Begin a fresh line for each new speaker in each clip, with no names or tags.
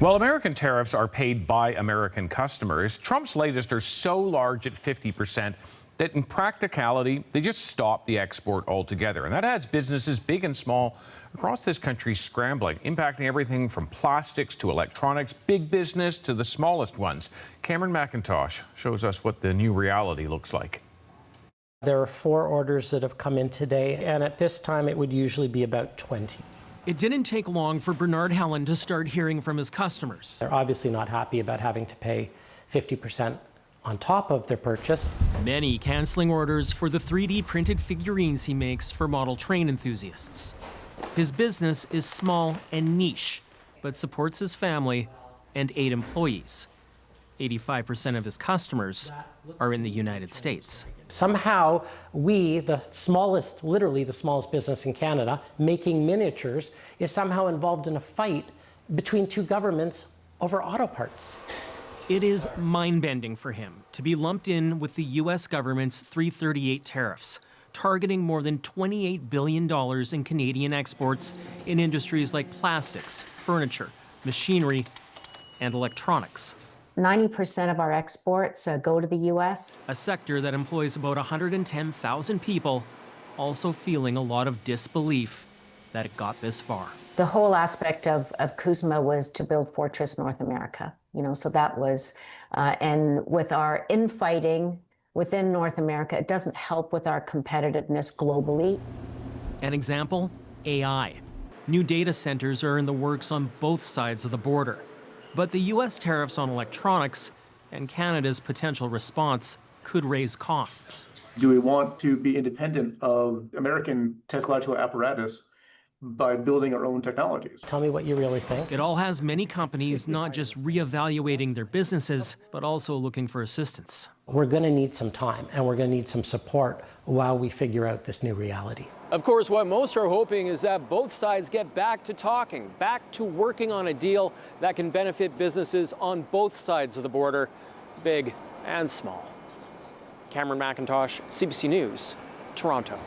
Well, American tariffs are paid by American customers. Trump's latest are so large at 50% that in practicality, they just stop the export altogether. And that has businesses big and small across this country scrambling, impacting everything from plastics to electronics, big business to the smallest ones. Cameron McIntosh shows us what the new reality looks like.
There are 4 orders that have come in today, and at this time it would usually be about 20.
It didn't take long for Bernard Helen to start hearing from his customers.
They're obviously not happy about having to pay 50% on top of their purchase.
Many canceling orders for the 3D printed figurines he makes for model train enthusiasts. His business is small and niche, but supports his family and 8 employees. 85% of his customers are in the United States.
Somehow we, the smallest, literally the smallest business in Canada, making miniatures, is somehow involved in a fight between 2 governments over auto parts.
It is mind-bending for him to be lumped in with the U.S. government's 338 tariffs, targeting more than $28 billion in Canadian exports in industries like plastics, furniture, machinery, and electronics.
90% of our exports go to the U.S.
A sector that employs about 110,000 people, also feeling a lot of disbelief that it got this far.
The whole aspect of CUSMA was to build Fortress North America, so that was, and with our infighting within North America, it doesn't help with our competitiveness globally.
An example, AI. New data centers are in the works on both sides of the border. But the U.S. tariffs on electronics and Canada's potential response could raise costs.
Do we want to be independent of American technological apparatus by building our own technologies?
Tell me what you really think.
It all has many companies not just reevaluating their businesses, but also looking for assistance.
We're going to need some time, and we're going to need some support while we figure out this new reality.
Of course, what most are hoping is that both sides get back to talking, back to working on a deal that can benefit businesses on both sides of the border, big and small. Cameron McIntosh, CBC News, Toronto.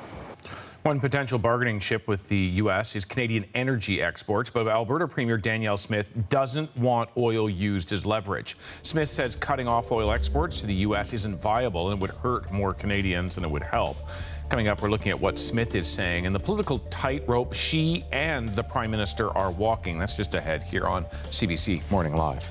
One potential bargaining chip with the U.S. is Canadian energy exports, but Alberta Premier Danielle Smith doesn't want oil used as leverage. Smith says cutting off oil exports to the U.S. isn't viable and would hurt more Canadians than it would help. Coming up, we're looking at what Smith is saying and the political tightrope she and the Prime Minister are walking. That's just ahead here on CBC Morning Live.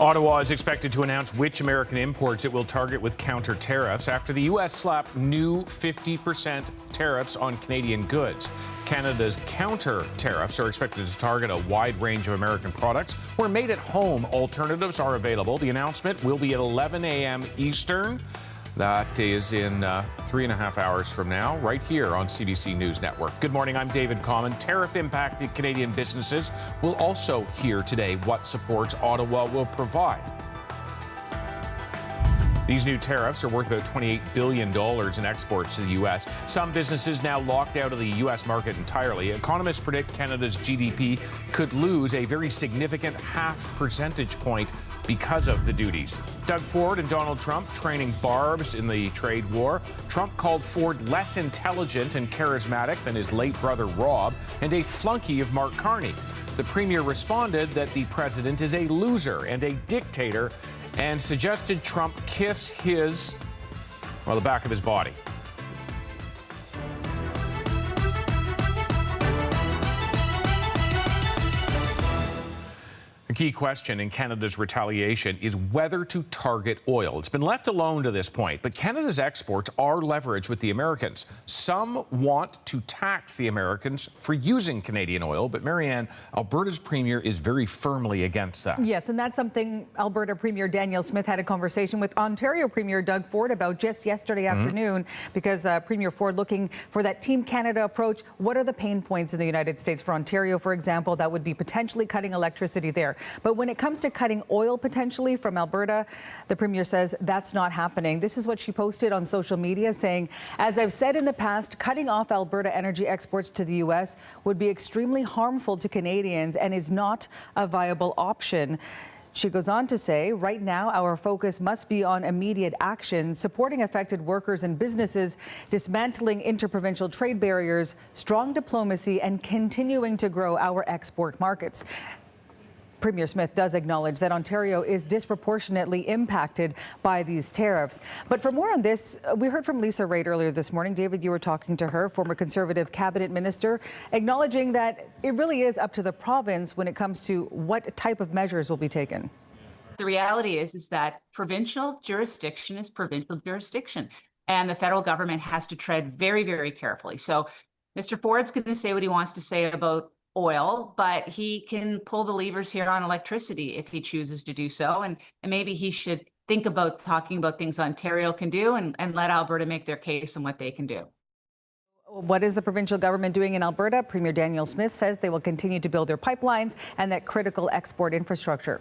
Ottawa is expected to announce which American imports it will target with counter-tariffs after the U.S. slapped new 50% tariffs on Canadian goods. Canada's counter-tariffs are expected to target a wide range of American products where made-at-home alternatives are available. The announcement will be at 11 a.m. Eastern. That is in 3.5 hours from now, right here on CBC News Network. Good morning, I'm David Common. Tariff-impacted Canadian businesses will also hear today what supports Ottawa will provide. These new tariffs are worth about $28 billion in exports to the U.S. Some businesses now locked out of the U.S. market entirely. Economists predict Canada's GDP could lose a very significant half percentage point because of the duties. Doug Ford and Donald Trump training barbs in the trade war. Trump called Ford less intelligent and charismatic than his late brother Rob and a flunky of Mark Carney. The premier responded that the president is a loser and a dictator and suggested Trump kiss the back of his body. A key question in Canada's retaliation is whether to target oil. It's been left alone to this point, but Canada's exports are leveraged with the Americans. Some want to tax the Americans for using Canadian oil, but Marianne, Alberta's premier is very firmly against that.
Yes, and that's something Alberta Premier Danielle Smith had a conversation with Ontario Premier Doug Ford about just yesterday afternoon, because Premier Ford looking for that Team Canada approach. What are the pain points in the United States? For Ontario, for example, that would be potentially cutting electricity there. But when it comes to cutting oil potentially from Alberta, the Premier says that's not happening. This is what she posted on social media saying, as I've said in the past, cutting off Alberta energy exports to the U.S. would be extremely harmful to Canadians and is not a viable option. She goes on to say, right now, our focus must be on immediate action, supporting affected workers and businesses, dismantling interprovincial trade barriers, strong diplomacy, and continuing to grow our export markets. Premier Smith does acknowledge that Ontario is disproportionately impacted by these tariffs. But for more on this, we heard from Lisa Raitt earlier this morning. David, you were talking to her, former Conservative cabinet minister, acknowledging that it really is up to the province when it comes to what type of measures will be taken.
The reality is that provincial jurisdiction is provincial jurisdiction, and the federal government has to tread very, very carefully. So Mr. Ford's going to say what he wants to say about oil, but he can pull the levers here on electricity if he chooses to do so. And maybe he should think about talking about things Ontario can do and let Alberta make their case on what they can do.
What is the provincial government doing in Alberta? Premier Danielle Smith says they will continue to build their pipelines and that critical export infrastructure.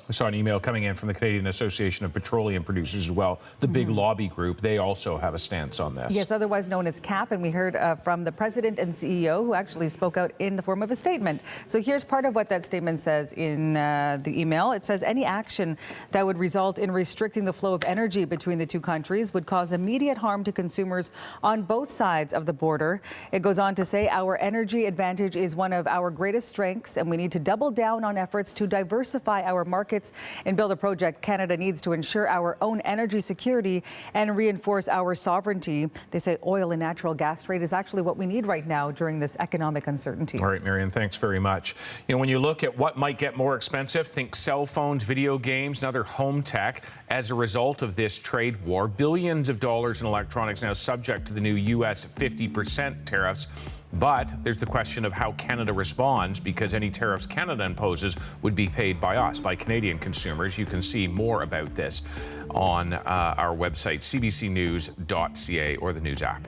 I saw an email coming in from the Canadian Association of Petroleum Producers as well, the big lobby group. They also have a stance on this.
Yes, otherwise known as CAP, and we heard from the president and CEO who actually spoke out in the form of a statement. So here's part of what that statement says in the email. It says any action that would result in restricting the flow of energy between the two countries would cause immediate harm to consumers on both sides of the border. It goes on to say our energy advantage is one of our greatest strengths, and we need to double down on efforts to diversify our markets and build a project Canada needs to ensure our own energy security and reinforce our sovereignty. They say oil and natural gas trade is actually what we need right now during this economic uncertainty.
All right, Marianne, thanks very much. You know, when you look at what might get more expensive, think cell phones, video games, and other home tech. As a result of this trade war, billions of dollars in electronics now subject to the new U.S. 50% tariffs. But there's the question of how Canada responds, because any tariffs Canada imposes would be paid by us, by Canadian consumers. You can see more about this on our website, CBCNews.ca, or the News app.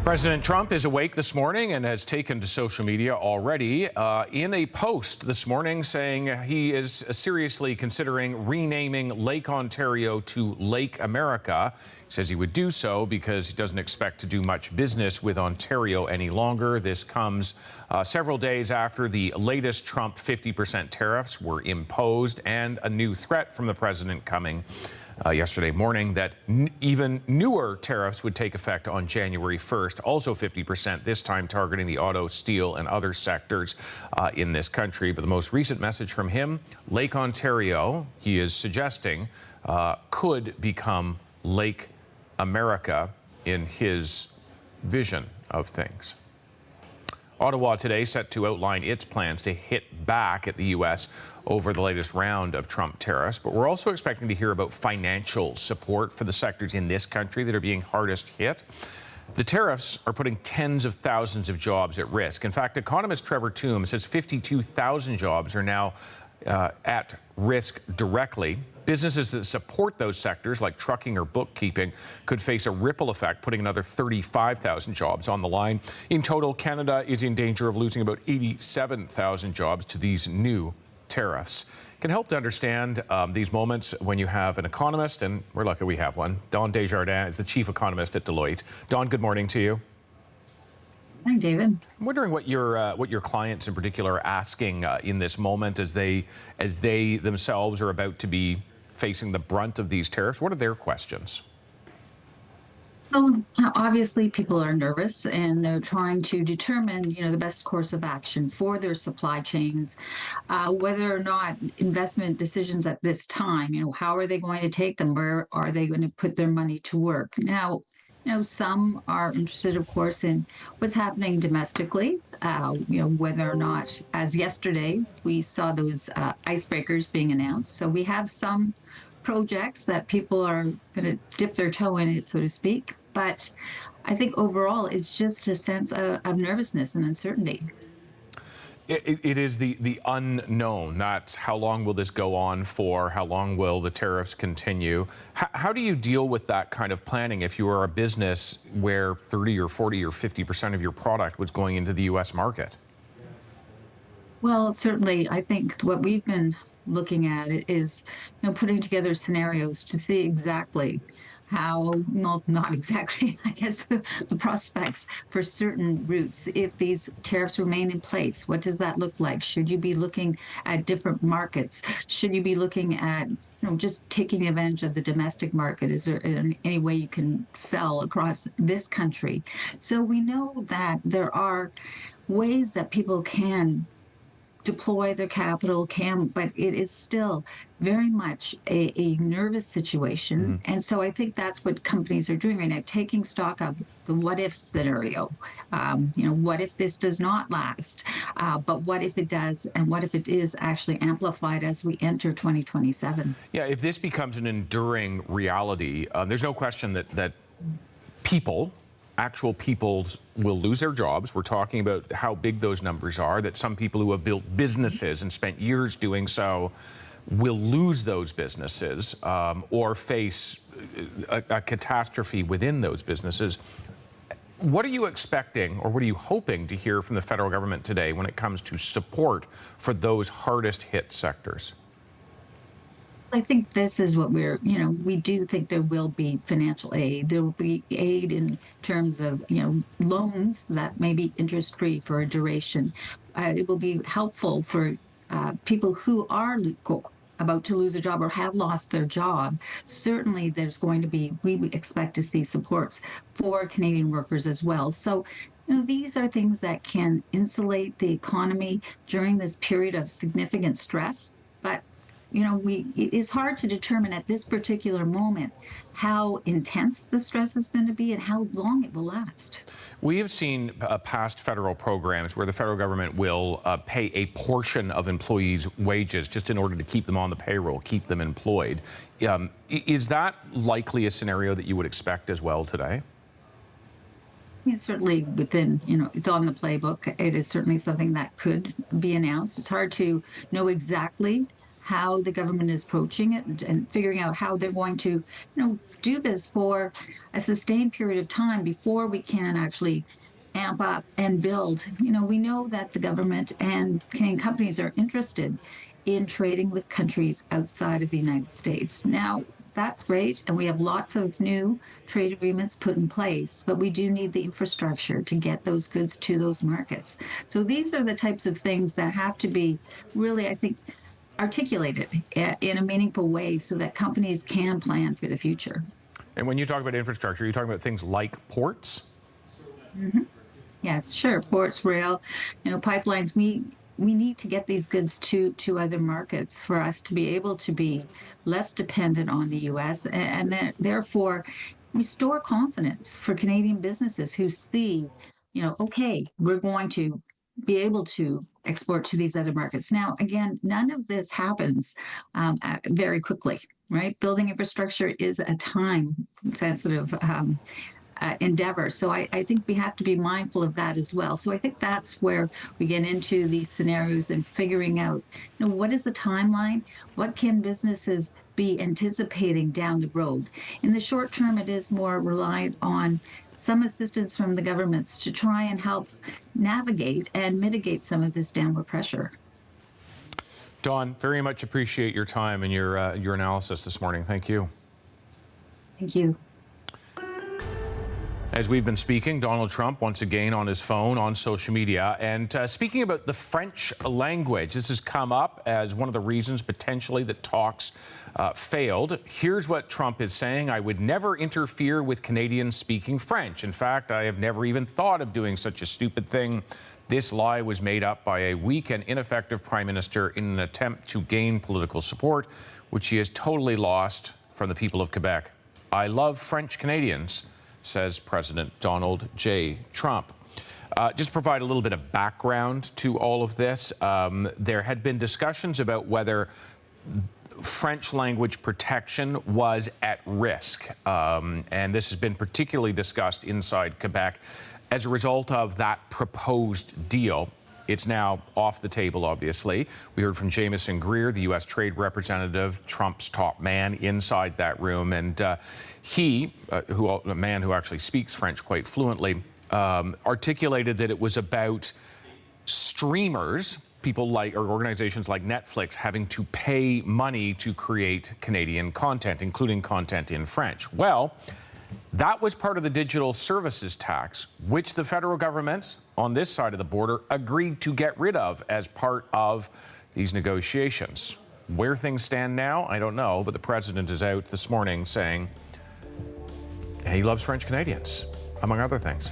President Trump is awake this morning and has taken to social media already in a post this morning saying he is seriously considering renaming Lake Ontario to Lake America. He says he would do so because he doesn't expect to do much business with Ontario any longer. This comes several days after the latest Trump 50% tariffs were imposed and a new threat from the president coming yesterday morning that even newer tariffs would take effect on January 1st, also 50%, this time targeting the auto, steel, and other sectors in this country. But the most recent message from him, Lake Ontario, he is suggesting, could become Lake America in his vision of things. Ottawa today set to outline its plans to hit back at the U.S. over the latest round of Trump tariffs. But we're also expecting to hear about financial support for the sectors in this country that are being hardest hit. The tariffs are putting tens of thousands of jobs at risk. In fact, economist Trevor Tombe says 52,000 jobs are now at risk directly. Businesses that support those sectors, like trucking or bookkeeping, could face a ripple effect, putting another 35,000 jobs on the line. In total, Canada is in danger of losing about 87,000 jobs to these new tariffs. Can help to understand these moments when you have an economist, and we're lucky we have one. Dawn Desjardins is the chief economist at Deloitte. Dawn, good morning to you.
Hi, David.
I'm wondering what your clients in particular are asking in this moment as they themselves are about to be facing the brunt of these tariffs. What are their questions?
Well, obviously people are nervous and they're trying to determine, the best course of action for their supply chains, whether or not investment decisions at this time, how are they going to take them? Where are they going to put their money to work? Now, some are interested, of course, in what's happening domestically, whether or not, as yesterday, we saw those icebreakers being announced. So we have some projects that people are going to dip their toe in it, so to speak. But I think overall, it's just a sense of nervousness and uncertainty.
It is the unknown. That's how long will this go on for? How long will the tariffs continue? How do you deal with that kind of planning if you are a business where 30 or 40 or 50% of your product was going into the U.S. market?
Well, certainly, I think what we've been looking at is, putting together scenarios to see exactly how, well, not exactly, I guess, the prospects for certain routes. If these tariffs remain in place, what does that look like? Should you be looking at different markets? Should you be looking at, just taking advantage of the domestic market? Is there any way you can sell across this country? So we know that there are ways that people can deploy their capital, but it is still very much a nervous situation. And so I think that's what companies are doing right now, taking stock of the what if scenario. What if this does not last? But what if it does? And what if it is actually amplified as we enter 2027?
Yeah, if this becomes an enduring reality, there's no question that actual people will lose their jobs. We're talking about how big those numbers are, that some people who have built businesses and spent years doing so will lose those businesses or face a catastrophe within those businesses. What are you expecting, or what are you hoping to hear from the federal government today when it comes to support for those hardest hit sectors?
I think this is what we do think there will be financial aid. There will be aid in terms of, loans that may be interest-free for a duration. It will be helpful for people who are about to lose a job or have lost their job. Certainly there's going to be, we would expect to see supports for Canadian workers as well. So, these are things that can insulate the economy during this period of significant stress. But it is hard to determine at this particular moment how intense the stress is going to be and how long it will last.
We have seen past federal programs where the federal government will pay a portion of employees' wages just in order to keep them on the payroll, keep them employed. Is that likely a scenario that you would expect as well today?
It's certainly within, it's on the playbook. It is certainly something that could be announced. It's hard to know exactly how the government is approaching it and figuring out how they're going to, do this for a sustained period of time before we can actually amp up and build. We know that the government and Canadian companies are interested in trading with countries outside of the United States. Now, that's great, and we have lots of new trade agreements put in place, but we do need the infrastructure to get those goods to those markets. So these are the types of things that have to be really, I think, articulated in a meaningful way so that companies can plan for the future.
And when you talk about infrastructure, you're talking about things like ports?
Mm-hmm. Yes, sure. Ports, rail, pipelines. We need to get these goods to other markets for us to be able to be less dependent on the U.S. and then therefore restore confidence for Canadian businesses who see, okay, we're going to be able to export to these other markets. Now, again, none of this happens very quickly, right? Building infrastructure is a time-sensitive endeavor. So I think we have to be mindful of that as well. So I think that's where we get into these scenarios and figuring out, what is the timeline? What can businesses be anticipating down the road? In the short term, it is more reliant on some assistance from the governments to try and help navigate and mitigate some of this downward pressure.
Dawn, very much appreciate your time and your analysis this morning. Thank you.
Thank you.
As we've been speaking, Donald Trump once again on his phone, on social media, and speaking about the French language. This has come up as one of the reasons potentially that talks failed. Here's what Trump is saying: I would never interfere with Canadians speaking French. In fact, I have never even thought of doing such a stupid thing. This lie was made up by a weak and ineffective prime minister in an attempt to gain political support, which he has totally lost from the people of Quebec. I love French Canadians, says President Donald J. Trump. Just to provide a little bit of background to all of this, there had been discussions about whether French language protection was at risk. And this has been particularly discussed inside Quebec as a result of that proposed deal. It's now off the table, obviously. We heard from Jamieson Greer, the U.S. trade representative, Trump's top man inside that room. And he, a man who actually speaks French quite fluently, articulated that it was about streamers, people like, or organizations like Netflix, having to pay money to create Canadian content, including content in French. Well, that was part of the digital services tax, which the federal government on this side of the border agreed to get rid of as part of these negotiations. Where things stand now, I don't know, but the president is out this morning saying he loves French Canadians, among other things.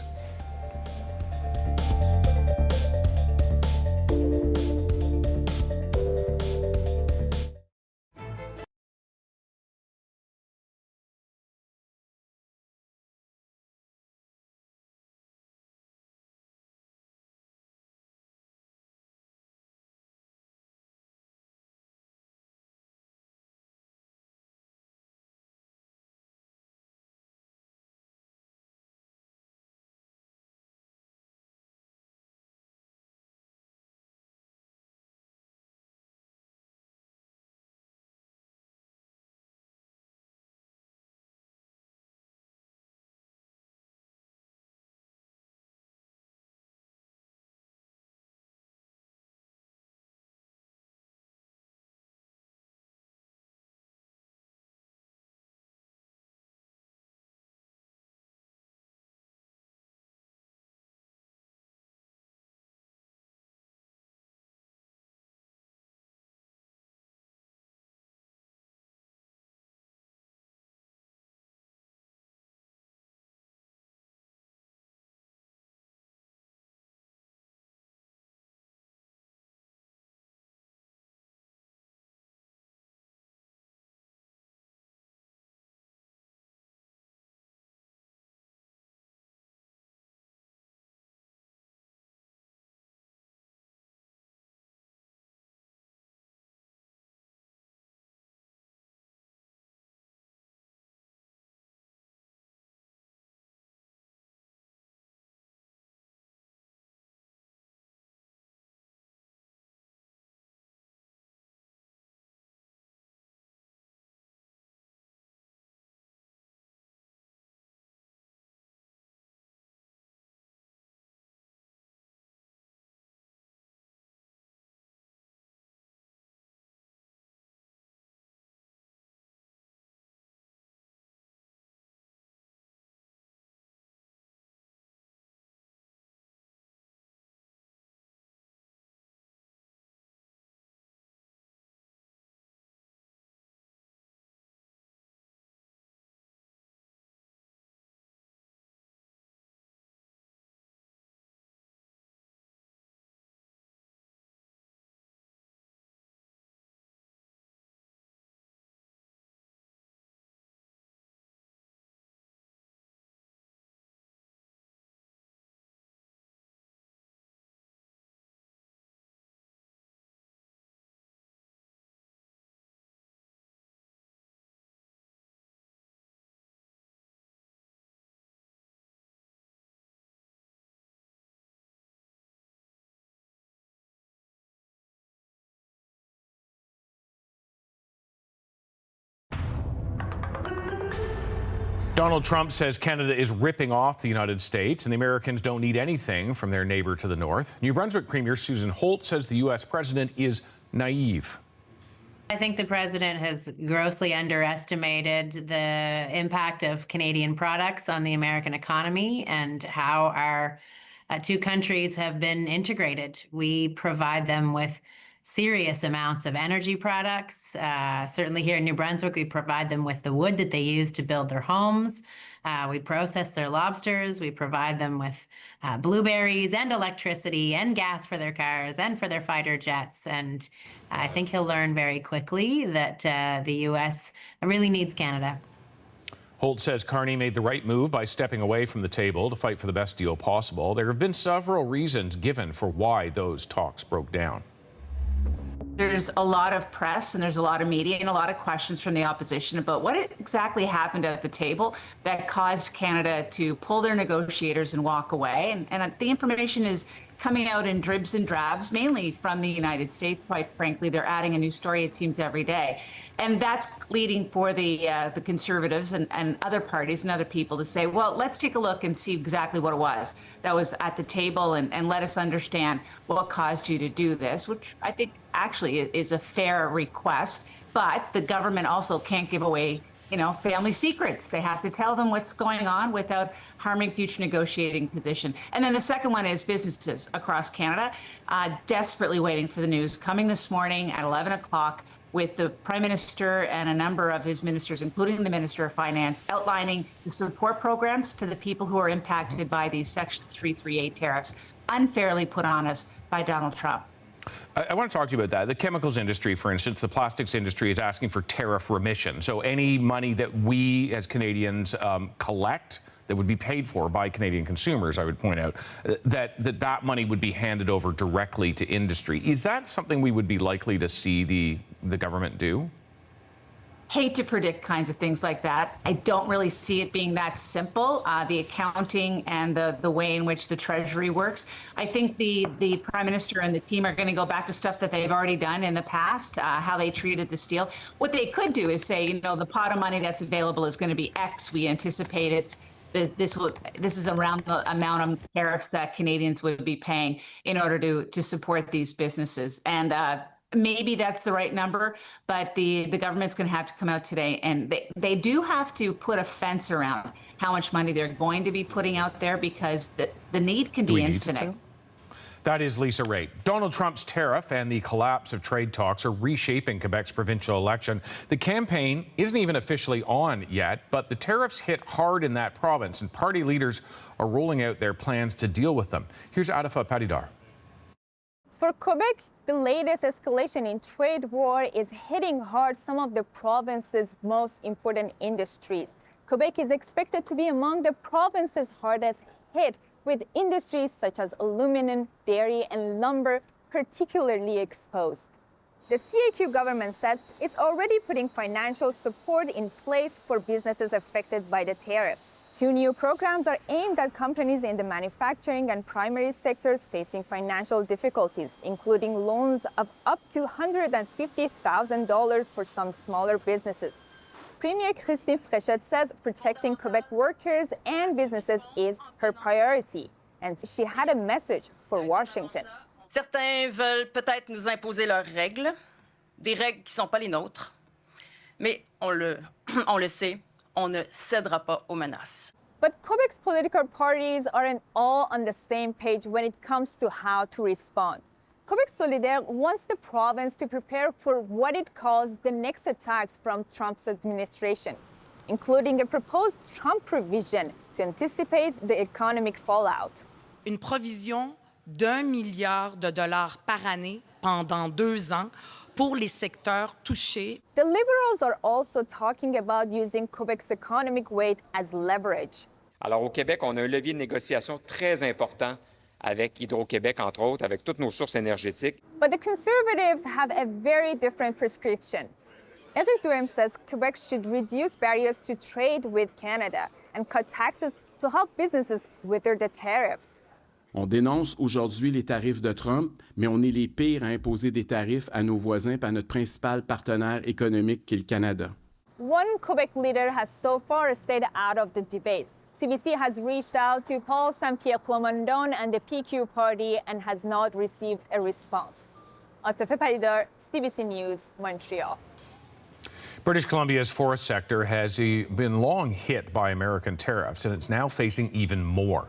Donald Trump says Canada is ripping off the United States and the Americans don't need anything from their neighbor to the north. New Brunswick Premier Susan Holt says the U.S. president is naive.
I think the president has grossly underestimated the impact of Canadian products on the American economy and how our two countries have been integrated. We provide them with serious amounts of energy products. Certainly here in New Brunswick, we provide them with the wood that they use to build their homes. We process their lobsters. We provide them with blueberries and electricity and gas for their cars and for their fighter jets. And I think he'll learn very quickly that the U.S. really needs Canada.
Holt says Carney made the right move by stepping away from the table to fight for the best deal possible. There have been several reasons given for why those talks broke down.
There's a lot of press and there's a lot of media and a lot of questions from the opposition about what exactly happened at the table that caused Canada to pull their negotiators and walk away. And the information is coming out in dribs and drabs, mainly from the United States. Quite frankly, they're adding a new story, it seems, every day. And that's leading for the Conservatives and other parties and other people to say, well, let's take a look and see exactly what it was that was at the table and let us understand what caused you to do this, which I think actually is a fair request. But the government also can't give away, family secrets. They have to tell them what's going on without harming future negotiating position. And then the second one is businesses across Canada desperately waiting for the news coming this morning at 11 o'clock with the Prime Minister and a number of his ministers, including the Minister of Finance, outlining the support programs for the people who are impacted by these Section 338 tariffs unfairly put on us by Donald Trump.
I want to talk to you about that. The chemicals industry, for instance, the plastics industry is asking for tariff remission. So any money that we as Canadians collect that would be paid for by Canadian consumers, I would point out, that money would be handed over directly to industry. Is that something we would be likely to see the government do?
Hate to predict kinds of things like that. I don't really see it being that simple, the accounting and the way in which the Treasury works. I think the Prime Minister and the team are going to go back to stuff that they've already done in the past, how they treated this deal. What they could do is say, the pot of money that's available is going to be X. We anticipate this is around the amount of tariffs that Canadians would be paying in order to support these businesses. And maybe that's the right number, but the government's going to have to come out today, and they do have to put a fence around how much money they're going to be putting out there, because the need can be infinite.
That is Lisa Raitt. Donald Trump's tariff and the collapse of trade talks are reshaping Quebec's provincial election. The campaign isn't even officially on yet, but the tariffs hit hard in that province, and party leaders are rolling out their plans to deal with them. Here's Adifa Padidar.
For Quebec, the latest escalation in trade war is hitting hard some of the province's most important industries. Quebec is expected to be among the provinces hardest hit, with industries such as aluminum, dairy, and lumber particularly exposed. The CAQ government says it's already putting financial support in place for businesses affected by the tariffs. 2 new programs are aimed at companies in the manufacturing and primary sectors facing financial difficulties, including loans of up to $150,000 for some smaller businesses. Premier Christine Fréchette says protecting Quebec workers and businesses is her priority, and she had a message for Washington.
Certains veulent peut-être nous imposer leurs règles, des règles qui ne sont pas les nôtres, mais on le sait, on ne cédera pas aux menaces.
But Quebec's political parties aren't all on the same page when it comes to how to respond. Quebec Solidaire wants the province to prepare for what it calls the next attacks from Trump's administration, including a proposed Trump provision to anticipate the economic fallout.
Une provision d'1 milliard de dollars par année pendant 2 ans pour les secteurs touchés.
The Liberals are also talking about using Quebec's economic weight as leverage.
Alors au Québec, on a un levier de négociation très important avec Hydro-Québec, entre autres, avec toutes nos sources énergétiques.
But the Conservatives have a very different prescription. Éric Duhaime says Quebec should reduce barriers to trade with Canada and cut taxes to help businesses weather the tariffs.
On dénonce aujourd'hui les tarifs de Trump, mais on est les pires à imposer des tarifs à nos voisins et à notre principal partenaire économique qui est le Canada.
One Quebec leader has so far stayed out of the debate. CBC has reached out to Paul Saint-Pierre Plamondon and the PQ party and has not received a response. Sept Palidor, CBC News, Montreal.
British Columbia's forest sector has been long hit by American tariffs, and it's now facing even more.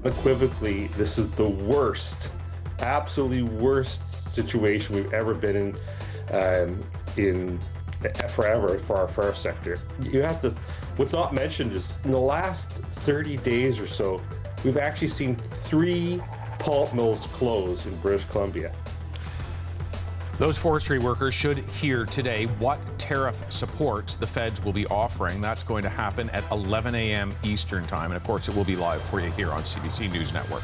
Unequivocally, this is the worst, absolutely worst situation we've ever been in forever for our forest sector. You have to, what's not mentioned is in the last 30 days or so, we've actually seen 3 pulp mills close in British Columbia.
Those forestry workers should hear today what tariff supports the feds will be offering. That's going to happen at 11 a.m. Eastern Time. And of course, it will be live for you here on CBC News Network.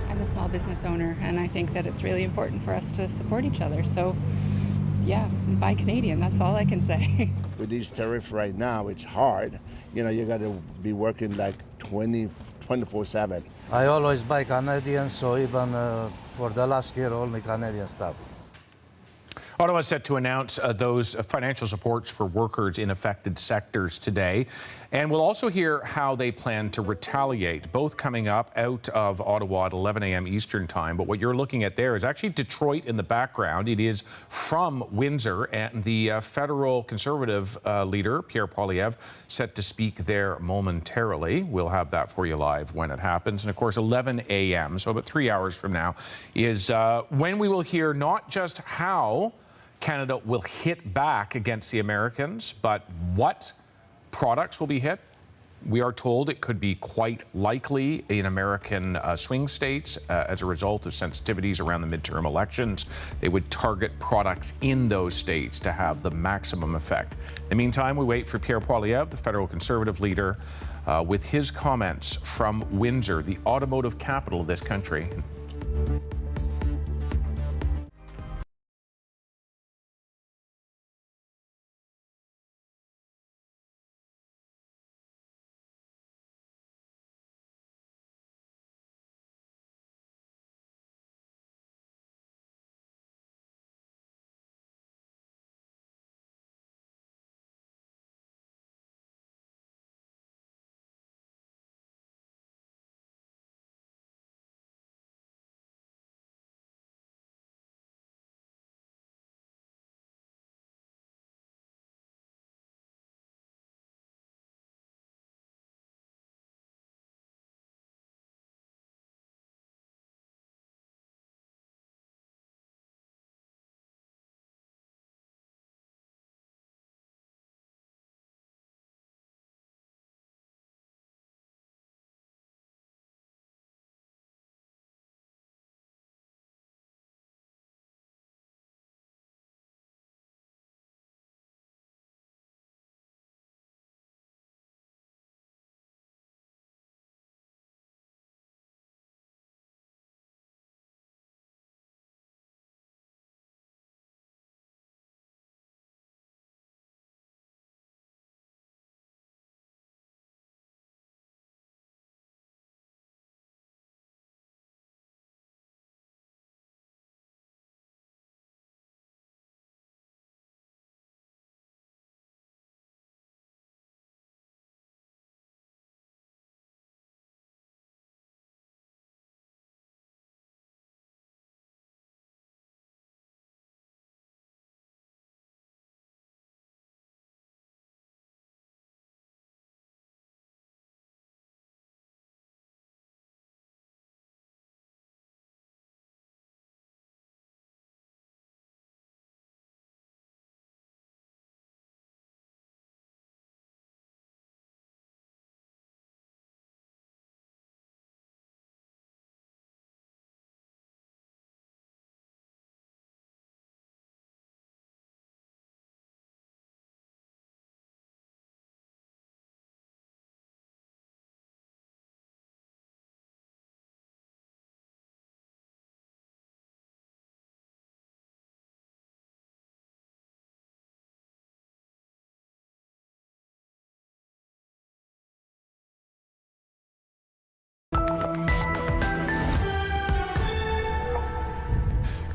I'm a small business owner, and I think that it's really important for us to support each other. So, yeah, buy Canadian. That's all I can say.
With these tariffs right now, it's hard. You know, you got to be working like 24/7.
I always buy Canadian, so even for the last year, only Canadian stuff.
Ottawa is set to announce those financial supports for workers in affected sectors today. And we'll also hear how they plan to retaliate, both coming up out of Ottawa at 11 a.m. Eastern Time. But what you're looking at there is actually Detroit in the background. It is from Windsor, and the federal Conservative leader, Pierre Poilievre, set to speak there momentarily. We'll have that for you live when it happens. And of course, 11 a.m., so about 3 hours from now, is when we will hear not just how Canada will hit back against the Americans, but what products will be hit. We are told it could be quite likely in American swing states as a result of sensitivities around the midterm elections. They would target products in those states to have the maximum effect. In the meantime, we wait for Pierre Poilievre, the federal Conservative leader, with his comments from Windsor, the automotive capital of this country.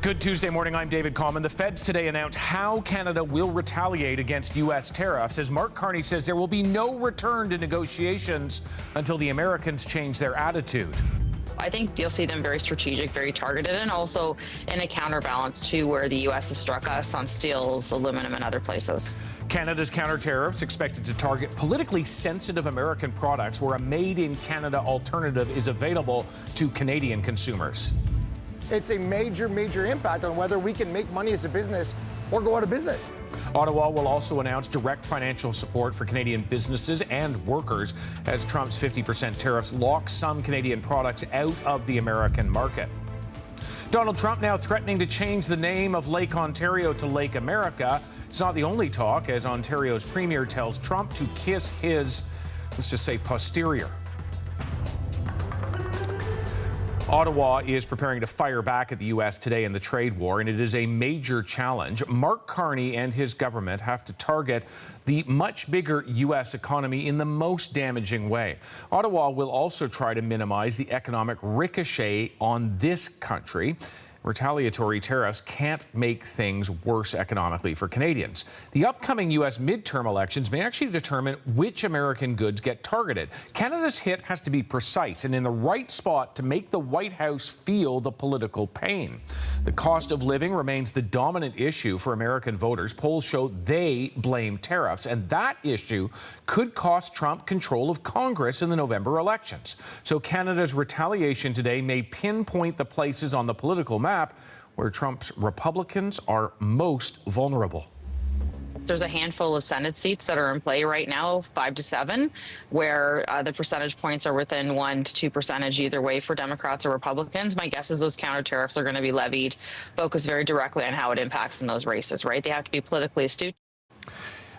Good Tuesday morning. I'm David Common. The feds today announced how Canada will retaliate against U.S. tariffs, as Mark Carney says there will be no return to negotiations until the Americans change their attitude.
I think you'll see them very strategic, very targeted, and also in a counterbalance to where the U.S. has struck us on steels, aluminum, and other places.
Canada's counter-tariffs expected to target politically sensitive American products where a made-in-Canada alternative is available to Canadian consumers.
It's a major, major impact on whether we can make money as a business or go out of business.
Ottawa will also announce direct financial support for Canadian businesses and workers as Trump's 50% tariffs lock some Canadian products out of the American market. Donald Trump now threatening to change the name of Lake Ontario to Lake America. It's not the only talk, as Ontario's premier tells Trump to kiss his, let's just say, posterior. Ottawa is preparing to fire back at the U.S. today in the trade war, and it is a major challenge. Mark Carney and his government have to target the much bigger U.S. economy in the most damaging way. Ottawa will also try to minimize the economic ricochet on this country. Retaliatory tariffs can't make things worse economically for Canadians. The upcoming U.S. midterm elections may actually determine which American goods get targeted. Canada's hit has to be precise and in the right spot to make the White House feel the political pain. The cost of living remains the dominant issue for American voters. Polls show they blame tariffs, and that issue could cost Trump control of Congress in the November elections. So Canada's retaliation today may pinpoint the places on the political map where Trump's Republicans are most vulnerable.
There's a handful of Senate seats that are in play right now, 5 to 7, where the percentage points are within 1 to 2% either way for Democrats or Republicans. My guess is those counter tariffs are going to be levied, focused very directly on how it impacts in those races, right? They have to be politically astute.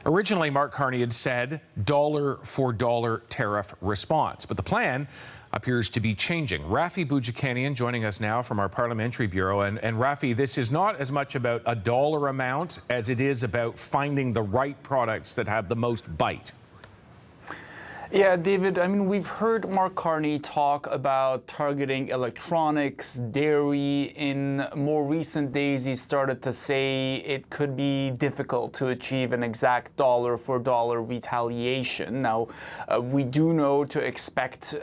Originally, Mark Carney had said dollar for dollar tariff response, but the plan appears to be changing. Rafi Boudjikanian joining us now from our Parliamentary Bureau. And Rafi, this is not as much about a dollar amount as it is about finding the right products that have the most bite.
Yeah, David, I mean, we've heard Mark Carney talk about targeting electronics, dairy. In more recent days, he started to say it could be difficult to achieve an exact dollar for dollar retaliation. Now, we do know to expect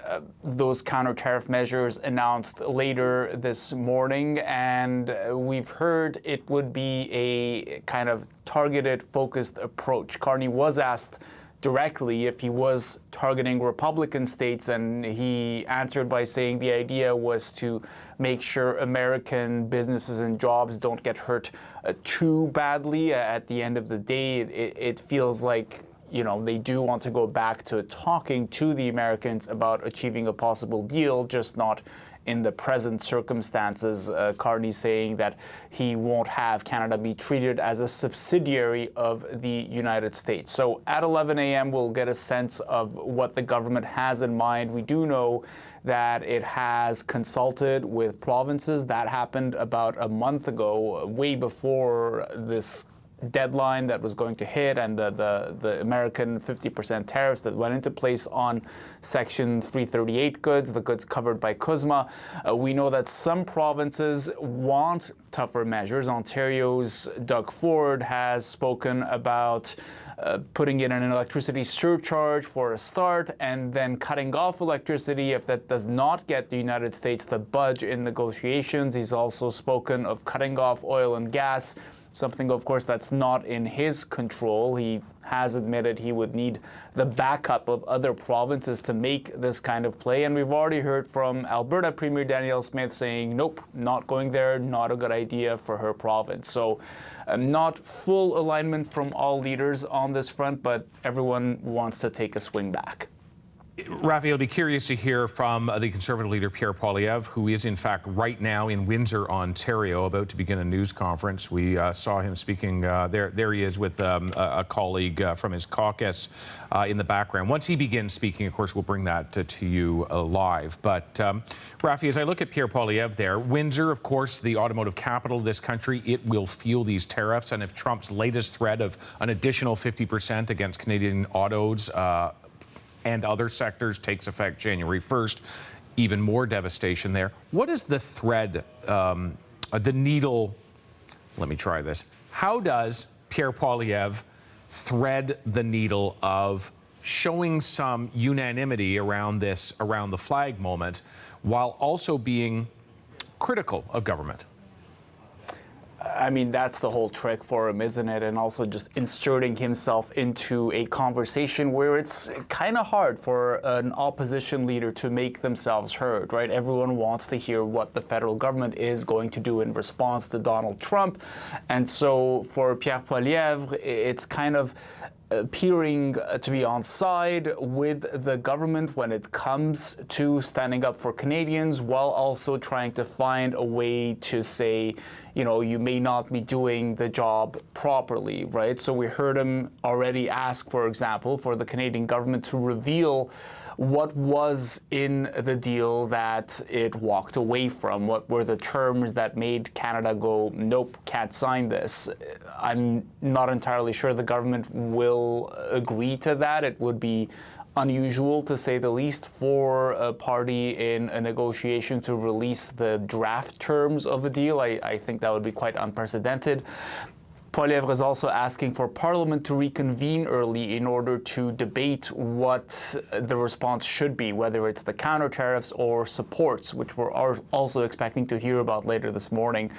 those counter-tariff measures announced later this morning, and we've heard it would be a kind of targeted, focused approach. Carney was asked directly if he was targeting Republican states, and he answered by saying the idea was to make sure American businesses and jobs don't get hurt too badly. At the end of the day, it feels like, you know, they do want to go back to talking to the Americans about achieving a possible deal, just not in the present circumstances. Carney saying that he won't have Canada be treated as a subsidiary of the United States. So at 11 a.m., we'll get a sense of what the government has in mind. We do know that it has consulted with provinces. That happened about a month ago, way before this deadline that was going to hit, and the American 50% tariffs that went into place on Section 338 goods, the goods covered by CUSMA. We know that some provinces want tougher measures. Ontario's Doug Ford has spoken about putting in an electricity surcharge for a start, and then cutting off electricity if that does not get the United States to budge in negotiations. He's also spoken of cutting off oil and gas, something, of course, that's not in his control. He has admitted he would need the backup of other provinces to make this kind of play. And we've already heard from Alberta Premier Danielle Smith saying, nope, not going there, not a good idea for her province. So not full alignment from all leaders on this front, but everyone wants to take a swing back.
Rafi, I'll be curious to hear from the Conservative leader Pierre Poilievre, who is in fact right now in Windsor, Ontario, about to begin a news conference. We saw him speaking. There he is with a colleague from his caucus in the background. Once he begins speaking, of course, we'll bring that to you live. But Rafi, as I look at Pierre Poilievre there, Windsor, of course, the automotive capital of this country, it will feel these tariffs. And if Trump's latest threat of an additional 50% against Canadian autos and other sectors takes effect January 1st, even more devastation there. What is the thread the needle. Let me try this. How does Pierre Poilievre thread the needle of showing some unanimity around the flag moment, while also being critical of government?
I mean, that's the whole trick for him, isn't it? And also just inserting himself into a conversation where it's kind of hard for an opposition leader to make themselves heard, right? Everyone wants to hear what the federal government is going to do in response to Donald Trump. And so for Pierre Poilievre, it's kind of appearing to be on side with the government when it comes to standing up for Canadians, while also trying to find a way to say, you know, you may not be doing the job properly, right? So we heard him already ask, for example, for the Canadian government to reveal what was in the deal that it walked away from. What were the terms that made Canada go, nope, can't sign this? I'm not entirely sure the government will agree to that. It would be unusual, to say the least, for a party in a negotiation to release the draft terms of a deal. I think that would be quite unprecedented. Poilievre is also asking for Parliament to reconvene early in order to debate what the response should be, whether it's the counter-tariffs or supports, which we're also expecting to hear about later this morning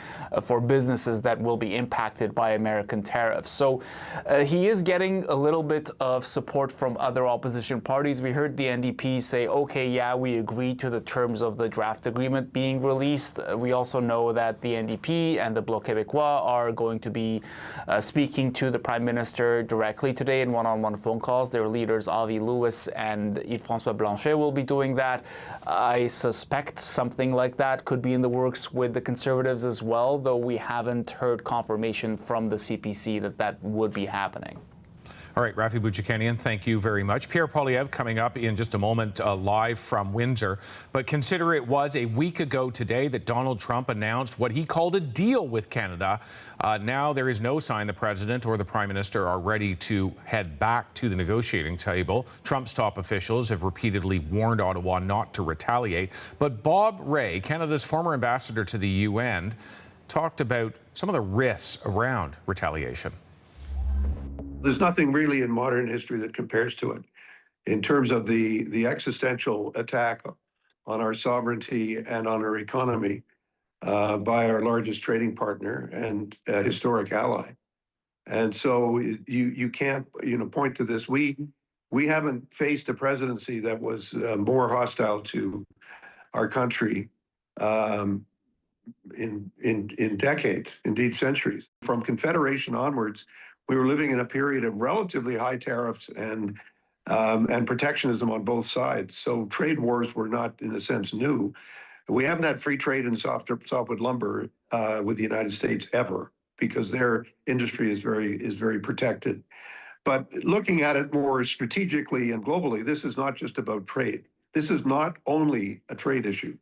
for businesses that will be impacted by American tariffs. So he is getting a little bit of support from other opposition parties. We heard the NDP say, okay, yeah, we agree to the terms of the draft agreement being released. We also know that the NDP and the Bloc Québécois are going to be speaking to the Prime Minister directly today in one-on-one phone calls. Their leaders, Avi Lewis and Yves-François Blanchet, will be doing that. I suspect something like that could be in the works with the Conservatives as well, though we haven't heard confirmation from the CPC that that would be happening.
All right, Rafi Boudjikanian, thank you very much. Pierre Poilievre coming up in just a moment, live from Windsor. But consider it was a week ago today that Donald Trump announced what he called a deal with Canada. Now there is no sign the president or the prime minister are ready to head back to the negotiating table. Trump's top officials have repeatedly warned Ottawa not to retaliate. But Bob Rae, Canada's former ambassador to the UN, talked about some of the risks around retaliation.
There's nothing really in modern history that compares to it in terms of the existential attack on our sovereignty and on our economy by our largest trading partner and historic ally. And so you can't point to this. We haven't faced a presidency that was more hostile to our country in decades, indeed centuries. From Confederation onwards, we were living in a period of relatively high tariffs and protectionism on both sides. So trade wars were not, in a sense, new. We haven't had free trade in softwood lumber with the United States ever, because their industry is very protected. But looking at it more strategically and globally, this is not just about trade. This is not only a trade issue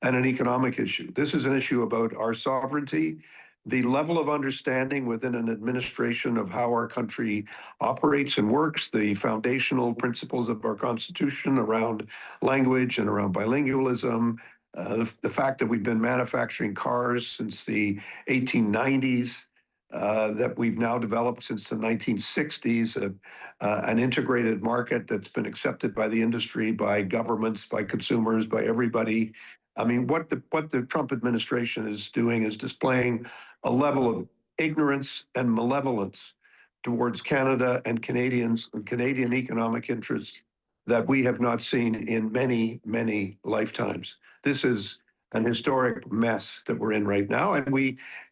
and an economic issue. This is an issue about our sovereignty, the level of understanding within an administration of how our country operates and works, the foundational principles of our Constitution around language and around bilingualism, the fact that we've been manufacturing cars since the 1890s, that we've now developed since the 1960s, an integrated market that's been accepted by the industry, by governments, by consumers, by everybody. I mean, what the Trump administration is doing is displaying a level of ignorance and malevolence towards Canada and Canadians and Canadian economic interests that we have not seen in many, many lifetimes. This is an historic mess that we're in right now, and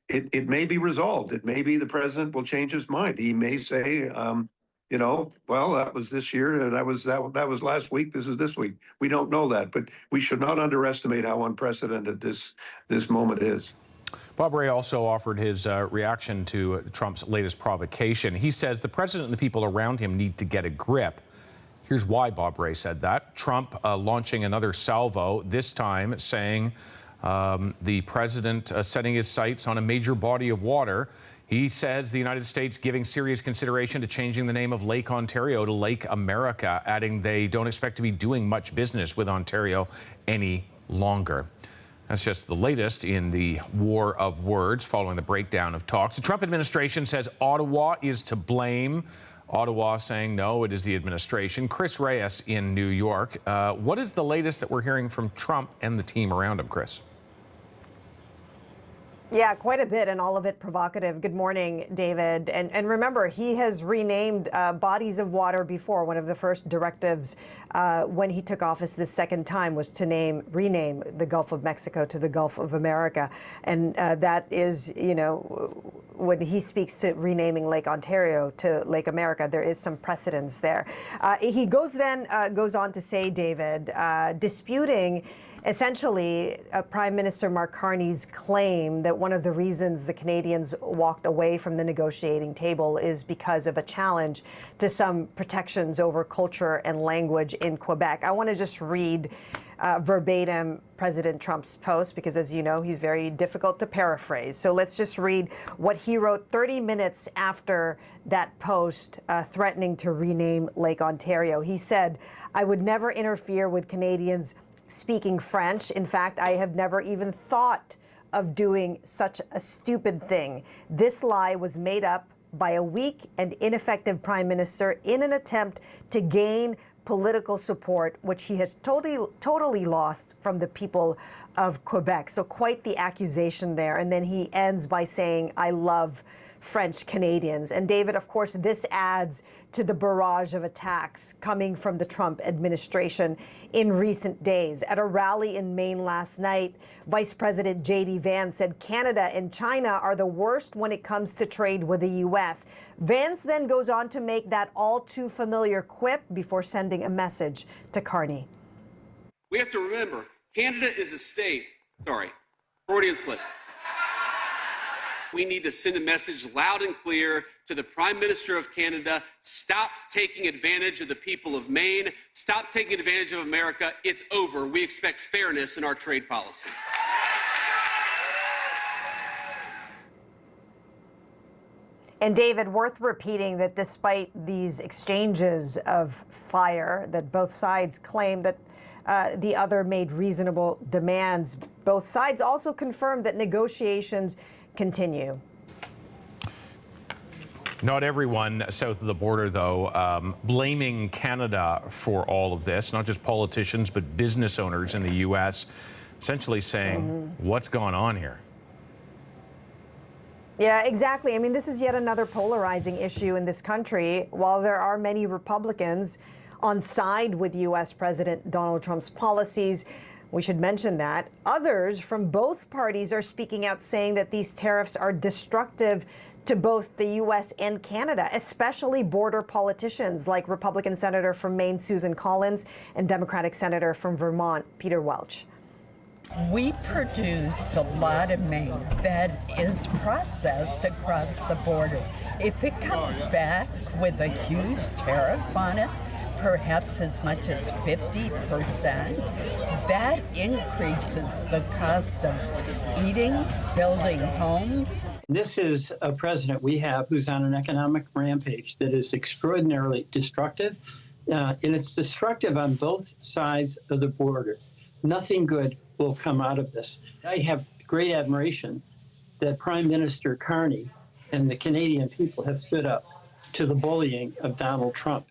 it may be resolved. It may be the president will change his mind. He may say, well, that was this year, and that was last week. This is this week. We don't know that, but we should not underestimate how unprecedented this moment is.
Bob Rae also offered his reaction to Trump's latest provocation. He says the president and the people around him need to get a grip. Here's why Bob Rae said that. Trump launching another salvo, this time saying the president setting his sights on a major body of water. He says the United States giving serious consideration to changing the name of Lake Ontario to Lake America, adding they don't expect to be doing much business with Ontario any longer. That's just the latest in the war of words following the breakdown of talks. The Trump administration says Ottawa is to blame. Ottawa saying no, it is the administration. Chris Reyes in New York. What is the latest that we're hearing from Trump and the team around him, Chris?
Yeah, quite a bit, and all of it provocative. Good morning, David. And remember, he has renamed bodies of water before. One of the first directives when he took office this second time was to rename the Gulf of Mexico to the Gulf of America. And that is, you know, when he speaks to renaming Lake Ontario to Lake America, there is some precedence there. He goes on to say, David, disputing essentially, Prime Minister Mark Carney's claim that one of the reasons the Canadians walked away from the negotiating table is because of a challenge to some protections over culture and language in Quebec. I want to just read verbatim President Trump's post because, as you know, he's very difficult to paraphrase. So let's just read what he wrote 30 minutes after that post threatening to rename Lake Ontario. He said, "I would never interfere with Canadians speaking French. In fact, I have never even thought of doing such a stupid thing. This lie was made up by a weak and ineffective prime minister in an attempt to gain political support, which he has totally lost from the people of Quebec." So quite the accusation there. And then he ends by saying, "I love French Canadians." And David, of course, this adds to the barrage of attacks coming from the Trump administration in recent days. At a rally in Maine last night, Vice President J.D. Vance said Canada and China are the worst when it comes to trade with the U.S. Vance then goes on to make that all too familiar quip before sending a message to Carney.
We have to remember, Canada is a state. Sorry, Freudian slip. We need to send a message loud and clear to the Prime Minister of Canada. Stop taking advantage of the people of Maine. Stop taking advantage of America. It's over. We expect fairness in our trade policy.
And David, worth repeating that despite these exchanges of fire that both sides claim that the other made reasonable demands, both sides also confirmed that negotiations continue.
Not everyone south of the border, though, blaming Canada for all of this, not just politicians, but business owners in the U.S., essentially saying, what's going on here?
Yeah, exactly. I mean, this is yet another polarizing issue in this country. While there are many Republicans on side with U.S. President Donald Trump's policies, we should mention that others from both parties are speaking out saying that these tariffs are destructive to both the U.S. and Canada, especially border politicians like Republican Senator from Maine, Susan Collins, and Democratic Senator from Vermont, Peter Welch.
We produce a lot of Maine that is processed across the border. If it comes back with a huge tariff on it, perhaps as much as 50%, that increases the cost of eating, building homes.
This is a president we have who's on an economic rampage that is extraordinarily destructive, and it's destructive on both sides of the border. Nothing good will come out of this. I have great admiration that Prime Minister Carney and the Canadian people have stood up to the bullying of Donald Trump.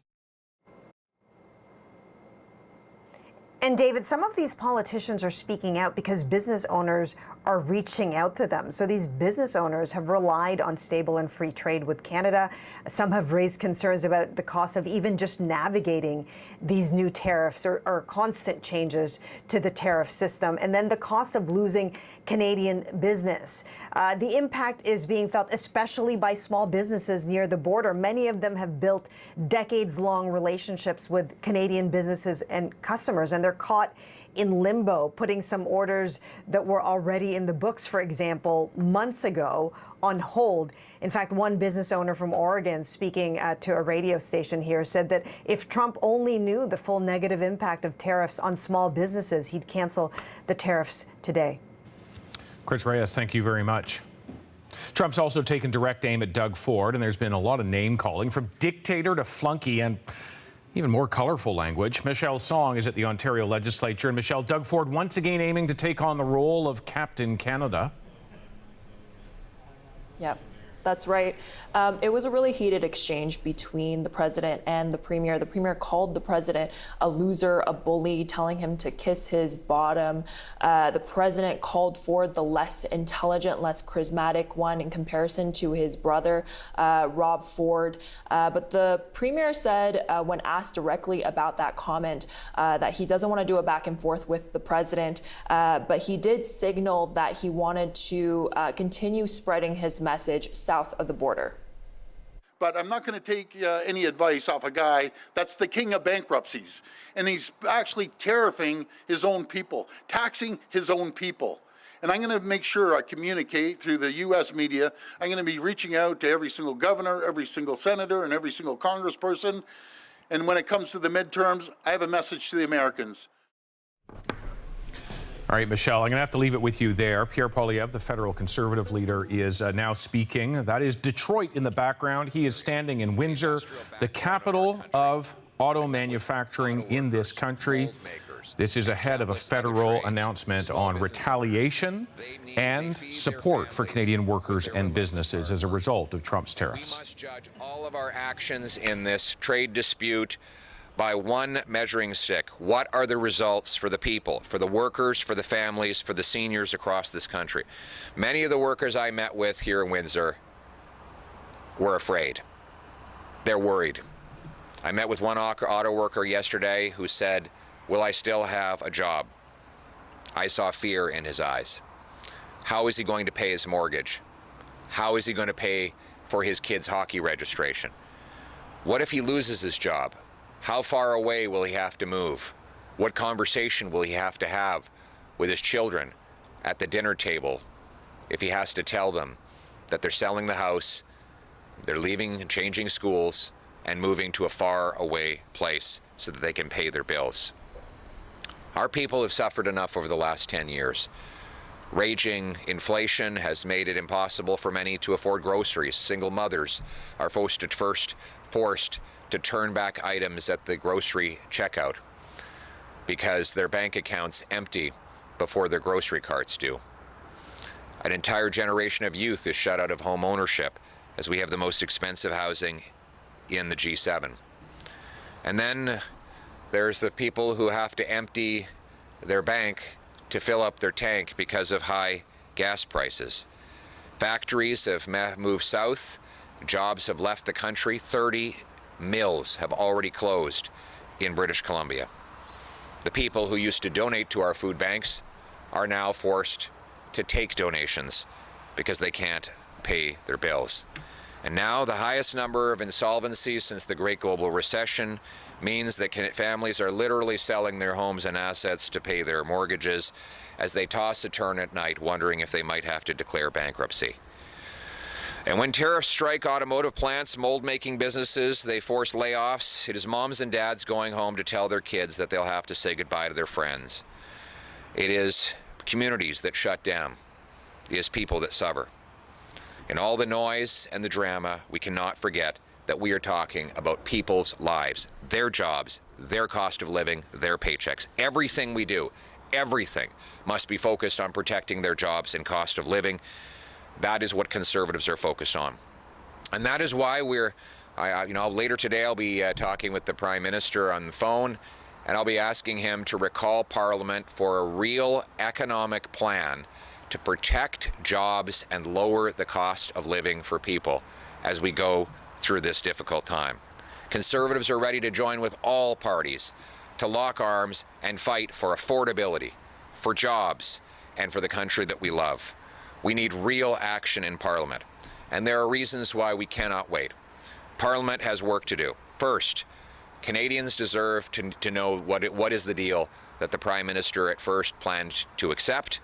And David, some of these politicians are speaking out because business owners are reaching out to them. So these business owners have relied on stable and free trade with Canada. Some have raised concerns about the cost of even just navigating these new tariffs or constant changes to the tariff system. And then the cost of losing Canadian business. The impact is being felt especially by small businesses near the border. Many of them have built decades-long relationships with Canadian businesses and customers, and they're caught in limbo, putting some orders that were already in the books, for example, months ago, on hold. In fact, one business owner from Oregon speaking to a radio station here said that if Trump only knew the full negative impact of tariffs on small businesses, he'd cancel the tariffs today.
Chris Reyes, thank you very much. Trump's also taken direct aim at Doug Ford, and there's been a lot of name calling, from dictator to flunky, and Even more colorful language. Michelle Song is at the Ontario Legislature. And Michelle, Doug Ford once again aiming to take on the role of Captain Canada.
Yep. That's right. It was a really heated exchange between the president and the premier. The premier called the president a loser, a bully, telling him to kiss his bottom. The president called Ford the less intelligent, less charismatic one in comparison to his brother, Rob Ford. But the premier said when asked directly about that comment that he doesn't want to do a back and forth with the president, but he did signal that he wanted to continue spreading his message south of the border.
But I'm not going to take any advice off a guy that's the king of bankruptcies. And he's actually tariffing his own people, taxing his own people. And I'm going to make sure I communicate through the U.S. media. I'm going to be reaching out to every single governor, every single senator, and every single congressperson. And when it comes to the midterms, I have a message to the Americans.
All right, Michelle, I'm going to have to leave it with you there. Pierre Poilievre, the federal Conservative leader, is now speaking. That is Detroit in the background. He is standing in Windsor, the capital of auto manufacturing in this country. This is ahead of a federal announcement on retaliation and support for Canadian workers and businesses as a result of Trump's tariffs.
We must judge all of our actions in this trade dispute by one measuring stick. What are the results for the people, for the workers, for the families, for the seniors across this country? Many of the workers I met with here in Windsor were afraid. They're worried. I met with one auto worker yesterday who said, "Will I still have a job?" I saw fear in his eyes. How is he going to pay his mortgage? How is he going to pay for his kids' hockey registration? What if he loses his job? How far away will he have to move? What conversation will he have to have with his children at the dinner table if he has to tell them that they're selling the house, they're leaving and changing schools, and moving to a far away place so that they can pay their bills? Our people have suffered enough over the last 10 years. Raging inflation has made it impossible for many to afford groceries. Single mothers are forced to turn back items at the grocery checkout because their bank accounts empty before their grocery carts do. An entire generation of youth is shut out of home ownership as we have the most expensive housing in the G7. And then there's the people who have to empty their bank to fill up their tank because of high gas prices. Factories have moved south. Jobs have left the country. 30 mills have already closed in British Columbia. The people who used to donate to our food banks are now forced to take donations because they can't pay their bills. And now the highest number of insolvencies since the Great Global Recession means that families are literally selling their homes and assets to pay their mortgages as they toss a turn at night, wondering if they might have to declare bankruptcy. And when tariffs strike automotive plants, mold-making businesses, they force layoffs. It is moms and dads going home to tell their kids that they'll have to say goodbye to their friends. It is communities that shut down. It is people that suffer. In all the noise and the drama, we cannot forget that we are talking about people's lives, their jobs, their cost of living, their paychecks. Everything we do, everything must be focused on protecting their jobs and cost of living. That is what Conservatives are focused on. And that is why later today I'll be talking with the Prime Minister on the phone, and I'll be asking him to recall Parliament for a real economic plan to protect jobs and lower the cost of living for people as we go through this difficult time. Conservatives are ready to join with all parties to lock arms and fight for affordability, for jobs, and for the country that we love. We need real action in Parliament, and there are reasons why we cannot wait. Parliament has work to do. First, Canadians deserve to know what is the deal that the Prime Minister at first planned to accept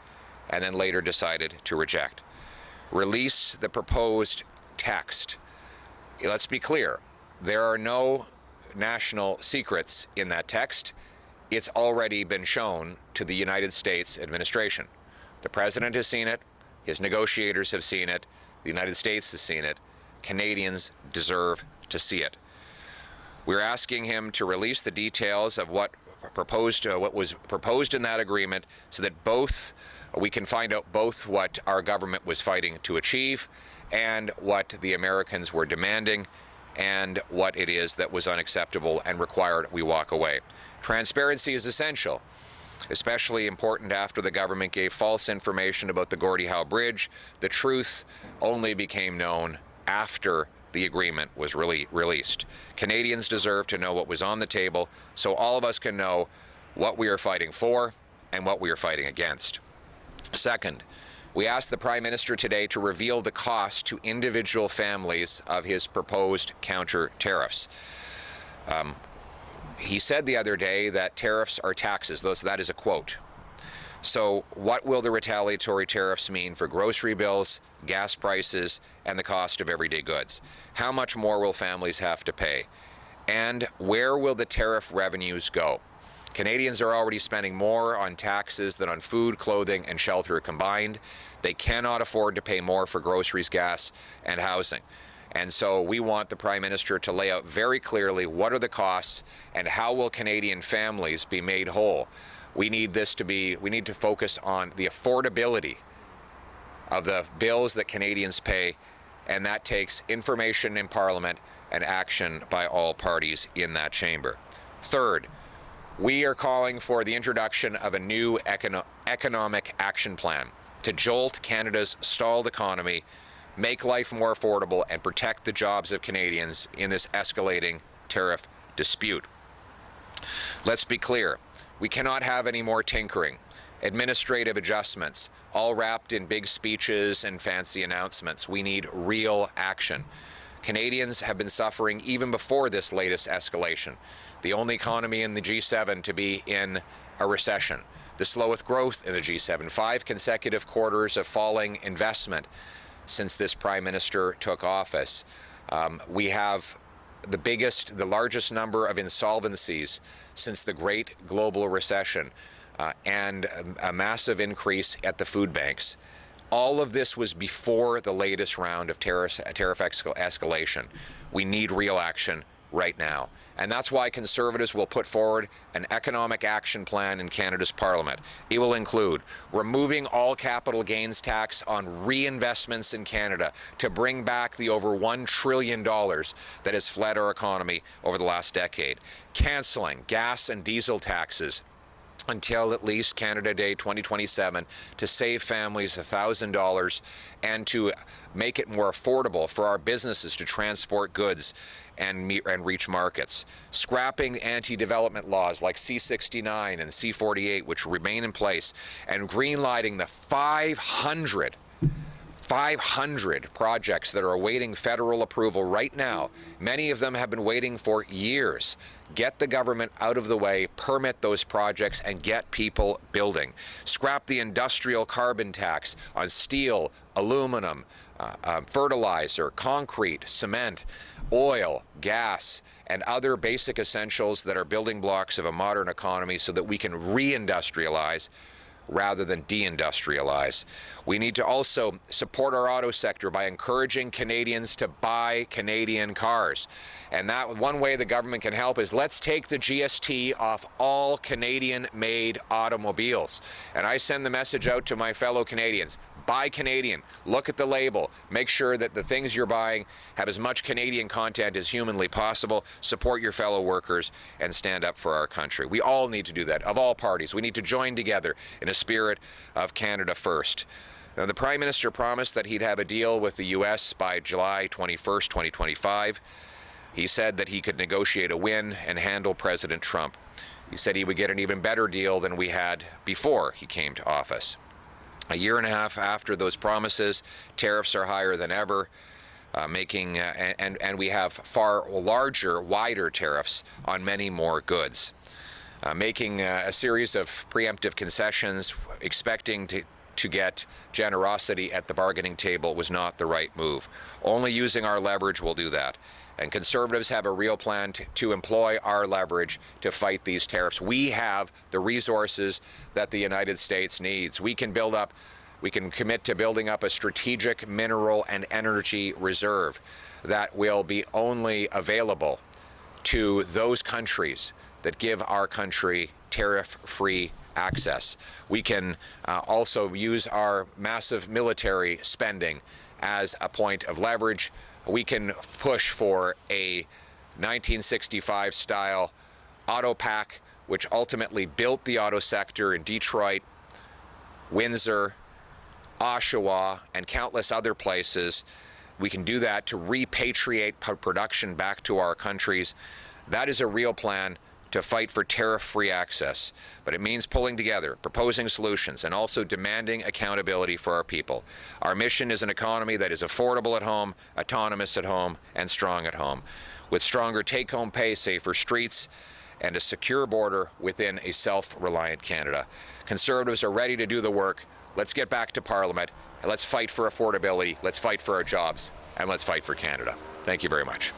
and then later decided to reject. Release the proposed text. Let's be clear, there are no national secrets in that text. It's already been shown to the United States administration. The President has seen it. His negotiators have seen it. The United States has seen it. Canadians deserve to see it. We're asking him to release the details of what was proposed in that agreement so that we can find out both what our government was fighting to achieve and what the Americans were demanding and what it is that was unacceptable and required we walk away. Transparency is essential, especially important after the government gave false information about the Gordie Howe Bridge. The truth only became known after the agreement was released. Canadians deserve to know what was on the table so all of us can know what we are fighting for and what we are fighting against. Second, we asked the Prime Minister today to reveal the cost to individual families of his proposed counter-tariffs. He said the other day that tariffs are taxes. That is a quote. So what will the retaliatory tariffs mean for grocery bills, gas prices, and the cost of everyday goods? How much more will families have to pay? And where will the tariff revenues go? Canadians are already spending more on taxes than on food, clothing, and shelter combined. They cannot afford to pay more for groceries, gas, and housing. And so we want the Prime Minister to lay out very clearly what are the costs and how will Canadian families be made whole. We need to focus on the affordability of the bills that Canadians pay, and that takes information in Parliament and action by all parties in that chamber. Third, we are calling for the introduction of a new economic action plan to jolt Canada's stalled economy, make life more affordable, and protect the jobs of Canadians in this escalating tariff dispute. Let's be clear. We cannot have any more tinkering, administrative adjustments, all wrapped in big speeches and fancy announcements. We need real action. Canadians have been suffering even before this latest escalation. The only economy in the G7 to be in a recession. The slowest growth in the G7. 5 consecutive quarters of falling investment since this Prime Minister took office. We have the largest number of insolvencies since the great global recession, and a massive increase at the food banks. All of this was before the latest round of tariff escalation. We need real action right now. And that's why Conservatives will put forward an economic action plan in Canada's Parliament. It will include removing all capital gains tax on reinvestments in Canada to bring back the over $1 trillion that has fled our economy over the last decade, canceling gas and diesel taxes until at least Canada Day 2027 to save families $1,000 and to make it more affordable for our businesses to transport goods and reach markets. Scrapping anti-development laws like C-69 and C-48, which remain in place, and greenlighting the 500 projects that are awaiting federal approval right now. Many of them have been waiting for years. Get the government out of the way, permit those projects, and get people building. Scrap the industrial carbon tax on steel, aluminum, fertilizer, concrete, cement, oil, gas, and other basic essentials that are building blocks of a modern economy so that we can reindustrialize rather than deindustrialize. We need to also support our auto sector by encouraging Canadians to buy Canadian cars. And that one way the government can help is let's take the GST off all Canadian-made automobiles. And I send the message out to my fellow Canadians. Buy Canadian. Look at the label. Make sure that the things you're buying have as much Canadian content as humanly possible. Support your fellow workers and stand up for our country. We all need to do that, of all parties. We need to join together in a spirit of Canada first. Now, the Prime Minister promised that he'd have a deal with the U.S. by July 21st, 2025. He said that he could negotiate a win and handle President Trump. He said he would get an even better deal than we had before he came to office. A year and a half after those promises, tariffs are higher than ever, and we have far larger, wider tariffs on many more goods. Making a series of preemptive concessions, expecting to get generosity at the bargaining table was not the right move. Only using our leverage will do that. And Conservatives have a real plan to employ our leverage to fight these tariffs. We have the resources that the United States needs. We can commit to building up a strategic mineral and energy reserve that will be only available to those countries that give our country tariff-free access. We can also use our massive military spending as a point of leverage. We can push for a 1965-style auto pack, which ultimately built the auto sector in Detroit, Windsor, Oshawa, and countless other places. We can do that to repatriate production back to our countries. That is a real plan to fight for tariff-free access, but it means pulling together, proposing solutions, and also demanding accountability for our people. Our mission is an economy that is affordable at home, autonomous at home, and strong at home, with stronger take-home pay, safer streets, and a secure border within a self-reliant Canada. Conservatives are ready to do the work. Let's get back to Parliament, and let's fight for affordability, let's fight for our jobs, and let's fight for Canada. Thank you very much.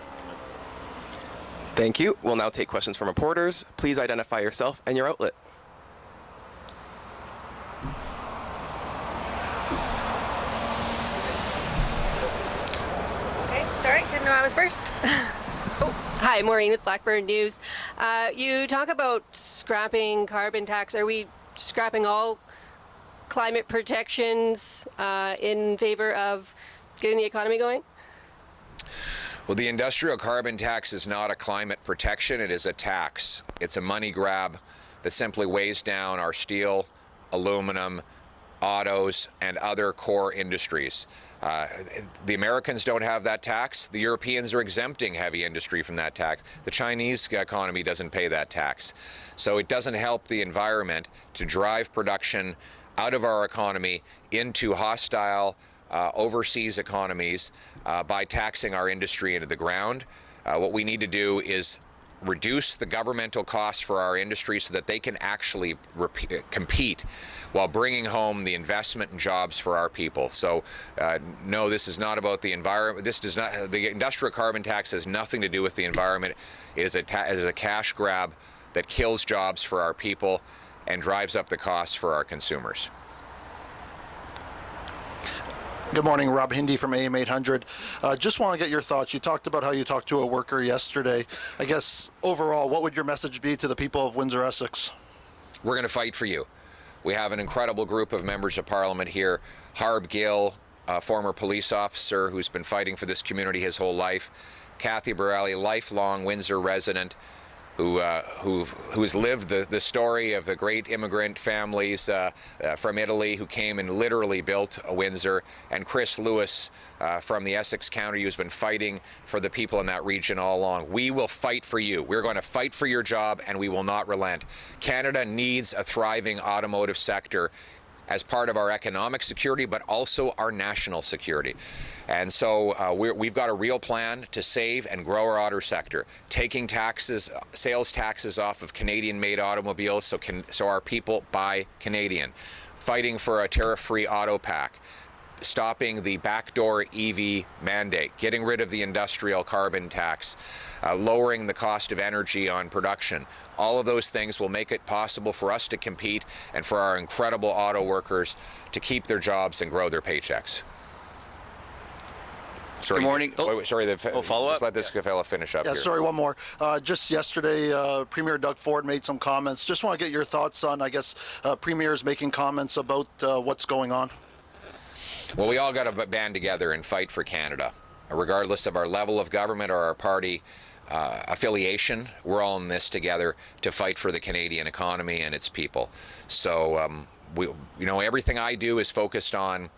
Thank you. We'll now take questions from reporters. Please identify yourself and your outlet.
Okay, sorry, didn't know I was first. Hi, Maureen with Blackburn News. You talk about scrapping carbon tax. Are we scrapping all climate protections in favor of getting the economy going?
Well, the industrial carbon tax is not a climate protection, it is a tax. It's a money grab that simply weighs down our steel, aluminum, autos, and other core industries. The Americans don't have that tax. The Europeans are exempting heavy industry from that tax. The Chinese economy doesn't pay that tax. So it doesn't help the environment to drive production out of our economy into hostile overseas economies by taxing our industry into the ground. What we need to do is reduce the governmental costs for our industry so that they can actually compete while bringing home the investment and jobs for our people. So no, this is not about the environment. This does not. The industrial carbon tax has nothing to do with the environment. It is a cash grab that kills jobs for our people and drives up the costs for our consumers.
Good morning, Rob Hindy from AM 800. Just want to get your thoughts. You talked about how you talked to a worker yesterday. I guess overall, what would your message be to the people of Windsor, Essex?
We're going to fight for you. We have an incredible group of members of Parliament here. Harb Gill, a former police officer who's been fighting for this community his whole life. Kathy Borelli, lifelong Windsor resident, who's lived the story of the great immigrant families from Italy who came and literally built Windsor, and Chris Lewis from the Essex County, who's been fighting for the people in that region all along. We will fight for you. We're going to fight for your job, and we will not relent. Canada needs a thriving automotive sector as part of our economic security, but also our national security. And so we've got a real plan to save and grow our auto sector, taking taxes, sales taxes off of Canadian-made automobiles so our people buy Canadian, fighting for a tariff-free auto pack, stopping the backdoor EV mandate, getting rid of the industrial carbon tax, lowering the cost of energy on production. All of those things will make it possible for us to compete and for our incredible auto workers to keep their jobs and grow their paychecks. Sorry,
Good morning.
Follow up? Let's let this fella finish up here.
Sorry, one more. Just yesterday, Premier Doug Ford made some comments. Just want to get your thoughts on, I guess, premiers making comments about what's going on.
Well, we all got to band together and fight for Canada, regardless of our level of government or our party affiliation. We're all in this together to fight for the Canadian economy and its people. So, everything I do is focused on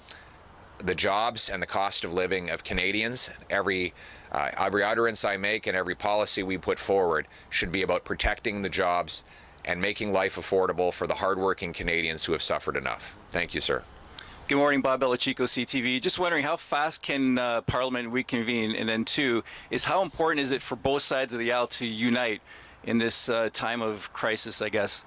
the jobs and the cost of living of Canadians. Every utterance I make and every policy we put forward should be about protecting the jobs and making life affordable for the hardworking Canadians who have suffered enough. Thank you, sir.
Good morning, Bob Belichico, CTV. Just wondering, how fast can Parliament reconvene? And then two, is how important is it for both sides of the aisle to unite in this time of crisis, I guess?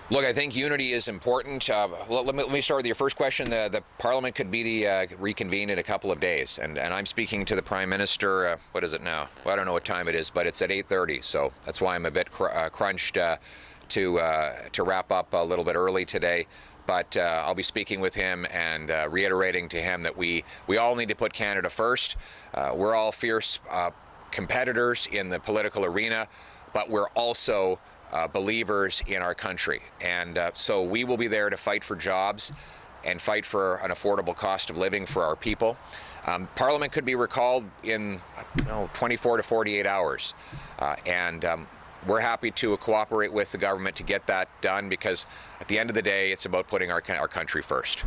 Look, I think unity is important. Let me start with your first question. The Parliament could be reconvened in a couple of days, and I'm speaking to the Prime Minister. What is it now? Well, I don't know what time it is, but it's at 8:30, so that's why I'm a bit crunched to wrap up a little bit early today. But I'll be speaking with him and reiterating to him that we all need to put Canada first. We're all fierce competitors in the political arena, but we're also believers in our country. And so we will be there to fight for jobs and fight for an affordable cost of living for our people. Parliament could be recalled in 24 to 48 hours. We're happy to cooperate with the government to get that done, because at the end of the day, it's about putting our country first.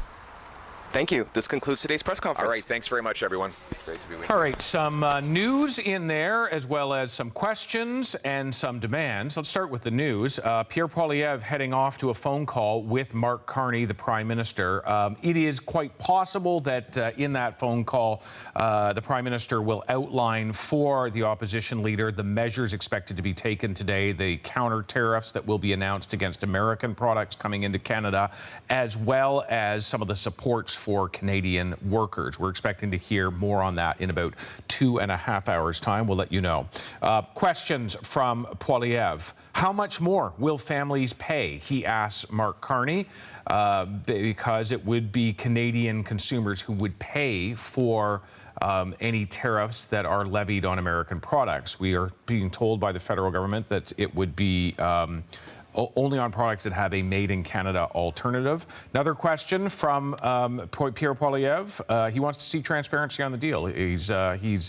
Thank you. This concludes today's press conference.
All right. Thanks very much, everyone. Great to be with you.
All right. Some news in there, as well as some questions and some demands. Let's start with the news. Pierre Poilievre heading off to a phone call with Mark Carney, the Prime Minister. It is quite possible that in that phone call, the Prime Minister will outline for the opposition leader the measures expected to be taken today, the counter-tariffs that will be announced against American products coming into Canada, as well as some of the supports for Canadian workers. We're expecting to hear more on that in about 2.5 hours' time. We'll let you know. Questions from Poilievre. How much more will families pay? He asks Mark Carney, because it would be Canadian consumers who would pay for any tariffs that are levied on American products. We are being told by the federal government that it would be only on products that have a made in Canada alternative. Another question from Pierre Poilievre. He wants to see transparency on the deal. He's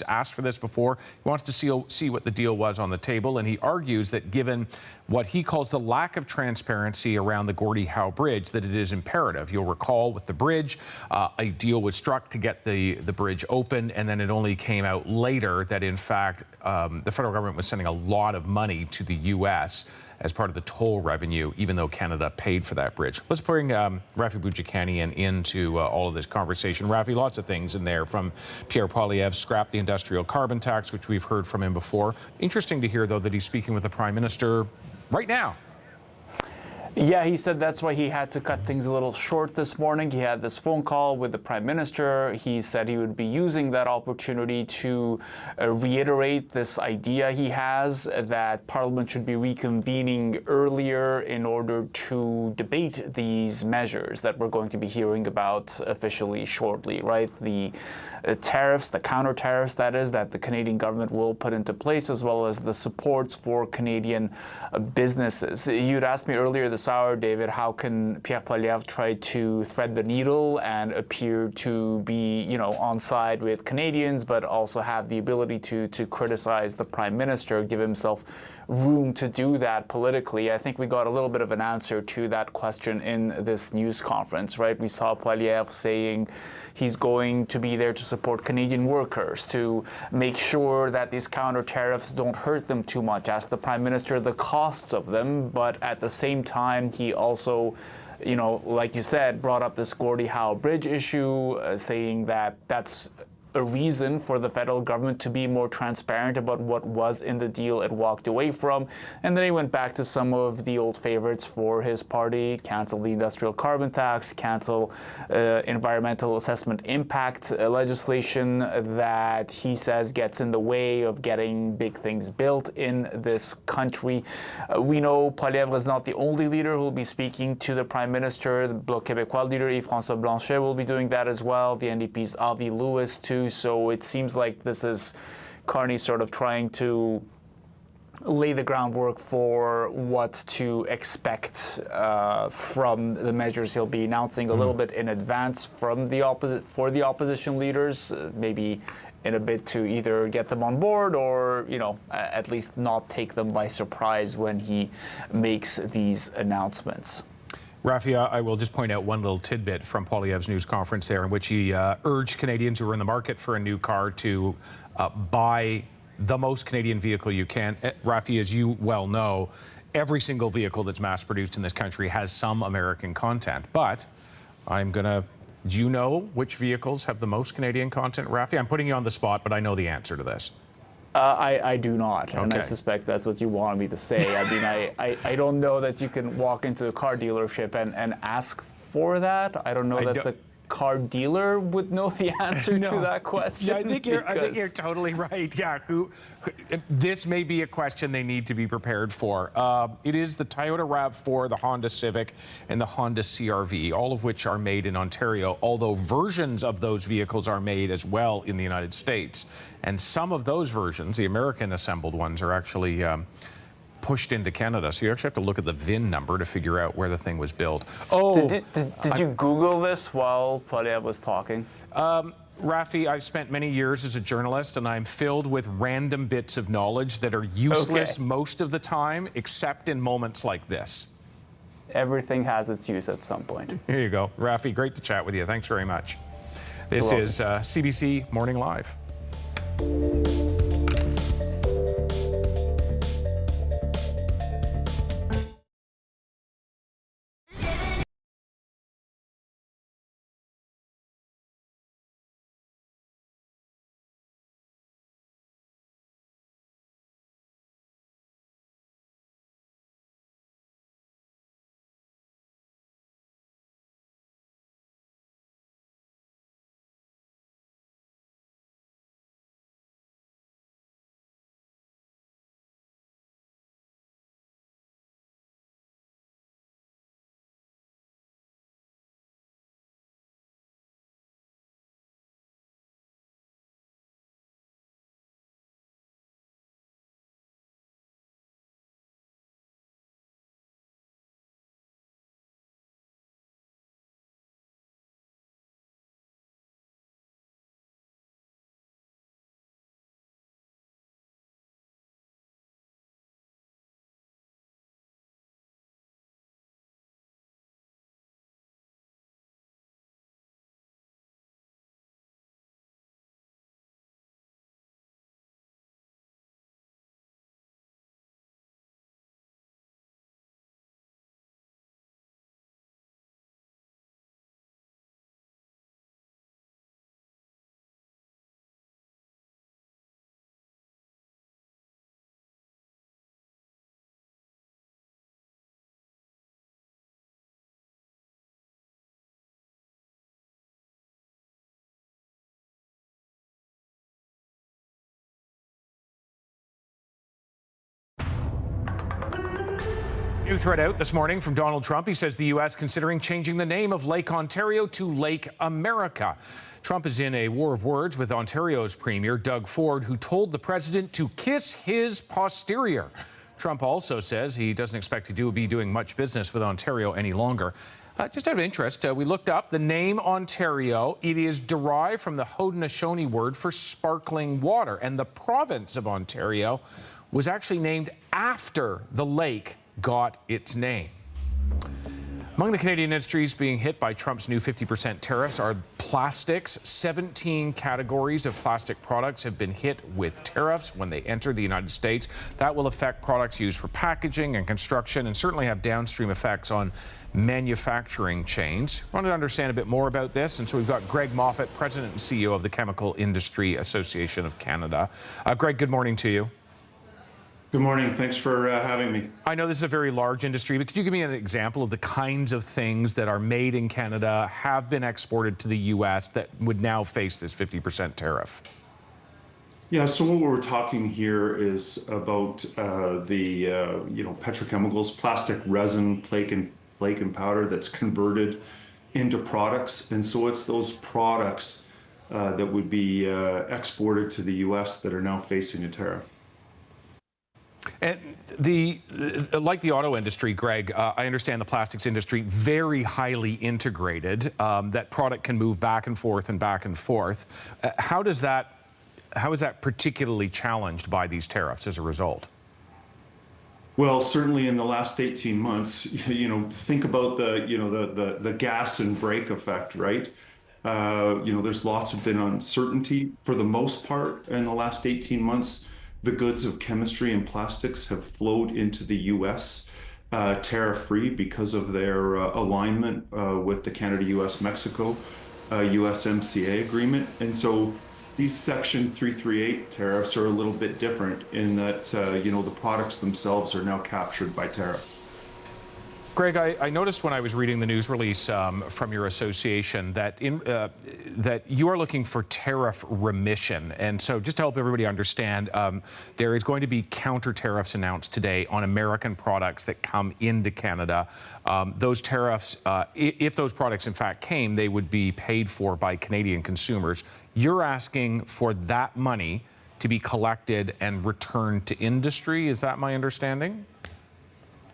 asked for this before. He wants to see what the deal was on the table, and he argues that given what he calls the lack of transparency around the Gordie Howe Bridge, that it is imperative. You'll recall with the bridge, a deal was struck to get the bridge open, and then it only came out later that, in fact, the federal government was sending a lot of money to the U.S. as part of the toll revenue, even though Canada paid for that bridge. Let's bring Rafi Boudjikanian into all of this conversation. Rafi, lots of things in there from Pierre Poilievre. Scrap the industrial carbon tax, which we've heard from him before. Interesting to hear, though, that he's speaking with the Prime Minister right now.
Yeah, he said that's why he had to cut things a little short this morning. He had this phone call with the Prime Minister. He said he would be using that opportunity to reiterate this idea he has that Parliament should be reconvening earlier in order to debate these measures that we're going to be hearing about officially shortly, right? The tariffs, the counter-tariffs, that is, that the Canadian government will put into place, as well as the supports for Canadian businesses. You'd asked me earlier this hour, David, how can Pierre Poilievre try to thread the needle and appear to be, on side with Canadians, but also have the ability to criticize the Prime Minister, give himself room to do that politically? I think we got a little bit of an answer to that question in this news conference, right? We saw Poilievre saying he's going to be there to support Canadian workers, to make sure that these counter-tariffs don't hurt them too much. Ask the Prime Minister the costs of them, but at the same time, he also, like you said, brought up this Gordie Howe Bridge issue, saying that that's a reason for the federal government to be more transparent about what was in the deal it walked away from. And then he went back to some of the old favorites for his party: cancel the industrial carbon tax, cancel environmental assessment impact legislation that he says gets in the way of getting big things built in this country. We know Poilievre is not the only leader who will be speaking to the Prime Minister. The Bloc Québécois leader, Yves-François Blanchet, will be doing that as well. The NDP's Avi Lewis, too. So it seems like this is Carney sort of trying to lay the groundwork for what to expect from the measures he'll be announcing a little bit in advance from the opposition leaders, maybe in a bid to either get them on board or, at least not take them by surprise when he makes these announcements.
Rafi, I will just point out one little tidbit from Poilievre's news conference there, in which he urged Canadians who are in the market for a new car to buy the most Canadian vehicle you can. Rafi, as you well know, every single vehicle that's mass-produced in this country has some American content. But do you know which vehicles have the most Canadian content, Rafi? I'm putting you on the spot, but I know the answer to this.
I do not,
okay.
And I suspect that's what you want me to say. I mean, I don't know that you can walk into a car dealership and ask for that. I don't know car dealer would know the answer to that question.
Yeah, I think you're totally right. Yeah, this may be a question they need to be prepared for. It is the Toyota RAV4, the Honda Civic, and the Honda CR-V, all of which are made in Ontario, although versions of those vehicles are made as well in the United States. And some of those versions, the American assembled ones, are actually pushed into Canada. So you actually have to look at the VIN number to figure out where the thing was built. Oh,
did you Google this while Poilievre was talking?
Rafi, I've spent many years as a journalist, and I'm filled with random bits of knowledge that are useless most of the time, except in moments like this.
Everything has its use at some point.
Here you go. Rafi, great to chat with you. Thanks very much. This is CBC Morning Live. New threat out this morning from Donald Trump. He says the U.S. considering changing the name of Lake Ontario to Lake America. Trump is in a war of words with Ontario's Premier, Doug Ford, who told the president to kiss his posterior. Trump also says he doesn't expect to be doing much business with Ontario any longer. Just out of interest, we looked up the name Ontario. It is derived from the Haudenosaunee word for sparkling water, and the province of Ontario was actually named after the lake got its name. Among the Canadian industries being hit by Trump's new 50% tariffs are plastics. 17 categories of plastic products have been hit with tariffs when they enter the United States. That will affect products used for packaging and construction and certainly have downstream effects on manufacturing chains. I wanted to understand a bit more about this, and so we've got Greg Moffat, President and CEO of the Chemical Industry Association of Canada. Greg, good morning to you.
Good morning. Thanks for having me.
I know this is a very large industry, but could you give me an example of the kinds of things that are made in Canada, have been exported to the U.S. that would now face this 50% tariff?
Yeah, so what we're talking here is about the petrochemicals, plastic resin, flake and powder that's converted into products, and so it's those products that would be exported to the U.S. that are now facing a tariff.
And like the auto industry, Greg, I understand the plastics industry very highly integrated. That product can move back and forth and back and forth. How is that particularly challenged by these tariffs as a result?
Well, certainly in the last 18 months, think about the gas and brake effect, right? There's lots of been uncertainty for the most part in the last 18 months. The goods of chemistry and plastics have flowed into the U.S. Tariff-free because of their alignment with the Canada-U.S.-Mexico USMCA agreement. And so these Section 338 tariffs are a little bit different in that, the products themselves are now captured by tariff.
Greg, I noticed when I was reading the news release from your association that that you are looking for tariff remission. And so just to help everybody understand, there is going to be counter-tariffs announced today on American products that come into Canada. Those tariffs, if those products in fact came, they would be paid for by Canadian consumers. You're asking for that money to be collected and returned to industry. Is that my understanding?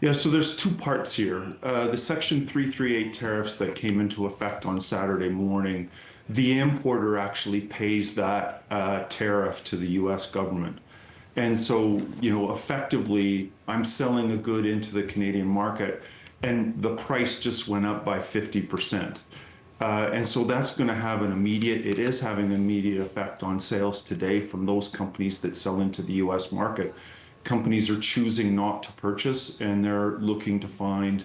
Yeah, so there's two parts here. The Section 338 tariffs that came into effect on Saturday morning, the importer actually pays that tariff to the US government. And so, effectively, I'm selling a good into the Canadian market and the price just went up by 50%. And so that's going to have it is having an immediate effect on sales today from those companies that sell into the US market. Companies are choosing not to purchase and they're looking to find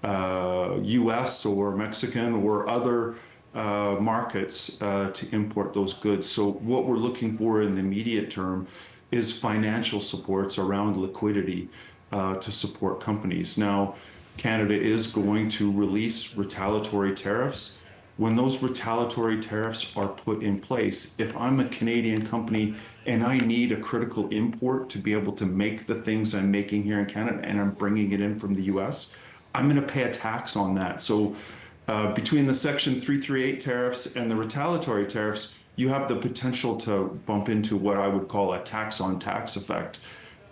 US or Mexican or other markets to import those goods. So what we're looking for in the immediate term is financial supports around liquidity to support companies. Now, Canada is going to release retaliatory tariffs. When those retaliatory tariffs are put in place, if I'm a Canadian company and I need a critical import to be able to make the things I'm making here in Canada and I'm bringing it in from the US, I'm going to pay a tax on that. So between the Section 338 tariffs and the retaliatory tariffs, you have the potential to bump into what I would call a tax on tax effect,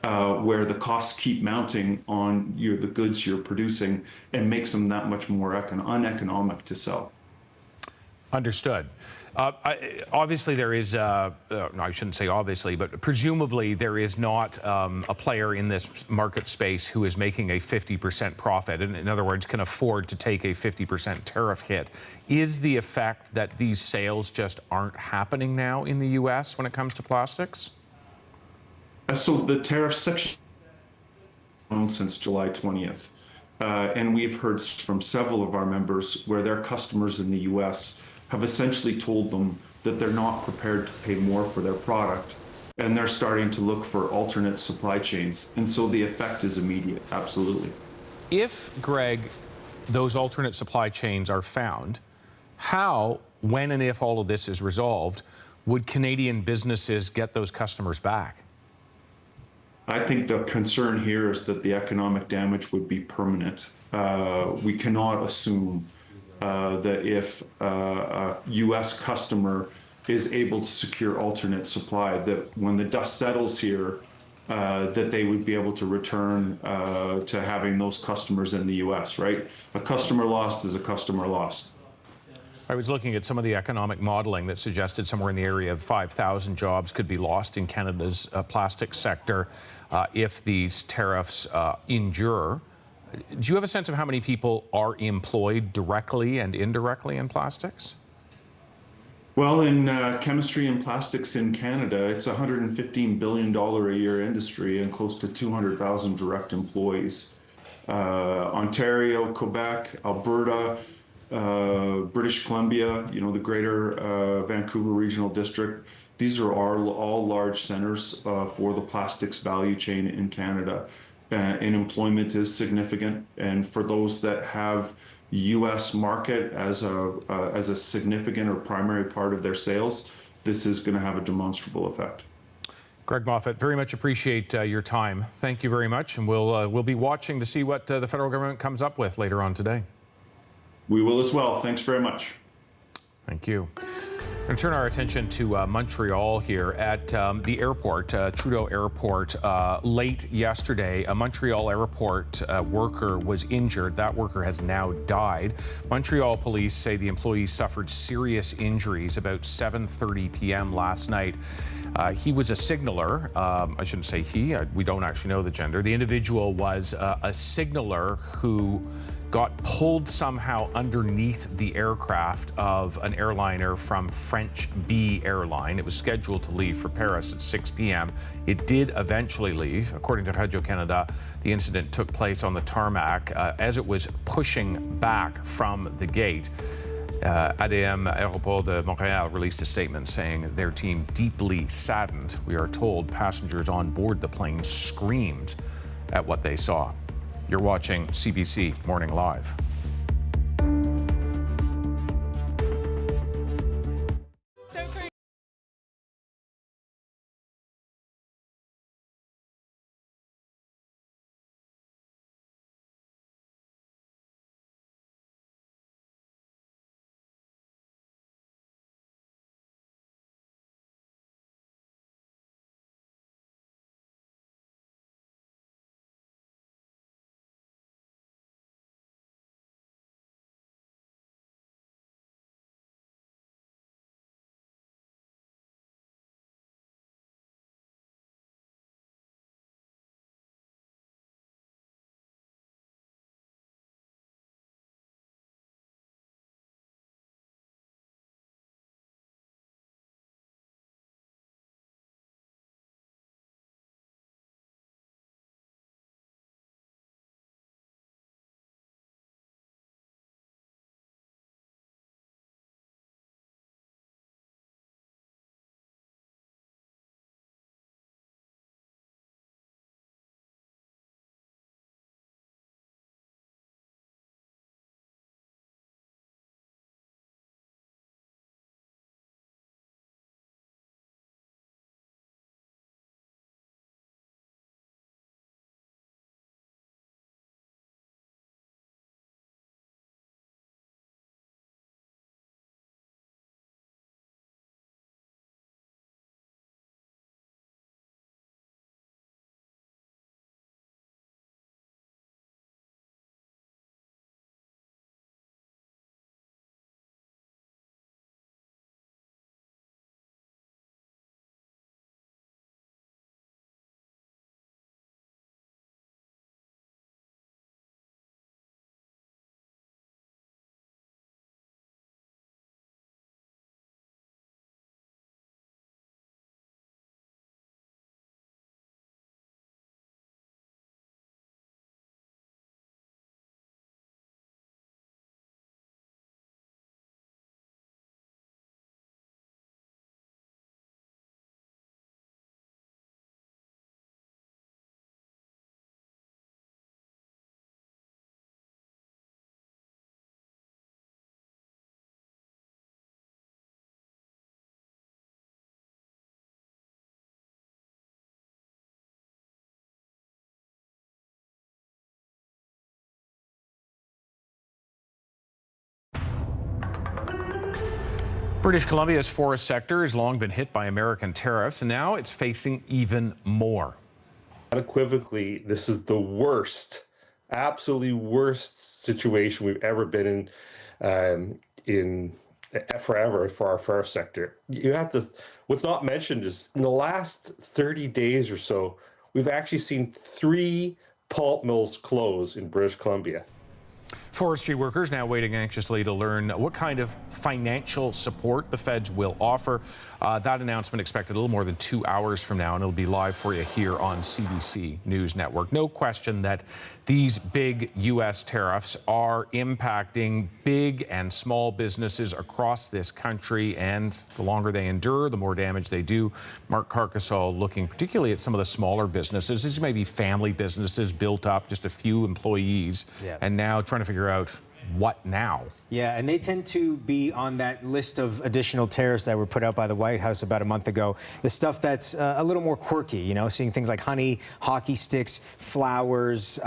where the costs keep mounting on the goods you're producing and makes them that much more uneconomic to sell.
Understood. Obviously, there is, no, I shouldn't say obviously, but presumably there is not a player in this market space who is making a 50% profit, and in other words, can afford to take a 50% tariff hit. Is the effect that these sales just aren't happening now in the U.S. when it comes to plastics?
So the tariff section since July 20th, and we've heard from several of our members where their customers in the U.S. have essentially told them that they're not prepared to pay more for their product, and they're starting to look for alternate supply chains. And so the effect is immediate, absolutely.
If, Greg, those alternate supply chains are found, how, when and if all of this is resolved, would Canadian businesses get those customers back?
I think the concern here is that the economic damage would be permanent. We cannot assume that if a U.S. customer is able to secure alternate supply, that when the dust settles here, that they would be able to return to having those customers in the U.S., right? A customer lost is a customer lost.
I was looking at some of the economic modeling that suggested somewhere in the area of 5,000 jobs could be lost in Canada's plastics sector if these tariffs endure. Do you have a sense of how many people are employed directly and indirectly in plastics?
Well, in chemistry and plastics in Canada, it's a $115 billion a year industry and close to 200,000 direct employees. Ontario, Quebec, Alberta, British Columbia, the greater Vancouver Regional District, these are all large centers for the plastics value chain in Canada. And employment is significant. And for those that have U.S. market as a significant or primary part of their sales, this is going to have a demonstrable effect.
Greg Moffat, very much appreciate your time. Thank you very much. And we'll be watching to see what the federal government comes up with later on today.
We will as well. Thanks very much.
Thank you. We're going to turn our attention to Montreal here at the airport, Trudeau Airport. Late yesterday, a Montreal airport worker was injured. That worker has now died. Montreal police say the employee suffered serious injuries about 7:30 p.m. last night. He was a signaler. I shouldn't say he. We don't actually know the gender. The individual was a signaler who got pulled somehow underneath the aircraft of an airliner from French B airline. It was scheduled to leave for Paris at 6 p.m. It did eventually leave. According to Radio-Canada, the incident took place on the tarmac as it was pushing back from the gate. ADM Aéroport de Montréal released a statement saying their team deeply saddened. We are told passengers on board the plane screamed at what they saw. You're watching CBC Morning Live. British Columbia's forest sector has long been hit by American tariffs, and now it's facing even more.
Unequivocally, this is the worst, absolutely worst situation we've ever been in forever for our forest sector. You have to. What's not mentioned is in the last 30 days or so, we've actually seen 3 pulp mills close in British Columbia.
Forestry workers now waiting anxiously to learn what kind of financial support the feds will offer. That announcement expected a little more than 2 hours from now, and it'll be live for you here on CBC News Network. No question that these big U.S. tariffs are impacting big and small businesses across this country, and the longer they endure, the more damage they do. Mark Carcasol looking particularly at some of the smaller businesses. These may be family businesses built up, just a few employees, and now trying to figure out what now.
Yeah, and they tend to be on that list of additional tariffs that were put out by the White House about a month ago. The stuff that's a little more quirky, you know, seeing things like honey, hockey sticks, flowers,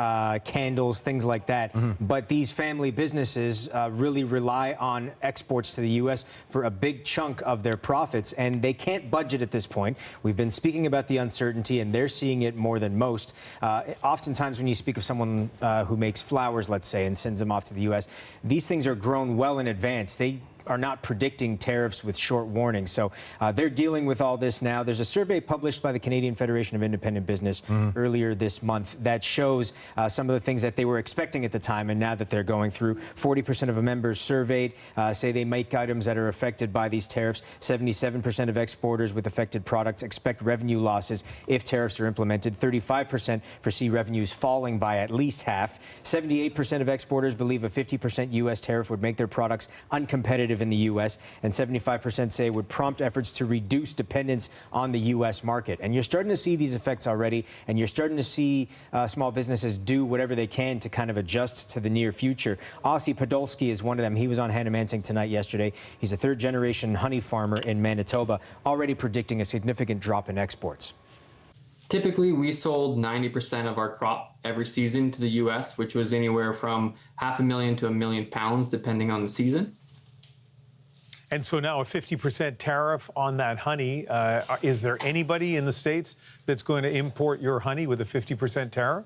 candles, things like that. But these family businesses really rely on exports to the U.S. for a big chunk of their profits, and they can't budget at this point. We've been speaking about the uncertainty, and they're seeing it more than most. Oftentimes when you speak of someone who makes flowers, let's say, and sends them off to the U.S., these things are grown well in advance. They are not predicting tariffs with short warning. So they're dealing with all this now. There's a survey published by the Canadian Federation of Independent Business earlier this month that shows some of the things that they were expecting at the time and now that they're going through. 40% of members surveyed say they make items that are affected by these tariffs. 77% of exporters with affected products expect revenue losses if tariffs are implemented. 35% foresee revenues falling by at least half. 78% of exporters believe a 50% U.S. tariff would make their products uncompetitive competitive in the U.S., and 75% say it would prompt efforts to reduce dependence on the U.S. market. And you're starting to see these effects already, and you're starting to see small businesses do whatever they can to kind of adjust to the near future. Ossie Podolsky is one of them. He was on Hannah Mansing Tonight yesterday. He's a third-generation honey farmer in Manitoba, already predicting a significant drop in exports.
Typically, we sold 90% of our crop every season to the U.S., which was anywhere from 500,000 to 1 million pounds, depending on the season.
And so now a 50% tariff on that honey. Is there anybody in the States that's going to import your honey with a 50% tariff?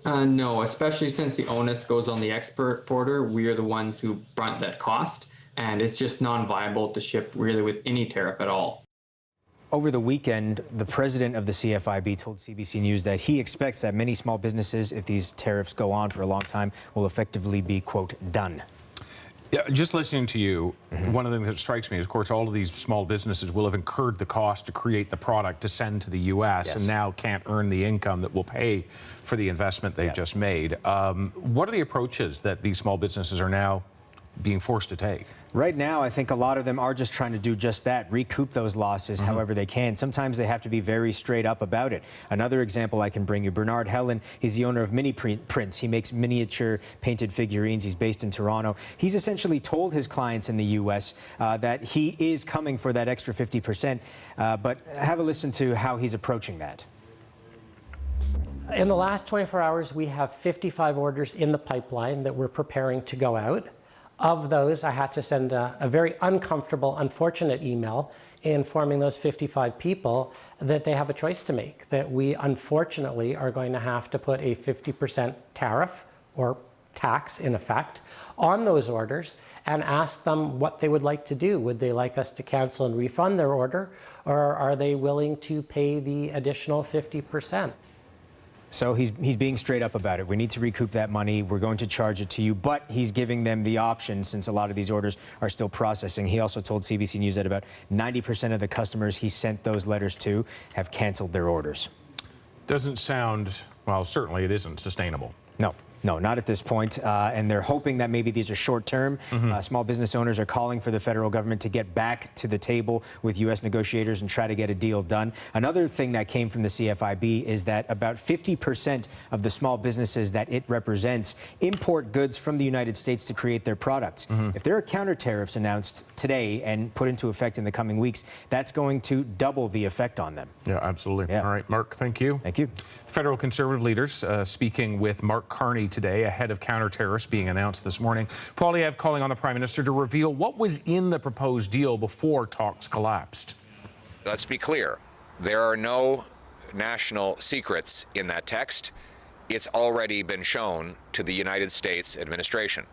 No, especially since the onus goes on the exporter. We are the ones who brunt that cost, and it's just non-viable to ship really with any tariff at all.
Over the weekend, the president of the CFIB told CBC News that he expects that many small businesses, if these tariffs go on for a long time, will effectively be, quote, done.
Yeah, just listening to you, one of the things that strikes me is, of course, all of these small businesses will have incurred the cost to create the product to send to the U.S. and now can't earn the income that will pay for the investment they've just made. What are the approaches that these small businesses are now being forced to take?
Right now, I think a lot of them are just trying to do just that, recoup those losses however they can. Sometimes they have to be very straight up about it. Another example I can bring you, Bernard Helen, he's the owner of Mini Prints. He makes miniature painted figurines. He's based in Toronto. He's essentially told his clients in the U.S. That he is coming for that extra 50%, but have a listen to how he's approaching that.
In the last 24 hours, we have 55 orders in the pipeline that we're preparing to go out. Of those, I had to send a very uncomfortable, unfortunate email informing those 55 people that they have a choice to make, that we unfortunately are going to have to put a 50% tariff or tax, in effect, on those orders and ask them what they would like to do. Would they like us to cancel and refund their order, or are they willing to pay the additional 50%?
So he's being straight up about it. We need to recoup that money. We're going to charge it to you, but he's giving them the option since a lot of these orders are still processing. He also told CBC News that about 90% of the customers he sent those letters to have canceled their orders.
Doesn't sound, well, certainly it isn't sustainable.
No, not at this point. And they're hoping that maybe these are short-term. Small business owners are calling for the federal government to get back to the table with U.S. negotiators and try to get a deal done. Another thing that came from the CFIB is that about 50% of the small businesses that it represents import goods from the United States to create their products. If there are counter-tariffs announced today and put into effect in the coming weeks, that's going to double the effect on them.
Yeah, absolutely. All right, Mark, thank you.
Thank you.
Federal Conservative leaders speaking with Mark Carney today ahead of counter-tariffs being announced this morning. Poilievre calling on the Prime Minister to reveal what was in the proposed deal before talks collapsed.
Let's be clear. There are no national secrets in that text. It's already been shown to the United States administration.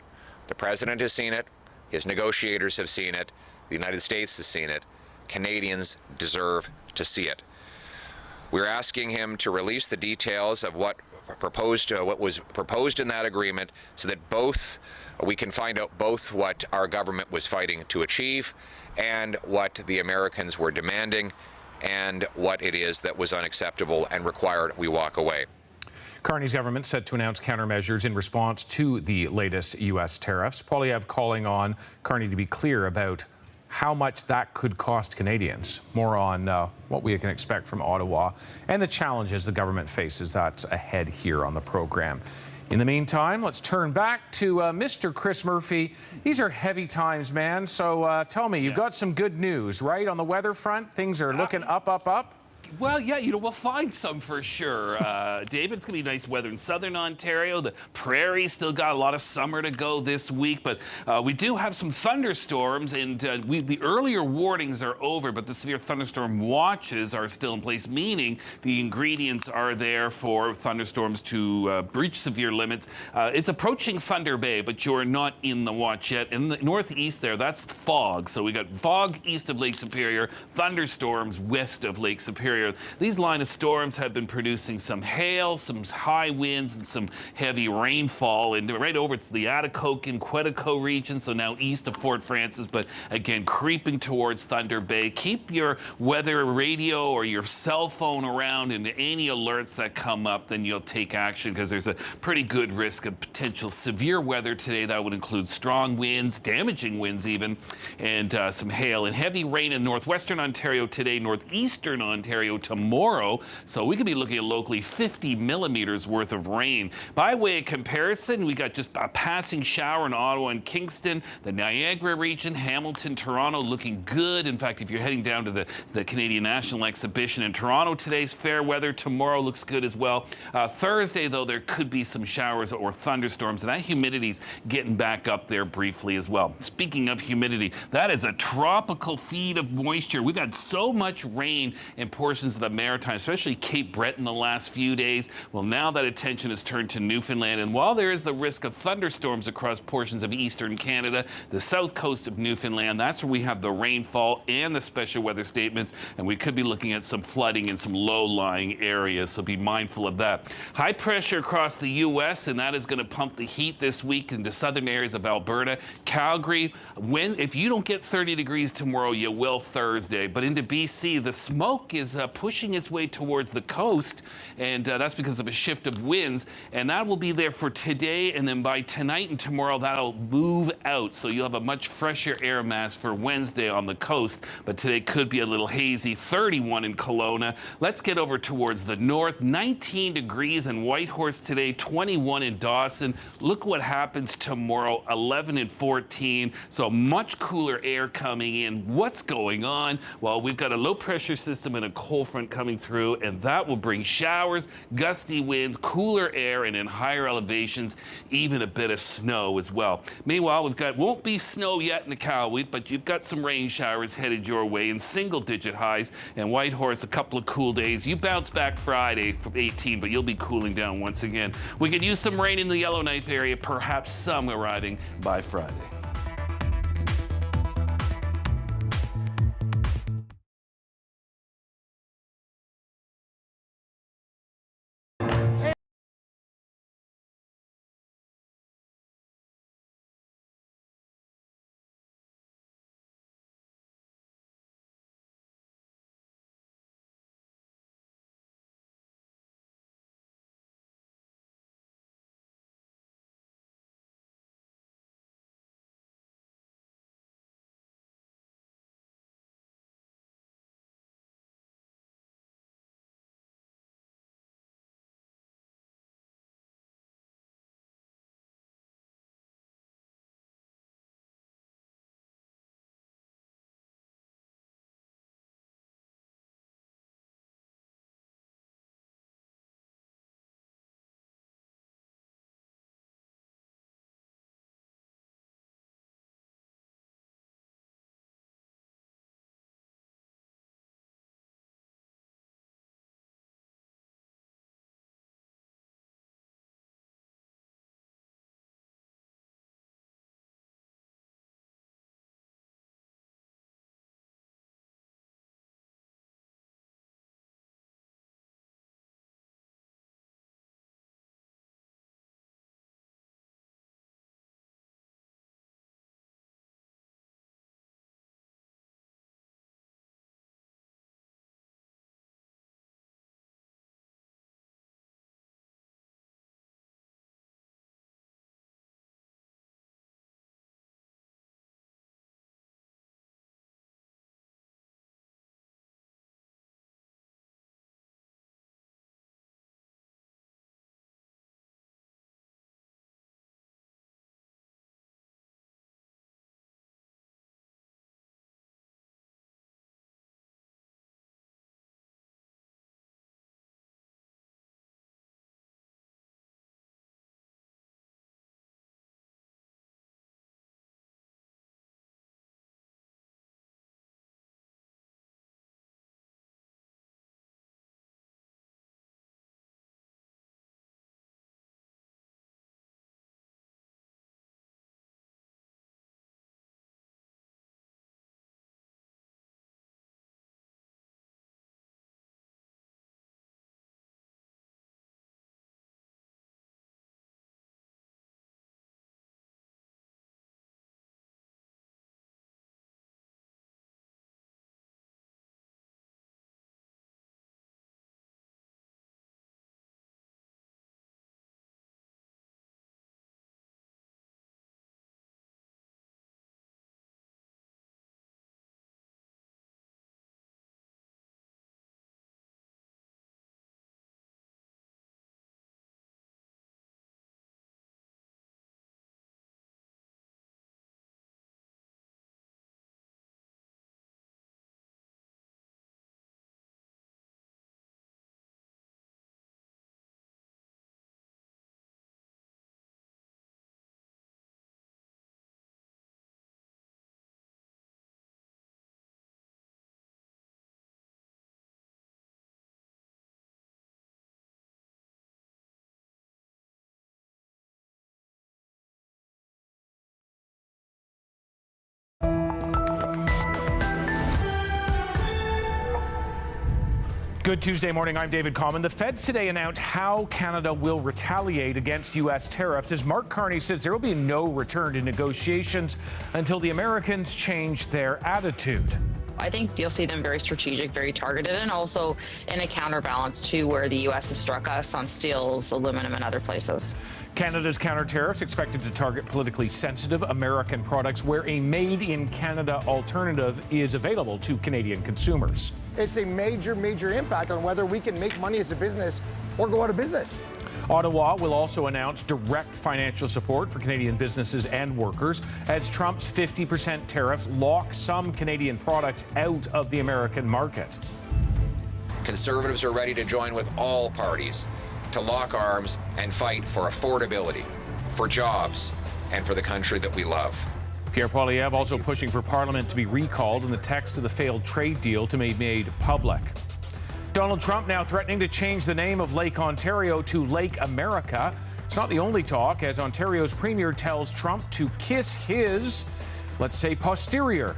The President has seen it. His negotiators have seen it. The United States has seen it. Canadians deserve to see it. We're asking him to release the details of what was proposed in that agreement, so that we can find out both what our government was fighting to achieve and what the Americans were demanding and what it is that was unacceptable and required we walk away.
Carney's government set to announce countermeasures in response to the latest U.S. tariffs. Poilievre calling on Carney to be clear about how much that could cost Canadians. More on what we can expect from Ottawa and the challenges the government faces that's ahead here on the program. In the meantime, let's turn back to Mr. Chris Murphy. These are heavy times, man. So tell me, you've got some good news, right? On the weather front, things are looking up.
Well, yeah, we'll find some for sure, David. It's going to be nice weather in southern Ontario. The prairies still got a lot of summer to go this week, but we do have some thunderstorms, and the earlier warnings are over, but the severe thunderstorm watches are still in place, meaning the ingredients are there for thunderstorms to breach severe limits. It's approaching Thunder Bay, but you're not in the watch yet. In the northeast there, that's fog. So we got fog east of Lake Superior, thunderstorms west of Lake Superior. Ontario. These line of storms have been producing some hail, some high winds, and some heavy rainfall, and right over to the Atikokan, Quetico region, so now east of Fort Francis, but again, creeping towards Thunder Bay. Keep your weather radio or your cell phone around, and any alerts that come up, then you'll take action, because there's a pretty good risk of potential severe weather today. That would include strong winds, damaging winds even, and some hail and heavy rain in northwestern Ontario today, northeastern Ontario tomorrow. So we could be looking at locally 50 millimeters worth of rain. By way of comparison, we got just a passing shower in Ottawa and Kingston, the Niagara region, Hamilton, Toronto looking good. In fact, if you're heading down to the Canadian National Exhibition in Toronto, today's fair weather. Tomorrow looks good as well. Thursday, though, there could be some showers or thunderstorms, and that humidity's getting back up there briefly as well. Speaking of humidity, that is a tropical feed of moisture. We've had so much rain in portions of the Maritime, especially Cape Breton, the last few days. Well, now that attention has turned to Newfoundland, and while there is the risk of thunderstorms across portions of eastern Canada, the south coast of Newfoundland, that's where we have the rainfall and the special weather statements, and we could be looking at some flooding in some low-lying areas, so be mindful of that. High pressure across the U.S., and that is going to pump the heat this week into southern areas of Alberta, Calgary. If you don't get 30 degrees tomorrow, you will Thursday. But into BC, the smoke is pushing its way towards the coast, and that's because of a shift of winds, and that will be there for today, and then by tonight and tomorrow, that'll move out. So you'll have a much fresher air mass for Wednesday on the coast, but today could be a little hazy. 31 in Kelowna. Let's get over towards the north. 19 degrees in Whitehorse today, 21 in Dawson. Look what happens tomorrow, 11 and 14. So much cooler air coming in. What's going on? Well, we've got a low pressure system and a cold front coming through, and that will bring showers, gusty winds, cooler air, and in higher elevations, even a bit of snow as well. Meanwhile, won't be snow yet in the Iqaluit, but you've got some rain showers headed your way in single-digit highs, and Whitehorse, a couple of cool days. You bounce back Friday from 18, but you'll be cooling down once again. We could use some rain in the Yellowknife area, perhaps some arriving by Friday.
Good Tuesday morning. I'm David Common. The Feds today announced how Canada will retaliate against U.S. tariffs. As Mark Carney says, there will be no return to negotiations until the Americans change their attitude.
I think you'll see them very strategic, very targeted, and also in a counterbalance to where the U.S. has struck us on steels, aluminum, and other places.
Canada's counter-tariffs expected to target politically sensitive American products where a made-in-Canada alternative is available to Canadian consumers.
It's a major, major impact on whether we can make money as a business or go out of business.
Ottawa will also announce direct financial support for Canadian businesses and workers as Trump's 50% tariffs lock some Canadian products out of the American market.
Conservatives are ready to join with all parties to lock arms and fight for affordability, for jobs, and for the country that we love.
Pierre Poilievre also pushing for Parliament to be recalled and the text of the failed trade deal to be made public. Donald Trump now threatening to change the name of Lake Ontario to Lake America. It's not the only talk, as Ontario's premier tells Trump to kiss his, let's say, posterior.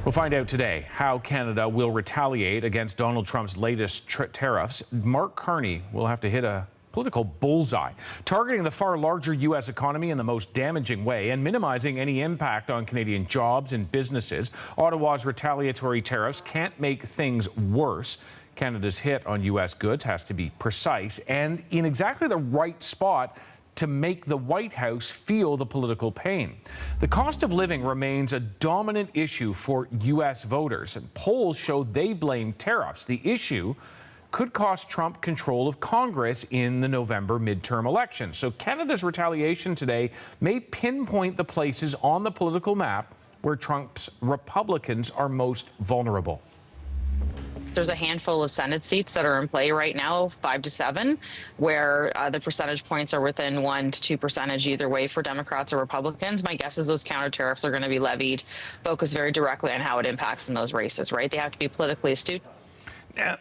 We'll find out today how Canada will retaliate against Donald Trump's latest tariffs. Mark Carney will have to hit a political bullseye, targeting the far larger U.S. economy in the most damaging way and minimizing any impact on Canadian jobs and businesses. Ottawa's retaliatory tariffs can't make things worse. Canada's hit on U.S. goods has to be precise and in exactly the right spot to make the White House feel the political pain. The cost of living remains a dominant issue for U.S. voters, and polls show they blame tariffs. The issue could cost Trump control of Congress in the November midterm election. So Canada's retaliation today may pinpoint the places on the political map where Trump's Republicans are most vulnerable.
There's a handful of Senate seats that are in play right now, 5 to 7, where the percentage points are within 1 to 2% either way for Democrats or Republicans. My guess is those counter tariffs are going to be levied, focus very directly on how it impacts in those races, right? They have to be politically astute.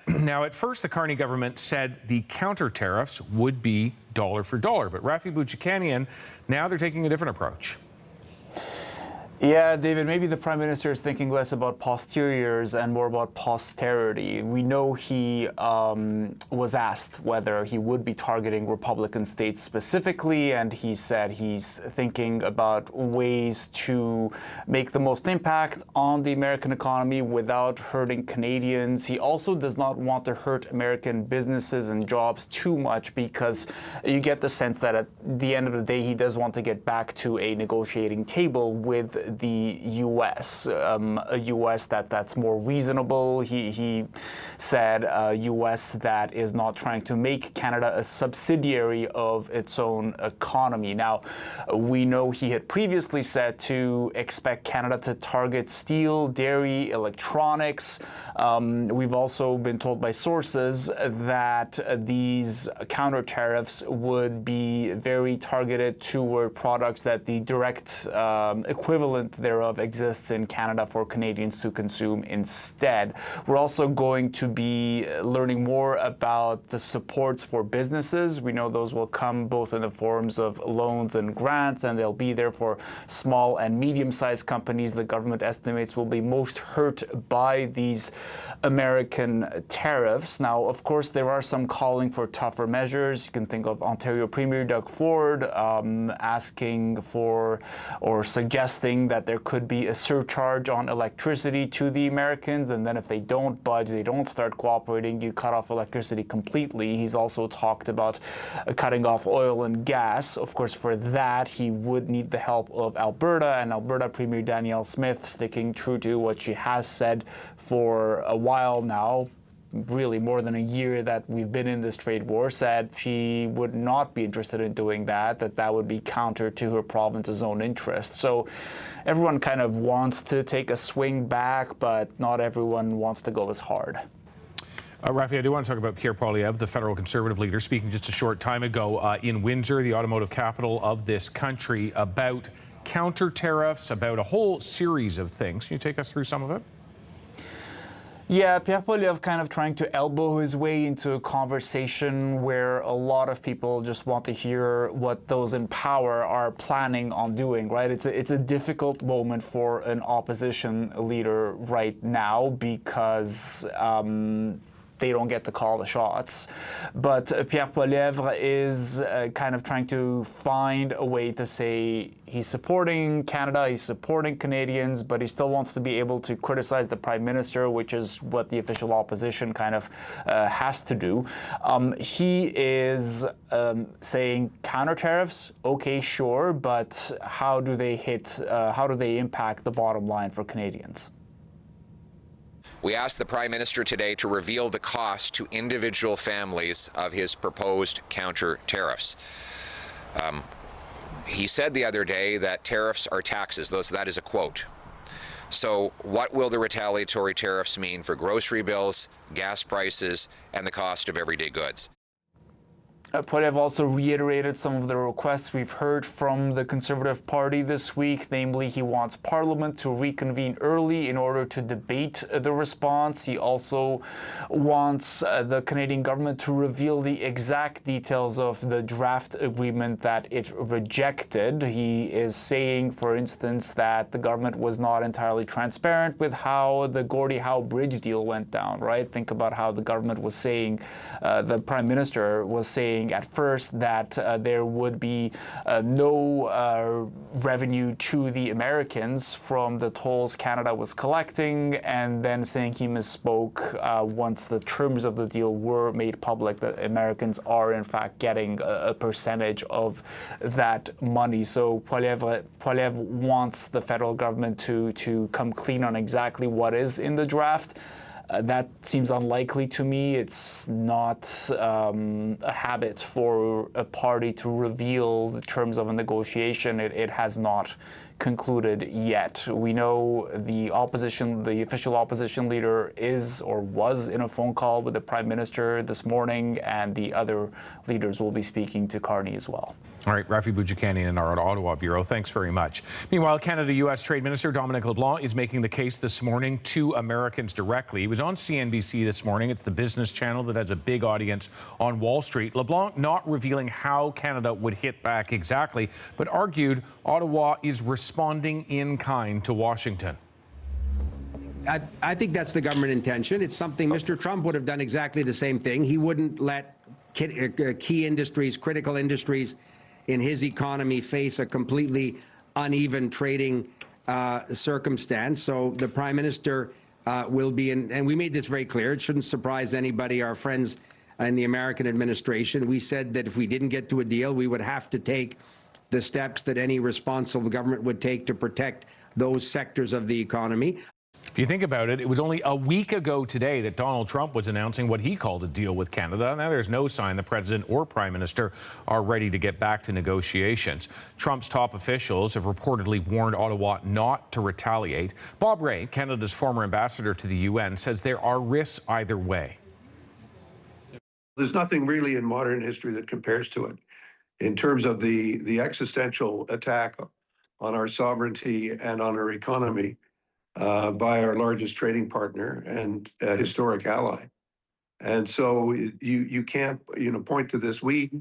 Now, at first, the Carney government said the counter-tariffs would be dollar for dollar. But Rafi Boudjikanian, now they're taking a different approach.
Yeah, David, maybe the Prime Minister is thinking less about posteriors and more about posterity. We know he was asked whether he would be targeting Republican states specifically, and he said he's thinking about ways to make the most impact on the American economy without hurting Canadians. He also does not want to hurt American businesses and jobs too much, because you get the sense that at the end of the day, he does want to get back to a negotiating table with the U.S., a U.S. that's more reasonable. He said a U.S. that is not trying to make Canada a subsidiary of its own economy. Now, we know he had previously said to expect Canada to target steel, dairy, electronics. We've also been told by sources that these counter tariffs would be very targeted toward products that the direct equivalent thereof exists in Canada for Canadians to consume instead. We're also going to be learning more about the supports for businesses. We know those will come both in the forms of loans and grants, and they'll be there for small and medium-sized companies the government estimates will be most hurt by these American tariffs. Now, of course, there are some calling for tougher measures. You can think of Ontario Premier Doug Ford asking for or suggesting that there could be a surcharge on electricity to the Americans, and then if they don't budge, they don't start cooperating, you cut off electricity completely. He's also talked about cutting off oil and gas. Of course, for that, he would need the help of Alberta, and Alberta Premier Danielle Smith, sticking true to what she has said for a while now, really more than a year that we've been in this trade war, said she would not be interested in doing that, that would be counter to her province's own interest. So everyone kind of wants to take a swing back, but not everyone wants to go as hard.
Rafi, I do want to talk about Pierre Poilievre, the federal Conservative leader, speaking just a short time ago in Windsor, the automotive capital of this country, about counter tariffs, about a whole series of things. Can you take us through some of it?
Yeah, Pierre Poilievre kind of trying to elbow his way into a conversation where a lot of people just want to hear what those in power are planning on doing, right? It's a difficult moment for an opposition leader right now because they don't get to call the shots. But Pierre Poilievre is kind of trying to find a way to say he's supporting Canada, he's supporting Canadians, but he still wants to be able to criticize the Prime Minister, which is what the official opposition kind of has to do. He is saying counter-tariffs, okay, sure, but how do they impact the bottom line for Canadians?
We asked the Prime Minister today to reveal the cost to individual families of his proposed counter-tariffs. He said the other day that tariffs are taxes. That is a quote. So what will the retaliatory tariffs mean for grocery bills, gas prices, and the cost of everyday goods?
Poilievre also reiterated some of the requests we've heard from the Conservative Party this week. Namely, he wants Parliament to reconvene early in order to debate the response. He also wants the Canadian government to reveal the exact details of the draft agreement that it rejected. He is saying, for instance, that the government was not entirely transparent with how the Gordie Howe Bridge deal went down, right? Think about how the government was saying, the Prime Minister was saying at first that there would be no revenue to the Americans from the tolls Canada was collecting, and then saying he misspoke once the terms of the deal were made public, that Americans are in fact getting a percentage of that money. So Poilievre wants the federal government to come clean on exactly what is in the draft. That seems unlikely to me. It's not a habit for a party to reveal the terms of a negotiation. It has not concluded yet. We know the official opposition leader is or was in a phone call with the Prime Minister this morning, and the other leaders will be speaking to Carney as well.
All right, Rafi Boudjikanian in our Ottawa Bureau, thanks very much. Meanwhile, Canada-U.S. Trade Minister Dominic LeBlanc is making the case this morning to Americans directly. He was on CNBC this morning. It's the business channel that has a big audience on Wall Street. LeBlanc not revealing how Canada would hit back exactly, but argued Ottawa is responding in kind to Washington.
I think that's the government intention. It's something Mr. Trump would have done exactly the same thing. He wouldn't let key industries, critical industries in his economy face a completely uneven trading circumstance. So the Prime Minister will be in, and we made this very clear, it shouldn't surprise anybody, our friends in the American administration. We said that if we didn't get to a deal, we would have to take the steps that any responsible government would take to protect those sectors of the economy.
If you think about it, it was only a week ago today that Donald Trump was announcing what he called a deal with Canada. Now there's no sign the president or prime minister are ready to get back to negotiations. Trump's top officials have reportedly warned Ottawa not to retaliate. Bob Rae, Canada's former ambassador to the UN, says there are risks either way.
There's nothing really in modern history that compares to it in terms of the existential attack on our sovereignty and on our economy by our largest trading partner and historic ally. And so you can't point to this. We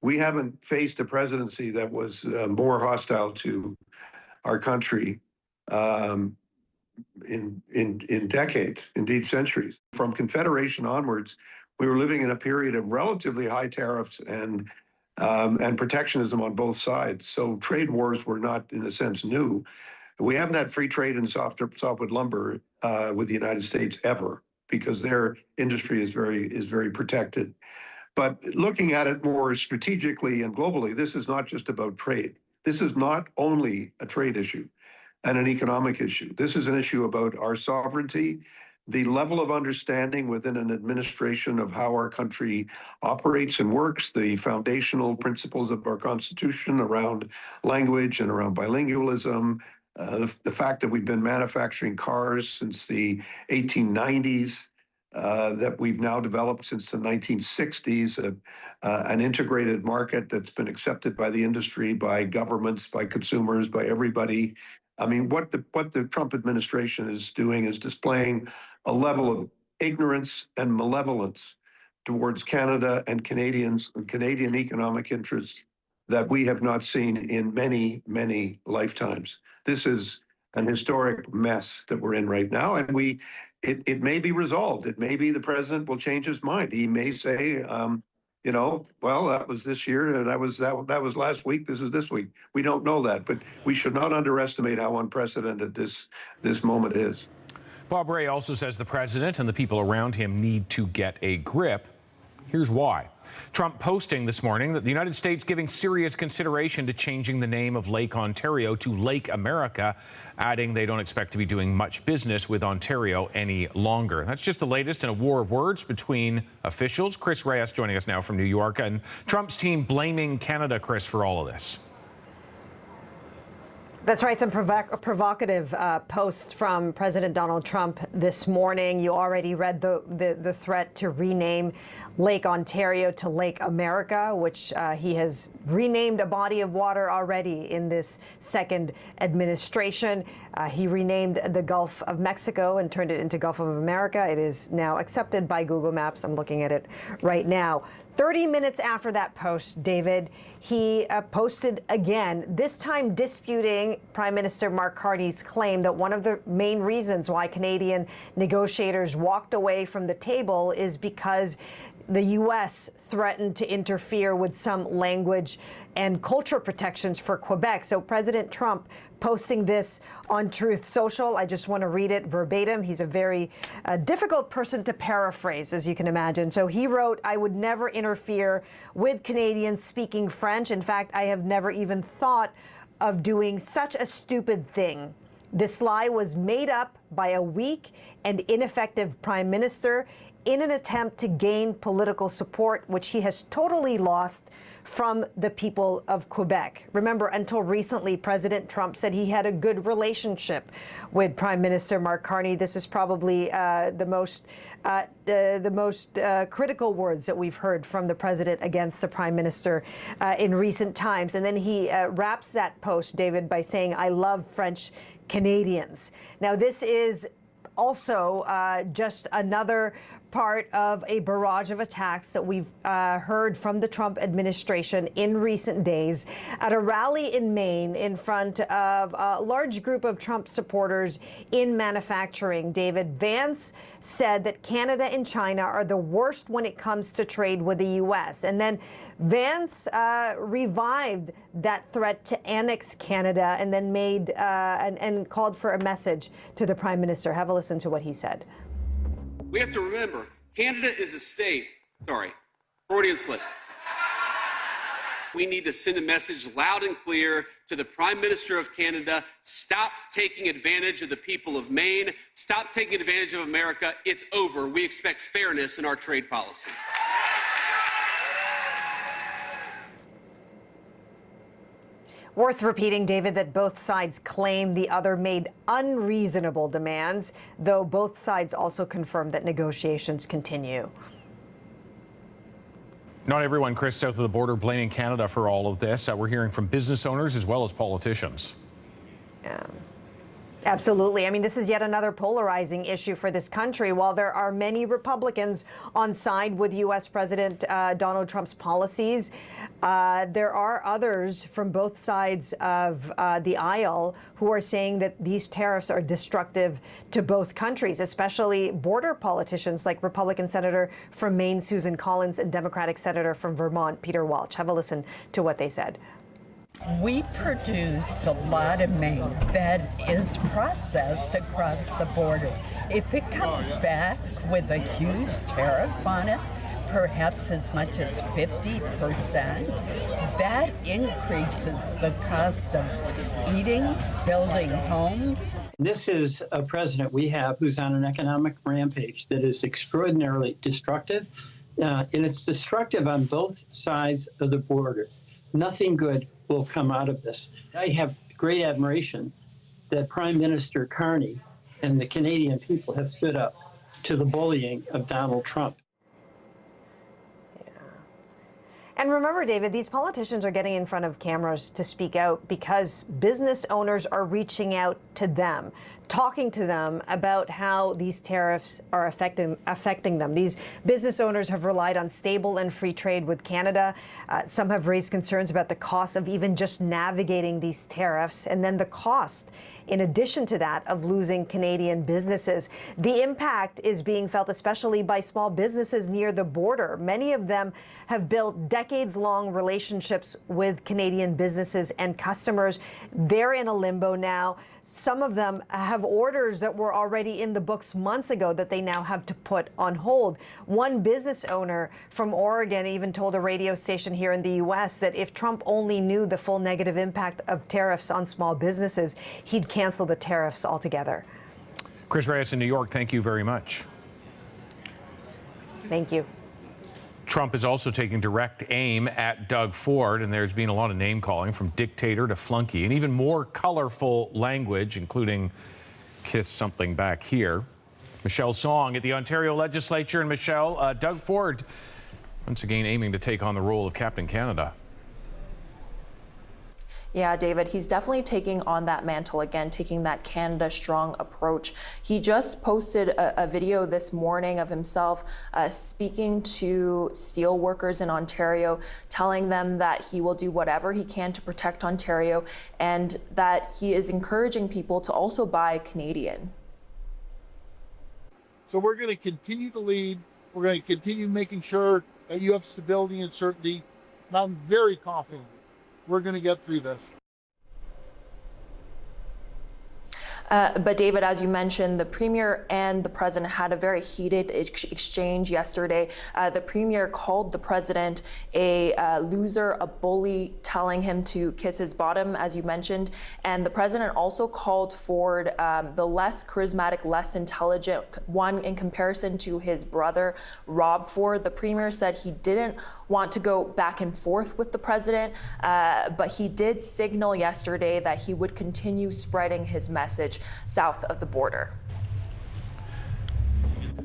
haven't faced a presidency that was more hostile to our country in decades, indeed centuries. From Confederation onwards, we were living in a period of relatively high tariffs and protectionism on both sides. So trade wars were not, in a sense, new. We haven't had free trade in softwood lumber with the United States ever, because their industry is very protected. But looking at it more strategically and globally, this is not just about trade. This is not only a trade issue and an economic issue. This is an issue about our sovereignty, the level of understanding within an administration of how our country operates and works, the foundational principles of our Constitution around language and around bilingualism, the fact that we've been manufacturing cars since the 1890s, that we've now developed since the 1960s, an integrated market that's been accepted by the industry, by governments, by consumers, by everybody. I mean, what the Trump administration is doing is displaying a level of ignorance and malevolence towards Canada and Canadians and Canadian economic interests that we have not seen in many, many lifetimes. This is an historic mess that we're in right now, and it may be resolved. It may be the president will change his mind. He may say, well, that was this year, that was last week. This is this week. We don't know that, but we should not underestimate how unprecedented this moment is.
Bob Ray also says the president and the people around him need to get a grip. Here's why. Trump posting this morning that the United States giving serious consideration to changing the name of Lake Ontario to Lake America, adding they don't expect to be doing much business with Ontario any longer. That's just the latest in a war of words between officials. Chris Reyes joining us now from New York, and Trump's team blaming Canada, Chris, for all of this.
That's right. Some provocative posts from President Donald Trump this morning. You already read the threat to rename Lake Ontario to Lake America, which he has renamed a body of water already in this second administration. He renamed the Gulf of Mexico and turned it into Gulf of America. It is now accepted by Google Maps. I'm looking at it right now. 30 minutes after that post, David, he posted again, this time disputing Prime Minister Mark Carney's claim that one of the main reasons why Canadian negotiators walked away from the table is because the U.S. threatened to interfere with some language and culture protections for Quebec. So President Trump posting this on Truth Social. I just want to read it verbatim. He's a very difficult person to paraphrase, as you can imagine. So he wrote, "I would never interfere with Canadians speaking French. In fact, I have never even thought of doing such a stupid thing. This lie was made up by a weak and ineffective Prime Minister in an attempt to gain political support, which he has totally lost from the people of Quebec." Remember, until recently, President Trump said he had a good relationship with Prime Minister Mark Carney. This is probably the most critical words that we've heard from the president against the Prime Minister in recent times. And then he wraps that post, David, by saying, "I love French Canadians." Now, this is also just another part of a barrage of attacks that we've heard from the Trump administration in recent days. At a rally in Maine in front of a large group of Trump supporters in manufacturing, David, Vance said that Canada and China are the worst when it comes to trade with the U.S. And then Vance revived that threat to annex Canada and then made and called for a message to the Prime Minister. Have a listen to what he said.
We have to remember, Canada is a state. Sorry, Freudian slip. We need to send a message loud and clear to the Prime Minister of Canada. Stop taking advantage of the people of Maine. Stop taking advantage of America. It's over. We expect fairness in our trade policy.
Worth repeating, David, that both sides claim the other made unreasonable demands, though both sides also confirmed that negotiations continue.
Not everyone, Chris, south of the border blaming Canada for all of this. We're hearing from business owners as well as politicians.
Absolutely. I mean, this is yet another polarizing issue for this country. While there are many Republicans on side with U.S. President Donald Trump's policies, there are others from both sides of the aisle who are saying that these tariffs are destructive to both countries, especially border politicians like Republican Senator from Maine, Susan Collins, and Democratic Senator from Vermont, Peter Welch. Have a listen to what they said.
We produce a lot of Maine that is processed across the border. If it comes back with a huge tariff on it, perhaps as much as 50%, that increases the cost of eating, building homes.
This is a president we have who's on an economic rampage that is extraordinarily destructive, and it's destructive on both sides of the border. Nothing good will come out of this. I have great admiration that Prime Minister Carney and the Canadian people have stood up to the bullying of Donald Trump.
And remember, David, these politicians are getting in front of cameras to speak out because business owners are reaching out to them, talking to them about how these tariffs are affecting them. These business owners have relied on stable and free trade with Canada. Some have raised concerns about the cost of even just navigating these tariffs, and then the cost, in addition to that, of losing Canadian businesses. The impact is being felt especially by small businesses near the border. Many of them have built decades-long relationships with Canadian businesses and customers. They're in a limbo now. Some of them have orders that were already in the books months ago that they now have to put on hold. One business owner from Oregon even told a radio station here in the U.S. that if Trump only knew the full negative impact of tariffs on small businesses, he'd cancel the tariffs altogether.
Chris Reyes in New York, thank you very much.
Thank you.
Trump is also taking direct aim at Doug Ford, and there's been a lot of name calling from dictator to flunky, and even more colorful language, including kiss something back here. Michelle Song at the Ontario Legislature. And Michelle, Doug Ford once again aiming to take on the role of Captain Canada.
Yeah, David, he's definitely taking on that mantle again, taking that Canada strong approach. He just posted a video this morning of himself speaking to steel workers in Ontario, telling them that he will do whatever he can to protect Ontario and that he is encouraging people to also buy Canadian.
So we're going to continue to lead. We're going to continue making sure that you have stability and certainty. And I'm very confident we're going to get through this.
But David, as you mentioned, the Premier and the President had a very heated exchange yesterday. The Premier called the President a loser, a bully, telling him to kiss his bottom, as you mentioned. And the President also called Ford the less charismatic, less intelligent one in comparison to his brother, Rob Ford. The Premier said he didn't want to go back and forth with the President, but he did signal yesterday that he would continue spreading his message south of the border.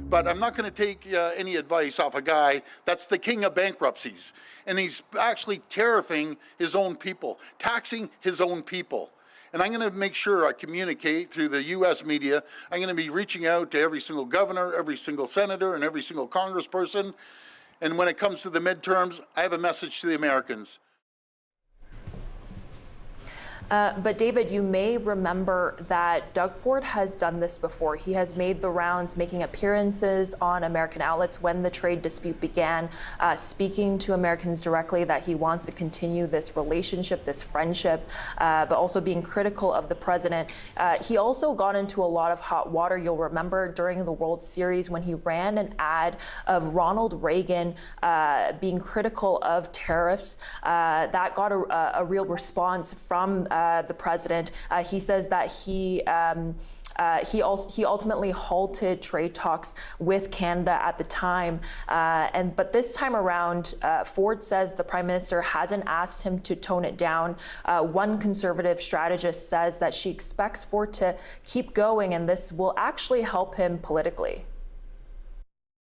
But I'm not going to take any advice off a guy that's the king of bankruptcies. And he's actually tariffing his own people, taxing his own people. And I'm going to make sure I communicate through the U.S. media. I'm going to be reaching out to every single governor, every single senator, and every single congressperson. And when it comes to the midterms, I have a message to the Americans.
But David, you may remember that Doug Ford has done this before. He has made the rounds, making appearances on American outlets when the trade dispute began, speaking to Americans directly that he wants to continue this relationship, this friendship, but also being critical of the president. He also got into a lot of hot water. You'll remember during the World Series when he ran an ad of Ronald Reagan being critical of tariffs. That got a real response from the president. He says that he ultimately halted trade talks with Canada at the time. But this time around, Ford says the Prime Minister hasn't asked him to tone it down. One conservative strategist says that she expects Ford to keep going, and this will actually help him politically.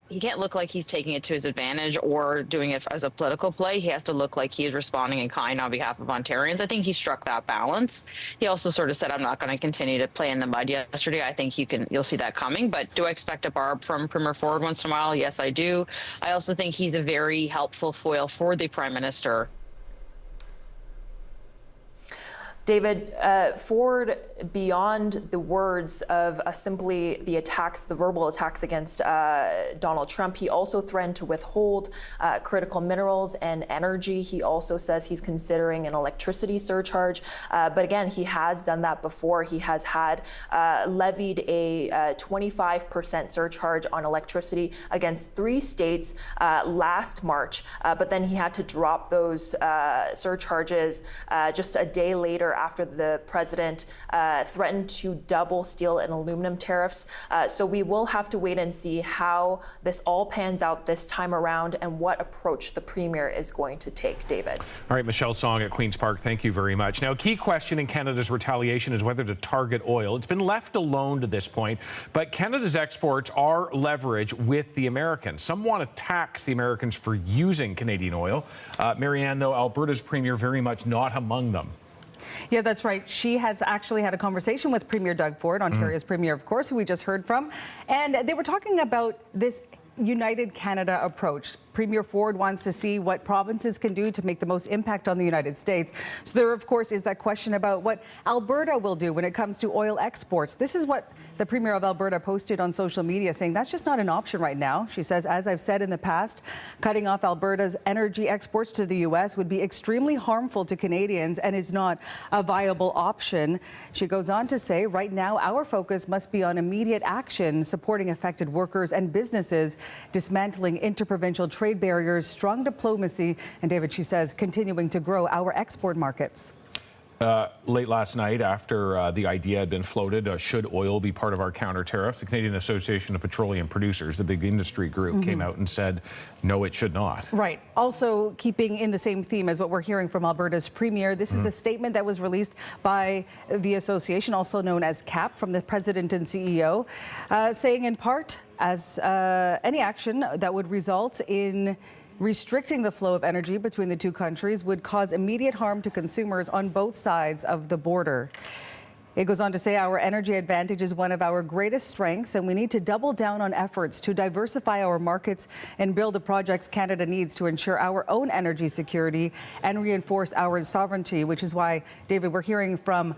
He can't look like he's taking it to his advantage or doing it as a political play. He has to look like he is responding in kind on behalf of Ontarians. I think he struck that balance. He also sort of said, I'm not going to continue to play in the mud yesterday. I think you'll see that coming. But do I expect a barb from Premier Ford once in a while? Yes, I do. I also think he's a very helpful foil for the Prime Minister.
David, Ford, beyond the words of simply the attacks, the verbal attacks against Donald Trump, he also threatened to withhold critical minerals and energy. He also says he's considering an electricity surcharge. But again, he has done that before. He has had levied a 25% surcharge on electricity against 3 states last March. But then he had to drop those surcharges just a day later after the president threatened to double steel and aluminum tariffs. So we will have to wait and see how this all pans out this time around and what approach the premier is going to take, David.
All right, Michelle Song at Queen's Park, thank you very much. Now, a key question in Canada's retaliation is whether to target oil. It's been left alone to this point, but Canada's exports are leverage with the Americans. Some want to tax the Americans for using Canadian oil. Marianne, though, Alberta's premier very much not among them.
Yeah, that's right. She has actually had a conversation with Premier Doug Ford, Ontario's premier, of course, who we just heard from. And they were talking about this United Canada approach. Premier Ford wants to see what provinces can do to make the most impact on the United States. So there, of course, is that question about what Alberta will do when it comes to oil exports. This is what the Premier of Alberta posted on social media, saying that's just not an option right now. She says, as I've said in the past, cutting off Alberta's energy exports to the U.S. would be extremely harmful to Canadians and is not a viable option. She goes on to say, right now, our focus must be on immediate action, supporting affected workers and businesses, dismantling interprovincial trade barriers, strong diplomacy, and David, she says, continuing to grow our export markets.
Late last night, after the idea had been floated, should oil be part of our counter-tariffs, the Canadian Association of Petroleum Producers, the big industry group, came out and said, no, it should not.
Right. Also, keeping in the same theme as what we're hearing from Alberta's premier, this is the statement that was released by the association, also known as CAP, from the president and CEO, saying in part, as any action that would result in restricting the flow of energy between the two countries would cause immediate harm to consumers on both sides of the border. It goes on to say our energy advantage is one of our greatest strengths, and we need to double down on efforts to diversify our markets and build the projects Canada needs to ensure our own energy security and reinforce our sovereignty, which is why, David, we're hearing from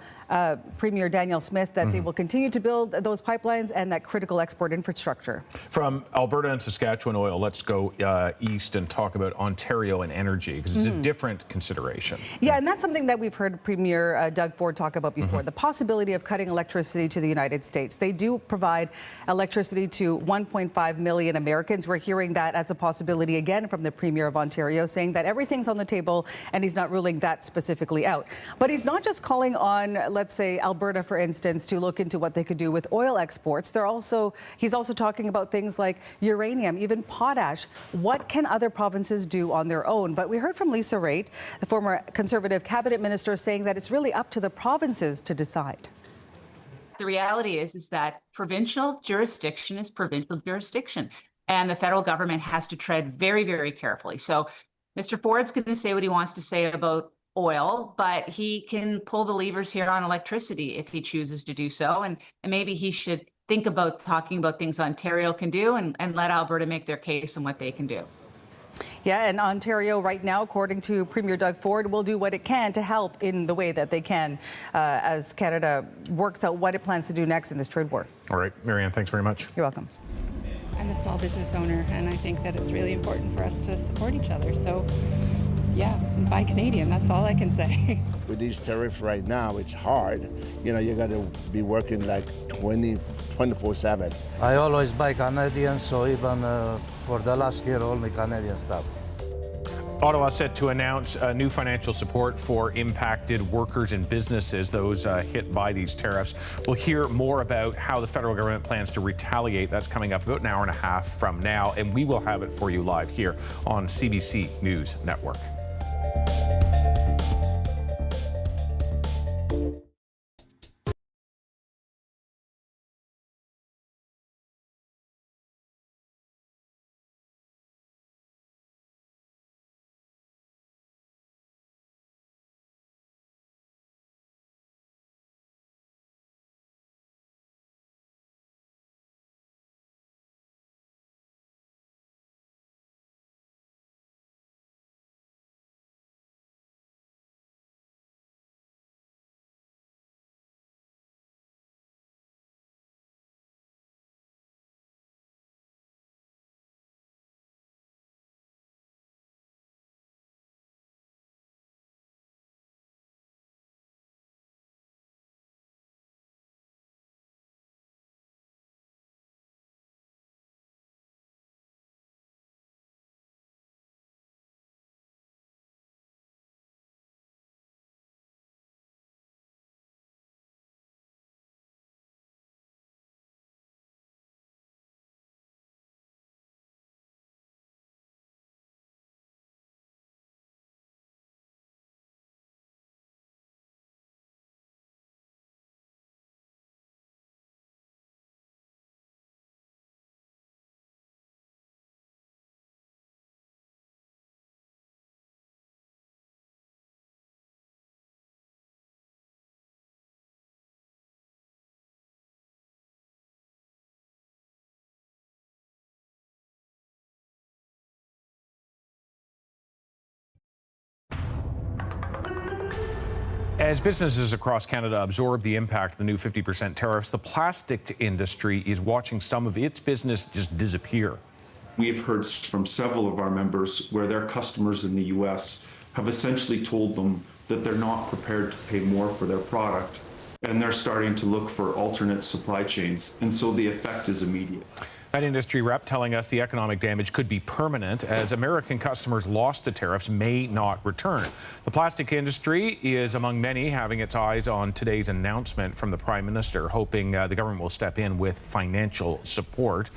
Premier Danielle Smith that they will continue to build those pipelines and that critical export infrastructure.
From Alberta and Saskatchewan oil, let's go east and talk about Ontario and energy, because it's a different consideration.
Yeah, and that's something that we've heard Premier Doug Ford talk about before, the possibility of cutting electricity to the United States. They do provide electricity to 1.5 million Americans. We're hearing that as a possibility again from the Premier of Ontario, saying that everything's on the table and he's not ruling that specifically out. But he's not just calling on, let's say, Alberta, for instance, to look into what they could do with oil exports. He's also talking about things like uranium, even potash. What can other provinces do on their own? But we heard from Lisa Raitt, the former Conservative cabinet minister, saying that it's really up to the provinces to decide.
The reality is that provincial jurisdiction is provincial jurisdiction, and the federal government has to tread very, very carefully. So Mr. Ford's going to say what he wants to say about oil, but he can pull the levers here on electricity if he chooses to do so. And maybe he should think about talking about things Ontario can do and let Alberta make their case on what they can do.
Yeah, and Ontario right now, according to Premier Doug Ford, will do what it can to help in the way that they can as Canada works out what it plans to do next in this trade war.
All right, Marianne, thanks very much.
You're welcome.
I'm a small business owner, and I think that it's really important for us to support each other. So, yeah, buy Canadian. That's all I can say.
With these tariffs right now, it's hard. You know, you got to be working like 24/7.
I always buy Canadian, so even for the last year, only Canadian stuff.
Ottawa set to announce new financial support for impacted workers and businesses, those hit by these tariffs. We'll hear more about how the federal government plans to retaliate. That's coming up about an hour and a half from now, and we will have it for you live here on CBC News Network. As businesses across Canada absorb the impact of the new 50% tariffs, the plastic industry is watching some of its business just disappear.
We've heard from several of our members where their customers in the U.S. have essentially told them that they're not prepared to pay more for their product, and they're starting to look for alternate supply chains, and so the effect is immediate.
That industry rep telling us the economic damage could be permanent as American customers lost to tariffs may not return. The plastic industry is among many having its eyes on today's announcement from the Prime Minister, hoping the government will step in with financial support.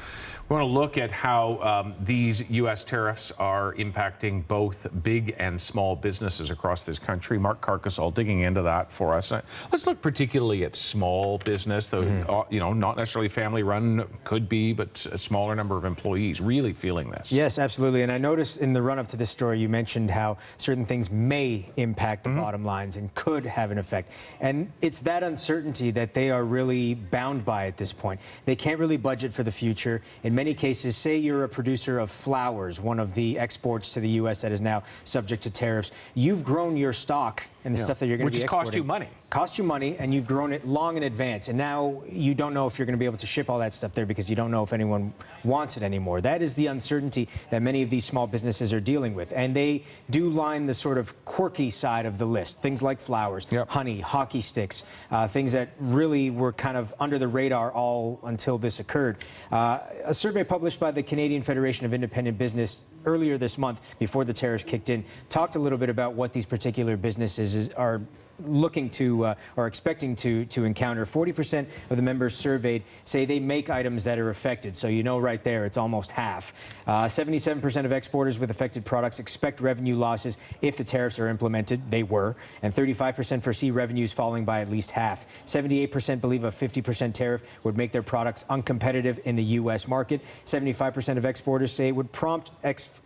We want to look at how these U.S. tariffs are impacting both big and small businesses across this country. Mark Carcasol digging into that for us. Let's look particularly at small business, though, you know, not necessarily family run, could be, but a smaller number of employees really feeling this.
Yes, absolutely. And I noticed in the run-up to this story, you mentioned how certain things may impact the bottom lines and could have an effect. And it's that uncertainty that they are really bound by at this point. They can't really budget for the future. In many cases, say you're a producer of flowers, one of the exports to the U.S. that is now subject to tariffs. You've grown your stock and the stuff that you're going to be exporting.
Which cost you money.
Cost you money, and you've grown it long in advance. And now you don't know if you're going to be able to ship all that stuff there because you don't know if anyone wants it anymore. That is the uncertainty that many of these small businesses are dealing with. And they do line the sort of quirky side of the list. Things like flowers, honey, hockey sticks, things that really were kind of under the radar all until this occurred. A survey published by the Canadian Federation of Independent Business earlier this month, before the tariffs kicked in, talked a little bit about what these particular businesses are looking to or expecting to encounter. 40% of the members surveyed say they make items that are affected. So you know right there, it's almost half. 77% of exporters with affected products expect revenue losses if the tariffs are implemented. They were. And 35% foresee revenues falling by at least half. 78% believe a 50% tariff would make their products uncompetitive in the U.S. market. 75% of exporters say it would prompt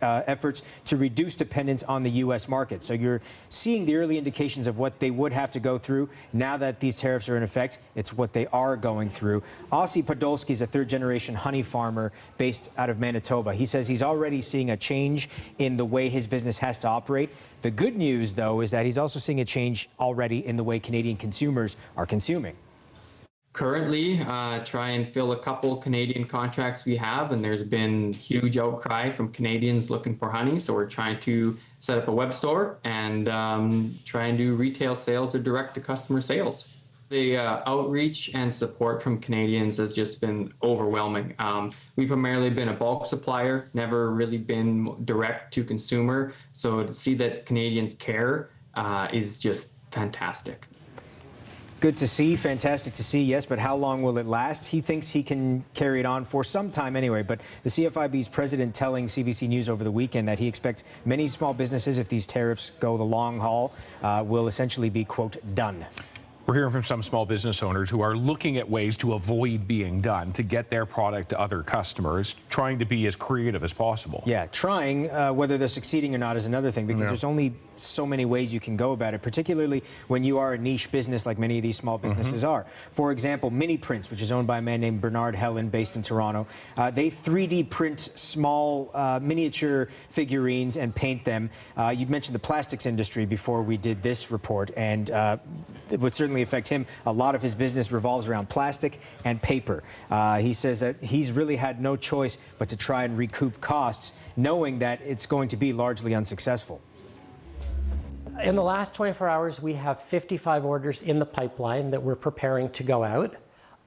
efforts to reduce dependence on the U.S. market. So you're seeing the early indications of what they would have to go through now that these tariffs are in effect. It's what they are going through. Ossie Podolsky is a third-generation honey farmer based out of Manitoba. He says he's already seeing a change in the way his business has to operate. The good news, though, is that he's also seeing a change already in the way Canadian consumers are consuming.
Currently, try and fill a couple Canadian contracts we have, and there's been huge outcry from Canadians looking for honey. So we're trying to set up a web store and try and do retail sales or direct-to-customer sales. The outreach and support from Canadians has just been overwhelming. We've primarily been a bulk supplier, never really been direct to consumer. So to see that Canadians care is just fantastic.
Good to see, fantastic to see, yes, but how long will it last? He thinks he can carry it on for some time anyway, but the CFIB's president telling CBC News over the weekend that he expects many small businesses, if these tariffs go the long haul, will essentially be, quote, done.
We're hearing from some small business owners who are looking at ways to avoid being done, to get their product to other customers, trying to be as creative as possible.
Yeah, trying, whether they're succeeding or not is another thing, because there's only so many ways you can go about it, particularly when you are a niche business like many of these small businesses are. For example, Mini Prints, which is owned by a man named Bernard Helen based in Toronto, they 3D print small miniature figurines and paint them. You'd mentioned the plastics industry before we did this report, and it would certainly affect him. A lot of his business revolves around plastic and paper. He says that he's really had no choice but to try and recoup costs, knowing that it's going to be largely unsuccessful.
In the last 24 hours, we have 55 orders in the pipeline that we're preparing to go out.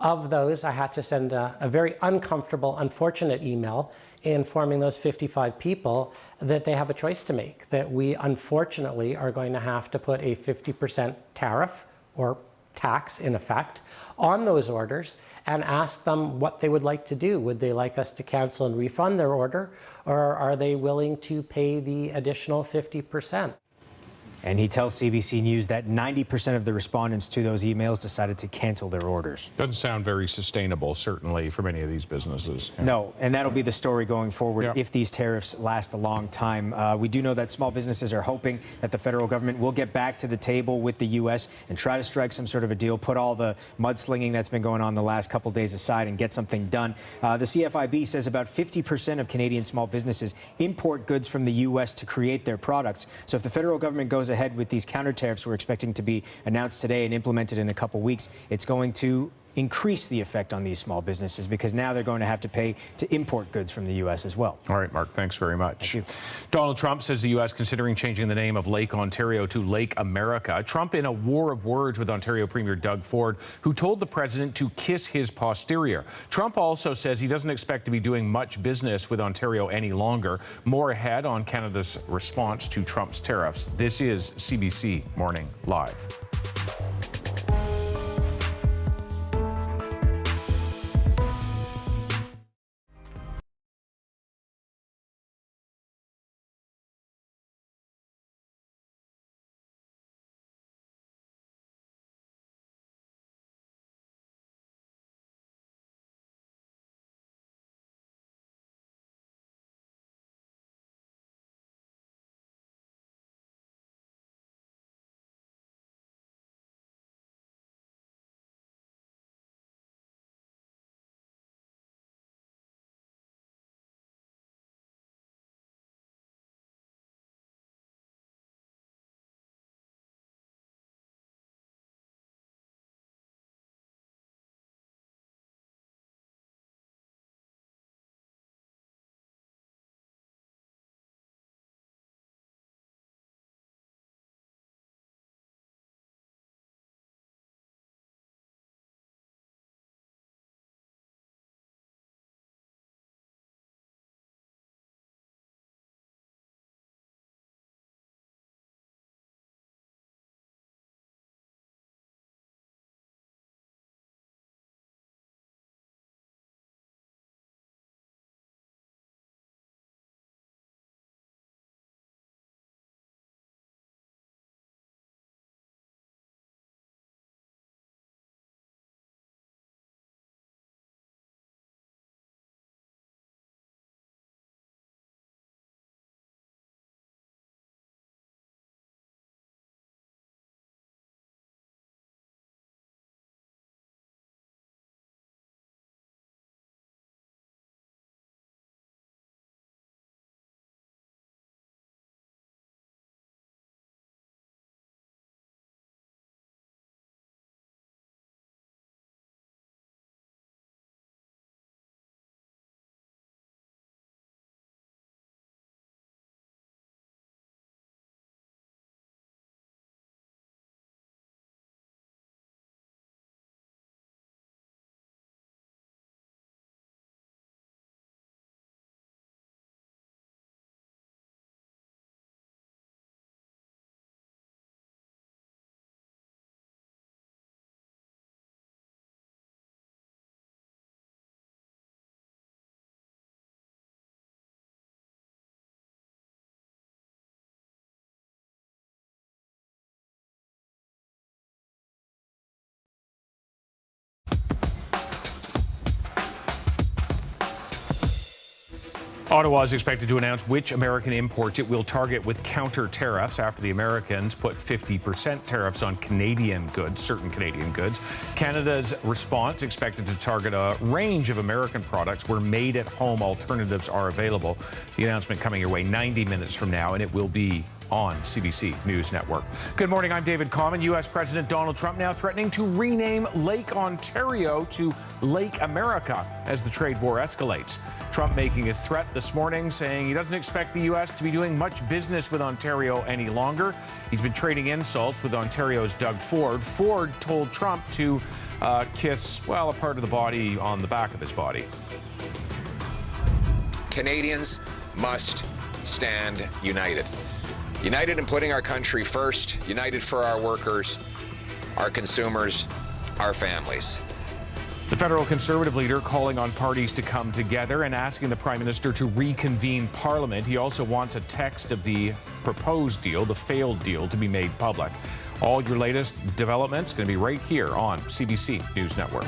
Of those, I had to send a very uncomfortable, unfortunate email informing those 55 people that they have a choice to make, that we unfortunately are going to have to put a 50% tariff or tax in effect on those orders and ask them what they would like to do. Would they like us to cancel and refund their order, or are they willing to pay the additional 50%?
And he tells CBC News that 90% of the respondents to those emails decided to cancel their orders.
Doesn't sound very sustainable, certainly, for many of these businesses. Yeah.
No, and that'll be the story going forward if these tariffs last a long time. We do know that small businesses are hoping that the federal government will get back to the table with the U.S. and try to strike some sort of a deal, put all the mudslinging that's been going on the last couple days aside and get something done. The CFIB says about 50% of Canadian small businesses import goods from the U.S. to create their products. So if the federal government goes goes ahead with these counter tariffs we're expecting to be announced today and implemented in a couple weeks, it's going to increase the effect on these small businesses because now they're going to have to pay to import goods from the U.S. as well.
All right, Mark, thanks very much.
Thank you.
Donald Trump says the U.S. considering changing the name of Lake Ontario to Lake America. Trump in a war of words with Ontario Premier Doug Ford, who told the president to kiss his posterior. Trump also says he doesn't expect to be doing much business with Ontario any longer. More ahead on Canada's response to Trump's tariffs. This is CBC Morning Live. Ottawa is expected to announce which American imports it will target with counter-tariffs after the Americans put 50% tariffs on Canadian goods, certain Canadian goods. Canada's response expected to target a range of American products where made-at-home alternatives are available. The announcement coming your way 90 minutes from now, and it will be on CBC News Network. Good morning, I'm David Common. U.S. President Donald Trump now threatening to rename Lake Ontario to Lake America as the trade war escalates. Trump making his threat this morning, saying he doesn't expect the U.S. to be doing much business with Ontario any longer. He's been trading insults with Ontario's Doug Ford. Ford told Trump to kiss, well, a part of the body on the back of his body.
Canadians must stand united. United in putting our country first, united for our workers, our consumers, our families.
The federal Conservative leader calling on parties to come together and asking the Prime Minister to reconvene Parliament. He also wants a text of the proposed deal, the failed deal, to be made public. All your latest developments going to be right here on CBC News Network.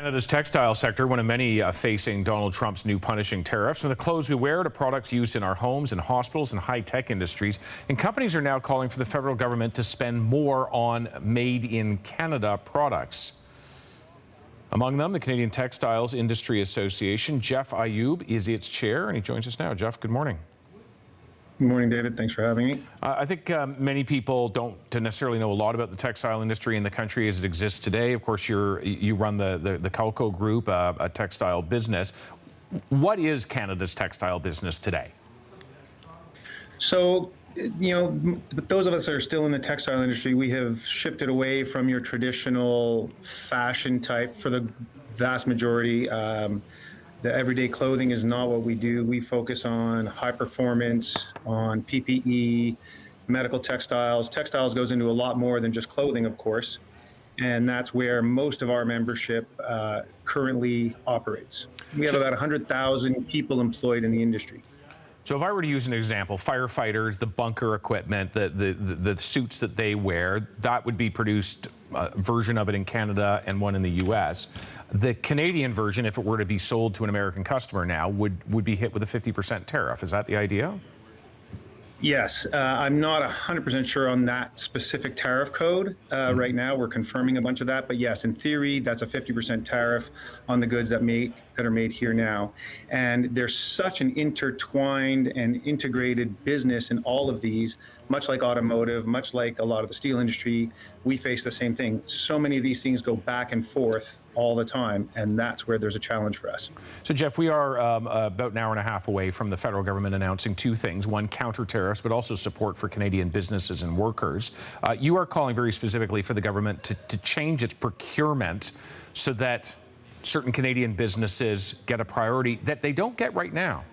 Canada's textile sector, one of many facing Donald Trump's new punishing tariffs. From the clothes we wear to products used in our homes and hospitals and high-tech industries, and companies are now calling for the federal government to spend more on made-in-Canada products. Among them, the Canadian Textiles Industry Association. Jeff Ayub is its chair, and he joins us now. Jeff, good morning.
Good morning, David. Thanks for having me.
I think many people don't necessarily know a lot about the textile industry in the country as it exists today. Of course, you run the Calco Group, a textile business. What is Canada's textile business today?
So, those of us that are still in the textile industry, we have shifted away from your traditional fashion type for the vast majority. The everyday clothing is not what we do. We focus on high performance, on PPE, medical textiles. Textiles goes into a lot more than just clothing, of course. And that's where most of our membership currently operates. We have about 100,000 people employed in the industry.
So if I were to use an example, firefighters, the bunker equipment, the suits that they wear, that would be produced, version of it in Canada and one in the US. The Canadian version, if it were to be sold to an American customer now, would be hit with a 50% tariff. Is that the idea?
Yes, I'm not 100% sure on that specific tariff code right now. We're confirming a bunch of that, but yes, in theory, that's a 50% tariff on the goods that are made here now. And there's such an intertwined and integrated business in all of these, much like automotive, much like a lot of the steel industry. We face the same thing. So many of these things go back and forth all the time, and that's where there's a challenge for us.
So, Jeff, we are about an hour and a half away from the federal government announcing two things: one, counter-tariffs, but also support for Canadian businesses and workers. You are calling very specifically for the government to change its procurement so that certain Canadian businesses get a priority that they don't get right now.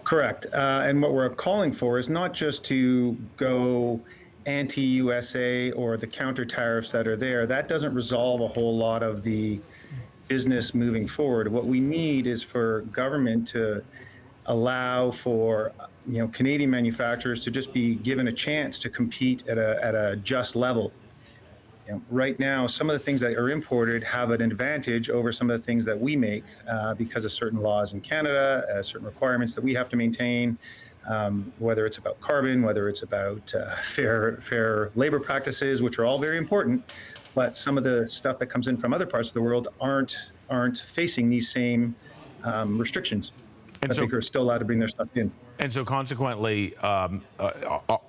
Correct. And what we're calling for is not just to go anti-USA or the counter tariffs that are there. That doesn't resolve a whole lot of the business moving forward. What we need is for government to allow for Canadian manufacturers to just be given a chance to compete at a just level. Right now, some of the things that are imported have an advantage over some of the things that we make because of certain laws in Canada, certain requirements that we have to maintain, whether it's about carbon, whether it's about fair labor practices, which are all very important. But some of the stuff that comes in from other parts of the world aren't facing these same restrictions. And I think are still allowed to bring their stuff in.
And so consequently are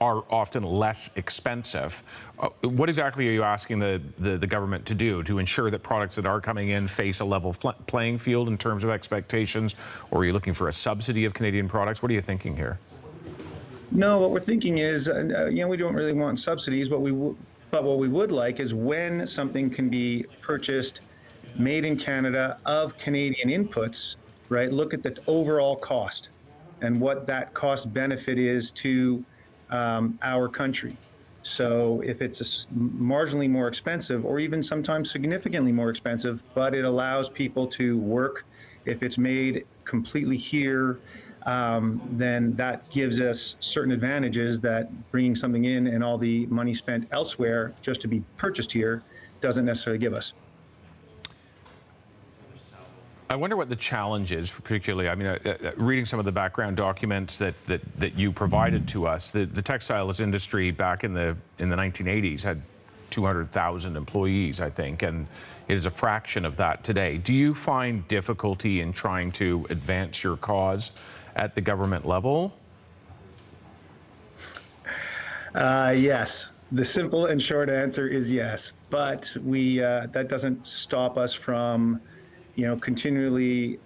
often less expensive. What exactly are you asking the government to do to ensure that products that are coming in face a level playing field in terms of expectations? Or are you looking for a subsidy of Canadian products? What are you thinking here?
No, what we're thinking is, we don't really want subsidies. But what we would like is when something can be purchased, made in Canada of Canadian inputs, right? Look at the overall cost and what that cost benefit is to our country. So if it's marginally more expensive or even sometimes significantly more expensive, but it allows people to work, if it's made completely here, then that gives us certain advantages that bringing something in and all the money spent elsewhere just to be purchased here doesn't necessarily give us.
I wonder what the challenge is, particularly. I mean, reading some of the background documents that you provided to us, the textiles industry back in the 1980s had 200,000 employees, I think, and it is a fraction of that today. Do you find difficulty in trying to advance your cause at the government level?
Yes. The simple and short answer is yes, but that doesn't stop us from continually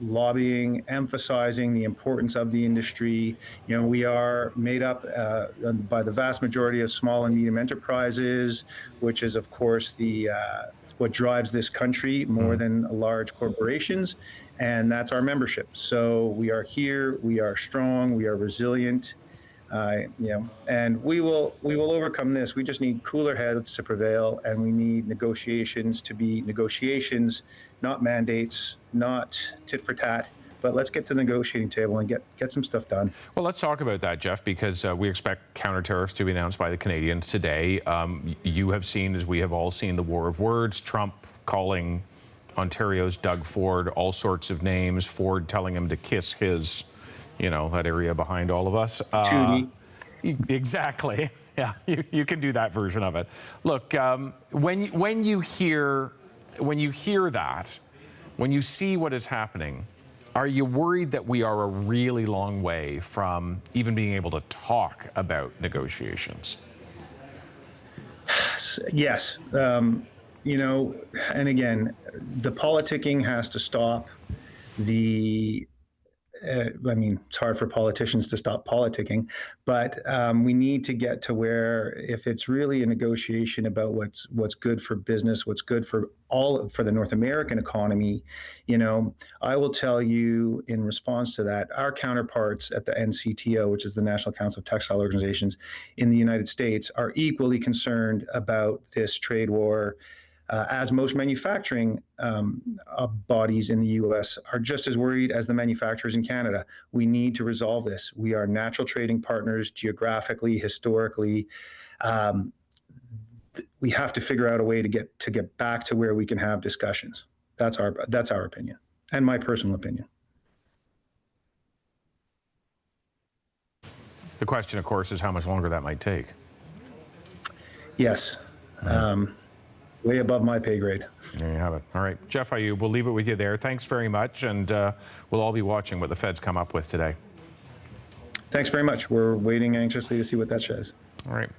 lobbying, emphasizing the importance of the industry. We are made up by the vast majority of small and medium enterprises, which is, of course, what drives this country more than large corporations, and that's our membership. So we are here, we are strong, we are resilient, and we will overcome this. We just need cooler heads to prevail, and we need negotiations to be negotiations, not mandates, not tit for tat, but let's get to the negotiating table and get some stuff done.
Well, let's talk about that, Jeff, because we expect counter-tariffs to be announced by the Canadians today. You have seen, as we have all seen, the war of words, Trump calling Ontario's Doug Ford all sorts of names, Ford telling him to kiss his, that area behind all of us. Exactly. Yeah, you can do that version of it. Look, when you hear that, when you see what is happening, are you worried that we are a really long way from even being able to talk about negotiations?
Yes. And again, the politicking has to stop. It's hard for politicians to stop politicking, but we need to get to where, if it's really a negotiation about what's good for business, what's good for the North American economy, I will tell you in response to that, our counterparts at the NCTO, which is the National Council of Textile Organizations in the United States, are equally concerned about this trade war. As most manufacturing bodies in the U.S. are just as worried as the manufacturers in Canada. We need to resolve this. We are natural trading partners geographically, historically. We have to figure out a way to get back to where we can have discussions. That's our opinion, and my personal opinion.
The question, of course, is how much longer that might take.
Yes. Way above my pay grade.
There you have it. All right, Jeff Ayub, we'll leave it with you there. Thanks very much, and we'll all be watching what the Feds come up with today.
Thanks very much. We're waiting anxiously to see what that says.
All right.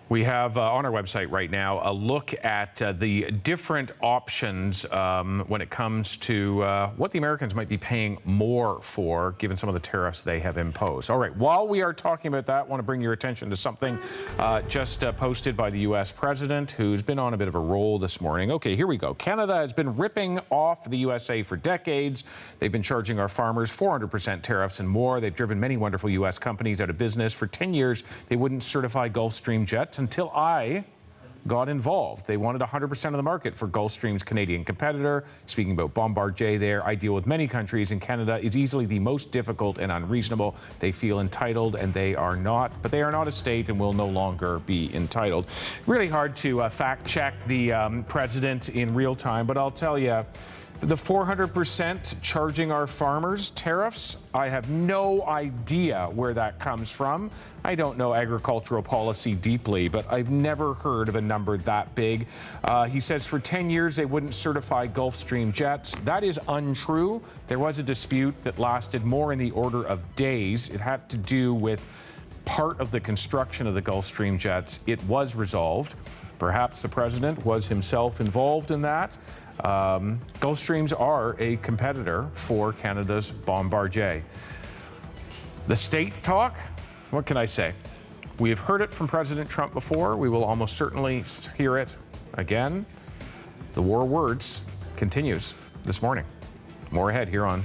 We have on our website right now a look at the different options when it comes to what the Americans might be paying more for, given some of the tariffs they have imposed. All right, while we are talking about that, I want to bring your attention to something just posted by the U.S. president, who's been on a bit of a roll this morning. Okay, here we go. Canada has been ripping off the USA for decades. They've been charging our farmers 400% tariffs and more. They've driven many wonderful U.S. companies out of business. For 10 years, they wouldn't certify Gulfstream jets until I got involved. They wanted 100% of the market for Gulfstream's Canadian competitor. Speaking about Bombardier there, I deal with many countries, and Canada is easily the most difficult and unreasonable. They feel entitled, and they are not, but they are not a state and will no longer be entitled. Really hard to fact check the president in real time, but I'll tell you, the 400% charging our farmers tariffs, I have no idea where that comes from. I don't know agricultural policy deeply, but I've never heard of a number that big. He says for 10 years they wouldn't certify Gulfstream jets. That is untrue. There was a dispute that lasted more in the order of days. It had to do with part of the construction of the Gulfstream jets. It was resolved. Perhaps the president was himself involved in that. Gulfstreams are a competitor for Canada's Bombardier. The state talk, what can I say? We have heard it from President Trump before. We will almost certainly hear it again. The war of words continues this morning. More ahead here on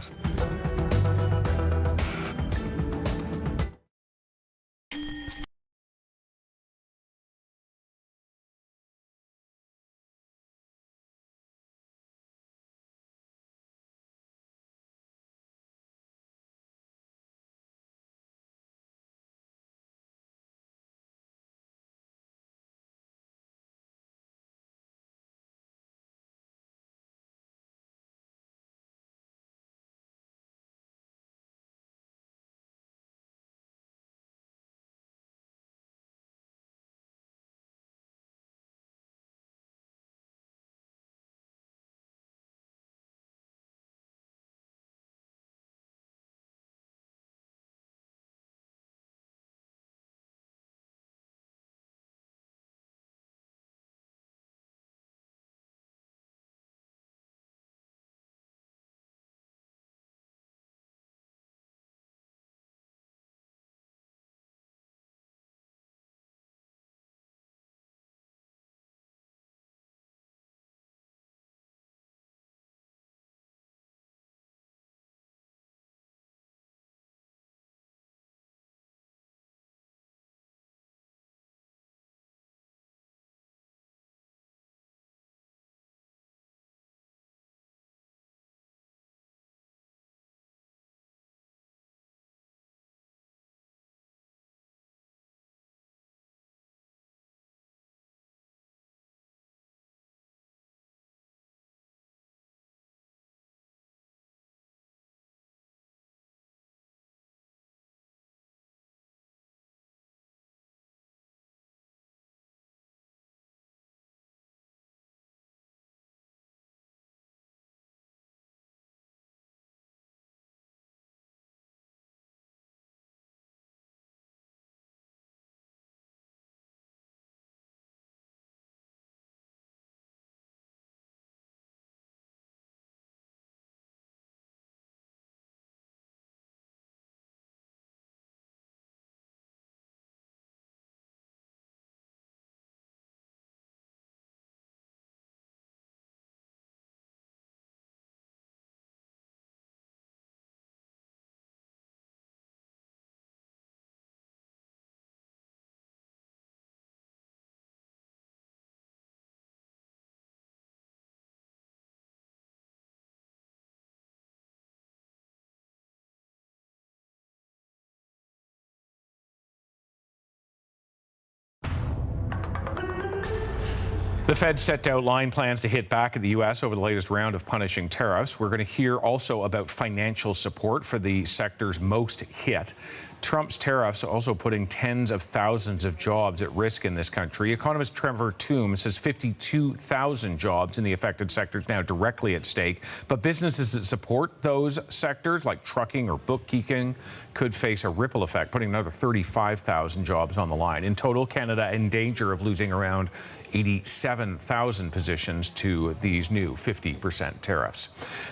The Fed set to outline plans to hit back at the U.S. over the latest round of punishing tariffs. We're going to hear also about financial support for the sectors most hit. Trump's tariffs also putting tens of thousands of jobs at risk in this country. Economist Trevor Tombe says 52,000 jobs in the affected sectors now directly at stake. But businesses that support those sectors, like trucking or bookkeeping, could face a ripple effect, putting another 35,000 jobs on the line. In total, Canada in danger of losing around 87,000 positions to these new 50% tariffs.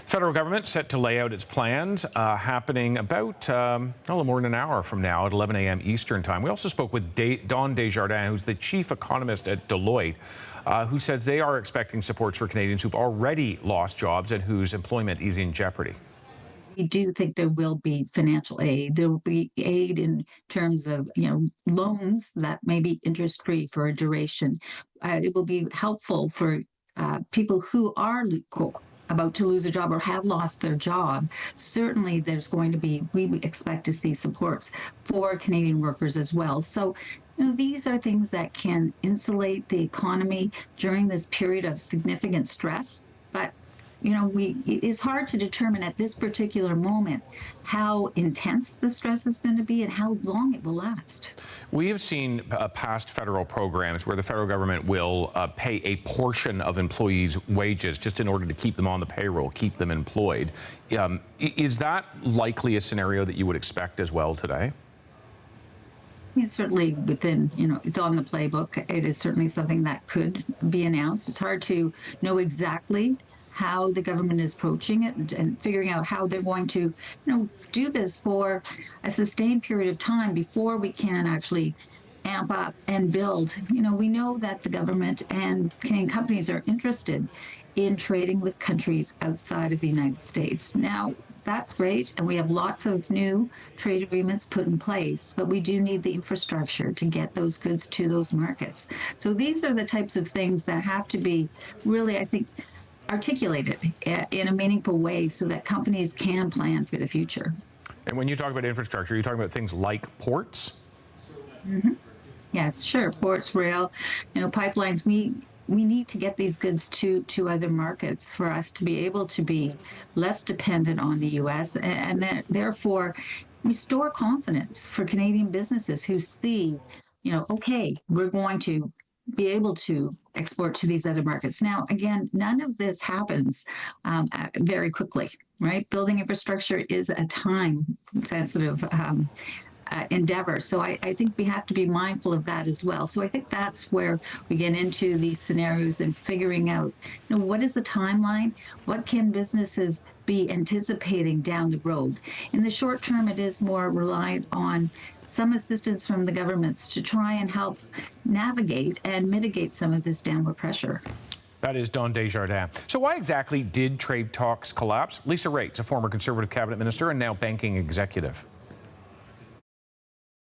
Federal government set to lay out its plans, happening about a little more than an hour from now at 11 a.m. Eastern time. We also spoke with Don Desjardins, who's the chief economist at Deloitte, who says they are expecting supports for Canadians who've already lost jobs and whose employment is in jeopardy.
We do think there will be financial aid. There will be aid in terms of, loans that may be interest-free for a duration. It will be helpful for people who are about to lose a job or have lost their job. Certainly there's going to be, we expect to see supports for Canadian workers as well. So, these are things that can insulate the economy during this period of significant stress. But it's hard to determine at this particular moment how intense the stress is going to be and how long it will last.
We have seen past federal programs where the federal government will pay a portion of employees' wages just in order to keep them on the payroll, keep them employed. Is that likely a scenario that you would expect as well today?
It's certainly within, it's on the playbook. It is certainly something that could be announced. It's hard to know exactly how the government is approaching it and figuring out how they're going to, do this for a sustained period of time before we can actually amp up and build. We know that the government and Canadian companies are interested in trading with countries outside of the United States. Now, that's great, and we have lots of new trade agreements put in place, but we do need the infrastructure to get those goods to those markets. So these are the types of things that have to be really, I think, articulated in a meaningful way so that companies can plan for the future.
And when you talk about infrastructure, you're talking about things like ports?
Mm-hmm. Yes, sure. Ports, rail, pipelines. We need to get these goods to other markets for us to be able to be less dependent on the U.S. and then, therefore restore confidence for Canadian businesses who see, okay, we're going to be able to export to these other markets. Now, again, none of this happens very quickly, right? Building infrastructure is a time-sensitive endeavor. So I think we have to be mindful of that as well. So I think that's where we get into these scenarios and figuring out, what is the timeline? What can businesses be anticipating down the road? In the short term, it is more reliant on some assistance from the governments to try and help navigate and mitigate some of this downward pressure.
That is Don Desjardins. So why exactly did trade talks collapse? Lisa Rates, a former Conservative cabinet minister and now banking executive.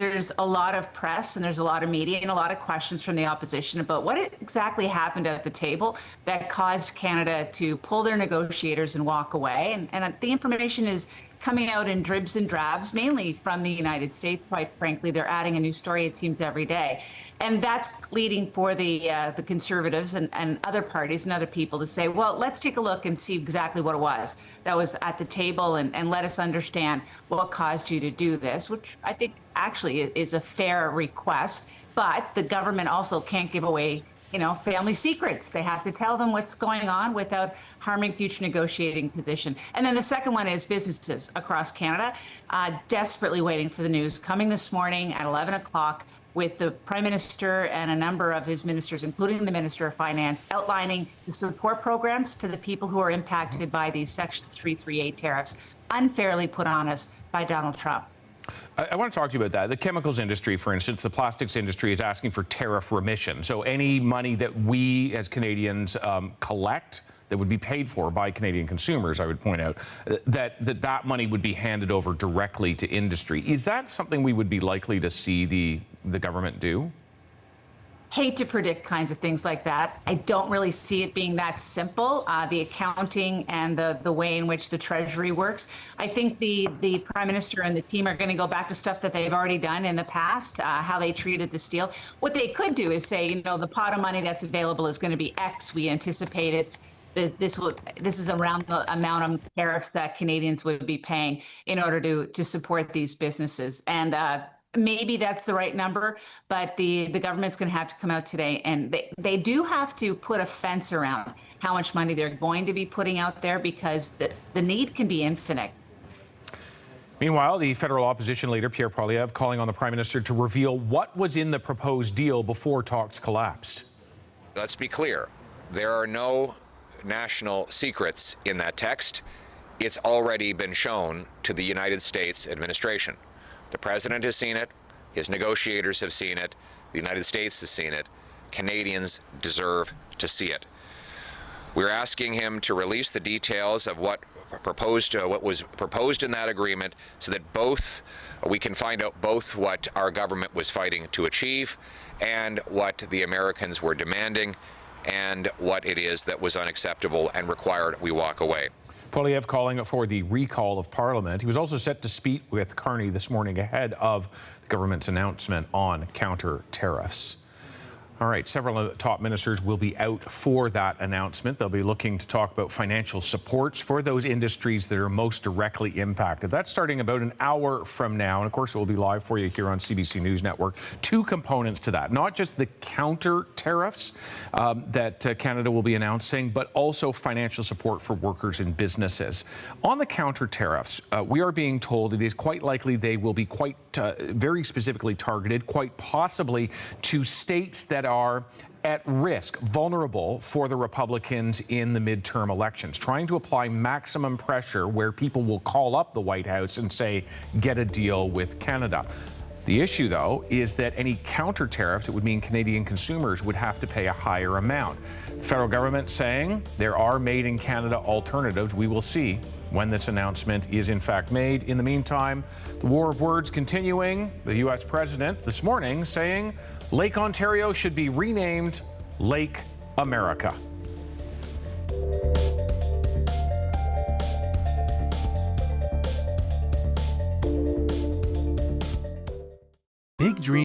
There's a lot of press and there's a lot of media and a lot of questions from the opposition about what exactly happened at the table that caused Canada to pull their negotiators and walk away. And the information is coming out in dribs and drabs, mainly from the United States. Quite frankly, they're adding a new story, it seems, every day. And that's leading for the Conservatives and other parties and other people to say, well, let's take a look and see exactly what it was that was at the table and let us understand what caused you to do this, which I think actually is a fair request. But the government also can't give away family secrets. They have to tell them what's going on without harming future negotiating position. And then the second one is businesses across Canada desperately waiting for the news coming this morning at 11 o'clock with the Prime Minister and a number of his ministers, including the Minister of Finance, outlining the support programs for the people who are impacted by these Section 338 tariffs unfairly put on us by Donald Trump.
I want to talk to you about that. The chemicals industry, for instance, the plastics industry is asking for tariff remission. So any money that we as Canadians collect that would be paid for by Canadian consumers, I would point out, that money would be handed over directly to industry. Is that something we would be likely to see the government do?
hate to predict kinds of things like that. I don't really see it being that simple, the accounting and the way in which the Treasury works. I think the Prime Minister and the team are going to go back to stuff that they've already done in the past, how they treated this deal. What they could do is say, you know, the pot of money that's available is going to be X. We anticipate this is around the amount of tariffs that Canadians would be paying in order to support these businesses. And maybe that's the right number, but the government's going to have to come out today, and they do have to put a fence around how much money they're going to be putting out there, because the need can be infinite.
Meanwhile, the federal opposition leader, Pierre Poilievre, calling on the Prime Minister to reveal what was in the proposed deal before talks collapsed.
Let's be clear. There are no national secrets in that text. It's already been shown to the United States administration. The President has seen it. His negotiators have seen it. The United States has seen it. Canadians deserve to see it. We're asking him to release the details of what was proposed in that agreement, so that we can find out both what our government was fighting to achieve and what the Americans were demanding, and what it is that was unacceptable and required we walk away.
Poilievre calling for the recall of Parliament. He was also set to speak with Carney this morning ahead of the government's announcement on counter-tariffs. All right, several top ministers will be out for that announcement. They'll be looking to talk about financial supports for those industries that are most directly impacted. That's starting about an hour from now. And of course, it will be live for you here on CBC News Network. Two components to that, not just the counter tariffs that Canada will be announcing, but also financial support for workers and businesses. On the counter tariffs, we are being told it is quite likely they will be quite very specifically targeted, quite possibly to states that are at risk, vulnerable for the Republicans in the midterm elections, trying to apply maximum pressure where people will call up the White House and say, get a deal with Canada. The issue, though, is that any counter tariffs, it would mean Canadian consumers would have to pay a higher amount. The federal government saying there are made in Canada alternatives. We will see when this announcement is in fact made. In the meantime, the war of words continuing. The U.S. president this morning saying Lake Ontario should be renamed Lake America.
Big dream.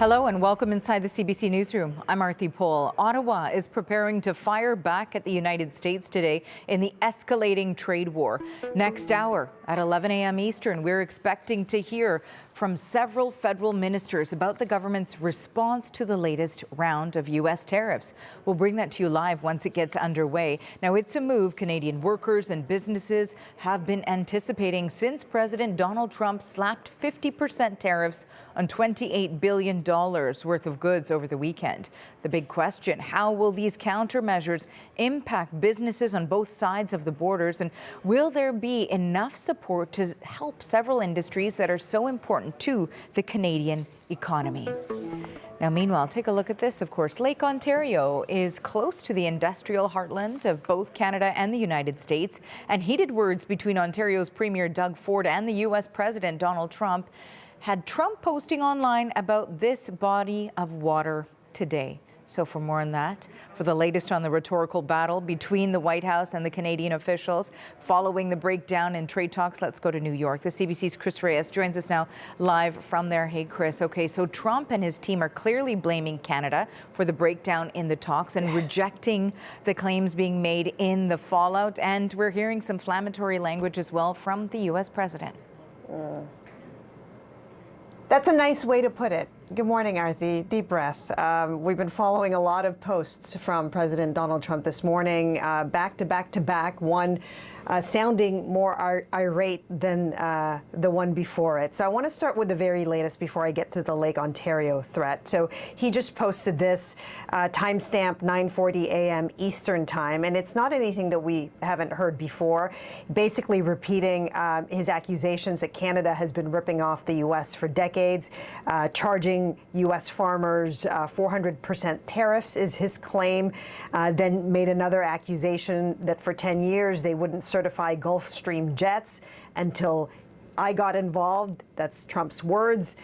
Hello and welcome inside the CBC Newsroom. I'm Arthi Pol. Ottawa is preparing to fire back at the United States today in the escalating trade war. Next hour at 11 a.m. Eastern, we're expecting to hear from several federal ministers about the government's response to the latest round of U.S. tariffs. We'll bring that to you live once it gets underway. Now, it's a move Canadian workers and businesses have been anticipating since President Donald Trump slapped 50% tariffs on $28 billion worth of goods over the weekend. The big question, how will these countermeasures impact businesses on both sides of the borders? And will there be enough support to help several industries that are so important to the Canadian economy? Now, meanwhile, take a look at this. Of course, Lake Ontario is close to the industrial heartland of both Canada and the United States. And heated words between Ontario's Premier Doug Ford and the U.S. President Donald Trump had Trump posting online about this body of water today. So for more on that, for the latest on the rhetorical battle between the White House and the Canadian officials following the breakdown in trade talks, let's go to New York. The CBC's Chris Reyes joins us now live from there. Hey, Chris. Okay, so Trump and his team are clearly blaming Canada for the breakdown in the talks and rejecting the claims being made in the fallout. And we're hearing some inflammatory language as well from the U.S. president.
That's a nice way to put it. Good morning, Arthi. Deep breath. We've been following a lot of posts from President Donald Trump this morning, back to back to back, one sounding more irate than the one before it. So I want to start with the very latest before I get to the Lake Ontario threat. So he just posted this, timestamp 9:40 a.m. Eastern time, and it's not anything that we haven't heard before, basically repeating his accusations that Canada has been ripping off the U.S. for decades, charging U.S. farmers 400% tariffs is his claim, then made another accusation that for 10 years they wouldn't certify Gulfstream jets until I got involved. That's Trump's words.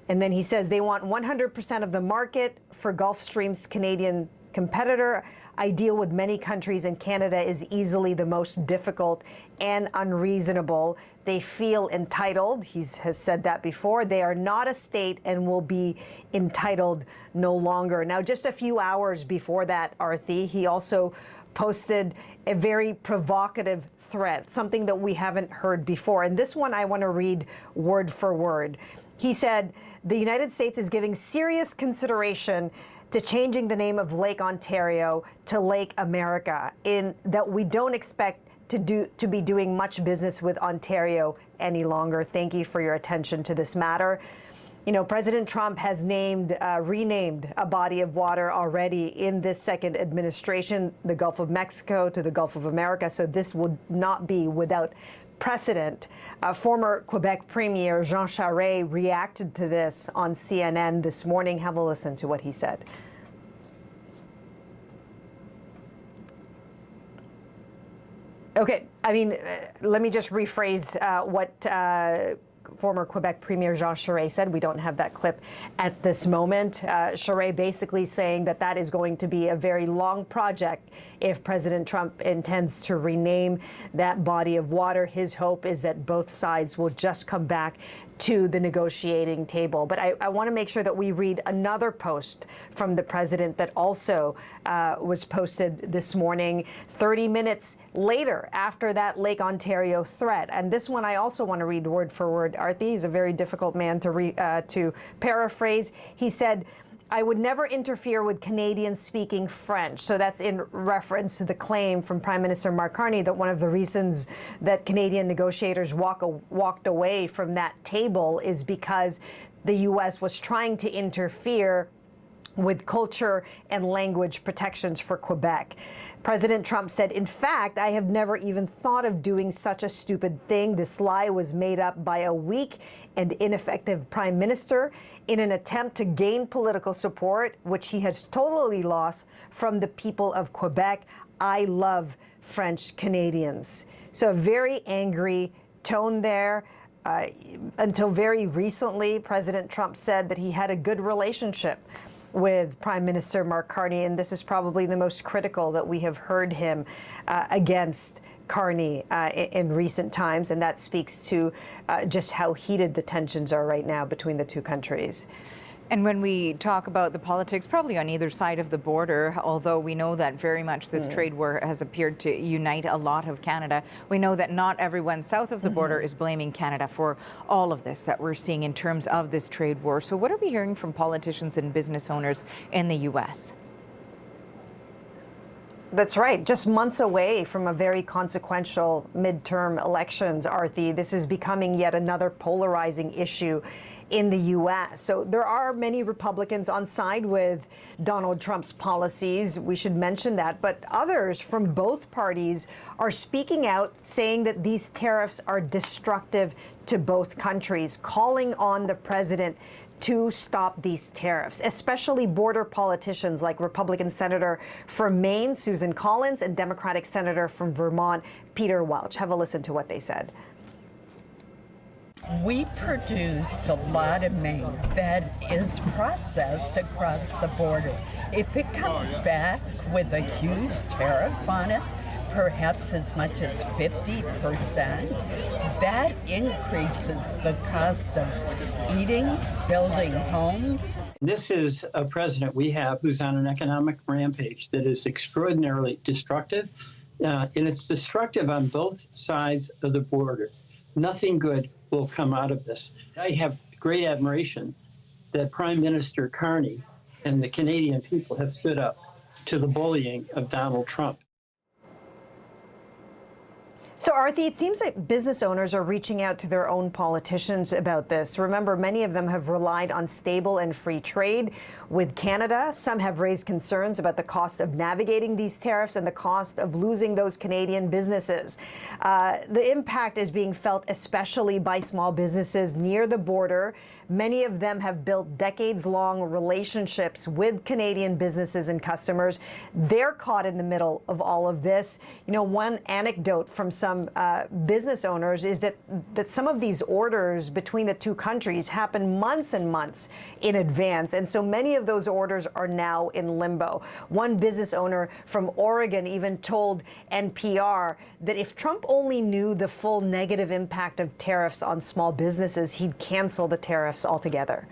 And then he says they want 100% of the market for Gulfstream's Canadian competitor. I deal with many countries, and Canada is easily the most difficult and unreasonable. They feel entitled. He has said that before. They are not a state and will be entitled no longer. Now, just a few hours before that, Arthi, he also posted a very provocative threat, something that we haven't heard before. And this one I want to read word for word. He said, the United States is giving serious consideration to changing the name of Lake Ontario to Lake America, in that we don't expect to be doing much business with Ontario any longer. Thank you for your attention to this matter. You know, President Trump has renamed a body of water already in this second administration, the Gulf of Mexico to the Gulf of America. So this will not be without precedent. Former Quebec Premier Jean Charest reacted to this on CNN this morning. Have a listen to what he said. Okay, I mean, let me just rephrase what former Quebec Premier Jean Charest said. We don't have that clip at this moment. Charest basically saying that that is going to be a very long project if President Trump intends to rename that body of water. His hope is that both sides will just come back to the negotiating table. But I want to make sure that we read another post from the president that also was posted this morning, 30 minutes later after that Lake Ontario threat. And this one I also want to read word for word. Arthi, he's a very difficult man to paraphrase. He said, I would never interfere with Canadians speaking French. So that's in reference to the claim from Prime Minister Mark Carney that one of the reasons that Canadian negotiators walked away from that table is because the U.S. was trying to interfere with culture and language protections for Quebec. President Trump said, in fact, I have never even thought of doing such a stupid thing. This lie was made up by a weak and ineffective prime minister in an attempt to gain political support, which he has totally lost from the people of Quebec. I love French Canadians. So a very angry tone there. Until very recently, President Trump said that he had a good relationship with Prime Minister Mark Carney, and this is probably the most critical that we have heard him against Carney in recent times, and that speaks to just how heated the tensions are right now between the two countries.
And when we talk about the politics, probably on either side of the border, although we know that very much this trade war has appeared to unite a lot of Canada, we know that not everyone south of the border is blaming Canada for all of this that we're seeing in terms of this trade war. So what are we hearing from politicians and business owners in the U.S.?
That's right. Just months away from a very consequential midterm elections, Arthi. This is becoming yet another polarizing issue in the U.S. So there are many Republicans on side with Donald Trump's policies. We should mention that. But others from both parties are speaking out, saying that these tariffs are destructive to both countries, calling on the president to stop these tariffs, especially border politicians like Republican Senator from Maine, Susan Collins, and Democratic Senator from Vermont, Peter Welch. Have a listen to what they said.
We produce a lot of Maine that is processed across the border. If it comes back with a huge tariff on it, perhaps as much as 50%, that increases the cost of eating, building homes.
This is a president we have who's on an economic rampage that is extraordinarily destructive, and it's destructive on both sides of the border. Nothing good will come out of this. I have great admiration that Prime Minister Carney and the Canadian people have stood up to the bullying of Donald Trump.
So, Arthi, it seems like business owners are reaching out to their own politicians about this. Remember, many of them have relied on stable and free trade with Canada. Some have raised concerns about the cost of navigating these tariffs and the cost of losing those Canadian businesses. The impact is being felt especially by small businesses near the border. Many of them have built decades-long relationships with Canadian businesses and customers. They're caught in the middle of all of this. You know, one anecdote from some business owners is that some of these orders between the two countries happen months and months in advance. And so many of those orders are now in limbo. One business owner from Oregon even told NPR that if Trump only knew the full negative impact of tariffs on small businesses, he'd cancel the tariffs altogether.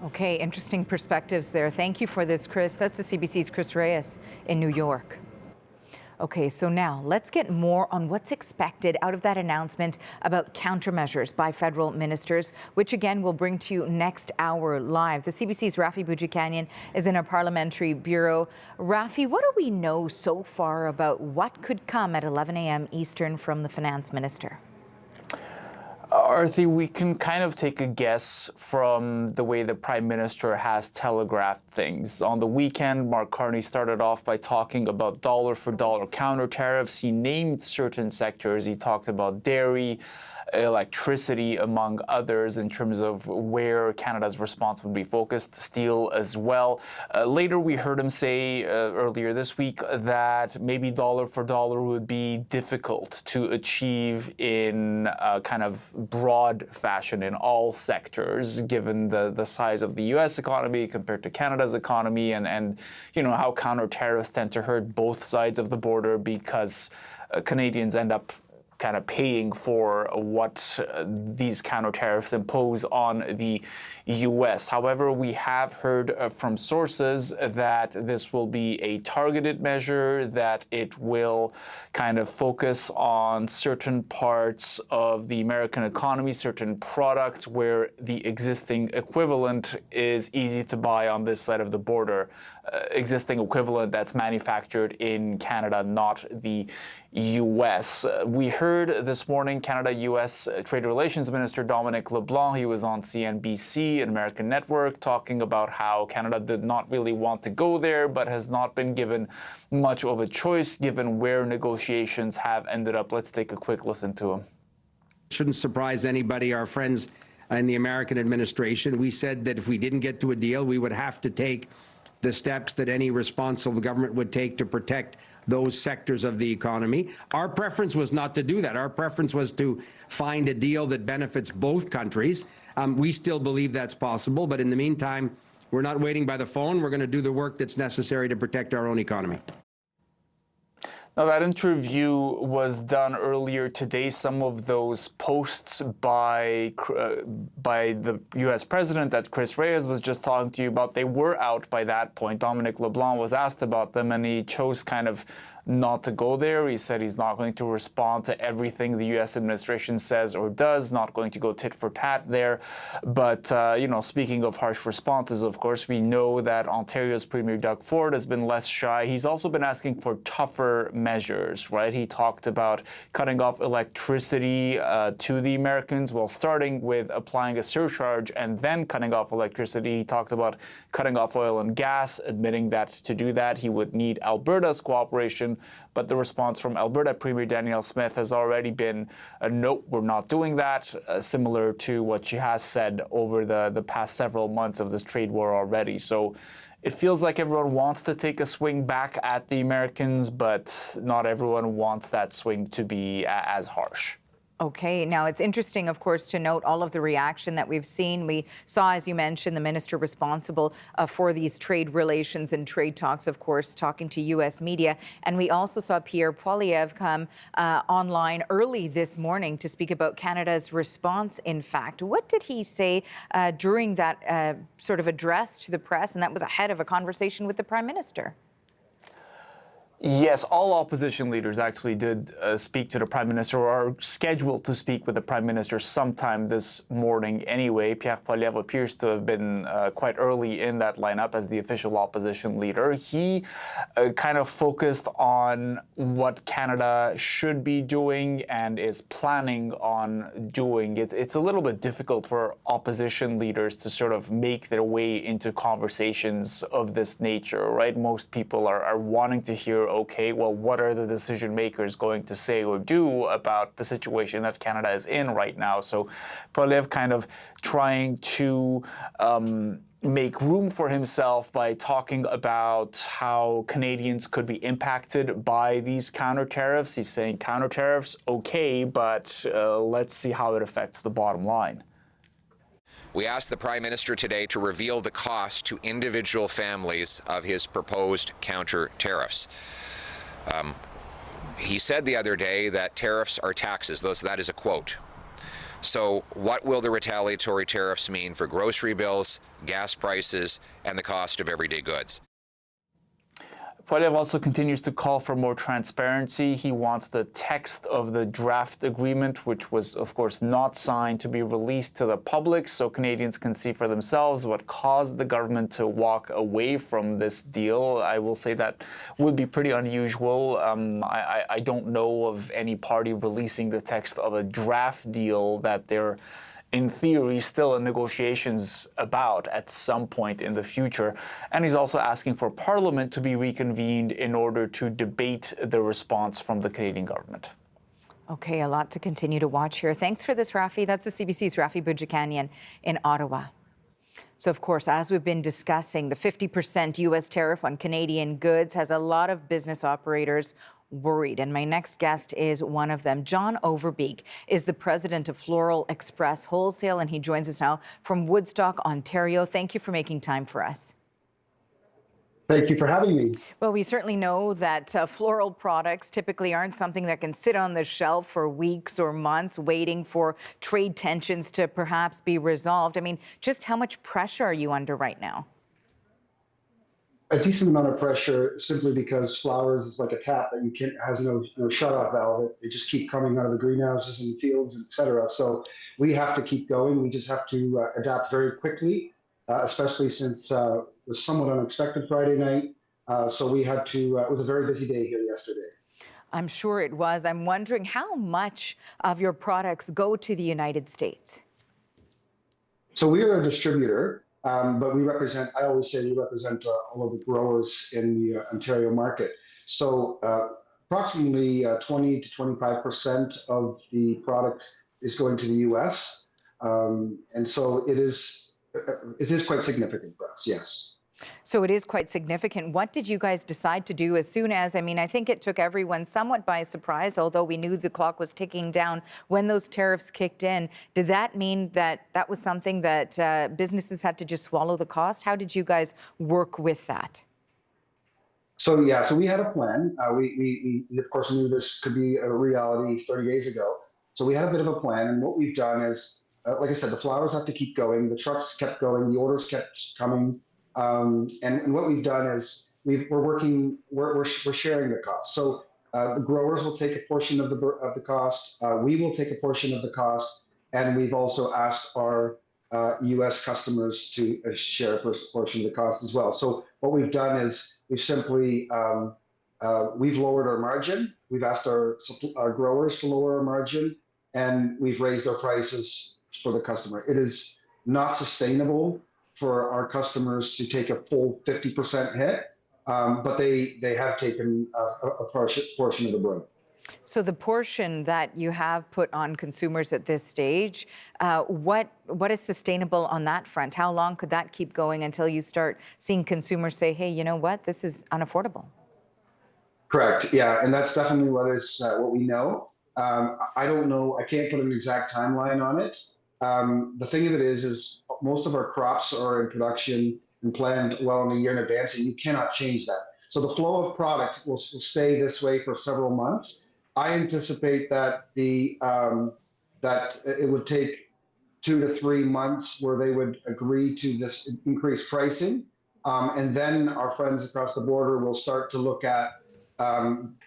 Okay, interesting perspectives there. Thank you for this, Chris. That's the CBC's Chris Reyes in New York. Okay, so now let's get more on what's expected out of that announcement about countermeasures by federal ministers, which again we'll bring to you next hour live. The CBC's Rafi Boudjikanian is in our parliamentary bureau. Rafi, what do we know so far about what could come at 11 a.m. Eastern from the finance minister?
Arthi, we can kind of take a guess from the way the Prime Minister has telegraphed things. On the weekend, Mark Carney started off by talking about dollar-for-dollar counter-tariffs. He named certain sectors. He talked about dairy, electricity, among others, in terms of where Canada's response would be focused, steel as well. Later, we heard him say earlier this week that maybe dollar for dollar would be difficult to achieve in a kind of broad fashion in all sectors, given the size of the U.S. economy compared to Canada's economy, and you know how counter-tariffs tend to hurt both sides of the border because Canadians end up kind of paying for what these counter-tariffs impose on the U.S. However, we have heard from sources that this will be a targeted measure, that it will kind of focus on certain parts of the American economy, certain products where the existing equivalent is easy to buy on this side of the border. Existing equivalent that's manufactured in Canada, not the U.S. We heard this morning Canada-U.S. Trade Relations Minister Dominic LeBlanc, he was on CNBC, an American network, talking about how Canada did not really want to go there, but has not been given much of a choice given where negotiations have ended up. Let's take a quick listen to him.
Shouldn't surprise anybody, our friends in the American administration. We said that if we didn't get to a deal, we would have to take the steps that any responsible government would take to protect those sectors of the economy. Our preference was not to do that. Our preference was to find a deal that benefits both countries. We still believe that's possible, but in the meantime, we're not waiting by the phone. We're going to do the work that's necessary to protect our own economy.
Now, that interview was done earlier today. Some of those posts by the U.S. president that Chris Reyes was just talking to you about, they were out by that point. Dominic LeBlanc was asked about them, and he chose kind of not to go there. He said he's not going to respond to everything the U.S. administration says or does, not going to go tit for tat there. But, speaking of harsh responses, of course, we know that Ontario's Premier Doug Ford has been less shy. He's also been asking for tougher measures, right? He talked about cutting off electricity to the Americans, well, starting with applying a surcharge and then cutting off electricity. He talked about cutting off oil and gas, admitting that to do that, he would need Alberta's cooperation. But the response from Alberta Premier Danielle Smith has already been, nope, we're not doing that, similar to what she has said over the past several months of this trade war already. So it feels like everyone wants to take a swing back at the Americans, but not everyone wants that swing to be as harsh.
Okay, now it's interesting, of course, to note all of the reaction that we've seen. We saw, as you mentioned, the minister responsible for these trade relations and trade talks, of course, talking to U.S. media. And we also saw Pierre Poilievre come online early this morning to speak about Canada's response, in fact. What did he say during that sort of address to the press? And that was ahead of a conversation with the Prime Minister.
Yes, all opposition leaders actually did speak to the Prime Minister, or are scheduled to speak with the Prime Minister sometime this morning anyway. Pierre Poilievre appears to have been quite early in that lineup as the official opposition leader. He kind of focused on what Canada should be doing and is planning on doing. It's a little bit difficult for opposition leaders to sort of make their way into conversations of this nature, right? Most people are wanting to hear, okay, well, what are the decision makers going to say or do about the situation that Canada is in right now? So Poilievre kind of trying to make room for himself by talking about how Canadians could be impacted by these counter-tariffs. He's saying counter-tariffs, okay, but let's see how it affects the bottom line.
We asked the Prime Minister today to reveal the cost to individual families of his proposed counter-tariffs. He said the other day that tariffs are taxes. That is a quote. So what will the retaliatory tariffs mean for grocery bills, gas prices, and the cost of everyday goods?
Poilievre also continues to call for more transparency. He wants the text of the draft agreement, which was, of course, not signed, to be released to the public so Canadians can see for themselves what caused the government to walk away from this deal. I will say that would be pretty unusual. I don't know of any party releasing the text of a draft deal that they're, in theory, still in negotiations about at some point in the future. And he's also asking for Parliament to be reconvened in order to debate the response from the Canadian government.
Okay, a lot to continue to watch here. Thanks for this, Rafi. That's the CBC's Rafi Boudjikanian in Ottawa. So, of course, as we've been discussing, the 50% U.S. tariff on Canadian goods has a lot of business operators worried. And my next guest is one of them. John Overbeek is the president of Floral Express Wholesale, and he joins us now from Woodstock, Ontario. Thank you for making time for us.
Thank you for having me.
Well, we certainly know that floral products typically aren't something that can sit on the shelf for weeks or months waiting for trade tensions to perhaps be resolved. I mean, just how much pressure are you under right now?
A decent amount of pressure, simply because flowers is like a tap that has no shut-off valve. They just keep coming out of the greenhouses and fields, et cetera. So we have to keep going. We just have to adapt very quickly, especially since it was somewhat unexpected Friday night. So we had to, it was a very busy day here yesterday.
I'm sure it was. I'm wondering how much of your products go to the United States?
So we are a distributor. But we represent, I always say we represent all of the growers in the Ontario market. So approximately 20 to 25% of the product is going to the US. And so it is quite significant for us, yes.
So it is quite significant. What did you guys decide to do as soon as, I think it took everyone somewhat by surprise, although we knew the clock was ticking down when those tariffs kicked in. Did that mean that that was something that businesses had to just swallow the cost? How did you guys work with that?
So yeah, so we had a plan. We of course knew this could be a reality 30 days ago. So we had a bit of a plan, and what we've done is, like I said, the flowers have to keep going. The trucks kept going. The orders kept coming. And what we've done is we're sharing the cost. So the growers will take a portion of the cost. We will take a portion of the cost, and we've also asked our U.S. customers to share a portion of the cost as well. So what we've done is we've simply we've lowered our margin. We've asked our growers to lower our margin, and we've raised our prices for the customer. It is not sustainable for our customers to take a full 50% hit, but they have taken a portion of the burden.
So the portion that you have put on consumers at this stage, what is sustainable on that front? How long could that keep going until you start seeing consumers say, hey, you know what, this is unaffordable?
Correct, yeah, and that's definitely what we know. I don't know, I can't put an exact timeline on it. The thing of it is most of our crops are in production and planned well in a year in advance, and you cannot change that. So the flow of product will stay this way for several months. I anticipate that that it would take 2 to 3 months where they would agree to this increased pricing, and then our friends across the border will start to look at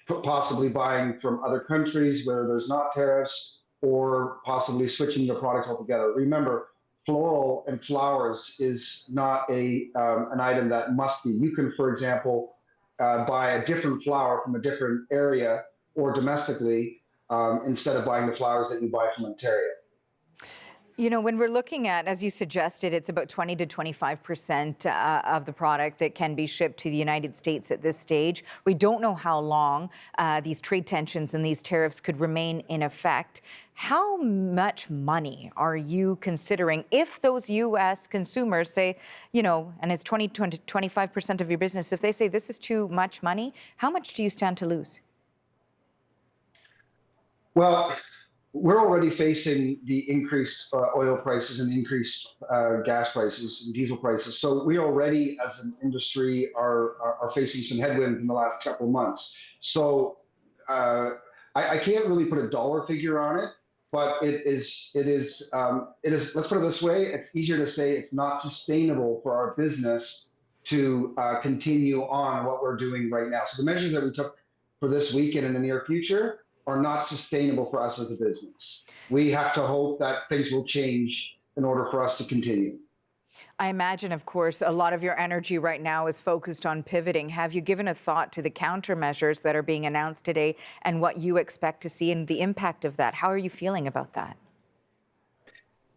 possibly buying from other countries where there's not tariffs, or possibly switching their products altogether. Remember, floral and flowers is not an item that must be. You can, for example, buy a different flower from a different area or domestically, instead of buying the flowers that you buy from Ontario.
You know, when we're looking at, as you suggested, it's about 20 to 25% of the product that can be shipped to the United States at this stage. We don't know how long these trade tensions and these tariffs could remain in effect. How much money are you considering if those U.S. consumers say, you know, and it's 20 to 25% of your business, if they say this is too much money, how much do you stand to lose?
Well, we're already facing the increased oil prices and increased gas prices and diesel prices. So we already, as an industry, are facing some headwinds in the last couple of months. So I can't really put a dollar figure on it, but it is. Let's put it this way: it's easier to say it's not sustainable for our business to continue on what we're doing right now. So the measures that we took for this week and in the near future are not sustainable for us as a business. We have to hope that things will change in order for us to continue.
I imagine, of course, a lot of your energy right now is focused on pivoting. Have you given a thought to the countermeasures that are being announced today and what you expect to see and the impact of that? How are you feeling about that?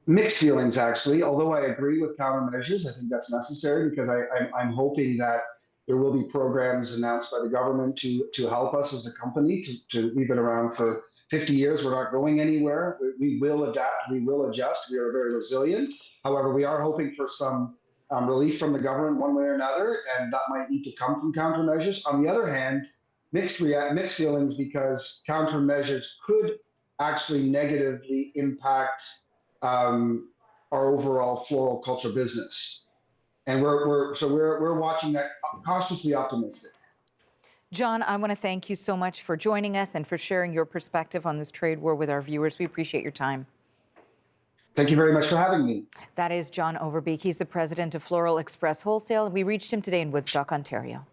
Mixed feelings, actually. Although I agree with countermeasures, I think that's necessary because I'm hoping that there will be programs announced by the government to help us as a company. We've been around for 50 years. We're not going anywhere. We will adapt. We will adjust. We are very resilient. However, we are hoping for some relief from the government one way or another, and that might need to come from countermeasures. On the other hand, mixed feelings because countermeasures could actually negatively impact our overall floral culture business. And we're watching that cautiously optimistic.
John, I want to thank you so much for joining us and for sharing your perspective on this trade war with our viewers. We appreciate your time.
Thank you very much for having me.
That is John Overbeek. He's the president of Floral Express Wholesale. We reached him today in Woodstock, Ontario.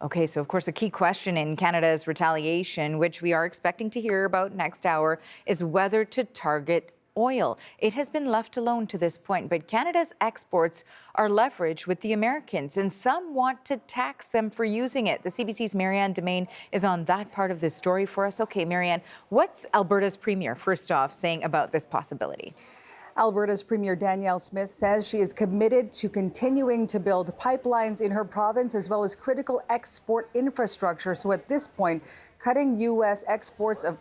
Okay, so of course, a key question in Canada's retaliation, which we are expecting to hear about next hour, is whether to target oil. It has been left alone to this point, but Canada's exports are leveraged with the Americans, and some want to tax them for using it. The CBC's Marianne Domain is on that part of this story for us. Okay, Marianne, what's Alberta's Premier, first off, saying about this possibility?
Alberta's Premier Danielle Smith says she is committed to continuing to build pipelines in her province as well as critical export infrastructure. So at this point, cutting exports of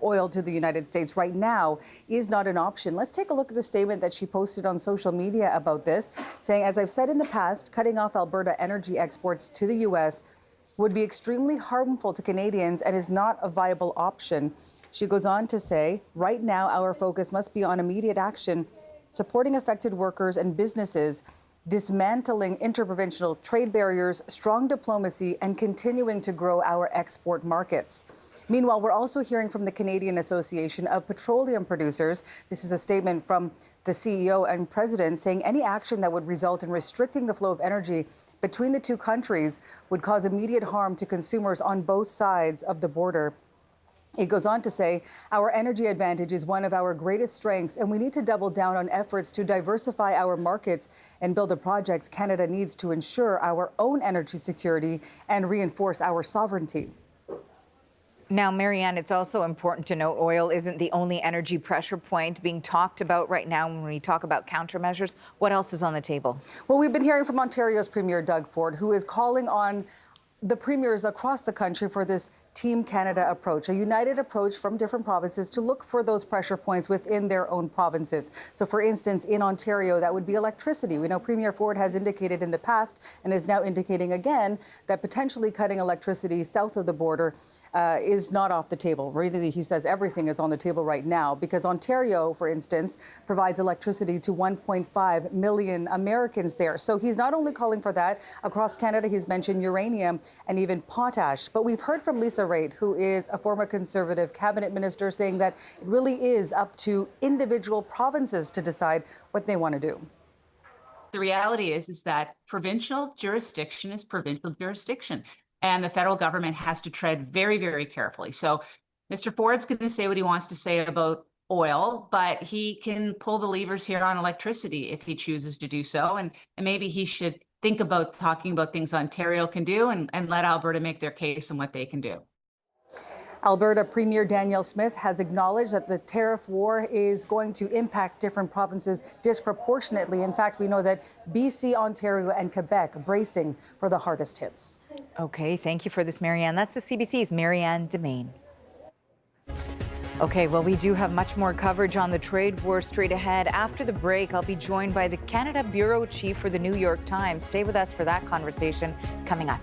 oil to the United States right now is not an option. Let's take a look at the statement that she posted on social media about this, saying, as I've said in the past, cutting off Alberta energy exports to the U.S. would be extremely harmful to Canadians and is not a viable option. She goes on to say, right now, our focus must be on immediate action, supporting affected workers and businesses, dismantling interprovincial trade barriers, strong diplomacy, and continuing to grow our export markets. Meanwhile, we're also hearing from the Canadian Association of Petroleum Producers. This is a statement from the CEO and president saying any action that would result in restricting the flow of energy between the two countries would cause immediate harm to consumers on both sides of the border. It goes on to say, our energy advantage is one of our greatest strengths, and we need to double down on efforts to diversify our markets and build the projects Canada needs to ensure our own energy security and reinforce our sovereignty.
Now, Marianne, it's also important to note oil isn't the only energy pressure point being talked about right now when we talk about countermeasures. What else is on the table?
Well, we've been hearing from Ontario's Premier Doug Ford, who is calling on the premiers across the country for this Team Canada approach, a united approach from different provinces to look for those pressure points within their own provinces. So, for instance, in Ontario, that would be electricity. We know Premier Ford has indicated in the past and is now indicating again that potentially cutting electricity south of the border is not off the table. Really, he says everything is on the table right now because Ontario, for instance, provides electricity to 1.5 million Americans there. So he's not only calling for that. Across Canada, he's mentioned uranium and even potash. But we've heard from Lisa Raitt, who is a former Conservative cabinet minister, saying that it really is up to individual provinces to decide what they want to do.
The reality is that provincial jurisdiction is provincial jurisdiction. And the federal government has to tread very, very carefully. So Mr. Ford's going to say what he wants to say about oil, but he can pull the levers here on electricity if he chooses to do so. And maybe he should think about talking about things Ontario can do and let Alberta make their case on what they can do.
Alberta Premier Danielle Smith has acknowledged that the tariff war is going to impact different provinces disproportionately. In fact, we know that BC, Ontario, and Quebec bracing for the hardest hits.
Okay, thank you for this, Marianne. That's the CBC's Marianne Demain. Okay, well, we do have much more coverage on the trade war straight ahead. After the break, I'll be joined by the Canada Bureau Chief for the New York Times. Stay with us for that conversation coming up.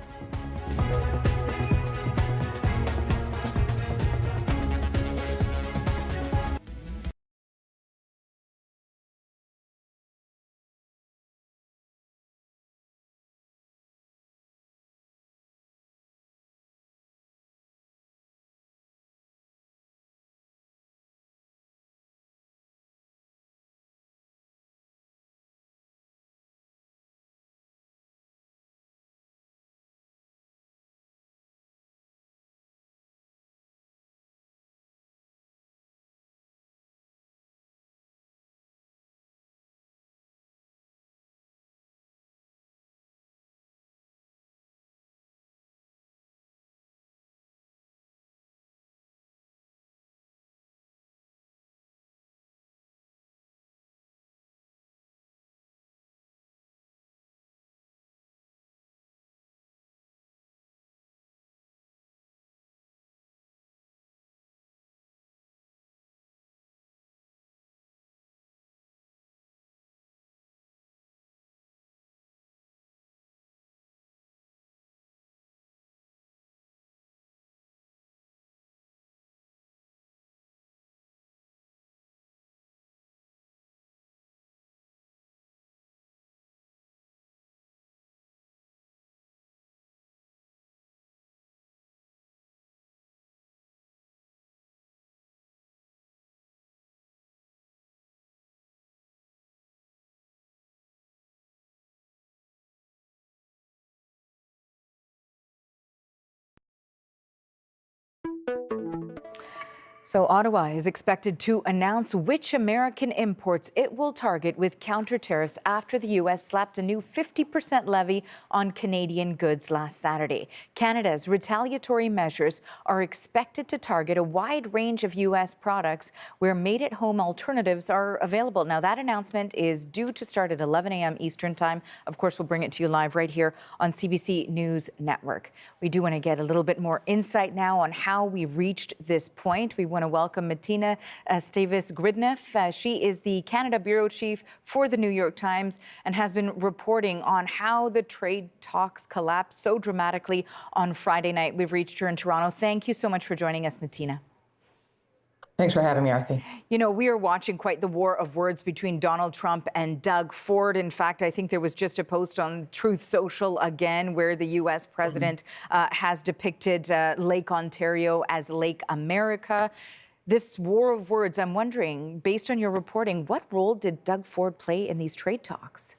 So Ottawa is expected to announce which American imports it will target with counter-tariffs after the U.S. slapped a new 50% levy on Canadian goods last Saturday. Canada's retaliatory measures are expected to target a wide range of U.S. products where made-at-home alternatives are available. Now, that announcement is due to start at 11 a.m. Eastern Time. Of course, we'll bring it to you live right here on CBC News Network. We do want to get a little bit more insight now on how we reached this point. We want to welcome Martina Stavis-Gridneff. She is the Canada Bureau Chief for the New York Times and has been reporting on how the trade talks collapsed so dramatically on Friday night. We've reached her in Toronto. Thank you so much for joining us, Martina.
Thanks for having me, Arthi.
You know, we are watching quite the war of words between Donald Trump and Doug Ford. In fact, I think there was just a post on Truth Social again where the U.S. president has depicted Lake Ontario as Lake America. This war of words, I'm wondering, based on your reporting, what role did Doug Ford play in these trade talks?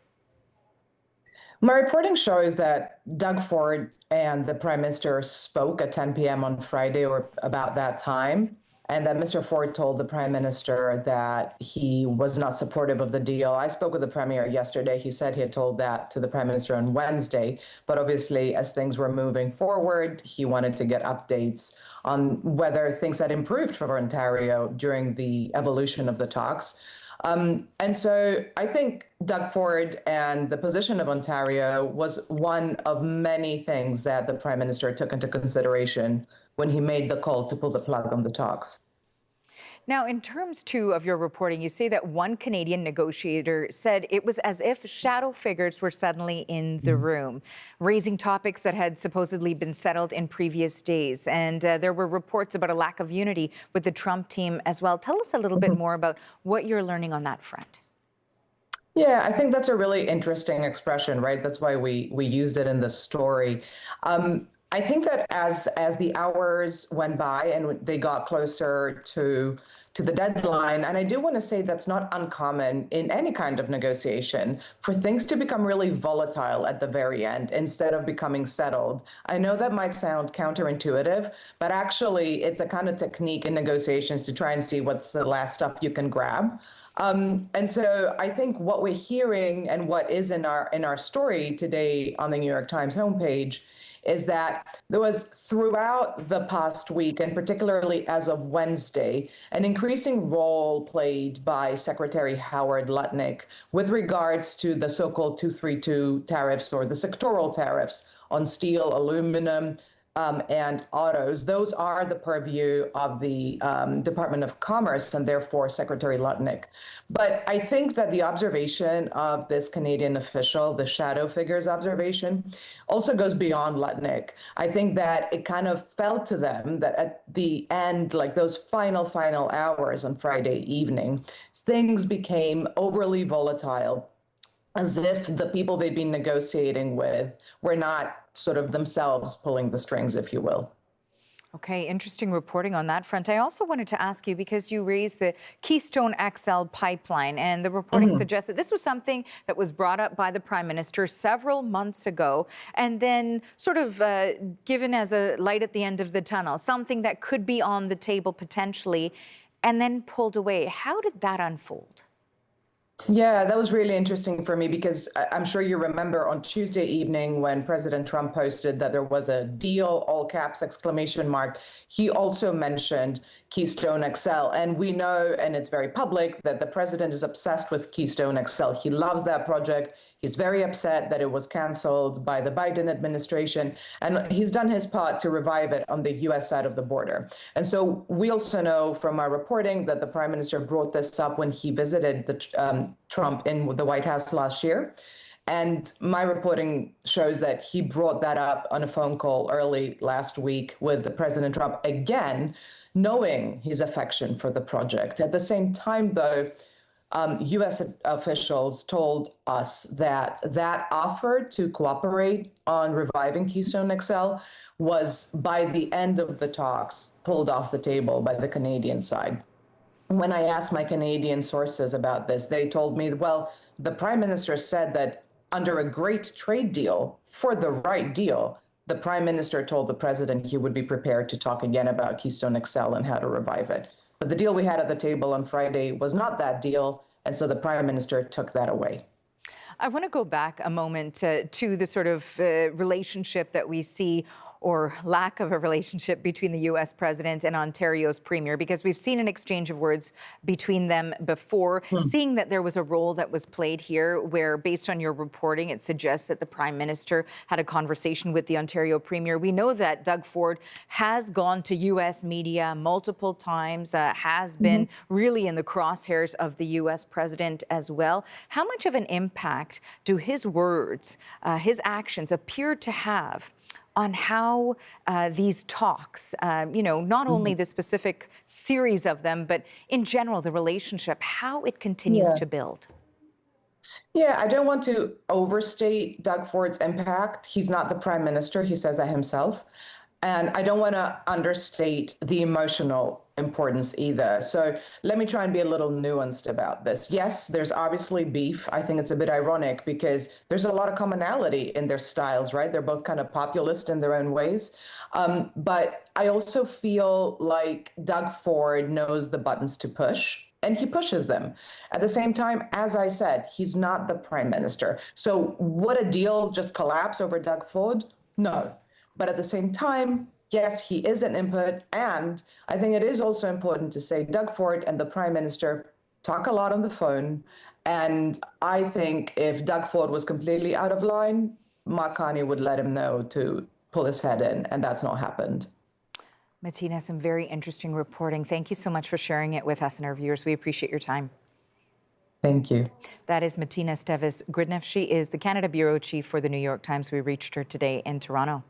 My reporting shows that Doug Ford and the Prime Minister spoke at 10 p.m. on Friday or about that time, and that Mr. Ford told the Prime Minister that he was not supportive of the deal. I spoke with the Premier yesterday. He said he had told that to the Prime Minister on Wednesday, but obviously as things were moving forward, he wanted to get updates on whether things had improved for Ontario during the evolution of the talks. And so I think Doug Ford and the position of Ontario was one of many things that the Prime Minister took into consideration when he made the call to pull the plug on the talks.
Now, in terms, too, of your reporting, you say that one Canadian negotiator said it was as if shadow figures were suddenly in the room, raising topics that had supposedly been settled in previous days. And there were reports about a lack of unity with the Trump team as well. Tell us a little bit more about what you're learning on that front.
Yeah, I think that's a really interesting expression, right? That's why we used it in the story. I think that as the hours went by and they got closer to the deadline, and I do want to say that's not uncommon in any kind of negotiation, for things to become really volatile at the very end instead of becoming settled. I know that might sound counterintuitive, but actually it's a kind of technique in negotiations to try and see what's the last stuff you can grab. And so I think what we're hearing and what is in our story today on the New York Times homepage is that there was throughout the past week, and particularly as of Wednesday, an increasing role played by Secretary Howard Lutnick with regards to the so-called 232 tariffs or the sectoral tariffs on steel, aluminum, and autos. Those are the purview of the Department of Commerce and therefore Secretary Lutnick. But I think that the observation of this Canadian official, the shadow figures observation, also goes beyond Lutnick. I think that it kind of felt to them that at the end, like those final hours on Friday evening, things became overly volatile, as if the people they'd been negotiating with were not sort of themselves pulling the strings, if you will.
Okay, interesting reporting on that front. I also wanted to ask you, because you raised the Keystone XL pipeline, and the reporting suggests that this was something that was brought up by the Prime Minister several months ago, and then sort of given as a light at the end of the tunnel, something that could be on the table potentially, and then pulled away. How did that unfold?
Yeah, that was really interesting for me because I'm sure you remember on Tuesday evening when President Trump posted that there was a deal, all caps, exclamation mark, he also mentioned Keystone XL. And we know, and it's very public, that the president is obsessed with Keystone XL. He loves that project. He's very upset that it was canceled by the Biden administration. And he's done his part to revive it on the U.S. side of the border. And so we also know from our reporting that the Prime Minister brought this up when he visited Trump in the White House last year. And my reporting shows that he brought that up on a phone call early last week with the President Trump again, knowing his affection for the project. At the same time, though, U.S. officials told us that that offer to cooperate on reviving Keystone XL was, by the end of the talks, pulled off the table by the Canadian side. When I asked my Canadian sources about this, they told me, well, the Prime Minister said that under a great trade deal, for the right deal, the Prime Minister told the President he would be prepared to talk again about Keystone XL and how to revive it. But the deal we had at the table on Friday was not that deal, and so the Prime Minister took that away.
I want to go back a moment to the sort of relationship that we see, or lack of a relationship, between the U.S. president and Ontario's premier, because we've seen an exchange of words between them before, seeing that there was a role that was played here where, based on your reporting, it suggests that the Prime Minister had a conversation with the Ontario premier. We know that Doug Ford has gone to U.S. media multiple times, has been really in the crosshairs of the U.S. president as well. How much of an impact do his words, his actions appear to have on how these talks, not only the specific series of them, but in general, the relationship, how it continues to build?
Yeah, I don't want to overstate Doug Ford's impact. He's not the prime minister. He says that himself. And I don't want to understate the emotional importance either. So let me try and be a little nuanced about this. Yes, there's obviously beef. I think it's a bit ironic because there's a lot of commonality in their styles, right? They're both kind of populist in their own ways. But I also feel like Doug Ford knows the buttons to push, and he pushes them. At the same time, as I said, he's not the prime minister. So would a deal just collapse over Doug Ford? No. But at the same time, yes, he is an input. And I think it is also important to say Doug Ford and the prime minister talk a lot on the phone. And I think if Doug Ford was completely out of line, Mark Carney would let him know to pull his head in. And that's not happened.
Martina, some very interesting reporting. Thank you so much for sharing it with us and our viewers. We appreciate your time.
Thank you.
That is Martina Steves-Gridneff. She is the Canada Bureau Chief for the New York Times. We reached her today in Toronto.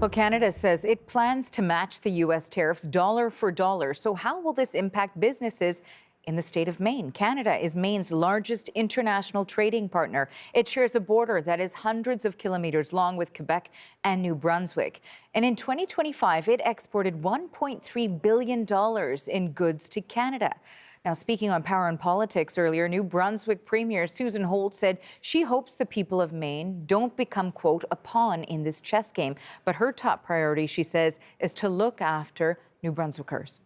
Well, Canada says it plans to match the U.S. tariffs dollar for dollar. So how will this impact businesses in the state of Maine? Canada is Maine's largest international trading partner. It shares a border that is hundreds of kilometers long with Quebec and New Brunswick. And in 2025, it exported $1.3 billion in goods to Canada. Now, speaking on Power and Politics earlier, New Brunswick Premier Susan Holt said she hopes the people of Maine don't become, quote, a pawn in this chess game. But her top priority, she says, is to look after New Brunswickers.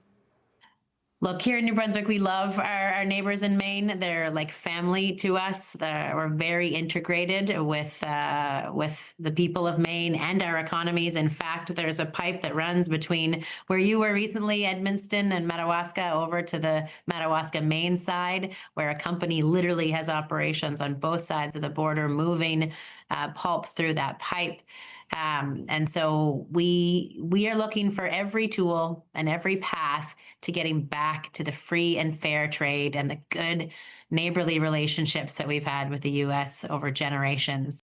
Look, here in New Brunswick, we love our neighbors in Maine. They're like family to us. We're very integrated with the people of Maine and our economies. In fact, there's a pipe that runs between where you were recently, Edmundston and Madawaska, over to the Madawaska Maine side, where a company literally has operations on both sides of the border, moving pulp through that pipe. And so we are looking for every tool and every path to getting back to the free and fair trade and the good neighborly relationships that we've had with the U.S. over generations.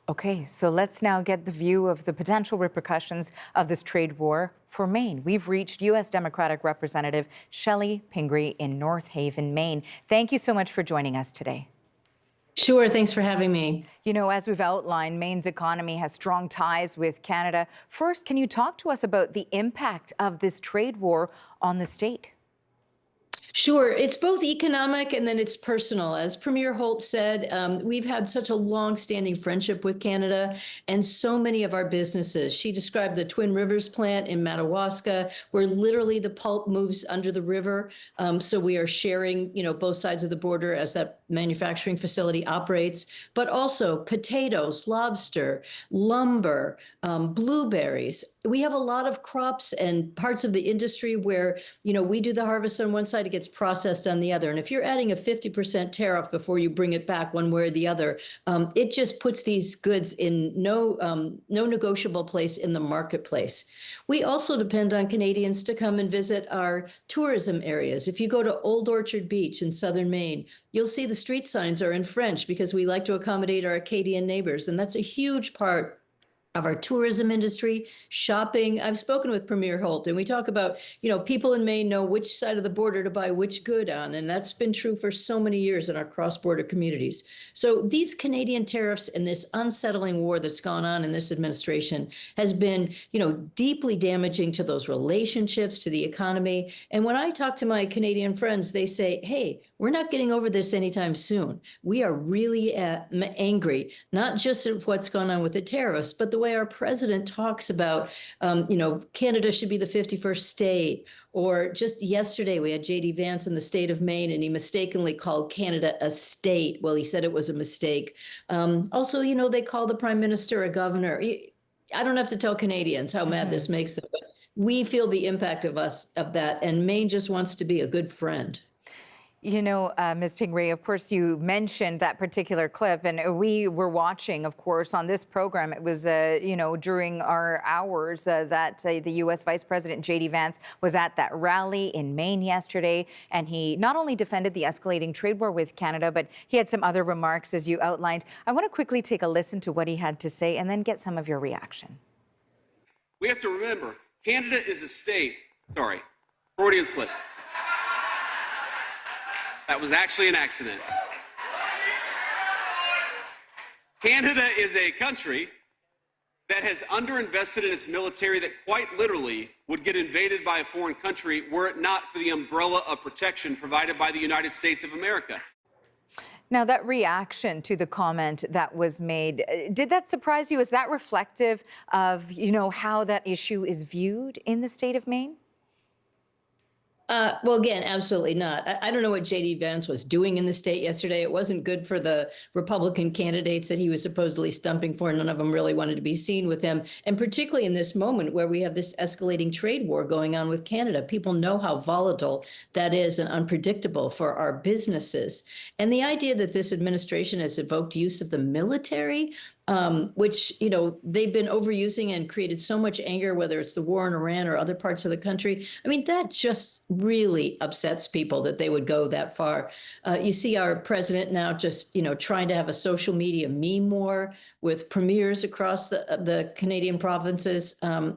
Okay, so let's now get the view of the potential repercussions of this trade war for Maine. We've reached U.S. Democratic Representative Shelley Pingree in North Haven, Maine. Thank you so much for joining us today.
Sure, thanks for having me.
You know, as we've outlined, Maine's economy has strong ties with Canada. First, can you talk to us about the impact of this trade war on the state?
Sure. It's both economic and then it's personal. As Premier Holt said, we've had such a long-standing friendship with Canada and so many of our businesses. She described the Twin Rivers plant in Madawaska, where literally the pulp moves under the river. So we are sharing, both sides of the border as that manufacturing facility operates, but also potatoes, lobster, lumber, blueberries. We have a lot of crops and parts of the industry where, we do the harvest on one side, it gets processed on the other. And if you're adding a 50% tariff before you bring it back one way or the other, it just puts these goods in no negotiable place in the marketplace. We also depend on Canadians to come and visit our tourism areas. If you go to Old Orchard Beach in southern Maine, you'll see the street signs are in French because we like to accommodate our Acadian neighbors. And that's a huge part of our tourism industry, shopping. I've spoken with Premier Holt, and we talk about, people in Maine know which side of the border to buy which good on, and that's been true for so many years in our cross-border communities. So these Canadian tariffs and this unsettling war that's gone on in this administration has been, deeply damaging to those relationships, to the economy. And when I talk to my Canadian friends, they say, hey, we're not getting over this anytime soon. We are really angry, not just at what's gone on with the tariffs, but the way our president talks about, Canada should be the 51st state. Or just yesterday, we had J.D. Vance in the state of Maine, and he mistakenly called Canada a state. Well, he said it was a mistake. Also, they call the prime minister a governor. I don't have to tell Canadians how mad this makes them, but we feel the impact of that, and Maine just wants to be a good friend.
Ms. Pingree, of course, you mentioned that particular clip, and we were watching, of course, on this program. It was, during our hours that the U.S. Vice President J.D. Vance was at that rally in Maine yesterday, and he not only defended the escalating trade war with Canada, but he had some other remarks, as you outlined. I want to quickly take a listen to what he had to say and then get some of your reaction.
We have to remember, Canada is a state. Sorry, Freudian slip. That was actually an accident. Canada is a country that has underinvested in its military that quite literally would get invaded by a foreign country were it not for the umbrella of protection provided by the United States of America.
Now, that reaction to the comment that was made, did that surprise you? Is that reflective of, how that issue is viewed in the state of Maine?
Well, again, absolutely not. I don't know what J.D. Vance was doing in the state yesterday. It wasn't good for the Republican candidates that he was supposedly stumping for. None of them really wanted to be seen with him. And particularly in this moment where we have this escalating trade war going on with Canada, people know how volatile that is and unpredictable for our businesses. And the idea that this administration has evoked use of the military, which, they've been overusing and created so much anger, whether it's the war in Iran or other parts of the country. I mean, that just really upsets people that they would go that far. You see our president now just, trying to have a social media meme war with premiers across the Canadian provinces.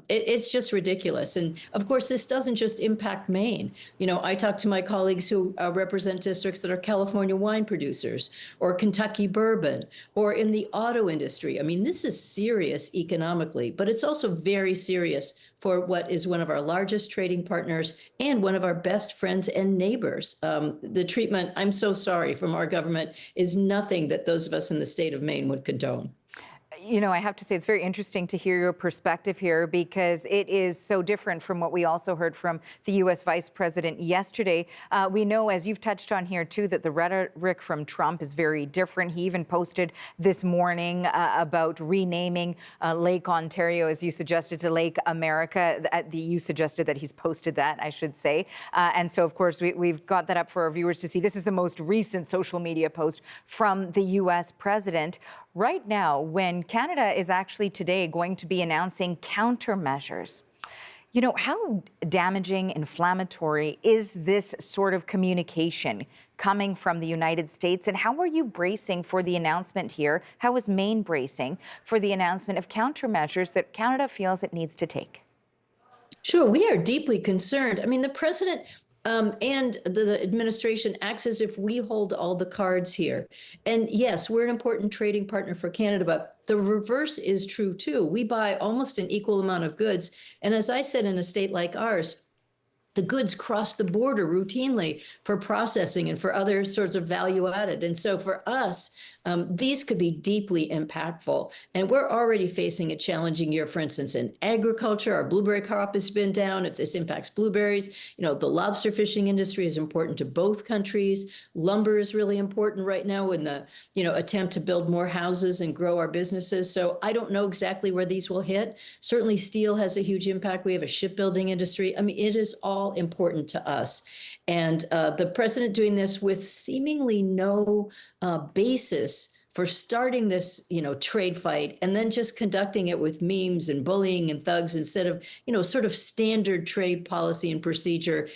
It's just ridiculous. And of course, this doesn't just impact Maine. I talk to my colleagues who represent districts that are California wine producers or Kentucky bourbon or in the auto industry. I mean, this is serious economically, but it's also very serious for what is one of our largest trading partners and one of our best friends and neighbors. The treatment, I'm so sorry, from our government is nothing that those of us in the state of Maine would condone.
I have to say it's very interesting to hear your perspective here because it is so different from what we also heard from the U.S. Vice President yesterday. We know, as you've touched on here too, that the rhetoric from Trump is very different. He even posted this morning about renaming Lake Ontario, as you suggested, to Lake America. You suggested that he's posted that, I should say. And so, of course, we've got that up for our viewers to see. This is the most recent social media post from the U.S. president. right now when Canada is actually today going to be announcing countermeasures. You know, how damaging, inflammatory is this sort of communication coming from the United States? And how are you bracing for the announcement here? How is Maine bracing for the announcement of countermeasures that Canada feels it needs to take?
Sure, we are deeply concerned. I mean, the president and the administration acts as if we hold all the cards here. And yes, we're an important trading partner for Canada, but the reverse is true too. We buy almost an equal amount of goods. And as I said, in a state like ours, the goods cross the border routinely for processing and for other sorts of value added. And so for us, these could be deeply impactful. And we're already facing a challenging year, for instance, in agriculture. Our blueberry crop has been down. If this impacts blueberries, you know, the lobster fishing industry is important to both countries. Lumber is really important right now in the, you know, attempt to build more houses and grow our businesses. So I don't know exactly where these will hit. Certainly steel has a huge impact. We have a shipbuilding industry. I mean, it is all important to us. And the president doing this with seemingly no basis for starting this, you know, trade fight and then just conducting it with memes and bullying and thugs instead of, you know, sort of standard trade policy and procedure.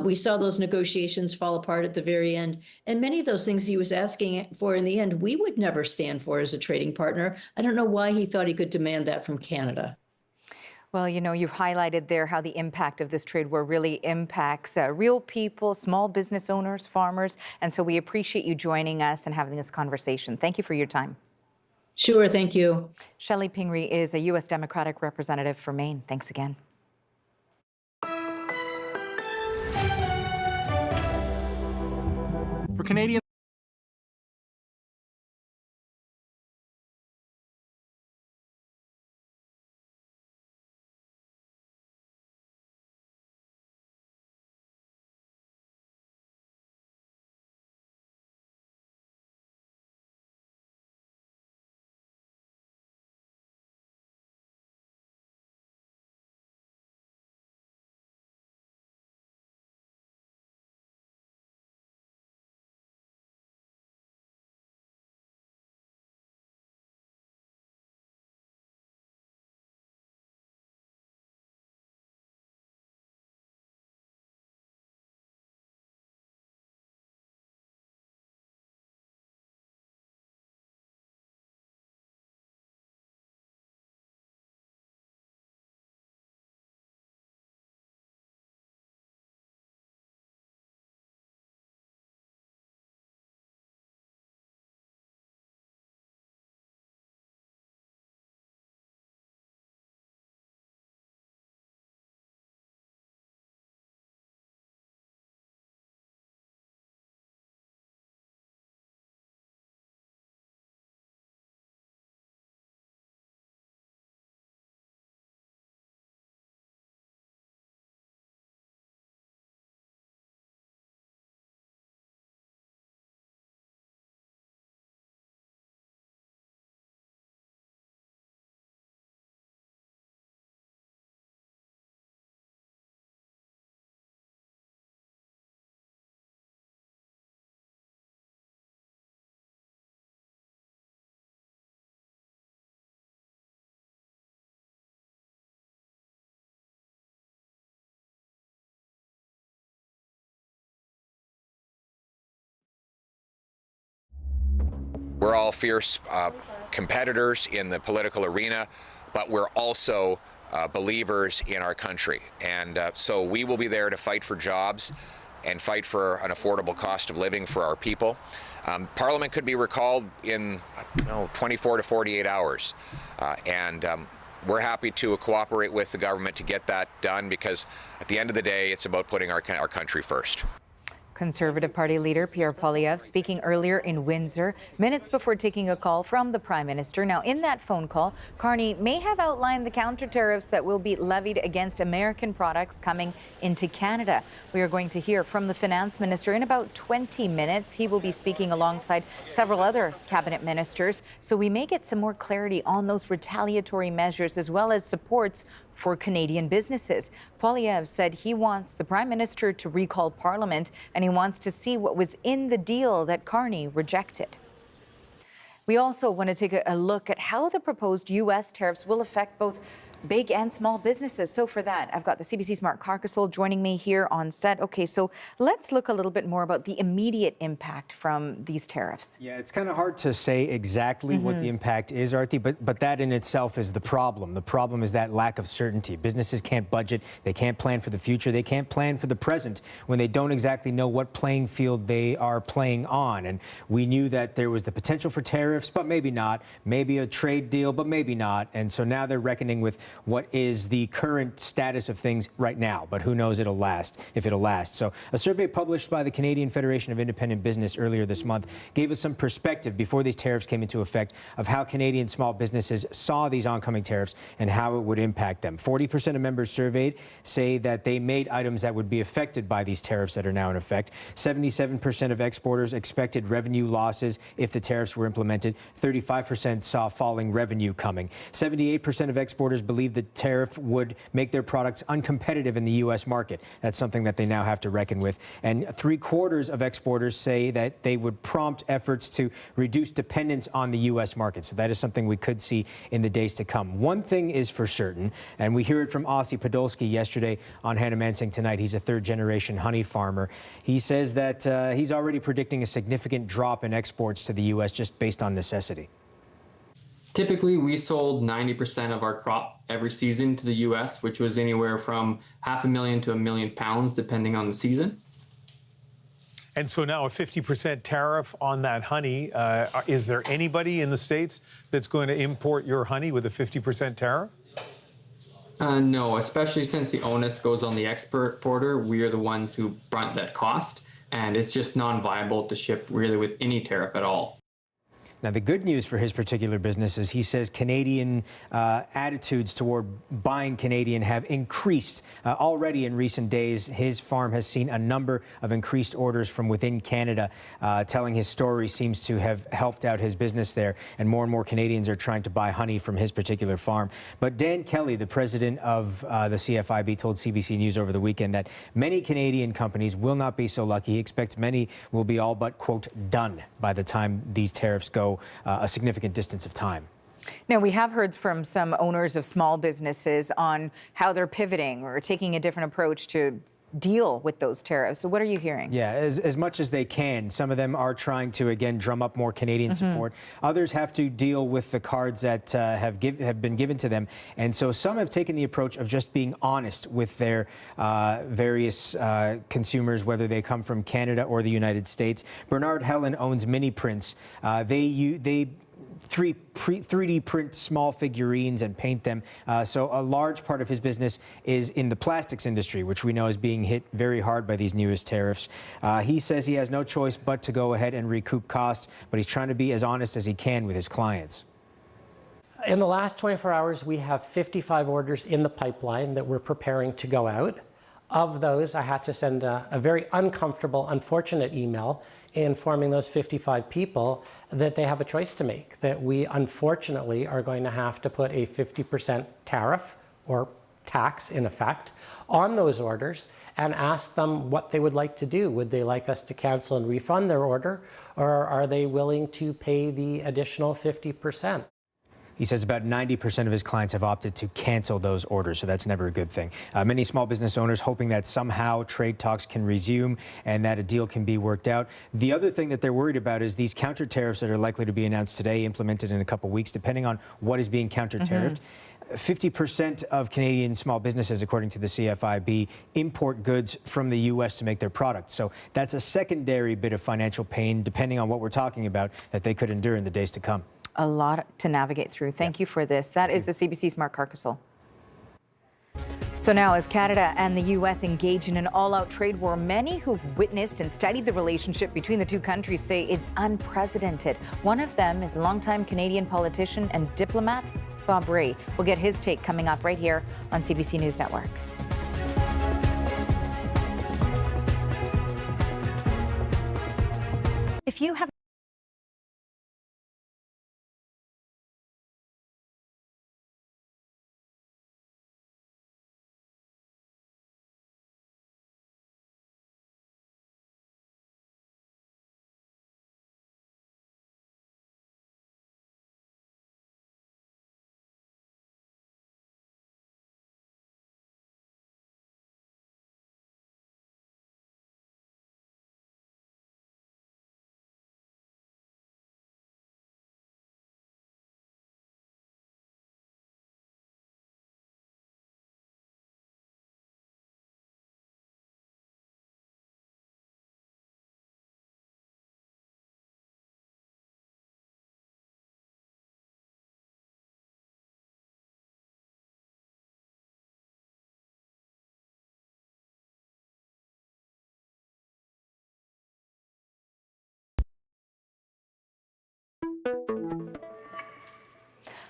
We saw those negotiations fall apart at the very end. And many of those things he was asking for in the end, we would never stand for as a trading partner. I don't know why he thought he could demand that from Canada.
Well, you know, you've highlighted there how the impact of this trade war really impacts real people, small business owners, farmers. And so we appreciate you joining us and having this conversation. Thank you for your time.
Sure, thank you.
Shelley Pingree is a U.S. Democratic representative for Maine. Thanks again.
For Canadians.
We're all fierce competitors in the political arena, but we're also believers in our country. And so we will be there to fight for jobs and fight for an affordable cost of living for our people. Parliament could be recalled in 24 to 48 hours. We're happy to cooperate with the government to get that done because at the end of the day, it's about putting our country first.
Conservative Party leader Pierre Poilievre speaking earlier in Windsor, minutes before taking a call from the Prime Minister. Now, in that phone call, Carney may have outlined the counter-tariffs that will be levied against American products coming into Canada. We are going to hear from the Finance Minister in about 20 minutes. He will be speaking alongside several other cabinet ministers, so we may get some more clarity on those retaliatory measures as well as supports for Canadian businesses. Poilievre said he wants the Prime Minister to recall Parliament and he wants to see what was in the deal that Carney rejected. We also want to take a look at how the proposed U.S. tariffs will affect both big and small businesses. So for that, I've got the CBC's Mark Carcassole joining me here on set. Okay, so let's look a little bit more about the immediate impact from these tariffs.
Yeah, it's kind of hard to say exactly what the impact is, Arthi, but that in itself is the problem. The problem is that lack of certainty. Businesses can't budget, they can't plan for the future, they can't plan for the present when they don't exactly know what playing field they are playing on. And we knew that there was the potential for tariffs, but maybe not, maybe a trade deal, but maybe not. And so now they're reckoning with what is the current status of things right now, but who knows if it'll last. So a survey published by the Canadian Federation of Independent Business earlier this month gave us some perspective before these tariffs came into effect of how Canadian small businesses saw these oncoming tariffs and how it would impact them. 40% of members surveyed say that they made items that would be affected by these tariffs that are now in effect. 77% of exporters expected revenue losses if the tariffs were implemented. 35% saw falling revenue coming. 78% of exporters believe the tariff would make their products uncompetitive in the U.S. market. That's something that they now have to reckon with. And 3/4 of exporters say that they would prompt efforts to reduce dependence on the U.S. market. So that is something we could see in the days to come. One thing is for certain, and we hear it from Ossie Podolsky yesterday on Hannah Mansing Tonight. He's a third-generation honey farmer. He says that he's already predicting a significant drop in exports to the U.S. just based on necessity.
Typically, we sold 90% of our crop every season to the U.S., which was anywhere from 500,000 to 1 million pounds, depending on the season.
And so now a 50% tariff on that honey. Is there anybody in the States that's going to import your honey with a 50% tariff?
No, especially since the onus goes on the exporter. We are the ones who brunt that cost, and it's just non-viable to ship really with any tariff at all.
Now, the good news for his particular business is he says Canadian attitudes toward buying Canadian have increased already in recent days. His farm has seen a number of increased orders from within Canada. Telling his story seems to have helped out his business there, and more Canadians are trying to buy honey from his particular farm. But Dan Kelly, the president of the CFIB, told CBC News over the weekend that many Canadian companies will not be so lucky. He expects many will be all but, quote, done by the time these tariffs go a significant distance of time.
Now, we have heard from some owners of small businesses on how they're pivoting or taking a different approach to deal with those tariffs. So what are you hearing?
Yeah, as much as they can. Some of them are trying to, again, drum up more Canadian support. Others have to deal with the cards that have been given to them. And so some have taken the approach of just being honest with their various consumers, whether they come from Canada or the United States. Bernard Helen owns Mini Prints. They 3D print small figurines and paint them. So a large part of his business is in the plastics industry, which we know is being hit very hard by these newest tariffs. He says he has no choice but to go ahead and recoup costs, but he's trying to be as honest as he can with his clients.
In the last 24 hours, we have 55 orders in the pipeline that we're preparing to go out. Of those, I had to send a very uncomfortable, unfortunate email informing those 55 people that they have a choice to make, that we unfortunately are going to have to put a 50% tariff or tax in effect on those orders and ask them what they would like to do. Would they like us to cancel and refund their order, or are they willing to pay the additional 50%?
He says about 90% of his clients have opted to cancel those orders, so that's never a good thing. Many small business owners hoping that somehow trade talks can resume and that a deal can be worked out. The other thing that they're worried about is these counter-tariffs that are likely to be announced today, implemented in a couple weeks, depending on what is being counter-tariffed. 50% of Canadian small businesses, according to the CFIB, import goods from the U.S. to make their products. So that's a secondary bit of financial pain, depending on what we're talking about, that they could endure in the days to come.
A lot to navigate through. Thank you for this. That is the CBC's Mark Carcassole. So now, as Canada and the U.S. engage in an all-out trade war, many who've witnessed and studied the relationship between the two countries say it's unprecedented. One of them is longtime Canadian politician and diplomat Bob Rae. We'll get his take coming up right here on CBC News Network.
If you have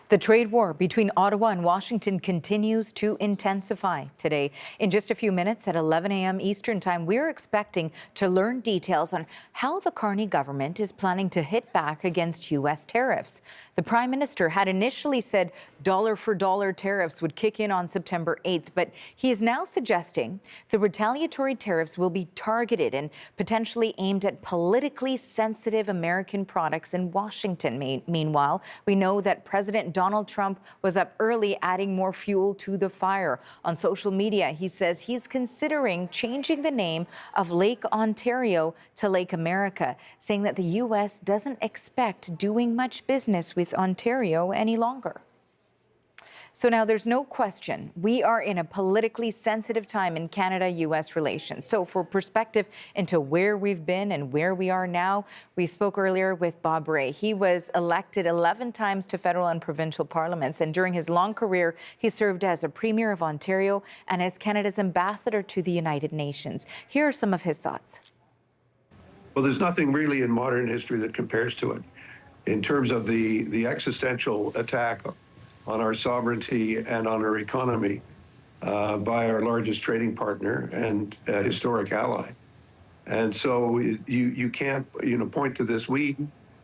The trade war between Ottawa and Washington continues to intensify today. In just a few minutes at 11 a.m. Eastern Time, we're expecting to learn details on how the Carney government is planning to hit back against U.S. tariffs. The Prime Minister had initially said dollar-for-dollar tariffs would kick in on September 8th, but he is now suggesting the retaliatory tariffs will be targeted and potentially aimed at politically sensitive American products in Washington. Meanwhile, we know that President Donald Trump was up early adding more fuel to the fire. On social media, he says he's considering changing the name of Lake Ontario to Lake America, saying that the U.S. doesn't expect doing much business with Ontario any longer. So now there's no question we are in a politically sensitive time in Canada-U.S. relations. So for perspective into where we've been and where we are now, we spoke earlier with Bob Rae. He was elected 11 times to federal and provincial parliaments, and during his long career, he served as a Premier of Ontario and as Canada's ambassador to the United Nations. Here are some of his thoughts.
Well, there's nothing really in modern history that compares to it in terms of the existential attack on our sovereignty and on our economy by our largest trading partner and historic ally. And so you can't point to this. We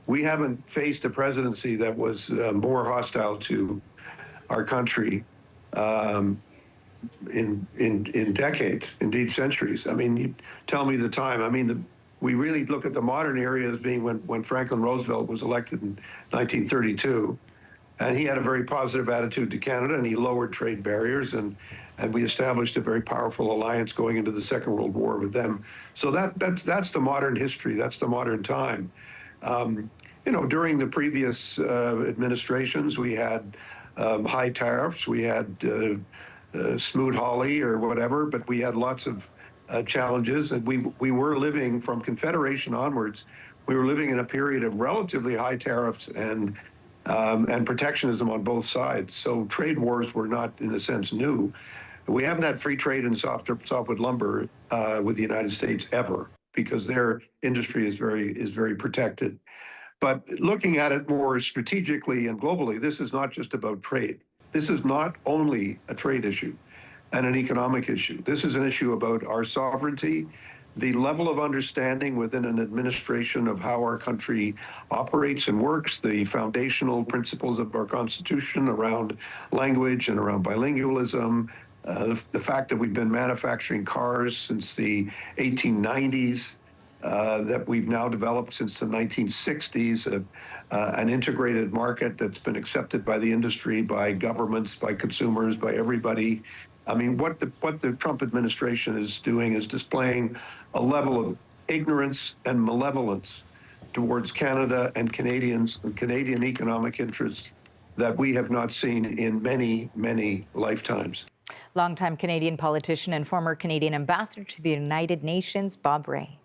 haven't faced a presidency that was more hostile to our country in decades, indeed centuries. I mean, you tell me the time. I mean, we really look at the modern era as being when Franklin Roosevelt was elected in 1932. And he had a very positive attitude to Canada, and he lowered trade barriers, and we established a very powerful alliance going into the Second World War with them. So that's the modern history. That's the modern time. During the previous administrations, we had high tariffs, we had Smoot-Hawley or whatever, but we had lots of challenges, and we were living from Confederation onwards. We were living in a period of relatively high tariffs and protectionism on both sides. So trade wars were not, in a sense, new. We haven't had free trade in softwood lumber with the United States ever, because their industry is very protected. But looking at it more strategically and globally, this is not just about trade. This is not only a trade issue and an economic issue. This is an issue about our sovereignty, the level of understanding within an administration of how our country operates and works, the foundational principles of our Constitution around language and around bilingualism, the fact that we've been manufacturing cars since the 1890s, that we've now developed since the 1960s, an integrated market that's been accepted by the industry, by governments, by consumers, by everybody. I mean, what the Trump administration is doing is displaying a level of ignorance and malevolence towards Canada and Canadians and Canadian economic interests that we have not seen in many, many lifetimes.
Longtime Canadian politician and former Canadian ambassador to the United Nations, Bob Rae.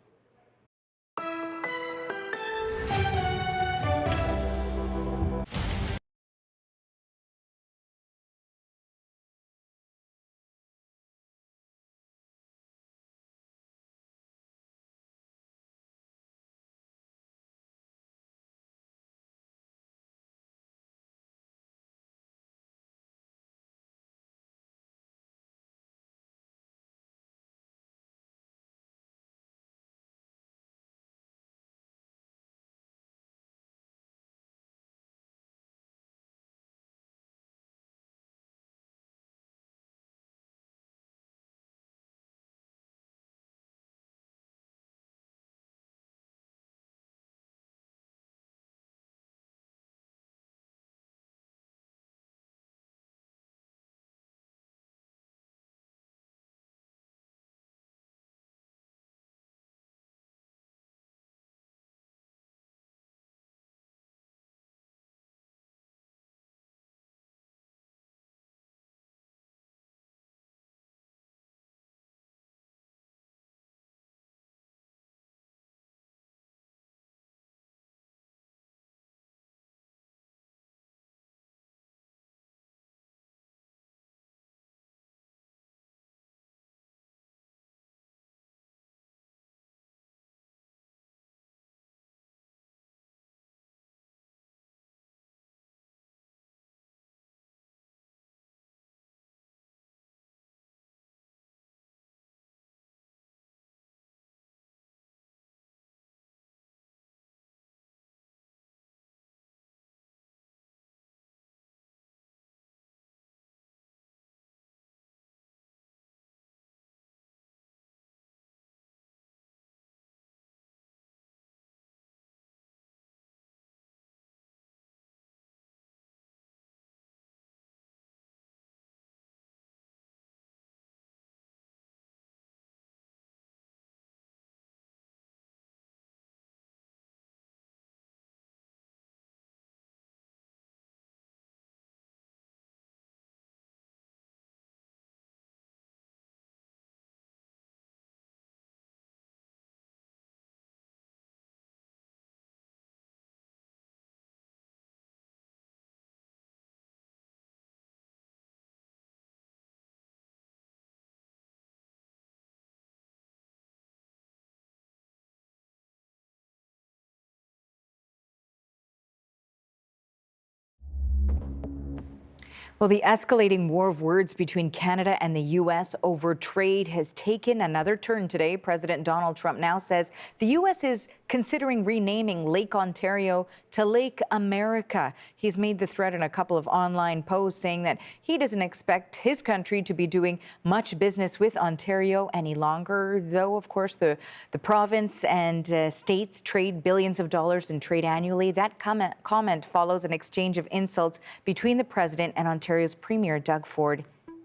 Well, the escalating war of words between Canada and the U.S. over trade has taken another turn today. President Donald Trump now says the U.S. is considering renaming Lake Ontario to Lake America. He's made the threat in a couple of online posts, saying that he doesn't expect his country to be doing much business with Ontario any longer, though, of course, the province and states trade billions of dollars in trade annually. That comment follows an exchange of insults between the president and Ontario's Premier Doug Ford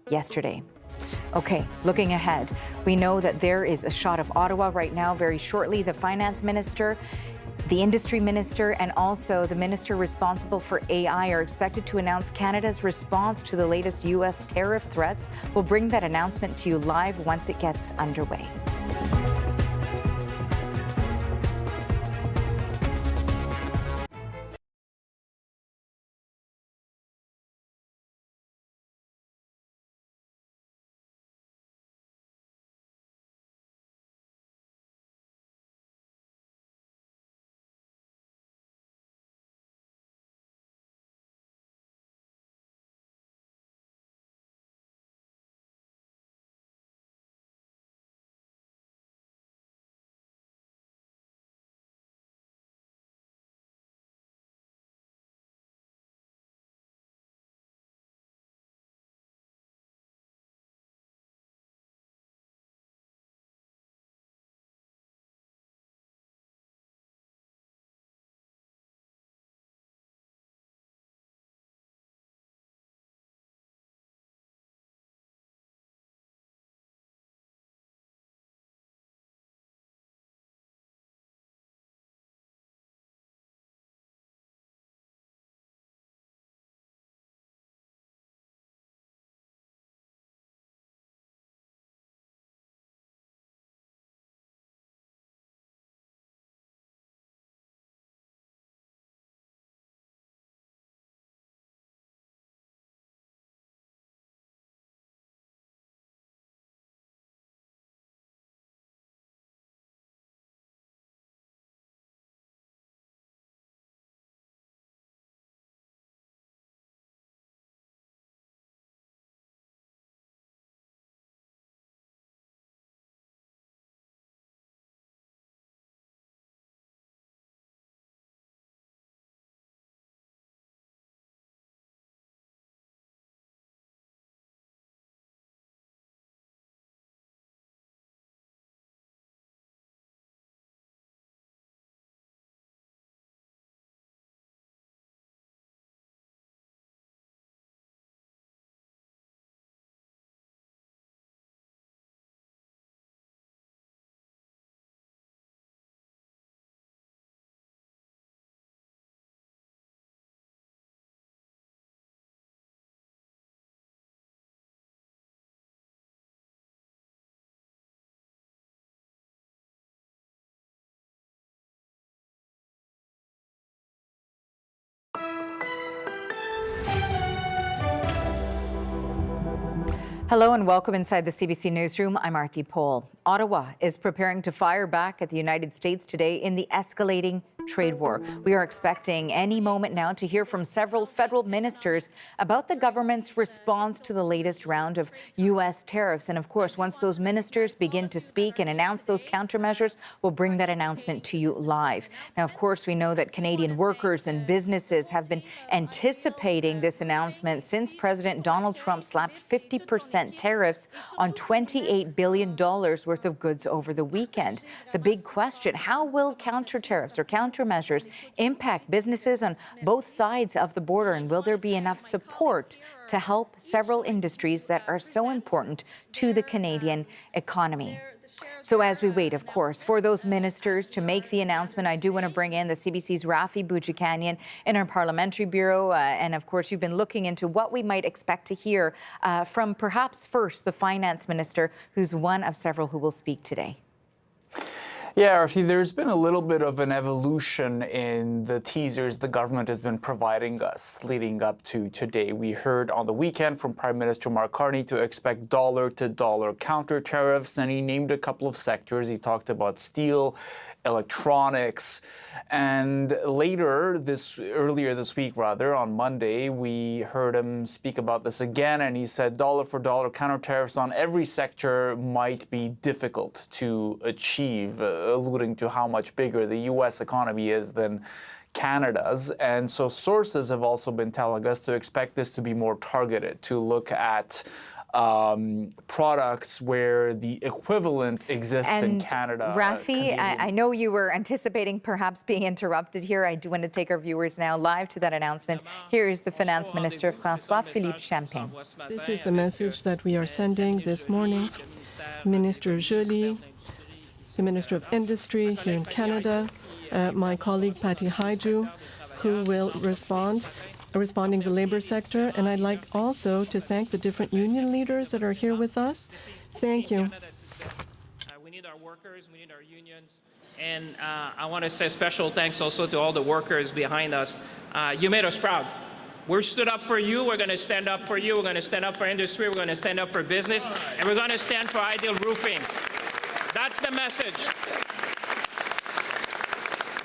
yesterday. Okay, looking ahead, we know that there is a shot of Ottawa right now. Very shortly, the finance minister, the industry minister, and also the minister responsible for AI are expected to announce Canada's response to the latest U.S. tariff threats. We'll bring that announcement to you live once it gets underway. Hello and welcome inside the CBC Newsroom. I'm Arthi Pole. Ottawa is preparing to fire back at the United States today in the escalating trade war. We are expecting any moment now to hear from several federal ministers about the government's response to the latest round of U.S. tariffs. And of course, once those ministers begin to speak and announce those countermeasures, we'll bring that announcement to you live. Now, of course, we know that Canadian workers and businesses have been anticipating this announcement since President Donald Trump slapped 50% tariffs on $28 billion worth of goods over the weekend. The big question, how will counter-tariffs or countermeasures impact businesses on both sides of the border? And will there be enough support to help several industries that are so important to the Canadian economy? So as we wait, of course, for those ministers to make the announcement, I do want to bring in the CBC's Rafi Boudjikanian in our parliamentary bureau. And of course, you've been looking into what we might expect to hear from perhaps first the finance minister, who's one of several who will speak today.
Yeah, Arthi, there's been a little bit of an evolution in the teasers the government has been providing us leading up to today. We heard on the weekend from Prime Minister Mark Carney to expect dollar-to-dollar counter-tariffs, and he named a couple of sectors. He talked about steel electronics. And earlier this week, on Monday, we heard him speak about this again, and he said dollar for dollar counter-tariffs on every sector might be difficult to achieve, alluding to how much bigger the U.S. economy is than Canada's. And so sources have also been telling us to expect this to be more targeted, to look at products where the equivalent exists in Canada.
Rafi, I know you were anticipating perhaps being interrupted here. I do want to take our viewers now live to that announcement. Here is the Finance Minister, François-Philippe Champagne.
This is the message that we are sending this morning. Minister Joly, the Minister of Industry here in Canada, my colleague Patty Haiju, who will responding to the labor sector, and I'd like also to thank the different union leaders that are here with us. Thank you.
We need our workers, we need our unions, and I want to say special thanks also to all the workers behind us. You made us proud. We're stood up for you, we're going to stand up for you, we're going to stand up for industry, we're going to stand up for business, and we're going to stand for Ideal Roofing. That's the message.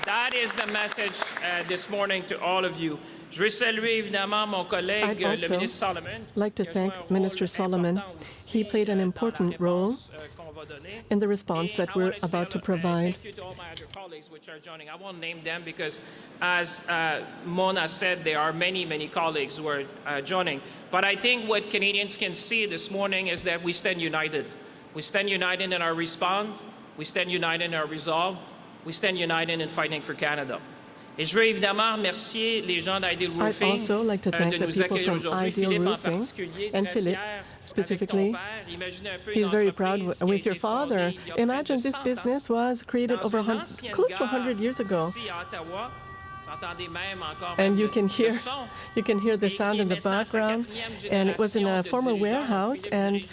That is the message this morning to all of you.
I'd also like to thank Minister Solomon. He played an important role in the response that we're about to provide.
I won't name them because, as Mona said, there are many, many colleagues who are joining. But I think what Canadians can see this morning is that we stand united. We stand united in our response. We stand united in our resolve. We stand united in fighting for Canada. I'd
also like to thank the people from Ideal Roofing, and Philip specifically. He's very proud with your father. Imagine this business was created over close to 100 years ago. And you can hear the sound in the background, and it was in a former warehouse, and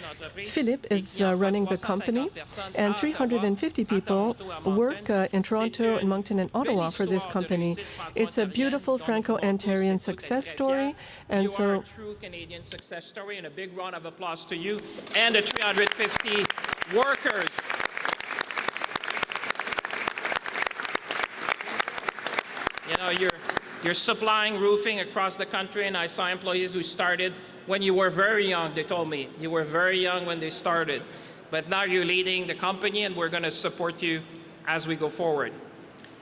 Philip is running the company, and 350 people work in Toronto, in Moncton, and Ottawa for this company. It's a beautiful Franco-Ontarian success story, and so
you are a true Canadian success story, and a big round of applause to you and the 350 workers. You know, you're supplying roofing across the country, and I saw employees who started when you were very young. They told me you were very young when they started, but now you're leading the company, and we're going to support you as we go forward.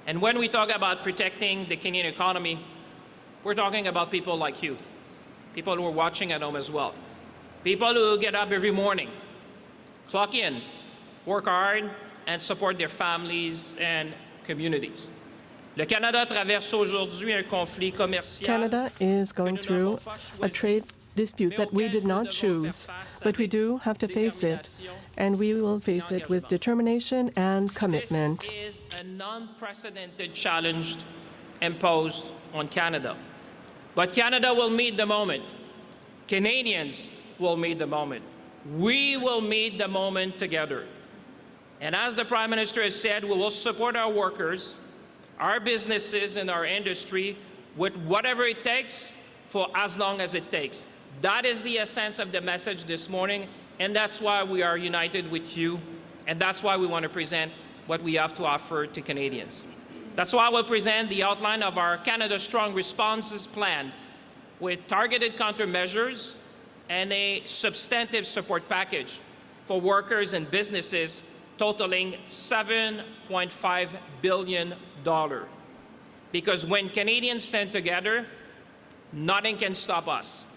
And when we talk about protecting the Canadian economy, we're talking about people like you, people who are watching at home as well, people who get up every morning, clock in, work hard, and support their families and communities.
Canada is going through a trade dispute that we did not choose, but we do have to face it, and we will face it with determination and commitment.
This is an unprecedented challenge imposed on Canada. But Canada will meet the moment. Canadians will meet the moment. We will meet the moment together. And as the Prime Minister has said, we will support our workers, our businesses, and our industry with whatever it takes for as long as it takes. That is the essence of the message this morning, and that's why we are united with you, and that's why we want to present what we have to offer to Canadians. That's why we'll present the outline of our Canada Strong Responses Plan with targeted countermeasures and a substantive support package for workers and businesses totaling $7.5 billion. Because when Canadians stand together, nothing can stop us.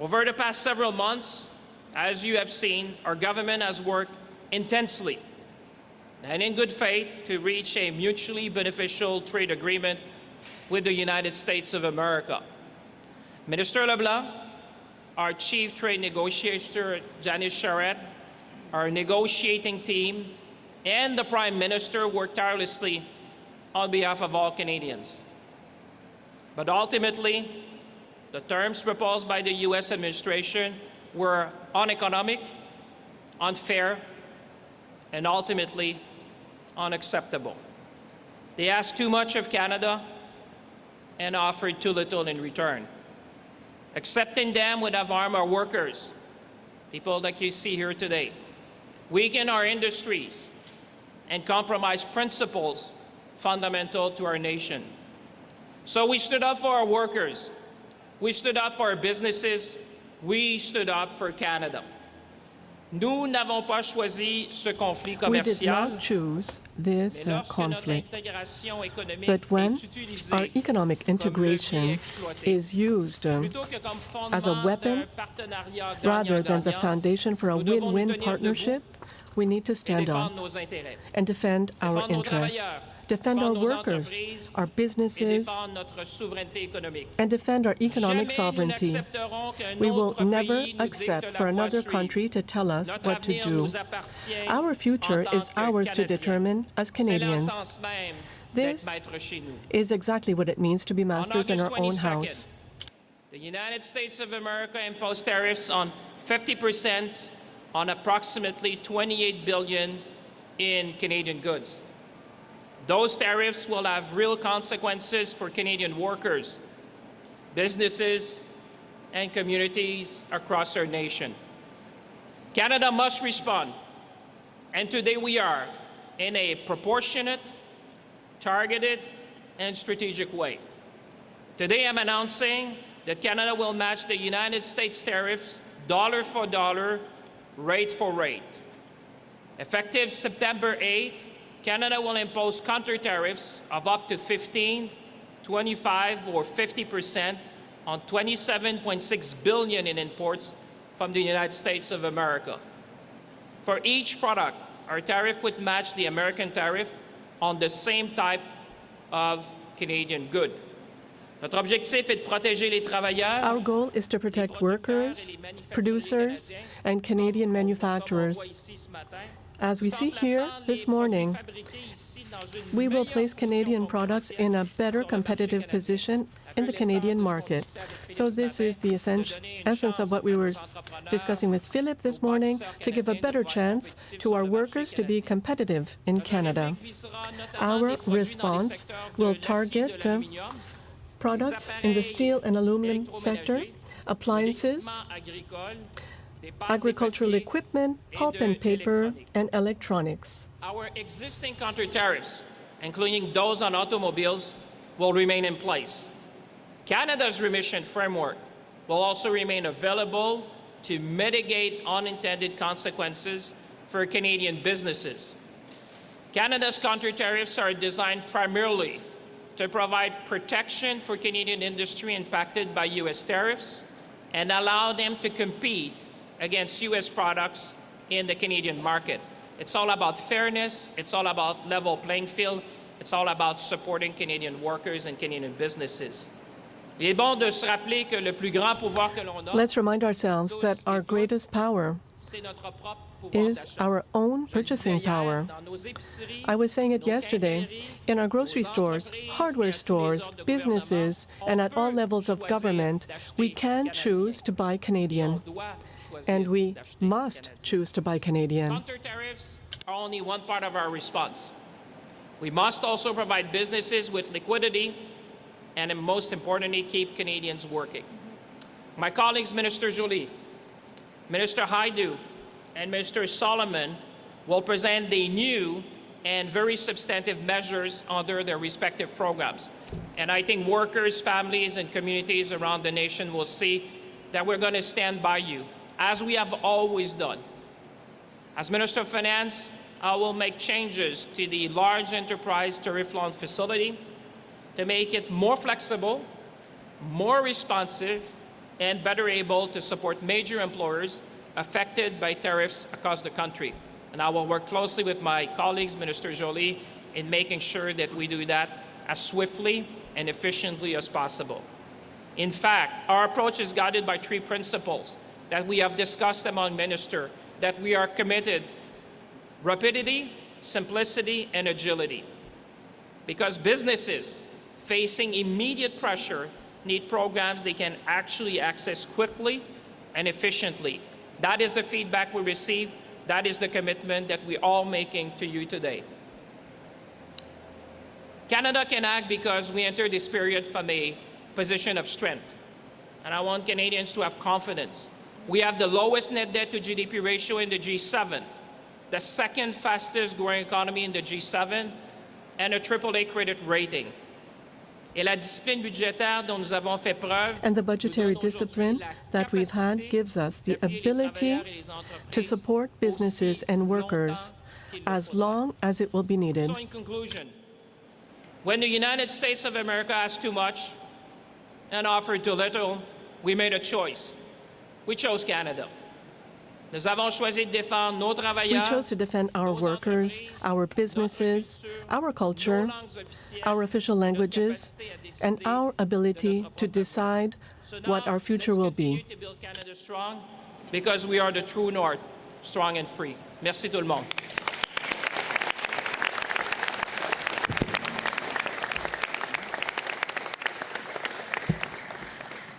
Over the past several months, as you have seen, our government has worked intensely and in good faith to reach a mutually beneficial trade agreement with the United States of America. Minister LeBlanc, our chief trade negotiator, Janice Charette, our negotiating team, and the Prime Minister worked tirelessly on behalf of all Canadians. But ultimately, the terms proposed by the U.S. administration were uneconomic, unfair, and ultimately unacceptable. They asked too much of Canada and offered too little in return. Accepting them would have harmed our workers, people like you see here today, weaken our industries, and compromise principles fundamental to our nation. So we stood up for our workers. We stood up for our businesses. We stood up for Canada. Nous n'avons pas choisi ce conflit
We did
commercial.
not choose this conflict.
Intégration économique
But when
est utilisée
our economic
comme
integration
levier exploité,
is used
plutôt que comme
as a
fondement
weapon
d'un partenariat
rather than the
gagnant-gagnant,
foundation for a
nous devons nous
win-win
tenir
partnership, we need to
et
stand
défendre
up
nos intérêts.
and defend our
Défendre nos
interests,
travailleurs,
defend our
défendre nos
workers,
entreprises
our
et
businesses,
défendre notre souveraineté économique.
and defend our economic
Jamais nous
sovereignty.
n'accepterons qu'un
We will
autre
never
pays nous
accept
dicte
for
la voie à
another
suivre.
country to tell us
Notre
what to
avenir
do.
nous appartient
Our future
en tant
is
que
ours to
Canadiens.
determine as
C'est
Canadians.
l'essence même
This
d'être maître chez nous.
is exactly what it means to be
On
masters in
August
our own
22nd,
house.
the United States of America imposed tariffs on 50% on approximately $28 billion in Canadian goods. Those tariffs will have real consequences for Canadian workers, businesses, and communities across our nation. Canada must respond, and today we are, in a proportionate, targeted, and strategic way. Today I'm announcing that Canada will match the United States tariffs dollar for dollar, rate for rate. Effective September 8, Canada will impose counter-tariffs of up to 15, 25, or 50% on $27.6 billion in imports from the United States of America. For each product, our tariff would match the American tariff on the same type of Canadian good. Notre objectif est de protéger les travailleurs.
Our goal is to protect workers, producers, and Canadian manufacturers. As we see here this morning, we will place Canadian products in a better competitive position in the Canadian market. So this is the essence of what we were discussing with Philip this morning, to give a better chance to our workers to be competitive in Canada. Our response will target products in the steel and aluminum sector, appliances, agricultural equipment, pulp and paper, and electronics.
Our existing counter-tariffs, including those on automobiles, will remain in place. Canada's remission framework will also remain available to mitigate unintended consequences for Canadian businesses. Canada's counter-tariffs are designed primarily to provide protection for Canadian industry impacted by U.S. tariffs and allow them to compete against U.S. products in the Canadian market. It's all about fairness. It's all about level playing field. It's all about supporting Canadian workers and Canadian businesses. Il est bon de se rappeler que le plus grand pouvoir que l'on a,
Let's remind ourselves that our greatest power
c'est notre propre pouvoir
is
d'achat.
our own purchasing power. I was saying it yesterday, in our grocery stores, hardware stores, businesses, and at all levels of government, we can choose to buy Canadian. And we must choose to buy Canadian.
Counter-tariffs are only one part of our response. We must also provide businesses with liquidity and, most importantly, keep Canadians working. My colleagues, Minister Joly, Minister Hajdu, and Minister Solomon will present the new and very substantive measures under their respective programs. And I think workers, families, and communities around the nation will see that we're going to stand by you, as we have always done. As Minister of Finance, I will make changes to the large enterprise tariff loan facility to make it more flexible, more responsive, and better able to support major employers affected by tariffs across the country. And I will work closely with my colleagues, Minister Joly, in making sure that we do that as swiftly and efficiently as possible. In fact, our approach is guided by three principles that we have discussed among ministers, that we are committed: rapidity, simplicity, and agility. Because businesses facing immediate pressure need programs they can actually access quickly and efficiently. That is the feedback we receive. That is the commitment that we're all making to you today. Canada can act because we enter this period from a position of strength. And I want Canadians to have confidence. We have the lowest net debt to GDP ratio in the G7. the second fastest growing economy in the G7, and a AAA credit rating. Et la discipline budgétaire dont nous avons fait preuve.
And the budgetary discipline that we've had gives us the ability to support businesses and workers as long as it will be needed.
So in conclusion, when the United States of America asked too much and offered too little, we made a choice. We chose Canada. Nous avons choisi de défendre nos
We
travailleurs,
chose to defend our workers, our businesses, our culture, our official languages, and our ability to decide what our future will be.
to build Canada strong, because we are the true North, strong and free. Merci tout le monde.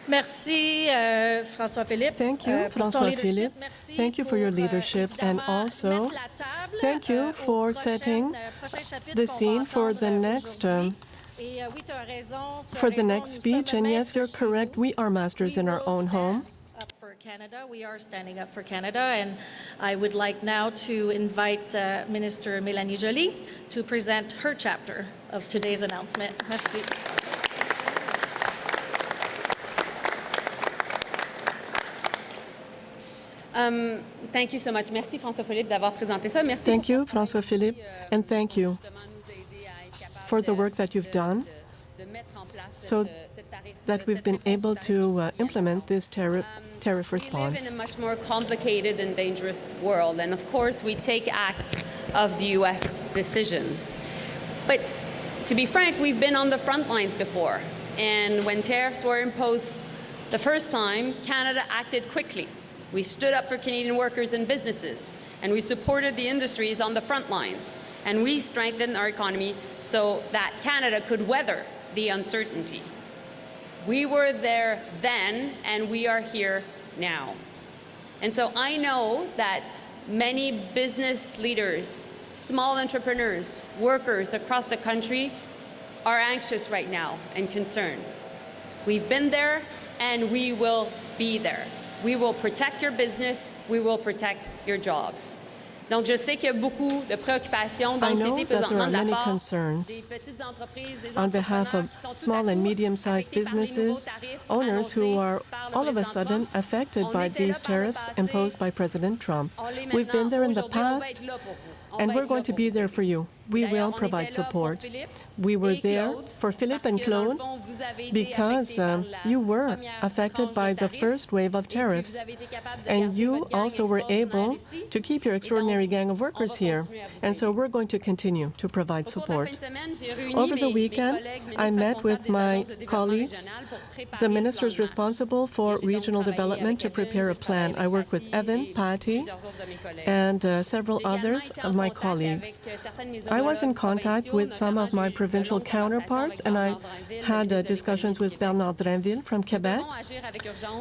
Merci, François-Philippe.
Thank you, François-Philippe. Thank you for your leadership, and also thank you for setting the scene for the next speech. And yes, you're correct. We are masters in our own home.
Up for Canada. We are standing up for Canada, and I would like now to invite Minister Mélanie Joly to present her chapter of today's announcement. Merci.
Thank you so much. Merci François-Philippe d'avoir présenté ça. Merci.
Thank you, François-Philippe, and thank you for the work that you've done so that we've been able to implement this tariff
We live
response.
in a much more complicated and dangerous world, and of course we take act of the U.S. decision. But to be frank, we've been on the front lines before, and when tariffs were imposed the first time, Canada acted quickly. We stood up for Canadian workers and businesses, and we supported the industries on the front lines, and we strengthened our economy so that Canada could weather the uncertainty. We were there then, and we are here now. And so I know that many business leaders, small entrepreneurs, workers across the country are anxious right now and concerned. We've been there, and we will be there. We will protect your business. We will protect your jobs. Donc, je sais qu'il y a beaucoup de préoccupations
I know
d'anxiété
that there
présentement
are
de la
many
part
concerns
des petites entreprises, des
on behalf of
entrepreneurs qui sont
small and medium-sized businesses, owners who are all of a sudden affected by these tariffs imposed by President Trump. We've been there in the past, and we're going to be there for you. We will provide support. We were there for Philippe and Claude because you were affected by the first wave of tariffs, and you also were able to keep your extraordinary gang of workers here. And so we're going to continue to provide support. Over the weekend, I met with my colleagues, the ministers responsible for regional development, to prepare a plan. I worked with Evan, Patty, and several others of my colleagues. I was in contact with some of my provincial counterparts, and I had discussions with Bernard Drainville from Quebec.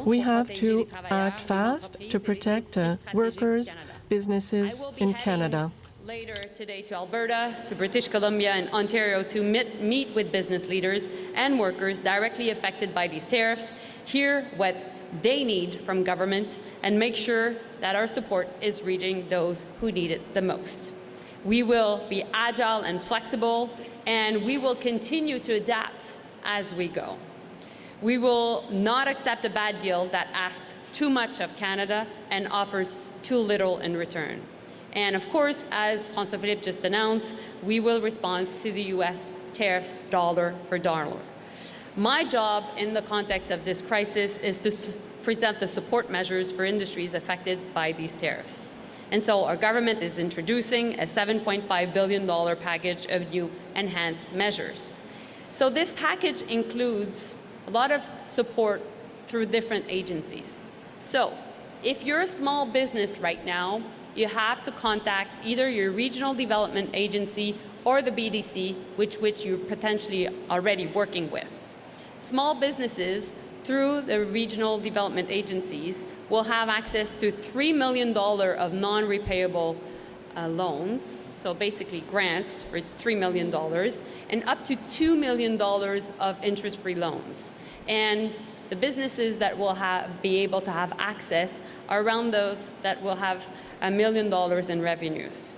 We have to act fast to protect workers, businesses in Canada.
Later today to Alberta, to British Columbia and Ontario to meet with business leaders and workers directly affected by these tariffs, hear what they need from government, and make sure that our support is reaching those who need it the most. We will be agile and flexible, and we will continue to adapt as we go. We will not accept a bad deal that asks too much of Canada and offers too little in return. And of course, as François-Philippe just announced, we will respond to the U.S. tariffs dollar for dollar. My job in the context of this crisis is to present the support measures for industries affected by these tariffs. And so our government is introducing a $7.5 billion package of new enhanced measures. So this package includes a lot of support through different agencies. So if you're a small business right now, you have to contact either your regional development agency or the BDC, which you're potentially already working with. Small businesses, through the regional development agencies, will have access to $3 million of non-repayable loans, so basically grants for $3 million, and up to $2 million of interest-free loans. And the businesses that will be able to have access are around those that will have $1 million in revenues.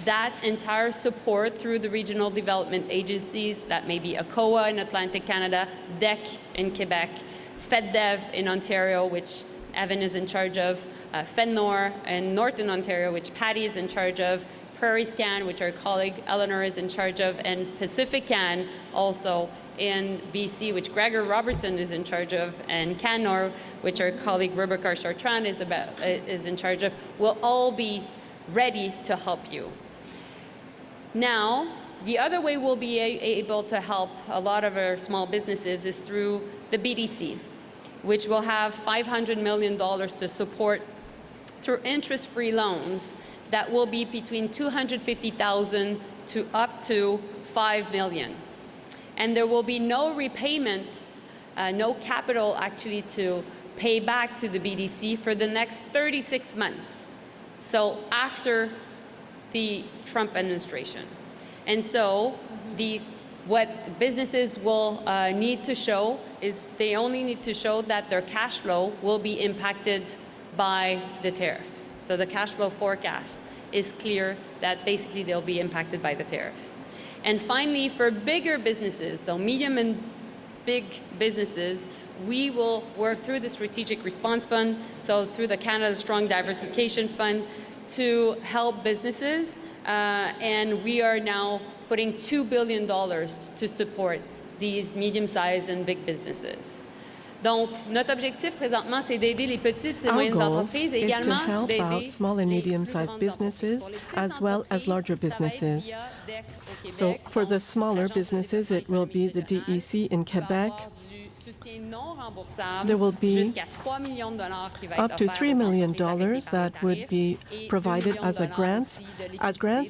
That entire support through the regional development agencies, that may be ACOA in Atlantic Canada, DEC in Quebec, FedDev in Ontario, which Evan is in charge of, FedNor in Northern Ontario, which Patty is in charge of, Prairie Scan, which our colleague Eleanor is in charge of, and Pacifican also in BC, which Gregor Robertson is in charge of, and Canor, which our colleague Rebecca Chartrand is in charge of, will all be ready to help you. Now, the other way we'll be able to help a lot of our small businesses is through the BDC, which will have $500 million to support through interest-free loans that will be between $250,000 to up to $5 million. And there will be no repayment, no capital actually to pay back to the BDC for the next 36 months. So after the Trump administration. And so what businesses will need to show is they only need to show that their cash flow will be impacted by the tariffs. So the cash flow forecast is clear that basically they'll be impacted by the tariffs. And finally, for bigger businesses, so medium and big businesses, we will work through the Strategic Response Fund, so through the Canada Strong Diversification Fund, to help businesses, and we are now putting $2 billion to support these medium-sized and big businesses. Donc, notre objectif présentement, c'est d'aider les petites et moyennes entreprises et également d'aider
small and medium-sized businesses as well as larger businesses. So, for the smaller businesses, it will be the DEC in Quebec. There will be up to $3 million that would be provided as grants,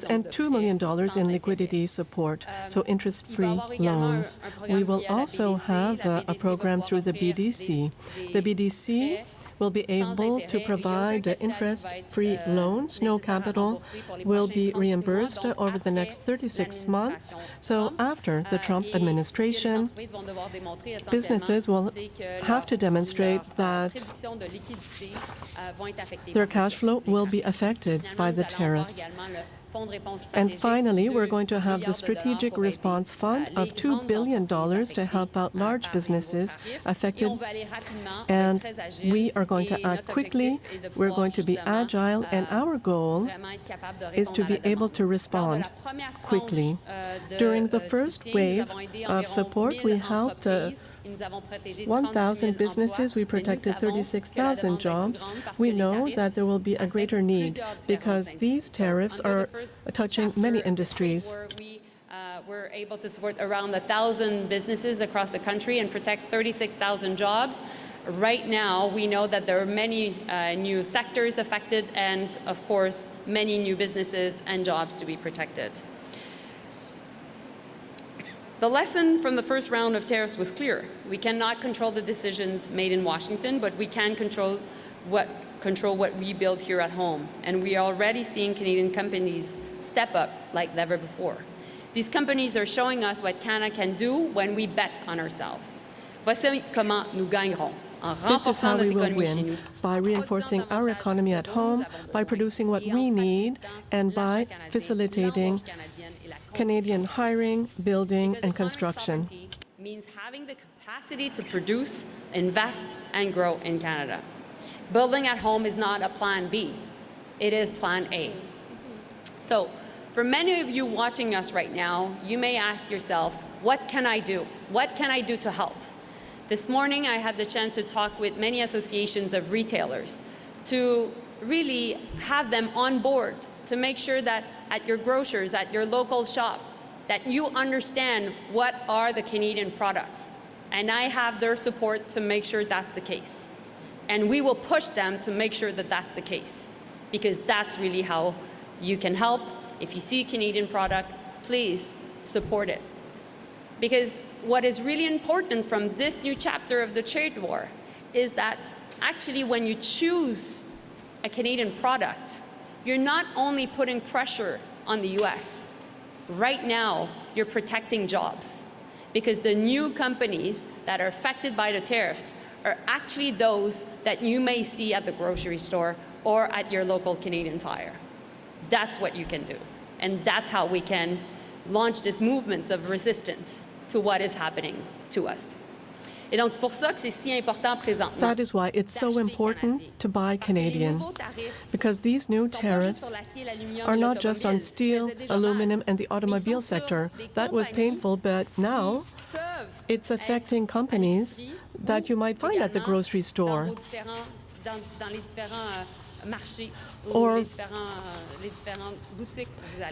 and $2 million in liquidity support, so interest-free loans. We will also have a program through the BDC. The BDC will be able to provide interest-free loans. No capital will be reimbursed over the next 36 months. So after the Trump administration, businesses will have to demonstrate that their cash flow will be affected by the tariffs. And finally, we're going to have the Strategic Response Fund of $2 billion to help out large businesses affected. And we are going to act quickly. We're going to be agile. And our goal is to be able to respond quickly. During the first wave of support, we helped 1,000 businesses. We protected 36,000 jobs. We know that there will be a greater need because these tariffs are touching many industries.
We're able to support around 1,000 businesses across the country and protect 36,000 jobs. Right now, we know that there are many new sectors affected and, of course, many new businesses and jobs to be protected. The lesson from the first round of tariffs was clear. We cannot control the decisions made in Washington, but we can control what we build here at home. And we are already seeing Canadian companies step up like never before. These companies are showing us what Canada can do when we bet on ourselves. Voici comment nous gagnerons.
This is how we will win, by reinforcing our economy at home, by producing what we need, and by facilitating Canadian hiring, building, and construction.
Means having the capacity to produce, invest, and grow in Canada. Building at home is not a plan B. It is plan A. So, for many of you watching us right now, you may ask yourself, what can I do? What can I do to help? This morning, I had the chance to talk with many associations of retailers to really have them on board to make sure that at your grocers, at your local shop, that you understand what are the Canadian products. And I have their support to make sure that's the case. And we will push them to make sure that that's the case, because that's really how you can help. If you see a Canadian product, please support it. Because what is really important from this new chapter of the trade war is that actually when you choose a Canadian product, you're not only putting pressure on the US. Right now, you're protecting jobs because the new companies that are affected by the tariffs are actually those that you may see at the grocery store or at your local Canadian Tire. That's what you can do. And that's how we can launch this movement of resistance to what is happening to us. Et donc, c'est pour ça que c'est si important présentement.
That is why it's so important to buy Canadian, because these new tariffs are not just on steel, aluminum, and the automobile sector. That was painful, but now it's affecting companies that you might find at the grocery store or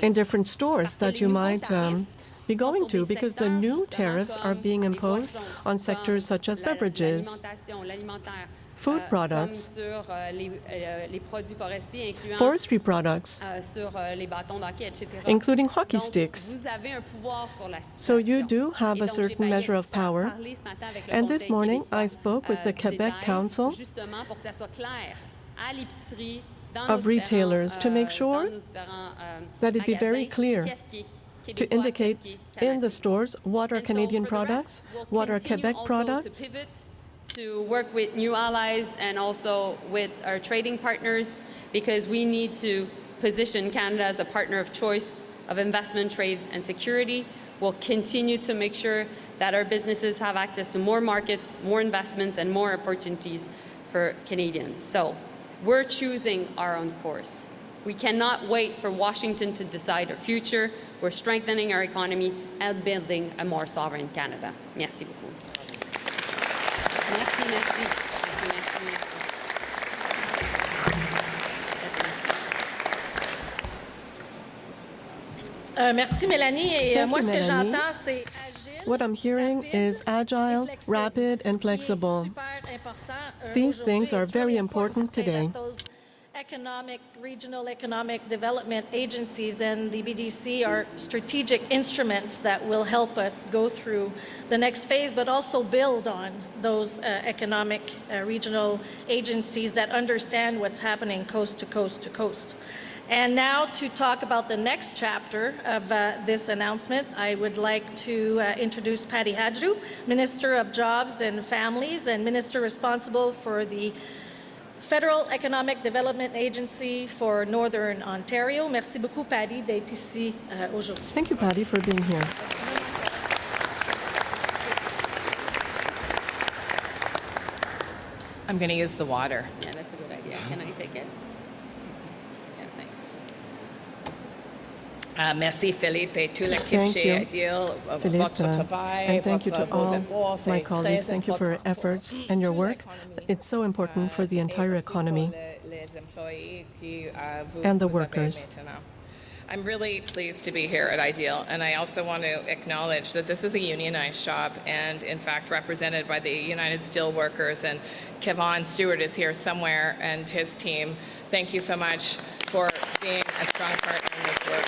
in different stores that you might be going to, because the new tariffs are being imposed on sectors such as beverages, food products, forestry products, including hockey sticks. So you do have a certain measure of power. And this morning I spoke with the Quebec Council of retailers to make sure that it be very clear to indicate in the stores what are Canadian products, what are Quebec products.
To work with new allies and also with our trading partners, because we need to position Canada as a partner of choice of investment, trade, and security. We'll continue to make sure that our businesses have access to more markets, more investments, and more opportunities for Canadians. So we're choosing our own course. We cannot wait for Washington to decide our future. We're strengthening our economy and building a more sovereign Canada. Merci beaucoup. Merci, merci. Merci, merci.
Merci Mélanie. Et moi, ce que j'entends, c'est
what I'm hearing is agile, rapid, and flexible. These things are very important today.
Regional economic development agencies and the BDC are strategic instruments that will help us go through the next phase, but also build on those economic regional agencies that understand what's happening coast to coast to coast. And now to talk about the next chapter of this announcement, I would like to introduce Patty Hajdu, Minister of Jobs and Families and Minister responsible for the Federal Economic Development Agency for Northern Ontario. Merci beaucoup, Patty, d'être ici aujourd'hui.
Thank you, Patty, for being here.
I'm going to use the water.
Yeah, that's a good idea. Can I take it? Yeah, thanks.
Merci, Philippe, et toute l'équipe
Thank
chez
you,
Ideal,
Philippe,
votre travail,
and thank you to
vos
all
efforts,
my
c'est
colleagues.
très
Thank you for your
important
efforts and your work. It's so important for the entire economy
les employés qui,
and the
vous avez
workers.
maintenant. I'm really pleased to be here at Ideal, and I also want to acknowledge that this is a unionized shop and, in fact, represented by the United Steelworkers, and Kevon Stewart is here somewhere, and his team. Thank you so much for being a strong partner in this work.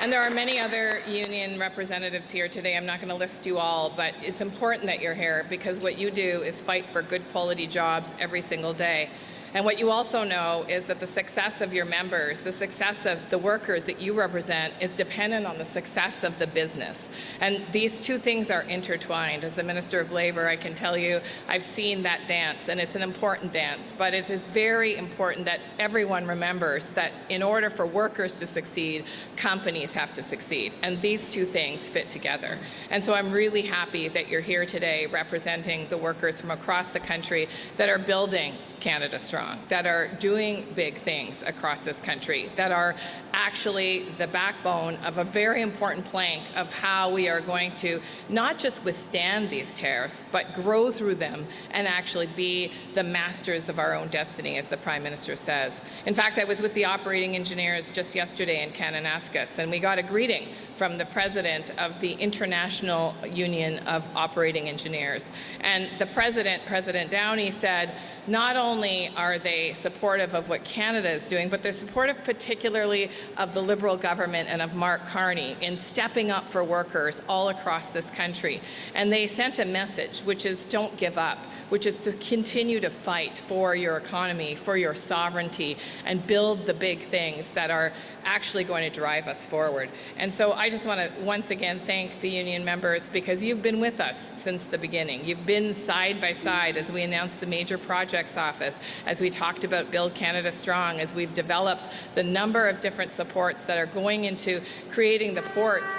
And there are many other union representatives here today. I'm not going to list you all, but it's important that you're here because what you do is fight for good quality jobs every single day. And what you also know is that the success of your members, the success of the workers that you represent is dependent on the success of the business. And these two things are intertwined. As the Minister of Labour, I can tell you I've seen that dance, and it's an important dance, but it's very important that everyone remembers that in order for workers to succeed, companies have to succeed. And these two things fit together. And so I'm really happy that you're here today representing the workers from across the country that are building Canada Strong, that are doing big things across this country, that are actually the backbone of a very important plank of how we are going to not just withstand these tariffs, but grow through them and actually be the masters of our own destiny, as the Prime Minister says. In fact, I was with the operating engineers just yesterday in Kananaskis, and we got a greeting from the president of the International Union of Operating Engineers. And the president, President Downey, said, not only are they supportive of what Canada is doing, but they're supportive particularly of the Liberal government and of Mark Carney in stepping up for workers all across this country. And they sent a message, which is don't give up, which is to continue to fight for your economy, for your sovereignty, and build the big things that are actually going to drive us forward. And so I just want to once again thank the union members, because you've been with us since the beginning. You've been side by side as we announced the Major Projects Office, as we talked about Build Canada Strong, as we've developed the number of different supports that are going into creating the ports,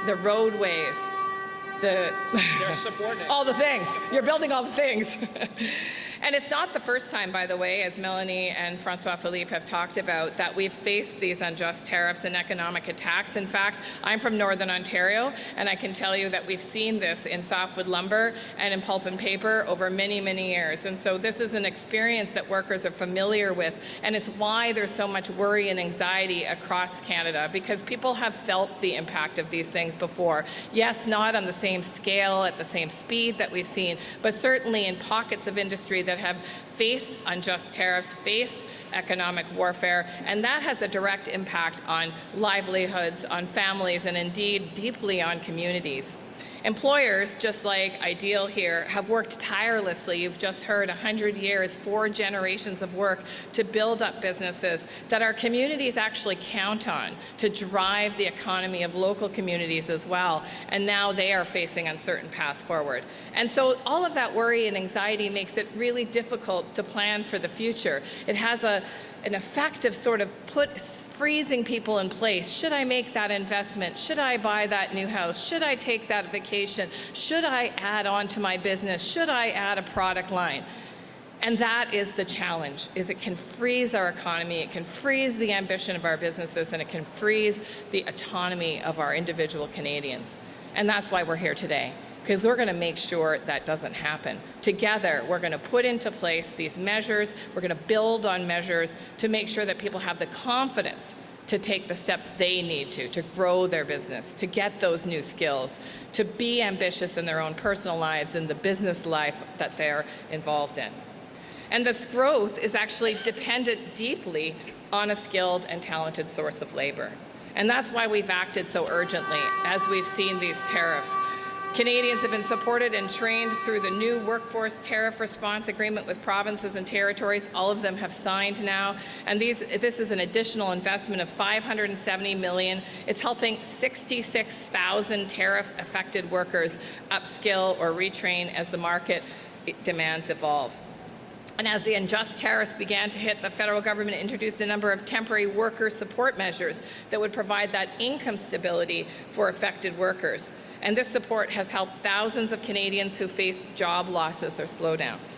the roadways, all the things. You're building all the things. And it's not the first time, by the way, as Melanie and Francois Philippe have talked about, that we've faced these unjust tariffs and economic attacks. In fact, I'm from Northern Ontario, and I can tell you that we've seen this in softwood lumber and in pulp and paper over many, many years. And so this is an experience that workers are familiar with, and it's why there's so much worry and anxiety across Canada, because people have felt the impact of these things before. Yes, not on the same scale, at the same speed that we've seen, but certainly in pockets of industry that have faced unjust tariffs, faced economic warfare, and that has a direct impact on livelihoods, on families, and indeed deeply on communities. Employers, just like Ideal here, have worked tirelessly. You've just heard 100 years, 4 generations of work to build up businesses that our communities actually count on to drive the economy of local communities as well. And now they are facing uncertain paths forward. And so all of that worry and anxiety makes it really difficult to plan for the future. It has an effect of sort of freezing people in place. Should I make that investment? Should I buy that new house? Should I take that vacation? Should I add on to my business? Should I add a product line? And that is the challenge, is it can freeze our economy, it can freeze the ambition of our businesses, and it can freeze the autonomy of our individual Canadians. And that's why we're here today, because we're going to make sure that doesn't happen. Together, we're going to put into place these measures, we're going to build on measures to make sure that people have the confidence to take the steps they need to grow their business, to get those new skills, to be ambitious in their own personal lives and the business life that they're involved in. And this growth is actually dependent deeply on a skilled and talented source of labor. And that's why we've acted so urgently as we've seen these tariffs. Canadians have been supported and trained through the new workforce tariff response agreement with provinces and territories. All of them have signed now. And this is an additional investment of $570 million. It's helping 66,000 tariff-affected workers upskill or retrain as the market demands evolve. And as the unjust tariffs began to hit, the federal government introduced a number of temporary worker support measures that would provide that income stability for affected workers. And this support has helped thousands of Canadians who face job losses or slowdowns.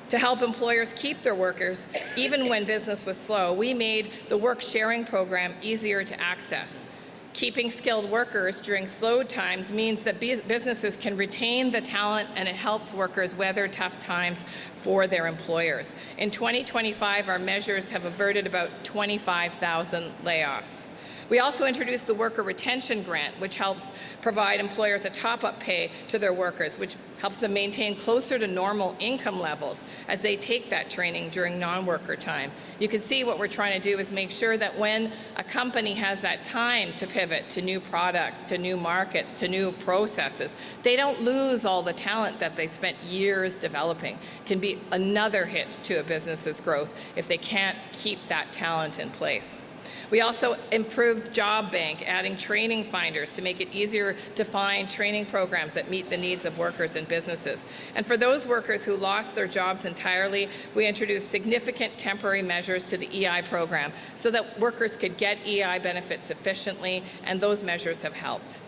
To help employers keep their workers, even when business was slow, we made the work sharing program easier to access. Keeping skilled workers during slow times means that businesses can retain the talent, and it helps workers weather tough times for their employers. In 2025, our measures have averted about 25,000 layoffs. We also introduced the Worker Retention Grant, which helps provide employers a top-up pay to their workers, which helps them maintain closer to normal income levels as they take that training during non-worker time. You can see what we're trying to do is make sure that when a company has that time to pivot to new products, to new markets, to new processes, they don't lose all the talent that they spent years developing. It can be another hit to a business's growth if they can't keep that talent in place. We also improved Job Bank, adding training finders to make it easier to find training programs that meet the needs of workers and businesses. And for those workers who lost their jobs entirely, we introduced significant temporary measures to the EI program so that workers could get EI benefits efficiently, and those measures have helped.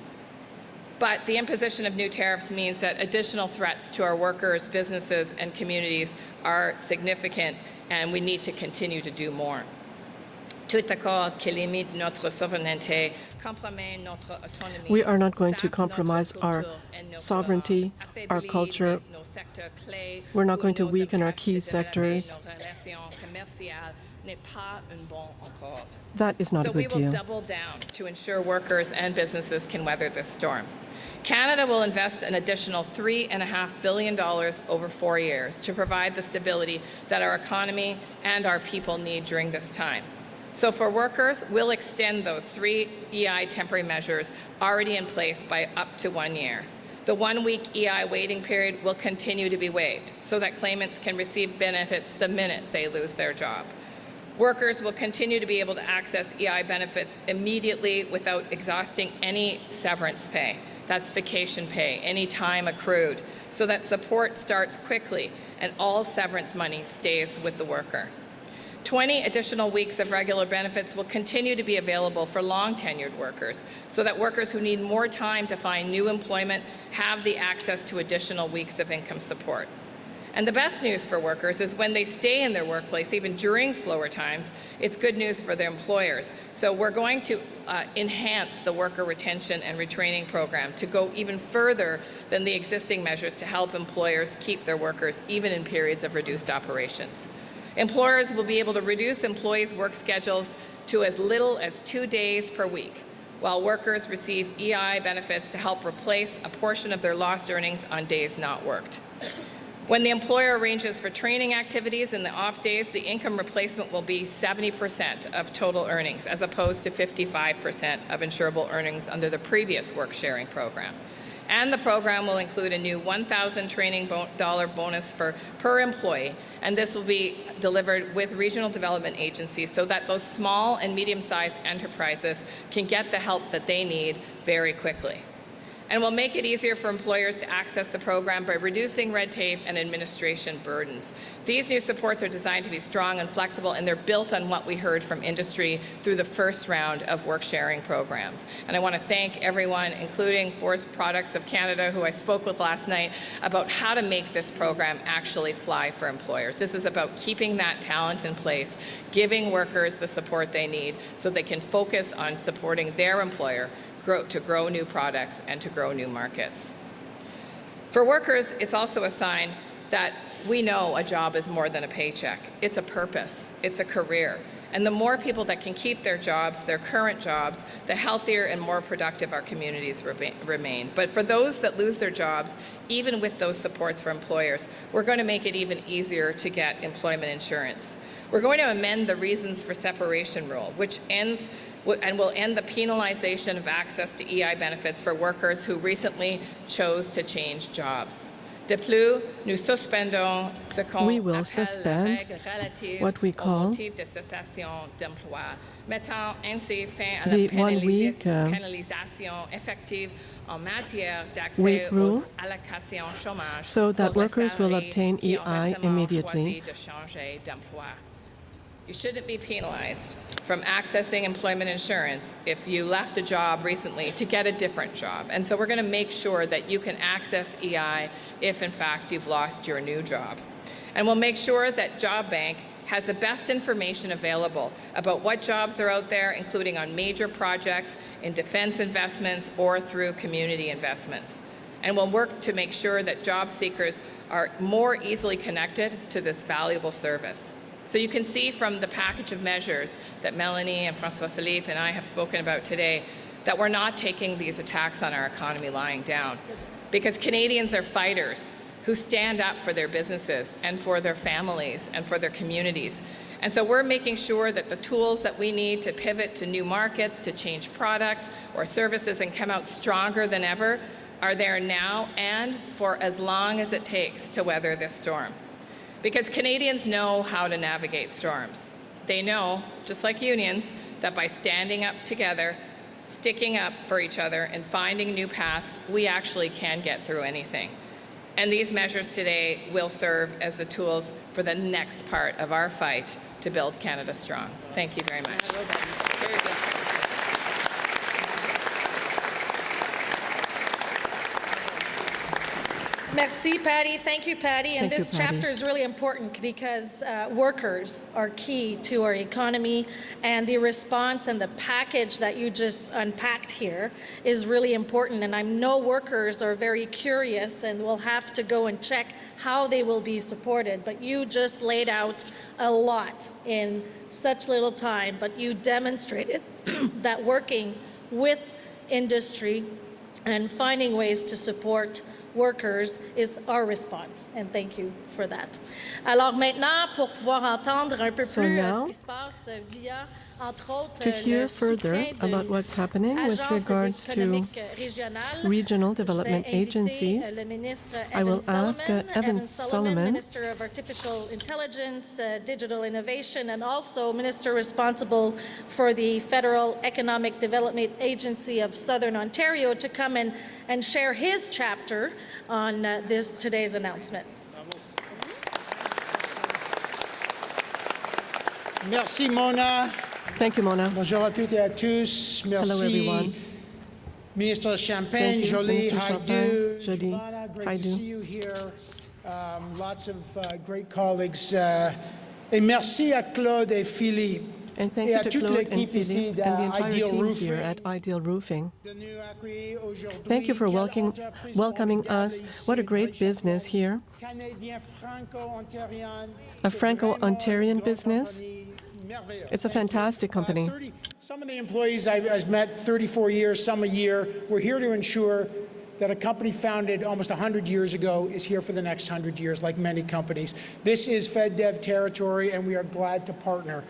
But the imposition of new tariffs means that additional threats to our workers, businesses, and communities are significant, and we need to continue to do more.
We are not going to compromise our sovereignty, our culture. We're not going to weaken our key sectors. That is not a good deal.
So we will double down to ensure workers and businesses can weather this storm. Canada will invest an additional $3.5 billion over 4 years to provide the stability that our economy and our people need during this time. So for workers, we'll extend those 3 EI temporary measures already in place by up to 1 year. The 1-week EI waiting period will continue to be waived so that claimants can receive benefits the minute they lose their job. Workers will continue to be able to access EI benefits immediately without exhausting any severance pay. That's vacation pay, any time accrued, so that support starts quickly and all severance money stays with the worker. 20 additional weeks of regular benefits will continue to be available for long-tenured workers, so that workers who need more time to find new employment have the access to additional weeks of income support. And the best news for workers is when they stay in their workplace, even during slower times, it's good news for their employers. So we're going to enhance the worker retention and retraining program to go even further than the existing measures to help employers keep their workers even in periods of reduced operations. Employers will be able to reduce employees' work schedules to as little as 2 days per week, while workers receive EI benefits to help replace a portion of their lost earnings on days not worked. When the employer arranges for training activities in the off days, the income replacement will be 70% of total earnings, as opposed to 55% of insurable earnings under the previous work sharing program. And the program will include a new $1,000 training dollar bonus per employee, and this will be delivered with regional development agencies so that those small and medium-sized enterprises can get the help that they need very quickly. And we'll make it easier for employers to access the program by reducing red tape and administration burdens. These new supports are designed to be strong and flexible, and they're built on what we heard from industry through the first round of work-sharing programs. And I want to thank everyone, including Forest Products of Canada, who I spoke with last night, about how to make this program actually fly for employers. This is about keeping that talent in place, giving workers the support they need so they can focus on supporting their employer to grow new products and to grow new markets. For workers, it's also a sign that we know a job is more than a paycheck. It's a purpose, it's a career. And the more people that can keep their jobs, their current jobs, the healthier and more productive our communities remain. But for those that lose their jobs, even with those supports for employers, we're going to make it even easier to get employment insurance. We're going to amend the reasons for separation rule, which ends and will end the penalization of access to EI benefits for workers who recently chose to change jobs. De plus, nous suspendons ce qu'on
We will suspend what we call the 1-week
pénalisation effective en matière
week
d'accès
rule
aux allocations chômage
so that
pour les
workers will
salariés
obtain
qui ont
EI
récemment
immediately.
choisi de changer d'emploi. You shouldn't be penalized from accessing employment insurance if you left a job recently to get a different job. And so we're going to make sure that you can access EI if, in fact, you've lost your new job. And we'll make sure that Job Bank has the best information available about what jobs are out there, including on major projects, in defense investments, or through community investments. And we'll work to make sure that job seekers are more easily connected to this valuable service. So you can see from the package of measures that Melanie and François-Philippe and I have spoken about today that we're not taking these attacks on our economy lying down, because Canadians are fighters who stand up for their businesses and for their families and for their communities. And so we're making sure that the tools that we need to pivot to new markets, to change products or services and come out stronger than ever are there now and for as long as it takes to weather this storm. Because Canadians know how to navigate storms. They know, just like unions, that by standing up together, sticking up for each other, and finding new paths, we actually can get through anything. And these measures today will serve as the tools for the next part of our fight to build Canada strong. Thank you very much. Very good.
Merci, Patty. Thank you, Patty. And
Thank you,
this
Patty.
chapter is really important because workers are key to our economy, and the response and the package that you just unpacked here is really important. And I know workers are very curious and will have to go and check how they will be supported. But you just laid out a lot in such little time, but you demonstrated that working with industry and finding ways to support workers is our response, and thank you for that. Alors maintenant, pour pouvoir entendre un peu plus ce qui se passe via, entre autres,
to hear further about what's happening with regards to regional development agencies, I will ask Evan Solomon,
Minister of Artificial Intelligence, Digital Innovation, and also Minister responsible for the Federal Economic Development Agency of Southern Ontario, to come and share his chapter on today's announcement.
Merci, Mona.
Thank you, Mona.
Bonjour à toutes et à tous. Merci.
Hello, everyone.
Minister Champagne,
Thank you,
Jolie,
Minister
Haidu,
Jolie,
Giovanna, great to
Haidu.
see you here. Lots of great colleagues. Et merci à Claude et Philippe.
And thank
et
you
à
to
toute
Claude and
l'équipe ici
Philippe and the entire
d'Ideal
team
Roofing.
here at Ideal Roofing. Thank you for welcoming us. What a great business here. A Franco-Ontarian business. It's a fantastic company.
Some of the employees I've met 34 years, some a year. We're here to ensure that a company founded almost 100 years ago is here for the next 100 years, like many companies. This is FedDev territory, and we are glad to partner.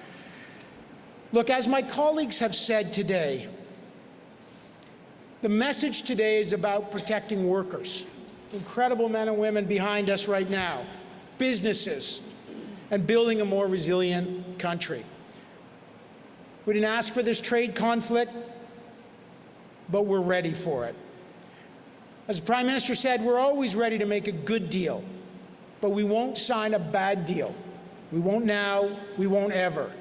Look, as my colleagues have said today, the message today is about protecting workers. Incredible men and women behind us right now, businesses, and building a more resilient country. We didn't ask for this trade conflict, but we're ready for it. As the Prime Minister said, we're always ready to make a good deal, but we won't sign a bad deal. We won't now, we won't ever.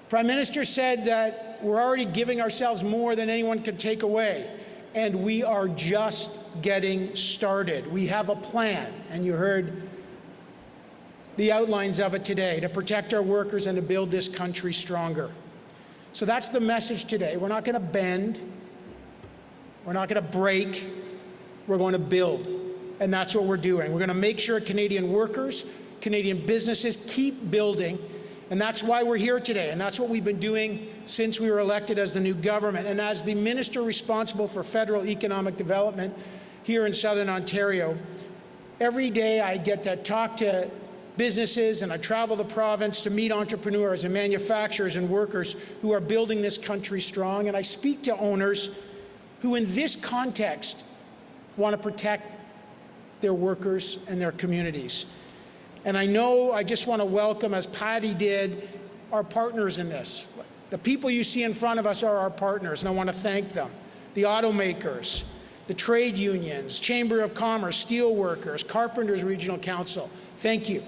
Prime Minister said that we're already giving ourselves more than anyone can take away, and we are just getting started. We have a plan, and you heard the outlines of it today, to protect our workers and to build this country stronger. So that's the message today. We're not going to bend. We're not going to break. We're going to build. And that's what we're doing. We're going to make sure Canadian workers, Canadian businesses keep building. And that's why we're here today. And that's what we've been doing since we were elected as the new government. And as the minister responsible for federal economic development here in Southern Ontario, every day I get to talk to businesses, and I travel the province to meet entrepreneurs and manufacturers and workers who are building this country strong. And I speak to owners who, in this context, want to protect their workers and their communities. And I just want to welcome, as Patty did, our partners in this. The people you see in front of us are our partners, and I want to thank them. The automakers, the trade unions, Chamber of Commerce, steelworkers, Carpenters Regional Council. Thank you.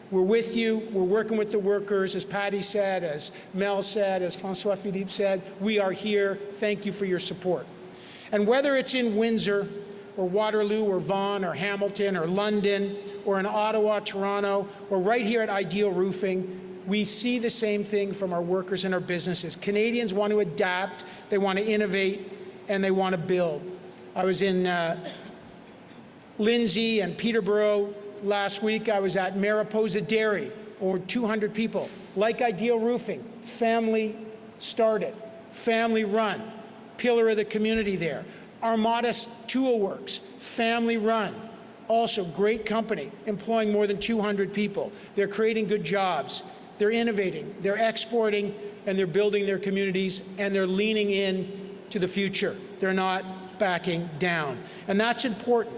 We're with you. We're working with the workers. As Patty said, as Mel said, as François Philippe said, we are here. Thank you for your support. And whether it's in Windsor or Waterloo or Vaughan or Hamilton or London or in Ottawa, Toronto, or right here at Ideal Roofing, we see the same thing from our workers and our businesses. Canadians want to adapt, they want to innovate, and they want to build. I was in Lindsay and Peterborough last week. I was at Mariposa Dairy, over 200 people. Like Ideal Roofing, family started, family run, pillar of the community there. Armada Tool Works, family run, also great company, employing more than 200 people. They're creating good jobs, they're innovating, they're exporting, and they're building their communities, and they're leaning in to the future. They're not backing down. And that's important,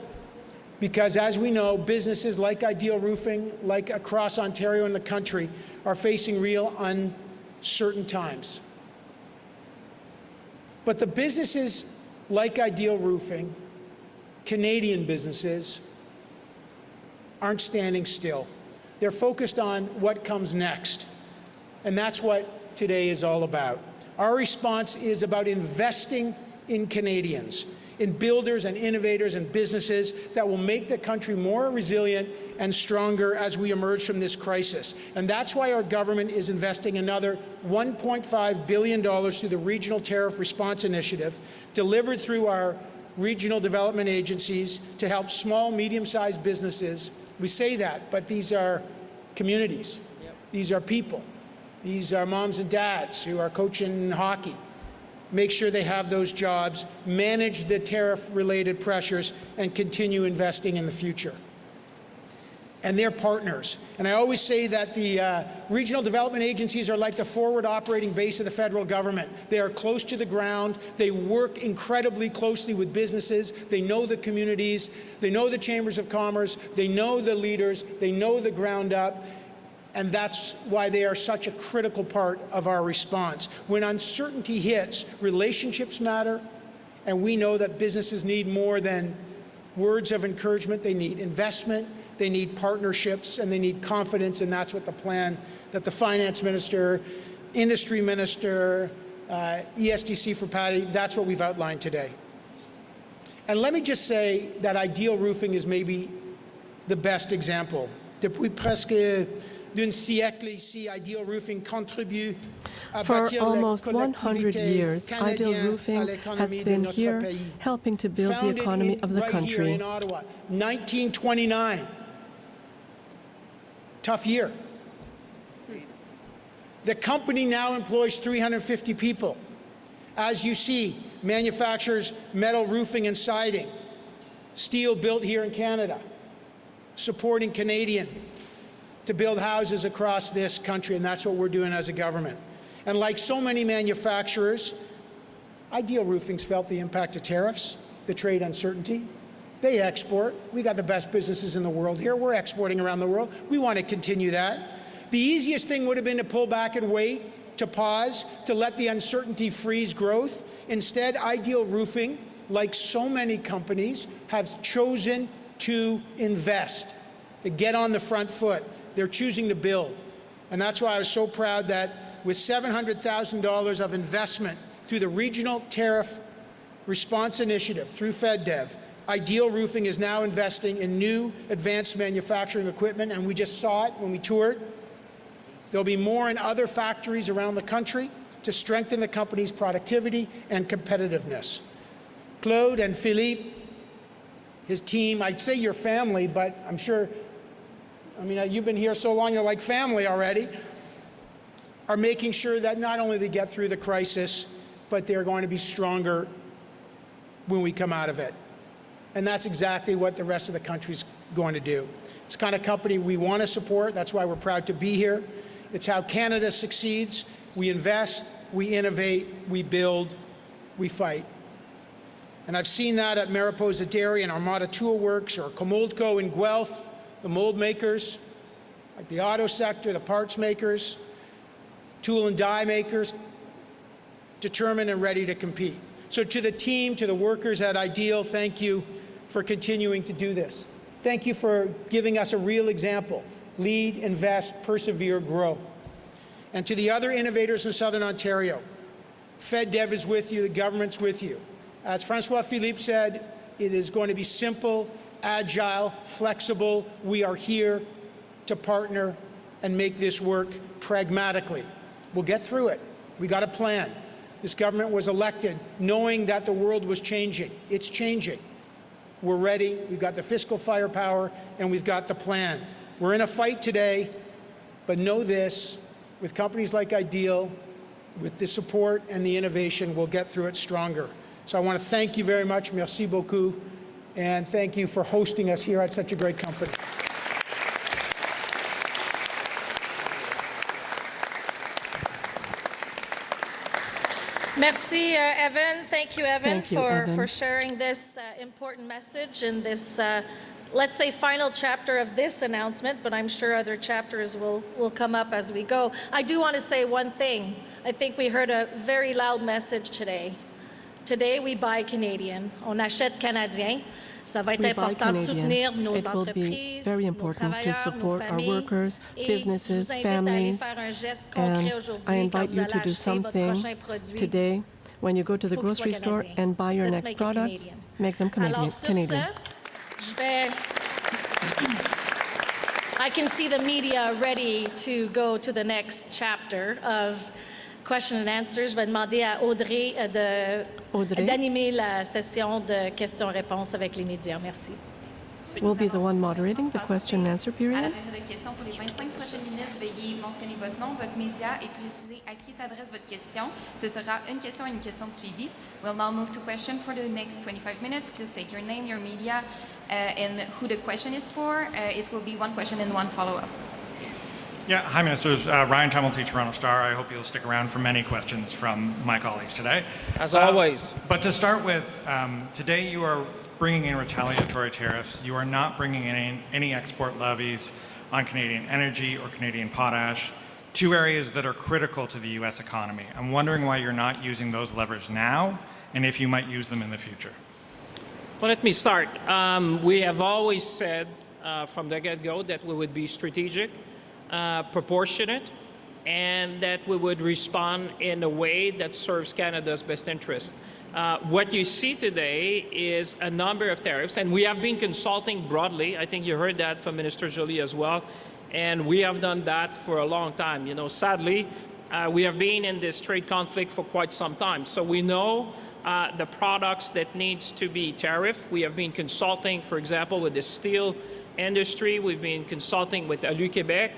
because as we know, businesses like Ideal Roofing, like across Ontario and the country, are facing real uncertain times. But the businesses like Ideal Roofing, Canadian businesses, aren't standing still. They're focused on what comes next. And that's what today is all about. Our response is about investing in Canadians, in builders and innovators and businesses that will make the country more resilient and stronger as we emerge from this crisis. And that's why our government is investing another $1.5 billion through the Regional Tariff Response Initiative, delivered through our regional development agencies to help small, medium-sized businesses. We say that, but these are communities. These are people. These are moms and dads who are coaching hockey. make sure they have those jobs, manage the tariff-related pressures, and continue investing in the future. And they're partners. And I always say that the regional development agencies are like the forward operating base of the federal government. They are close to the ground. They work incredibly closely with businesses. They know the communities. They know the chambers of commerce. They know the leaders. They know the ground up. And that's why they are such a critical part of our response. When uncertainty hits, relationships matter, and we know that businesses need more than words of encouragement. They need investment, they need partnerships, and they need confidence, and that's what the plan that the finance minister, industry minister, ESDC for Patty, that's what we've outlined today. And let me just say that Ideal Roofing is maybe the best example. Depuis presque d'un siècle ici, Ideal Roofing contribue à
For
bâtir la
almost 100 years, Ideal
canadienne
Roofing
à l'économie
has
de
been
notre
here
pays.
helping to build the
Founded
economy of the
right here
country.
in Ottawa, 1929. Tough year. The company now employs 350 people. As you see, manufactures metal roofing and siding, steel built here in Canada, supporting Canadian to build houses across this country, and that's what we're doing as a government. And like so many manufacturers, Ideal Roofing's felt the impact of tariffs, the trade uncertainty. They export. We got the best businesses in the world here. We're exporting around the world. We want to continue that. The easiest thing would have been to pull back and wait, to pause, to let the uncertainty freeze growth. Instead, Ideal Roofing, like so many companies, have chosen to invest, to get on the front foot. They're choosing to build. And that's why I was so proud that with $700,000 of investment through the Regional Tariff Response Initiative, through FedDev, Ideal Roofing is now investing in new advanced manufacturing equipment, and we just saw it when we toured. There'll be more in other factories around the country to strengthen the company's productivity and competitiveness. Claude and Philippe, his team, I'd say your family, but I'm sure, I mean, you've been here so long, you're like family already, are making sure that not only they get through the crisis, but they're going to be stronger when we come out of it. And that's exactly what the rest of the country's going to do. It's the kind of company we want to support. That's why we're proud to be here. It's how Canada succeeds. We invest, we innovate, we build, we fight. And I've seen that at Mariposa Dairy and Armada Tool Works, or Comoldco in Guelph, the mold makers, like the auto sector, the parts makers, tool and die makers, determined and ready to compete. So to the team, to the workers at Ideal, thank you for continuing to do this. Thank you for giving us a real example. Lead, invest, persevere, grow. And to the other innovators in Southern Ontario, FedDev is with you, the government's with you. As Francois Philippe said, it is going to be simple, agile, flexible. We are here to partner and make this work pragmatically. We'll get through it. We got a plan. This government was elected knowing that the world was changing. It's changing. We're ready. We've got the fiscal firepower, and we've got the plan. We're in a fight today, but know this, with companies like Ideal, with the support and the innovation, we'll get through it stronger. So I want to thank you very much. Merci beaucoup. And thank you for hosting us here at such a great company.
Merci, Evan. Thank you, Evan,
Thank you,
for sharing this important message in this, let's say, final chapter of this announcement, but I'm sure other chapters will come up as we go. I do want to say one thing. I think we heard a very loud message today. Today, we buy Canadian. On achète canadien. Ça va être important de soutenir nos entreprises,
very important to support our workers, businesses, families, and I invite you to do something today when you go to the grocery store and buy your next products, make them Canadian.
I can see the media ready to go to the next chapter of question and answers. Je vais demander à Audrey d'animer la session de questions-réponses avec les médias. Merci.
will be the one moderating the question and answer
À la
period.
période de questions pour les 25 prochaines minutes, veuillez mentionner votre nom, votre média et préciser à qui s'adresse votre question. Ce sera une question et une question de suivi. We'll now move to question for the next 25 minutes. Please state your name, your media, and who the question is for. It will be one question and one follow-up.
Yeah, hi, Ministers. Ryan Tumulty, Toronto Star. I hope you'll stick around for many questions from my colleagues today.
As always.
But to start with, today you are bringing in retaliatory tariffs. You are not bringing in any export levies on Canadian energy or Canadian potash, two areas that are critical to the U.S. economy. I'm wondering why you're not using those levers now, and if you might use them in the future.
Well, let me start. We have always said from the get-go that we would be strategic, proportionate, and that we would respond in a way that serves Canada's best interest. What you see today is a number of tariffs, and we have been consulting broadly. I think you heard that from Minister Joly as well, and we have done that for a long time. You know, sadly, we have been in this trade conflict for quite some time, so we know the products that needs to be tariffed. We have been consulting, for example, with the steel industry. We've been consulting with Alu Québec.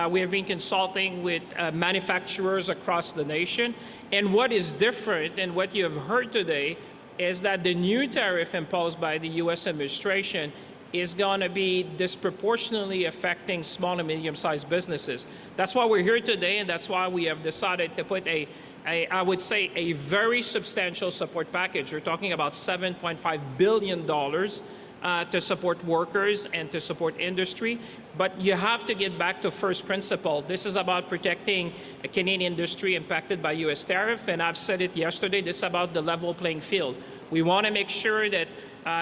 We have been consulting with manufacturers across the nation. And what is different and what you have heard today is that the new tariff imposed by the U.S. administration is going to be disproportionately affecting small and medium-sized businesses. That's why we're here today, and that's why we have decided to put I would say, a very substantial support package. You're talking about $7.5 billion to support workers and to support industry. But you have to get back to first principle. This is about protecting a Canadian industry impacted by U.S. tariff, and I've said it yesterday, this is about the level playing field. We want to make sure that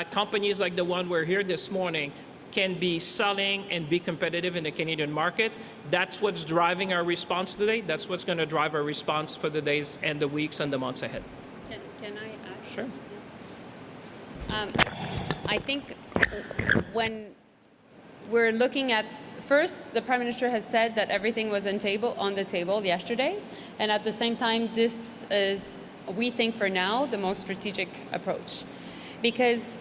companies like the one we're here this morning can be selling and be competitive in the Canadian market. That's what's driving our response today. That's what's going to drive our response for the days and the weeks and the months ahead.
Can I add?
Sure.
I think when we're looking at, first, the Prime Minister has said that everything was on the table yesterday, and at the same time, this is, we think for now, the most strategic approach. Because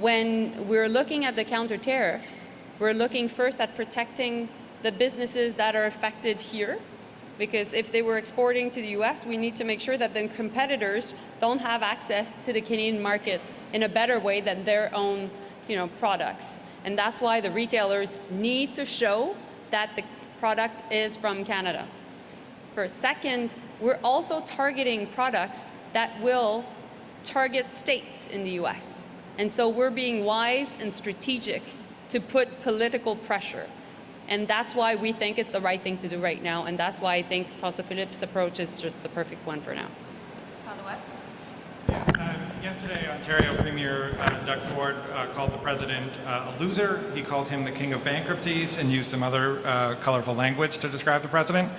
when we're looking at the counter-tariffs, we're looking first at protecting the businesses that are affected here, because if they were exporting to the U.S., we need to make sure that the competitors don't have access to the Canadian market in a better way than their own, products. And that's why the retailers need to show that the product is from Canada. For a second, we're also targeting products that will target states in the U.S. And so we're being wise and strategic to put political pressure. And that's why we think it's the right thing to do right now. And that's why I think François Philippe's approach is just the perfect one for now.
Follow-up?
Yesterday, Ontario Premier Doug Ford called the president a loser. He called him the king of bankruptcies and used some other colorful language to describe the president.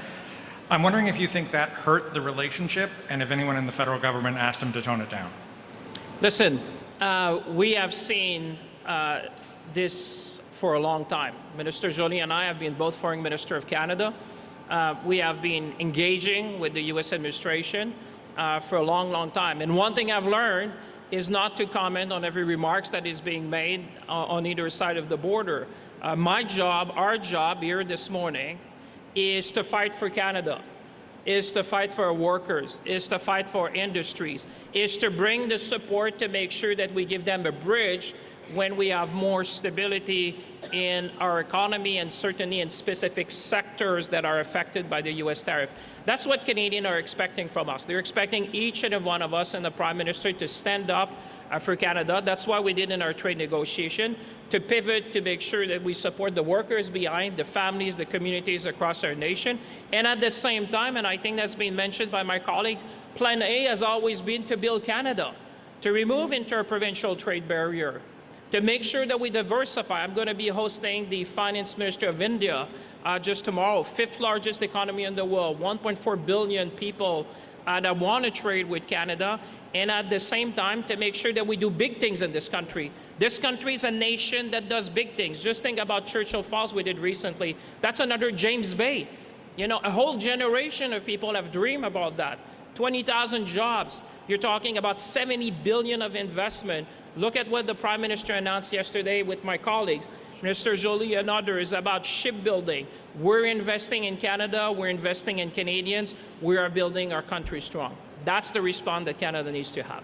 I'm wondering if you think that hurt the relationship and if anyone in the federal government asked him to tone it down.
Listen, we have seen this for a long time. Minister Joly and I have been both Foreign Minister of Canada. We have been engaging with the U.S. administration for a long, long time. And one thing I've learned is not to comment on every remarks that is being made on either side of the border. My job, our job here this morning, is to fight for Canada, is to fight for our workers, is to fight for industries, is to bring the support to make sure that we give them a bridge when we have more stability in our economy and certainly in specific sectors that are affected by the U.S. tariff. That's what Canadians are expecting from us. They're expecting each and every one of us and the Prime Minister to stand up for Canada. That's what we did in our trade negotiation, to pivot, to make sure that we support the workers behind, the families, the communities across our nation. And at the same time, and I think that's been mentioned by my colleague, Plan A has always been to build Canada, to remove interprovincial trade barrier, to make sure that we diversify. I'm going to be hosting the Finance Minister of India just tomorrow, 5th largest economy in the world, 1.4 billion people that want to trade with Canada, and at the same time to make sure that we do big things in this country. This country is a nation that does big things. Just think about Churchill Falls we did recently. That's another James Bay. You know, a whole generation of people have dreamed about that. 20,000 jobs. You're talking about $70 billion of investment Look at what the Prime Minister announced yesterday with my colleagues, Minister Joly and others, about shipbuilding. We're investing in Canada, we're investing in Canadians, we are building our country strong. That's the response that Canada needs to have.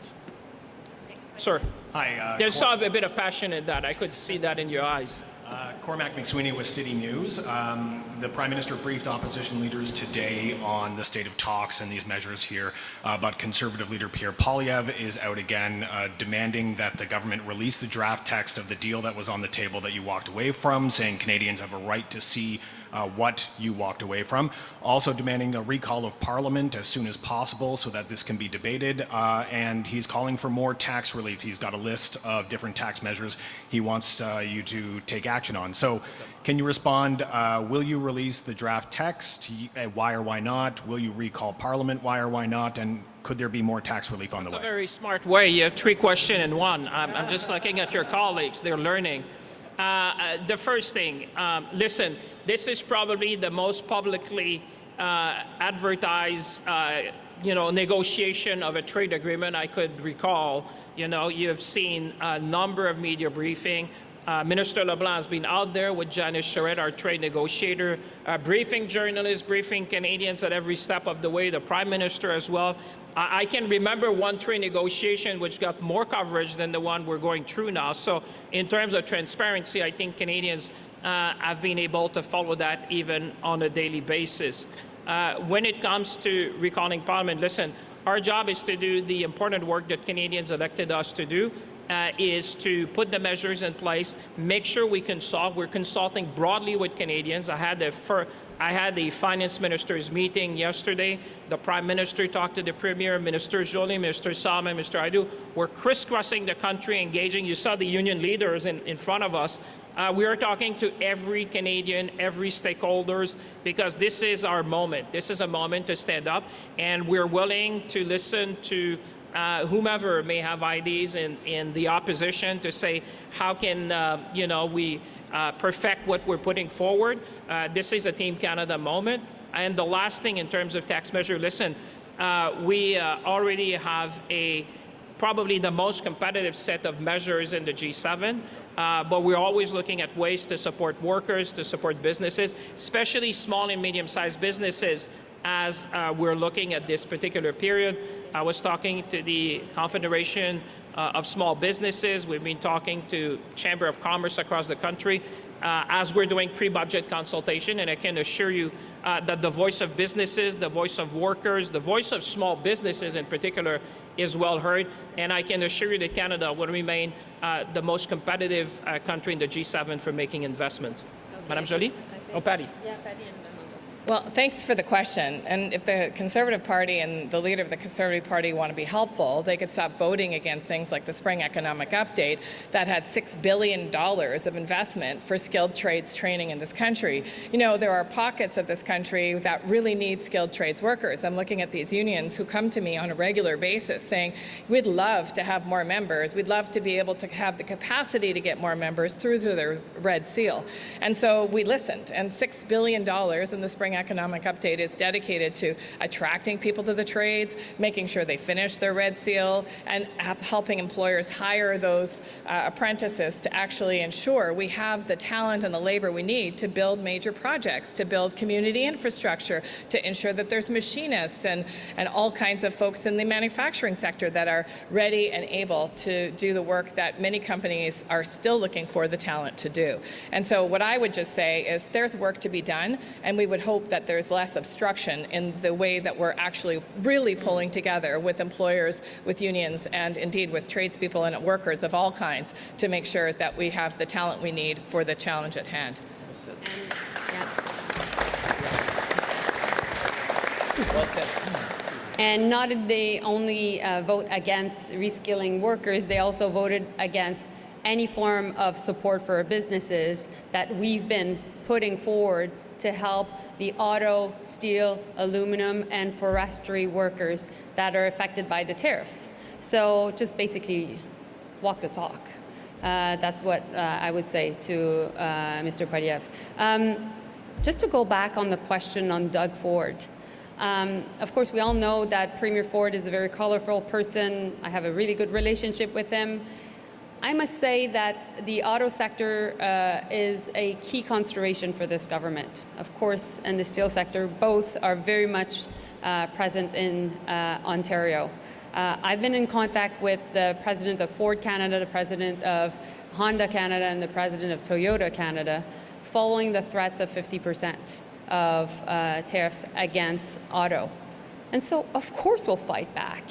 Sir.
Hi.
There's a bit of passion in that. I could see that in your eyes.
Cormac McSweeney with City News. The Prime Minister briefed opposition leaders today on the state of talks and these measures here, but Conservative leader Pierre Poilievre is out again demanding that the government release the draft text of the deal that was on the table that you walked away from, saying Canadians have a right to see what you walked away from. Also demanding a recall of Parliament as soon as possible so that this can be debated, and he's calling for more tax relief. He's got a list of different tax measures he wants you to take action on. So can you respond, will you release the draft text? Why or why not? Will you recall Parliament? Why or why not? And could there be more tax relief on the way?
That's a very smart way. You have 3 questions in one. I'm just looking at your colleagues. They're learning. The first thing, listen, this is probably the most publicly advertised, negotiation of a trade agreement I could recall. You've seen a number of media briefings. Minister LeBlanc has been out there with Janice Charette, our trade negotiator, briefing journalists, briefing Canadians at every step of the way, the Prime Minister as well. I can remember one trade negotiation which got more coverage than the one we're going through now. So in terms of transparency, I think Canadians have been able to follow that even on a daily basis. When it comes to recalling Parliament, listen, our job is to do the important work that Canadians elected us to do, is to put the measures in place, make sure we consult. We're consulting broadly with Canadians. I had the finance minister's meeting yesterday. The Prime Minister talked to the Premier, Minister Joly, Minister Salmon, Mr. Aidu. We're crisscrossing the country, engaging. You saw the union leaders in front of us. We are talking to every Canadian, every stakeholders, because this is our moment. This is a moment to stand up, and we're willing to listen to whomever may have ideas in the opposition to say, how can we perfect what we're putting forward. This is a Team Canada moment. And the last thing in terms of tax measure, listen, we already have probably the most competitive set of measures in the G7, but we're always looking at ways to support workers, to support businesses, especially small and medium-sized businesses, as we're looking at this particular period. I was talking to the Confederation of Small Businesses. We've been talking to Chamber of Commerce across the country as we're doing pre-budget consultation, and I can assure you that the voice of businesses, the voice of workers, the voice of small businesses in particular is well heard, and I can assure you that Canada will remain the most competitive country in the G7 for making investments. Okay. Madame Joly? Oh, Patty.
Yeah, Patty. Well, thanks for the question. And if the Conservative Party and the leader of the Conservative Party want to be helpful, they could stop voting against things like the Spring Economic Update that had $6 billion of investment for skilled trades training in this country. There are pockets of this country that really need skilled trades workers. I'm looking at these unions who come to me on a regular basis saying, we'd love to have more members. We'd love to be able to have the capacity to get more members through their Red Seal. And so we listened, and $6 billion in the Spring Economic Update is dedicated to attracting people to the trades, making sure they finish their Red Seal, and helping employers hire those apprentices to actually ensure we have the talent and the labor we need to build major projects, to build community infrastructure, to ensure that there's machinists and all kinds of folks in the manufacturing sector that are ready and able to do the work that many companies are still looking for the talent to do. And so what I would just say is there's work to be done, and we would hope that there's less obstruction in the way that we're actually really pulling together with employers, with unions, and indeed with tradespeople and workers of all kinds to make sure that we have the talent we need for the challenge at hand.
Well said. And not did they only vote against reskilling workers, they also voted against any form of support for businesses that we've been putting forward to help the auto, steel, aluminum, and forestry workers that are affected by the tariffs. So just basically walk the talk. That's what I would say to Mr. Poilievre. Just to go back on the question on Doug Ford. Of course, we all know that Premier Ford is a very colorful person. I have a really good relationship with him. I must say that the auto sector is a key consideration for this government. Of course, and the steel sector, both are very much present in Ontario. I've been in contact with the president of Ford Canada, the president of Honda Canada, and the president of Toyota Canada, following the threats of 50% of tariffs against auto. And so, of course, we'll fight back.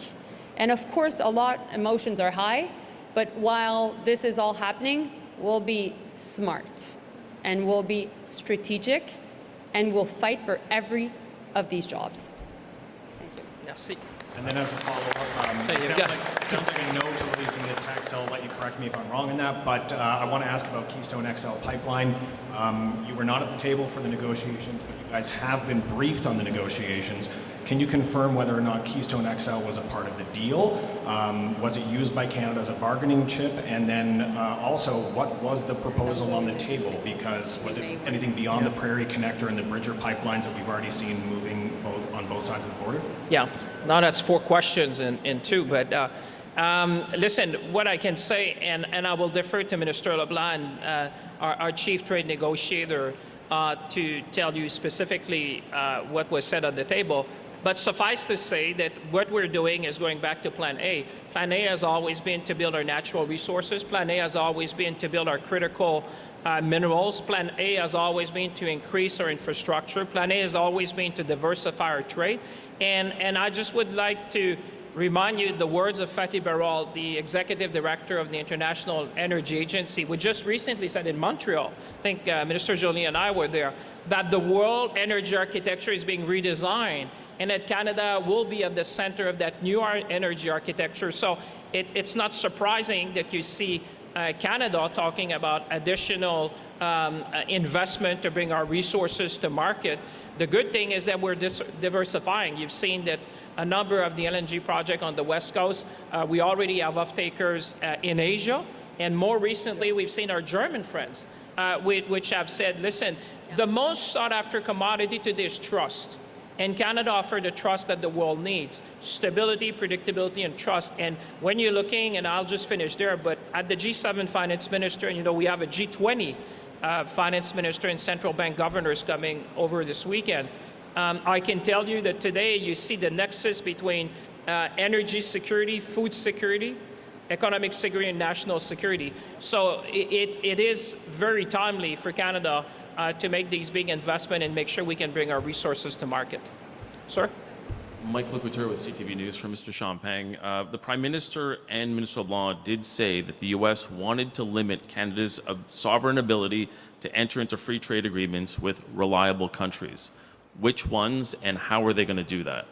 And of course, emotions are high, but while this is all happening, we'll be smart, and we'll be strategic, and we'll fight for every of these jobs. Thank you.
Merci.
And then as a follow-up, sounds like a no to releasing the text. I'll let you correct me if I'm wrong in that, but I want to ask about Keystone XL pipeline. You were not at the table for the negotiations, but you guys have been briefed on the negotiations. Can you confirm whether or not Keystone XL was a part of the deal? Was it used by Canada as a bargaining chip? And then also, what was the proposal on the table? Because was it anything beyond the Prairie Connector and the Bridger pipelines that we've already seen moving on both sides of the border?
Yeah, now that's 4 questions in 2, but listen, what I can say, and I will defer to Minister LeBlanc, our chief trade negotiator, to tell you specifically what was said on the table. But suffice to say that what we're doing is going back to Plan A. Plan A has always been to build our natural resources. Plan A has always been to build our critical minerals. Plan A has always been to increase our infrastructure. Plan A has always been to diversify our trade. And I just would like to remind you the words of Fatih Birol, the executive director of the International Energy Agency, who just recently said in Montreal, I think Minister Joly and I were there, that the world energy architecture is being redesigned and that Canada will be at the center of that new energy architecture. So it's not surprising that you see Canada talking about additional investment to bring our resources to market. The good thing is that we're diversifying. You've seen that a number of the LNG projects on the West Coast, we already have off-takers in Asia. And more recently, we've seen our German friends, which have said, listen, the most sought-after commodity today is trust. And Canada offers the trust that the world needs, stability, predictability, and trust. And when you're looking, and I'll just finish there, but at the G7 finance minister, and we have a G20 finance minister and central bank governors coming over this weekend, I can tell you that today you see the nexus between energy security, food security, economic security, and national security. So it is very timely for Canada to make these big investments and make sure we can bring our resources to market. Sir?
Mike Lecouture with CTV News for Mr. Champagne. The Prime Minister and Minister LeBlanc did say that the U.S. wanted to limit Canada's sovereign ability to enter into free trade agreements with reliable countries. Which ones and how are they going to do that?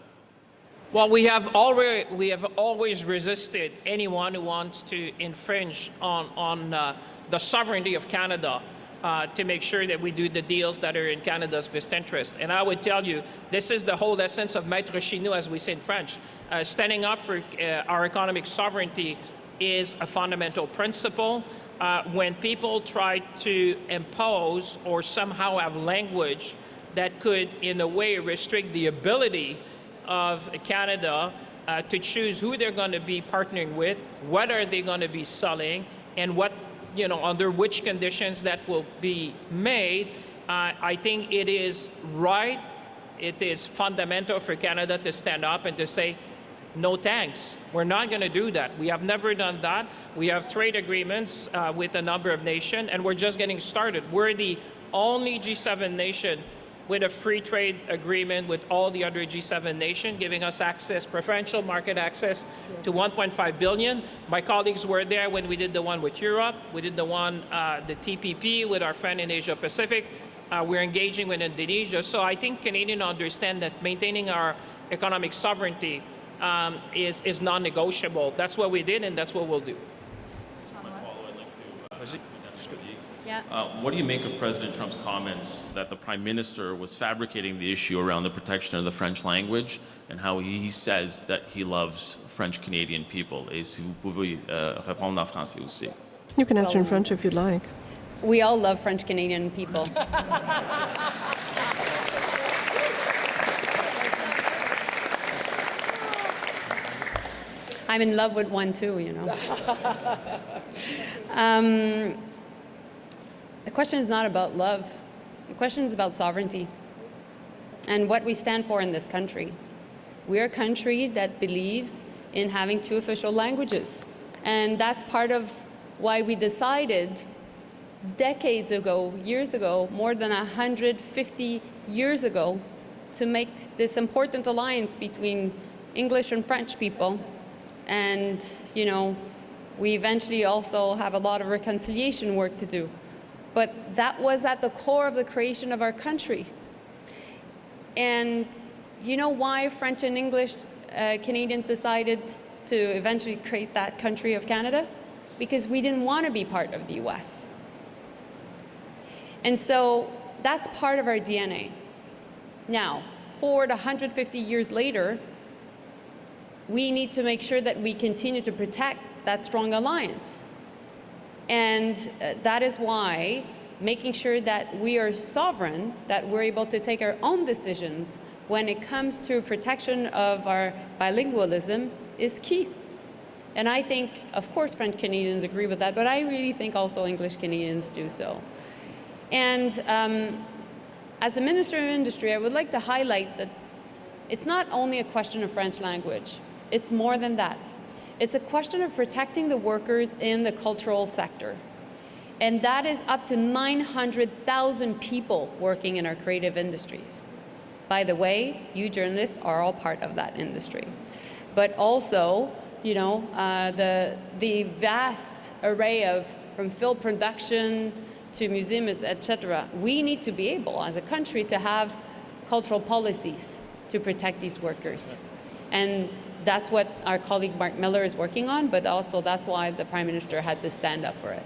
Well, we have always resisted anyone who wants to infringe on the sovereignty of Canada to make sure that we do the deals that are in Canada's best interest. And I would tell you, this is the whole essence of Maître chez nous, as we say in French. Standing up for our economic sovereignty is a fundamental principle. When people try to impose or somehow have language that could, in a way, restrict the ability of Canada to choose who they're going to be partnering with, what are they going to be selling, and what, under which conditions that will be made, I think it is right, it is fundamental for Canada to stand up and to say, no thanks, we're not going to do that. We have never done that. We have trade agreements with a number of nations, and we're just getting started. We're the only G7 nation with a free trade agreement with all the other G7 nations, giving us access, preferential market access to 1.5 billion. My colleagues were there when we did the one with Europe. We did the one, the TPP with our friend in Asia Pacific. We're engaging with Indonesia. So I think Canadians understand that maintaining our economic sovereignty is non-negotiable. That's what we did, and that's what we'll do.
What do you make of President Trump's comments that the Prime Minister was fabricating the issue around the protection of the French language and how he says that he loves French-Canadian people? Et si vous pouvez répondre en français aussi.
You can answer in French if you'd like.
We all love French-Canadian people. I'm in love with one too, you know. The question is not about love. The question is about sovereignty and what we stand for in this country. We're a country that believes in having 2 official languages. And that's part of why we decided decades ago, years ago, more than 150 years ago, to make this important alliance between English and French people. And, you know, we eventually also have a lot of reconciliation work to do. But that was at the core of the creation of our country. And you know why French and English Canadians decided to eventually create that country of Canada? Because we didn't want to be part of the US. And so that's part of our DNA. Now, forward 150 years later, we need to make sure that we continue to protect that strong alliance. And that is why making sure that we are sovereign, that we're able to take our own decisions when it comes to protection of our bilingualism is key. And I think, of course, French Canadians agree with that, but I really think also English Canadians do so. And as a Minister of Industry, I would like to highlight that it's not only a question of French language, it's more than that. It's a question of protecting the workers in the cultural sector. And that is up to 900,000 people working in our creative industries. By the way, you journalists are all part of that industry. But also, you know, the vast array of, from film production to museums, etc. We need to be able, as a country, to have cultural policies to protect these workers. And that's what our colleague Mark Miller is working on, but also that's why the Prime Minister had to stand up for it.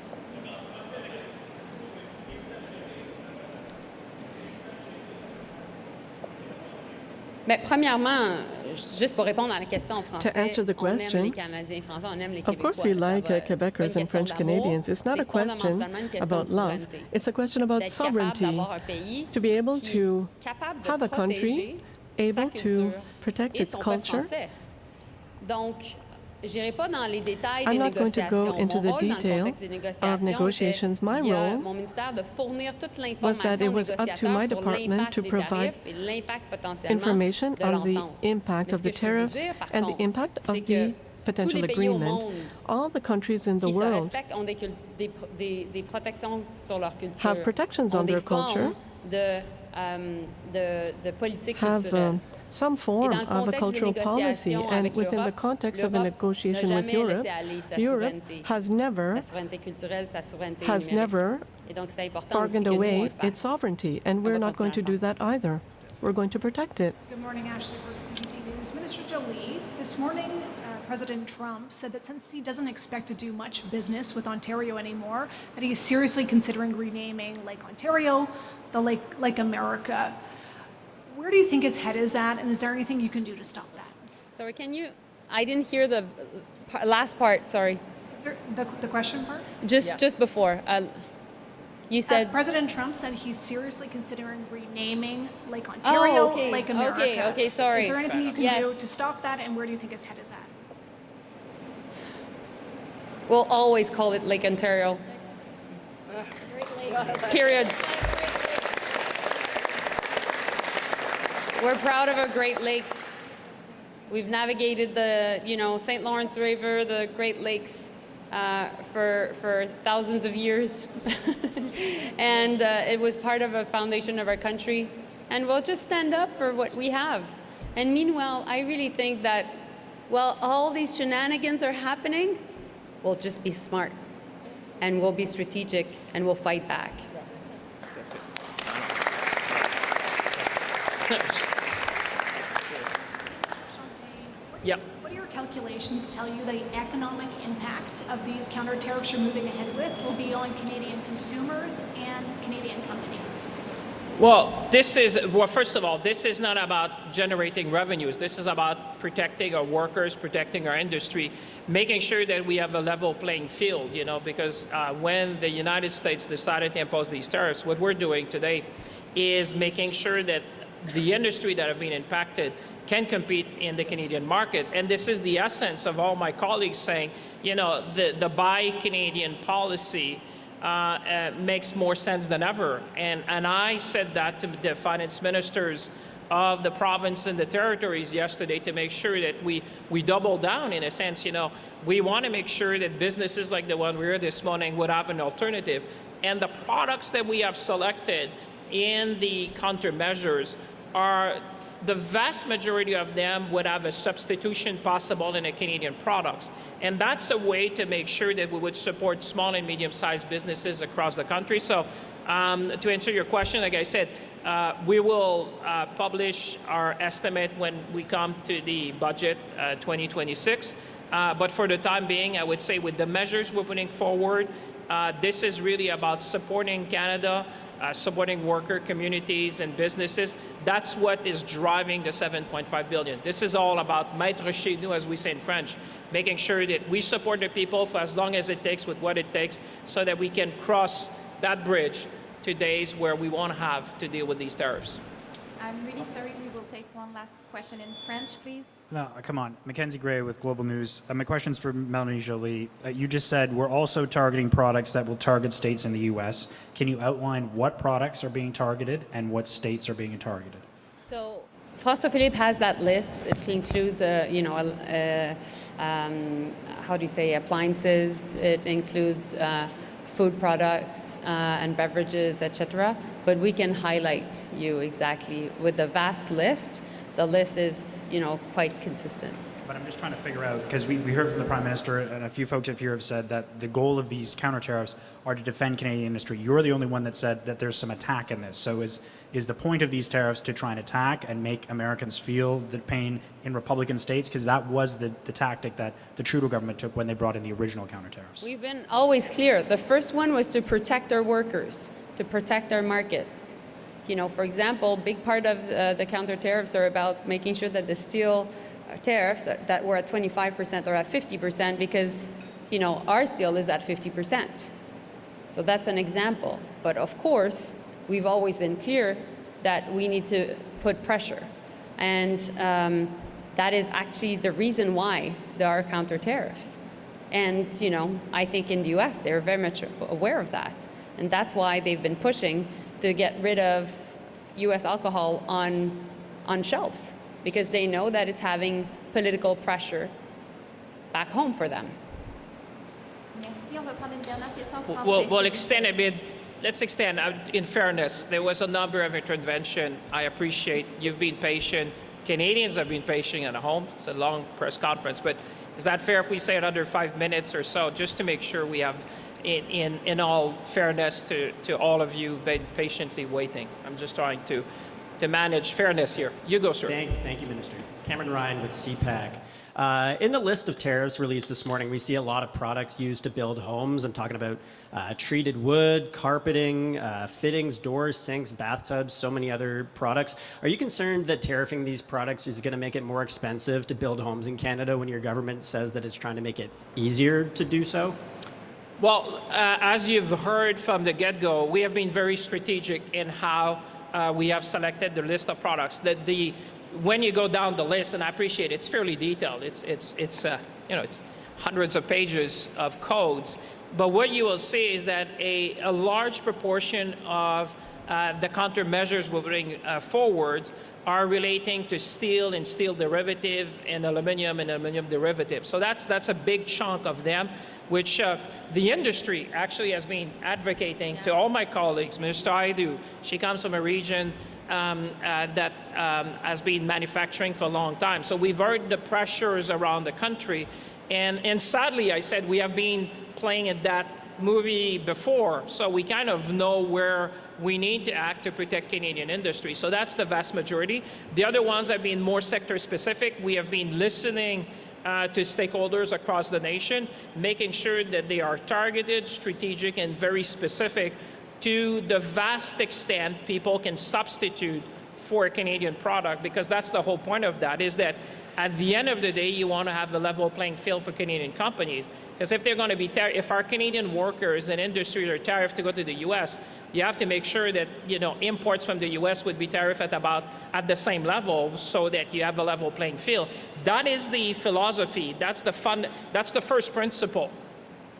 Mais premièrement, juste pour répondre à la question en français,
To answer the question,
on aime les Canadiens français, on aime les
of course we like Quebecers and French Canadians. It's not a question about love. It's a question about sovereignty. To be able to have a country able to protect its culture.
Donc, j'irai pas dans les détails
I'm
des
not going to go
négociations.
into
Mon
the
rôle dans le
detail
contexte des
of negotiations. My
via
role
mon ministère de fournir toute
was that it
l'information aux
was up to my
négociateurs sur
department
l'impact
to
des
provide
tarifs et l'impact potentiellement
information
de
on the
l'entente.
impact of the tariffs and the impact of the potential agreement. All the countries in the
Qui se
world
respectent ont des protections sur leur culture.
have protections
ont
on
des
their culture,
de politique
have
culturelle.
some form
Et dans le
of a
contexte
cultural
des
policy,
négociations
and
avec
within the
l'Europe,
context of a
l'Europe
negotiation
n'a
with
jamais
Europe,
laissé aller sa
Europe
souveraineté.
has never
Sa souveraineté culturelle, sa souveraineté
has
numérique.
never
Et donc c'est important aussi
bargained
que nous, on
away
le fasse.
its sovereignty, and we're not going to do that either. We're going to protect it.
Good morning, Ashley Brooks, CBC News. Minister Jolie, this morning President Trump said that since he doesn't expect to do much business with Ontario anymore, that he is seriously considering renaming Lake Ontario the Lake America. Where do you think his head is at, and is there anything you can do to stop that?
Sorry, can you? I didn't hear the last part. Sorry.
Is there the question part?
Just before. You said
President Trump said he's seriously considering renaming Lake Ontario Lake America.
Okay, sorry.
Is there anything you can do to stop that, and where do you think his head is at?
We'll always call it Lake Ontario. Period. We're proud of our Great Lakes. We've navigated the, St. Lawrence River, the Great Lakes, for thousands of years. And it was part of a foundation of our country. And we'll just stand up for what we have. And meanwhile, I really think that while all these shenanigans are happening, we'll just be smart. And we'll be strategic, and we'll fight back.
Yep.
What do your calculations tell you the economic impact of these counter-tariffs you're moving ahead with will be on Canadian consumers and Canadian companies?
Well, first of all, this is not about generating revenues. This is about protecting our workers, protecting our industry, making sure that we have a level playing field, because when the United States decided to impose these tariffs, what we're doing today is making sure that the industry that have been impacted can compete in the Canadian market. And this is the essence of all my colleagues saying, you know, the Buy Canadian policy makes more sense than ever. And I said that to the finance ministers of the province and the territories yesterday to make sure that we double down in a sense. You know, we want to make sure that businesses like the one we heard this morning would have an alternative. And the products that we have selected in the countermeasures are, the vast majority of them would have a substitution possible in the Canadian products. And that's a way to make sure that we would support small and medium-sized businesses across the country. So to answer your question, like I said, we will publish our estimate when we come to the budget 2026. But for the time being, I would say with the measures we're putting forward, this is really about supporting Canada, supporting worker communities and businesses. That's what is driving the 7.5 billion. This is all about mettre chez nous, as we say in French, making sure that we support the people for as long as it takes with what it takes so that we can cross that bridge to days where we won't have to deal with these tariffs.
I'm really sorry, we will take one last question in French, please.
No, come on. Mackenzie Gray with Global News. My question's for Melanie Joly. You just said we're also targeting products that will target states in the U.S. Can you outline what products are being targeted and what states are being targeted?
So François Philippe has that list. It includes, how do you say, appliances. It includes food products and beverages, etc. But we can highlight you exactly with the vast list. The list is, quite consistent.
But I'm just trying to figure out, because we heard from the Prime Minister and a few folks up here have said that the goal of these counter-tariffs are to defend Canadian industry. You're the only one that said that there's some attack in this. So is the point of these tariffs to try and attack and make Americans feel the pain in Republican states? Because that was the tactic that the Trudeau government took when they brought in the original counter-tariffs.
We've been always clear. The first one was to protect our workers, to protect our markets. For example, big part of the counter-tariffs are about making sure that the steel tariffs that were at 25% are at 50% because, our steel is at 50%. So that's an example. But of course, we've always been clear that we need to put pressure. And that is actually the reason why there are counter-tariffs. And, I think in the US, they're very much aware of that. And that's why they've been pushing to get rid of U.S. alcohol on shelves, because they know that it's having political pressure back home for them.
Merci. On va prendre une dernière question en français.
We'll extend a bit. Let's extend. In fairness, there was a number of interventions. I appreciate you've been patient. Canadians have been patient at home. It's a long press conference, but is that fair if we say it under 5 minutes or so, just to make sure we have, in all fairness to all of you been patiently waiting? I'm just trying to manage fairness here. You go, sir.
Thank you, Minister. Cameron Ryan with CPAC. In the list of tariffs released this morning, we see a lot of products used to build homes. I'm talking about treated wood, carpeting, fittings, doors, sinks, bathtubs, so many other products. Are you concerned that tariffing these products is going to make it more expensive to build homes in Canada when your government says that it's trying to make it easier to do so?
Well, as you've heard from the get-go, we have been very strategic in how we have selected the list of products. When you go down the list, and I appreciate it's fairly detailed. It's hundreds of pages of codes. But what you will see is that a large proportion of the countermeasures we're bringing forward are relating to steel and steel derivative and aluminum derivative. So that's a big chunk of them, which the industry actually has been advocating to all my colleagues. Minister Aidu, she comes from a region that has been manufacturing for a long time. So we've heard the pressures around the country. And sadly, I said, we have been playing in that movie before. So we kind of know where we need to act to protect Canadian industry. So that's the vast majority. The other ones have been more sector specific. We have been listening to stakeholders across the nation, making sure that they are targeted, strategic, and very specific to the vast extent people can substitute for a Canadian product, because that's the whole point of that, is that at the end of the day, you want to have the level playing field for Canadian companies. Because if they're going to be, if our Canadian workers and industry are tariffed to go to the U.S., you have to make sure that, you know, imports from the U.S. would be tariffed at the same level, so that you have a level playing field. That is the philosophy. That's the first principle,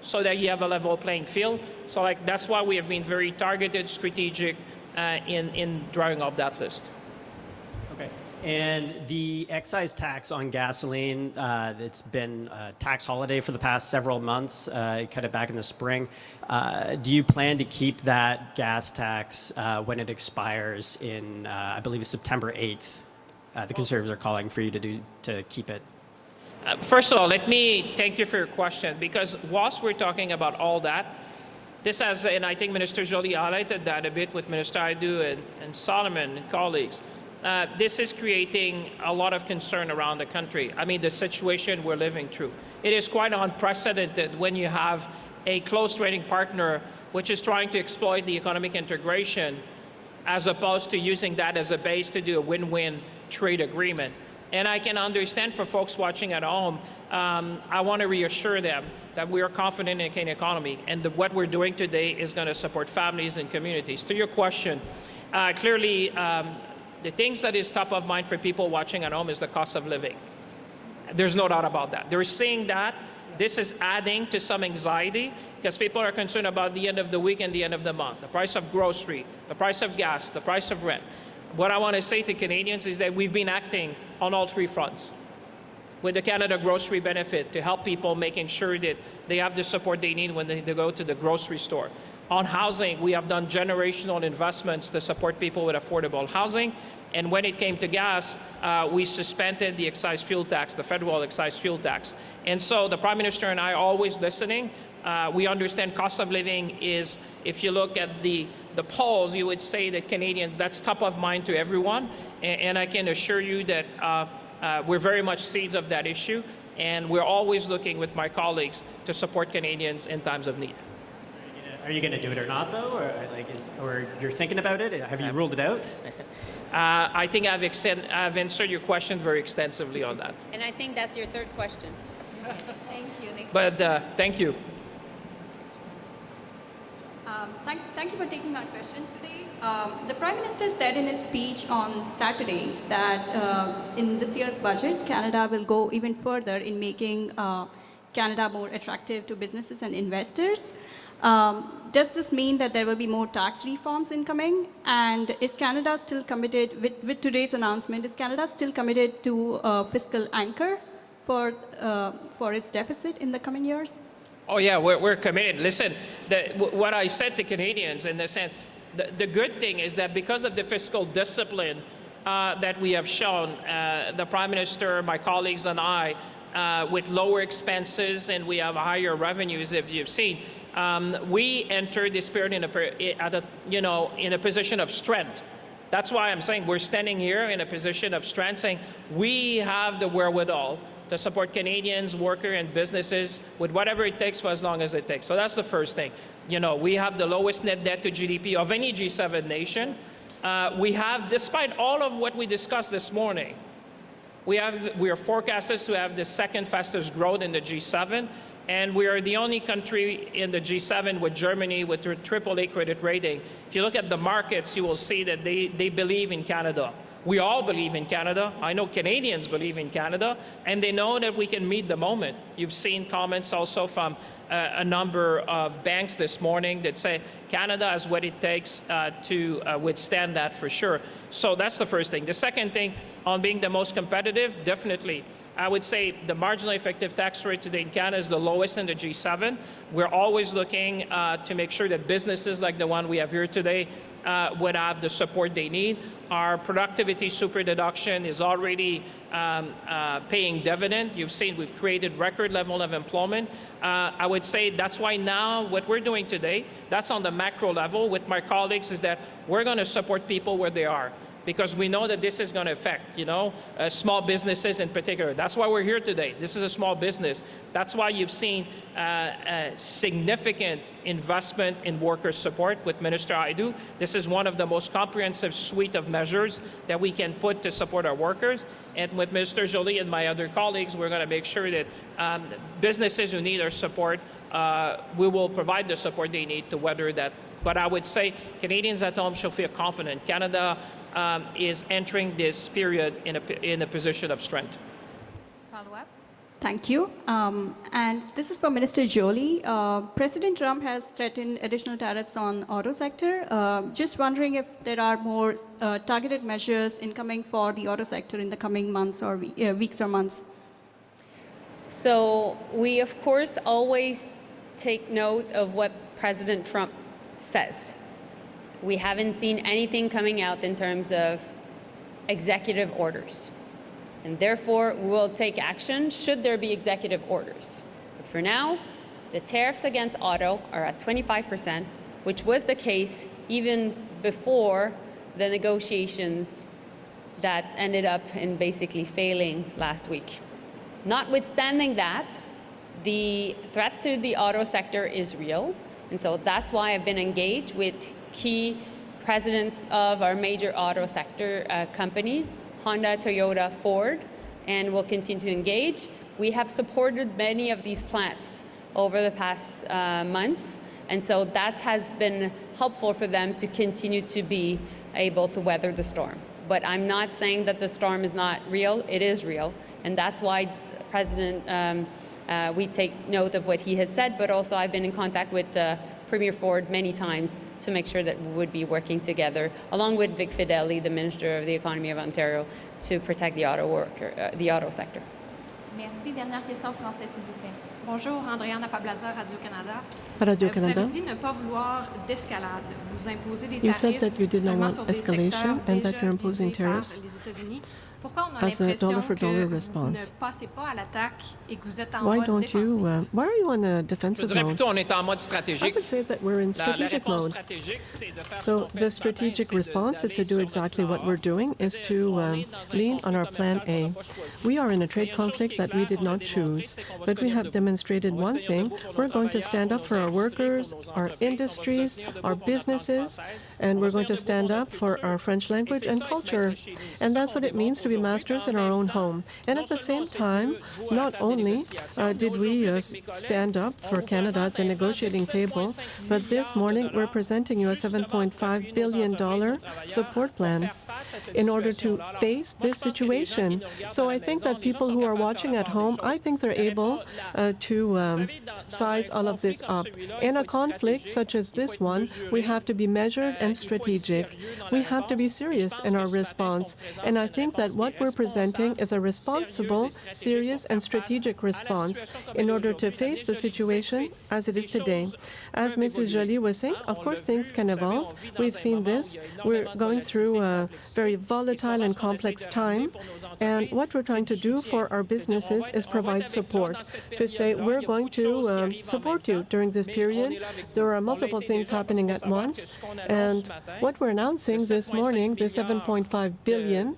so that you have a level playing field. So that's why we have been very targeted, strategic in drawing up that list.
Okay. And the excise tax on gasoline, it's been a tax holiday for the past several months, cut it back in the spring. Do you plan to keep that gas tax when it expires in, I believe it's September 8th? The Conservatives are calling for you to keep it.
First of all, let me thank you for your question, because whilst we're talking about all that, this has, and I think Minister Joly highlighted that a bit with Minister Aidu and Solomon and colleagues, this is creating a lot of concern around the country. I mean, the situation we're living through. It is quite unprecedented when you have a close trading partner which is trying to exploit the economic integration, as opposed to using that as a base to do a win-win trade agreement. And I can understand for folks watching at home, I want to reassure them that we are confident in the Canadian economy, and that what we're doing today is going to support families and communities. To your question, clearly, the things that is top of mind for people watching at home is the cost of living. There's no doubt about that. They're seeing that. This is adding to some anxiety, because people are concerned about the end of the week and the end of the month, the price of grocery, the price of gas, the price of rent. What I want to say to Canadians is that we've been acting on all three fronts. With the Canada Grocery Benefit, to help people, making sure that they have the support they need when they go to the grocery store. On housing, we have done generational investments to support people with affordable housing. And when it came to gas, we suspended the excise fuel tax, the federal excise fuel tax. And so the Prime Minister and I are always listening. We understand cost of living is, if you look at the polls, you would say that Canadians, that's top of mind to everyone. And I can assure you that we're very much seeds of that issue. And we're always looking with my colleagues to support Canadians in times of need.
Are you going to do it or not, though? Or you're thinking about it? Have you ruled it out?
I think I've answered your question very extensively on that.
And I think that's your third question.
Thank you. Next
But thank you.
Thank you for taking my questions today. The Prime Minister said in his speech on Saturday that in this year's budget, Canada will go even further in making Canada more attractive to businesses and investors. Does this mean that there will be more tax reforms incoming? And is Canada still committed, with today's announcement, is Canada still committed to a fiscal anchor for its deficit in the coming years?
Oh yeah, we're committed. Listen, what I said to Canadians in the sense, the good thing is that because of the fiscal discipline that we have shown, the Prime Minister, my colleagues and I, with lower expenses, and we have higher revenues, if you've seen, we entered this period in a position of strength. That's why I'm saying we're standing here in a position of strength, saying we have the wherewithal to support Canadians, workers, and businesses with whatever it takes for as long as it takes. So that's the first thing. You know, we have the lowest net debt to GDP of any G7 nation. We have, despite all of what we discussed this morning, we are forecasted to have the second fastest growth in the G7. And we are the only country in the G7 with Germany with their AAA credit rating. If you look at the markets, you will see that they believe in Canada. We all believe in Canada. I know Canadians believe in Canada, and they know that we can meet the moment. You've seen comments also from a number of banks this morning that say Canada has what it takes to withstand that for sure. So that's the first thing. The second thing, on being the most competitive, definitely. I would say the marginal effective tax rate today in Canada is the lowest in the G7. We're always looking to make sure that businesses like the one we have here today would have the support they need. Our productivity super deduction is already paying dividend. You've seen we've created record level of employment. I would say that's why now what we're doing today, that's on the macro level with my colleagues, is that we're going to support people where they are. because we know that this is going to affect, small businesses in particular. That's why we're here today. This is a small business. That's why you've seen a significant investment in worker support with Minister Hajdu. This is one of the most comprehensive suite of measures that we can put to support our workers. And with Minister Joly and my other colleagues, we're going to make sure that businesses who need our support, we will provide the support they need to weather that. But I would say Canadians at home should feel confident. Canada is entering this period in a position of strength.
Follow-up.
Thank you. And this is for Minister Joly. President Trump has threatened additional tariffs on auto sector. Just wondering if there are more targeted measures incoming for the auto sector in the coming months or weeks or months.
So we, of course, always take note of what President Trump says. We haven't seen anything coming out in terms of executive orders. And therefore, we will take action should there be executive orders. But for now, the tariffs against auto are at 25%, which was the case even before the negotiations that ended up in basically failing last week. Notwithstanding that, the threat to the auto sector is real. And so that's why I've been engaged with key presidents of our major auto sector companies, Honda, Toyota, Ford, and we'll continue to engage. We have supported many of these plants over the past months, and so that has been helpful for them to continue to be able to weather the storm. But I'm not saying that the storm is not real. It is real, and that's why President, we take note of what he has said, but also I've been in contact with Premier Ford many times to make sure that we would be working together, along with Vic Fedeli, the Minister of the Economy of Ontario, to protect the auto sector.
Merci. Dernière question français, s'il vous plaît.
Bonjour, Andréane Apablaza, Radio-Canada.
Radio-Canada.
Vous avez dit ne pas vouloir d'escalade. Vous imposez des
You said
tarifs
that you did not
seulement
want
sur des
escalation
secteurs
and that
déjà
you're imposing
visés par
tariffs
les États-Unis. Pourquoi on a
as a
l'impression
dollar-for-dollar
que
response.
vous ne passez pas à l'attaque et que vous êtes en
Why
mode
don't
défensif?
you? Why are you on a
Je
defensive
dirais
mode?
plutôt on est en mode
I
stratégique.
would say that we're in
La
strategic
réponse
mode.
stratégique, c'est de faire ce
So
qu'on fait
the
ce matin,
strategic
c'est
response is to do exactly what we're doing, is to lean on our plan A. We are in a trade conflict that we did not choose, but we have demonstrated one thing. We're going to stand up for our workers, our industries, our businesses, and we're going to stand up for our French language and culture. And that's what it means to be masters in our own home. And at the same time, not only did we stand up for Canada at the negotiating table, but this morning we're presenting you a $7.5 billion support plan in order to face this situation. So I think that people who are watching at home, I think they're able to size all of this up. In a conflict such as this one, we have to be measured and strategic. We have to be serious in our response. And I think that what we're presenting is a responsible, serious, and strategic response in order to face the situation as it is today. As Mrs. Joly was saying, of course, things can evolve. We've seen this. We're going through a very volatile and complex time. And what we're trying to do for our businesses is provide support, to say we're going to support you during this period. There are multiple things happening at once. And what we're announcing this morning, the $7.5 billion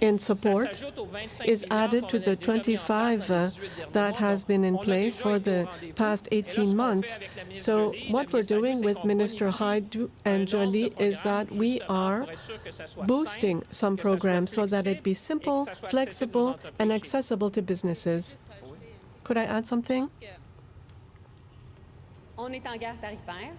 in support, is added to the 25 that has been in place for the past 18 months. So what we're doing with Minister Hajdu and Joly is that we are boosting some programs so that it be simple, flexible, and accessible to businesses. Could I add something?
On est en guerre tarifaire.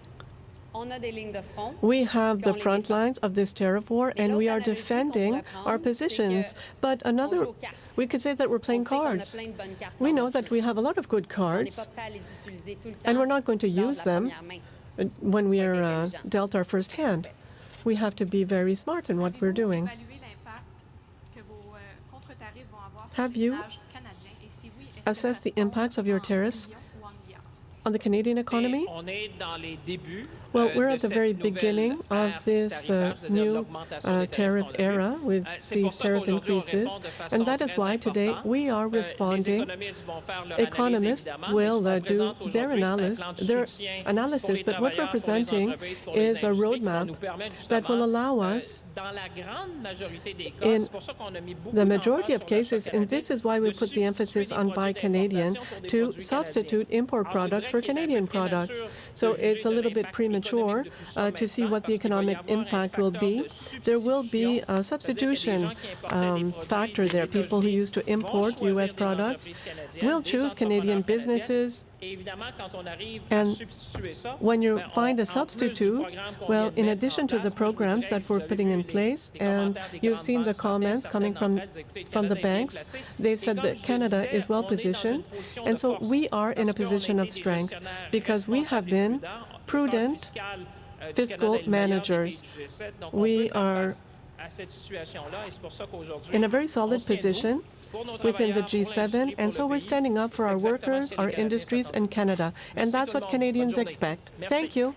We have the front lines of this tariff war, and we are defending our positions. But we could say that we're playing cards. We know that we have a lot of good cards, and we're not going to use them when we are dealt our first hand. We have to be very smart in what we're doing. Have you assessed the impacts of your tariffs on the Canadian economy? Well, we're at the very beginning of this new tariff era with these tariff increases, and that is why today we are responding. Economists will do their analysis, but what we're presenting is a roadmap that will allow us, in the majority of cases, and this is why we put the emphasis on Buy Canadian, to substitute import products for Canadian products. So it's a little bit premature to see what the economic impact will be. There will be a substitution factor there. People who used to import U.S. products will choose Canadian businesses. And when you find a substitute, well, in addition to the programs that we're putting in place, and you've seen the comments coming from the banks, they've said that Canada is well positioned. And so we are in a position of strength because we have been prudent fiscal managers. We are in a very solid position within the G7, and so we're standing up for our workers, our industries, and Canada. And that's what Canadians expect. Thank you.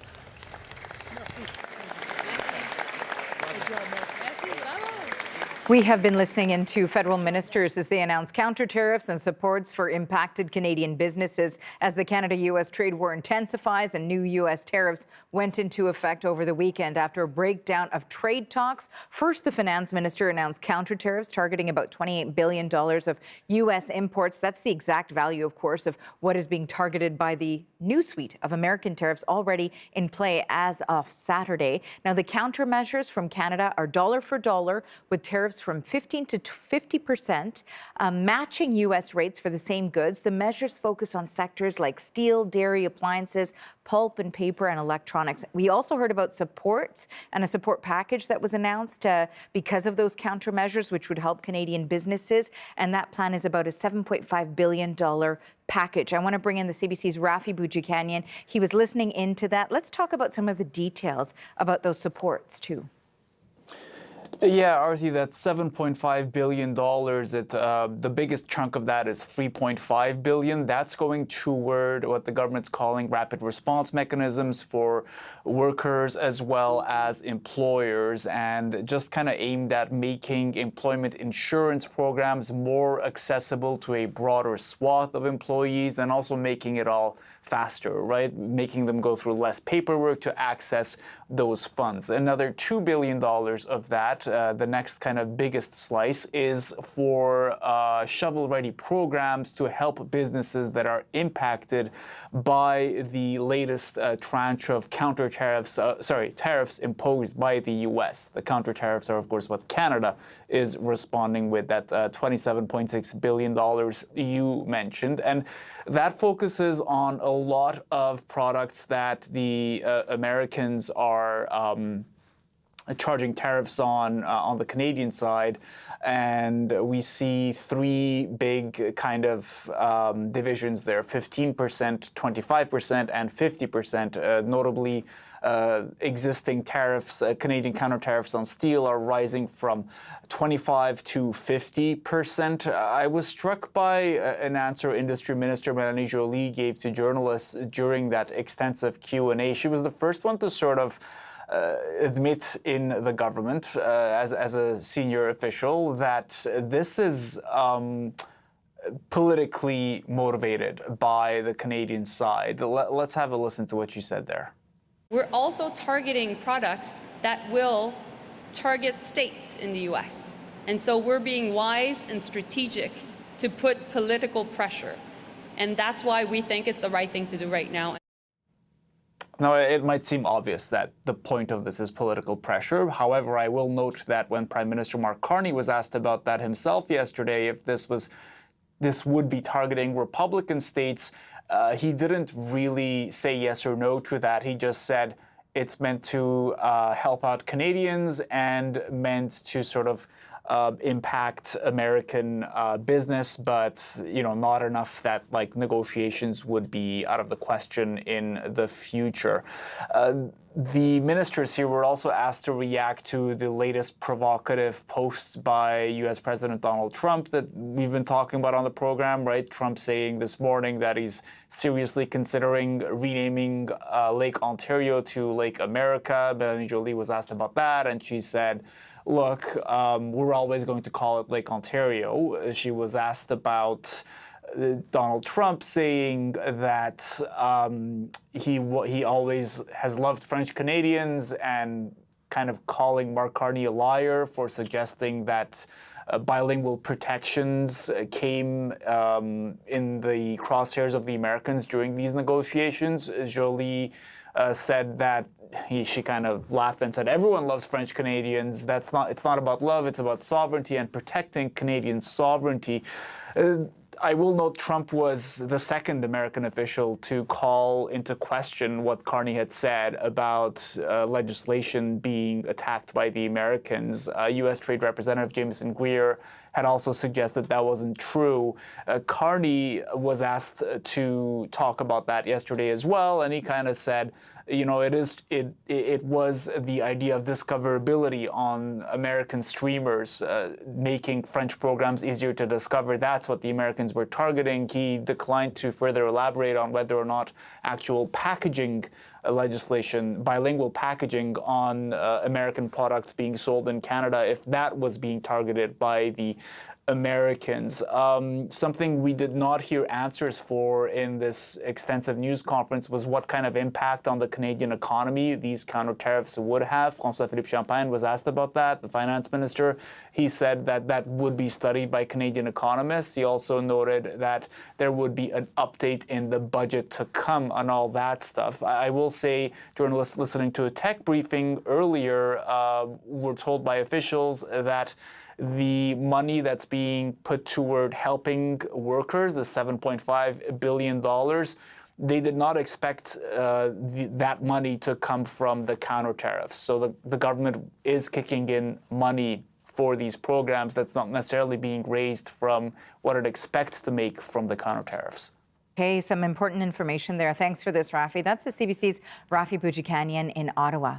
We have been listening into federal ministers as they announce counter-tariffs and supports for impacted Canadian businesses as the Canada-U.S. trade war intensifies and new U.S. tariffs went into effect over the weekend after a breakdown of trade talks. First, the finance minister announced counter-tariffs targeting about $28 billion of U.S. imports. That's the exact value, of course, of what is being targeted by the new suite of American tariffs already in play as of Saturday. Now, the countermeasures from Canada are dollar for dollar with tariffs from 15 to 50%, matching U.S. rates for the same goods. The measures focus on sectors like steel, dairy, appliances, pulp and paper, and electronics. We also heard about supports and a support package that was announced because of those countermeasures, which would help Canadian businesses. And that plan is about a $7.5 billion package. I want to bring in the CBC's Rafi Boudjikanian. He was listening into that. Let's talk about some of the details about those supports, too.
Yeah, Arthi, that's $7.5 billion. The biggest chunk of that is $3.5 billion. That's going toward what the government's calling rapid response mechanisms for workers as well as employers, and just kind of aimed at making employment insurance programs more accessible to a broader swath of employees and also making it all faster, right? Making them go through less paperwork to access those funds. Another $2 billion of that, the next kind of biggest slice, is for shovel-ready programs to help businesses that are impacted by the latest tranche of tariffs imposed by the U.S. The counter-tariffs are, of course, what Canada is responding with, that $27.6 billion you mentioned. And that focuses on a lot of products that the Americans are charging tariffs on the Canadian side, and we see three big kind of divisions there: 15%, 25%, and 50%. Notably, existing tariffs, Canadian counter-tariffs on steel are rising from 25% to 50%. I was struck by an answer Industry Minister Mélanie Joly gave to journalists during that extensive Q&A. She was the first one to sort of admit in the government, as a senior official, that this is politically motivated by the Canadian side. Let's have a listen to what she said there.
We're also targeting products that will target states in the U.S. And so we're being wise and strategic to put political pressure. And that's why we think it's the right thing to do right now.
Now, it might seem obvious that the point of this is political pressure. However, I will note that when Prime Minister Mark Carney was asked about that himself yesterday, if this would be targeting Republican states, he didn't really say yes or no to that. He just said it's meant to help out Canadians and meant to sort of impact American business, but not enough that like negotiations would be out of the question in the future. The ministers here were also asked to react to the latest provocative post by U.S. President Donald Trump that we've been talking about on the program, right? Trump saying this morning that he's seriously considering renaming Lake Ontario to Lake America. Melanie Joly was asked about that, and she said, look, we're always going to call it Lake Ontario. She was asked about Donald Trump saying that he always has loved French Canadians and kind of calling Mark Carney a liar for suggesting that bilingual protections came in the crosshairs of the Americans during these negotiations. Joly said that she kind of laughed and said, everyone loves French Canadians. It's not about love, it's about sovereignty and protecting Canadian sovereignty. I will note Trump was the second American official to call into question what Carney had said about legislation being attacked by the Americans. U.S. Trade Representative Jameson Greer had also suggested that wasn't true. Carney was asked to talk about that yesterday as well, and he kind of said, it was the idea of discoverability on American streamers, making French programs easier to discover. That's what the Americans were targeting. He declined to further elaborate on whether or not actual packaging legislation, bilingual packaging on American products being sold in Canada, if that was being targeted by the Americans. Something we did not hear answers for in this extensive news conference was what kind of impact on the Canadian economy these counter-tariffs would have. François-Philippe Champagne was asked about that, the finance minister. He said that that would be studied by Canadian economists. He also noted that there would be an update in the budget to come on all that stuff. I will say, journalists listening to a tech briefing earlier were told by officials that the money that's being put toward helping workers, the $7.5 billion, they did not expect that money to come from the counter-tariffs. So the government is kicking in money for these programs that's not necessarily being raised from what it expects to make from the counter-tariffs.
Okay, some important information there. Thanks for this, Rafi. That's the CBC's Rafi Boudjikanian in Ottawa.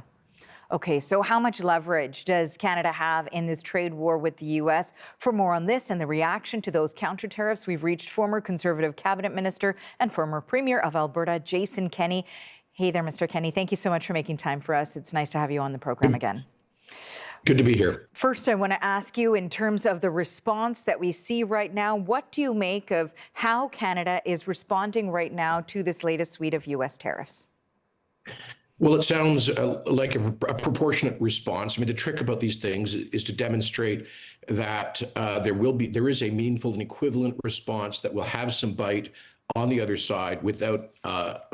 Okay, so how much leverage does Canada have in this trade war with the U.S.? For more on this and the reaction to those counter-tariffs, we've reached former Conservative Cabinet Minister and former Premier of Alberta, Jason Kenney. Hey there, Mr. Kenney. Thank you so much for making time for us. It's nice to have you on the program again.
Good to be here.
First, I want to ask you, in terms of the response that we see right now, what do you make of how Canada is responding right now to this latest suite of U.S. tariffs?
Well, it sounds like a proportionate response. I mean, the trick about these things is to demonstrate that there is a meaningful and equivalent response that will have some bite on the other side without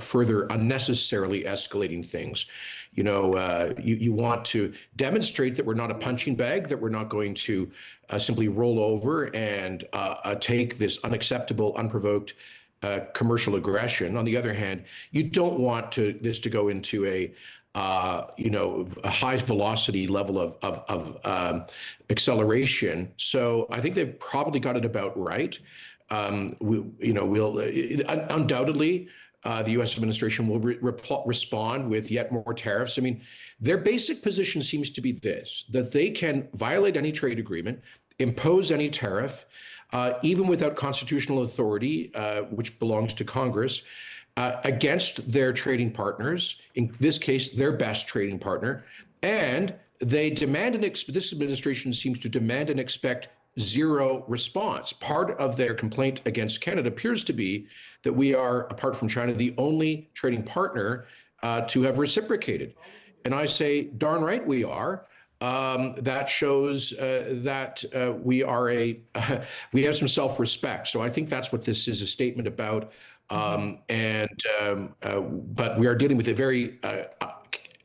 further unnecessarily escalating things. You want to demonstrate that we're not a punching bag, that we're not going to simply roll over and take this unacceptable, unprovoked commercial aggression. On the other hand, you don't want this to go into a high velocity level of acceleration. So I think they've probably got it about right. Undoubtedly, the U.S. administration will respond with yet more tariffs. I mean, their basic position seems to be this: that they can violate any trade agreement, impose any tariff, even without constitutional authority, which belongs to Congress, against their trading partners, in this case, their best trading partner. And they demand this administration seems to demand and expect zero response. Part of their complaint against Canada appears to be that we are, apart from China, the only trading partner to have reciprocated. And I say, darn right we are. That shows that we have some self-respect. So I think that's what this is a statement about. But we are dealing with a very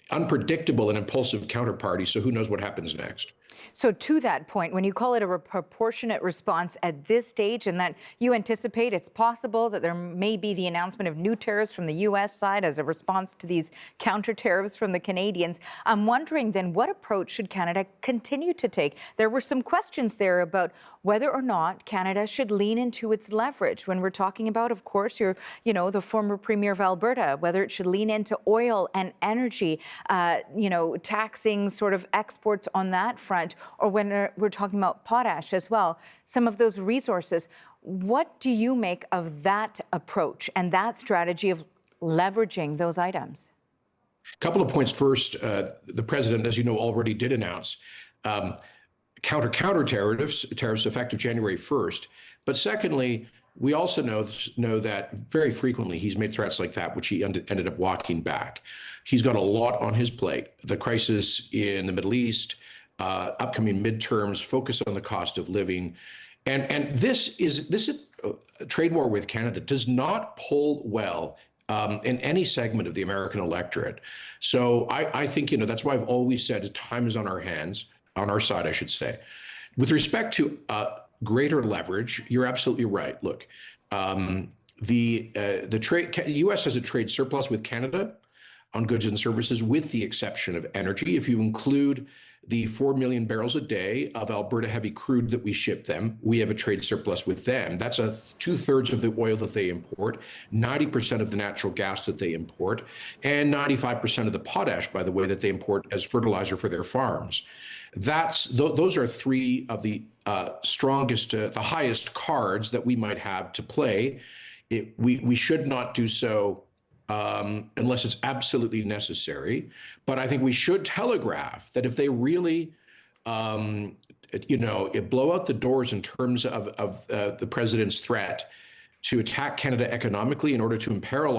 unpredictable and impulsive counterparty. So who knows what happens next?
So to that point, when you call it a proportionate response at this stage and that you anticipate it's possible that there may be the announcement of new tariffs from the U.S. side as a response to these counter-tariffs from the Canadians, I'm wondering then what approach should Canada continue to take? There were some questions there about whether or not Canada should lean into its leverage when we're talking about, of course, the former Premier of Alberta, whether it should lean into oil and energy, taxing sort of exports on that front, or when we're talking about potash as well, some of those resources. What do you make of that approach and that strategy of leveraging those items?
A couple of points. First, the president, as you know, already did announce counter tariffs effective January 1st. But secondly, we also know that very frequently he's made threats like that, which he ended up walking back. He's got a lot on his plate. The crisis in the Middle East, upcoming midterms, focus on the cost of living. And this trade war with Canada does not poll well in any segment of the American electorate. So I think, that's why I've always said time is on our hands, on our side, I should say. With respect to greater leverage, you're absolutely right. Look, the U.S. has a trade surplus with Canada on goods and services, with the exception of energy. If you include the 4 million barrels a day of Alberta heavy crude that we ship them, we have a trade surplus with them. That's 2/3 of the oil that they import, 90% of the natural gas that they import, and 95% of the potash, by the way, that they import as fertilizer for their farms. Those are three of the strongest, the highest cards that we might have to play. We should not do so unless it's absolutely necessary. But I think we should telegraph that if they really, blow out the doors in terms of the president's threat to attack Canada economically in order to imperil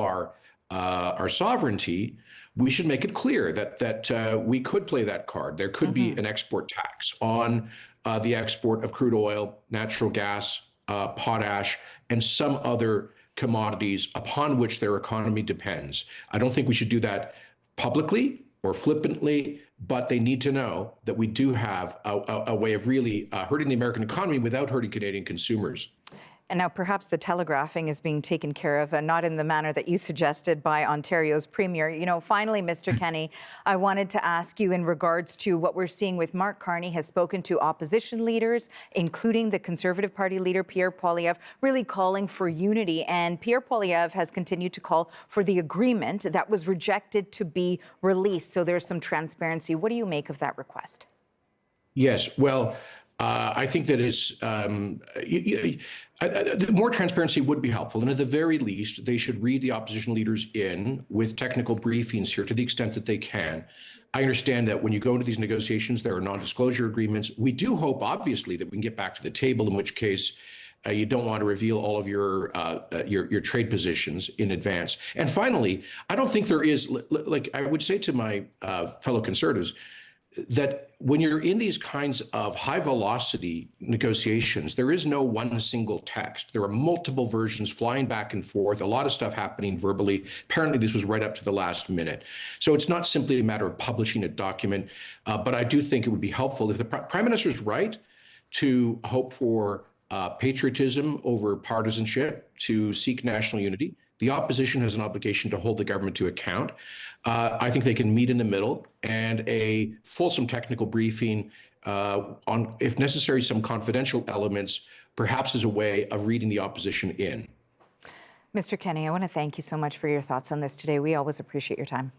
our sovereignty, we should make it clear that we could play that card. There could be an export tax on the export of crude oil, natural gas, potash, and some other commodities upon which their economy depends. I don't think we should do that publicly or flippantly, but they need to know that we do have a way of really hurting the American economy without hurting Canadian consumers.
And now perhaps the telegraphing is being taken care of, and not in the manner that you suggested by Ontario's Premier. Finally, Mr. Kenney, I wanted to ask you in regards to what we're seeing with Mark Carney has spoken to opposition leaders, including the Conservative Party leader, Pierre Poilievre, really calling for unity. And Pierre Poilievre has continued to call for the agreement that was rejected to be released. So there's some transparency. What do you make of that request?
Yes, well, I think that is more transparency would be helpful. And at the very least, they should read the opposition leaders in with technical briefings here to the extent that they can. I understand that when you go into these negotiations, there are non-disclosure agreements. We do hope, obviously, that we can get back to the table, in which case you don't want to reveal all of your trade positions in advance. And finally, I don't think there is, like I would say to my fellow Conservatives, that when you're in these kinds of high velocity negotiations, there is no one single text. There are multiple versions flying back and forth, a lot of stuff happening verbally. Apparently, this was right up to the last minute. So it's not simply a matter of publishing a document, but I do think it would be helpful if the Prime Minister's right to hope for patriotism over partisanship, to seek national unity. The opposition has an obligation to hold the government to account. I think they can meet in the middle, and a fulsome technical briefing on, if necessary, some confidential elements, perhaps as a way of reading the opposition in.
Mr. Kenney, I want to thank you so much for your thoughts on this today. We always appreciate your time.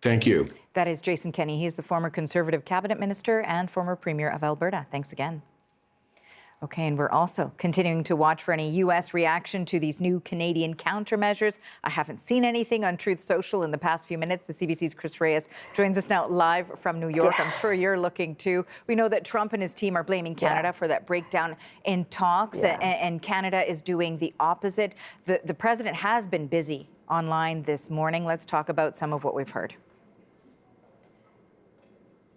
Thank you.
That is Jason Kenney. He's the former Conservative Cabinet Minister and former Premier of Alberta. Thanks again. Okay, and we're also continuing to watch for any U.S. reaction to these new Canadian countermeasures. I haven't seen anything on Truth Social in the past few minutes. The CBC's Chris Reyes joins us now live from New York. I'm sure you're looking too. We know that Trump and his team are blaming Canada for that breakdown in talks, and Canada is doing the opposite. The president has been busy online this morning. Let's talk about some of what we've heard.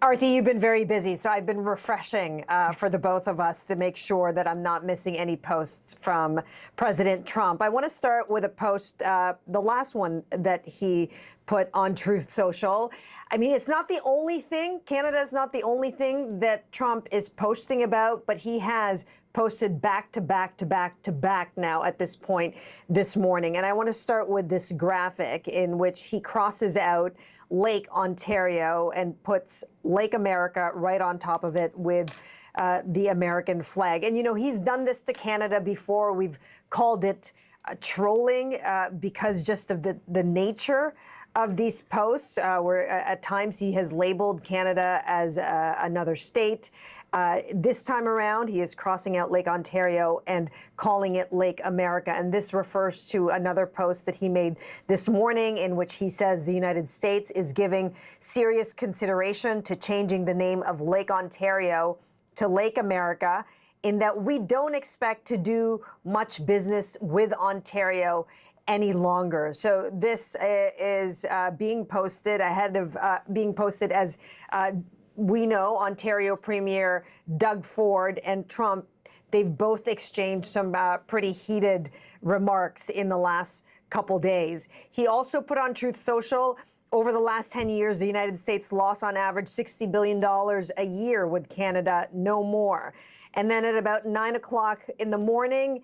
Arthi, you've been very busy, so I've been refreshing for the both of us to make sure that I'm not missing any posts from President Trump. I want to start with a post, the last one that he put on Truth Social. I mean, it's not the only thing. Canada is not the only thing that Trump is posting about, but he has posted back to back to back to back now at this point this morning. And I want to start with this graphic in which he crosses out Lake Ontario and puts Lake America right on top of it with the American flag. And, you know, he's done this to Canada before. We've called it trolling because just of the nature of these posts, where at times he has labeled Canada as another state. This time around, he is crossing out Lake Ontario and calling it Lake America. And this refers to another post that he made this morning in which he says the United States is giving serious consideration to changing the name of Lake Ontario to Lake America, in that we don't expect to do much business with Ontario any longer. So this is being posted ahead of being posted as we know Ontario Premier Doug Ford and Trump, they've both exchanged some pretty heated remarks in the last couple days. He also put on Truth Social, over the last 10 years, the United States lost on average $60 billion a year with Canada, no more. And then at about 9 o'clock in the morning,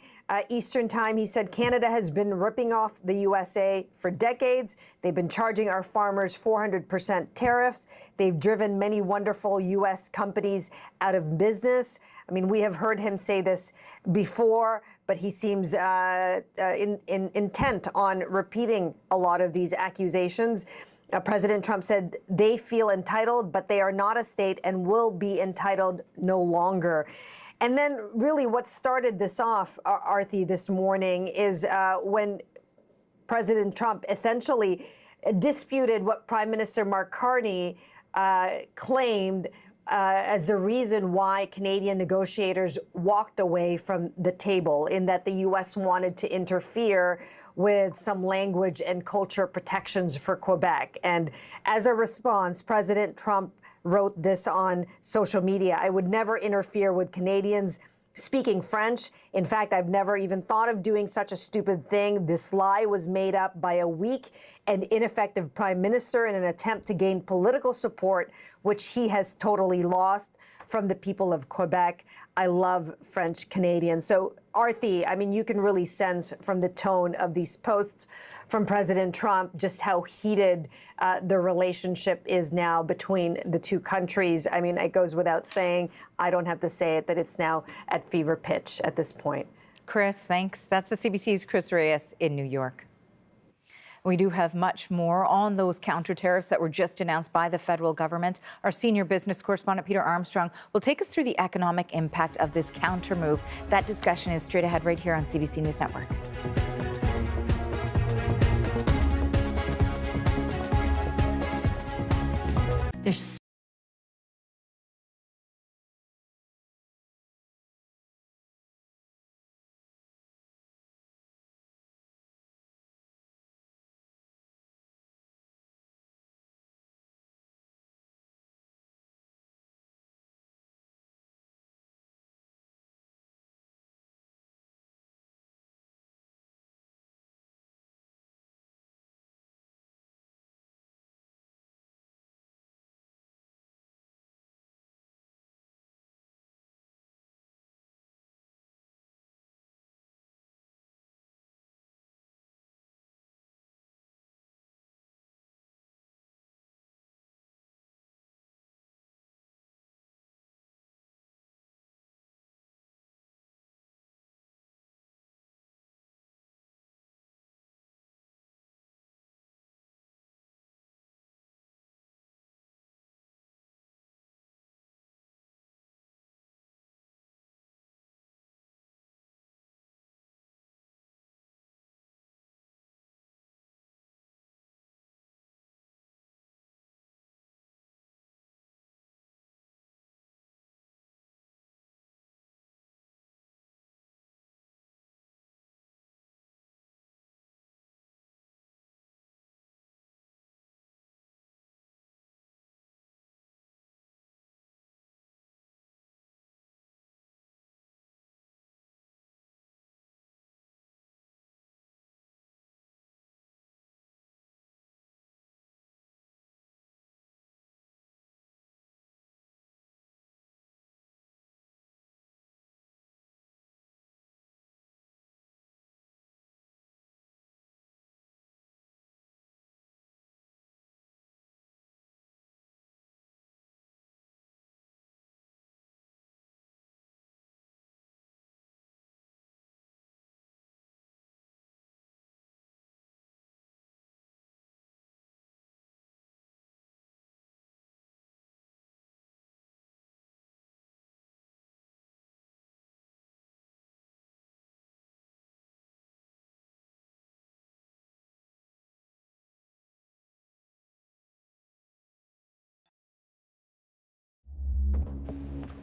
Eastern time, he said Canada has been ripping off the USA for decades. They've been charging our farmers 400% tariffs. They've driven many wonderful U.S. companies out of business. I mean, we have heard him say this before, but he seems intent on repeating a lot of these accusations. President Trump said they feel entitled, but they are not a state and will be entitled no longer. And then really what started this off, Arthi, this morning is when President Trump essentially disputed what Prime Minister Mark Carney claimed as the reason why Canadian negotiators walked away from the table, in that the U.S. wanted to interfere with some language and culture protections for Quebec. And as a response, President Trump wrote this on social media: I would never interfere with Canadians speaking French. In fact, I've never even thought of doing such a stupid thing. This lie was made up by a weak and ineffective prime minister in an attempt to gain political support, which he has totally lost from the people of Quebec. I love French Canadians. So, Arthi, I mean, you can really sense from the tone of these posts from President Trump just how heated the relationship is now between the two countries. I mean, it goes without saying, I don't have to say it, that it's now at fever pitch at this point.
Chris, thanks. That's the CBC's Chris Reyes in New York. We do have much more on those counter-tariffs that were just announced by the federal government. Our senior business correspondent, Peter Armstrong, will take us through the economic impact of this counter move. That discussion is straight ahead right here on CBC News Network.
There's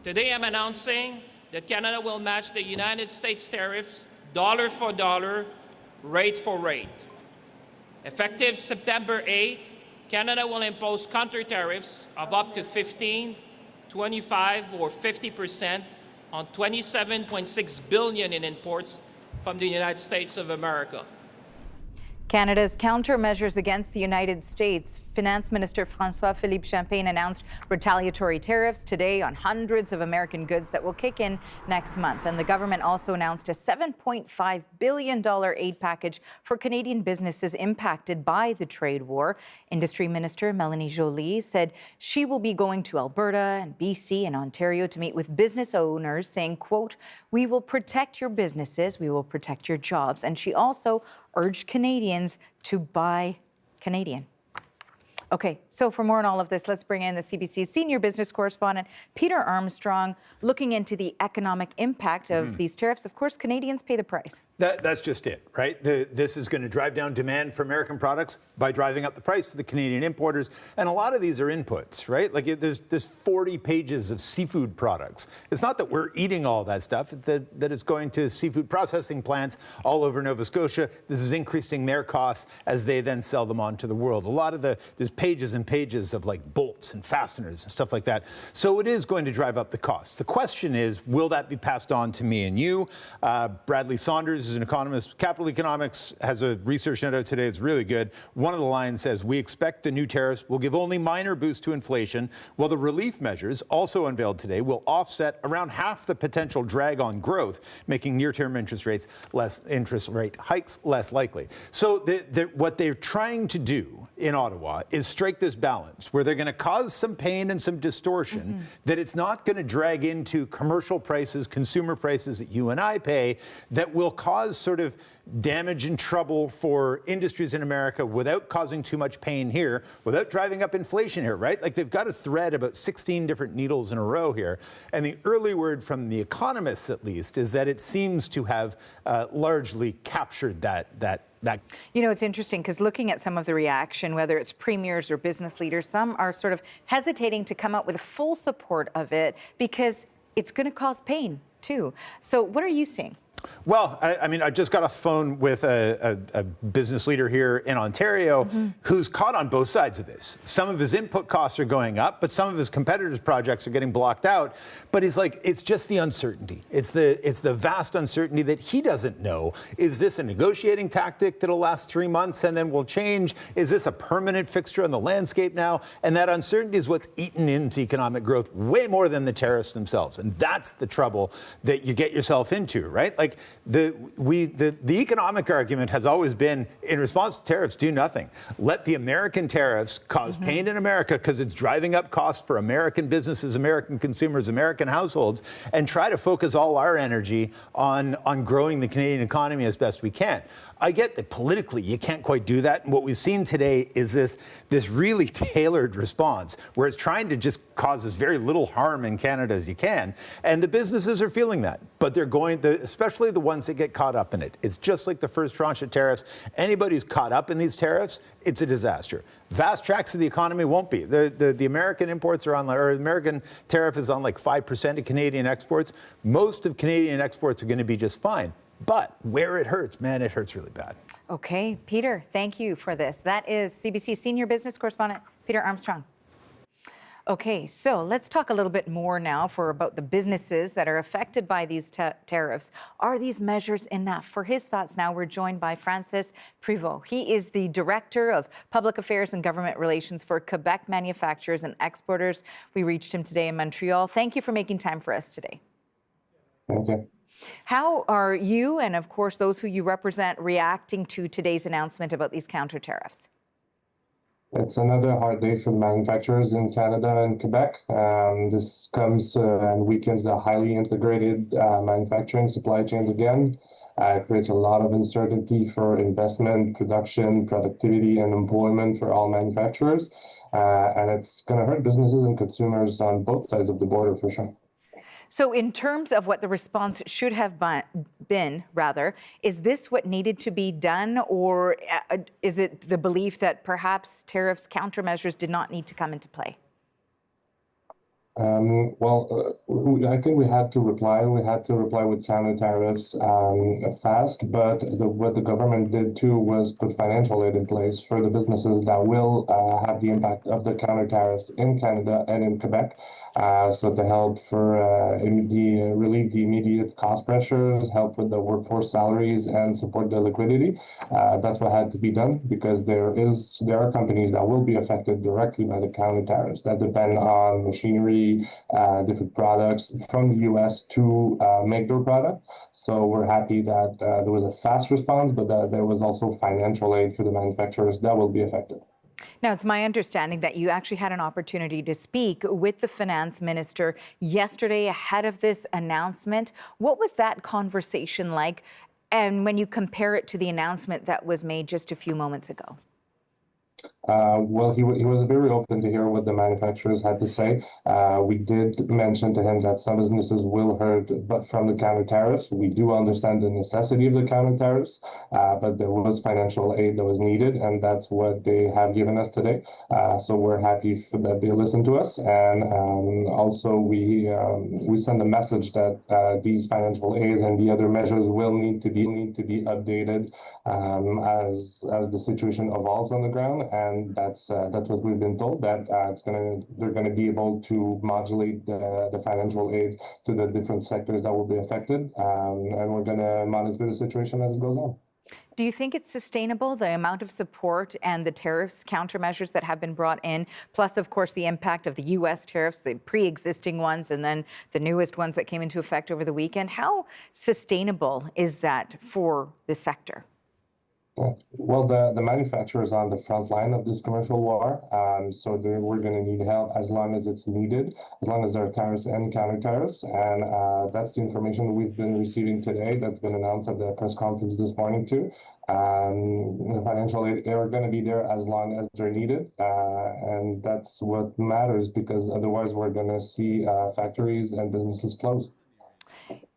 Today I'm announcing that Canada will match the United States tariffs dollar for dollar, rate for rate. Effective September 8, Canada will impose counter-tariffs of up to 15, 25, or 50% on $27.6 billion in imports from the United States of America.
Canada's countermeasures against the United States. Finance Minister François-Philippe Champagne announced retaliatory tariffs today on hundreds of American goods that will kick in next month. And the government also announced a $7.5 billion aid package for Canadian businesses impacted by the trade war. Industry Minister Mélanie Joly said she will be going to Alberta and BC and Ontario to meet with business owners, saying, quote, "We will protect your businesses, we will protect your jobs." And she also urged Canadians to buy Canadian. Okay, so for more on all of this, let's bring in the CBC senior business correspondent, Peter Armstrong, looking into the economic impact of these tariffs. Of course, Canadians pay the price.
That's just it, right? This is going to drive down demand for American products by driving up the price for the Canadian importers. And a lot of these are inputs, right? Like there's 40 pages of seafood products. It's not that we're eating all that stuff, it's that it's going to seafood processing plants all over Nova Scotia. This is increasing their costs as they then sell them on to the world. A lot of there's pages and pages of like bolts and fasteners and stuff like that. So it is going to drive up the cost. The question is, will that be passed on to me and you? Bradley Saunders is an economist. Capital Economics has a research note out today. It's really good. One of the lines says, "We expect the new tariffs will give only minor boost to inflation, while the relief measures also unveiled today will offset around half the potential drag on growth, making near-term interest rate hikes less likely." So what they're trying to do in Ottawa is strike this balance where they're going to cause some pain and some distortion that it's not going to drag into commercial prices, consumer prices that you and I pay, that will cause sort of damage and trouble for industries in America without causing too much pain here, without driving up inflation here, right? Like they've got to thread about 16 different needles in a row here. And the early word from the economists, at least, is that it seems to have largely captured that.
You know, it's interesting because looking at some of the reaction, whether it's premiers or business leaders, some are sort of hesitating to come out with full support of it because it's going to cause pain too. So what are you seeing?
Well, I mean, I just got off the phone with a business leader here in Ontario who's caught on both sides of this. Some of his input costs are going up, but some of his competitors' projects are getting blocked out. But he's like, it's just the uncertainty. It's the vast uncertainty that he doesn't know. Is this a negotiating tactic that'll last 3 months and then will change? Is this a permanent fixture on the landscape now? And that uncertainty is what's eaten into economic growth way more than the tariffs themselves. And that's the trouble that you get yourself into, right? Like the economic argument has always been, in response to tariffs, do nothing. Let the American tariffs cause pain in America because it's driving up costs for American businesses, American consumers, American households, and try to focus all our energy on growing the Canadian economy as best we can. I get that politically you can't quite do that. And what we've seen today is this really tailored response where it's trying to just cause as very little harm in Canada as you can. And the businesses are feeling that. But they're especially the ones that get caught up in it. It's just like the first tranche of tariffs. Anybody who's caught up in these tariffs, it's a disaster. Vast tracts of the economy won't be. The American imports are on, or American tariff is on like 5% of Canadian exports. Most of Canadian exports are going to be just fine. But where it hurts, man, it hurts really bad.
Okay, Peter, thank you for this. That is CBC senior business correspondent Peter Armstrong. Okay, so let's talk a little bit more now about the businesses that are affected by these tariffs. Are these measures enough? For his thoughts now, we're joined by Francis Prévost. He is the Director of Public Affairs and Government Relations for Quebec Manufacturers and Exporters. We reached him today in Montreal. Thank you for making time for us today.
Okay.
How are you and, of course, those who you represent reacting to today's announcement about these counter-tariffs?
It's another hard day for the manufacturers in Canada and Quebec. This comes and weakens the highly integrated manufacturing supply chains again. It creates a lot of uncertainty for investment, production, productivity, and employment for all manufacturers. And it's going to hurt businesses and consumers on both sides of the border for sure.
So in terms of what the response should have been, is this what needed to be done, or is it the belief that perhaps tariffs, countermeasures did not need to come into play?
I think we had to reply. We had to reply with counter tariffs fast, but what the government did too was put financial aid in place for the businesses that will have the impact of the counter tariffs in Canada and in Quebec. So to help for relieve the immediate cost pressures, help with the workforce salaries, and support the liquidity. That's what had to be done because there are companies that will be affected directly by the counter tariffs that depend on machinery, different products from the U.S. to make their product. So we're happy that there was a fast response, but there was also financial aid for the manufacturers that will be affected.
Now, it's my understanding that you actually had an opportunity to speak with the finance minister yesterday ahead of this announcement. What was that conversation like? And when you compare it to the announcement that was made just a few moments ago?
He was very open to hear what the manufacturers had to say. We did mention to him that some businesses will hurt, but from the counter tariffs. We do understand the necessity of the counter tariffs, but there was financial aid that was needed, and that's what they have given us today. So we're happy that they listened to us, and also we send a message that these financial aids and the other measures will need to be updated as the situation evolves on the ground. And that's what we've been told, that they're gonna be able to modulate the financial aids to the different sectors that will be affected, and we're gonna monitor the situation as it goes on.
Do you think it's sustainable, the amount of support and the tariffs, countermeasures that have been brought in, plus, of course, the impact of the U.S. tariffs, the pre-existing ones, and then the newest ones that came into effect over the weekend? How sustainable is that for the sector?
Well, the manufacturer is on the front line of this commercial war, so we're going to need help as long as it's needed, as long as there are tariffs and counter tariffs, and that's the information we've been receiving today. That's been announced at the press conference this morning too. The financial aid, they're going to be there as long as they're needed, and that's what matters, because otherwise we're going to see factories and businesses close.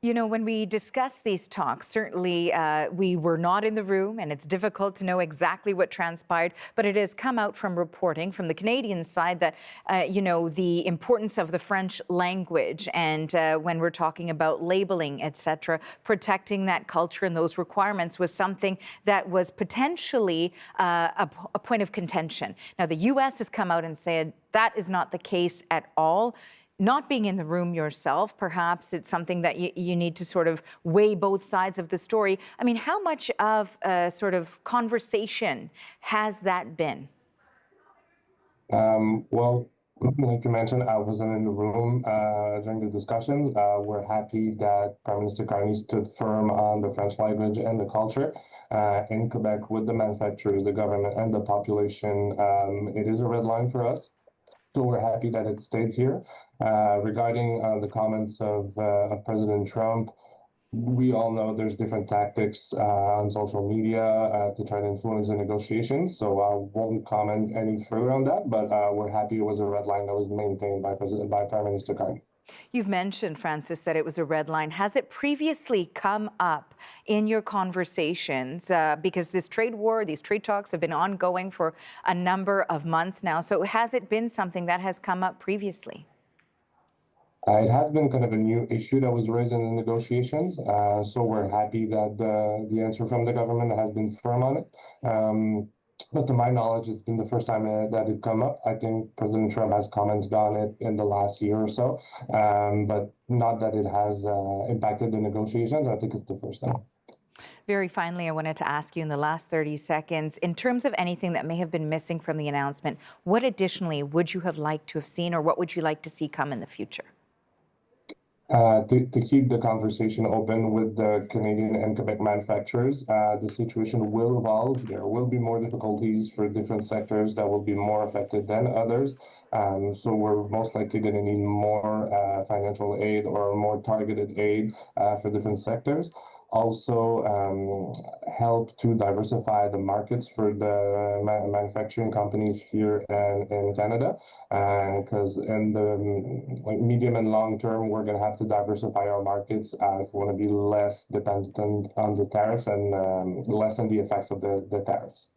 You know, when we discuss these talks, certainly we were not in the room, and it's difficult to know exactly what transpired, but it has come out from reporting from the Canadian side that, the importance of the French language, and when we're talking about labeling, etc., protecting that culture and those requirements was something that was potentially a point of contention. Now, the U.S. has come out and said that is not the case at all. Not being in the room yourself, perhaps it's something that you need to sort of weigh both sides of the story. I mean, how much of a sort of conversation has that been?
Well, like you mentioned, I wasn't in the room during the discussions. We're happy that Prime Minister Carney stood firm on the French language and the culture in Quebec with the manufacturers, the government, and the population. It is a red line for us. So we're happy that it stayed here. Regarding the comments of President Trump, we all know there's different tactics on social media to try to influence the negotiations. So I won't comment any further on that, but we're happy it was a red line that was maintained by Prime Minister Carney.
You've mentioned, Francis, that it was a red line. Has it previously come up in your conversations? Because this trade war, these trade talks have been ongoing for a number of months now. So has it been something that has come up previously?
It has been kind of a new issue that was raised in the negotiations. So we're happy that the answer from the government has been firm on it. But to my knowledge, it's been the first time that it come up. I think President Trump has commented on it in the last year or so, but not that it has impacted the negotiations. I think it's the first time.
Very finally, I wanted to ask you in the last 30 seconds, in terms of anything that may have been missing from the announcement, what additionally would you have liked to have seen, or what would you like to see come in the future?
To keep the conversation open with the Canadian and Quebec manufacturers. The situation will evolve. There will be more difficulties for different sectors that will be more affected than others. So we're most likely going to need more financial aid or more targeted aid for different sectors. Also help to diversify the markets for the manufacturing companies here in Canada, because in the medium and long term, we're going to have to diversify our markets if we want to be less dependent on the tariffs and lessen the effects of the tariffs.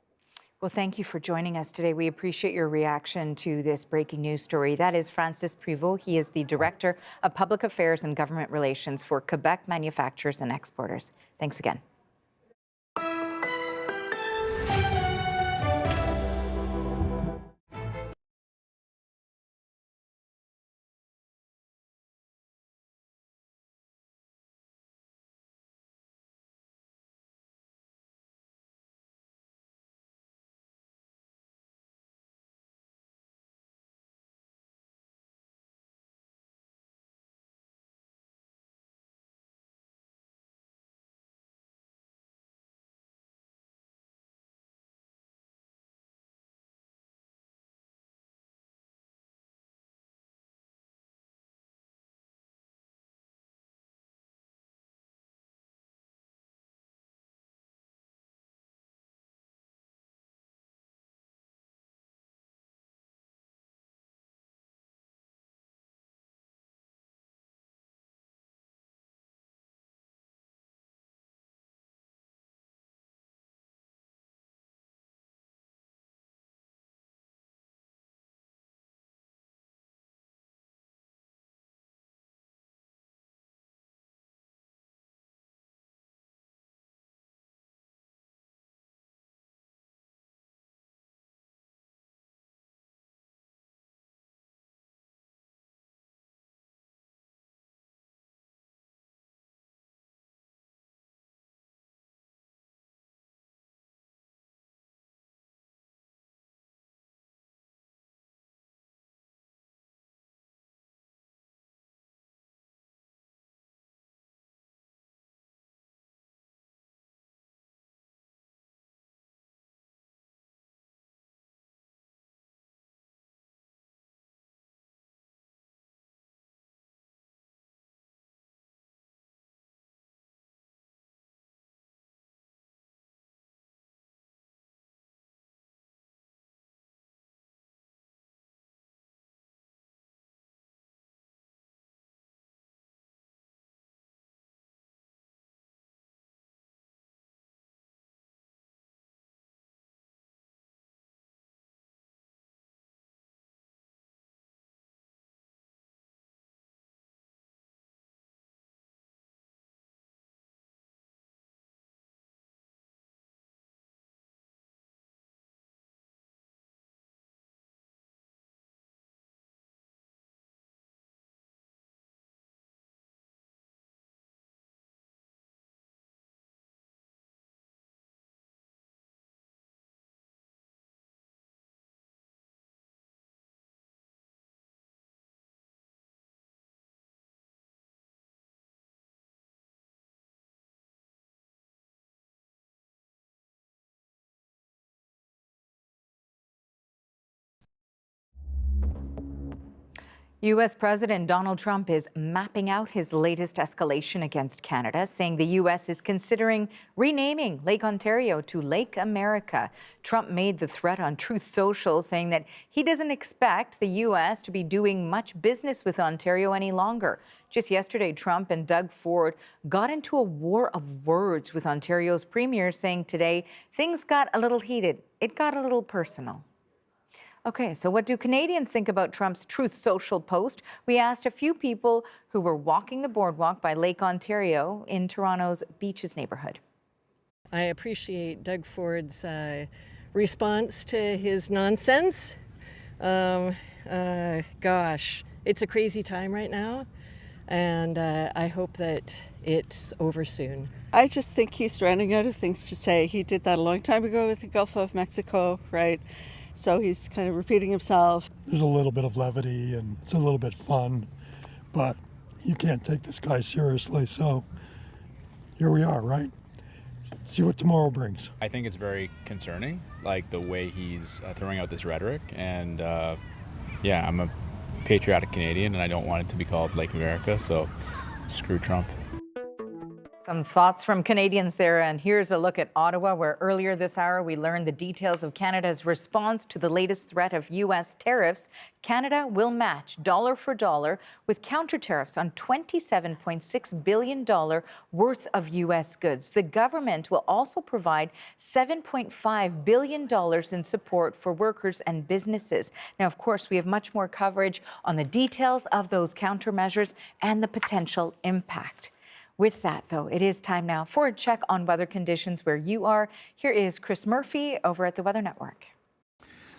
Well, thank you for joining us today. We appreciate your reaction to this breaking news story. That is Francis Prévost. He is the Director of Public Affairs and Government Relations for Quebec Manufacturers and Exporters. Thanks again. U.S. President Donald Trump is mapping out his latest escalation against Canada, saying the U.S. is considering renaming Lake Ontario to Lake America. Trump made the threat on Truth Social, saying that he doesn't expect the U.S. to be doing much business with Ontario any longer. Just yesterday, Trump and Doug Ford got into a war of words with Ontario's premier, saying today things got a little heated. It got a little personal. Okay, so what do Canadians think about Trump's Truth Social post? We asked a few people who were walking the boardwalk by Lake Ontario in Toronto's Beaches neighborhood.
I appreciate Doug Ford's response to his nonsense. Gosh, it's a crazy time right now, and I hope that it's over soon.
I just think he's running out of things to say. He did that a long time ago with the Gulf of Mexico, right? So he's kind of repeating himself.
There's a little bit of levity and it's a little bit fun, but you can't take this guy seriously. So here we are, right? See what tomorrow brings.
I think it's very concerning, like the way he's throwing out this rhetoric. And yeah, I'm a patriotic Canadian and I don't want it to be called Lake America. So screw Trump.
Some thoughts from Canadians there, and here's a look at Ottawa, where earlier this hour we learned the details of Canada's response to the latest threat of U.S. tariffs. Canada will match dollar for dollar with counter-tariffs on $27.6 billion worth of U.S. goods. The government will also provide $7.5 billion in support for workers and businesses. Now, of course, we have much more coverage on the details of those countermeasures and the potential impact. With that, though, it is time now for a check on weather conditions where you are. Here is Chris Murphy over at the Weather Network.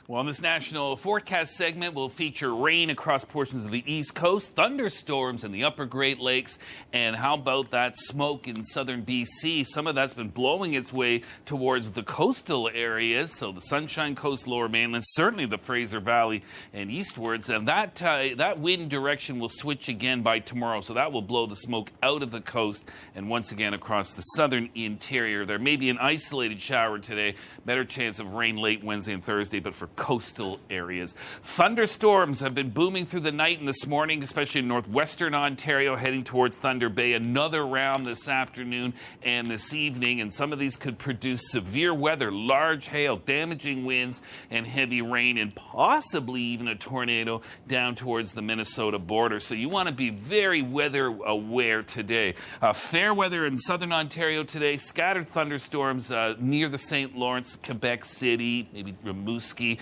Well, in this national forecast segment, we'll feature rain across portions of the East Coast, thunderstorms in the upper Great Lakes, and how about that smoke in southern BC? Some of that's been blowing its way towards the coastal areas, so the Sunshine Coast, Lower Mainland, certainly the Fraser Valley and eastwards, and that wind direction will switch again by tomorrow, so that will blow the smoke out of the coast and once again across the southern interior. There may be an isolated shower today, better chance of rain late Wednesday and Thursday, but for coastal areas. Thunderstorms have been booming through the night and this morning, especially in northwestern Ontario, heading towards Thunder Bay. Another round this afternoon and this evening, and some of these could produce severe weather, large hail, damaging winds, and heavy rain, and possibly even a tornado down towards the Minnesota border. So you want to be very weather aware today. Fair weather in southern Ontario today, scattered thunderstorms near the St. Lawrence, Quebec City, maybe Rimouski.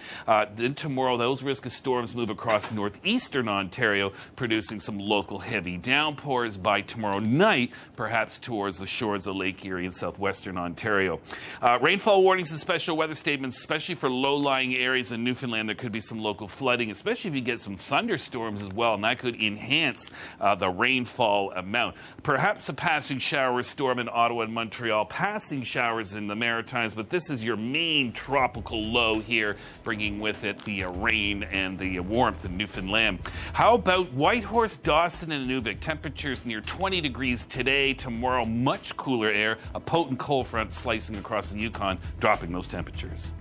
Then tomorrow, those risk of storms move across northeastern Ontario, producing some local heavy downpours by tomorrow night, perhaps towards the shores of Lake Erie in southwestern Ontario. Rainfall warnings and special weather statements, especially for low-lying areas in Newfoundland. There could be some local flooding, especially if you get some thunderstorms as well, and that could enhance the rainfall amount. Perhaps a passing shower storm in Ottawa and Montreal, passing showers in the Maritimes, but this is your main tropical low here, bringing with it the rain and the warmth in Newfoundland. How about Whitehorse, Dawson, and Inuvik? Temperatures near 20 degrees today. Tomorrow, much cooler air. A potent cold front slicing across the Yukon, dropping those temperatures.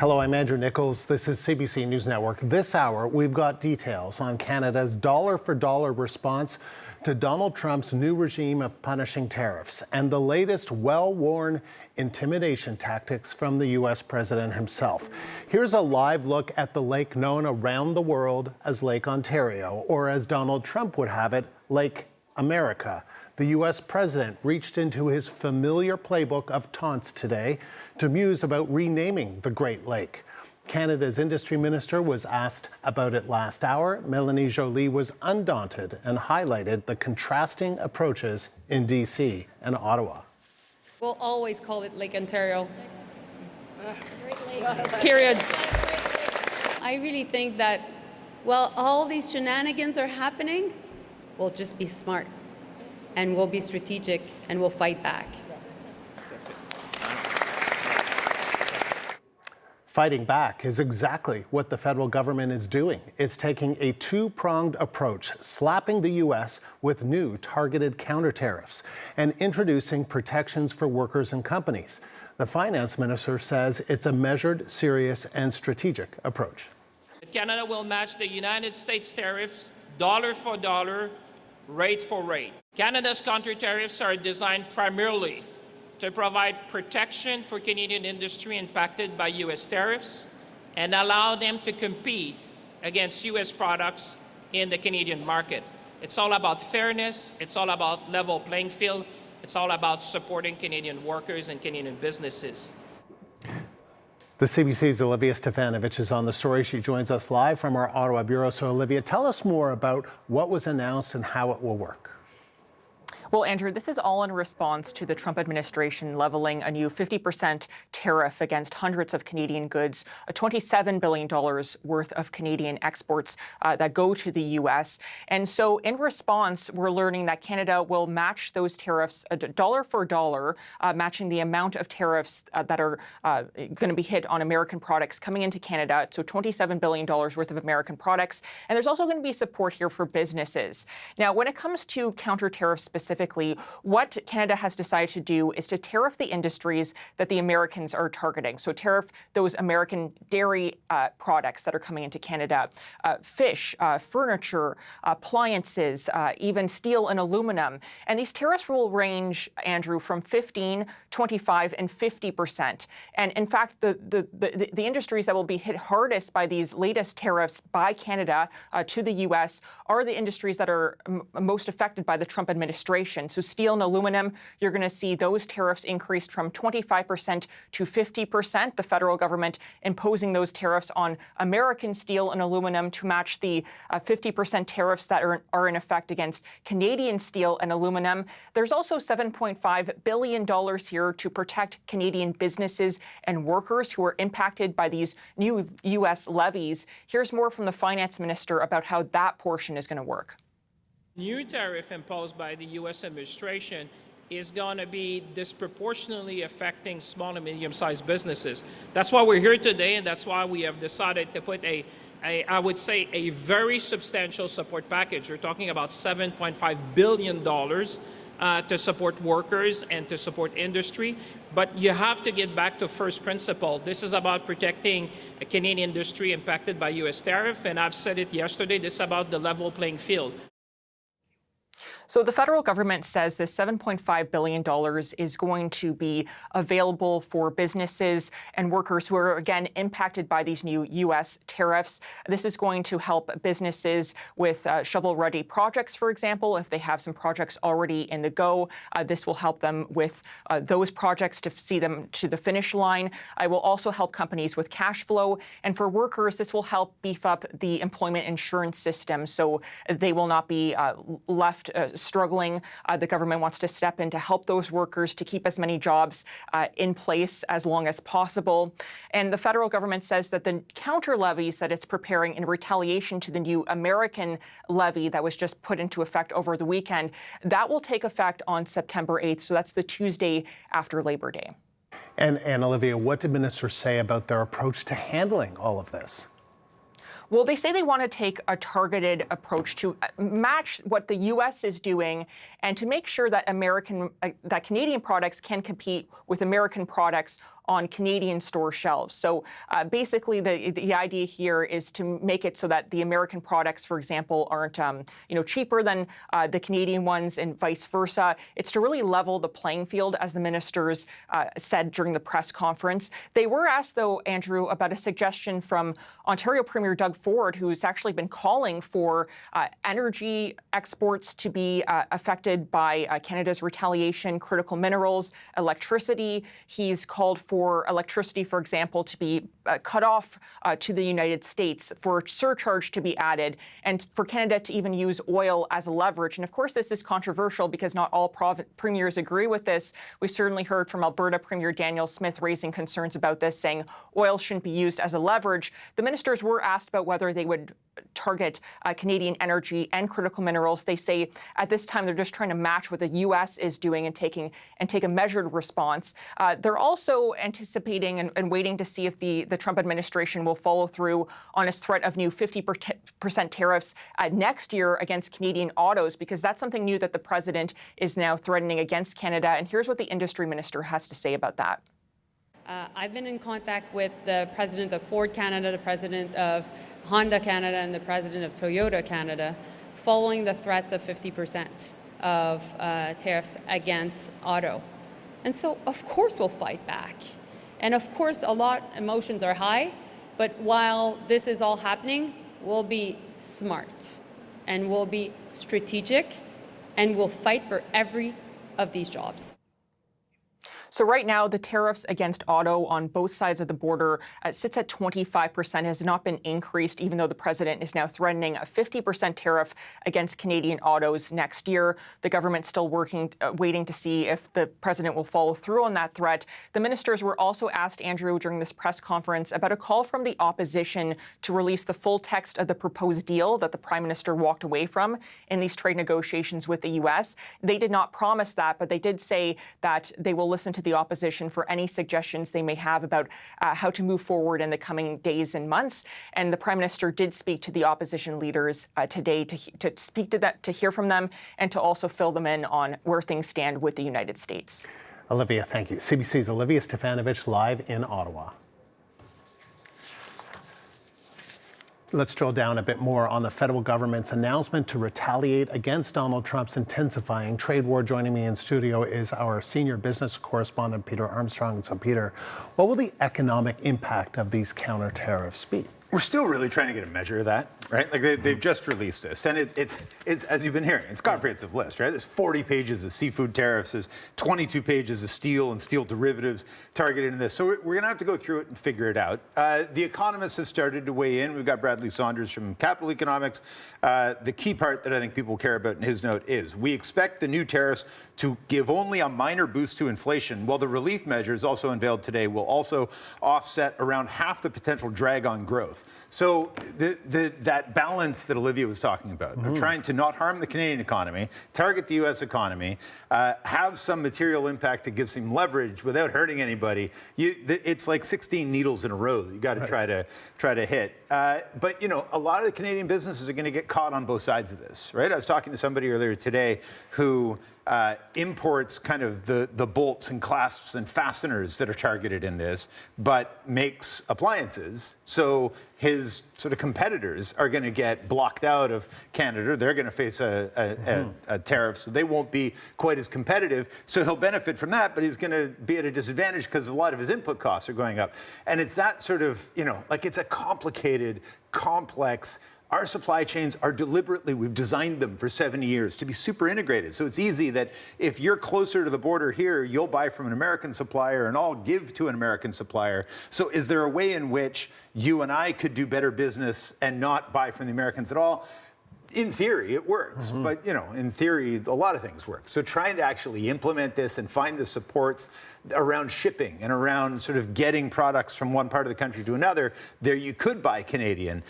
Hello, I'm Andrew Nichols. This is CBC News Network. This hour, we've got details on Canada's dollar-for-dollar response to Donald Trump's new regime of punishing tariffs and the latest well-worn intimidation tactics from the U.S. president himself. Here's a live look at the lake known around the world as Lake Ontario, or as Donald Trump would have it, Lake America. The U.S. president reached into his familiar playbook of taunts today to muse about renaming the Great Lake. Canada's industry minister was asked about it last hour. Mélanie Joly was undaunted and highlighted the contrasting approaches in D.C. and Ottawa.
We'll always call it Lake Ontario. Period. I really think that while all these shenanigans are happening, we'll just be smart. And we'll be strategic, and we'll fight back.
Fighting back is exactly what the federal government is doing. It's taking a two-pronged approach, slapping the U.S. with new targeted counter-tariffs and introducing protections for workers and companies. The finance minister says it's a measured, serious, and strategic approach.
Canada will match the United States tariffs dollar for dollar, rate for rate. Canada's counter-tariffs are designed primarily to provide protection for Canadian industry impacted by U.S. tariffs and allow them to compete against U.S. products in the Canadian market. It's all about fairness, it's all about level playing field, it's all about supporting Canadian workers and Canadian businesses.
The CBC's Olivia Stefanovich is on the story. She joins us live from our Ottawa bureau. So, Olivia, tell us more about what was announced and how it will work.
Well, Andrew, this is all in response to the Trump administration leveling a new 50% tariff against hundreds of Canadian goods, $27 billion worth of Canadian exports that go to the U.S. And so in response, we're learning that Canada will match those tariffs dollar for dollar, matching the amount of tariffs that are going to be hit on American products coming into Canada. So $27 billion worth of American products. And there's also going to be support here for businesses. Now, when it comes to counter-tariffs specifically, what Canada has decided to do is to tariff the industries that the Americans are targeting. So tariff those American dairy products that are coming into Canada, fish, furniture, appliances, even steel and aluminum. And these tariffs will range, Andrew, from 15, 25, and 50%. And in fact, the industries that will be hit hardest by these latest tariffs by Canada to the U.S. are the industries that are most affected by the Trump administration. So steel and aluminum, you're going to see those tariffs increased from 25% to 50%. The federal government imposing those tariffs on American steel and aluminum to match the 50% tariffs that are in effect against Canadian steel and aluminum. There's also $7.5 billion here to protect Canadian businesses and workers who are impacted by these new U.S. levies. Here's more from the finance minister about how that portion is going to work.
New tariff imposed by the U.S. administration is going to be disproportionately affecting small and medium-sized businesses. That's why we're here today, and that's why we have decided to put I would say, a very substantial support package. We're talking about $7.5 billion to support workers and to support industry. But you have to get back to first principle. This is about protecting a Canadian industry impacted by U.S. tariff, and I've said it yesterday, this is about the level playing field.
So the federal government says this $7.5 billion is going to be available for businesses and workers who are, again, impacted by these new U.S. tariffs. This is going to help businesses with shovel-ready projects, for example. If they have some projects already in the go, this will help them with those projects to see them to the finish line. It will also help companies with cash flow. And for workers, this will help beef up the employment insurance system so they will not be left struggling. The government wants to step in to help those workers to keep as many jobs in place as long as possible. And the federal government says that the counter levies that it's preparing in retaliation to the new American levy that was just put into effect over the weekend, that will take effect on September 8th. So that's the Tuesday after Labor Day.
And Olivia, what did ministers say about their approach to handling all of this?
Well, they say they want to take a targeted approach to match what the U.S. is doing and to make sure that Canadian products can compete with American products on Canadian store shelves. So basically, the idea here is to make it so that the American products, for example, aren't cheaper than the Canadian ones and vice versa. It's to really level the playing field, as the ministers said during the press conference. They were asked, though, Andrew, about a suggestion from Ontario Premier Doug Ford, who's actually been calling for energy exports to be affected by Canada's retaliation, critical minerals, electricity. He's called for electricity, for example, to be cut off to the United States, for a surcharge to be added, and for Canada to even use oil as a leverage. And of course, this is controversial because not all premiers agree with this. We certainly heard from Alberta Premier Daniel Smith raising concerns about this, saying oil shouldn't be used as a leverage. The ministers were asked about whether they would target Canadian energy and critical minerals. They say at this time they're just trying to match what the U.S. is doing and take a measured response. They're also anticipating and waiting to see if the Trump administration will follow through on its threat of new 50% tariffs next year against Canadian autos, because that's something new that the president is now threatening against Canada. And here's what the industry minister has to say about that.
I've been in contact with the president of Ford Canada, the president of Honda Canada, and the president of Toyota Canada, following the threats of 50% of tariffs against auto. And so, of course, we'll fight back. And of course, emotions are high, but while this is all happening, we'll be smart and we'll be strategic and we'll fight for every of these jobs.
So right now, the tariffs against auto on both sides of the border sits at 25%, has not been increased, even though the president is now threatening a 50% tariff against Canadian autos next year. The government's still waiting to see if the president will follow through on that threat. The ministers were also asked, Andrew, during this press conference about a call from the opposition to release the full text of the proposed deal that the prime minister walked away from in these trade negotiations with the U.S. They did not promise that, but they did say that they will listen to the opposition for any suggestions they may have about how to move forward in the coming days and months. And the Prime Minister did speak to the opposition leaders today to speak to that, to hear from them, and to also fill them in on where things stand with the United States.
Olivia, thank you. CBC's Olivia Stefanovich live in Ottawa. Let's drill down a bit more on the federal government's announcement to retaliate against Donald Trump's intensifying trade war. Joining me in studio is our senior business correspondent, Peter Armstrong. So, Peter, what will the economic impact of these counter-tariffs be?
We're still really trying to get a measure of that, right? Like they've just released this, and it's as you've been hearing, it's a comprehensive list, right? There's 40 pages of seafood tariffs, there's 22 pages of steel and steel derivatives targeted in this. So we're going to have to go through it and figure it out. The economists have started to weigh in. We've got Bradley Saunders from Capital Economics. The key part that I think people care about in his note is we expect the new tariffs to give only a minor boost to inflation, while the relief measures also unveiled today will also offset around half the potential drag on growth. So that balance that Olivia was talking about, of trying to not harm the Canadian economy, target the U.S. economy, have some material impact that gives some leverage without hurting anybody, it's like 16 needles in a row that you got to try to hit. But, you know, a lot of the Canadian businesses are going to get caught on both sides of this, right? I was talking to somebody earlier today who imports kind of the bolts and clasps and fasteners that are targeted in this, but makes appliances. So his sort of competitors are going to get blocked out of Canada. They're going to face a tariff, so they won't be quite as competitive. So he'll benefit from that, but he's going to be at a disadvantage because a lot of his input costs are going up. And it's that sort of, you know, like it's a complicated, complex. Our supply chains are deliberately, we've designed them for 70 years to be super integrated. So it's easy that if you're closer to the border here, you'll buy from an American supplier and I'll give to an American supplier. So is there a way in which you and I could do better business and not buy from the Americans at all? In theory, it works. But, you know, in theory, a lot of things work. So trying to actually implement this and find the supports around shipping and around sort of getting products from one part of the country to another, there you could buy Canadian,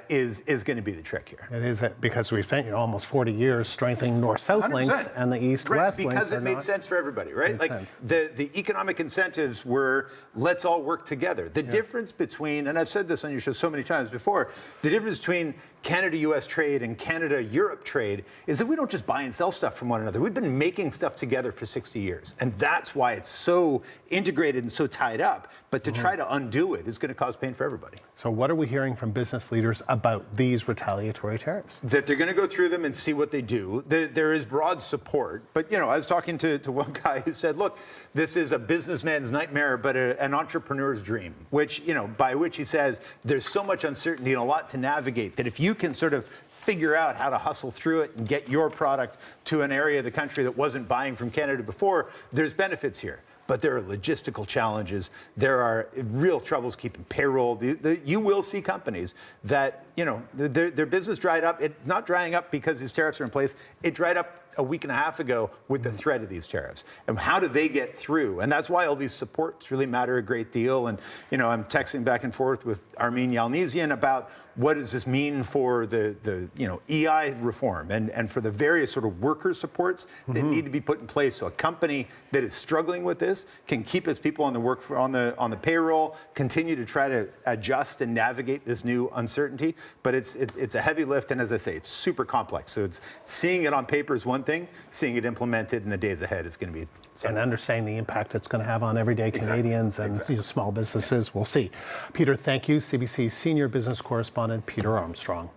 is going to be the trick here.
It is, because we've spent almost 40 years strengthening north-south links and the east-west links.
Because it made sense for everybody, right? Like the economic incentives were, let's all work together. The difference between, and I've said this on your show so many times before, the difference between Canada-U.S. trade and Canada-Europe trade is that we don't just buy and sell stuff from one another. We've been making stuff together for 60 years. And that's why it's so integrated and so tied up. But to try to undo it is going to cause pain for everybody.
So what are we hearing from business leaders about these retaliatory tariffs?
That they're going to go through them and see what they do. There is broad support. But, I was talking to one guy who said, look, this is a businessman's nightmare, but an entrepreneur's dream, which, by which he says there's so much uncertainty and a lot to navigate that if you can sort of figure out how to hustle through it and get your product to an area of the country that wasn't buying from Canada before, there's benefits here. But there are logistical challenges. There are real troubles keeping payroll. You will see companies that, their business dried up. It's not drying up because these tariffs are in place. It dried up a week and a half ago with the threat of these tariffs. And how do they get through? And that's why all these supports really matter a great deal. And, I'm texting back and forth with Armin Yalnizyan about what does this mean for the EI reform and for the various sort of worker supports that need to be put in place so a company that is struggling with this can keep its people on the payroll, continue to try to adjust and navigate this new uncertainty. But it's a heavy lift, and as I say, it's super complex. So it's seeing it on paper is one thing, seeing it implemented in the days ahead is going to be
and understanding the impact it's going to have on everyday Canadians and small businesses. We'll see. Peter, thank you. CBC senior business correspondent Peter Armstrong.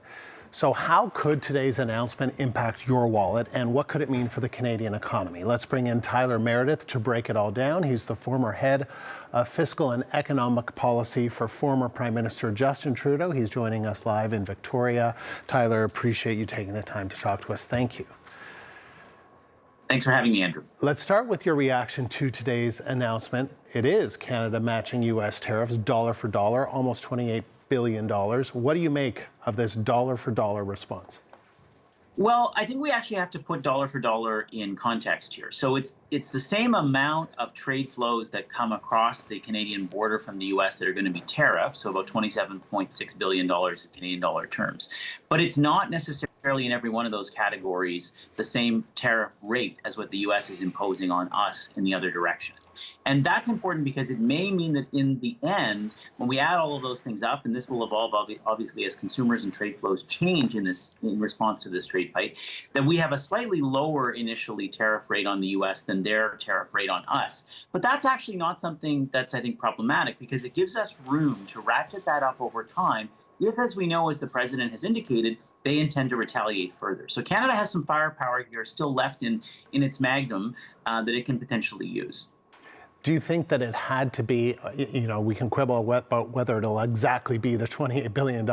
So how could today's announcement impact your wallet, and what could it mean for the Canadian economy? Let's bring in Tyler Meredith to break it all down. He's the former head of fiscal and economic policy for former Prime Minister Justin Trudeau. He's joining us live in Victoria. Tyler, appreciate you taking the time to talk to us. Thank you.
Thanks for having me, Andrew.
Let's start with your reaction to today's announcement. It is Canada matching U.S. tariffs, dollar for dollar, almost $28 billion. What do you make of this dollar for dollar response?
Well, I think we actually have to put dollar for dollar in context here. So it's the same amount of trade flows that come across the Canadian border from the U.S. that are going to be tariffs, so about $27.6 billion in Canadian dollar terms. But it's not necessarily in every one of those categories the same tariff rate as what the U.S. is imposing on us in the other direction. And that's important because it may mean that in the end, when we add all of those things up, and this will evolve obviously as consumers and trade flows change in response to this trade fight, that we have a slightly lower initially tariff rate on the U.S. than their tariff rate on us. But that's actually not something that's, I think, problematic because it gives us room to ratchet that up over time if, as we know, as the president has indicated, they intend to retaliate further. So Canada has some firepower here still left in its magnum that it can potentially use.
Do you think that it had to be, we can quibble about whether it'll exactly be the $28 billion,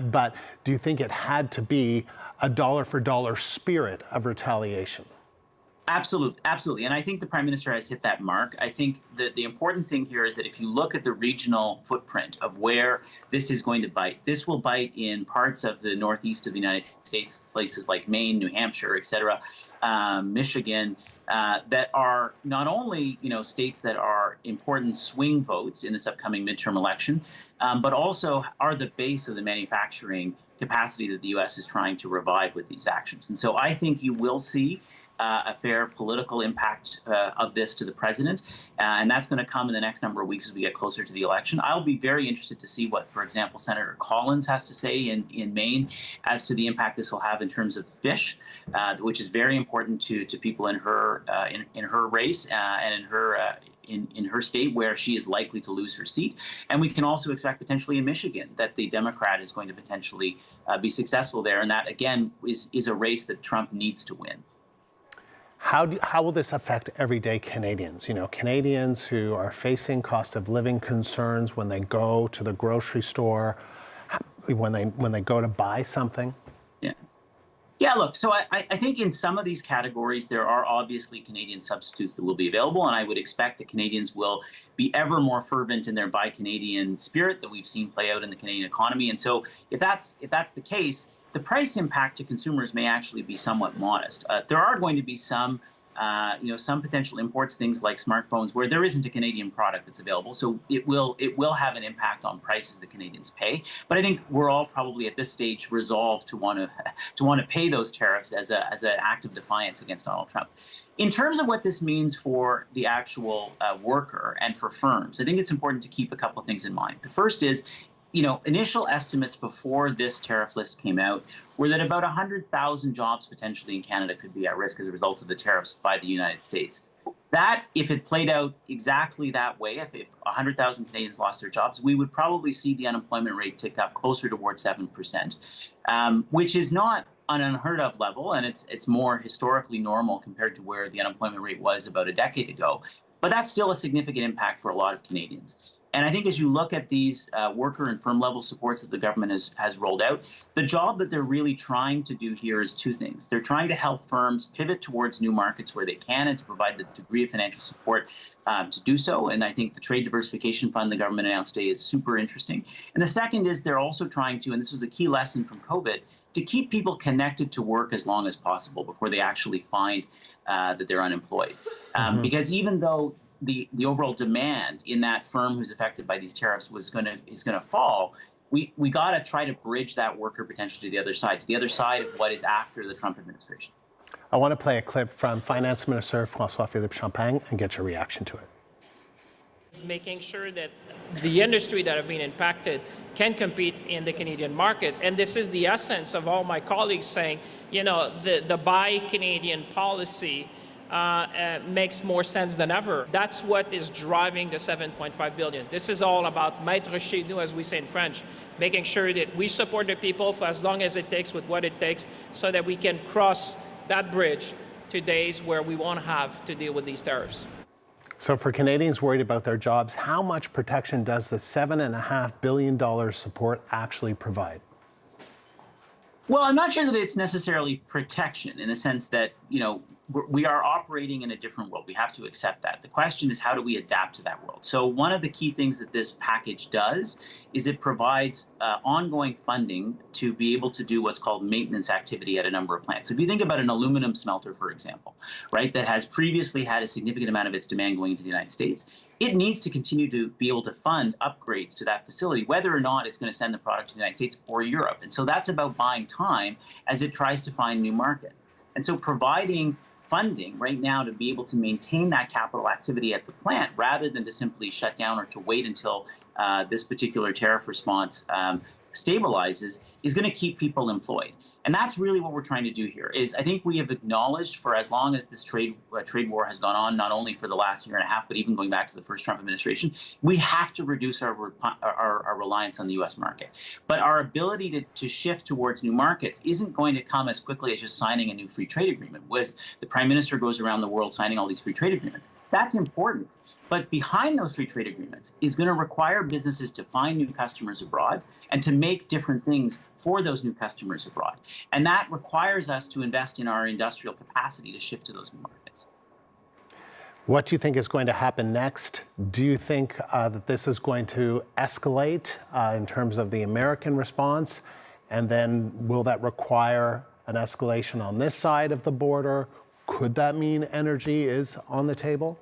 but do you think it had to be a dollar for dollar spirit of retaliation?
Absolutely. And I think the Prime Minister has hit that mark. I think that the important thing here is that if you look at the regional footprint of where this is going to bite, this will bite in parts of the northeast of the United States, places like Maine, New Hampshire, et cetera, Michigan, that are not only, states that are important swing votes in this upcoming midterm election, but also are the base of the manufacturing capacity that the U.S. is trying to revive with these actions. And so I think you will see a fair political impact of this to the president. And that's going to come in the next number of weeks as we get closer to the election. I'll be very interested to see what, for example, Senator Collins has to say in Maine as to the impact this will have in terms of fish, which is very important to people in her race and in her in her state where she is likely to lose her seat. And we can also expect potentially in Michigan that the Democrat is going to potentially be successful there. And that, again, is a race that Trump needs to win.
How will this affect everyday Canadians? Canadians who are facing cost of living concerns when they go to the grocery store, when they go to buy something?
Yeah, look, so I think in some of these categories, there are obviously Canadian substitutes that will be available, and I would expect that Canadians will be ever more fervent in their Buy Canadian spirit that we've seen play out in the Canadian economy. And so if that's the case, the price impact to consumers may actually be somewhat modest. There are going to be some potential imports, things like smartphones, where there isn't a Canadian product that's available. So it will have an impact on prices that Canadians pay. But I think we're all probably at this stage resolved to want to pay those tariffs as an act of defiance against Donald Trump. In terms of what this means for the actual worker and for firms, I think it's important to keep a couple of things in mind. The first is, initial estimates before this tariff list came out were that about 100,000 jobs potentially in Canada could be at risk as a result of the tariffs by the United States. That, if it played out exactly that way, if 100,000 Canadians lost their jobs, we would probably see the unemployment rate tick up closer towards 7%, which is not an unheard of level, and it's more historically normal compared to where the unemployment rate was about a decade ago. But that's still a significant impact for a lot of Canadians. And I think as you look at these worker and firm level supports that the government has rolled out, the job that they're really trying to do here is two things. They're trying to help firms pivot towards new markets where they can and to provide the degree of financial support to do so. And I think the Trade Diversification Fund the government announced today is super interesting. And the second is they're also trying to, and this was a key lesson from COVID, to keep people connected to work as long as possible before they actually find that they're unemployed. Because even though the overall demand in that firm who's affected by these tariffs is going to fall, we got to try to bridge that worker potentially to the other side of what is after the Trump administration.
I want to play a clip from Finance Minister François-Philippe Champagne and get your reaction to it.
It's making sure that the industry that have been impacted can compete in the Canadian market. And this is the essence of all my colleagues saying, you know, the Buy Canadian policy makes more sense than ever. That's what is driving the $7.5 billion. This is all about mettre chez nous, as we say in French, making sure that we support the people for as long as it takes with what it takes so that we can cross that bridge to days where we won't have to deal with these tariffs.
So for Canadians worried about their jobs, how much protection does the $7.5 billion support actually provide?
Well, I'm not sure that it's necessarily protection in the sense that, you know, we are operating in a different world. We have to accept that. The question is, how do we adapt to that world? So one of the key things that this package does is it provides ongoing funding to be able to do what's called maintenance activity at a number of plants. So if you think about an aluminum smelter, for example, right, that has previously had a significant amount of its demand going into the United States, it needs to continue to be able to fund upgrades to that facility, whether or not it's going to send the product to the United States or Europe. And so that's about buying time as it tries to find new markets. And so providing funding right now to be able to maintain that capital activity at the plant rather than to simply shut down or to wait until this particular tariff response stabilizes is going to keep people employed. And that's really what we're trying to do here is I think we have acknowledged for as long as this trade war has gone on, not only for the last year and a half, but even going back to the first Trump administration, we have to reduce our reliance on the U.S. market. But our ability to shift towards new markets isn't going to come as quickly as just signing a new free trade agreement. As the Prime Minister goes around the world signing all these free trade agreements, that's important. But behind those free trade agreements is going to require businesses to find new customers abroad and to make different things for those new customers abroad. And that requires us to invest in our industrial capacity to shift to those new markets.
What do you think is going to happen next? Do you think that this is going to escalate in terms of the American response? And then will that require an escalation on this side of the border? Could that mean energy is on the table?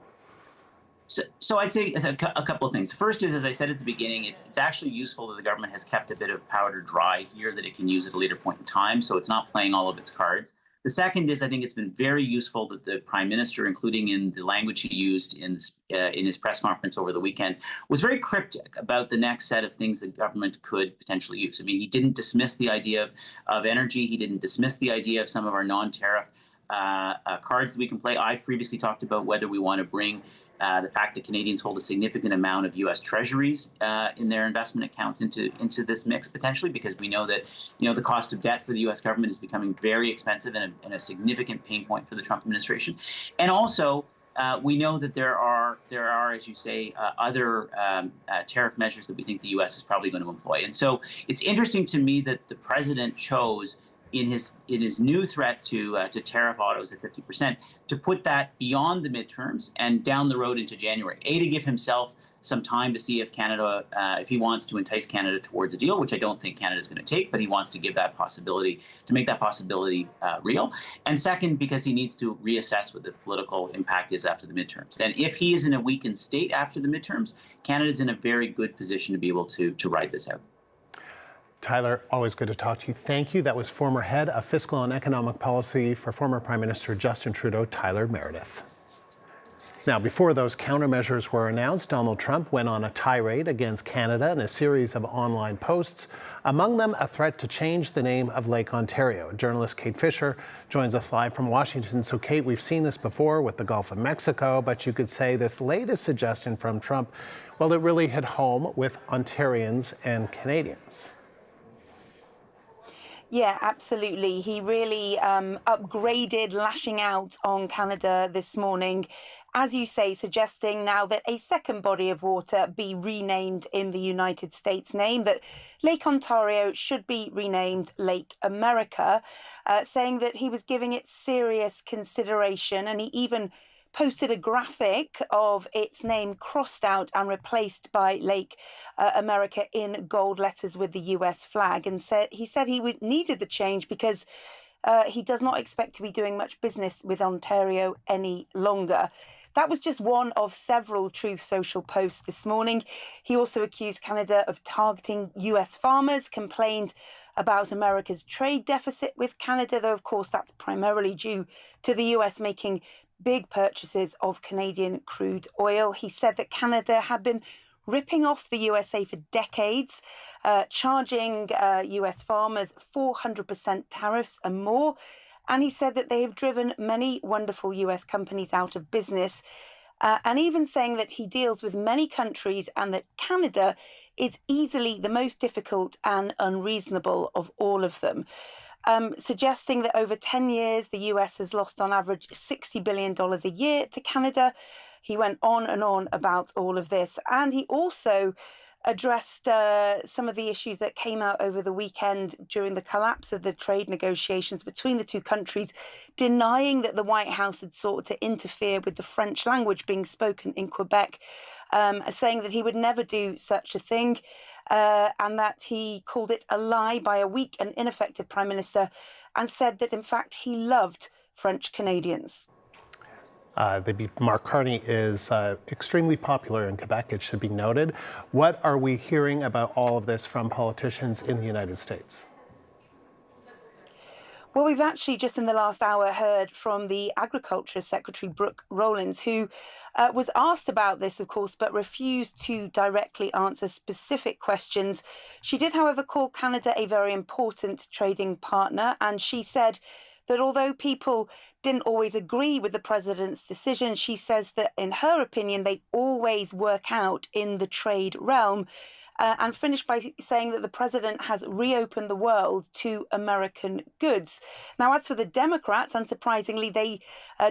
So I'd say a couple of things. First is, as I said at the beginning, it's actually useful that the government has kept a bit of powder dry here that it can use at a later point in time, so it's not playing all of its cards. The second is I think it's been very useful that the Prime Minister, including in the language he used in his press conference over the weekend, was very cryptic about the next set of things that government could potentially use. I mean, he didn't dismiss the idea of energy. He didn't dismiss the idea of some of our non-tariff cards that we can play. I've previously talked about whether we want to bring the fact that Canadians hold a significant amount of U.S. treasuries in their investment accounts into this mix potentially, because we know that the cost of debt for the U.S. government is becoming very expensive and a significant pain point for the Trump administration. And also, we know that there are, as you say, other tariff measures that we think the U.S. is probably going to employ. And so it's interesting to me that the president chose in his new threat to tariff autos at 50%, to put that beyond the midterms and down the road into January. To give himself some time to see if Canada, if he wants to entice Canada towards a deal, which I don't think Canada is going to take, but he wants to give that possibility, to make that possibility real. And second, because he needs to reassess what the political impact is after the midterms. And if he is in a weakened state after the midterms, Canada is in a very good position to be able to ride this out.
Tyler, always good to talk to you. Thank you. That was former head of fiscal and economic policy for former Prime Minister Justin Trudeau, Tyler Meredith. Now, before those countermeasures were announced, Donald Trump went on a tirade against Canada in a series of online posts Among them, a threat to change the name of Lake Ontario. Journalist Kate Fisher joins us live from Washington. So, Kate, we've seen this before with the Gulf of Mexico, but you could say this latest suggestion from Trump, well, it really hit home with Ontarians and Canadians.
Yeah, absolutely. He really upgraded lashing out on Canada this morning, as you say, suggesting now that a second body of water be renamed in the United States name, that Lake Ontario should be renamed Lake America, saying that he was giving it serious consideration. And he even posted a graphic of its name crossed out and replaced by Lake America in gold letters with the US flag, and said he needed the change because he does not expect to be doing much business with Ontario any longer. That was just one of several Truth Social posts this morning. He also accused Canada of targeting US farmers, complained about America's trade deficit with Canada, though of course that's primarily due to the US making big purchases of Canadian crude oil. He said that Canada had been ripping off the USA for decades, charging US farmers 400% tariffs and more. And he said that they have driven many wonderful US companies out of business, and even saying that he deals with many countries and that Canada is easily the most difficult and unreasonable of all of them. Suggesting that over 10 years, the US has lost on average $60 billion a year to Canada. He went on and on about all of this. And he also addressed some of the issues that came out over the weekend during the collapse of the trade negotiations between the two countries, denying that the White House had sought to interfere with the French language being spoken in Quebec, saying that he would never do such a thing. And that he called it a lie by a weak and ineffective Prime Minister, and said that, in fact, he loved French Canadians.
Mark Carney is extremely popular in Quebec, it should be noted. What are we hearing about all of this from politicians in the United States?
Well, we've actually just in the last hour heard from the Agriculture Secretary, Brooke Rollins, who was asked about this, of course, but refused to directly answer specific questions. She did, however, call Canada a very important trading partner, and she said that although people didn't always agree with the president's decision, she says that, in her opinion, they always work out in the trade realm. And finished by saying that the president has reopened the world to American goods. Now, as for the Democrats, unsurprisingly, they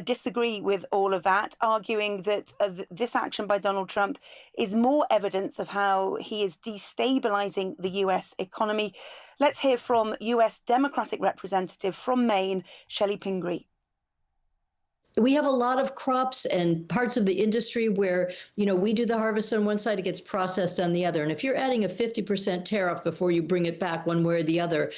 disagree with all of that, arguing that this action by Donald Trump is more evidence of how he is destabilizing the U.S. economy. Let's hear from U.S. Democratic Representative from Maine, Shelley Pingree.
We have a lot of crops and parts of the industry where, we do the harvest on one side, it gets processed on the other. And if you're adding a 50% tariff before you bring it back one way or the other,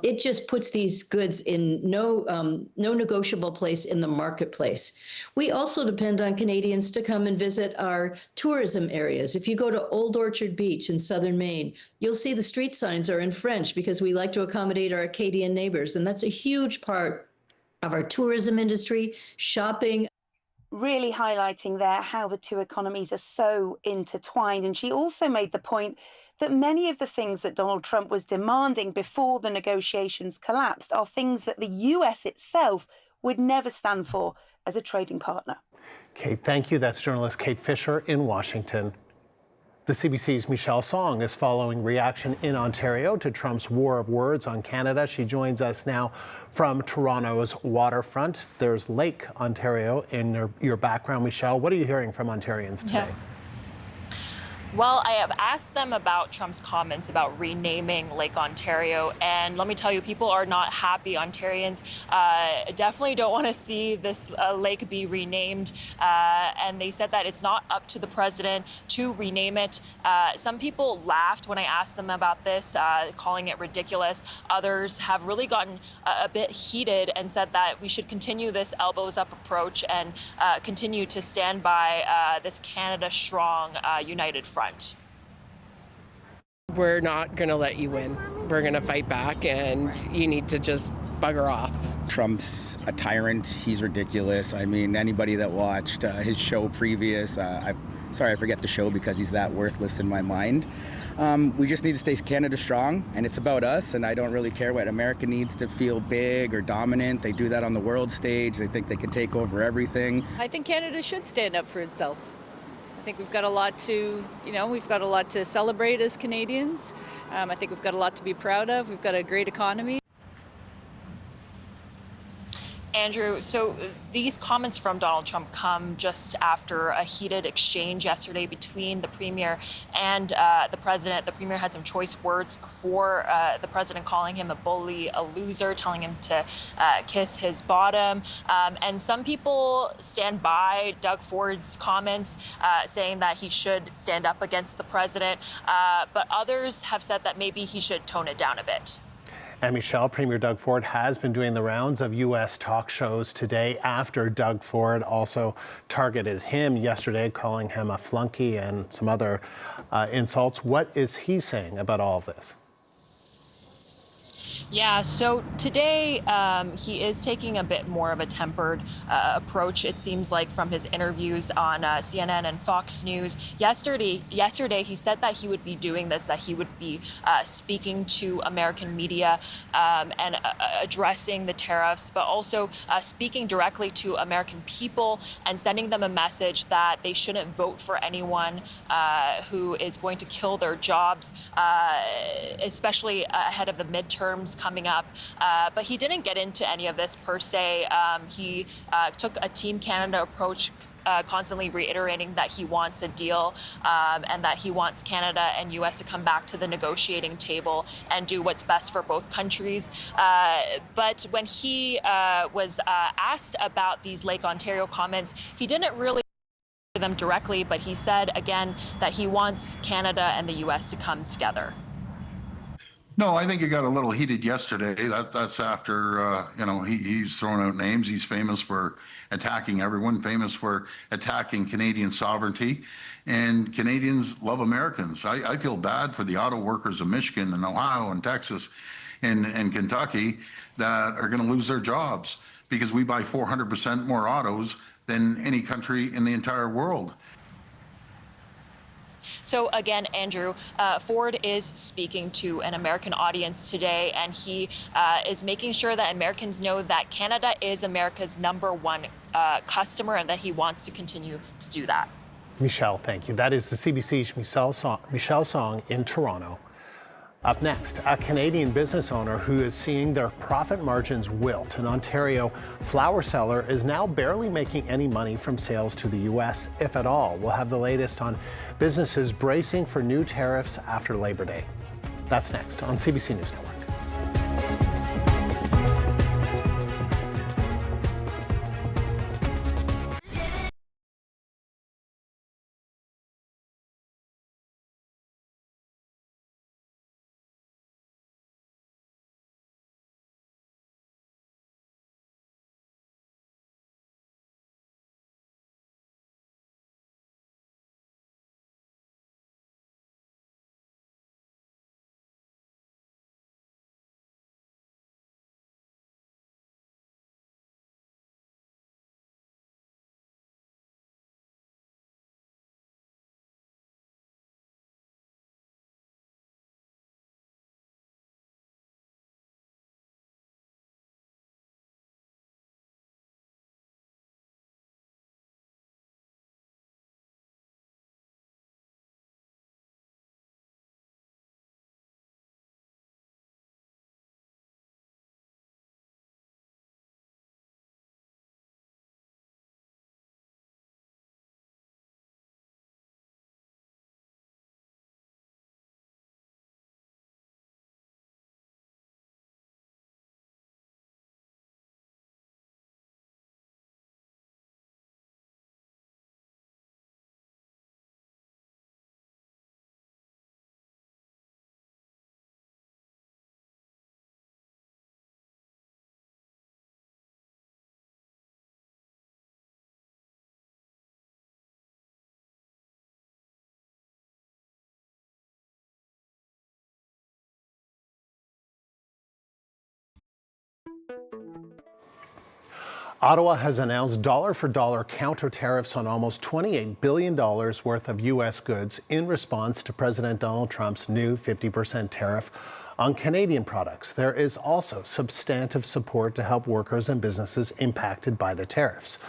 it just puts these goods in no negotiable place in the marketplace. We also depend on Canadians to come and visit our tourism areas. If you go to Old Orchard Beach in southern Maine, you'll see the street signs are in French because we like to accommodate our Acadian neighbors. And that's a huge part of our tourism industry, shopping.
Really highlighting there how the two economies are so intertwined. And she also made the point that many of the things that Donald Trump was demanding before the negotiations collapsed are things that the US itself would never stand for as a trading partner.
Kate, thank you. That's journalist Kate Fisher in Washington. The CBC's Michelle Song is following reaction in Ontario to Trump's war of words on Canada. She joins us now from Toronto's waterfront. There's Lake Ontario in your background, Michelle. What are you hearing from Ontarians today?
Yeah. Well, I have asked them about Trump's comments about renaming Lake Ontario, and let me tell you, people are not happy. Ontarians definitely don't want to see this lake be renamed, and they said that it's not up to the president to rename it. Some people laughed when I asked them about this, calling it ridiculous. Others have really gotten a bit heated and said that we should continue this elbows-up approach and continue to stand by this Canada Strong united front.
We're not going to let you win. We're going to fight back, and you need to just bugger off.
Trump's a tyrant. He's ridiculous. I mean, anybody that watched his show previous, sorry, I forget the show because he's that worthless in my mind. We just need to stay Canada strong, and it's about us, and I don't really care what America needs to feel big or dominant. They do that on the world stage. They think they can take over everything.
I think Canada should stand up for itself. I think we've got a lot to, we've got a lot to celebrate as Canadians. I think we've got a lot to be proud of. We've got a great economy.
Andrew, so these comments from Donald Trump come just after a heated exchange yesterday between the Premier and the President. The Premier had some choice words for the President, calling him a bully, a loser, telling him to kiss his bottom. And some people stand by Doug Ford's comments, saying that he should stand up against the President. But others have said that maybe he should tone it down a bit.
And Michelle, Premier Doug Ford has been doing the rounds of U.S. talk shows today after Doug Ford also targeted him yesterday, calling him a flunky and some other insults. What is he saying about all of this?
Yeah, so today he is taking a bit more of a tempered approach, it seems like, from his interviews on CNN and Fox News. Yesterday he said that he would be doing this, that he would be speaking to American media and addressing the tariffs, but also speaking directly to American people and sending them a message that they shouldn't vote for anyone who is going to kill their jobs, especially ahead of the midterms coming up. But he didn't get into any of this per se. He took a Team Canada approach, constantly reiterating that he wants a deal and that he wants Canada and U.S. to come back to the negotiating table and do what's best for both countries. But when he was asked about these Lake Ontario comments, he didn't really them directly, but he said again that he wants Canada and the U.S. to come together.
No, I think it got a little heated yesterday. That's after, he's thrown out names. He's famous for attacking everyone, famous for attacking Canadian sovereignty. And Canadians love Americans. I feel bad for the auto workers of Michigan and Ohio and Texas and Kentucky that are going to lose their jobs because we buy 400% more autos than any country in the entire world.
So again, Andrew, Ford is speaking to an American audience today, and he is making sure that Americans know that Canada is America's #1 customer and that he wants to continue to do that.
Michelle, thank you. That is the CBC's Michelle Song in Toronto. Up next, a Canadian business owner who is seeing their profit margins wilt. An Ontario flower seller is now barely making any money from sales to the U.S., if at all. We'll have the latest on businesses bracing for new tariffs after Labor Day. That's next on CBC News Network. Ottawa has announced dollar-for-dollar counter-tariffs on almost $28 billion worth of U.S. goods in response to President Donald Trump's new 50% tariff on Canadian products. There is also substantive support to help workers and businesses impacted by the tariffs.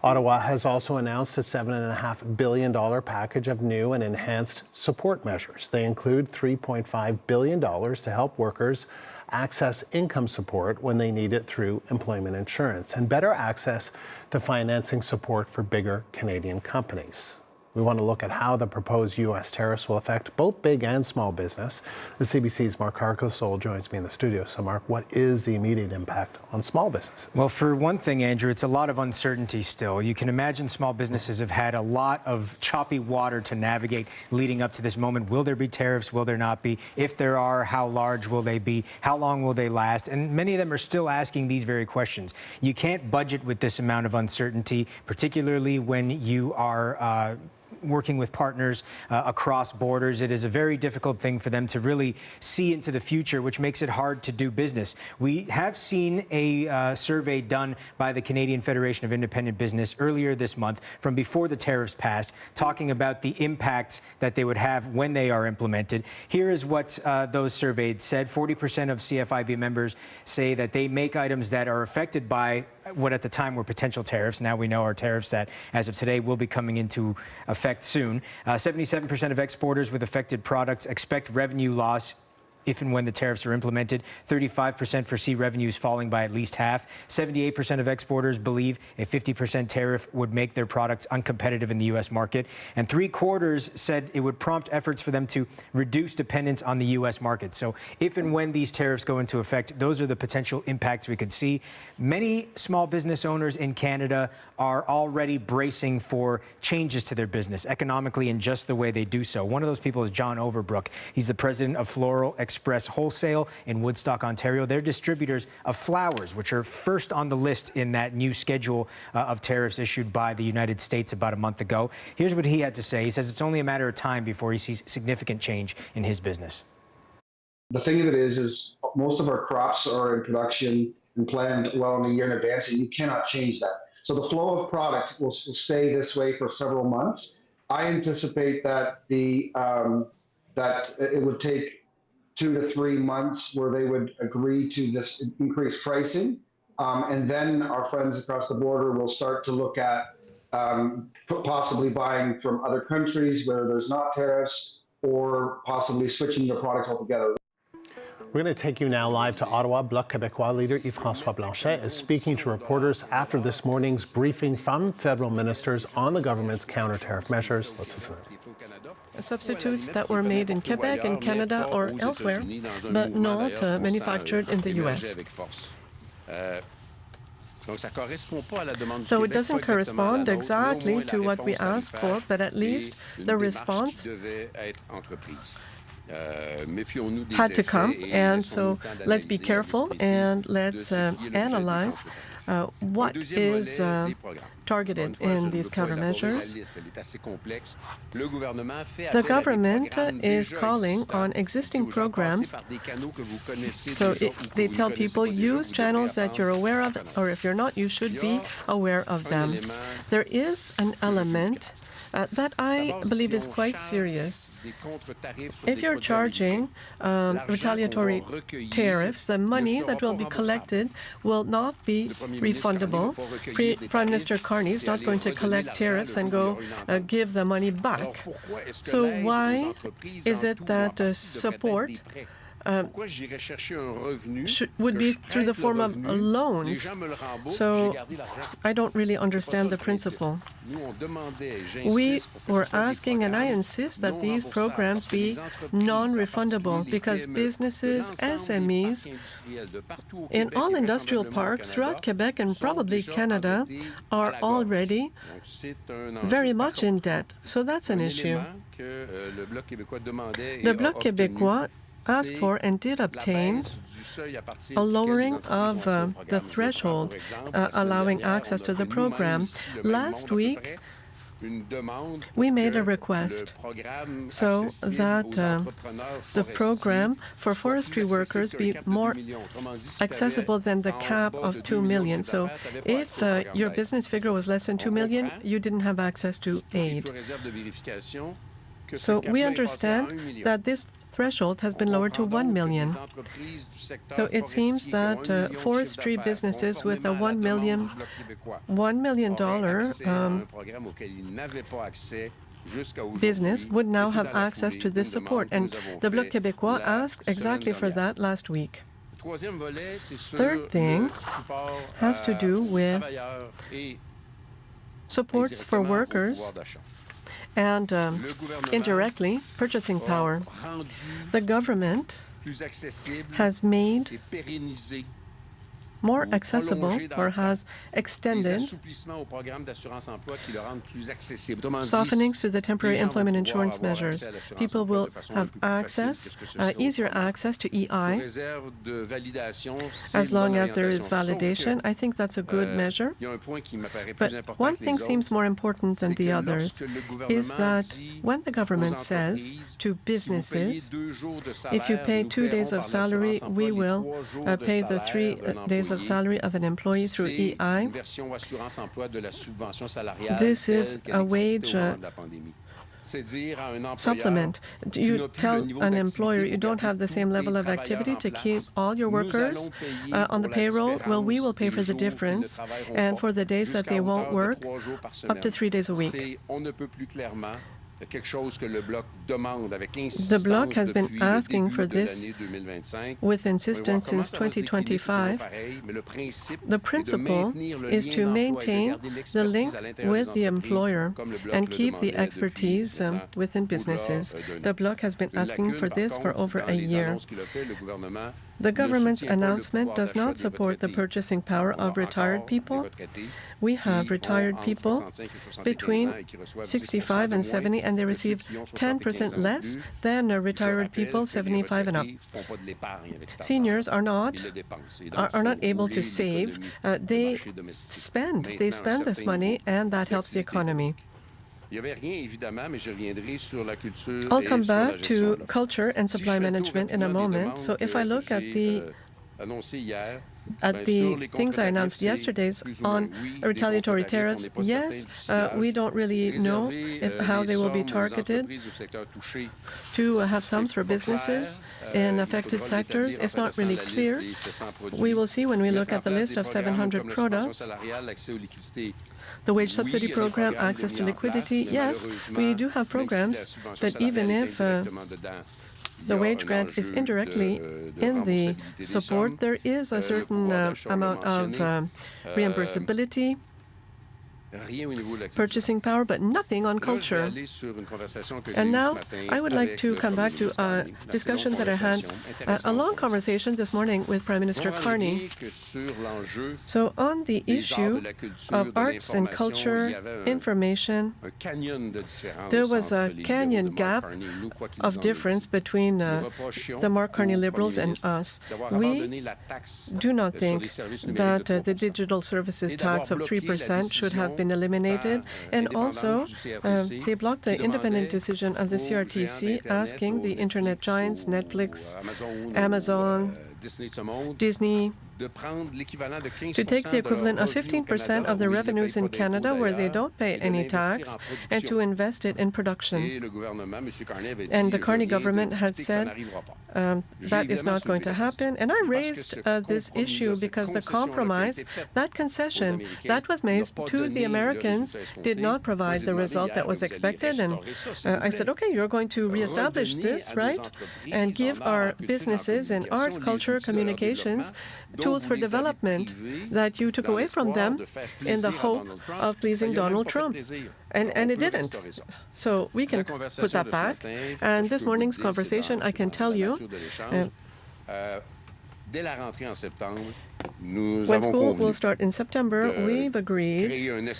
Ottawa has also announced a $7.5 billion package of new and enhanced support measures. They include $3.5 billion to help workers access income support when they need it through employment insurance, and better access to financing support for bigger Canadian companies. We want to look at how the proposed U.S. tariffs will affect both big and small business. The CBC's Mark Harkosol joins me in the studio. So, Mark, what is the immediate impact on small businesses?
Well, for one thing, Andrew, it's a lot of uncertainty still. You can imagine small businesses have had a lot of choppy water to navigate leading up to this moment. Will there be tariffs? Will there not be? If there are, how large will they be? How long will they last? And many of them are still asking these very questions. You can't budget with this amount of uncertainty, particularly when you are working with partners across borders. It is a very difficult thing for them to really see into the future, which makes it hard to do business. We have seen a survey done by the Canadian Federation of Independent Business earlier this month from before the tariffs passed, talking about the impacts that they would have when they are implemented. Here is what those surveyed said. 40% of CFIB members say that they make items that are affected by what at the time were potential tariffs. Now we know are tariffs that, as of today, will be coming into effect soon. 77% of exporters with affected products expect revenue loss if and when the tariffs are implemented. 35% foresee revenues falling by at least half. 78% of exporters believe a 50% tariff would make their products uncompetitive in the U.S. market. And 3/4 said it would prompt efforts for them to reduce dependence on the U.S. market. So if and when these tariffs go into effect, those are the potential impacts we could see. Many small business owners in Canada are already bracing for changes to their business economically in just the way they do so. One of those people is John Overbrook. He's the president of Floral Express Wholesale in Woodstock, Ontario. They're distributors of flowers, which are first on the list in that new schedule of tariffs issued by the United States about a month ago. Here's what he had to say. He says it's only a matter of time before he sees significant change in his business.
The thing of it is most of our crops are in production and planned well in a year in advance, and you cannot change that. So the flow of product will stay this way for several months. I anticipate that that it would take 2 to 3 months where they would agree to this increased pricing. And then our friends across the border will start to look at possibly buying from other countries where there's not tariffs, or possibly switching their products altogether.
We're going to take you now live to Ottawa. Bloc Québécois leader Yves-François Blanchet is speaking to reporters after this morning's briefing from federal ministers on the government's counter-tariff measures. Let's listen.
Substitutes that were made in Quebec and Canada or elsewhere, but not manufactured in the U.S. So it doesn't correspond exactly to what we asked for, but at least the response had to come. And so let's be careful and let's analyze what is targeted in these countermeasures. The government is calling on existing programs. So they tell people, use channels that you're aware of, or if you're not, you should be aware of them. There is an element that I believe is quite serious. If you're charging retaliatory tariffs, the money that will be collected will not be refundable. Prime Minister Carney is not going to collect tariffs and go give the money back. So why is it that support would be through the form of loans? So I don't really understand the principle. We were asking, and I insist, that these programs be non-refundable, because businesses, SMEs, in all industrial parks throughout Quebec and probably Canada are already very much in debt. So that's an issue. The Bloc Québécois asked for and did obtain a lowering of the threshold allowing access to the program. Last week, we made a request so that the program for forestry workers be more accessible than the cap of 2 million. So if your business figure was less than 2 million, you didn't have access to aid. So we understand that this threshold has been lowered to 1 million. So it seems that forestry businesses with a $1 million business would now have access to this support. And the Bloc Québécois asked exactly for that last week. Third thing has to do with supports for workers and indirectly purchasing power. The government has made more accessible or has extended softenings to the temporary employment insurance measures. People will have access, easier access to EI as long as there is validation. I think that's a good measure. But one thing seems more important than the others is that when the government says to businesses, if you pay 2 days of salary, we will pay the 3 days of salary of an employee through EI. This is a wage supplement. You tell an employer you don't have the same level of activity to keep all your workers on the payroll. Well, we will pay for the difference, and for the days that they won't work, up to 3 days a week. The Bloc has been asking for this with insistence since 2025. The principle is to maintain the link with the employer and keep the expertise within businesses. The Bloc has been asking for this for over a year. The government's announcement does not support the purchasing power of retired people. We have retired people between 65 and 70, and they receive 10% less than retired people 75 and up. Seniors are not able to save. They spend this money, and that helps the economy. I'll come back to culture and supply management in a moment. So if I look at the things I announced yesterday on retaliatory tariffs, yes, we don't really know how they will be targeted to have sums for businesses in affected sectors. It's not really clear. We will see when we look at the list of 700 products. The wage subsidy program, access to liquidity, yes, we do have programs, but even if the wage grant is indirectly in the support, there is a certain amount of reimbursability, purchasing power, but nothing on culture. And now I would like to come back to a discussion that I had, a long conversation this morning with Prime Minister Carney. So on the issue of arts and culture, information, there was a canyon gap of difference between the Mark Carney Liberals and us. We do not think that the digital services tax of 3% should have been eliminated, and also they blocked the independent decision of the CRTC asking the internet giants Netflix, Amazon, Disney to take the equivalent of 15% of the revenues in Canada where they don't pay any tax and to invest it in production. And the Carney government had said that is not going to happen. And I raised this issue because the compromise, that concession that was made to the Americans did not provide the result that was expected. And I said, okay, you're going to reestablish this, right? And give our businesses in arts, culture, communications tools for development that you took away from them in the hope of pleasing Donald Trump. And it didn't. So we can put that back. And this morning's conversation, I can tell you, when school will start in September, we've agreed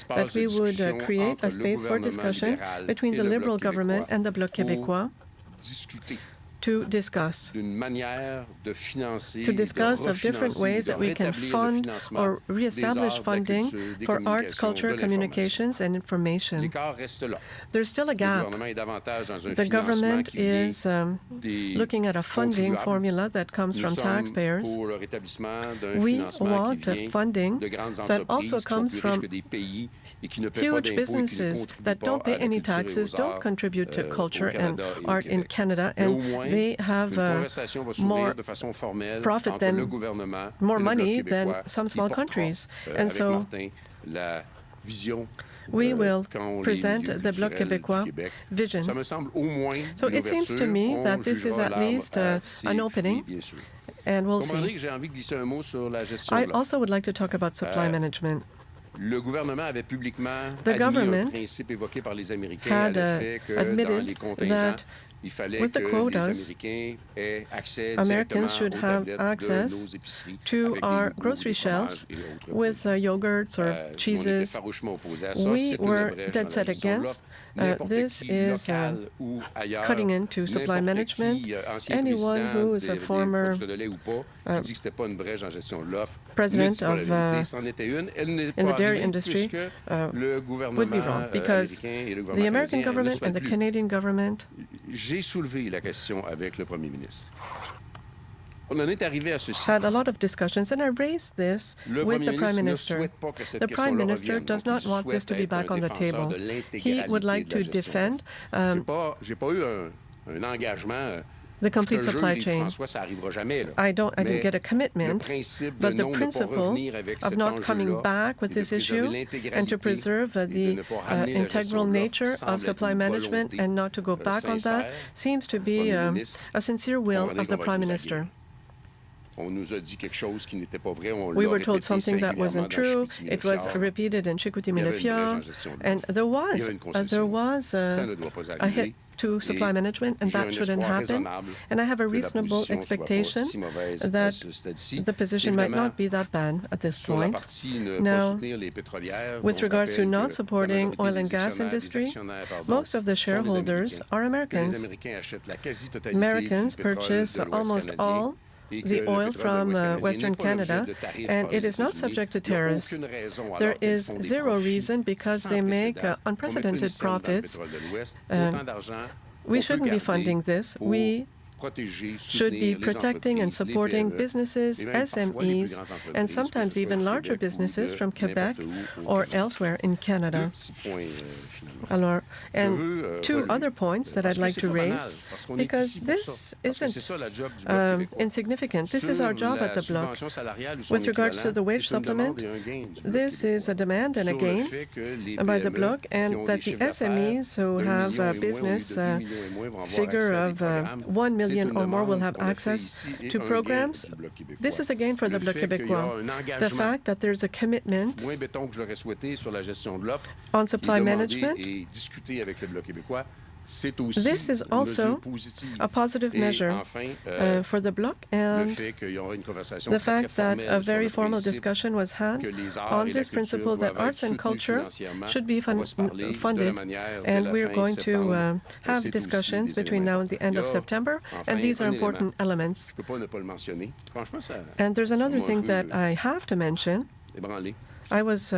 that we would create a space for discussion between the Liberal government and the Bloc Québécois to discuss of different ways that we can fund or reestablish funding for arts, culture, communications, and information. There's still a gap. The government is looking at a funding formula that comes from taxpayers. We want funding that also comes from huge businesses that don't pay any taxes, don't contribute to culture and art in Canada, and they have more profit than, more money than some small countries. And so we will present the Bloc Québécois vision. So it seems to me that this is at least an opening, and we'll see. I also would like to talk about supply management. The government had admitted that with the quotas, Americans should have access to our grocery shelves with yogurts or cheeses. We were dead set against. This is cutting into supply management. Anyone who is a former president of in the dairy industry would be wrong, because the American government and the Canadian government had a lot of discussions, and I raised this with the Prime Minister. The Prime Minister does not want this to be back on the table. He would like to defend the complete supply chain. I didn't get a commitment, but the principle of not coming back with this issue and to preserve the integral nature of supply management and not to go back on that seems to be a sincere will of the Prime Minister. We were told something that wasn't true. It was repeated in Chicoutimi-Le-Fjord, and there was a hit to supply management, and that shouldn't happen. And I have a reasonable expectation that the position might not be that bad at this point. Now, with regards to not supporting oil and gas industry, most of the shareholders are Americans. Americans purchase almost all the oil from Western Canada, and it is not subject to tariffs. There is zero reason, because they make unprecedented profits. We shouldn't be funding this. We should be protecting and supporting businesses, SMEs, and sometimes even larger businesses from Quebec or elsewhere in Canada. And two other points that I'd like to raise, because this isn't insignificant. This is our job at the Bloc. With regards to the wage supplement, this is a demand and a gain by the Bloc, and that the SMEs who have a business figure of 1 million or more will have access to programs. This is a gain for the Bloc Québécois. The fact that there's a commitment on supply management, this is also a positive measure for the Bloc, and the fact that a very formal discussion was had on this principle that arts and culture should be funded, and we're going to have discussions between now and the end of September, and these are important elements. And there's another thing that I have to mention. I was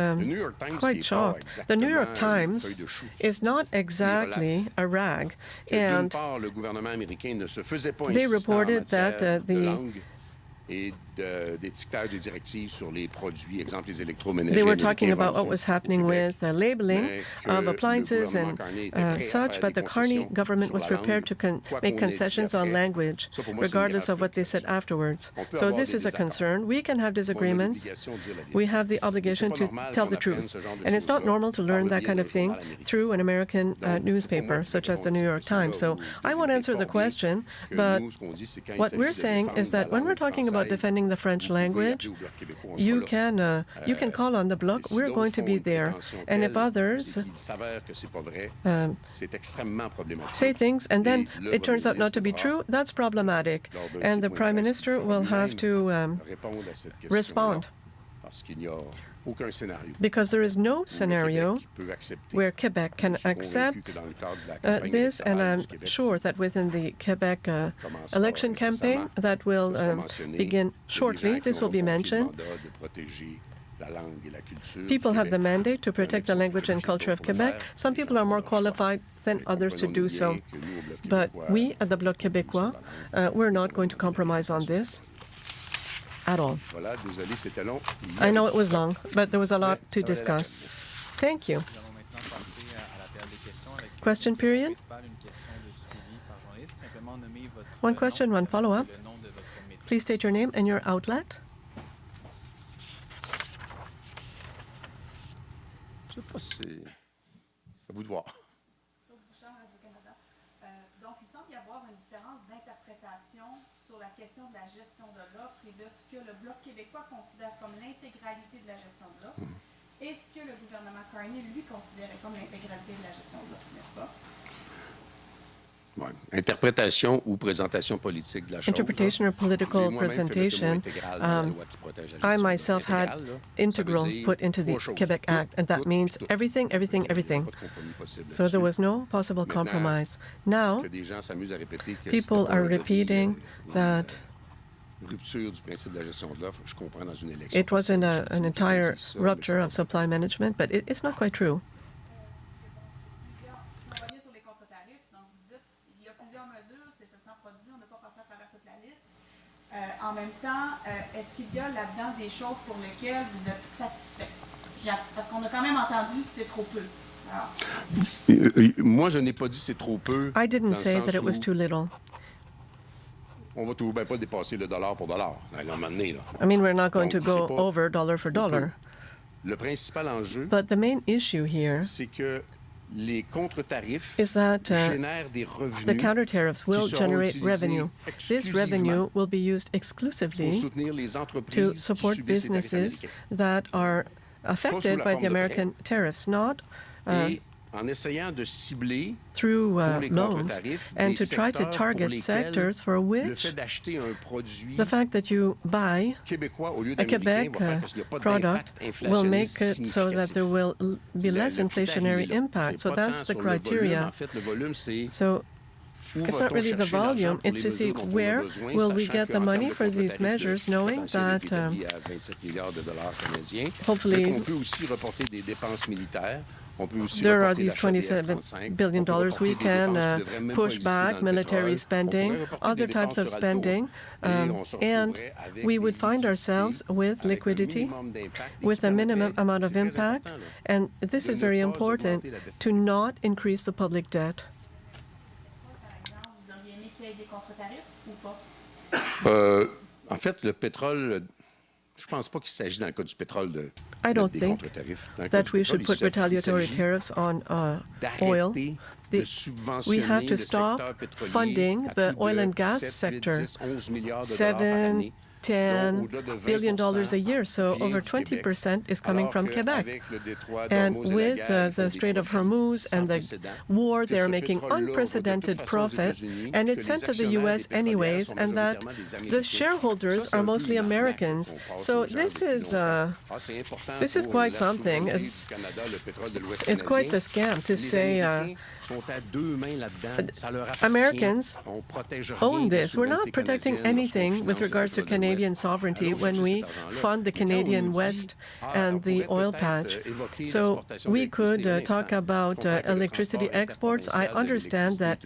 quite shocked. The New York Times is not exactly a rag, and they reported that they were talking about what was happening with labeling of appliances and such, but the Carney government was prepared to make concessions on language, regardless of what they said afterwards. So this is a concern. We can have disagreements. We have the obligation to tell the truth. And it's not normal to learn that kind of thing through an American newspaper, such as the New York Times. So I won't answer the question, but what we're saying is that when we're talking about defending the French language, you can call on the Bloc. We're going to be there. And if others say things and then it turns out not to be true, that's problematic. And the Prime Minister will have to respond. because there is no scenario where Quebec can accept this, and I'm sure that within the Quebec election campaign that will begin shortly, this will be mentioned. People have the mandate to protect the language and culture of Quebec. Some people are more qualified than others to do so. But we at the Bloc Québécois, we're not going to compromise on this at all. I know it was long, but there was a lot to discuss. Thank you. Question period? One question, one follow-up. Please state your name and your outlet.
Je sais pas si c'est... À vous de voir.
Donc, il semble y avoir une différence d'interprétation sur la question de la gestion de l'offre et de ce que le Bloc québécois considère comme l'intégralité de la gestion de l'offre et ce que le gouvernement Carney, lui, considérait comme l'intégralité de la gestion de l'offre, n'est-ce pas?
Ouais. Interprétation ou présentation politique de la chose.
Interpretation or political presentation. I myself had integral put into the Quebec Act, and that means everything, everything, everything. So there was no possible compromise. Now, people are repeating that it wasn't an entire rupture of supply management, but it's not quite true.
En même temps, est-ce qu'il y a là-dedans des choses pour lesquelles vous êtes satisfait? Parce qu'on a quand même entendu c'est trop peu.
Moi, je n'ai pas dit c'est trop peu.
I didn't say that it was too little.
On va tout bien pas dépasser le dollar pour dollar à un moment donné, là.
I mean, we're not going to go over dollar for dollar.
Le principal enjeu,
but the main issue here
c'est que les counter-tariffs
is that
génèrent des revenus
the counter-tariffs will generate revenue. This revenue will be used
pour
exclusively
soutenir les
to
entreprises
support
qui subissent les tarifs
businesses
américains.
that are affected by the American tariffs, not
Et en essayant de cibler
through
pour les
loans,
contre-tarifs
and
des
to try to
secteurs
target
pour lesquels
sectors for
le
which
fait d'acheter un produit
the fact that you buy
québécois au lieu
a
d'américain
Quebec
va faire qu'il n'y a pas
product
d'impact
will make
inflationniste
it so that there will be less inflationary impact. So that's the criteria.
En fait, le volume, c'est
So it's not really the volume, it's to see where will we get the money for these measures, knowing that hopefully
on peut aussi reporter des dépenses militaires.
there are these $27 billion. We can push back military spending, other types of spending, and we would find ourselves with liquidity, with a minimum amount of impact. And this is very important, to not increase the public debt.
En fait, le pétrole, je pense pas qu'il s'agit dans le cas du pétrole de
I don't
des
think
contre-tarifs. Dans le cas
that
du
we
pétrole,
should put retaliatory tariffs on oil.
de
We have
subventionner
to
le
stop
secteur pétrolier
funding
à
the
coût
oil
de
and gas
7,
sector.
10, 11 milliards de dollars par année.
$10 billion a year, so over 20% is coming from Quebec. And with the Strait of Hormuz and the war, they're making unprecedented profit, and it's sent to the U.S. anyways, and that the shareholders are mostly Americans. So this is quite something. It's quite the scam to say Americans own this. We're not protecting anything with regards to Canadian sovereignty when we fund the Canadian West and the oil patch. So we could talk about electricity exports. I understand that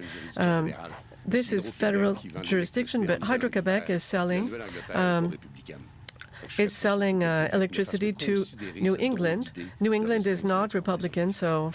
this is federal jurisdiction, but Hydro-Quebec is selling electricity to New England. New England is not Republican, so...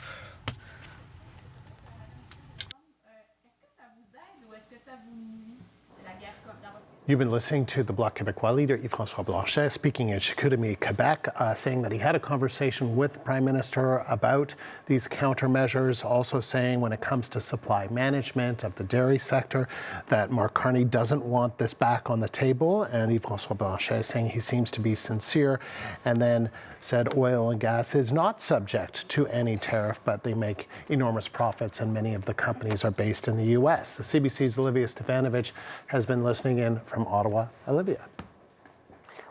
You've been listening to the Bloc Québécois leader, Yves-François Blanchet, speaking in Chicoutimi, Quebec, saying that he had a conversation with the Prime Minister about these countermeasures, also saying when it comes to supply management of the dairy sector, that Mark Carney doesn't want this back on the table, and Yves-François Blanchet saying he seems to be sincere, and then said oil and gas is not subject to any tariff, but they make enormous profits, and many of the companies are based in the U.S. The CBC's Olivia Stefanovich has been listening in from Ottawa. Olivia.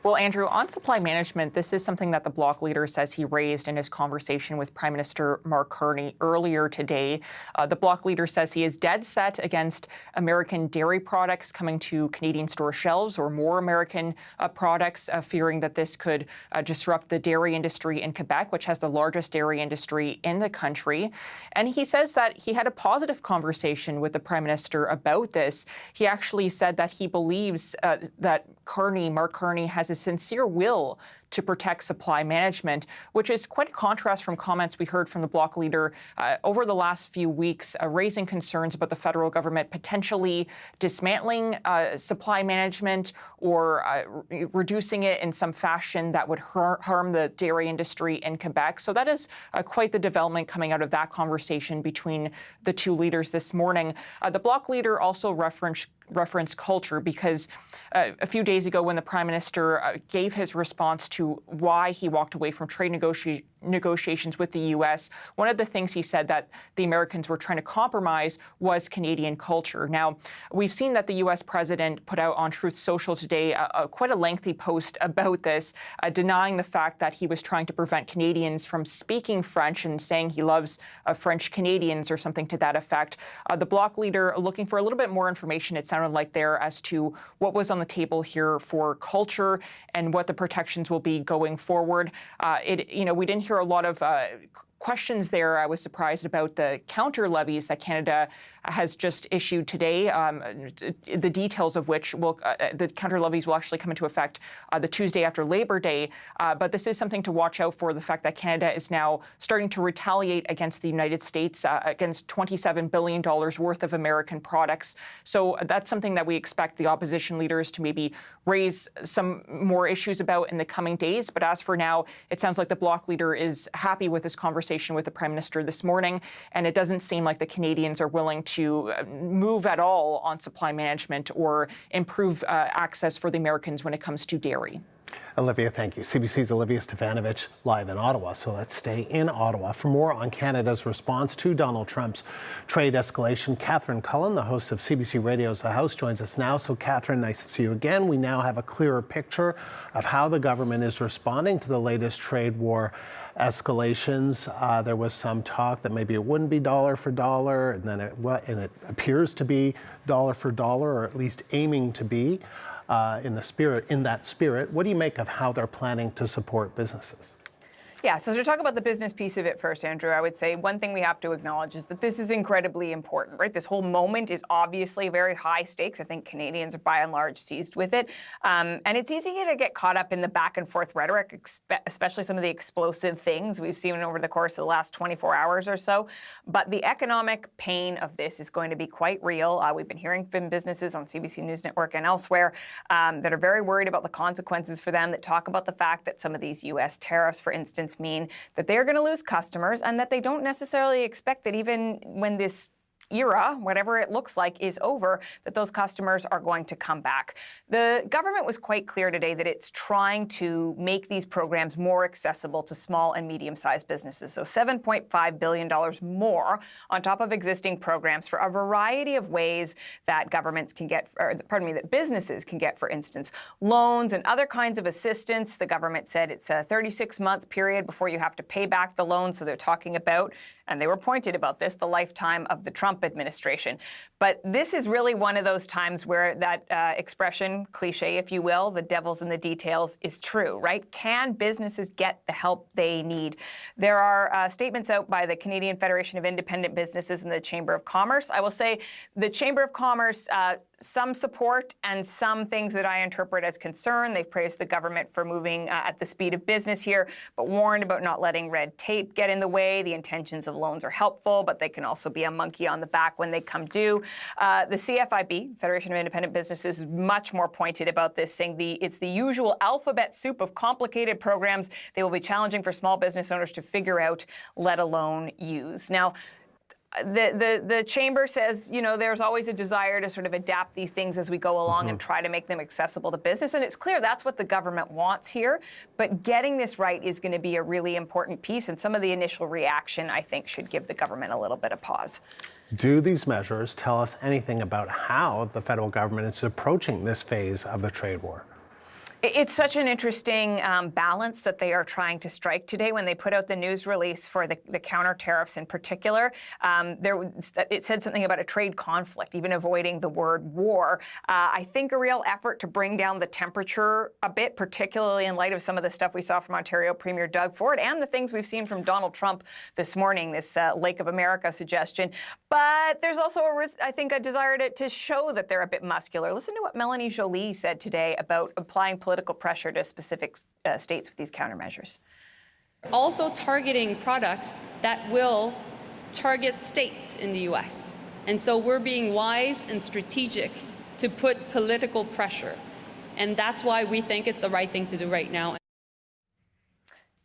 Well, Andrew, on supply management, this is something that the Bloc leader says he raised in his conversation with Prime Minister Mark Carney earlier today. The Bloc leader says he is dead set against American dairy products coming to Canadian store shelves or more American products, fearing that this could disrupt the dairy industry in Quebec, which has the largest dairy industry in the country. And he says that he had a positive conversation with the Prime Minister about this. He actually said that he believes that Mark Carney, has a sincere will to protect supply management, which is quite a contrast from comments we heard from the Bloc leader over the last few weeks, raising concerns about the federal government potentially dismantling supply management or reducing it in some fashion that would harm the dairy industry in Quebec. So that is quite the development coming out of that conversation between the two leaders this morning. The Bloc leader also referenced culture because a few days ago when the Prime Minister gave his response to why he walked away from trade negotiations with the U.S., one of the things he said that the Americans were trying to compromise was Canadian culture. Now, we've seen that the U.S. president put out on Truth Social today quite a lengthy post about this, denying the fact that he was trying to prevent Canadians from speaking French and saying he loves French Canadians or something to that effect. The Bloc leader looking for a little bit more information, it sounded like there, as to what was on the table here for culture and what the protections will be going forward. We didn't hear a lot of questions there. I was surprised about the counter levies that Canada has just issued today, the details of which the counter levies will actually come into effect the Tuesday after Labor Day. But this is something to watch out for, the fact that Canada is now starting to retaliate against the United States, against $27 billion worth of American products. So that's something that we expect the opposition leaders to maybe raise some more issues about in the coming days. But as for now, it sounds like the Bloc leader is happy with his conversation with the Prime Minister this morning, and it doesn't seem like the Canadians are willing to move at all on supply management or improve access for the Americans when it comes to dairy.
Olivia, thank you. CBC's Olivia Stefanovich live in Ottawa. So let's stay in Ottawa. For more on Canada's response to Donald Trump's trade escalation, Catherine Cullen, the host of CBC Radio's The House, joins us now. So Catherine, nice to see you again. We now have a clearer picture of how the government is responding to the latest trade war escalations. There was some talk that maybe it wouldn't be dollar for dollar, and then it appears to be dollar for dollar, or at least aiming to be. In that spirit, what do you make of how they're planning to support businesses?
Yeah, so to talk about the business piece of it first, Andrew, I would say one thing we have to acknowledge is that this is incredibly important, right? This whole moment is obviously very high stakes. I think Canadians are by and large seized with it. And it's easy to get caught up in the back and forth rhetoric, especially some of the explosive things we've seen over the course of the last 24 hours or so. But the economic pain of this is going to be quite real. We've been hearing from businesses on CBC News Network and elsewhere that are very worried about the consequences for them, that talk about the fact that some of these U.S. tariffs, for instance, mean that they're going to lose customers, and that they don't necessarily expect that even when this era, whatever it looks like, is over, that those customers are going to come back. The government was quite clear today that it's trying to make these programs more accessible to small and medium-sized businesses. So $7.5 billion more on top of existing programs for a variety of ways that governments can get, that businesses can get, for instance, loans and other kinds of assistance. The government said it's a 36-month period before you have to pay back the loan. So they're talking about, and they were pointed about this, the lifetime of the Trump administration. But this is really one of those times where that expression, cliche, if you will, the devil's in the details, is true, right? Can businesses get the help they need? There are statements out by the Canadian Federation of Independent Businesses and the Chamber of Commerce. I will say the Chamber of Commerce, some support and some things that I interpret as concern. They've praised the government for moving at the speed of business here, but warned about not letting red tape get in the way. The intentions of loans are helpful, but they can also be a monkey on the back when they come due. The CFIB, Federation of Independent Businesses, is much more pointed about this, saying it's the usual alphabet soup of complicated programs they will be challenging for small business owners to figure out, let alone use. Now, the chamber says, there's always a desire to sort of adapt these things as we go along and try to make them accessible to business. And it's clear that's what the government wants here. But getting this right is going to be a really important piece. And some of the initial reaction, I think, should give the government a little bit of pause.
Do these measures tell us anything about how the federal government is approaching this phase of the trade war?
It's such an interesting balance that they are trying to strike today when they put out the news release for the counter-tariffs in particular. It said something about a trade conflict, even avoiding the word war. I think a real effort to bring down the temperature a bit, particularly in light of some of the stuff we saw from Ontario Premier Doug Ford and the things we've seen from Donald Trump this morning, this Lake of America suggestion. But there's also, I think, a desire to show that they're a bit muscular. Listen to what Melanie Joly said today about applying political pressure to specific states with these countermeasures.
Also targeting products that will target states in the U.S. And so we're being wise and strategic to put political pressure. And that's why we think it's the right thing to do right now.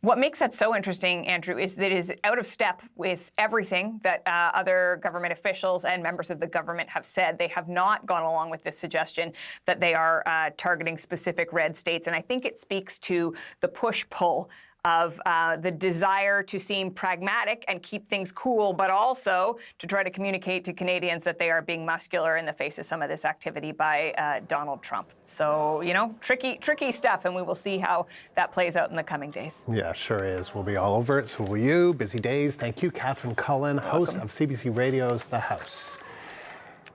What makes that so interesting, Andrew, is that it is out of step with everything that other government officials and members of the government have said. They have not gone along with this suggestion that they are targeting specific red states. And I think it speaks to the push-pull of the desire to seem pragmatic and keep things cool, but also to try to communicate to Canadians that they are being muscular in the face of some of this activity by Donald Trump. So, you know, tricky stuff, and we will see how that plays out in the coming days.
Yeah, sure is. We'll be all over it. So will you. Busy days. Thank you, Catherine Cullen, host of CBC Radio's The House.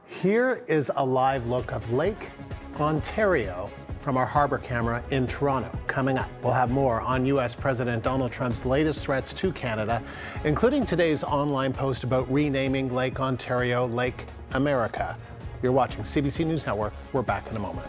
Here is a live look of Lake Ontario from our harbor camera in Toronto. Coming up, we'll have more on U.S. President Donald Trump's latest threats to Canada, including today's online post about renaming Lake Ontario Lake America. You're watching CBC News Network. We're back in a moment.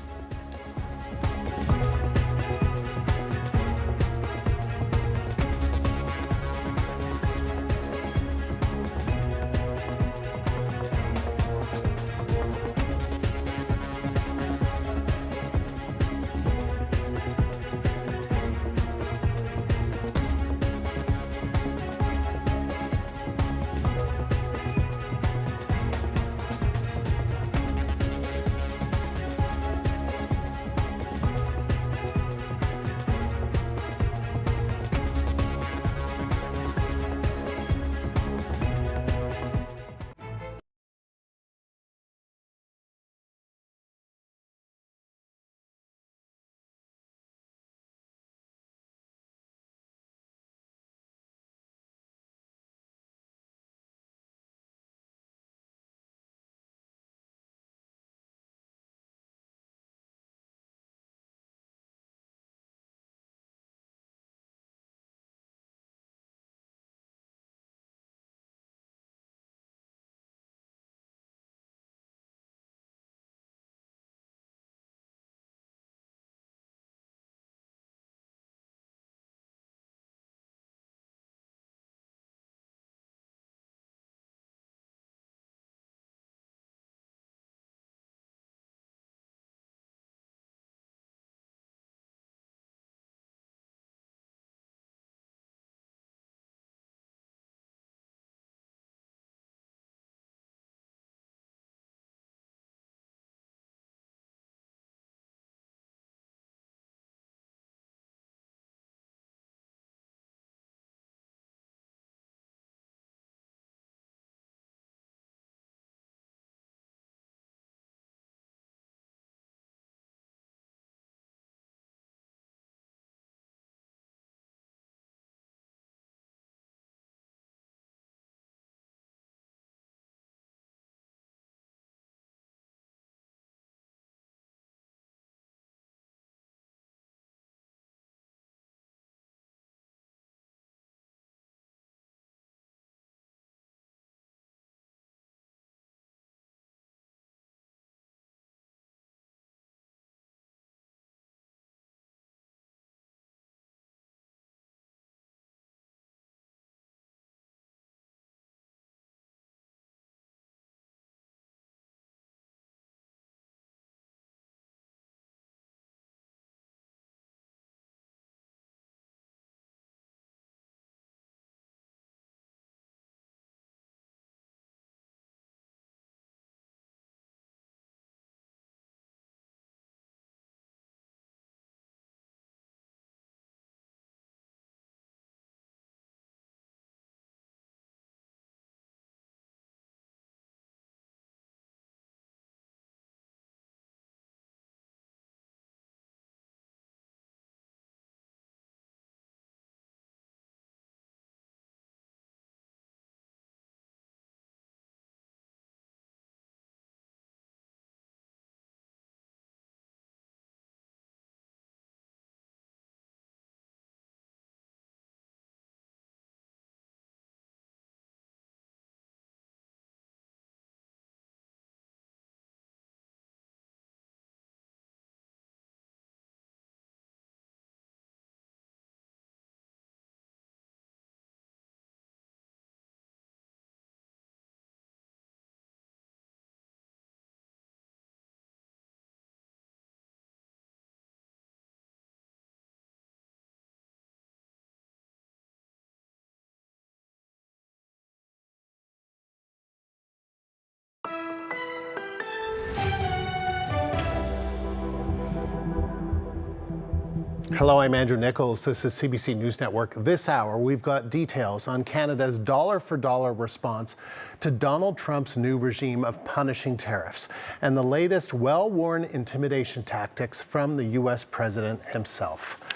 Hello, I'm Andrew Nichols. This is CBC News Network. This hour, we've got details on Canada's dollar-for-dollar response to Donald Trump's new regime of punishing tariffs and the latest well-worn intimidation tactics from the U.S. president himself.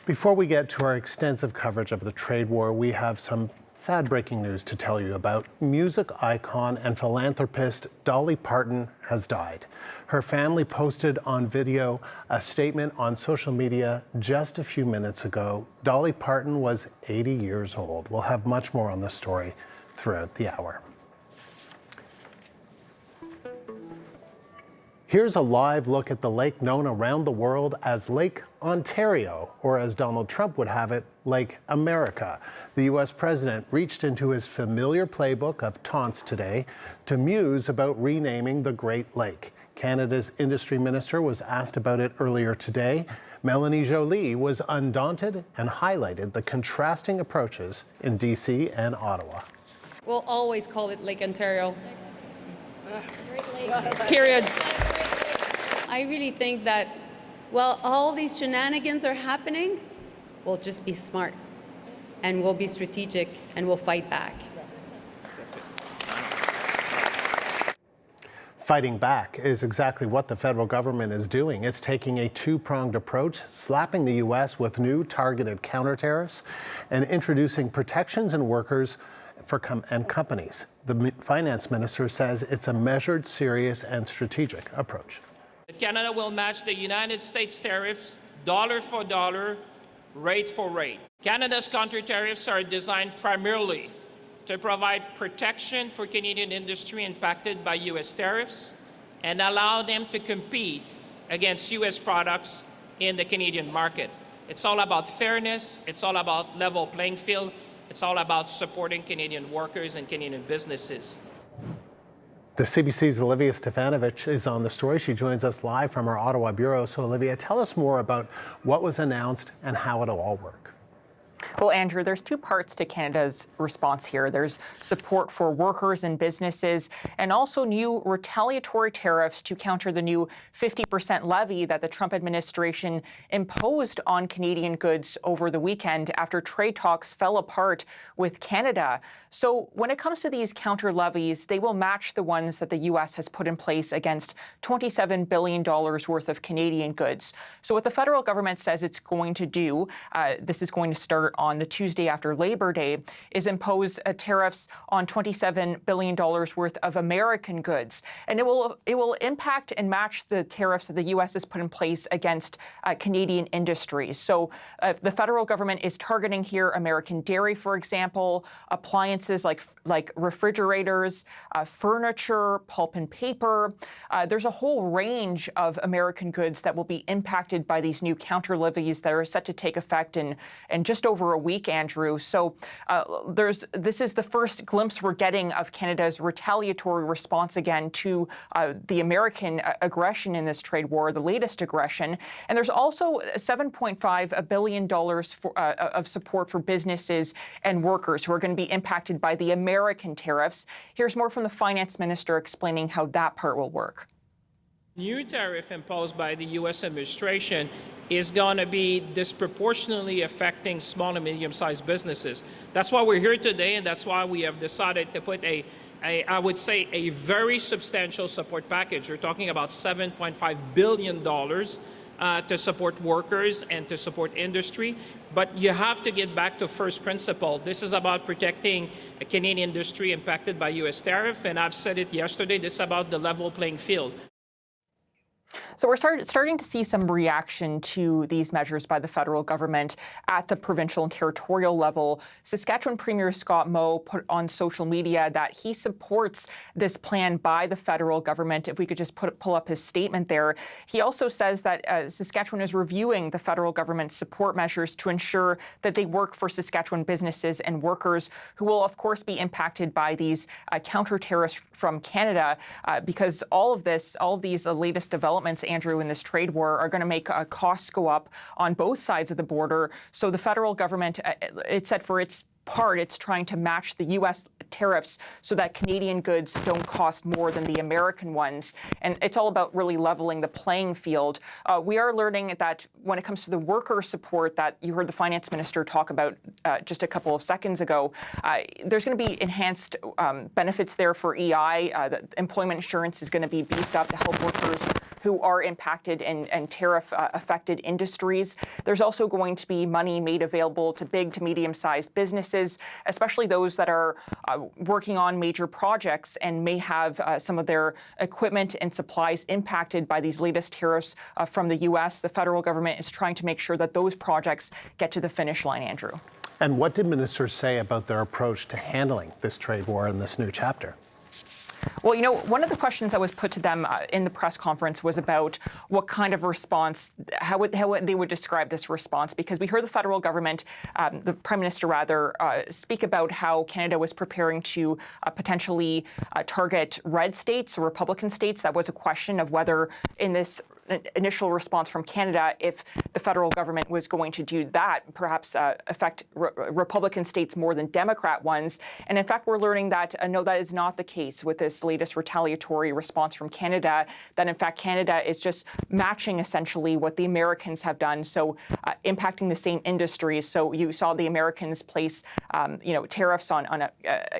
Before we get to our extensive coverage of the trade war, we have some sad breaking news to tell you about. Music icon and philanthropist Dolly Parton has died. Her family posted on video a statement on social media just a few minutes ago. Dolly Parton was 80 years old. We'll have much more on this story throughout the hour. Here's a live look at the lake known around the world as Lake Ontario, or as Donald Trump would have it, Lake America. The U.S. president reached into his familiar playbook of taunts today to muse about renaming the Great Lake. Canada's industry minister was asked about it earlier today. Melanie Joly was undaunted and highlighted the contrasting approaches in D.C. and Ottawa.
We'll always call it Lake Ontario. Great Lakes. Period. I really think that while all these shenanigans are happening, we'll just be smart and we'll be strategic and we'll fight back.
Fighting back is exactly what the federal government is doing. It's taking a two-pronged approach, slapping the U.S. with new targeted counter-tariffs and introducing protections and workers and companies. The finance minister says it's a measured, serious, and strategic approach.
Canada will match the United States tariffs dollar for dollar, rate for rate. Canada's counter-tariffs are designed primarily to provide protection for Canadian industry impacted by U.S. tariffs and allow them to compete against U.S. products in the Canadian market. It's all about fairness, it's all about level playing field, it's all about supporting Canadian workers and Canadian businesses.
The CBC's Olivia Stefanovich is on the story. She joins us live from our Ottawa bureau. So Olivia, tell us more about what was announced and how it'll all work.
Well, Andrew, there's two parts to Canada's response here. There's support for workers and businesses and also new retaliatory tariffs to counter the new 50% levy that the Trump administration imposed on Canadian goods over the weekend after trade talks fell apart with Canada. So when it comes to these counter levies, they will match the ones that the U.S. has put in place against $27 billion worth of Canadian goods. So what the federal government says it's going to do, this is going to start on the Tuesday after Labor Day, is impose tariffs on $27 billion worth of American goods. And it will impact and match the tariffs that the U.S. has put in place against Canadian industries. So the federal government is targeting here American dairy, for example, appliances like refrigerators, furniture, pulp and paper. There's a whole range of American goods that will be impacted by these new counter levies that are set to take effect in just over a week, Andrew. So this is the first glimpse we're getting of Canada's retaliatory response again to the American aggression in this trade war, the latest aggression. And there's also $7.5 billion of support for businesses and workers who are going to be impacted by the American tariffs. Here's more from the finance minister explaining how that part will work.
New tariff imposed by the U.S. administration is going to be disproportionately affecting small and medium-sized businesses. That's why we're here today, and that's why we have decided to put I would say, a very substantial support package. We're talking about $7.5 billion to support workers and to support industry. But you have to get back to first principle. This is about protecting a Canadian industry impacted by U.S. tariff, and I've said it yesterday, this is about the level playing field.
So we're starting to see some reaction to these measures by the federal government at the provincial and territorial level. Saskatchewan Premier Scott Moe put on social media that he supports this plan by the federal government. If we could just pull up his statement there. He also says that Saskatchewan is reviewing the federal government's support measures to ensure that they work for Saskatchewan businesses and workers who will, of course, be impacted by these counter-tariffs from Canada because all of these latest developments, Andrew, in this trade war are going to make costs go up on both sides of the border. So the federal government, it said for its part, it's trying to match the U.S. tariffs so that Canadian goods don't cost more than the American ones. And it's all about really leveling the playing field. We are learning that when it comes to the worker support that you heard the finance minister talk about just a couple of seconds ago, there's going to be enhanced benefits there for EI. The employment insurance is going to be beefed up to help workers who are impacted and tariff-affected industries. There's also going to be money made available to big to medium-sized businesses, especially those that are working on major projects and may have some of their equipment and supplies impacted by these latest tariffs from the U.S. The federal government is trying to make sure that those projects get to the finish line, Andrew.
And what did ministers say about their approach to handling this trade war in this new chapter?
Well, you know, one of the questions that was put to them in the press conference was about what kind of response, how they would describe this response, because we heard the federal government, the Prime Minister rather, speak about how Canada was preparing to potentially target red states or Republican states. That was a question of whether in this initial response from Canada, if the federal government was going to do that, perhaps affect Republican states more than Democrat ones. And in fact, we're learning that no, that is not the case with this latest retaliatory response from Canada, that in fact Canada is just matching essentially what the Americans have done, so impacting the same industries. So you saw the Americans place tariffs on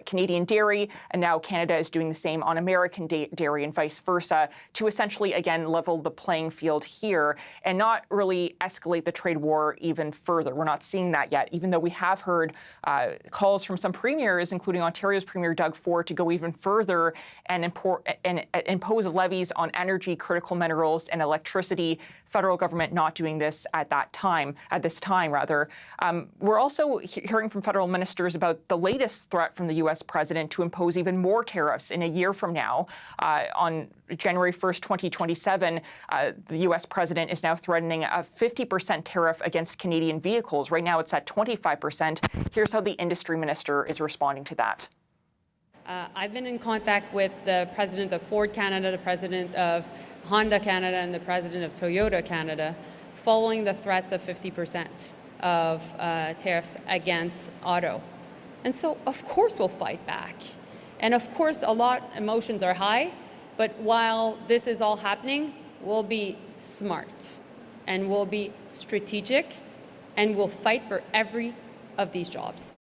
Canadian dairy, and now Canada is doing the same on American dairy and vice versa, to essentially, again, level the playing field here and not really escalate the trade war even further. We're not seeing that yet, even though we have heard calls from some premiers, including Ontario's Premier Doug Ford, to go even further and impose levies on energy, critical minerals, and electricity. Federal government not doing this at this time. We're also hearing from federal ministers about the latest threat from the U.S. president to impose even more tariffs in a year from now. On January 1st, 2027, the U.S. president is now threatening a 50% tariff against Canadian vehicles. Right now, it's at 25%. Here's how the industry minister is responding to that.
I've been in contact with the president of Ford Canada, the president of Honda Canada, and the president of Toyota Canada, following the threats of 50% of tariffs against auto. And so, of course, we'll fight back. And of course, emotions are high, but while this is all happening, we'll be smart and we'll be strategic and we'll fight for every of these jobs.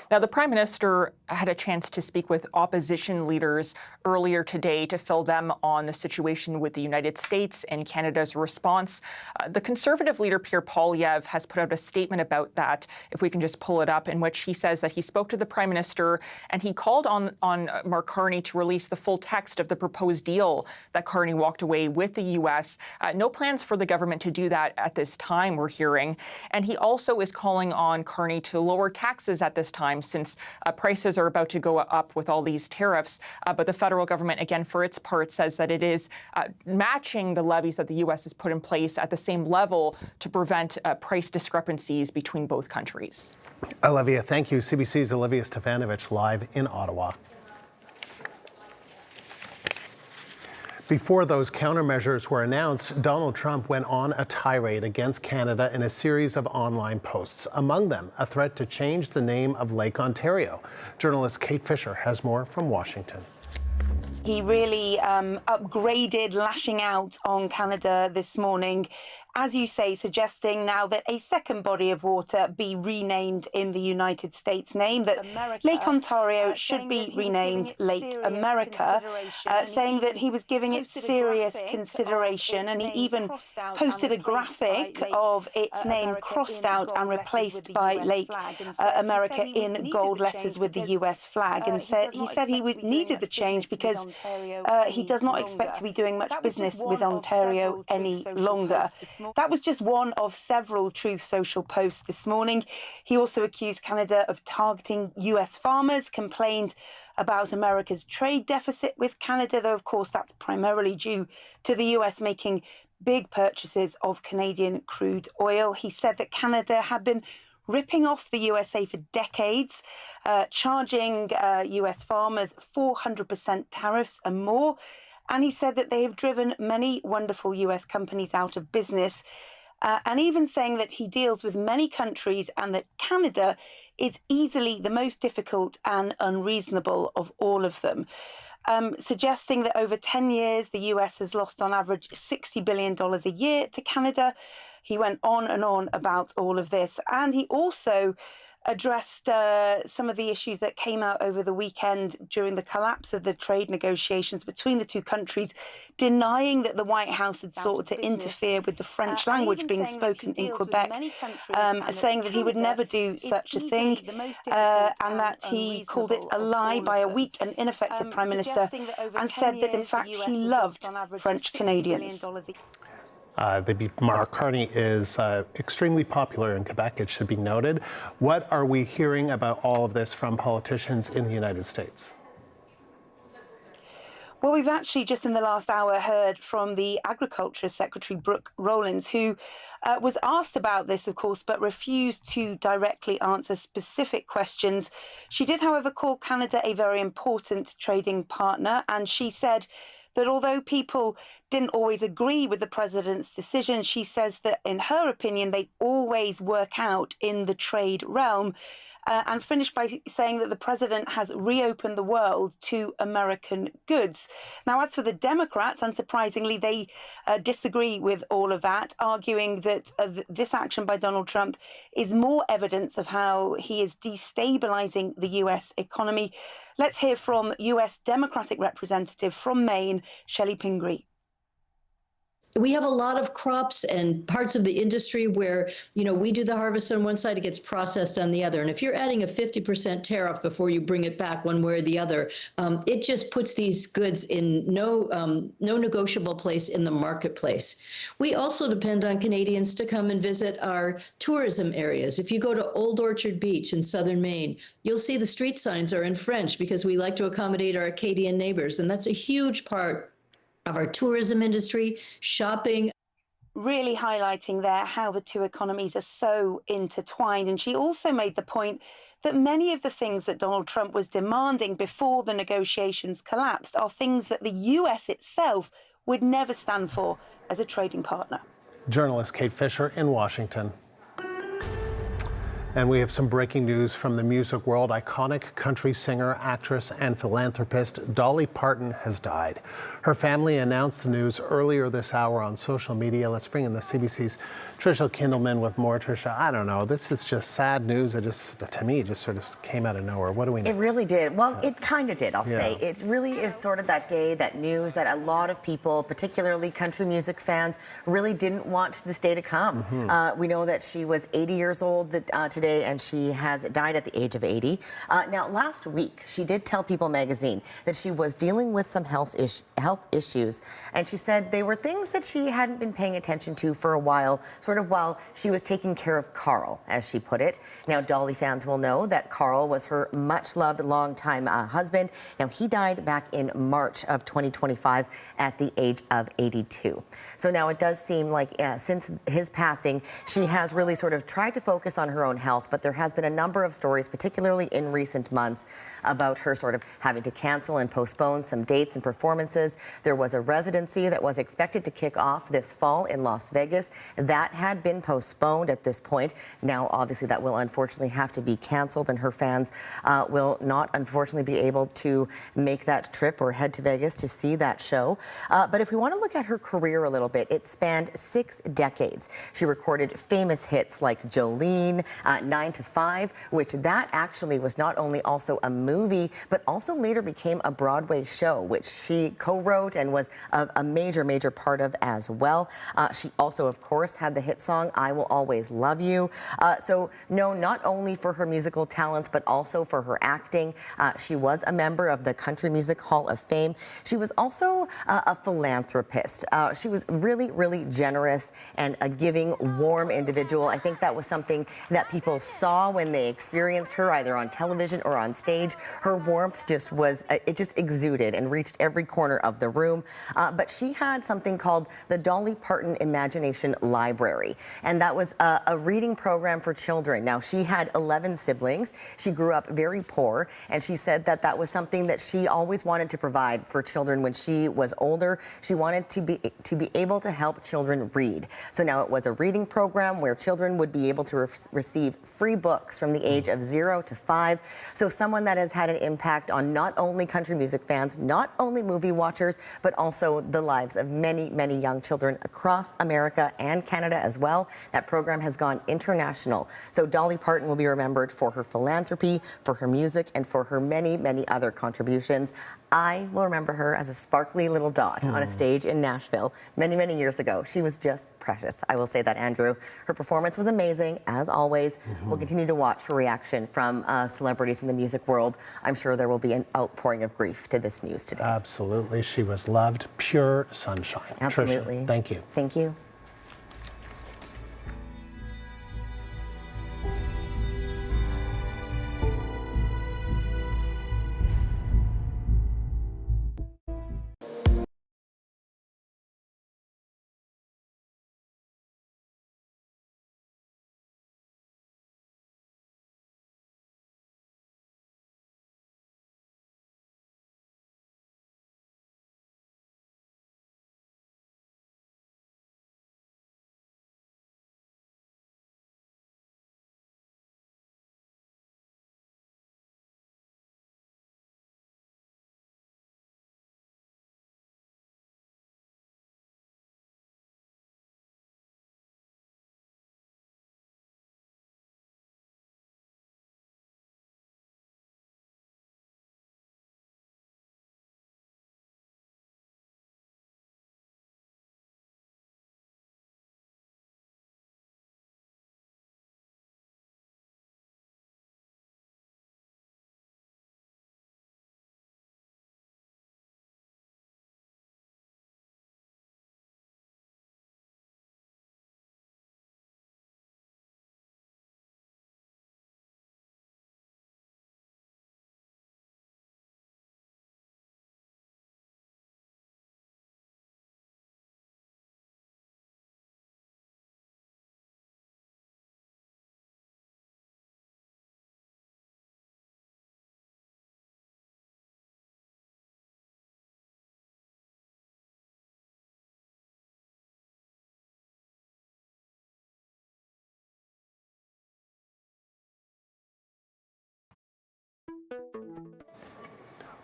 Now, the Prime Minister had a chance to speak with opposition leaders earlier today to fill them on the situation with the United States and Canada's response. The Conservative leader, Pierre Poilievre, has put out a statement about that, if we can just pull it up, in which he says that he spoke to the Prime Minister and he called on Mark Carney to release the full text of the proposed deal that Carney walked away with the U.S. No plans for the government to do that at this time, we're hearing. And he also is calling on Carney to lower taxes at this time, since prices are about to go up with all these tariffs. But the federal government, again, for its part, says that it is matching the levies that the U.S. has put in place at the same level to prevent price discrepancies between both countries.
Olivia, thank you. CBC's Olivia Stefanovich live in Ottawa. Before those countermeasures were announced, Donald Trump went on a tirade against Canada in a series of online posts, among them a threat to change the name of Lake Ontario. Journalist Kate Fisher has more from Washington.
He really upgraded lashing out on Canada this morning, as you say, suggesting now that a second body of water be renamed in the United States name, that Lake Ontario should be renamed Lake America, saying that he was giving it serious consideration. And he even posted a graphic of its name crossed out and replaced by Lake America in gold letters with the US flag. And he said he needed the change because he does not expect to be doing much business with Ontario any longer. That was just one of several Truth Social posts this morning. He also accused Canada of targeting US farmers, complained about America's trade deficit with Canada, though of course that's primarily due to the US making big purchases of Canadian crude oil. He said that Canada had been ripping off the USA for decades, charging US farmers 400% tariffs and more. And he said that they have driven many wonderful US companies out of business. and even saying that he deals with many countries and that Canada is easily the most difficult and unreasonable of all of them. Suggesting that over 10 years, the US has lost on average $60 billion a year to Canada. He went on and on about all of this. And he also addressed some of the issues that came out over the weekend during the collapse of the trade negotiations between the two countries, denying that the White House had sought to interfere with the French language being spoken in Quebec, saying that he would never do such a thing, and that he called it a lie by a weak and ineffective Prime Minister, and said that, in fact, he loved French Canadians.
Mark Carney is extremely popular in Quebec, it should be noted. What are we hearing about all of this from politicians in the United States?
Well, we've actually just in the last hour heard from the Agriculture Secretary, Brooke Rollins, who was asked about this, of course, but refused to directly answer specific questions. She did, however, call Canada a very important trading partner, and she said that although people didn't always agree with the president's decision, she says that, in her opinion, they always work out in the trade realm, and finished by saying that the president has reopened the world to American goods. Now, as for the Democrats, unsurprisingly, they disagree with all of that, arguing that this action by Donald Trump is more evidence of how he is destabilizing the U.S. economy. Let's hear from U.S. Democratic Representative from Maine, Shelley Pingree.
We have a lot of crops and parts of the industry where, we do the harvest on one side, it gets processed on the other. And if you're adding a 50% tariff before you bring it back one way or the other, it just puts these goods in no negotiable place in the marketplace. We also depend on Canadians to come and visit our tourism areas. If you go to Old Orchard Beach in southern Maine, you'll see the street signs are in French because we like to accommodate our Acadian neighbors. And that's a huge part of our tourism industry, shopping.
Really highlighting there how the two economies are so intertwined. And she also made the point that many of the things that Donald Trump was demanding before the negotiations collapsed are things that the US itself would never stand for as a trading partner.
Journalist Kate Fisher in Washington. And we have some breaking news from the music world. Iconic country singer, actress, and philanthropist Dolly Parton has died. Her family announced the news earlier this hour on social media. Let's bring in the CBC's Tricia Kindleman with more. Tricia, I don't know. This is just sad news. To me, it just sort of came out of nowhere. What do we know?
It really did. Well, it kind of did, I'll say. It really is sort of that day, that news that a lot of people, particularly country music fans, really didn't want this day to come. Mm-hmm. We know that she was 80 years old today, and she has died at the age of 80. Now, last week, she did tell People magazine that she was dealing with some health issues, and she said they were things that she hadn't been paying attention to for a while, sort of while she was taking care of Carl, as she put it. Now, Dolly fans will know that Carl was her much-loved longtime husband. Now, he died back in March of 2025 at the age of 82. So now it does seem like since his passing, she has really sort of tried to focus on her own health, but there has been a number of stories, particularly in recent months, about her sort of having to cancel and postpone some dates and performances. There was a residency that was expected to kick off this fall in Las Vegas. That had been postponed at this point. Now, obviously, that will unfortunately have to be canceled, and her fans will not, unfortunately, be able to make that trip or head to Vegas to see that show. But if we want to look at her career a little bit, it spanned 6 decades. She recorded famous hits like Jolene, 9 to 5, which that actually was not only also a movie, but also later became a Broadway show, which she co-wrote and was a major part of as well. She also, of course, had the hit song, I Will Always Love You. So known not only for her musical talents, but also for her acting. She was a member of the Country Music Hall of Fame. She was also a philanthropist. She was really generous and a giving, warm individual. I think that was something that people people saw when they experienced her, either on television or on stage. Her warmth just it just exuded and reached every corner of the room. But she had something called the Dolly Parton Imagination Library, and that was a reading program for children. Now, she had 11 siblings. She grew up very poor, and she said that that was something that she always wanted to provide for children when she was older. She wanted to be able to help children read. So now it was a reading program where children would be able to receive free books from the age of 0 to 5. So someone that has had an impact on not only country music fans, not only movie watchers, but also the lives of many, many young children across America and Canada as well. That program has gone international. So Dolly Parton will be remembered for her philanthropy, for her music, and for her many, many other contributions. I will remember her as a sparkly little dot on a stage in Nashville many, many years ago. She was just precious. I will say that, Andrew. Her performance was amazing, as always. We'll continue to watch for reaction from celebrities in the music world. I'm sure there will be an outpouring of grief to this news today.
Absolutely. She was loved. Pure sunshine.
Absolutely.
Tricia, thank you.
Thank you.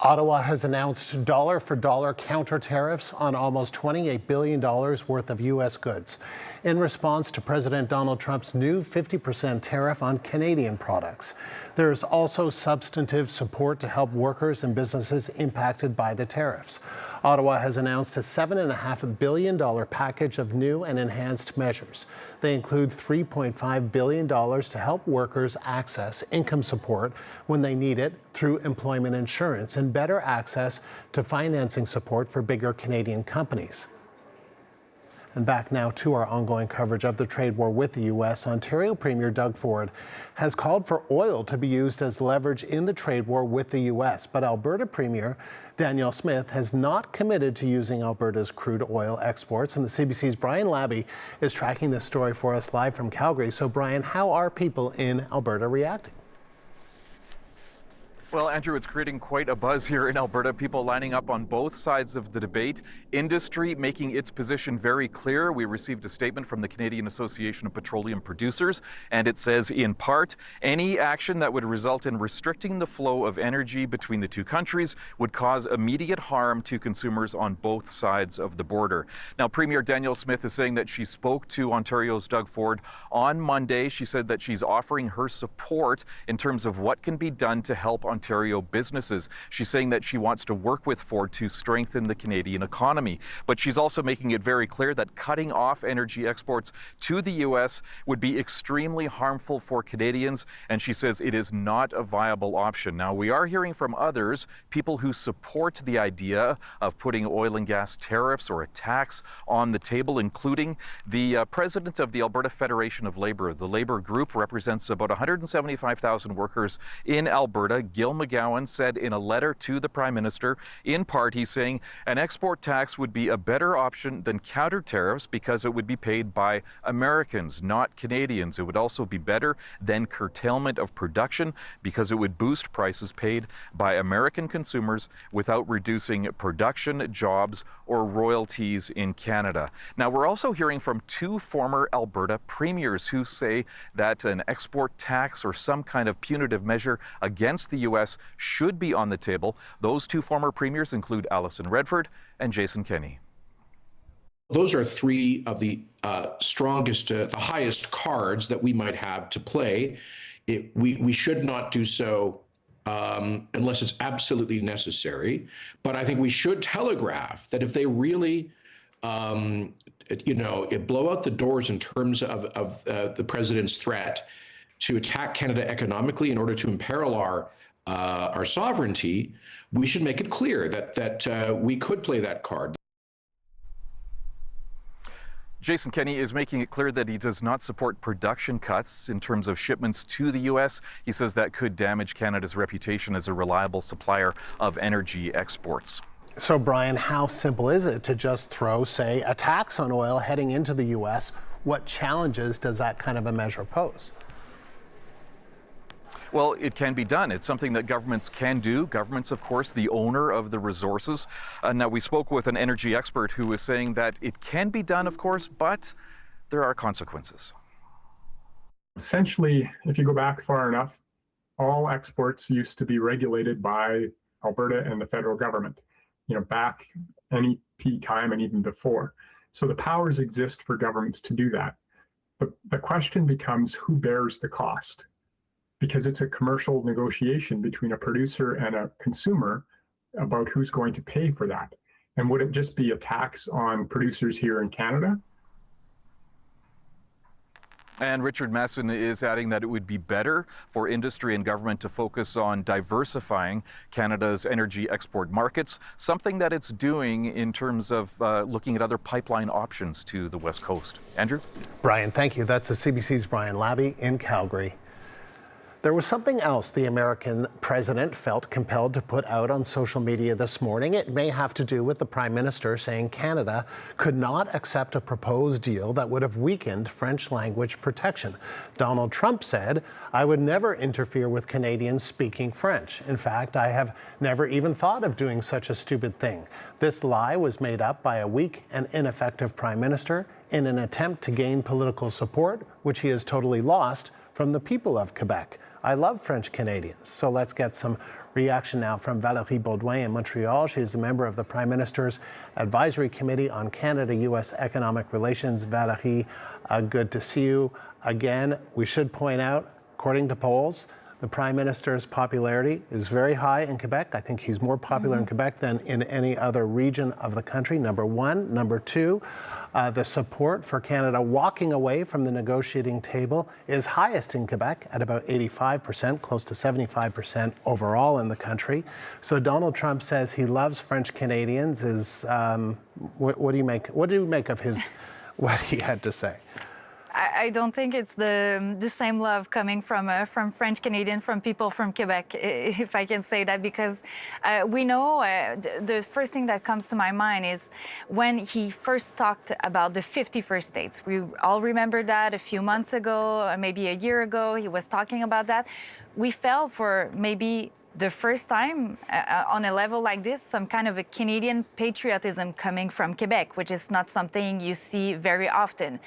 Ottawa has announced dollar-for-dollar counter-tariffs on almost $28 billion worth of U.S. goods in response to President Donald Trump's new 50% tariff on Canadian products. There is also substantive support to help workers and businesses impacted by the tariffs. Ottawa has announced a $7.5 billion package of new and enhanced measures. They include $3.5 billion to help workers access income support when they need it through employment insurance and better access to financing support for bigger Canadian companies. And back now to our ongoing coverage of the trade war with the U.S. Ontario Premier Doug Ford has called for oil to be used as leverage in the trade war with the U.S. But Alberta Premier Danielle Smith has not committed to using Alberta's crude oil exports. And the CBC's Brian Labby is tracking this story for us live from Calgary. So, Brian, how are people in Alberta reacting?
Well, Andrew, it's creating quite a buzz here in Alberta. People lining up on both sides of the debate. Industry making its position very clear. We received a statement from the Canadian Association of Petroleum Producers, and it says, in part, any action that would result in restricting the flow of energy between the two countries would cause immediate harm to consumers on both sides of the border. Now, Premier Danielle Smith is saying that she spoke to Ontario's Doug Ford on Monday. She said that she's offering her support in terms of what can be done to help Ontario Ontario businesses. She's saying that she wants to work with Ford to strengthen the Canadian economy. But she's also making it very clear that cutting off energy exports to the U.S. would be extremely harmful for Canadians, and she says it is not a viable option. Now, we are hearing from others, people who support the idea of putting oil and gas tariffs or a tax on the table, including the president of the Alberta Federation of Labour. The Labour group represents about 175,000 workers in Alberta. Gil McGowan said in a letter to the Prime Minister, in part, he's saying an export tax would be a better option than counter-tariffs because it would be paid by Americans, not Canadians. It would also be better than curtailment of production because it would boost prices paid by American consumers without reducing production, jobs, or royalties in Canada. Now, we're also hearing from two former Alberta premiers who say that an export tax or some kind of punitive measure against the U.S. should be on the table. Those two former premiers include Alison Redford and Jason Kenney.
Those are three of the strongest, the highest cards that we might have to play. We should not do so unless it's absolutely necessary. But I think we should telegraph that if they really, blow out the doors in terms of the president's threat to attack Canada economically in order to imperil our sovereignty, we should make it clear that we could play that card.
Jason Kenney is making it clear that he does not support production cuts in terms of shipments to the U.S. He says that could damage Canada's reputation as a reliable supplier of energy exports.
So, Brian, how simple is it to just throw, say, a tax on oil heading into the U.S.? What challenges does that kind of a measure pose?
Well, it can be done. It's something that governments can do. Governments, of course, the owner of the resources. Now, we spoke with an energy expert who was saying that it can be done, of course, but there are consequences.
Essentially, if you go back far enough, all exports used to be regulated by Alberta and the federal government, back any time and even before. So the powers exist for governments to do that. But the question becomes who bears the cost? Because it's a commercial negotiation between a producer and a consumer about who's going to pay for that. And would it just be a tax on producers here in Canada?
And Richard Masson is adding that it would be better for industry and government to focus on diversifying Canada's energy export markets, something that it's doing in terms of looking at other pipeline options to the West Coast. Andrew?
Brian, thank you. That's the CBC's Brian Labby in Calgary. There was something else the American president felt compelled to put out on social media this morning. It may have to do with the Prime Minister saying Canada could not accept a proposed deal that would have weakened French language protection. Donald Trump said, "I would never interfere with Canadians speaking French. In fact, I have never even thought of doing such a stupid thing." This lie was made up by a weak and ineffective Prime Minister in an attempt to gain political support, which he has totally lost from the people of Quebec. I love French Canadians. So let's get some reaction now from Valérie Baudouin in Montreal. She is a member of the Prime Minister's Advisory Committee on Canada-U.S. Economic Relations. Valérie, good to see you again. We should point out, according to polls, the Prime Minister's popularity is very high in Quebec. I think he's more popular in Quebec than in any other region of the country, number one. Number two, the support for Canada walking away from the negotiating table is highest in Quebec at about 85%, close to 75% overall in the country. So Donald Trump says he loves French Canadians. What do you make of what he had to say?
I don't think it's the same love coming from French Canadian, from people from Quebec, if I can say that, because we know the first thing that comes to my mind is when he first talked about the 51st states. We all remember that a few months ago, maybe a year ago, he was talking about that. We felt for maybe the first time on a level like this, some kind of a Canadian patriotism coming from Quebec, which is not something you see very often.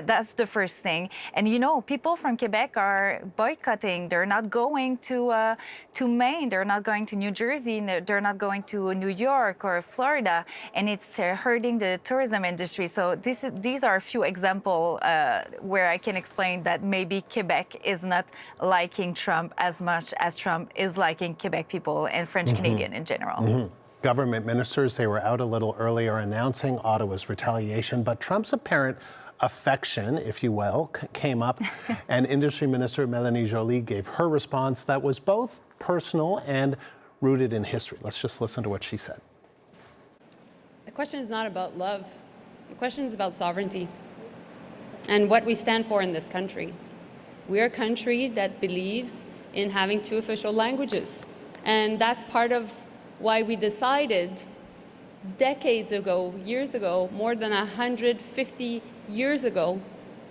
That's the first thing. And people from Quebec are boycotting. They're not going to Maine. They're not going to New Jersey. They're not going to New York or Florida. And it's hurting the tourism industry. So these are a few examples where I can explain that maybe Quebec is not liking Trump as much as Trump is liking Quebec people and French Canadian in general.
Government ministers, they were out a little earlier announcing Ottawa's retaliation, but Trump's apparent affection, if you will, came up, and Industry Minister Mélanie Joly gave her response that was both personal and rooted in history. Let's just listen to what she said.
The question is not about love. The question is about sovereignty and what we stand for in this country. We're a country that believes in having 2 official languages, and that's part of why we decided decades ago, years ago, more than 150 years ago,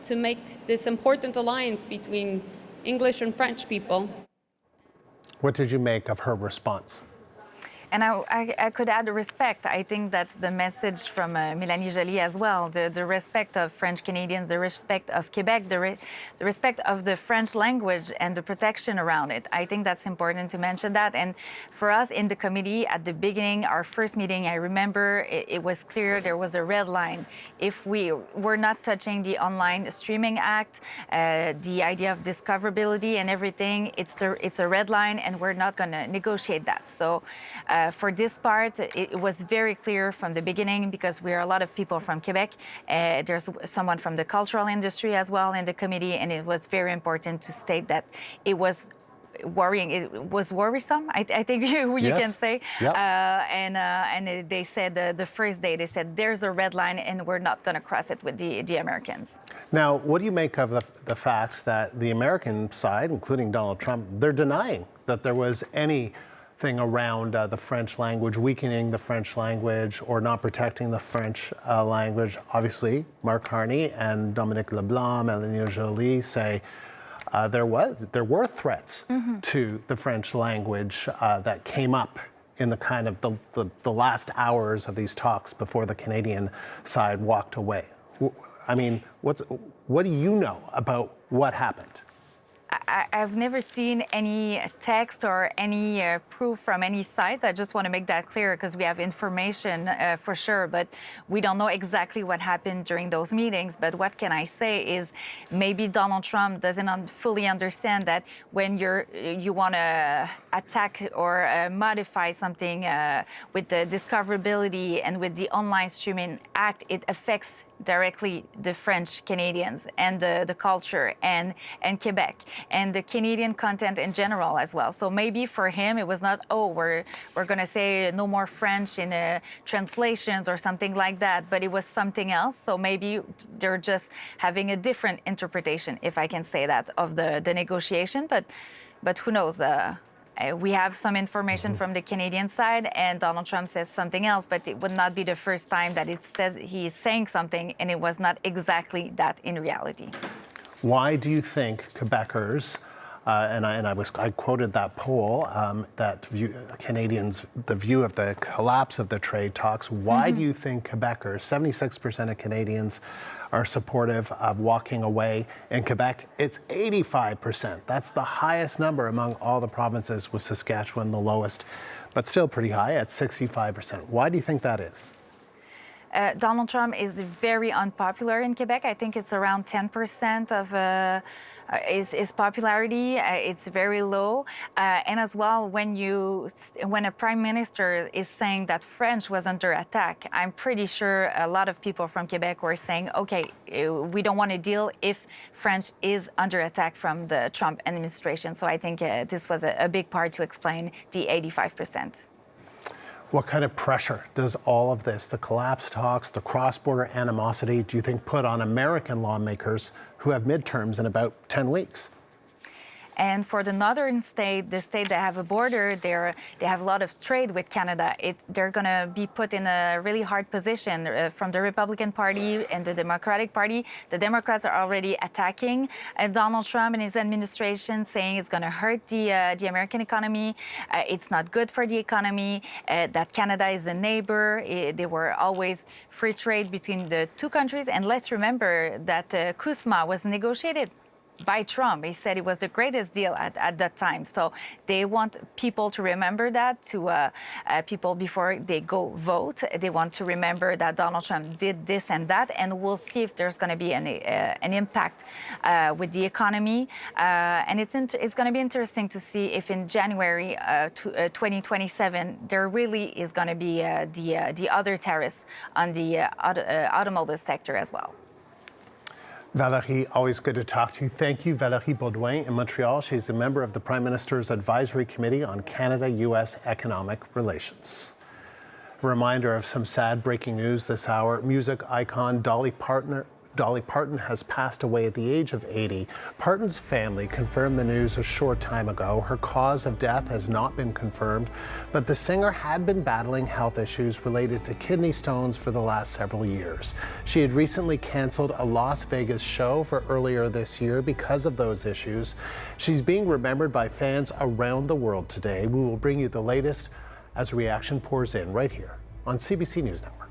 to make this important alliance between English and French people.
What did you make of her response?
And I could add respect. I think that's the message from Mélanie Joly as well. The respect of French Canadians, the respect of Quebec, the respect of the French language and the protection around it. I think that's important to mention that. And for us in the committee at the beginning, our first meeting, I remember it was clear there was a red line. If we were not touching the Online Streaming Act, the idea of discoverability and everything, it's a red line, and we're not going to negotiate that. So. For this part, it was very clear from the beginning because we are a lot of people from Quebec. There's someone from the cultural industry as well in the committee, and it was very important to state that it was worrying. It was worrisome, I think you can say. Yep. And they said the first day, they said there's a red line and we're not going to cross it with the Americans.
Now, what do you make of the fact that the American side, including Donald Trump, they're denying that there was anything around the French language, weakening the French language or not protecting the French language? Obviously, Mark Carney and Dominique Leblanc, Mélanie Joly say there were threats to the French language that came up in the kind of the last hours of these talks before the Canadian side walked away. I mean, what do you know about what happened?
I've never seen any text or any proof from any sides. I just want to make that clear because we have information for sure, but we don't know exactly what happened during those meetings. But what can I say is maybe Donald Trump doesn't fully understand that when you want to attack or modify something with the discoverability and with the Online Streaming Act, it affects directly the French Canadians and the culture and Quebec and the Canadian content in general as well. So maybe for him it was not, oh, we're going to say no more French in translations or something like that, but it was something else. So maybe they're just having a different interpretation, if I can say that, of the negotiation. But who knows? We have some information from the Canadian side, and Donald Trump says something else, but it would not be the first time that it says he's saying something, and it was not exactly that in reality.
Why do you think Quebecers, I quoted that poll, Canadians, the view of the collapse of the trade talks, why do you think Quebecers, 76% of Canadians, are supportive of walking away? In Quebec, it's 85%. That's the highest number among all the provinces, with Saskatchewan the lowest, but still pretty high at 65%. Why do you think that is?
Donald Trump is very unpopular in Quebec. I think it's around 10% of his popularity. It's very low. And as well, when a prime minister is saying that French was under attack, I'm pretty sure a lot of people from Quebec were saying, okay, we don't want to deal if French is under attack from the Trump administration. So I think this was a big part to explain the 85%.
What kind of pressure does all of this, the collapse talks, the cross-border animosity, do you think put on American lawmakers who have midterms in about 10 weeks?
And for the northern state, the state that have a border, they have a lot of trade with Canada. They're going to be put in a really hard position from the Republican Party and the Democratic Party. The Democrats are already attacking Donald Trump and his administration, saying it's going to hurt the American economy. It's not good for the economy, that Canada is a neighbor. They were always free trade between the two countries. And let's remember that CUSMA was negotiated by Trump. He said it was the greatest deal at that time. So they want people to remember that, to people before they go vote. They want to remember that Donald Trump did this and that, and we'll see if there's going to be an impact with the economy. And it's going to be interesting to see if in January 2027 there really is going to be the other tariffs on the automobile sector as well.
Valérie, always good to talk to you. Thank you, Valérie Baudouin in Montreal. She's a member of the Prime Minister's Advisory Committee on Canada-U.S. Economic Relations. A reminder of some sad breaking news this hour. Music icon Dolly Parton has passed away at the age of 80. Parton's family confirmed the news a short time ago. Her cause of death has not been confirmed, but the singer had been battling health issues related to kidney stones for the last several years. She had recently canceled a Las Vegas show for earlier this year because of those issues. She's being remembered by fans around the world today. We will bring you the latest as reaction pours in right here on CBC News Network.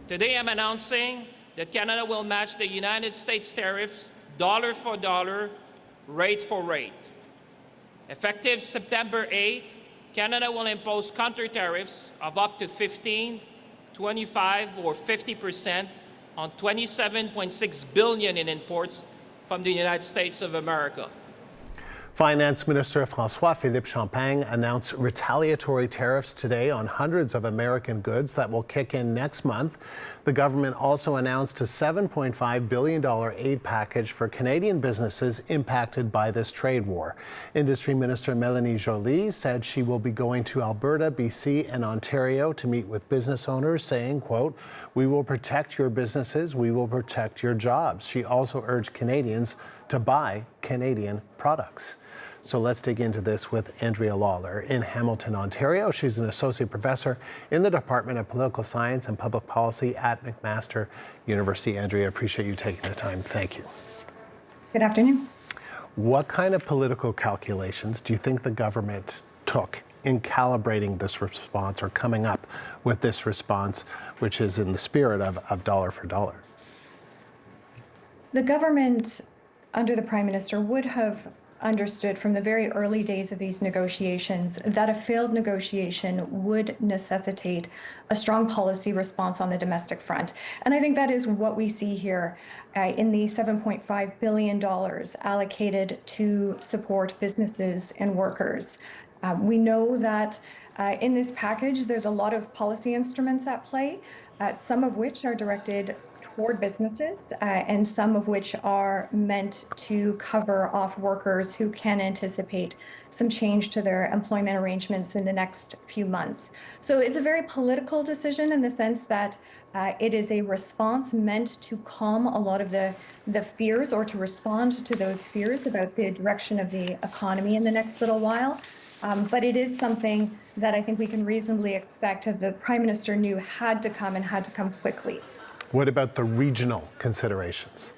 Today I'm announcing that Canada will match the United States tariffs dollar for dollar, rate for rate. Effective September 8, Canada will impose counter-tariffs of up to 15, 25, or 50% on $27.6 billion in imports from the United States of America.
Finance Minister François-Philippe Champagne announced retaliatory tariffs today on hundreds of American goods that will kick in next month. The government also announced a $7.5 billion aid package for Canadian businesses impacted by this trade war. Industry Minister Mélanie Joly said she will be going to Alberta, BC, and Ontario to meet with business owners, saying, quote, "We will protect your businesses, we will protect your jobs." She also urged Canadians to buy Canadian products. So let's dig into this with Andrea Lawler in Hamilton, Ontario. She's an associate professor in the Department of Political Science and Public Policy at McMaster University. Andrea, I appreciate you taking the time. Thank you.
Good afternoon.
What kind of political calculations do you think the government took in calibrating this response or coming up with this response, which is in the spirit of dollar for dollar?
The government, under the Prime Minister, would have understood from the very early days of these negotiations that a failed negotiation would necessitate a strong policy response on the domestic front. And I think that is what we see here in the $7.5 billion allocated to support businesses and workers. We know that in this package, there's a lot of policy instruments at play, some of which are directed toward businesses and some of which are meant to cover off workers who can anticipate some change to their employment arrangements in the next few months. So it's a very political decision in the sense that it is a response meant to calm a lot of the fears or to respond to those fears about the direction of the economy in the next little while. But it is something that I think we can reasonably expect the Prime Minister knew had to come and had to come quickly.
What about the regional considerations?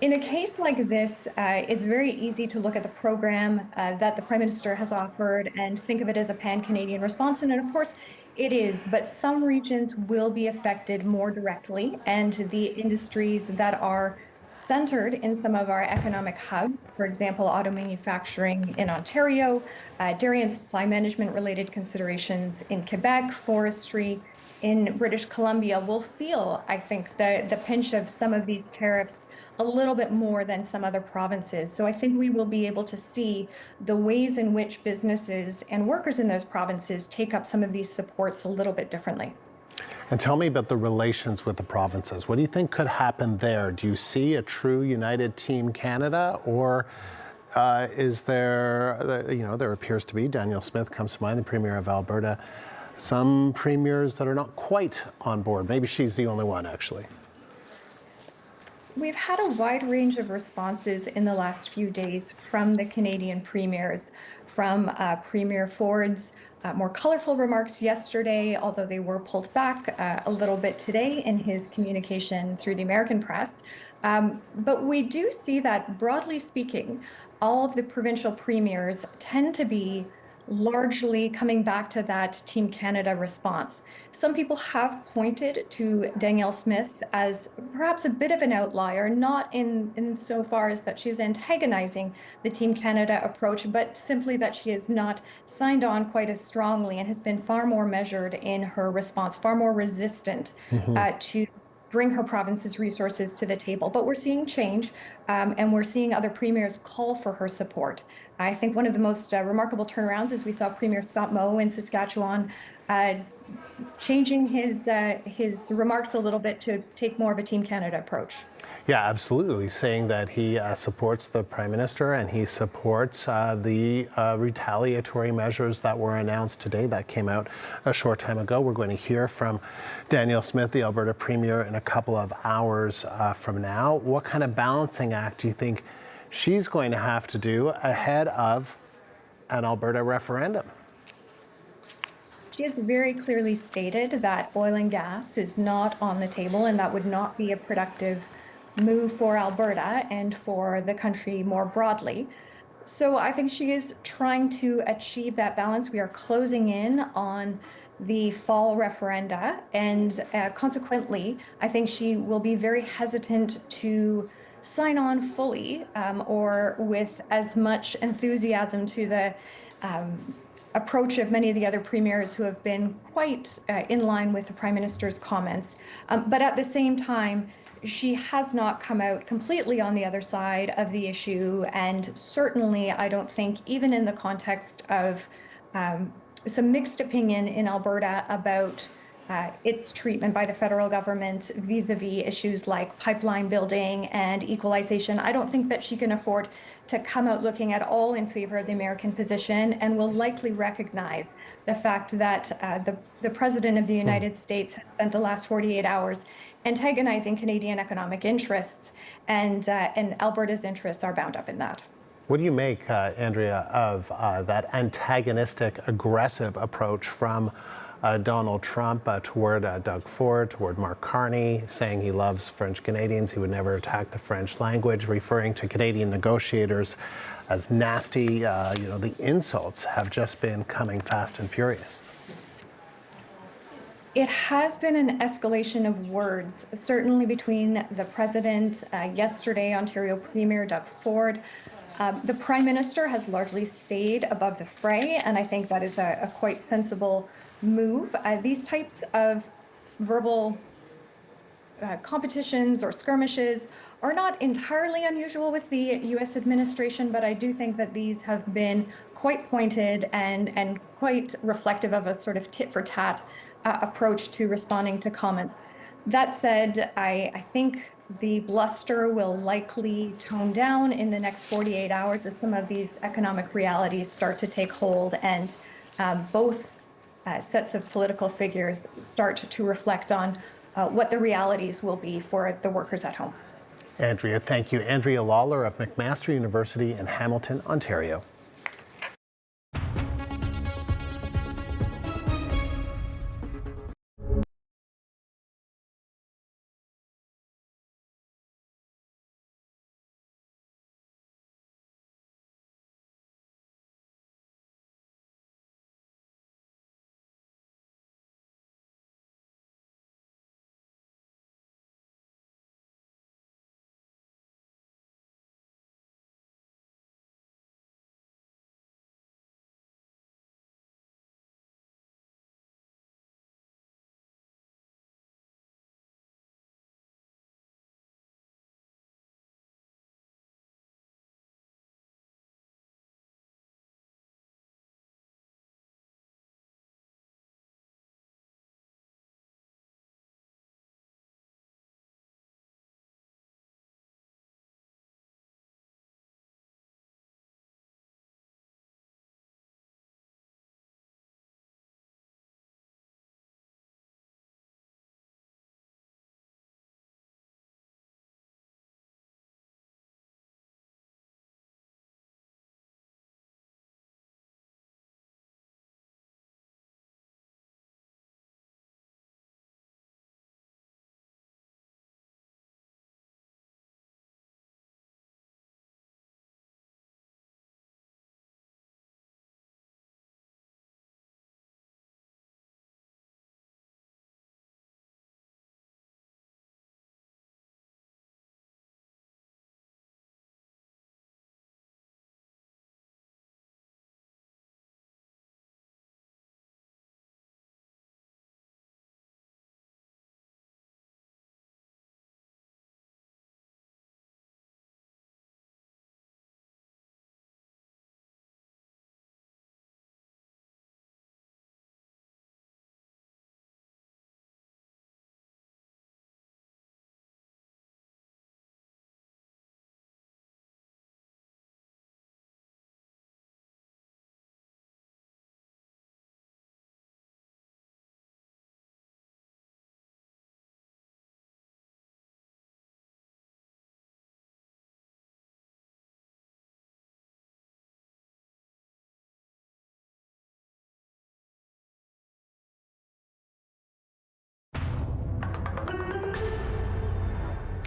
In a case like this, it's very easy to look at the program that the Prime Minister has offered and think of it as a pan-Canadian response. And of course, it is, but some regions will be affected more directly, and the industries that are centered in some of our economic hubs, for example, auto manufacturing in Ontario, dairy and supply management related considerations in Quebec, forestry in British Columbia, will feel, I think, the pinch of some of these tariffs a little bit more than some other provinces. So I think we will be able to see the ways in which businesses and workers in those provinces take up some of these supports a little bit differently.
And tell me about the relations with the provinces. What do you think could happen there? Do you see a true united Team Canada, or is there appears to be, Danielle Smith comes to mind, the Premier of Alberta, some premiers that are not quite on board? Maybe she's the only one, actually.
We've had a wide range of responses in the last few days from the Canadian premiers, from Premier Ford's more colorful remarks yesterday, although they were pulled back a little bit today in his communication through the American press. But we do see that, broadly speaking, all of the provincial premiers tend to be largely coming back to that Team Canada response. Some people have pointed to Danielle Smith as perhaps a bit of an outlier, not in so far as that she's antagonizing the Team Canada approach, but simply that she has not signed on quite as strongly and has been far more measured in her response, far more resistant to bring her province's resources to the table. But we're seeing change, and we're seeing other premiers call for her support. I think one of the most remarkable turnarounds is we saw Premier Scott Moe in Saskatchewan changing his remarks a little bit to take more of a Team Canada approach.
Yeah, absolutely, saying that he supports the Prime Minister and he supports the retaliatory measures that were announced today that came out a short time ago. We're going to hear from Danielle Smith, the Alberta Premier, in a couple of hours from now. What kind of balancing act do you think she's going to have to do ahead of an Alberta referendum?
She has very clearly stated that oil and gas is not on the table, and that would not be a productive move for Alberta and for the country more broadly. So I think she is trying to achieve that balance. We are closing in on the fall referenda, and consequently, I think she will be very hesitant to sign on fully or with as much enthusiasm to the approach of many of the other premiers who have been quite in line with the Prime Minister's comments. But at the same time, she has not come out completely on the other side of the issue. And certainly, I don't think, even in the context of some mixed opinion in Alberta about its treatment by the federal government vis-a-vis issues like pipeline building and equalization, I don't think that she can afford to come out looking at all in favor of the American position, and will likely recognize the fact that the President of the United States has spent the last 48 hours antagonizing Canadian economic interests, and Alberta's interests are bound up in that.
What do you make, Andrea, of that antagonistic, aggressive approach from Donald Trump toward Doug Ford, toward Mark Carney, saying he loves French Canadians, he would never attack the French language, referring to Canadian negotiators as nasty? The insults have just been coming fast and furious.
It has been an escalation of words, certainly between the President, yesterday, Ontario Premier Doug Ford. The Prime Minister has largely stayed above the fray, and I think that is a quite sensible move. These types of verbal competitions or skirmishes are not entirely unusual with the U.S. administration, but I do think that these have been quite pointed and quite reflective of a sort of tit-for-tat approach to responding to comments. That said, I think the bluster will likely tone down in the next 48 hours as some of these economic realities start to take hold, and both sets of political figures start to reflect on what the realities will be for the workers at home.
Andrea, thank you. Andrea Lawler of McMaster University in Hamilton, Ontario.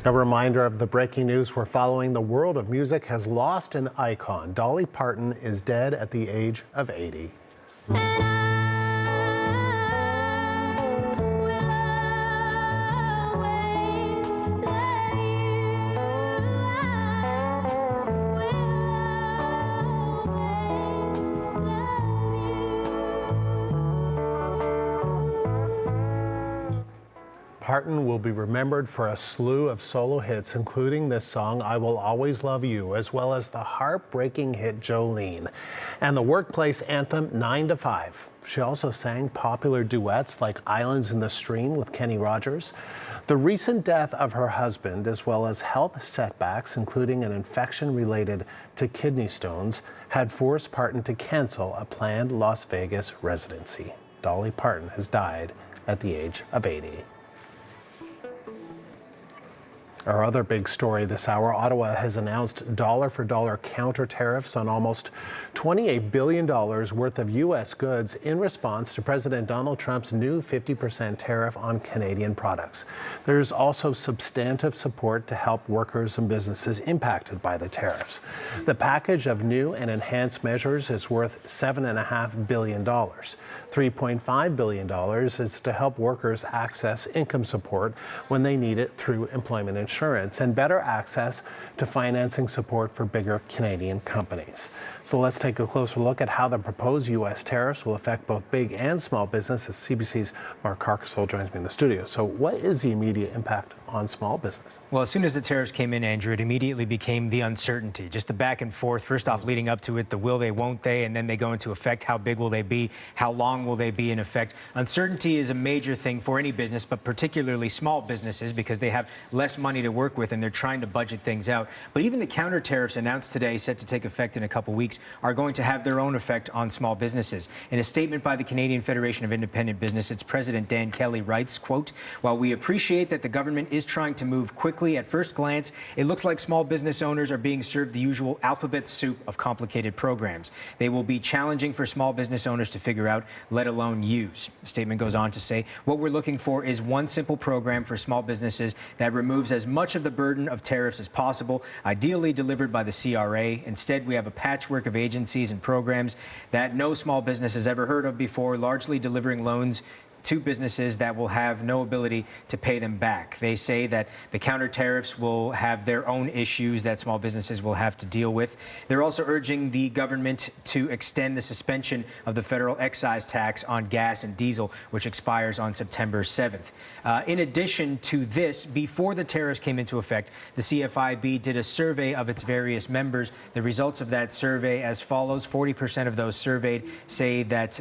A reminder of the breaking news we're following. The world of music has lost an icon. Dolly Parton is dead at the age of 80. Parton will be remembered for a slew of solo hits, including this song, I Will Always Love You, as well as the heartbreaking hit Jolene, and the workplace anthem 9 to 5. She also sang popular duets like Islands in the Stream with Kenny Rogers. The recent death of her husband, as well as health setbacks, including an infection related to kidney stones, had forced Parton to cancel a planned Las Vegas residency. Dolly Parton has died at the age of 80. Our other big story this hour, Ottawa has announced dollar-for-dollar counter-tariffs on almost $28 billion worth of U.S. goods in response to President Donald Trump's new 50% tariff on Canadian products. There's also substantive support to help workers and businesses impacted by the tariffs. The package of new and enhanced measures is worth $7.5 billion. $3.5 billion is to help workers access income support when they need it through employment insurance and better access to financing support for bigger Canadian companies. So let's take a closer look at how the proposed U.S. tariffs will affect both big and small business as CBC's Mark Carcasole joins me in the studio. So what is the immediate impact on small business?
Well, as soon as the tariffs came in, Andrew, it immediately became the uncertainty, just the back and forth. First off, leading up to it, the will they, won't they, and then they go into effect. How big will they be? How long will they be in effect? Uncertainty is a major thing for any business, but particularly small businesses because they have less money to work with and they're trying to budget things out. But even the counter tariffs announced today, set to take effect in a couple weeks, are going to have their own effect on small businesses. In a statement by the Canadian Federation of Independent Business, its president Dan Kelly writes, quote, "While we appreciate that the government is trying to move quickly, at first glance, it looks like small business owners are being served the usual alphabet soup of complicated programs. They will be challenging for small business owners to figure out, let alone use." The statement goes on to say, "What we're looking for is one simple program for small businesses that removes as much of the burden of tariffs as possible, ideally delivered by the CRA. Instead, we have a patchwork of agencies and programs that no small business has ever heard of before, largely delivering loans to businesses that will have no ability to pay them back." They say that the counter tariffs will have their own issues that small businesses will have to deal with. They're also urging the government to extend the suspension of the federal excise tax on gas and diesel, which expires on September 7th. In addition to this, before the tariffs came into effect, the CFIB did a survey of its various members. The results of that survey as follows: 40% of those surveyed say that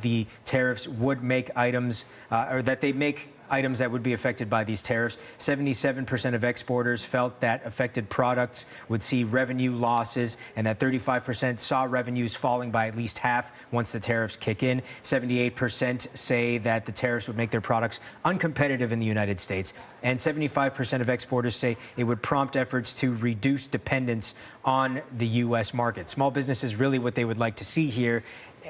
the tariffs would make items or that they make items that would be affected by these tariffs. 77% of exporters felt that affected products would see revenue losses, and that 35% saw revenues falling by at least half once the tariffs kick in. 78% say that the tariffs would make their products uncompetitive in the United States, and 75% of exporters say it would prompt efforts to reduce dependence on the U.S. market. Small business is really what they would like to see here.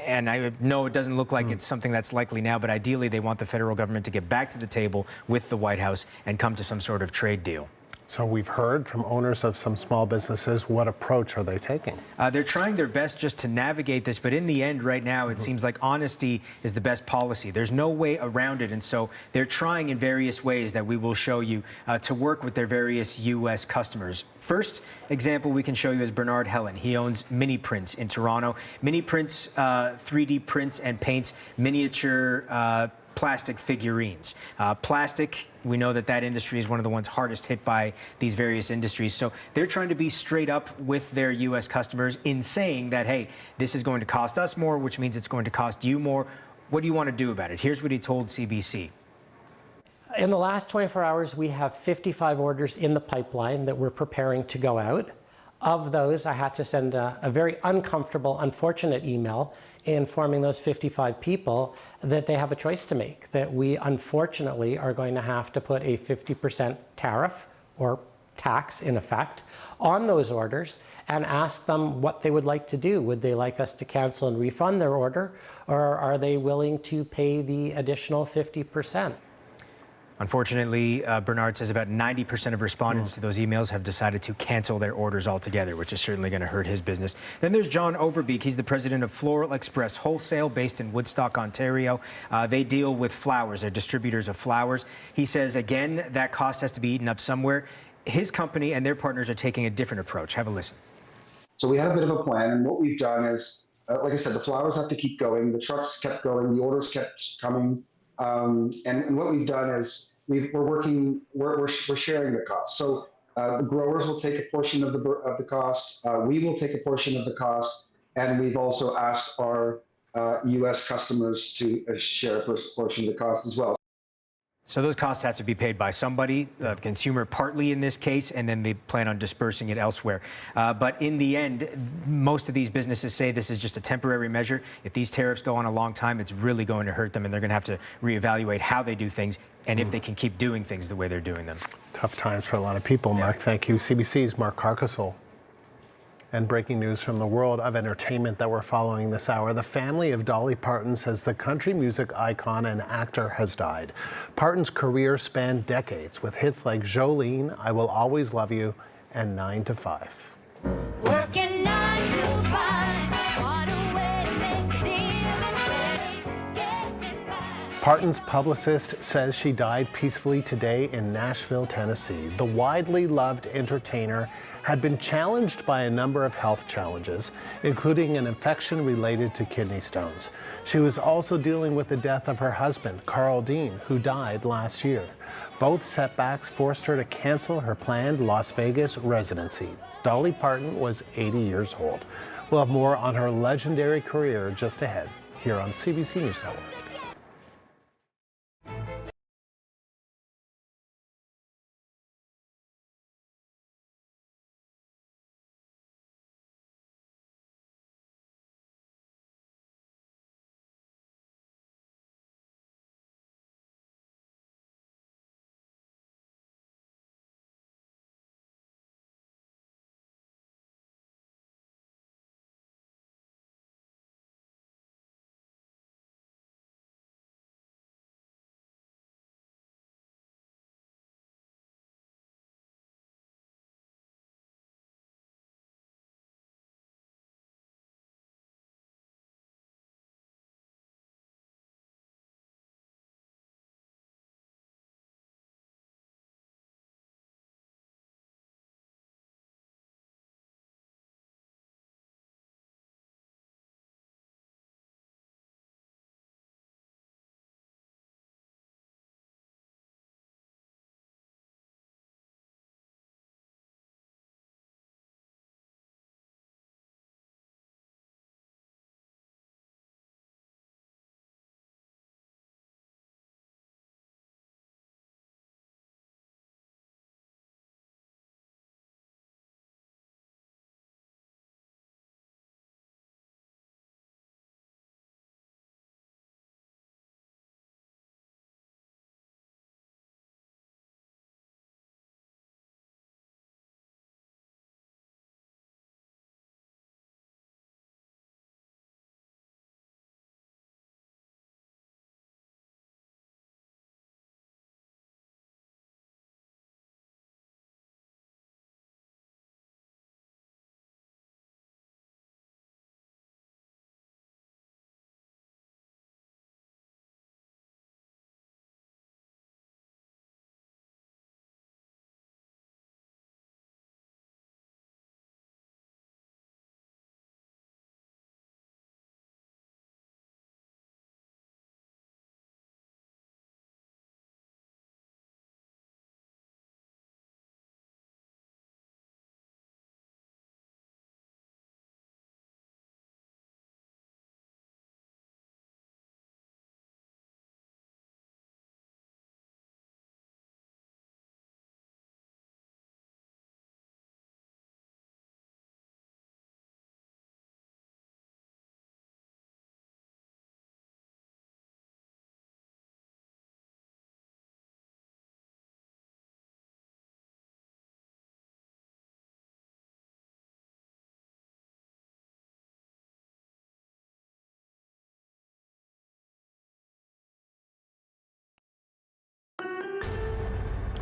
And I know it doesn't look like it's something that's likely now, but ideally they want the federal government to get back to the table with the White House and come to some sort of trade deal.
So we've heard from owners of some small businesses. What approach are they taking?
They're trying their best just to navigate this, but in the end right now it seems like honesty is the best policy. There's no way around it, and so they're trying in various ways that we will show you to work with their various U.S. customers. First example we can show you is Bernard Helen. He owns Mini Prints in Toronto. Mini Prints 3D prints and paints miniature plastic figurines. Plastic, we know that that industry is one of the ones hardest hit by these various industries. So they're trying to be straight up with their U.S. customers in saying that, hey, this is going to cost us more, which means it's going to cost you more. What do you want to do about it? Here's what he told CBC.
In the last 24 hours, we have 55 orders in the pipeline that we're preparing to go out. Of those, I had to send a very uncomfortable, unfortunate email informing those 55 people that they have a choice to make, that we unfortunately are going to have to put a 50% tariff or tax in effect on those orders and ask them what they would like to do. Would they like us to cancel and refund their order, or are they willing to pay the additional 50%?
Unfortunately, Bernard says about 90% of respondents to those emails have decided to cancel their orders altogether, which is certainly going to hurt his business. Then there's John Overbeek. He's the president of Floral Express Wholesale, based in Woodstock, Ontario. They deal with flowers. They're distributors of flowers. He says, again, that cost has to be eaten up somewhere. His company and their partners are taking a different approach. Have a listen.
So we had a bit of a plan, and what we've done is, like I said, the flowers have to keep going. The trucks kept going. The orders kept coming. And what we've done is we're sharing the cost. So the growers will take a portion of the cost. We will take a portion of the cost, and we've also asked our U.S. customers to share a portion of the cost as well.
So those costs have to be paid by somebody, the consumer partly in this case, and then they plan on dispersing it elsewhere. But in the end, most of these businesses say this is just a temporary measure. If these tariffs go on a long time, it's really going to hurt them, and they're going to have to reevaluate how they do things and if they can keep doing things the way they're doing them.
Tough times for a lot of people, Mark. Thank you. CBC's Mark Carcassol. And breaking news from the world of entertainment that we're following this hour. The family of Dolly Parton says the country music icon and actor has died. Parton's career spanned decades with hits like Jolene, I Will Always Love You, and 9 to 5.
Working 9 to 5, what a way to make a living, getting by.
Parton's publicist says she died peacefully today in Nashville, Tennessee. The widely loved entertainer had been challenged by a number of health challenges, including an infection related to kidney stones. She was also dealing with the death of her husband, Carl Dean, who died last year. Both setbacks forced her to cancel her planned Las Vegas residency. Dolly Parton was 80 years old. We'll have more on her legendary career just ahead here on CBC News Network.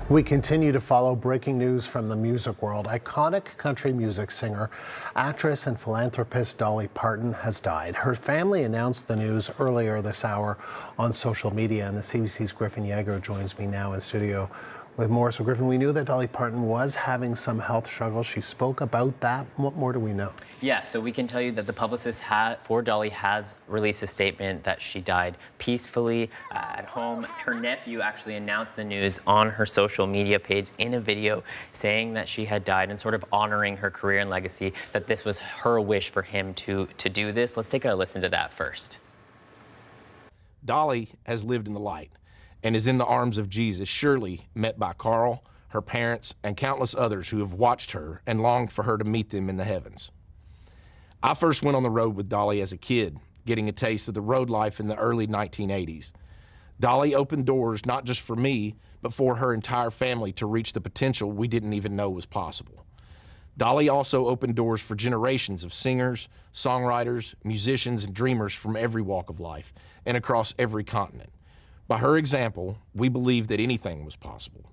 We continue to follow breaking news from the music world. Iconic country music singer, actress, and philanthropist Dolly Parton has died. Her family announced the news earlier this hour on social media, and the CBC's Griffin Yeager joins me now in studio with more. So Griffin, we knew that Dolly Parton was having some health struggles. She spoke about that. What more do we know?
Yeah, so we can tell you that the publicist for Dolly has released a statement that she died peacefully at home. Her nephew actually announced the news on her social media page in a video saying that she had died and sort of honoring her career and legacy, that this was her wish for him to do this. Let's take a listen to that first.
Dolly has lived in the light and is in the arms of Jesus, surely met by Carl, her parents, and countless others who have watched her and longed for her to meet them in the heavens. I first went on the road with Dolly as a kid, getting a taste of the road life in the early 1980s. Dolly opened doors not just for me, but for her entire family to reach the potential we didn't even know was possible. Dolly also opened doors for generations of singers, songwriters, musicians, and dreamers from every walk of life and across every continent. By her example, we believe that anything was possible.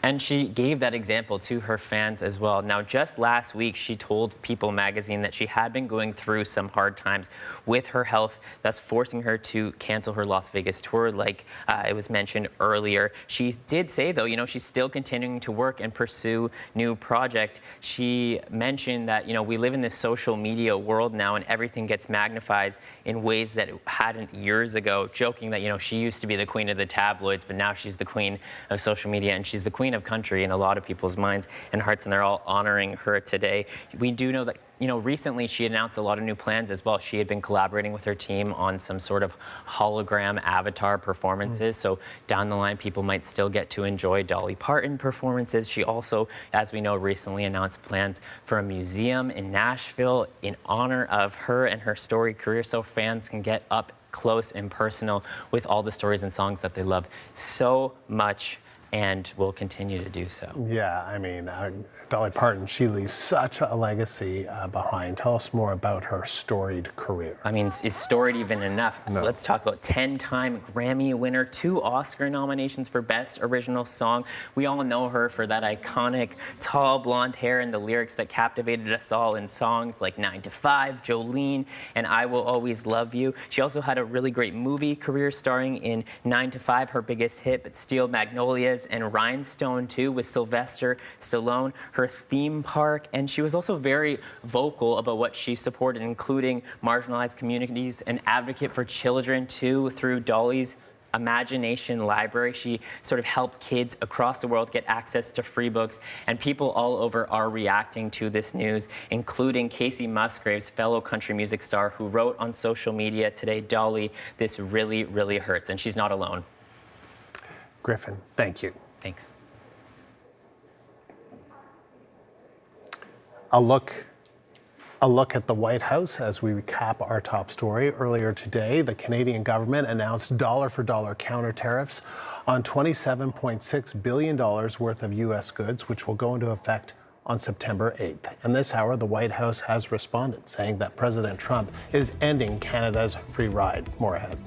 And she gave that example to her fans as well. Now, just last week, she told People magazine that she had been going through some hard times with her health, thus forcing her to cancel her Las Vegas tour, like it was mentioned earlier. She did say, though, she's still continuing to work and pursue new projects. She mentioned that, we live in this social media world now and everything gets magnified in ways that it hadn't years ago, joking that, she used to be the queen of the tabloids, but now she's the queen of social media and she's the queen of country in a lot of people's minds and hearts, and they're all honoring her today. We do know that, recently she announced a lot of new plans as well. She had been collaborating with her team on some sort of hologram avatar performances. So down the line, people might still get to enjoy Dolly Parton performances. She also, as we know, recently announced plans for a museum in Nashville in honor of her and her storied career, so fans can get up close and personal with all the stories and songs that they love so much, and will continue to do so.
Yeah, Dolly Parton, she leaves such a legacy behind. Tell us more about her storied career.
Is storied even enough?
No.
Let's talk about 10-time Grammy winner, 2 Oscar nominations for Best Original Song. We all know her for that iconic tall blonde hair and the lyrics that captivated us all in songs like 9 to 5, Jolene, and I Will Always Love You. She also had a really great movie career starring in 9 to 5, her biggest hit, but Steel Magnolias and Rhinestone 2 with Sylvester Stallone, her theme park, and she was also very vocal about what she supported, including marginalized communities, an advocate for children too through Dolly's Imagination Library. She sort of helped kids across the world get access to free books, and people all over are reacting to this news, including Casey Musgraves, fellow country music star, who wrote on social media today, "Dolly, this really, really hurts," and she's not alone.
Griffin, thank you.
Thanks.
A look at the White House as we recap our top story. Earlier today, the Canadian government announced dollar-for-dollar counter-tariffs on $27.6 billion worth of U.S. goods, which will go into effect on September 8th. And this hour, the White House has responded, saying that President Trump is ending Canada's free ride. More ahead.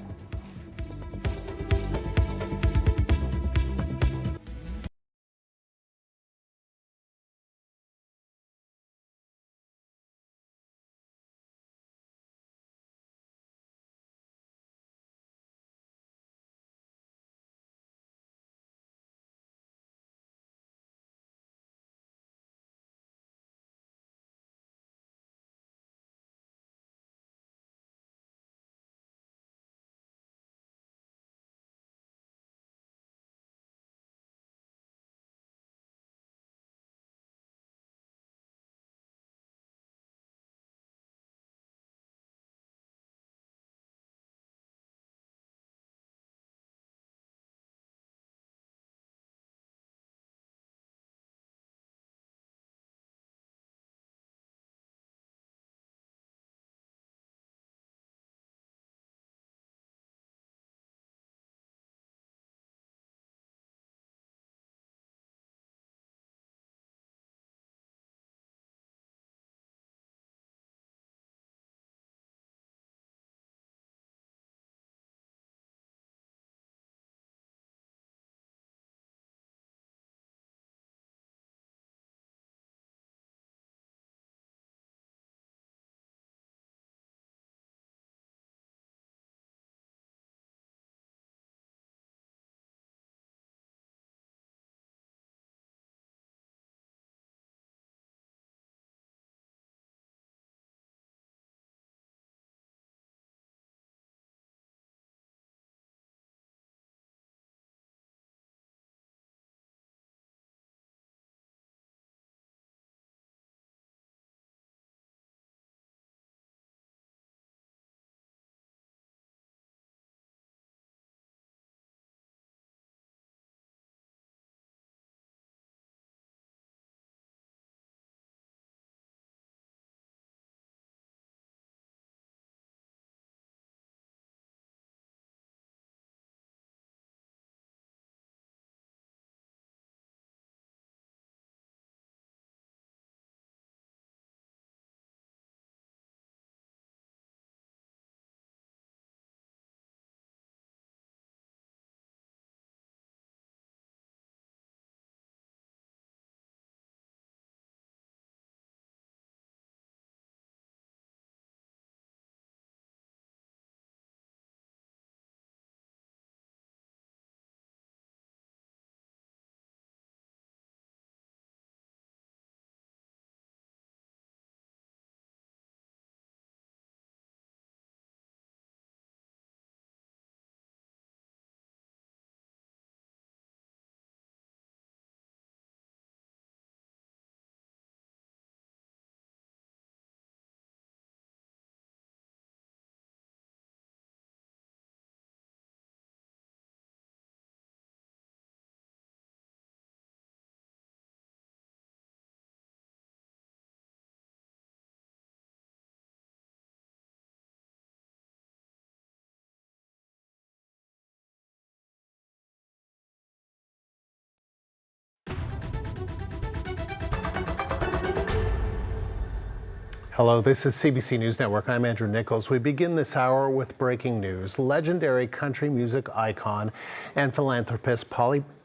Hello, this is CBC News Network. I'm Andrew Nichols. We begin this hour with breaking news. Legendary country music icon and philanthropist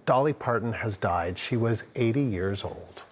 Dolly Parton has died. She was 80 years old.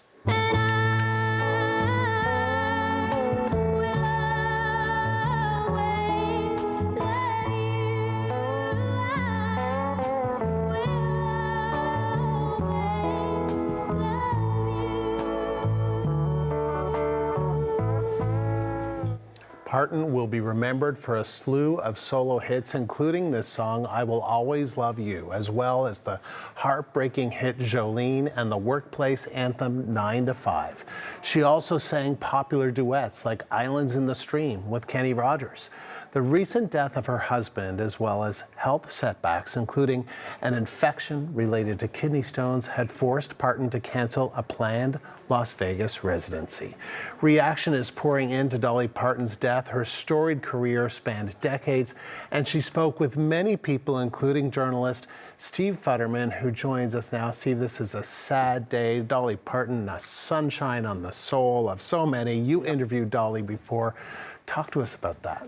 Parton will be remembered for a slew of solo hits, including this song, I Will Always Love You, as well as the heartbreaking hit Jolene and the workplace anthem 9 to 5. She also sang popular duets like Islands in the Stream with Kenny Rogers. The recent death of her husband, as well as health setbacks, including an infection related to kidney stones, had forced Parton to cancel a planned Las Vegas residency. Reaction is pouring into Dolly Parton's death. Her storied career spanned decades, and she spoke with many people, including journalist Steve Futterman, who joins us now. Steve, this is a sad day. Dolly Parton, a sunshine on the soul of so many. You interviewed Dolly before. Talk to us about that.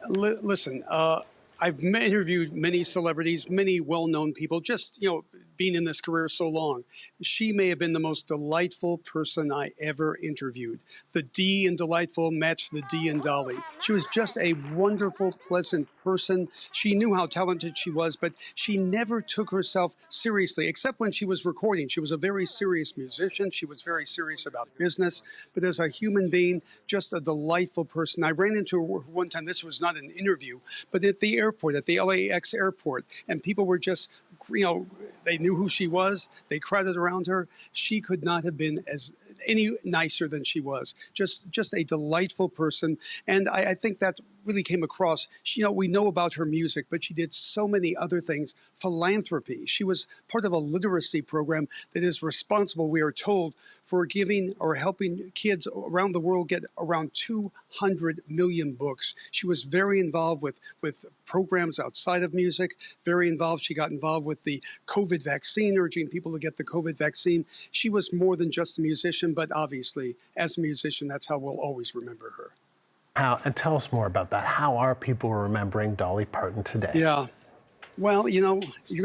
Listen, I've interviewed many celebrities, many well-known people, just, being in this career so long. She may have been the most delightful person I ever interviewed. The D in delightful matched the D in Dolly. She was just a wonderful, pleasant person. She knew how talented she was, but she never took herself seriously, except when she was recording. She was a very serious musician. She was very serious about business, but as a human being, just a delightful person. I ran into her one time. This was not an interview, but at the airport, at the LAX airport, and people were just, they knew who she was. They crowded around her. She could not have been any nicer than she was. Just a delightful person. And I think that really came across. We know about her music, but she did so many other things. Philanthropy. She was part of a literacy program that is responsible, we are told, for giving or helping kids around the world get around 200 million books. She was very involved with programs outside of music, very involved. She got involved with the COVID vaccine, urging people to get the COVID vaccine. She was more than just a musician, but obviously, as a musician, that's how we'll always remember her.
And tell us more about that. How are people remembering Dolly Parton today?
Yeah. Well, you're going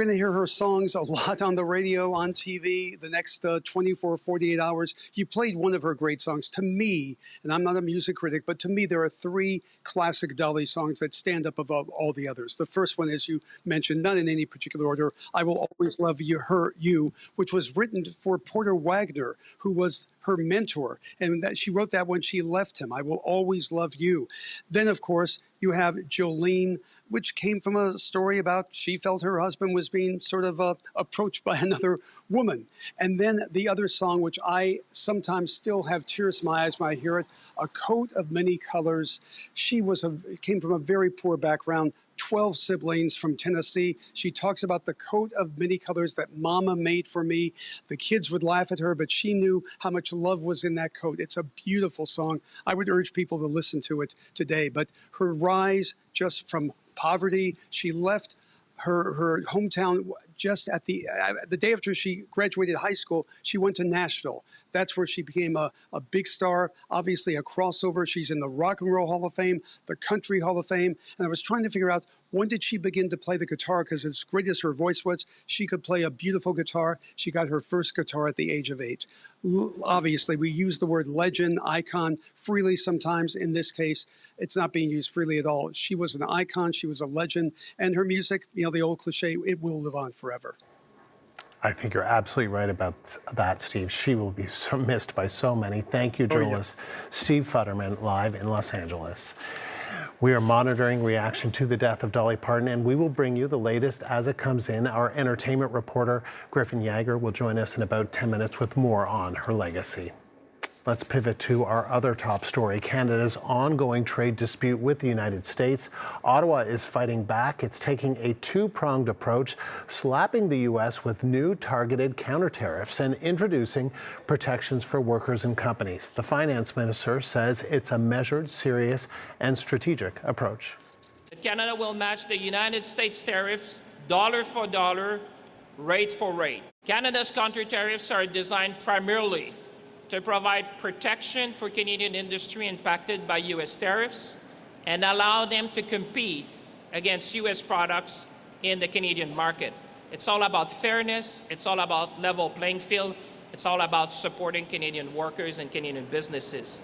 to hear her songs a lot on the radio, on TV, the next 24, 48 hours. You played one of her great songs. To me, and I'm not a music critic, but to me, there are three classic Dolly songs that stand up above all the others. The first one, as you mentioned, not in any particular order, I Will Always Love You, which was written for Porter Wagner, who was her mentor. And she wrote that when she left him. I Will Always Love You. Then, of course, you have Jolene, which came from a story about she felt her husband was being sort of approached by another woman. And then the other song, which I sometimes still have tears in my eyes when I hear it, A Coat of Many Colors. She came from a very poor background, 12 siblings from Tennessee. She talks about the coat of many colors that Mama made for me. The kids would laugh at her, but she knew how much love was in that coat. It's a beautiful song. I would urge people to listen to it today. But her rise just from poverty, she left her hometown just at the day after she graduated high school. She went to Nashville. That's where she became a big star, obviously a crossover. She's in the Rock and Roll Hall of Fame, the Country Hall of Fame. And I was trying to figure out, when did she begin to play the guitar? Because as great as her voice was, she could play a beautiful guitar. She got her first guitar at the age of 8. Obviously, we use the word legend, icon freely sometimes. In this case, it's not being used freely at all. She was an icon. She was a legend. And her music, the old cliche, it will live on forever.
I think you're absolutely right about that, Steve. She will be so missed by so many. Thank you, journalist Steve Futterman, live in Los Angeles. We are monitoring reaction to the death of Dolly Parton, and we will bring you the latest as it comes in. Our entertainment reporter, Griffin Yager, will join us in about 10 minutes with more on her legacy. Let's pivot to our other top story, Canada's ongoing trade dispute with the United States. Ottawa is fighting back. It's taking a two-pronged approach, slapping the U.S. with new targeted counter-tariffs and introducing protections for workers and companies. The finance minister says it's a measured, serious, and strategic approach.
Canada will match the United States tariffs dollar for dollar, rate for rate. Canada's counter-tariffs are designed primarily to provide protection for Canadian industry impacted by U.S. tariffs and allow them to compete against U.S. products in the Canadian market. It's all about fairness. It's all about level playing field. It's all about supporting Canadian workers and Canadian businesses.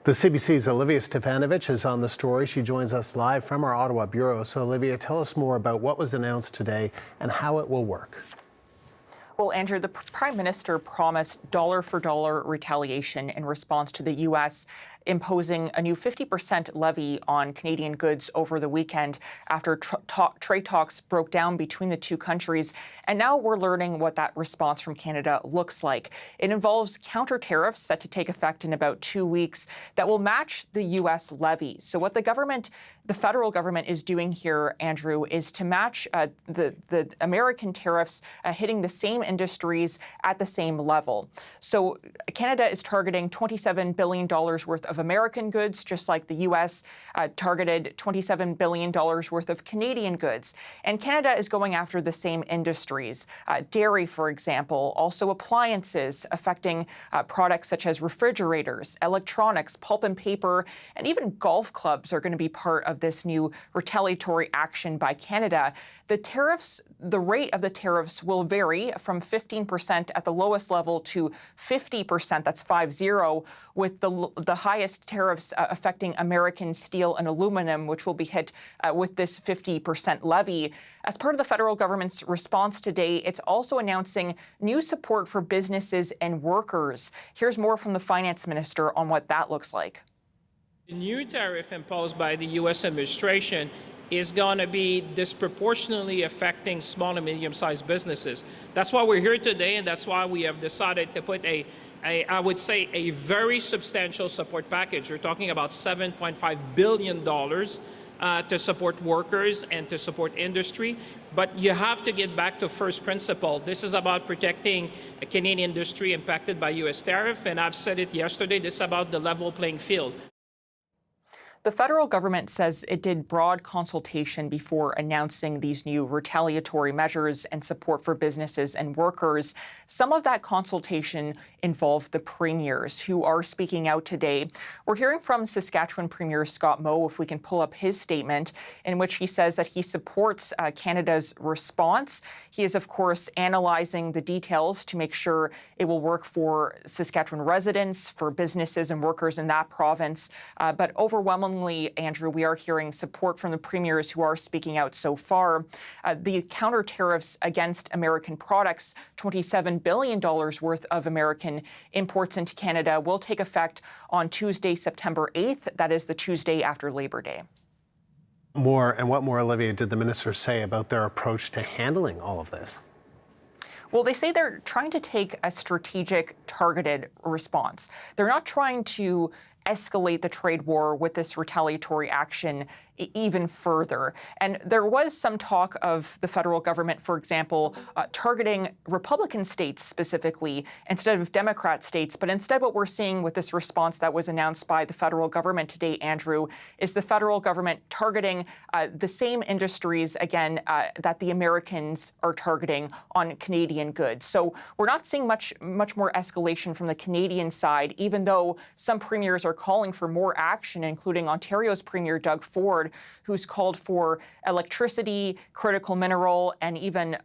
The CBC's Olivia Stefanovic is on the story. She joins us live from our Ottawa bureau. So Olivia, tell us more about what was announced today and how it will work.
Well, Andrew, the Prime Minister promised dollar-for-dollar retaliation in response to the U.S. imposing a new 50% levy on Canadian goods over the weekend after trade talks broke down between the two countries. And now we're learning what that response from Canada looks like. It involves counter-tariffs set to take effect in about 2 weeks that will match the U.S. levy. So what the federal government is doing here, Andrew, is to match the American tariffs hitting the same industries at the same level. So Canada is targeting $27 billion worth of American goods, just like the U.S. Targeted $27 billion worth of Canadian goods. And Canada is going after the same industries. Dairy, for example, also appliances affecting products such as refrigerators, electronics, pulp and paper, and even golf clubs are going to be part of this new retaliatory action by Canada. The rate of the tariffs will vary from 15% at the lowest level to 50%, that's 50, with the highest tariffs affecting American steel and aluminum, which will be hit with this 50% levy. As part of the federal government's response today, it's also announcing new support for businesses and workers. Here's more from the finance minister on what that looks like.
The new tariff imposed by the U.S. administration is going to be disproportionately affecting small and medium-sized businesses. That's why we're here today, and that's why we have decided to put I would say, a very substantial support package. We're talking about $7.5 billion to support workers and to support industry. But you have to get back to first principle. This is about protecting a Canadian industry impacted by U.S. tariff, and I've said it yesterday, this is about the level playing field.
The federal government says it did broad consultation before announcing these new retaliatory measures and support for businesses and workers. Some of that consultation involved the premiers who are speaking out today. We're hearing from Saskatchewan Premier Scott Moe, if we can pull up his statement, in which he says that he supports Canada's response. He is, of course, analyzing the details to make sure it will work for Saskatchewan residents, for businesses and workers in that province. But overwhelmingly, Andrew, we are hearing support from the premiers who are speaking out so far. The counter-tariffs against American products, $27 billion worth of American imports into Canada, will take effect on Tuesday, September 8th. That is the Tuesday after Labor Day.
What more, Olivia, did the minister say about their approach to handling all of this?
Well, they say they're trying to take a strategic, targeted response. They're not trying to escalate the trade war with this retaliatory action even further. And there was some talk of the federal government, for example, targeting Republican states specifically instead of Democrat states. But instead, what we're seeing with this response that was announced by the federal government today, Andrew, is the federal government targeting the same industries, again, that the Americans are targeting on Canadian goods. So we're not seeing much more escalation from the Canadian side, even though some premiers are calling for more action, including Ontario's Premier Doug Ford, who's called for electricity, critical mineral, and even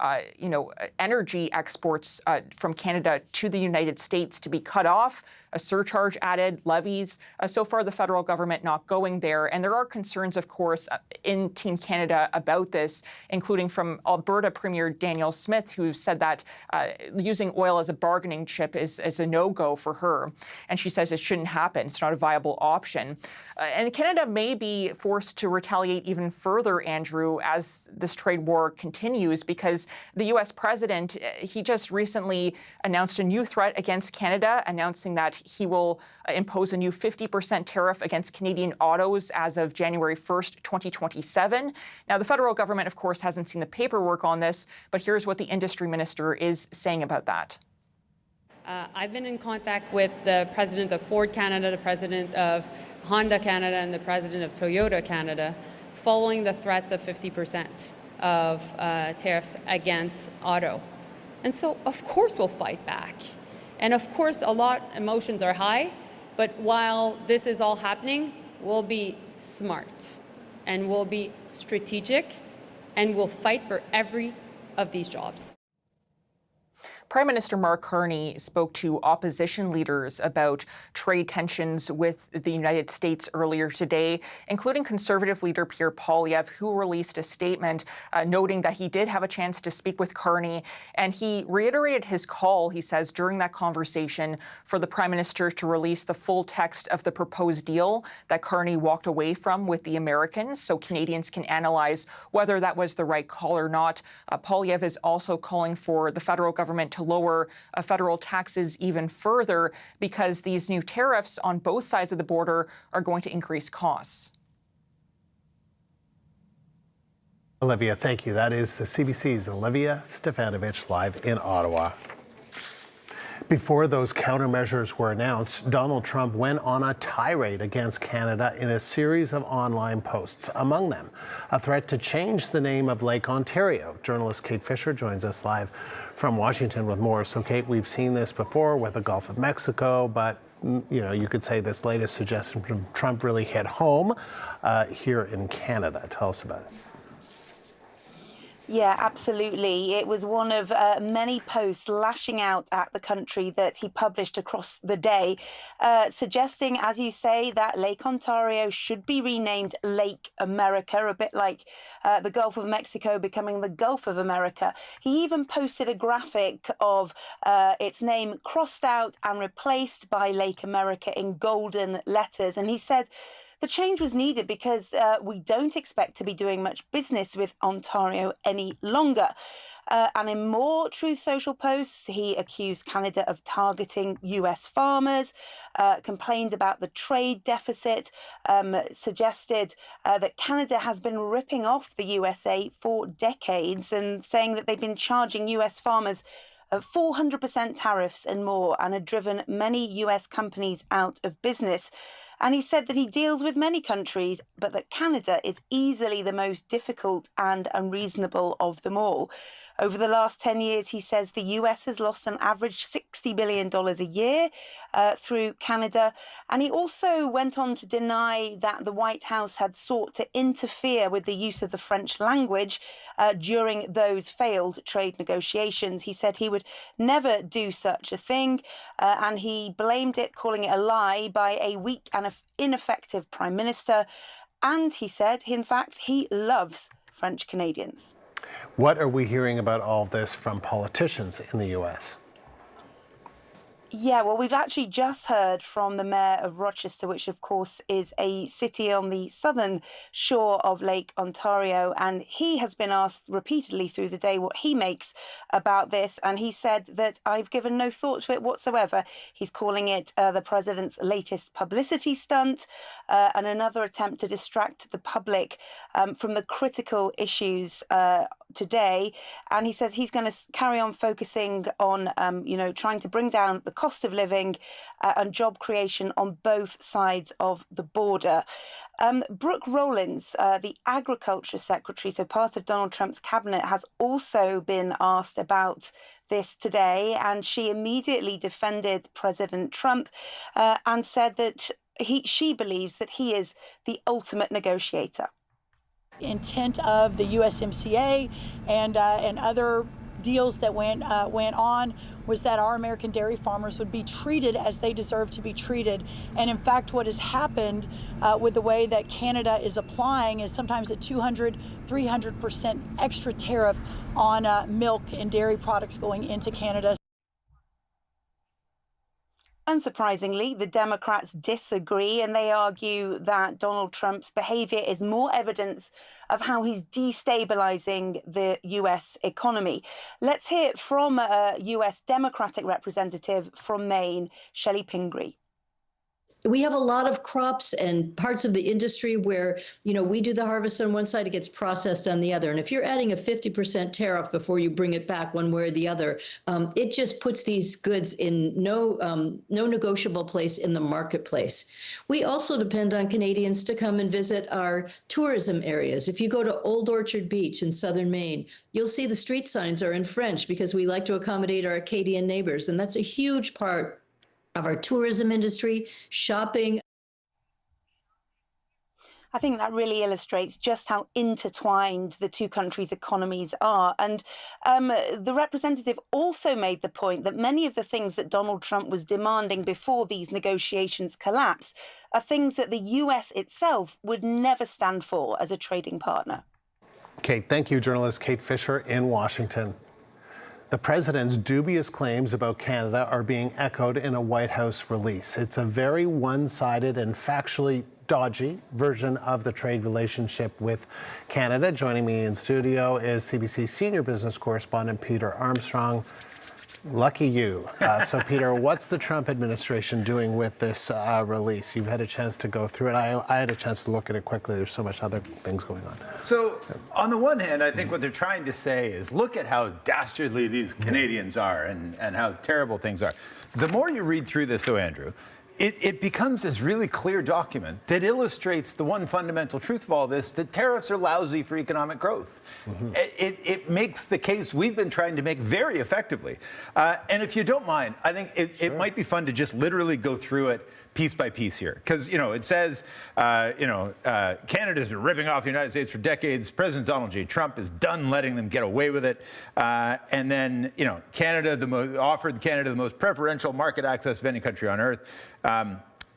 energy exports from Canada to the United States to be cut off, a surcharge added, levies. So far, the federal government not going there. And there are concerns, of course, in Team Canada about this, including from Alberta Premier Danielle Smith, who said that using oil as a bargaining chip is a no-go for her. And she says it shouldn't happen. It's not a viable option. And Canada may be forced to retaliate even further, Andrew, as this trade war continues, because the U.S. president, he just recently announced a new threat against Canada, announcing that he will impose a new 50% tariff against Canadian autos as of January 1st, 2027. Now, the federal government, of course, hasn't seen the paperwork on this, but here's what the industry minister is saying about that.
I've been in contact with the president of Ford Canada, the president of Honda Canada, and the president of Toyota Canada, following the threats of 50% of tariffs against auto. And so, of course, we'll fight back. And of course, emotions are high, but while this is all happening, we'll be smart and we'll be strategic and we'll fight for every of these jobs.
Prime Minister Mark Carney spoke to opposition leaders about trade tensions with the United States earlier today, including Conservative leader Pierre Poilievre, who released a statement noting that he did have a chance to speak with Carney. And he reiterated his call, he says, during that conversation for the Prime Minister to release the full text of the proposed deal that Carney walked away from with the Americans so Canadians can analyze whether that was the right call or not. Poilievre is also calling for the federal government to lower federal taxes even further because these new tariffs on both sides of the border are going to increase costs.
Olivia, thank you. That is the CBC's Olivia Stefanovic live in Ottawa. Before those countermeasures were announced, Donald Trump went on a tirade against Canada in a series of online posts, among them a threat to change the name of Lake Ontario. Journalist Kate Fisher joins us live from Washington with more. So, Kate, we've seen this before with the Gulf of Mexico, but you could say this latest suggestion from Trump really hit home here in Canada. Tell us about it.
Yeah, absolutely. It was one of many posts lashing out at the country that he published across the day, suggesting, as you say, that Lake Ontario should be renamed Lake America, a bit like the Gulf of Mexico becoming the Gulf of America. He even posted a graphic of its name crossed out and replaced by Lake America in golden letters. And he said, the change was needed because we don't expect to be doing much business with Ontario any longer. And in more Truth Social posts, he accused Canada of targeting US farmers, complained about the trade deficit, suggested that Canada has been ripping off the USA for decades and saying that they've been charging US farmers 400% tariffs and more and had driven many US companies out of business. And he said that he deals with many countries, but that Canada is easily the most difficult and unreasonable of them all. Over the last 10 years, he says the US has lost an average $60 billion a year through Canada. And he also went on to deny that the White House had sought to interfere with the use of the French language during those failed trade negotiations. He said he would never do such a thing. And he blamed it, calling it a lie, by a weak and ineffective Prime Minister. And he said, in fact, he loves French Canadians.
What are we hearing about all of this from politicians in the U.S.?
Yeah, well, we've actually just heard from the mayor of Rochester, which, of course, is a city on the southern shore of Lake Ontario. And he has been asked repeatedly through the day what he makes about this. And he said that I've given no thought to it whatsoever. He's calling it the president's latest publicity stunt and another attempt to distract the public from the critical issues today. And he says he's going to carry on focusing on, trying to bring down the cost of living and job creation on both sides of the border. Brooke Rollins, the Agriculture Secretary, so part of Donald Trump's cabinet, has also been asked about this today, and she immediately defended President Trump and said that she believes that he is the ultimate negotiator.
Intent of the USMCA and other deals that went on was that our American dairy farmers would be treated as they deserve to be treated. And in fact, what has happened with the way that Canada is applying is sometimes a 200-300% extra tariff on milk and dairy products going into Canada.
Unsurprisingly, the Democrats disagree, and they argue that Donald Trump's behavior is more evidence of how he's destabilizing the U.S. economy. Let's hear from a U.S. Democratic representative from Maine, Shelley Pingree.
We have a lot of crops and parts of the industry where, we do the harvest on one side, it gets processed on the other. And if you're adding a 50% tariff before you bring it back one way or the other, it just puts these goods in no negotiable place in the marketplace. We also depend on Canadians to come and visit our tourism areas. If you go to Old Orchard Beach in southern Maine, you'll see the street signs are in French because we like to accommodate our Acadian neighbors. And that's a huge part of our tourism industry, shopping.
I think that really illustrates just how intertwined the two countries' economies are. And the representative also made the point that many of the things that Donald Trump was demanding before these negotiations collapse are things that the US itself would never stand for as a trading partner.
Kate, thank you, journalist Kate Fisher in Washington. The president's dubious claims about Canada are being echoed in a White House release. It's a very one-sided and factually dodgy version of the trade relationship with Canada. Joining me in studio is CBC senior business correspondent Peter Armstrong. Lucky you. So, Peter, what's the Trump administration doing with this release? You've had a chance to go through it. I had a chance to look at it quickly. There's so much other things going on.
So, on the one hand, I think what they're trying to say is, look at how dastardly these Canadians are and how terrible things are. The more you read through this, though, Andrew, it becomes this really clear document that illustrates the one fundamental truth of all this, that tariffs are lousy for economic growth. Mm-hmm. It makes the case we've been trying to make very effectively. And if you don't mind, I think it might be fun to just literally go through it piece by piece here. Because, it says, Canada's been ripping off the United States for decades. President Donald J. Trump is done letting them get away with it. And then, Canada offered Canada the most preferential market access of any country on earth.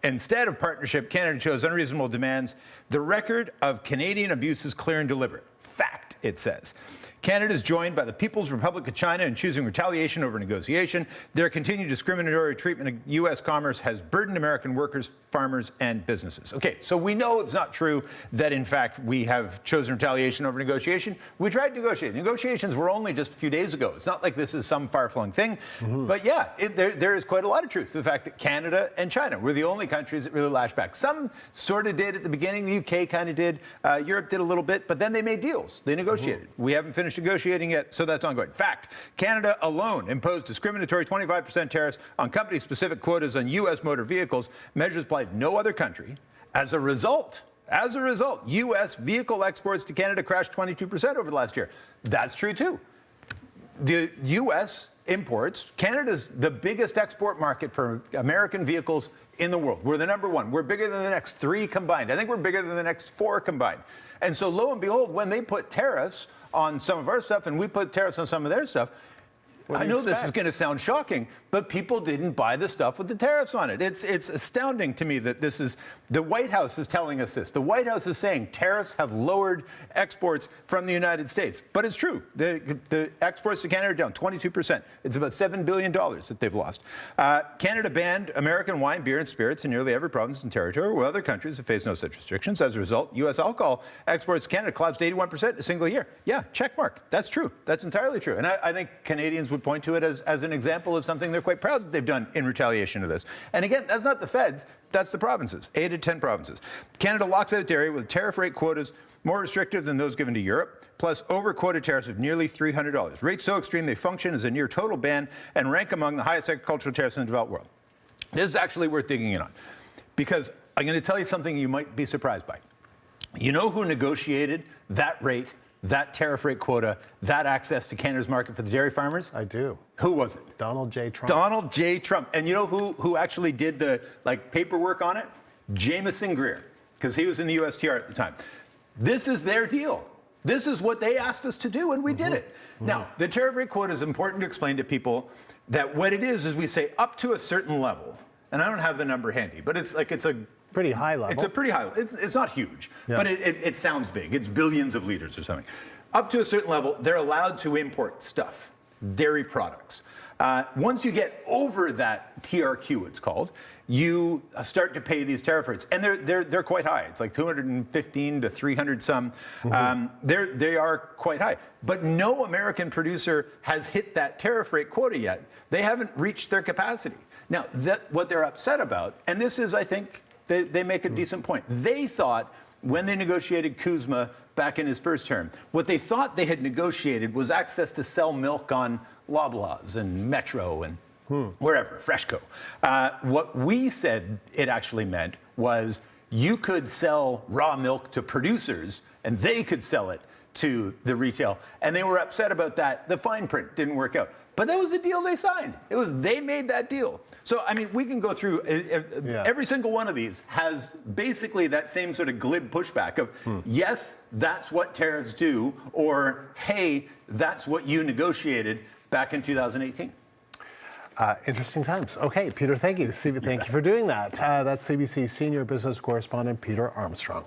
Instead of partnership, Canada chose unreasonable demands. The record of Canadian abuse is clear and deliberate. Fact, it says. Canada is joined by the People's Republic of China in choosing retaliation over negotiation. Their continued discriminatory treatment of U.S. commerce has burdened American workers, farmers, and businesses. Okay, so we know it's not true that, in fact, we have chosen retaliation over negotiation. We tried to negotiate. Negotiations were only just a few days ago. It's not like this is some far-flung thing. Mm-hmm. But yeah, there is quite a lot of truth to the fact that Canada and China were the only countries that really lashed back. Some sort of did at the beginning. The UK kind of did. Europe did a little bit. But then they made deals. They negotiated. Mm-hmm. We haven't finished negotiating yet, so that's ongoing. Fact, Canada alone imposed discriminatory 25% tariffs on company-specific quotas on U.S. motor vehicles, measures applied no other country. As a result, U.S. vehicle exports to Canada crashed 22% over the last year. That's true, too. The U.S. imports, Canada's the biggest export market for American vehicles in the world. We're the number one. We're bigger than the next three combined. I think we're bigger than the next four combined. And so, lo and behold, when they put tariffs on some of our stuff and we put tariffs on some of their stuff, I know this is going to sound shocking, but people didn't buy the stuff with the tariffs on it. It's astounding to me that this is, the White House is telling us this. The White House is saying tariffs have lowered exports from the United States. But it's true. The exports to Canada are down 22%. It's about $7 billion that they've lost. Canada banned American wine, beer, and spirits in nearly every province and territory, where other countries have faced no such restrictions. As a result, U.S. alcohol exports to Canada collapsed 81% in a single year. Yeah, check mark. That's true. That's entirely true. And I think Canadians would point to it as an example of something they're quite proud that they've done in retaliation to this. And again, that's not the feds, that's the provinces, 8 to 10 provinces. Canada locks out dairy with tariff rate quotas more restrictive than those given to Europe, plus over-quota tariffs of nearly $300. Rates so extreme they function as a near total ban and rank among the highest agricultural tariffs in the developed world. This is actually worth digging in on, because I'm going to tell you something you might be surprised by. You know who negotiated that rate, that tariff rate quota, that access to Canada's market for the dairy farmers?
I do.
Who was it?
Donald J. Trump.
Donald J. Trump. And you know who actually did the paperwork on it? Jamieson Greer, because he was in the USTR at the time. This is their deal. This is what they asked us to do, and we did it. Mm-hmm. Now, the tariff rate quota is important to explain to people that what it is we say up to a certain level, and I don't have the number handy, but it's a
pretty high level.
It's a pretty high level. It's not huge, but it sounds big. It's billions of liters or something. Up to a certain level, they're allowed to import stuff. dairy products. Once you get over that TRQ, it's called, you start to pay these tariff rates, and they're quite high. It's like 215 to 300 some. They are quite high, but no American producer has hit that tariff rate quota yet. They haven't reached their capacity. Now, what they're upset about, and this is, I think, they make a decent point. They thought when they negotiated Kuzma back in his first term, what they thought they had negotiated was access to sell milk on Loblaws and Metro and wherever, Freshco. What we said it actually meant was you could sell raw milk to producers and they could sell it to the retail. And they were upset about that. The fine print didn't work out. But that was the deal they signed. They made that deal. So, I mean, we can go through every single one of these has basically that same sort of glib pushback of, yes, that's what tariffs do, or, hey, that's what you negotiated back in 2018.
Interesting times. Okay, Peter, thank you. Thank you for doing that. That's CBC senior business correspondent Peter Armstrong.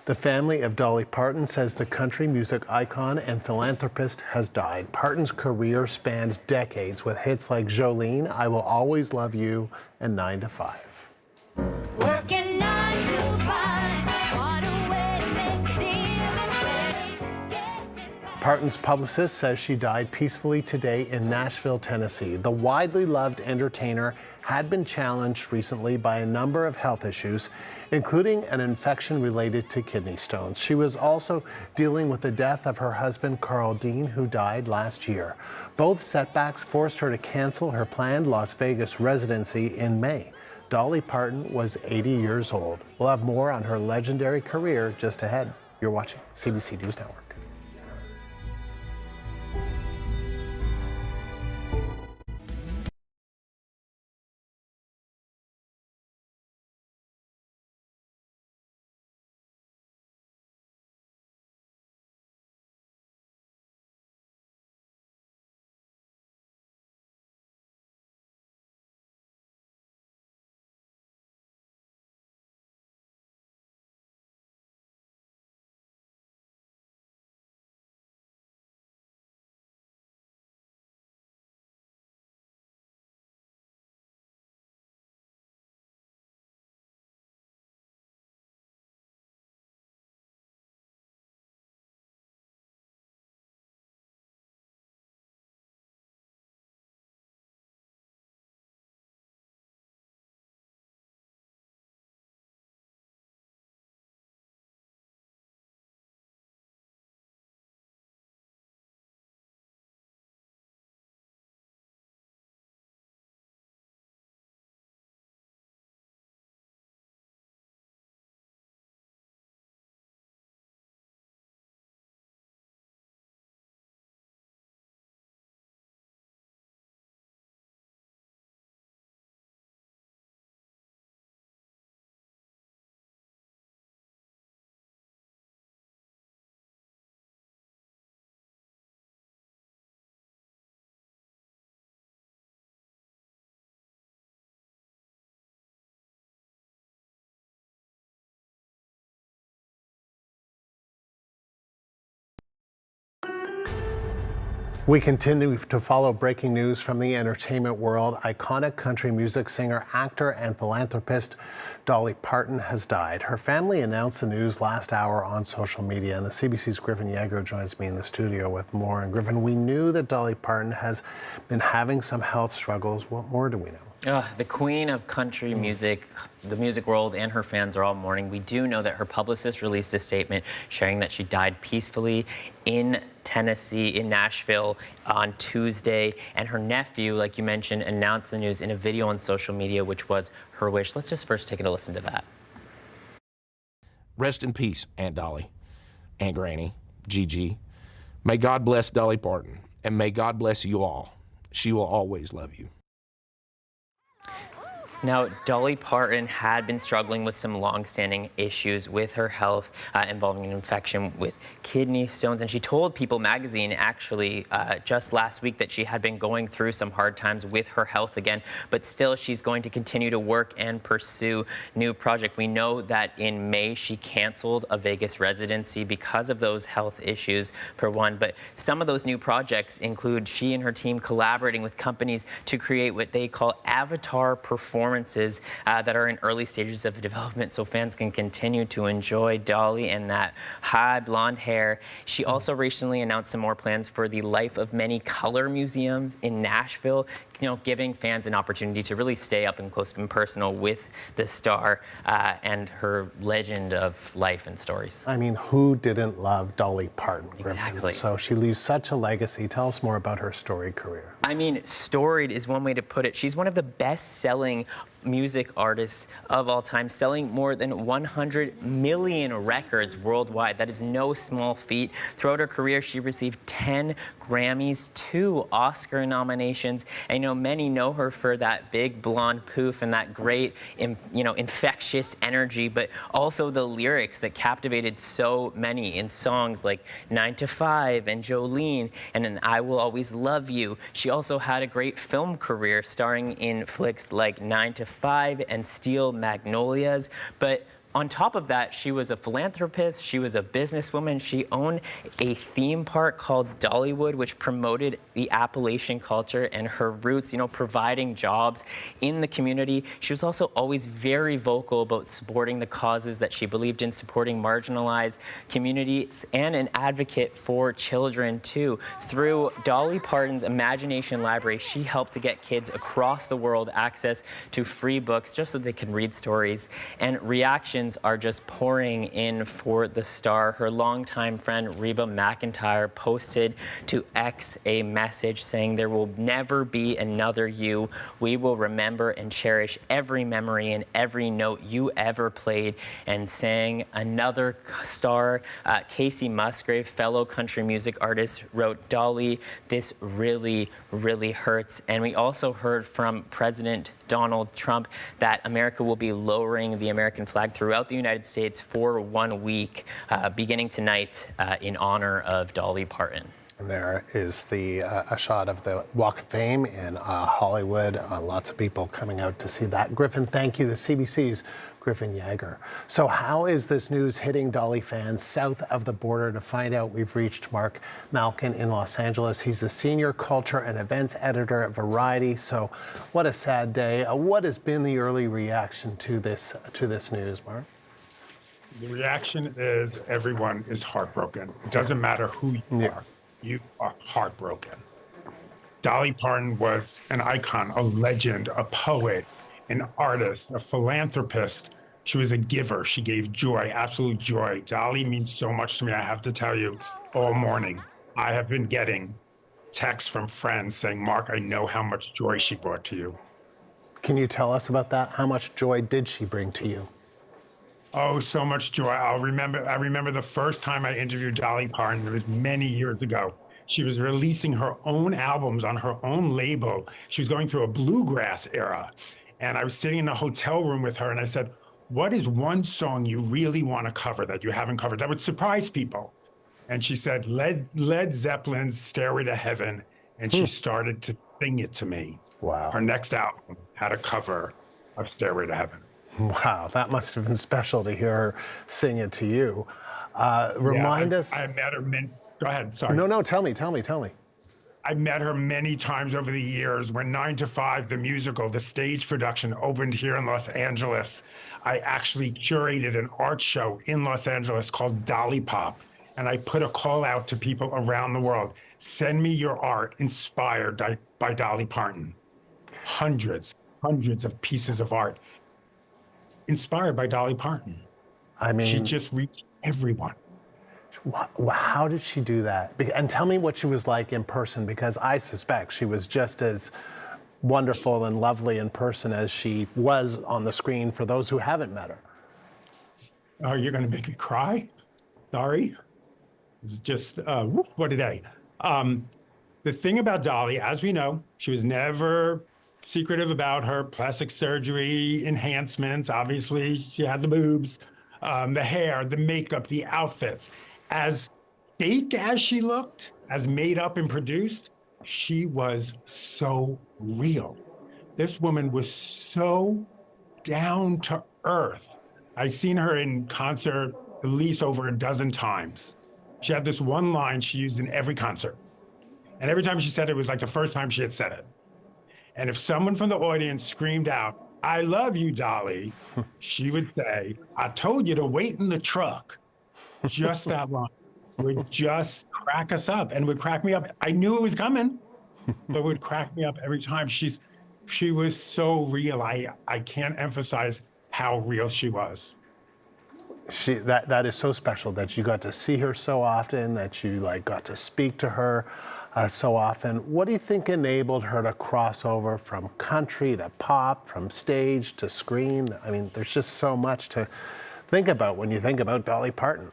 The family of Dolly Parton says the country music icon and philanthropist has died. Parton's career spanned decades with hits like Jolene, I Will Always Love You, and 9 to 5.
Working 9 to 5, what a way to make a living.
Parton's publicist says she died peacefully today in Nashville, Tennessee. The widely loved entertainer had been challenged recently by a number of health issues, including an infection related to kidney stones. She was also dealing with the death of her husband, Carl Dean, who died last year. Both setbacks forced her to cancel her planned Las Vegas residency in May. Dolly Parton was 80 years old. We'll have more on her legendary career just ahead. You're watching CBC News Network. We continue to follow breaking news from the entertainment world. Iconic country music singer, actor, and philanthropist Dolly Parton has died. Her family announced the news last hour on social media, and the CBC's Griffin Yeager joins me in the studio with more. And Griffin, we knew that Dolly Parton has been having some health struggles. What more do we know?
The queen of country music, the music world, and her fans are all mourning. We do know that her publicist released a statement sharing that she died peacefully in Tennessee, in Nashville, on Tuesday. And her nephew, like you mentioned, announced the news in a video on social media, which was her wish. Let's just first take a listen to that.
Rest in peace, Aunt Dolly, Aunt Granny, Gigi. May God bless Dolly Parton, and may God bless you all. She will always love you.
Now, Dolly Parton had been struggling with some long-standing issues with her health involving an infection with kidney stones. And she told People magazine actually just last week that she had been going through some hard times with her health again, but still she's going to continue to work and pursue new projects. We know that in May she canceled a Vegas residency because of those health issues, for one. But some of those new projects include she and her team collaborating with companies to create what they call avatar performances that are in early stages of development, so fans can continue to enjoy Dolly and that high blonde hair. She also recently announced some more plans for the Life of Many Color Museum in Nashville, giving fans an opportunity to really stay up and close and personal with the star and her legend of life and stories.
I mean, who didn't love Dolly Parton, Griffin?
Exactly.
So she leaves such a legacy. Tell us more about her storied career.
I mean, storied is one way to put it. She's one of the best-selling music artists of all time, selling more than 100 million records worldwide. That is no small feat. Throughout her career, she received 10 Grammys, 2 Oscar nominations, and many know her for that big blonde poof and that great, infectious energy, but also the lyrics that captivated so many in songs like 9 to 5 and Jolene and I Will Always Love You. She also had a great film career starring in flicks like 9 to 5 and Steel Magnolias, but on top of that, she was a philanthropist, she was a businesswoman, she owned a theme park called Dollywood, which promoted the Appalachian culture and her roots, providing jobs in the community. She was also always very vocal about supporting the causes that she believed in, supporting marginalized communities, and an advocate for children too. Through Dolly Parton's Imagination Library, she helped to get kids across the world access to free books just so they can read stories, and reactions are just pouring in for the star. Her longtime friend Reba McEntire posted to X a message saying, "There will never be another you. We will remember and cherish every memory and every note you ever played," and sang. Another star, Casey Musgrave, fellow country music artist, wrote, "Dolly, this really, really hurts." And we also heard from President Donald Trump that America will be lowering the American flag throughout the United States for 1 week, beginning tonight, in honor of Dolly Parton.
And there is a shot of the Walk of Fame in Hollywood. Lots of people coming out to see that. Griffin, thank you. The CBC's Griffin Yager. So how is this news hitting Dolly fans south of the border? To find out, we've reached Mark Malkin in Los Angeles. He's the senior culture and events editor at Variety. So what a sad day. What has been the early reaction to this news, Mark?
The reaction is everyone is heartbroken. It doesn't matter who you are. You are heartbroken. Dolly Parton was an icon, a legend, a poet, an artist, a philanthropist. She was a giver. She gave joy, absolute joy. Dolly means so much to me. I have to tell you, all morning, I have been getting texts from friends saying, "Mark, I know how much joy she brought to you."
Can you tell us about that? How much joy did she bring to you?
Oh, so much joy. I remember the first time I interviewed Dolly Parton. It was many years ago. She was releasing her own albums on her own label. She was going through a bluegrass era. And I was sitting in a hotel room with her and I said, "What is one song you really want to cover that you haven't covered that would surprise people?" And she said, Led Zeppelin's Stairway to Heaven. And she started to sing it to me.
Wow.
Her next album had a cover of Stairway to Heaven.
Wow, that must have been special to hear her sing it to you. Remind us.
I met her go ahead, sorry.
No, tell me.
I met her many times over the years. When 9 to 5, the musical, the stage production, opened here in Los Angeles, I actually curated an art show in Los Angeles called Dolly Pop. And I put a call out to people around the world. Send me your art inspired by Dolly Parton. Hundreds of pieces of art inspired by Dolly Parton.
I mean,
she just reached everyone.
How did she do that? And tell me what she was like in person, because I suspect she was just as wonderful and lovely in person as she was on the screen for those who haven't met her.
Oh, you're going to make me cry? Sorry. It's just, what a day. The thing about Dolly, as we know, she was never secretive about her plastic surgery enhancements. Obviously, she had the boobs, the hair, the makeup, the outfits. As fake as she looked, as made up and produced, she was so real. This woman was so down to earth. I've seen her in concert at least over a dozen times. She had this one line she used in every concert. And every time she said it, it was like the first time she had said it. And if someone from the audience screamed out, "I love you, Dolly," she would say, "I told you to wait in the truck." Just that line would just crack us up and would crack me up. I knew it was coming, but it would crack me up every time. She was so real. I can't emphasize how real she was.
That is so special that you got to see her so often, that you got to speak to her so often. What do you think enabled her to cross over from country to pop, from stage to screen? I mean, there's just so much to think about when you think about Dolly Parton.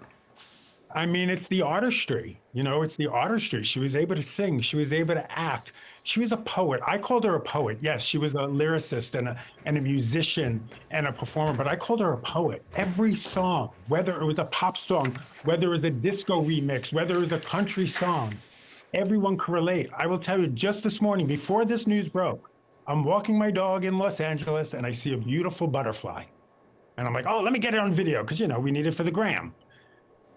I mean, it's the artistry, it's the artistry. She was able to sing. She was able to act. She was a poet. I called her a poet. Yes, she was a lyricist and a musician and a performer, but I called her a poet. Every song, whether it was a pop song, whether it was a disco remix, whether it was a country song, everyone could relate. I will tell you, just this morning, before this news broke, I'm walking my dog in Los Angeles and I see a beautiful butterfly. And I'm like, oh, let me get it on video, because, we need it for the gram.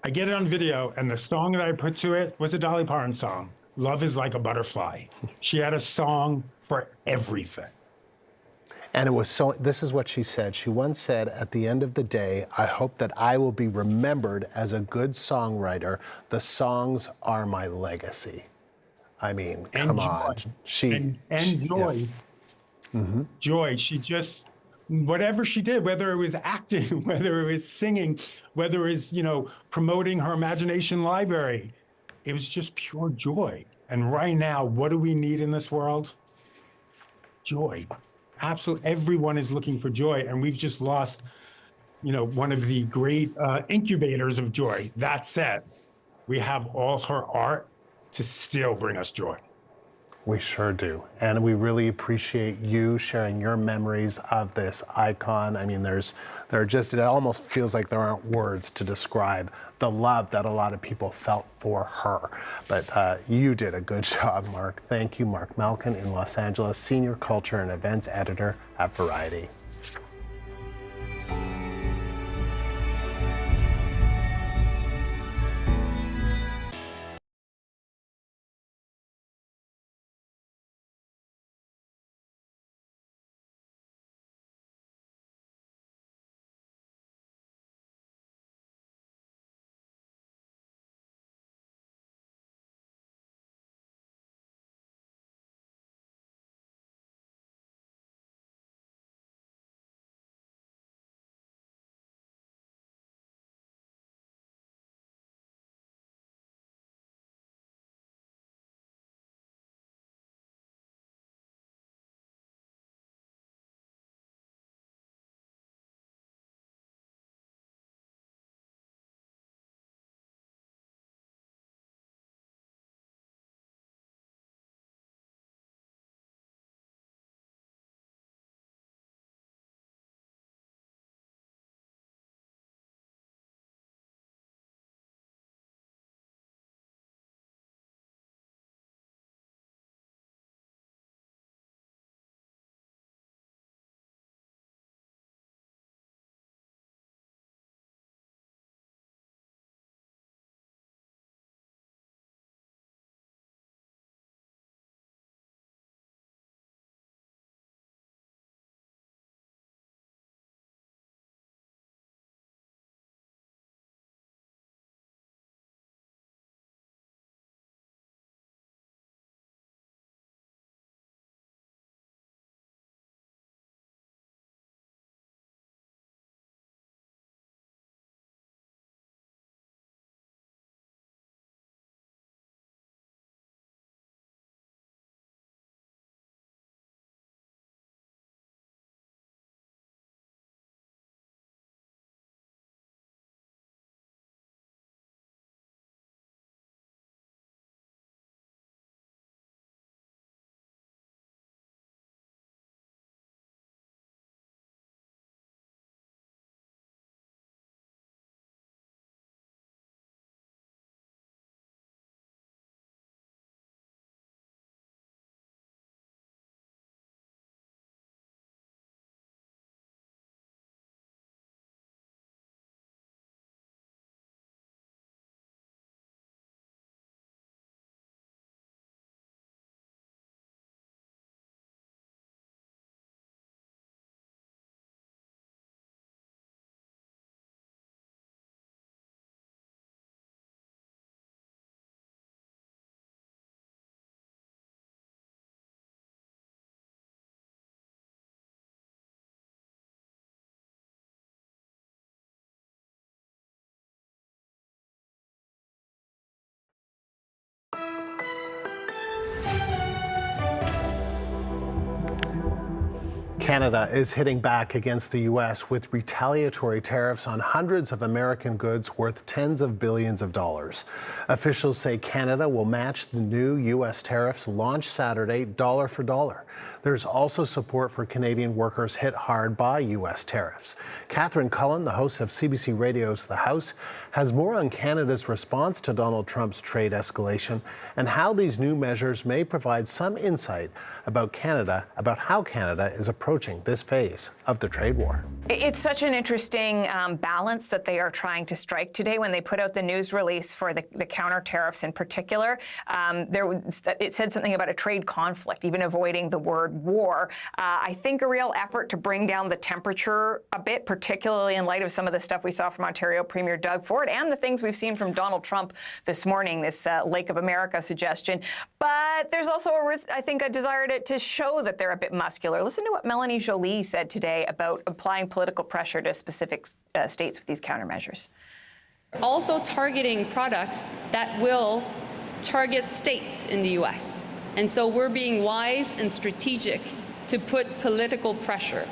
I get it on video, and the song that I put to it was a Dolly Parton song, "Love is Like a Butterfly." She had a song for everything.
And it was so, this is what she said. She once said, "At the end of the day, I hope that I will be remembered as a good songwriter. The songs are my legacy." I mean, come on.
And joy.
Yeah. Mm-hmm.
Joy. She just, whatever she did, whether it was acting, whether it was singing, whether it was, promoting her imagination library, it was just pure joy. And right now, what do we need in this world? Joy. Absolutely. Everyone is looking for joy. And we've just lost, one of the great incubators of joy. That said, we have all her art to still bring us joy.
We sure do. And we really appreciate you sharing your memories of this icon. I mean, it almost feels like there aren't words to describe the love that a lot of people felt for her. But you did a good job, Mark. Thank you, Mark Malkin in Los Angeles, Senior Culture and Events Editor at Variety. Canada is hitting back against the U.S. with retaliatory tariffs on hundreds of American goods worth tens of billions of dollars. Officials say Canada will match the new U.S. tariffs launched Saturday, dollar for dollar. There's also support for Canadian workers hit hard by U.S. tariffs. Catherine Cullen, the host of CBC Radio's The House, has more on Canada's response to Donald Trump's trade escalation and how these new measures may provide some insight about how Canada is approaching this phase of the trade war.
It's such an interesting balance that they are trying to strike today when they put out the news release for the counter-tariffs in particular. It said something about a trade conflict, even avoiding the word war. I think a real effort to bring down the temperature a bit, particularly in light of some of the stuff we saw from Ontario Premier Doug Ford and the things we've seen from Donald Trump this morning, this Lake of America suggestion. But there's also, I think, a desire to show that they're a bit muscular. Listen to what Melanie Joly said today about applying political pressure to specific states with these countermeasures.
Also targeting products that will target states in the U.S. And so we're being wise and strategic to put political pressure.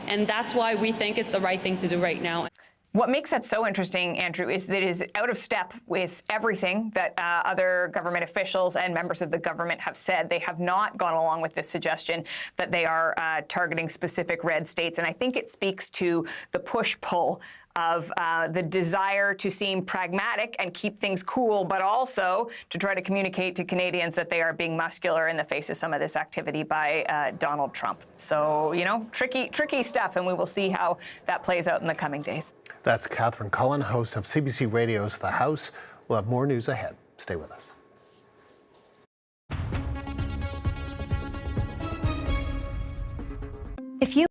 And that's why we think it's the right thing to do right now.
What makes that so interesting, Andrew, is that it is out of step with everything that other government officials and members of the government have said. They have not gone along with this suggestion that they are targeting specific red states. And I think it speaks to the push-pull of the desire to seem pragmatic and keep things cool, but also to try to communicate to Canadians that they are being muscular in the face of some of this activity by Donald Trump. So, you know, tricky stuff, and we will see how that plays out in the coming days.
That's Catherine Cullen, host of CBC Radio's The House. We'll have more news ahead. Stay with us.
If you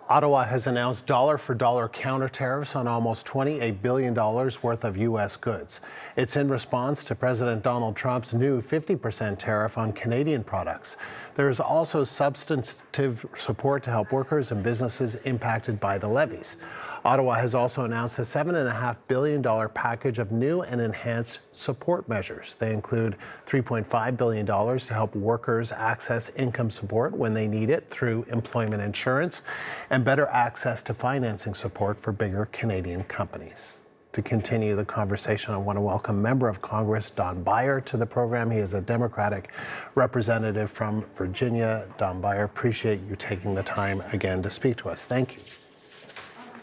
Ottawa has announced dollar-for-dollar counter-tariffs on almost $28 billion worth of U.S. goods. It's in response to President Donald Trump's new 50% tariff on Canadian products. There is also substantive support to help workers and businesses impacted by the levies. Ottawa has also announced a $7.5 billion package of new and enhanced support measures. They include $3.5 billion to help workers access income support when they need it through employment insurance, and better access to financing support for bigger Canadian companies. To continue the conversation, I want to welcome Member of Congress Don Beyer to the program. He is a Democratic representative from Virginia. Don Beyer, appreciate you taking the time again to speak to us. Thank you.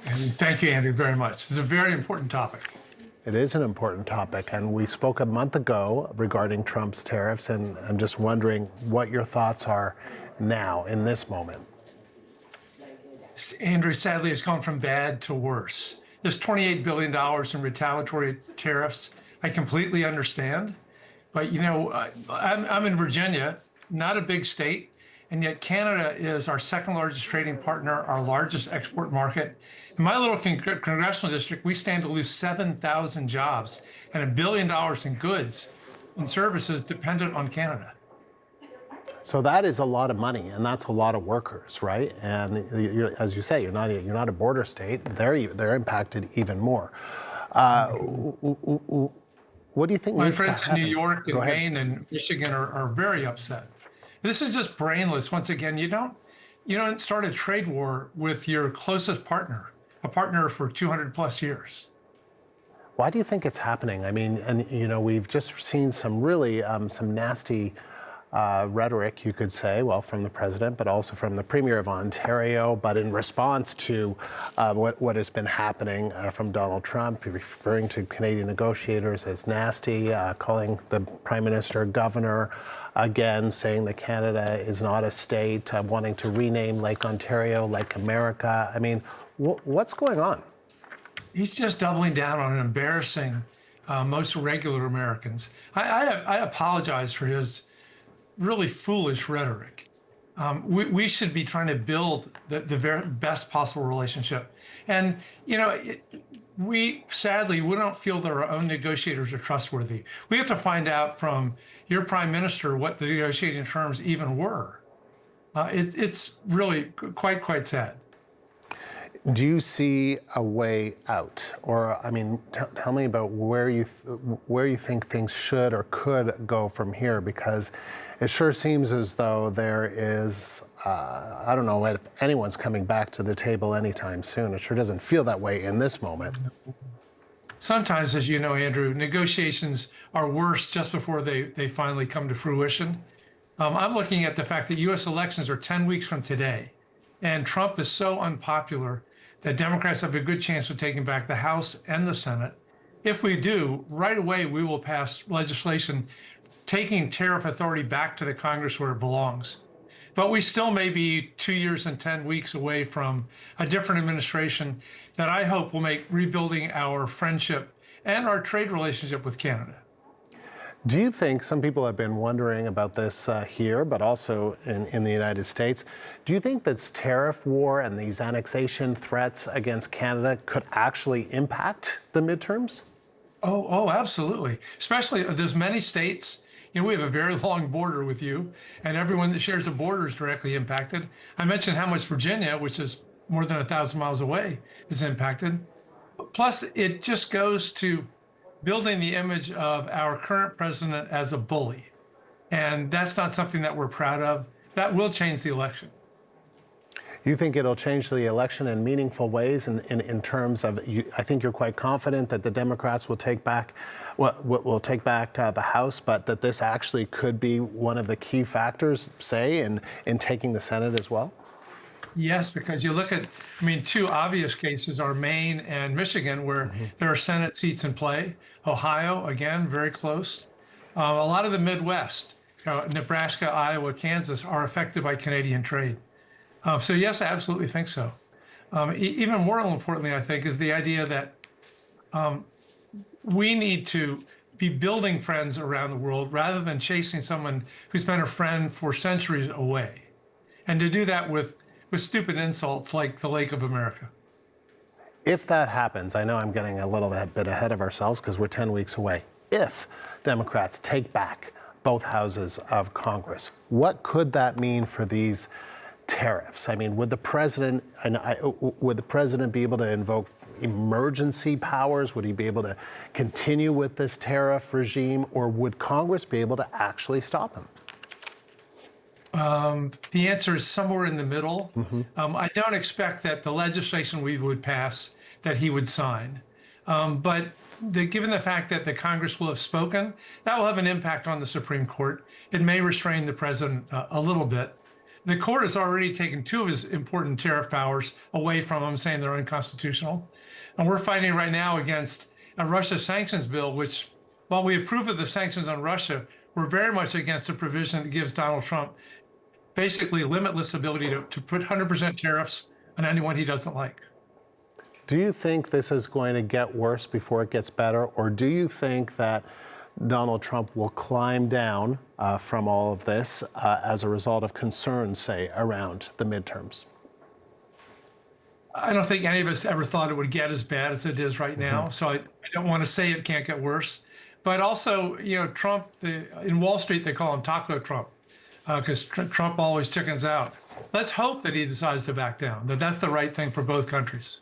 And thank you, Andrew, very much. It's a very important topic.
It is an important topic, and we spoke a month ago regarding Trump's tariffs, and I'm just wondering what your thoughts are now in this moment.
Andrew, sadly, it's gone from bad to worse. There's $28 billion in retaliatory tariffs. I completely understand. But, you know, I'm in Virginia, not a big state, and yet Canada is our second largest trading partner, our largest export market. In my little congressional district, we stand to lose 7,000 jobs and $1 billion in goods and services dependent on Canada.
So that is a lot of money, and that's a lot of workers, right? And as you say, you're not a border state. They're impacted even more. What do you think?
My
needs
friends
to
in
happen?
New York and
Go ahead.
Maine and Michigan are very upset. This is just brainless. Once again, you don't start a trade war with your closest partner, a partner for 200 plus years.
Why do you think it's happening? I mean, and you know, we've just seen some really some nasty rhetoric, you could say, well, from the president, but also from the Premier of Ontario. But in response to what has been happening from Donald Trump, referring to Canadian negotiators as nasty, calling the Prime Minister governor, again saying that Canada is not a state, wanting to rename Lake Ontario Lake America. I mean, what's going on?
He's just doubling down on embarrassing most regular Americans. I apologize for his really foolish rhetoric. We should be trying to build the very best possible relationship. And, you know, we don't feel that our own negotiators are trustworthy. We have to find out from your prime minister what the negotiating terms even were. It's really quite sad.
Do you see a way out? Or, I mean, tell me about where you think things should or could go from here, because it sure seems as though there is, I don't know if anyone's coming back to the table anytime soon. It sure doesn't feel that way in this moment.
Sometimes, as you know, Andrew, negotiations are worse just before they finally come to fruition. I'm looking at the fact that U.S. elections are 10 weeks from today, and Trump is so unpopular that Democrats have a good chance of taking back the House and the Senate. If we do, right away we will pass legislation taking tariff authority back to the Congress where it belongs. But we still may be 2 years and 10 weeks away from a different administration that I hope will make rebuilding our friendship and our trade relationship with Canada.
Do you think, some people have been wondering about this here, but also in the United States, do you think this tariff war and these annexation threats against Canada could actually impact the midterms?
Oh, absolutely. Especially, there's many states. You know, we have a very long border with you, and everyone that shares a border is directly impacted. I mentioned how much Virginia, which is more than 1,000 miles away, is impacted. Plus, it just goes to building the image of our current president as a bully. And that's not something that we're proud of. That will change the election.
You think it'll change the election in meaningful ways in terms of, I think you're quite confident that the Democrats will take back the House, but that this actually could be one of the key factors, say, in taking the Senate as well?
Yes, because you look at, two obvious cases are Maine and Michigan, where there are Senate seats in play. Ohio, again, very close. A lot of the Midwest, Nebraska, Iowa, Kansas, are affected by Canadian trade. So yes, I absolutely think so. Even more importantly, I think, is the idea that we need to be building friends around the world rather than chasing someone who's been a friend for centuries away. And to do that with with stupid insults like the Lake of America.
If that happens, I know I'm getting a little bit ahead of ourselves because we're 10 weeks away. If Democrats take back both houses of Congress, what could that mean for these tariffs? I mean, would the president be able to invoke emergency powers? Would he be able to continue with this tariff regime, or would Congress be able to actually stop him?
The answer is somewhere in the middle. I don't expect that the legislation we would pass that he would sign. But given the fact that the Congress will have spoken, that will have an impact on the Supreme Court. It may restrain the president a little bit. The court has already taken two of his important tariff powers away from him, saying they're unconstitutional. And we're fighting right now against a Russia sanctions bill, which, while we approve of the sanctions on Russia, we're very much against a provision that gives Donald Trump basically limitless ability to put 100% tariffs on anyone he doesn't like.
Do you think this is going to get worse before it gets better, or do you think that Donald Trump will climb down from all of this as a result of concerns, say, around the midterms?
I don't think any of us ever thought it would get as bad as it is right now. So I don't want to say it can't get worse. But also, you know, Trump, in Wall Street, they call him Taco Trump because Trump always chickens out. Let's hope that he decides to back down, that that's the right thing for both countries.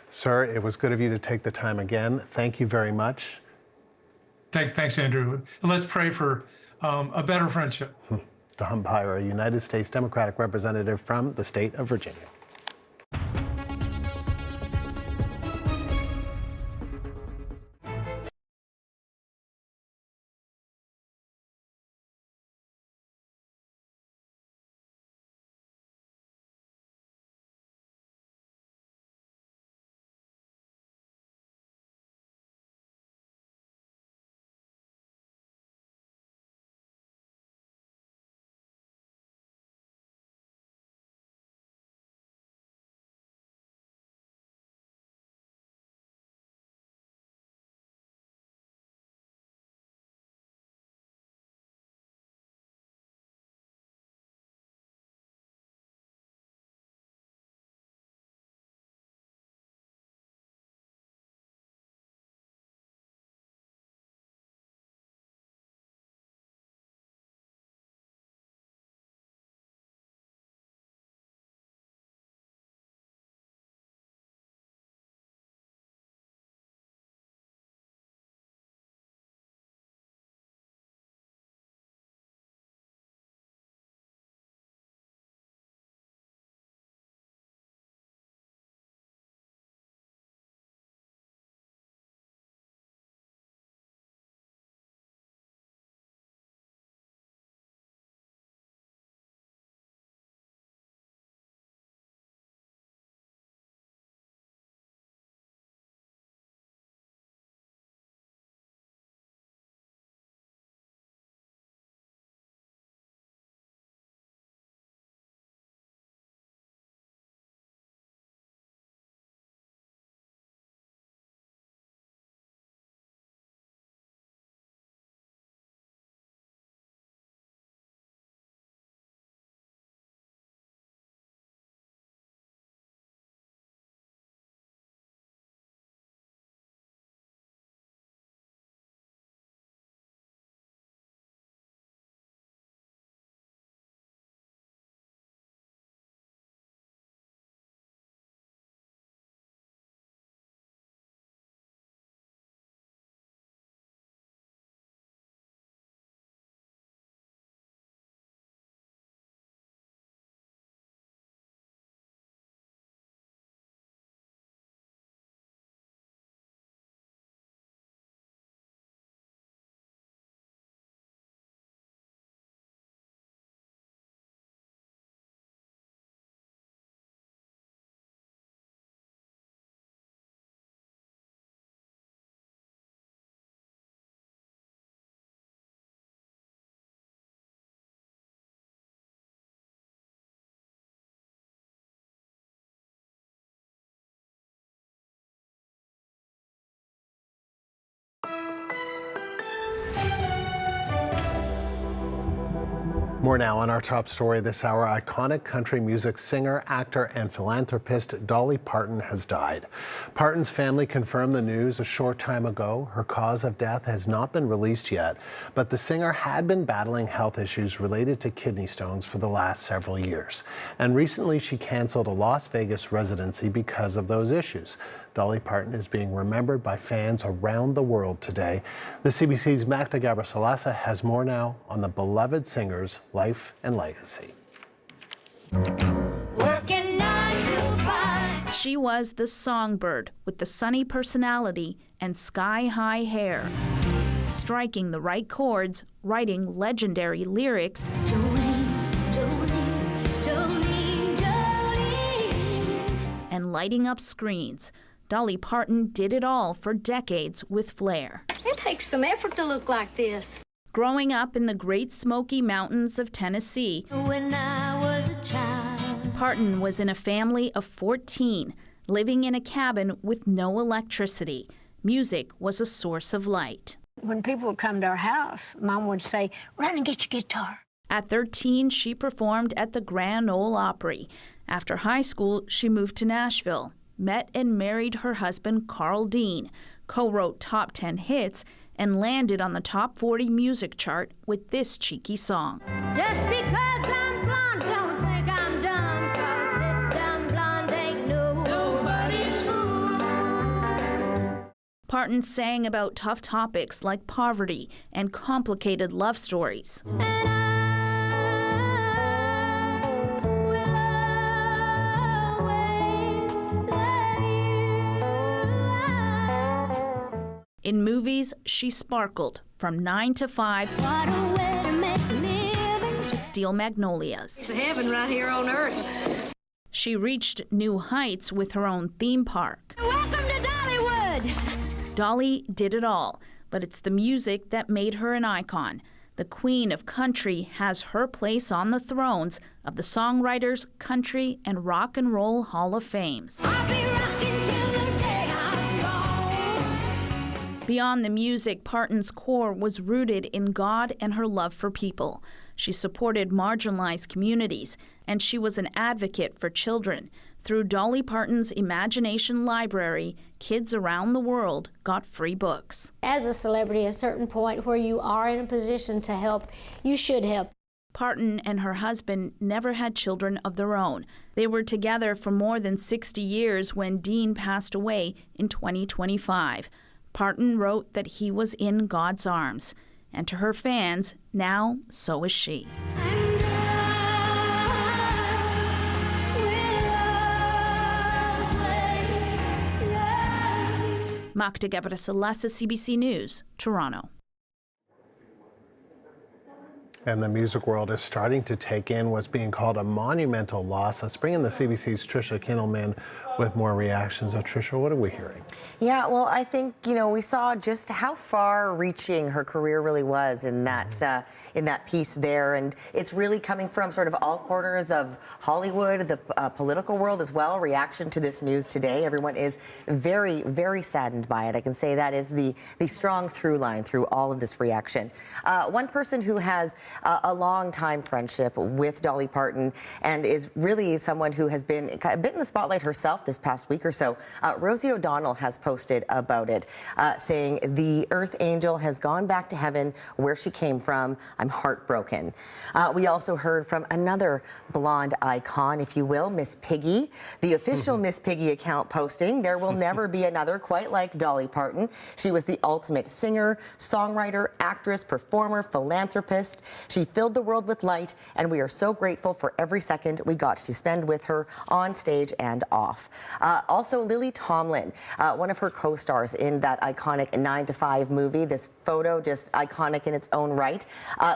Sir, it was good of you to take the time again. Thank you very much.
Thanks, Andrew. And let's pray for a better friendship.
Don Beyer, a United States Democratic representative from the state of Virginia. More now on our top story this hour. Iconic country music singer, actor, and philanthropist Dolly Parton has died. Parton's family confirmed the news a short time ago. Her cause of death has not been released yet, but the singer had been battling health issues related to kidney stones for the last several years. And recently she canceled a Las Vegas residency because of those issues. Dolly Parton is being remembered by fans around the world today. The CBC's Magda Gabrisalasa has more now on the beloved singer's life and legacy.
Working 9 to 5.
She was the songbird with the sunny personality and sky-high hair, striking the right chords, writing legendary lyrics, and lighting up screens. Dolly Parton did it all for decades with flair.
It takes some effort to look like this.
Growing up in the Great Smoky Mountains of Tennessee,
When I was a child.
Parton was in a family of 14, living in a cabin with no electricity. Music was a source of light.
When people would come to our house, Mom would say, "Run and get your guitar."
At 13, she performed at the Grand Ole Opry. After high school, she moved to Nashville, met and married her husband, Carl Dean, co-wrote top 10 hits, and landed on the top 40 music chart with this cheeky song.
Just because I'm blonde, don't think I'm dumb, 'cause this dumb blonde ain't nobody's fool.
Parton sang about tough topics like poverty and complicated love stories. In movies, she sparkled from 9 to 5
What a way to make a living.
to Steel Magnolias.
It's heaven right here on earth.
She reached new heights with her own theme park.
Welcome to Dollywood.
Dolly did it all, but it's the music that made her an icon. The Queen of Country has her place on the thrones of the Songwriters, Country, and Rock and Roll Hall of Fames.
I'll be rocking till the day I'm gone.
Beyond the music, Parton's core was rooted in God and her love for people. She supported marginalized communities, and she was an advocate for children. Through Dolly Parton's Imagination Library, kids around the world got free books.
As a celebrity, at a certain point where you are in a position to help, you should help.
Parton and her husband never had children of their own. They were together for more than 60 years when Dean passed away in 2025. Parton wrote that he was in God's arms. And to her fans, now so is she. Magda Gabrisalasa, CBC News, Toronto.
And the music world is starting to take in what's being called a monumental loss. Let's bring in the CBC's Tricia Kinnelman with more reactions. Tricia, what are we hearing?
Yeah, well, I think, we saw just how far-reaching her career really was in that piece there. And it's really coming from sort of all corners of Hollywood, the political world as well. Reaction to this news today. Everyone is very, very saddened by it. I can say that is the strong through line through all of this reaction. One person who has a long-time friendship with Dolly Parton and is really someone who has been a bit in the spotlight herself this past week or so. Rosie O'Donnell has posted about it, saying, "The Earth Angel has gone back to heaven where she came from. I'm heartbroken." We also heard from another blonde icon, if you will, Miss Piggy. The official Miss Piggy account posting, "There will never be another quite like Dolly Parton. She was the ultimate singer, songwriter, actress, performer, philanthropist. She filled the world with light, and we are so grateful for every second we got to spend with her on stage and off." Also, Lily Tomlin, one of her co-stars in that iconic 9 to 5 movie. This photo just iconic in its own right.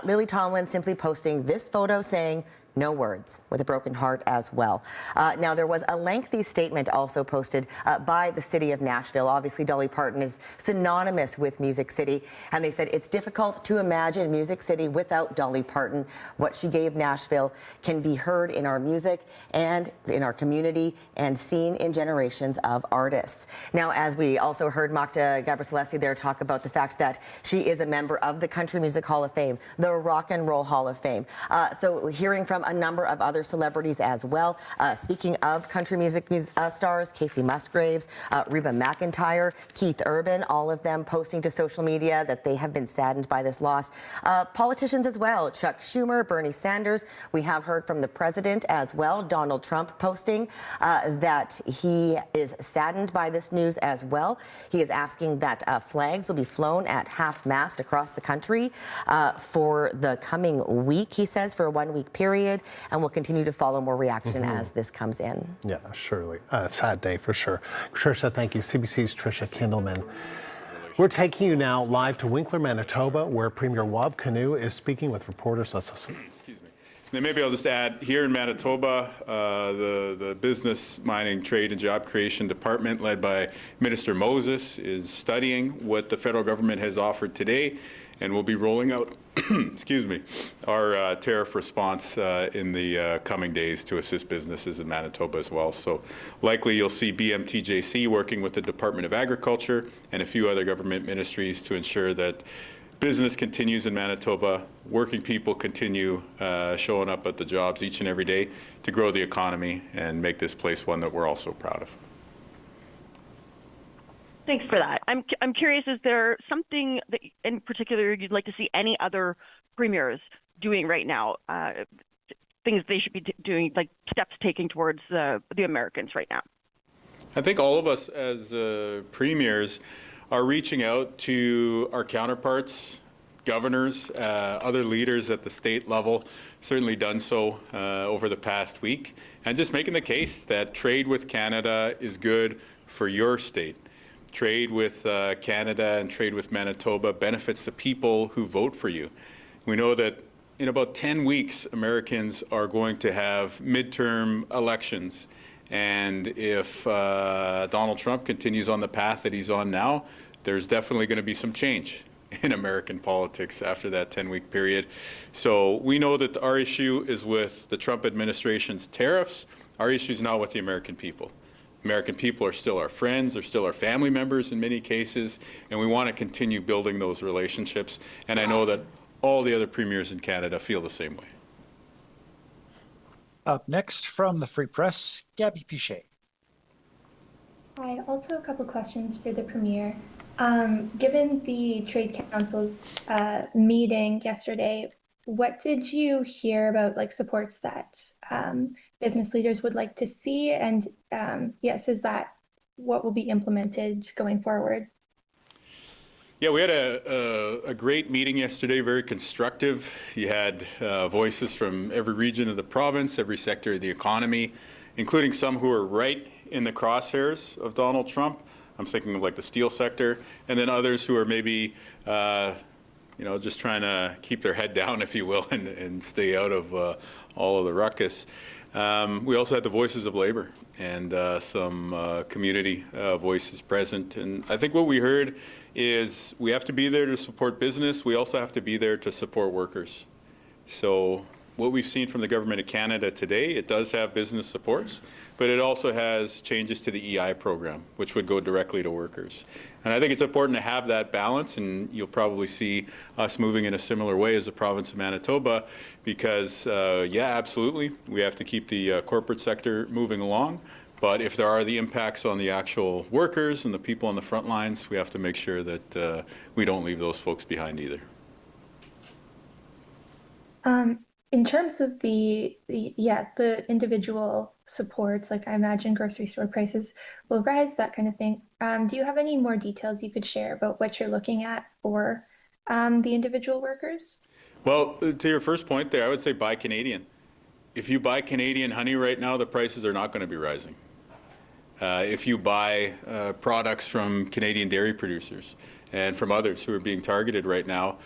Lily Tomlin simply posting this photo saying, no words, with a broken heart as well. Now, there was a lengthy statement also posted by the city of Nashville. Obviously, Dolly Parton is synonymous with Music City, and they said it's difficult to imagine Music City without Dolly Parton. What she gave Nashville can be heard in our music and in our community and seen in generations of artists. Now, as we also heard Magda Gabrielsi there talk about the fact that she is a member of the Country Music Hall of Fame, the Rock and Roll Hall of Fame. So hearing from a number of other celebrities as well. Speaking of country music stars, Casey Musgraves, Reba McEntire, Keith Urban, all of them posting to social media that they have been saddened by this loss. Politicians as well, Chuck Schumer, Bernie Sanders. We have heard from the president as well, Donald Trump, posting that he is saddened by this news as well. He is asking that flags will be flown at half-mast across the country for the coming week, he says, for a one-week period, and we'll continue to follow more reaction as this comes in.
Yeah, surely. Sad day for sure. Tricia, thank you. CBC's Tricia Kindleman. We're taking you now live to Winkler, Manitoba, where Premier Wab Kinew is speaking with reporters. Let's listen.
Excuse me. And maybe I'll just add, here in Manitoba, the Business, Mining, Trade and Job Creation Department, led by Minister Moses, is studying what the federal government has offered today, and we'll be rolling out excuse me, our tariff response in the coming days to assist businesses in Manitoba as well. So likely you'll see BMTJC working with the Department of Agriculture and a few other government ministries to ensure that business continues in Manitoba, working people continue showing up at the jobs each and every day to grow the economy and make this place one that we're all so proud of.
Thanks for that. I'm curious, is there something that in particular you'd like to see any other premiers doing right now? Things they should be doing, like steps taking towards the Americans right now?
I think all of us as premiers are reaching out to our counterparts, governors, other leaders at the state level, certainly done so over the past week, and just making the case that trade with Canada is good for your state. Trade with Canada and trade with Manitoba benefits the people who vote for you. We know that in about 10 weeks, Americans are going to have midterm elections. And if Donald Trump continues on the path that he's on now, there's definitely going to be some change in American politics after that 10-week period. So we know that our issue is with the Trump administration's tariffs. Our issue is not with the American people. American people are still our friends, they're still our family members in many cases, and we want to continue building those relationships. And I know that all the other premiers in Canada feel the same way.
Up next from the Free Press, Gabby Pichet.
Hi, also a couple questions for the Premier. Given the Trade Council's meeting yesterday, what did you hear about supports that business leaders would like to see? And yes, is that what will be implemented going forward?
Yeah, we had a great meeting yesterday, very constructive. You had voices from every region of the province, every sector of the economy, including some who are right in the crosshairs of Donald Trump. I'm thinking of the steel sector, and then others who are maybe just trying to keep their head down, if you will, and stay out of all of the ruckus. We also had the voices of labor and some community voices present. And I think what we heard is we have to be there to support business. We also have to be there to support workers. So what we've seen from the Government of Canada today, it does have business supports, but it also has changes to the EI program, which would go directly to workers. And I think it's important to have that balance, and you'll probably see us moving in a similar way as the province of Manitoba, because, yeah, absolutely, we have to keep the corporate sector moving along. But if there are the impacts on the actual workers and the people on the front lines, we have to make sure that we don't leave those folks behind either.
In terms of the individual supports, I imagine grocery store prices will rise, that kind of thing. Do you have any more details you could share about what you're looking at for the individual workers?
Well, to your first point there, I would say buy Canadian. If you buy Canadian honey right now, the prices are not going to be rising. If you buy products from Canadian dairy producers and from others who are being targeted right now,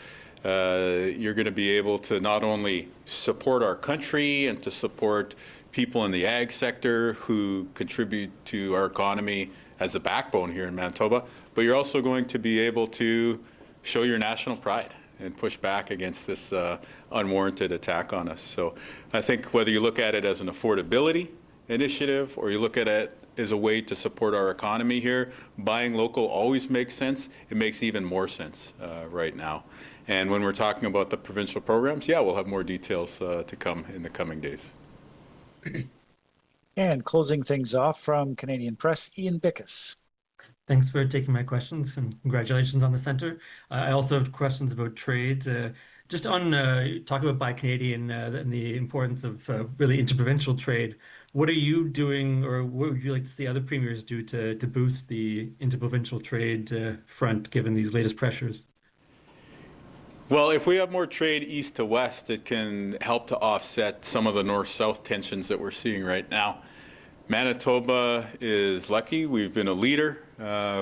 you're going to be able to not only support our country and to support people in the ag sector who contribute to our economy as the backbone here in Manitoba, but you're also going to be able to show your national pride and push back against this unwarranted attack on us. So I think whether you look at it as an affordability initiative or you look at it as a way to support our economy here, buying local always makes sense. It makes even more sense right now. And when we're talking about the provincial programs, yeah, we'll have more details to come in the coming days.
And closing things off from Canadian Press, Ian Bickus.
Thanks for taking my questions and congratulations on the center. I also have questions about trade. Just on talking about Buy Canadian and the importance of really interprovincial trade, what are you doing or what would you like to see other premiers do to boost the interprovincial trade front given these latest pressures?
Well, if we have more trade east to west, it can help to offset some of the north-south tensions that we're seeing right now. Manitoba is lucky. We've been a leader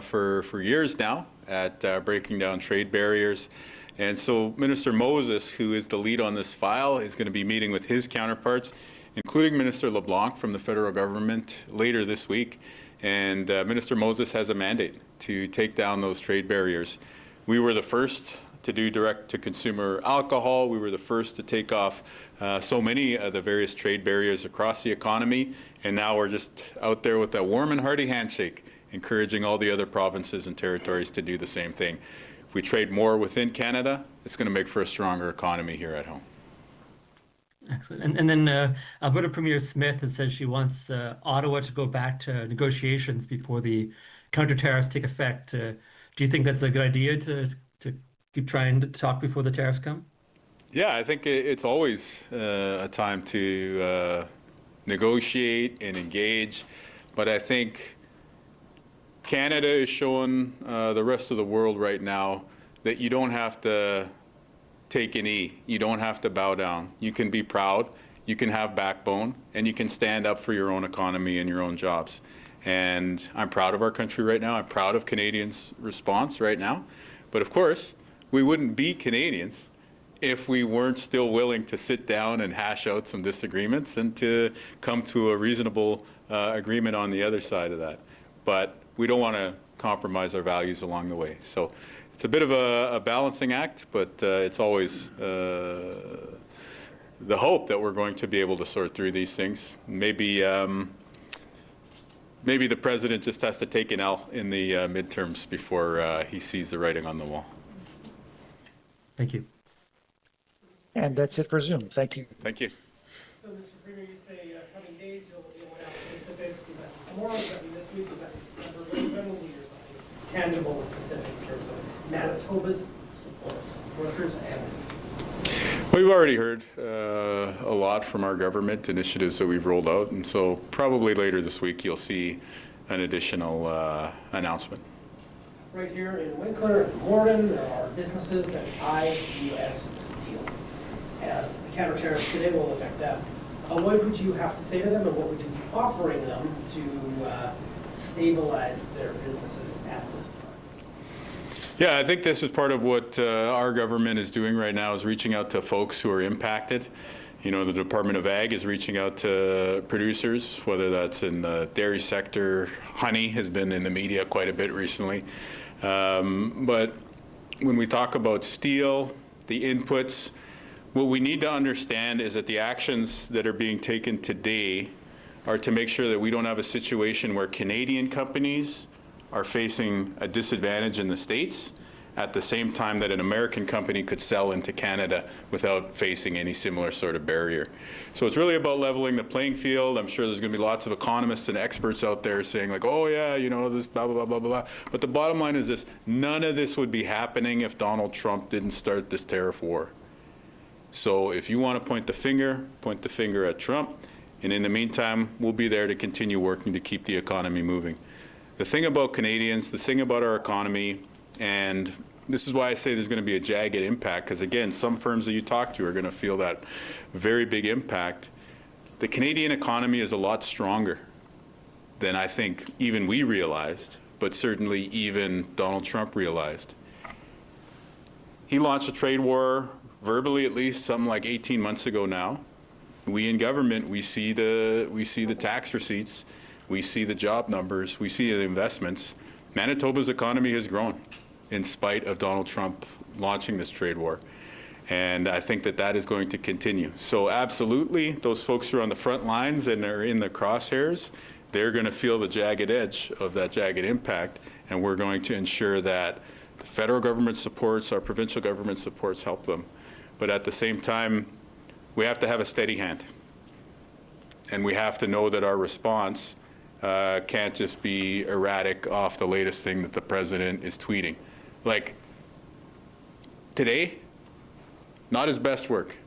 for years now at breaking down trade barriers. And so Minister Moses, who is the lead on this file, is going to be meeting with his counterparts, including Minister LeBlanc from the federal government later this week. And Minister Moses has a mandate to take down those trade barriers. We were the first to do direct-to-consumer alcohol. We were the first to take off so many of the various trade barriers across the economy, and now we're just out there with a warm and hearty handshake, encouraging all the other provinces and territories to do the same thing. If we trade more within Canada, it's going to make for a stronger economy here at home.
Excellent. And then Alberta Premier Smith has said she wants Ottawa to go back to negotiations before the counter-tariffs take effect. Do you think that's a good idea to keep trying to talk before the tariffs come?
Yeah, I think it's always a time to negotiate and engage, but I think Canada is showing the rest of the world right now that you don't have to take a knee, you don't have to bow down. You can be proud, you can have backbone, and you can stand up for your own economy and your own jobs. And I'm proud of our country right now. I'm proud of Canadians' response right now. But of course, we wouldn't be Canadians if we weren't still willing to sit down and hash out some disagreements and to come to a reasonable agreement on the other side of that. But we don't want to compromise our values along the way. So it's a bit of a balancing act, but it's always the hope that we're going to be able to sort through these things. Maybe the president just has to take an L in the midterms before he sees the writing on the wall.
Thank you.
And that's it for Zoom. Thank you.
Thank you.
So, Mr. Premier, you say coming days you'll announce specifics. Does that mean tomorrow? Does that mean this week? Does that mean September? When will be your something tangible and specific in terms of Manitoba's support workers and businesses?
We've already heard a lot from our government initiatives that we've rolled out, and so probably later this week you'll see an additional announcement.
Right here in Winkler and Morden, there are businesses that buy U.S. steel. And the counter-tariffs today will affect them. What would you have to say to them, and what would you be offering them to stabilize their businesses at this time?
Yeah, I think this is part of what our government is doing right now, is reaching out to folks who are impacted. You know, the Department of Ag is reaching out to producers, whether that's in the dairy sector. Honey has been in the media quite a bit recently. But when we talk about steel, the inputs, what we need to understand is that the actions that are being taken today are to make sure that we don't have a situation where Canadian companies are facing a disadvantage in the States at the same time that an American company could sell into Canada without facing any similar sort of barrier. So it's really about leveling the playing field. I'm sure there's going to be lots of economists and experts out there saying like, oh yeah, you know, this blah, blah, blah, blah, blah. But the bottom line is this: none of this would be happening if Donald Trump didn't start this tariff war. So if you want to point the finger at Trump. And in the meantime, we'll be there to continue working to keep the economy moving. The thing about Canadians, the thing about our economy, and this is why I say there's going to be a jagged impact, because again, some firms that you talk to are going to feel that very big impact. The Canadian economy is a lot stronger than I think even we realized, but certainly even Donald Trump realized. he launched a trade war, verbally at least, something like 18 months ago now. We in government, we see the tax receipts, we see the job numbers, we see the investments. Manitoba's economy has grown in spite of Donald Trump launching this trade war. And I think that is going to continue. So absolutely, those folks who are on the front lines and are in the crosshairs, they're going to feel the jagged edge of that jagged impact. And we're going to ensure that the federal government supports, our provincial government supports help them. But at the same time, we have to have a steady hand. And we have to know that our response can't just be erratic off the latest thing that the president is tweeting. Like, today, not his best work.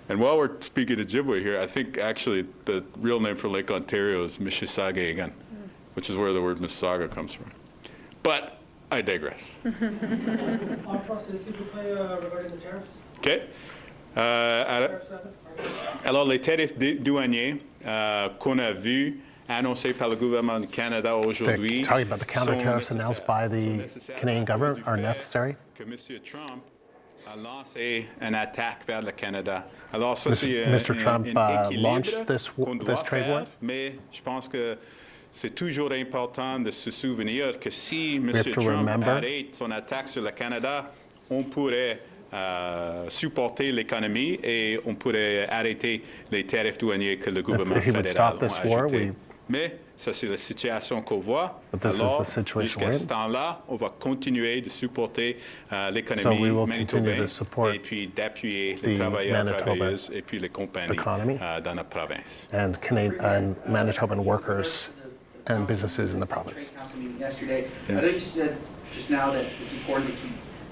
And while we're speaking Ojibwe here, I think actually the real name for Lake Ontario is Mississauga again, which is where the word Mississauga comes from. But I digress.
Regarding the tariffs.
Okay. Alors, les tarifs douaniers qu'on a vus annoncés par le gouvernement du Canada aujourd'hui.
Talking about the counter-tariffs announced by the Canadian government are necessary.
Que M. Trump a lancé une attaque vers le Canada. Alors, ça, c'est
Mr. Trump launched this trade war.
Mais je pense que c'est toujours important de se souvenir que si M. Trump arrête son attaque sur le Canada, on pourrait supporter l'économie et on pourrait arrêter les tarifs douaniers que le gouvernement fédéral a ajoutés. Mais ça, c'est la situation qu'on voit. Alors, jusqu'à ce temps-là, on va continuer de supporter l'économie manitobaine et puis d'appuyer les travailleurs, travailleuses et puis les compagnies dans la province.
And Manitoban workers and businesses in the province.
Yesterday, I know you said just now that it's important to keep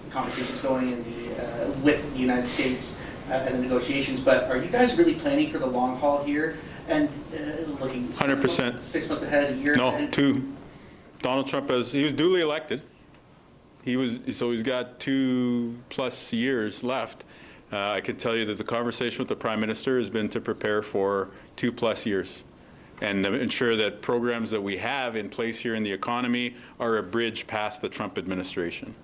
conversations going with the United States and the negotiations, but are you guys really planning for the long haul here and looking
100%.
6 months ahead, a year
No,
ahead?
2. Donald Trump he was duly elected. He's got 2+ years left. I can tell you that the conversation with the Prime Minister has been to prepare for 2+ years and ensure that programs that we have in place here in the economy are a bridge past the Trump administration.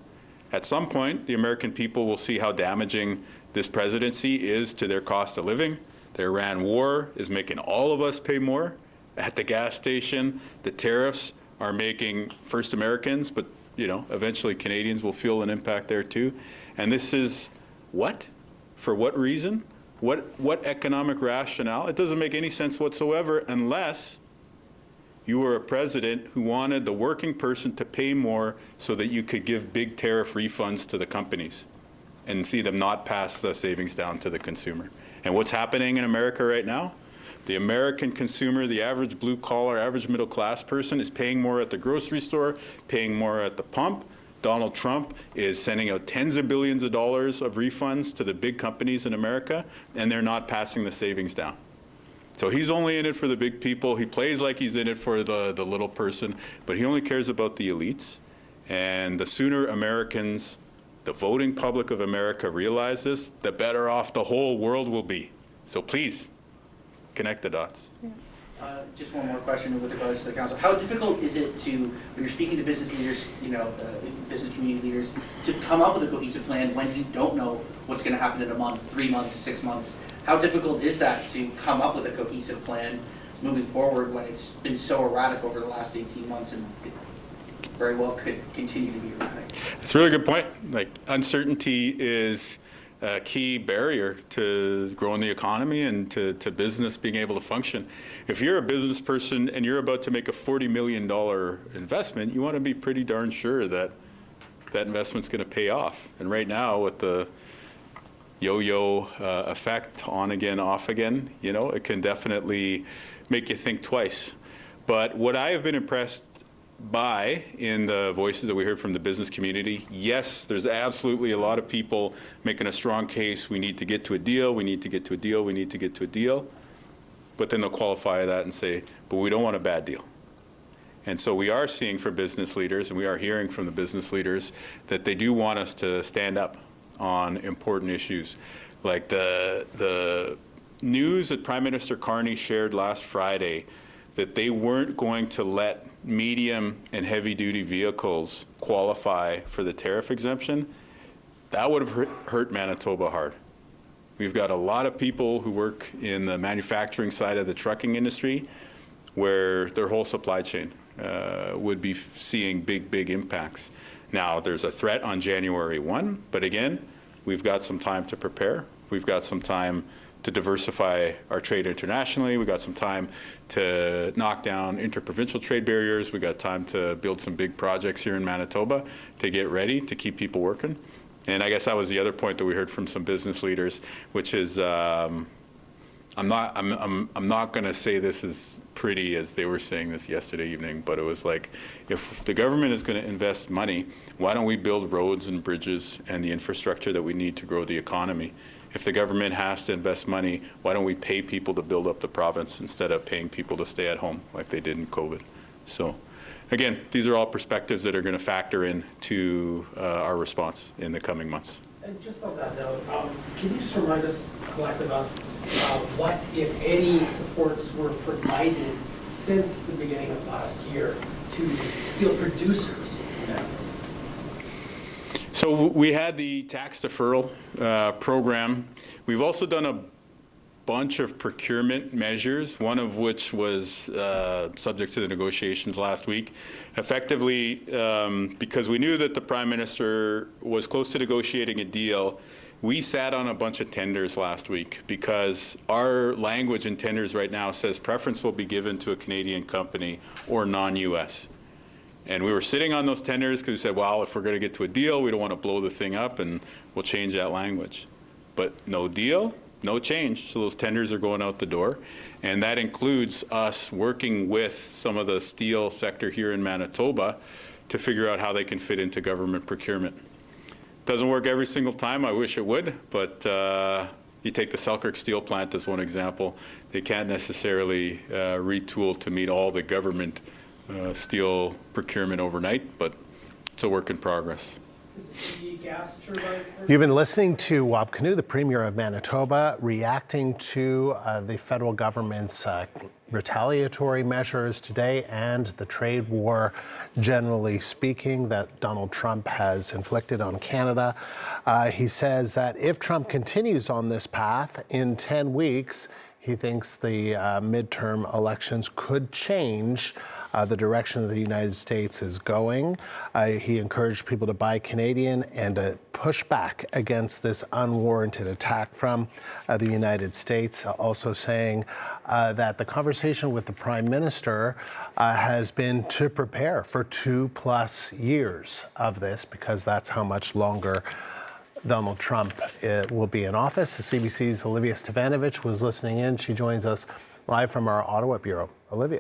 At some point, the American people will see how damaging this presidency is to their cost of living. The Iran war is making all of us pay more at the gas station. The tariffs are making first Americans, but eventually Canadians will feel an impact there too. And this is what? For what reason? What economic rationale? It doesn't make any sense whatsoever unless you were a president who wanted the working person to pay more so that you could give big tariff refunds to the companies and see them not pass the savings down to the consumer. And what's happening in America right now? The American consumer, the average blue collar, average middle class person is paying more at the grocery store, paying more at the pump. Donald Trump is sending out tens of billions of dollars of refunds to the big companies in America, and they're not passing the savings down. So he's only in it for the big people. He plays like he's in it for the little person, but he only cares about the elites. And the sooner Americans, the voting public of America, realize this, the better off the whole world will be. So please, connect the dots.
Just one more question with regards to the council. How difficult is it when you're speaking to business leaders, business community leaders, to come up with a cohesive plan when you don't know what's going to happen in a month, 3 months, 6 months? How difficult is that to come up with a cohesive plan moving forward when it's been so erratic over the last 18 months and it very well could continue to be erratic?
It's a really good point. Like, uncertainty is a key barrier to growing the economy and to business being able to function. If you're a business person and you're about to make a $40 million investment, you want to be pretty darn sure that that investment's going to pay off. And right now, with the yo-yo effect, on again, off again, it can definitely make you think twice. But what I have been impressed by in the voices that we heard from the business community, yes, there's absolutely a lot of people making a strong case. We need to get to a deal. We need to get to a deal. We need to get to a deal. But then they'll qualify that and say, but we don't want a bad deal. And so we are seeing from business leaders, and we are hearing from the business leaders, that they do want us to stand up on important issues. Like the news that Prime Minister Carney shared last Friday, that they weren't going to let medium and heavy-duty vehicles qualify for the tariff exemption, that would have hurt Manitoba hard. We've got a lot of people who work in the manufacturing side of the trucking industry where their whole supply chain would be seeing big impacts. Now, there's a threat on January 1, but again, we've got some time to prepare. We've got some time to diversify our trade internationally. We've got some time to knock down interprovincial trade barriers. We've got time to build some big projects here in Manitoba to get ready to keep people working. And I guess that was the other point that we heard from some business leaders, which is I'm not going to say this as pretty as they were saying this yesterday evening, but it was like, if the government is going to invest money, why don't we build roads and bridges and the infrastructure that we need to grow the economy? If the government has to invest money, why don't we pay people to build up the province instead of paying people to stay at home like they did in COVID? So again, these are all perspectives that are going to factor into our response in the coming months.
And just on that note, can you just remind us, collective us, what, if any, supports were provided since the beginning of last year to steel producers?
So we had the tax deferral program. We've also done a bunch of procurement measures, one of which was subject to the negotiations last week. Effectively, because we knew that the Prime Minister was close to negotiating a deal, we sat on a bunch of tenders last week because our language in tenders right now says preference will be given to a Canadian company or non-US. And we were sitting on those tenders because we said, well, if we're going to get to a deal, we don't want to blow the thing up, and we'll change that language. But no deal, no change. So those tenders are going out the door. And that includes us working with some of the steel sector here in Manitoba to figure out how they can fit into government procurement. Doesn't work every single time. I wish it would, but you take the Selkirk steel plant as one example. They can't necessarily retool to meet all the government steel procurement overnight, but it's a work in progress.
You've been listening to Wab Kinew, the Premier of Manitoba, reacting to the federal government's retaliatory measures today and the trade war, generally speaking, that Donald Trump has inflicted on Canada. He says that if Trump continues on this path in 10 weeks, he thinks the midterm elections could change the direction the United States is going. He encouraged people to buy Canadian and to push back against this unwarranted attack from the United States, also saying that the conversation with the Prime Minister has been to prepare for 2+ years of this, because that's how much longer Donald Trump will be in office. The CBC's Olivia Stevanovich was listening in. She joins us live from our Ottawa bureau. Olivia.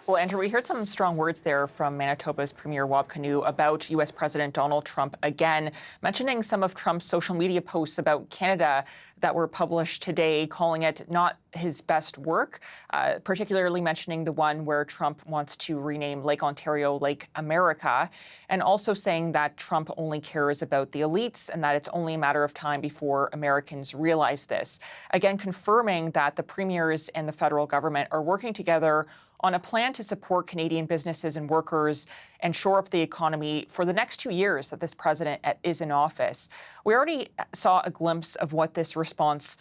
Well, Andrew, we heard some strong words there from Manitoba's Premier Wab Kinew about U.S. President Donald Trump again, mentioning some of Trump's social media posts about Canada that were published today, calling it not his best work, particularly mentioning the one where Trump wants to rename Lake Ontario Lake America, and also saying that Trump only cares about the elites and that it's only a matter of time before Americans realize this. Again, confirming that the premiers and the federal government are working together on a plan to support Canadian businesses and workers and shore up the economy for the next 2 years that this president is in office. We already saw a glimpse of what this response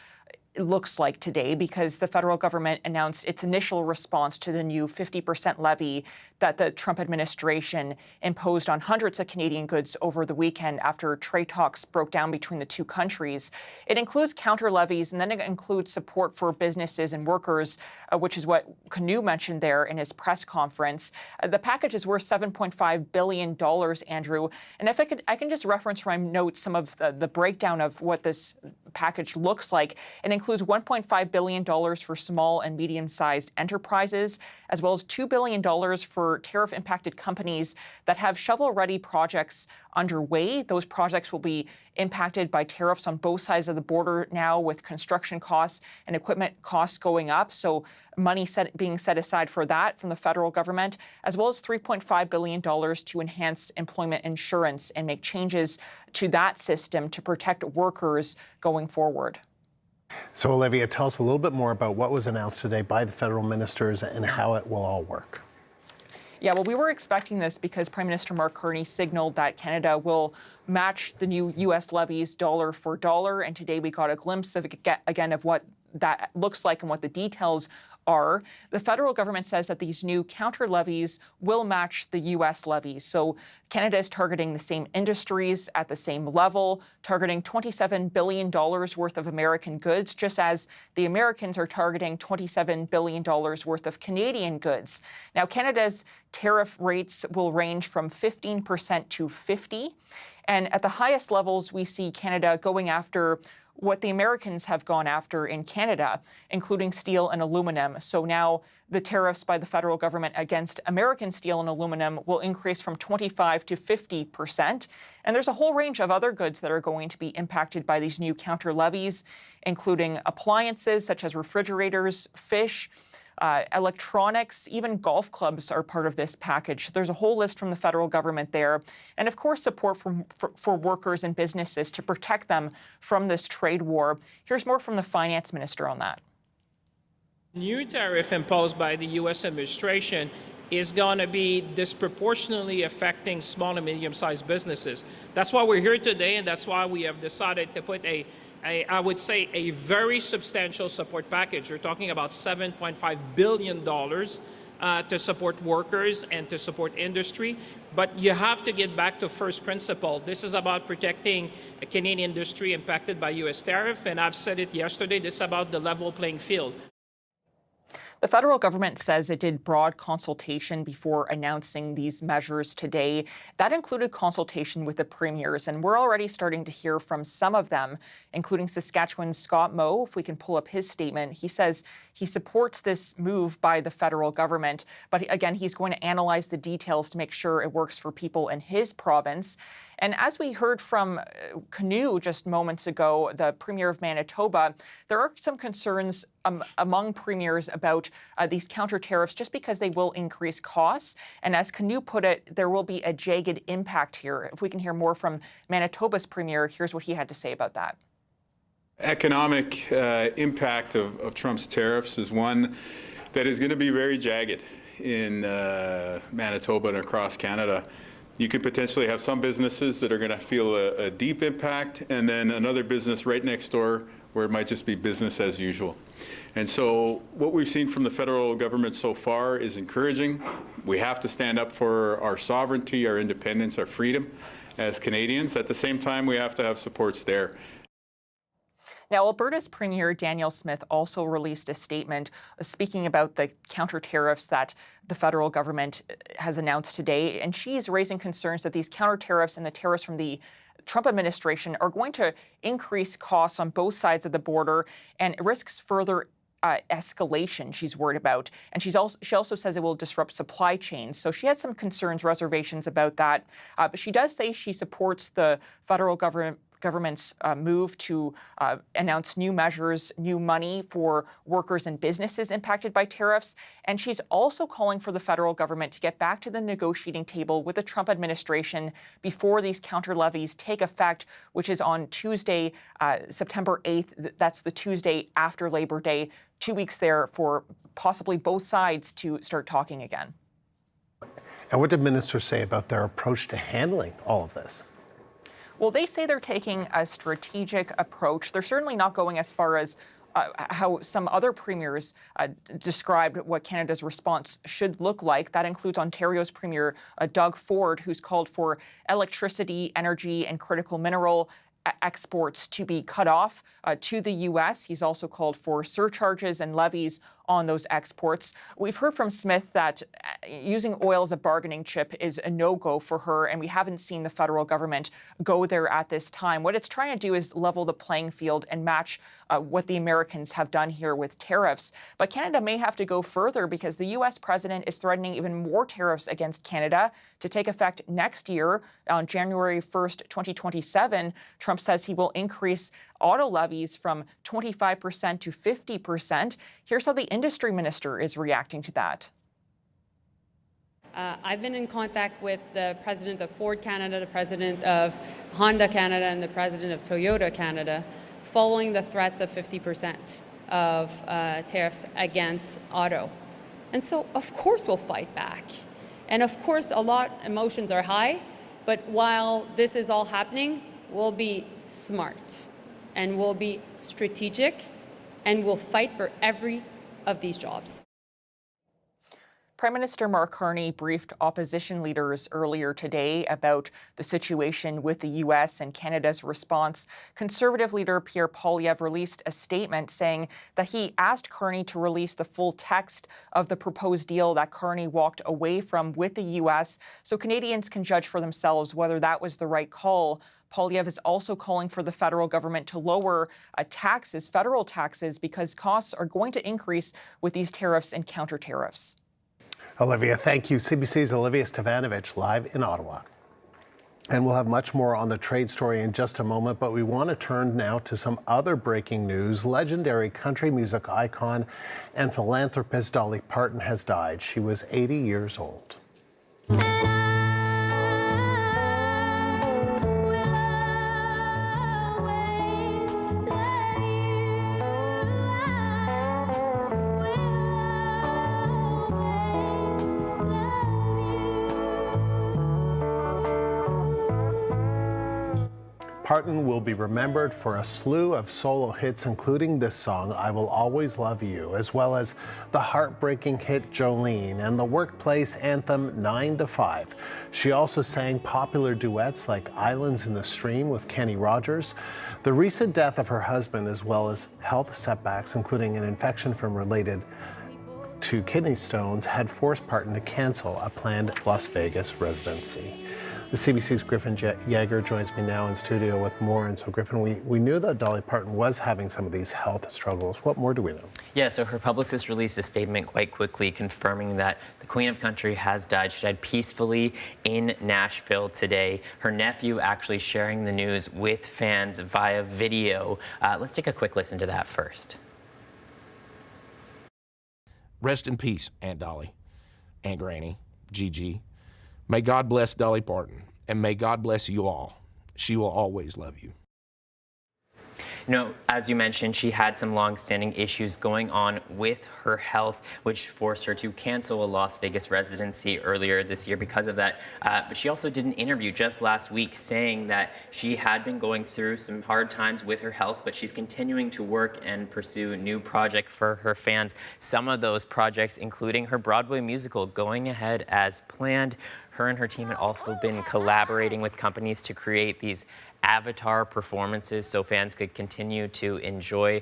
looks like today, because the federal government announced its initial response to the new 50% levy that the Trump administration imposed on hundreds of Canadian goods over the weekend after trade talks broke down between the two countries. It includes counter levies, and then it includes support for businesses and workers, which is what Kinew mentioned there in his press conference. The package is worth $7.5 billion, Andrew. And if I can just reference from my notes some of the breakdown of what this package looks like. It includes $1.5 billion for small and medium-sized enterprises, as well as $2 billion for tariff-impacted companies that have shovel-ready projects underway. Those projects will be impacted by tariffs on both sides of the border now, with construction costs and equipment costs going up. So money being set aside for that from the federal government, as well as $3.5 billion to enhance employment insurance and make changes to that system to protect workers going forward.
So, Olivia, tell us a little bit more about what was announced today by the federal ministers and how it will all work.
Yeah, well, we were expecting this because Prime Minister Mark Carney signaled that Canada will match the new U.S. levies dollar for dollar. And today we got a glimpse of, again, of what that looks like and what the details are. The federal government says that these new counter levies will match the U.S. levies. So Canada is targeting the same industries at the same level, targeting $27 billion worth of American goods, just as the Americans are targeting $27 billion worth of Canadian goods. Now, Canada's tariff rates will range from 15% to 50%. And at the highest levels, we see Canada going after what the Americans have gone after in Canada, including steel and aluminum. So now the tariffs by the federal government against American steel and aluminum will increase from 25% to 50%. And there's a whole range of other goods that are going to be impacted by these new counter levies, including appliances such as refrigerators, fish, electronics, even golf clubs are part of this package. There's a whole list from the federal government there. And of course, support for workers and businesses to protect them from this trade war. Here's more from the finance minister on that.
New tariff imposed by the U.S. administration is going to be disproportionately affecting small and medium-sized businesses. That's why we're here today, and that's why we have decided to put I would say a very substantial support package. We're talking about $7.5 billion to support workers and to support industry. But you have to get back to first principle. This is about protecting a Canadian industry impacted by U.S. tariff. And I've said it yesterday, this is about the level playing field.
The federal government says it did broad consultation before announcing these measures today. That included consultation with the premiers, and we're already starting to hear from some of them, including Saskatchewan's Scott Moe. If we can pull up his statement, he says he supports this move by the federal government, but again, he's going to analyze the details to make sure it works for people in his province. And as we heard from Canoe just moments ago, the Premier of Manitoba, there are some concerns among premiers about these counter tariffs just because they will increase costs. And as Canoe put it, there will be a jagged impact here. If we can hear more from Manitoba's Premier, here's what he had to say about that.
Economic impact of Trump's tariffs is one that is going to be very jagged in Manitoba and across Canada. You could potentially have some businesses that are going to feel a deep impact, and then another business right next door where it might just be business as usual. And so what we've seen from the federal government so far is encouraging. We have to stand up for our sovereignty, our independence, our freedom as Canadians. At the same time, we have to have supports there.
Now, Alberta's Premier Danielle Smith also released a statement speaking about the counter tariffs that the federal government has announced today. And she's raising concerns that these counter tariffs and the tariffs from the Trump administration are going to increase costs on both sides of the border and risks further escalation she's worried about. And she also says it will disrupt supply chains. So she has some concerns, reservations about that. But she does say she supports the federal government's move to announce new measures, new money for workers and businesses impacted by tariffs. And she's also calling for the federal government to get back to the negotiating table with the Trump administration before these counter levies take effect, which is on Tuesday, September 8th. That's the Tuesday after Labor Day, 2 weeks there for possibly both sides to start talking again.
And what did ministers say about their approach to handling all of this?
Well, they say they're taking a strategic approach. They're certainly not going as far as how some other premiers described what Canada's response should look like. That includes Ontario's Premier Doug Ford, who's called for electricity, energy, and critical mineral exports to be cut off to the U.S. He's also called for surcharges and levies on those exports. We've heard from Smith that using oil as a bargaining chip is a no-go for her, and we haven't seen the federal government go there at this time. What it's trying to do is level the playing field and match what the Americans have done here with tariffs. But Canada may have to go further because the U.S. president is threatening even more tariffs against Canada to take effect next year on January 1st, 2027. Trump says he will increase auto levies from 25% to 50%. Here's how the industry minister is reacting to that.
I've been in contact with the president of Ford Canada, the president of Honda Canada, and the president of Toyota Canada, following the threats of 50% of tariffs against auto. And so, of course, we'll fight back. And of course, emotions are high, but while this is all happening, we'll be smart and we'll be strategic and we'll fight for every of these jobs.
Prime Minister Mark Carney briefed opposition leaders earlier today about the situation with the U.S. and Canada's response. Conservative leader Pierre Poilievre released a statement saying that he asked Carney to release the full text of the proposed deal that Carney walked away from with the U.S. so Canadians can judge for themselves whether that was the right call. Poilievre is also calling for the federal government to lower federal taxes, because costs are going to increase with these tariffs and counter-tariffs.
Olivia, thank you. CBC's Olivia Stevanovich live in Ottawa. And we'll have much more on the trade story in just a moment, but we want to turn now to some other breaking news. Legendary country music icon and philanthropist Dolly Parton has died. She was 80 years old. Parton will be remembered for a slew of solo hits, including this song, I Will Always Love You, as well as the heartbreaking hit Jolene and the workplace anthem 9 to 5. She also sang popular duets like Islands in the Stream with Kenny Rogers. The recent death of her husband, as well as health setbacks, including an infection related to kidney stones, had forced Parton to cancel a planned Las Vegas residency. The CBC's Griffin Yeager joins me now in studio with more. And so, Griffin, we knew that Dolly Parton was having some of these health struggles. What more do we know?
Yeah, so her publicist released a statement quite quickly confirming that the Queen of Country has died. She died peacefully in Nashville today. Her nephew actually sharing the news with fans via video. Let's take a quick listen to that first.
Rest in peace, Aunt Dolly, Aunt Granny, Gigi. May God bless Dolly Parton, and may God bless you all. She will always love you.
You know, as you mentioned, she had some long-standing issues going on with her health, which forced her to cancel a Las Vegas residency earlier this year because of that. But she also did an interview just last week saying that she had been going through some hard times with her health, but she's continuing to work and pursue a new project for her fans. Some of those projects, including her Broadway musical, going ahead as planned. Her and her team had also been collaborating with companies to create these avatar performances so fans could continue to enjoy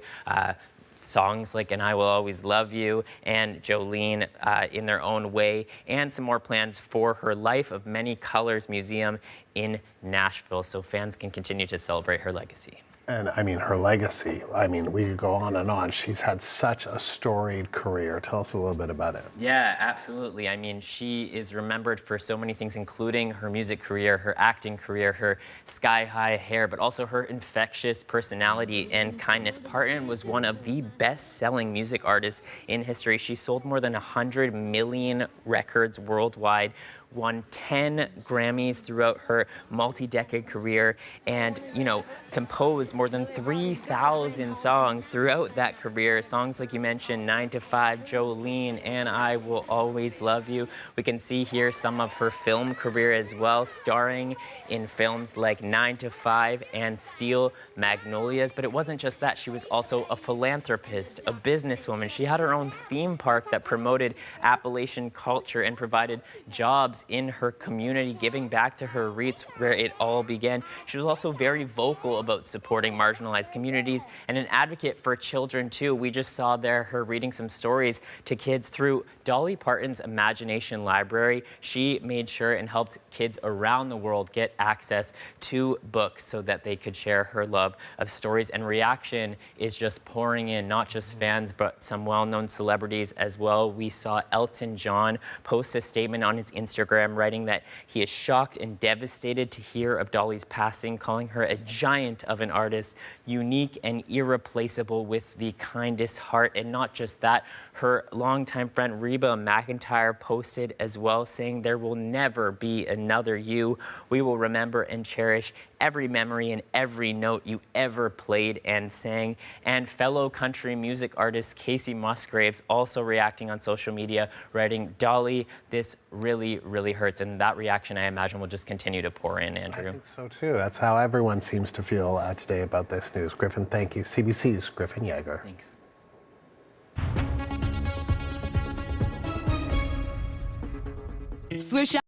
songs like And I Will Always Love You and Jolene in their own way, and some more plans for her Life of Many Colors Museum in Nashville so fans can continue to celebrate her legacy.
And I mean, her legacy, we could go on and on. She's had such a storied career. Tell us a little bit about it.
Yeah, absolutely. I mean, she is remembered for so many things, including her music career, her acting career, her sky-high hair, but also her infectious personality and kindness. Parton was one of the best-selling music artists in history. She sold more than 100 million records worldwide, won 10 Grammys throughout her multi-decade career, and, composed more than 3,000 songs throughout that career. Songs like you mentioned, 9 to 5, Jolene, and I Will Always Love You. We can see here some of her film career as well, starring in films like 9 to 5 and Steel Magnolias. But it wasn't just that. She was also a philanthropist, a businesswoman. She had her own theme park that promoted Appalachian culture and provided jobs in her community, giving back to her roots where it all began. She was also very vocal about supporting marginalized communities and an advocate for children too. We just saw there her reading some stories to kids through Dolly Parton's Imagination Library. She made sure and helped kids around the world get access to books so that they could share her love of stories. And reaction is just pouring in, not just fans, but some well-known celebrities as well. We saw Elton John post a statement on his Instagram Instagram, writing that he is shocked and devastated to hear of Dolly's passing, calling her a giant of an artist, unique and irreplaceable with the kindest heart. And not just that, her longtime friend Reba McEntire posted as well, saying, "There will never be another you. We will remember and cherish every memory and every note you ever played and sang." And fellow country music artist Casey Musgraves also reacting on social media, writing, "Dolly, this really, really hurts." And that reaction, I imagine, will just continue to pour in, Andrew.
I think so too. That's how everyone seems to feel today about this news. Griffin, thank you. CBC's Griffin Yeager.
Thanks.
Swish out.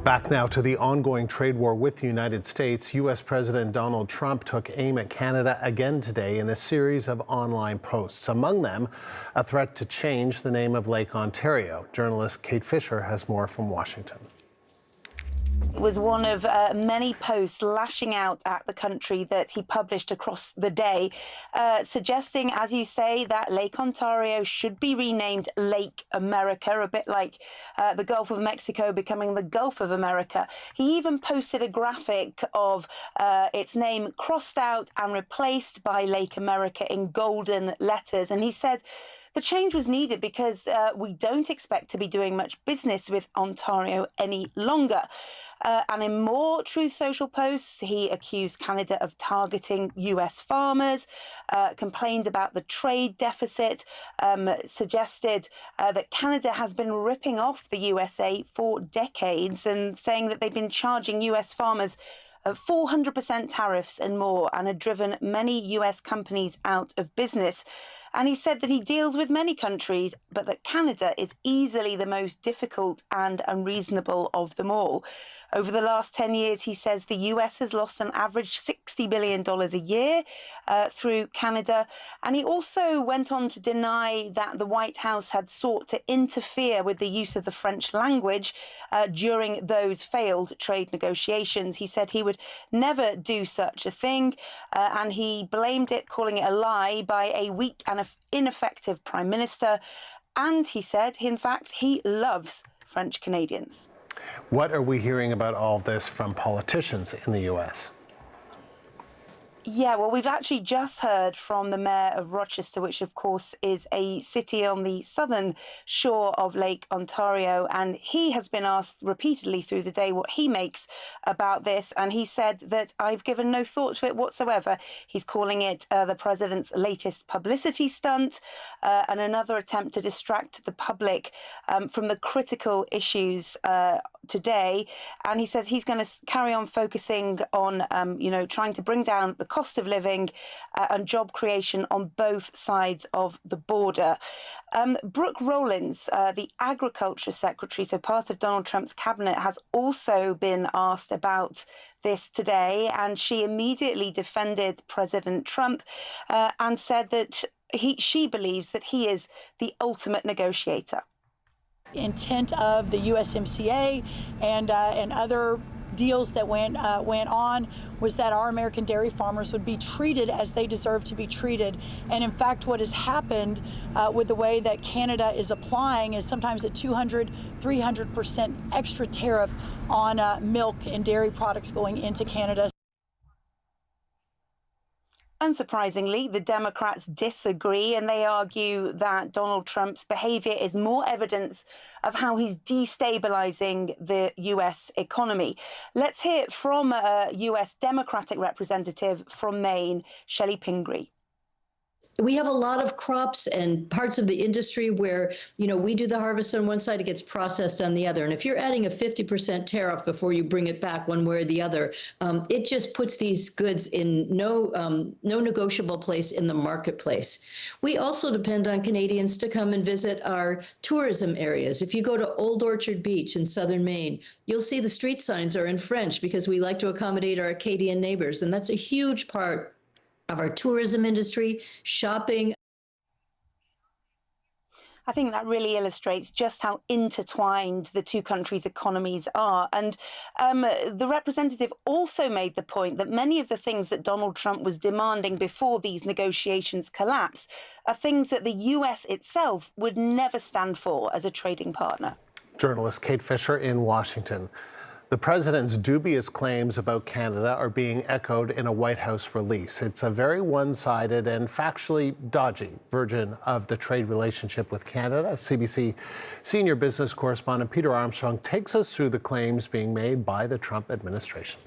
Back now to the ongoing trade war with the United States. U.S. President Donald Trump took aim at Canada again today in a series of online posts. Among them, a threat to change the name of Lake Ontario. Journalist Kate Fisher has more from Washington.
It was one of many posts lashing out at the country that he published across the day, suggesting, as you say, that Lake Ontario should be renamed Lake America, a bit like the Gulf of Mexico becoming the Gulf of America. He even posted a graphic of its name crossed out and replaced by Lake America in golden letters. And he said the change was needed because we don't expect to be doing much business with Ontario any longer. And in more Truth Social posts, he accused Canada of targeting US farmers, complained about the trade deficit, suggested that Canada has been ripping off the USA for decades, and saying that they've been charging US farmers 400% tariffs and more, and had driven many US companies out of business. And he said that he deals with many countries, but that Canada is easily the most difficult and unreasonable of them all. Over the last 10 years, he says the US has lost an average $60 billion a year through Canada. And he also went on to deny that the White House had sought to interfere with the use of the French language during those failed trade negotiations. He said he would never do such a thing, and he blamed it, calling it a lie, by a weak and a ineffective prime minister. And he said, in fact, he loves French Canadians.
What are we hearing about all this from politicians in the U.S.?
Yeah, well, we've actually just heard from the mayor of Rochester, which, of course, is a city on the southern shore of Lake Ontario. And he has been asked repeatedly through the day what he makes about this. And he said that I've given no thought to it whatsoever. He's calling it the president's latest publicity stunt and another attempt to distract the public from the critical issues today. And he says he's going to carry on focusing on, trying to bring down the cost of living and job creation on both sides of the border. Brooke Rollins, the agriculture secretary, so part of Donald Trump's cabinet, has also been asked about this today, and she immediately defended President Trump and said that she believes that he is the ultimate negotiator.
Intent of the USMCA and other deals that went on was that our American dairy farmers would be treated as they deserve to be treated. And in fact, what has happened with the way that Canada is applying is sometimes a 200, 300% extra tariff on milk and dairy products going into Canada.
Unsurprisingly, the Democrats disagree, and they argue that Donald Trump's behavior is more evidence of how he's destabilizing the U.S. economy. Let's hear from a U.S. Democratic representative from Maine, Shelley Pingree.
We have a lot of crops and parts of the industry where, we do the harvest on one side, it gets processed on the other. And if you're adding a 50% tariff before you bring it back one way or the other, it just puts these goods in no negotiable place in the marketplace. We also depend on Canadians to come and visit our tourism areas. If you go to Old Orchard Beach in southern Maine, you'll see the street signs are in French because we like to accommodate our Acadian neighbors. And that's a huge part of our tourism industry, shopping.
I think that really illustrates just how intertwined the two countries' economies are. And the representative also made the point that many of the things that Donald Trump was demanding before these negotiations collapse are things that the U.S. itself would never stand for as a trading partner.
Journalist Kate Fisher in Washington. The president's dubious claims about Canada are being echoed in a White House release. It's a very one-sided and factually dodgy version of the trade relationship with Canada. CBC senior business correspondent Peter Armstrong takes us through the claims being made by the Trump administration.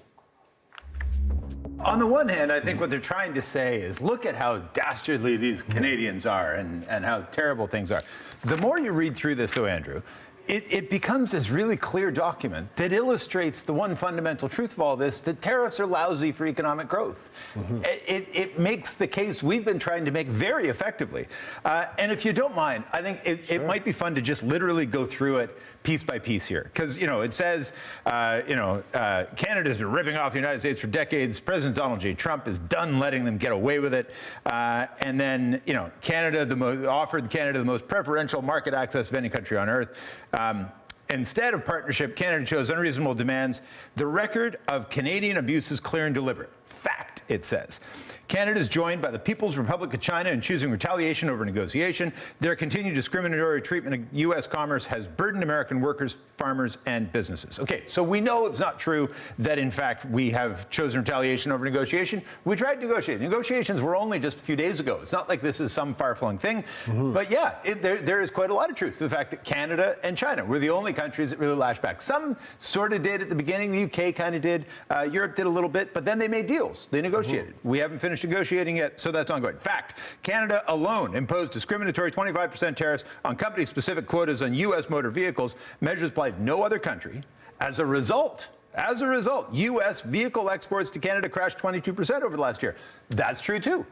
On the one hand, I think what they're trying to say is, look at how dastardly these Canadians are and how terrible things are. The more you read through this, though, Andrew, it becomes this really clear document that illustrates the one fundamental truth of all this, that tariffs are lousy for economic growth. Mm-hmm. It makes the case we've been trying to make very effectively. And if you don't mind, I think it might be fun to just literally go through it piece by piece here. Because, it says, Canada's been ripping off the United States for decades. President Donald J. Trump is done letting them get away with it. And then, Canada offered Canada the most preferential market access of any country on earth. Instead of partnership, Canada chose unreasonable demands. The record of Canadian abuse is clear and deliberate. Fact, it says. Canada is joined by the People's Republic of China in choosing retaliation over negotiation. Their continued discriminatory treatment of U.S. commerce has burdened American workers, farmers, and businesses. Okay, so we know it's not true that, in fact, we have chosen retaliation over negotiation. We tried to negotiate. Negotiations were only just a few days ago. It's not like this is some far-flung thing. Mm-hmm. But yeah, there is quite a lot of truth to the fact that Canada and China were the only countries that really lashed back. Some sort of did at the beginning. The UK kind of did. Europe did a little bit. But then they made deals. They negotiated. Mm-hmm. We haven't finished negotiating yet, so that's ongoing. Fact, Canada alone imposed discriminatory 25% tariffs on company-specific quotas on U.S. motor vehicles, measures applied no other country. As a result, U.S. vehicle exports to Canada crashed 22% over the last year. That's true, too.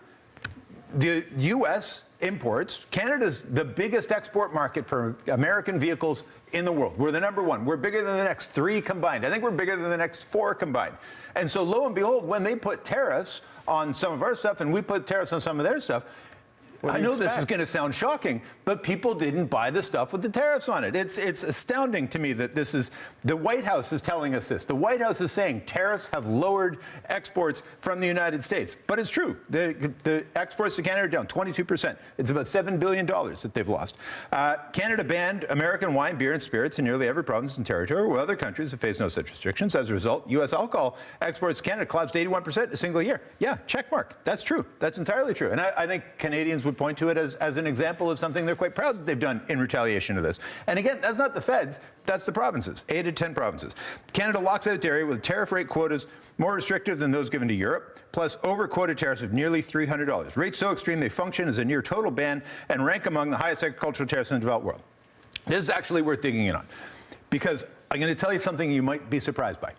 The U.S. imports, Canada's the biggest export market for American vehicles in the world. We're the number one. We're bigger than the next 3 combined. I think we're bigger than the next 4 combined. And so lo and behold, when they put tariffs on some of our stuff and we put tariffs on some of their stuff, I know this is going to sound shocking, but people didn't buy the stuff with the tariffs on it. It's astounding to me that this is, the White House is telling us this. The White House is saying tariffs have lowered exports from the United States. But it's true. The exports to Canada are down 22%. It's about $7 billion that they've lost. Canada banned American wine, beer, and spirits in nearly every province and territory, where other countries have faced no such restrictions. As a result, U.S. alcohol exports to Canada collapsed 81% in a single year. Yeah, check mark. That's true. That's entirely true. And I think Canadians would point to it as an example of something they're quite proud that they've done in retaliation to this. And again, that's not the feds, that's the provinces, 8 of 10 provinces. Canada locks out dairy with tariff rate quotas more restrictive than those given to Europe, plus over-quota tariffs of nearly $300. Rates so extreme they function as a near total ban and rank among the highest agricultural tariffs in the developed world. This is actually worth digging in on, because I'm going to tell you something you might be surprised by.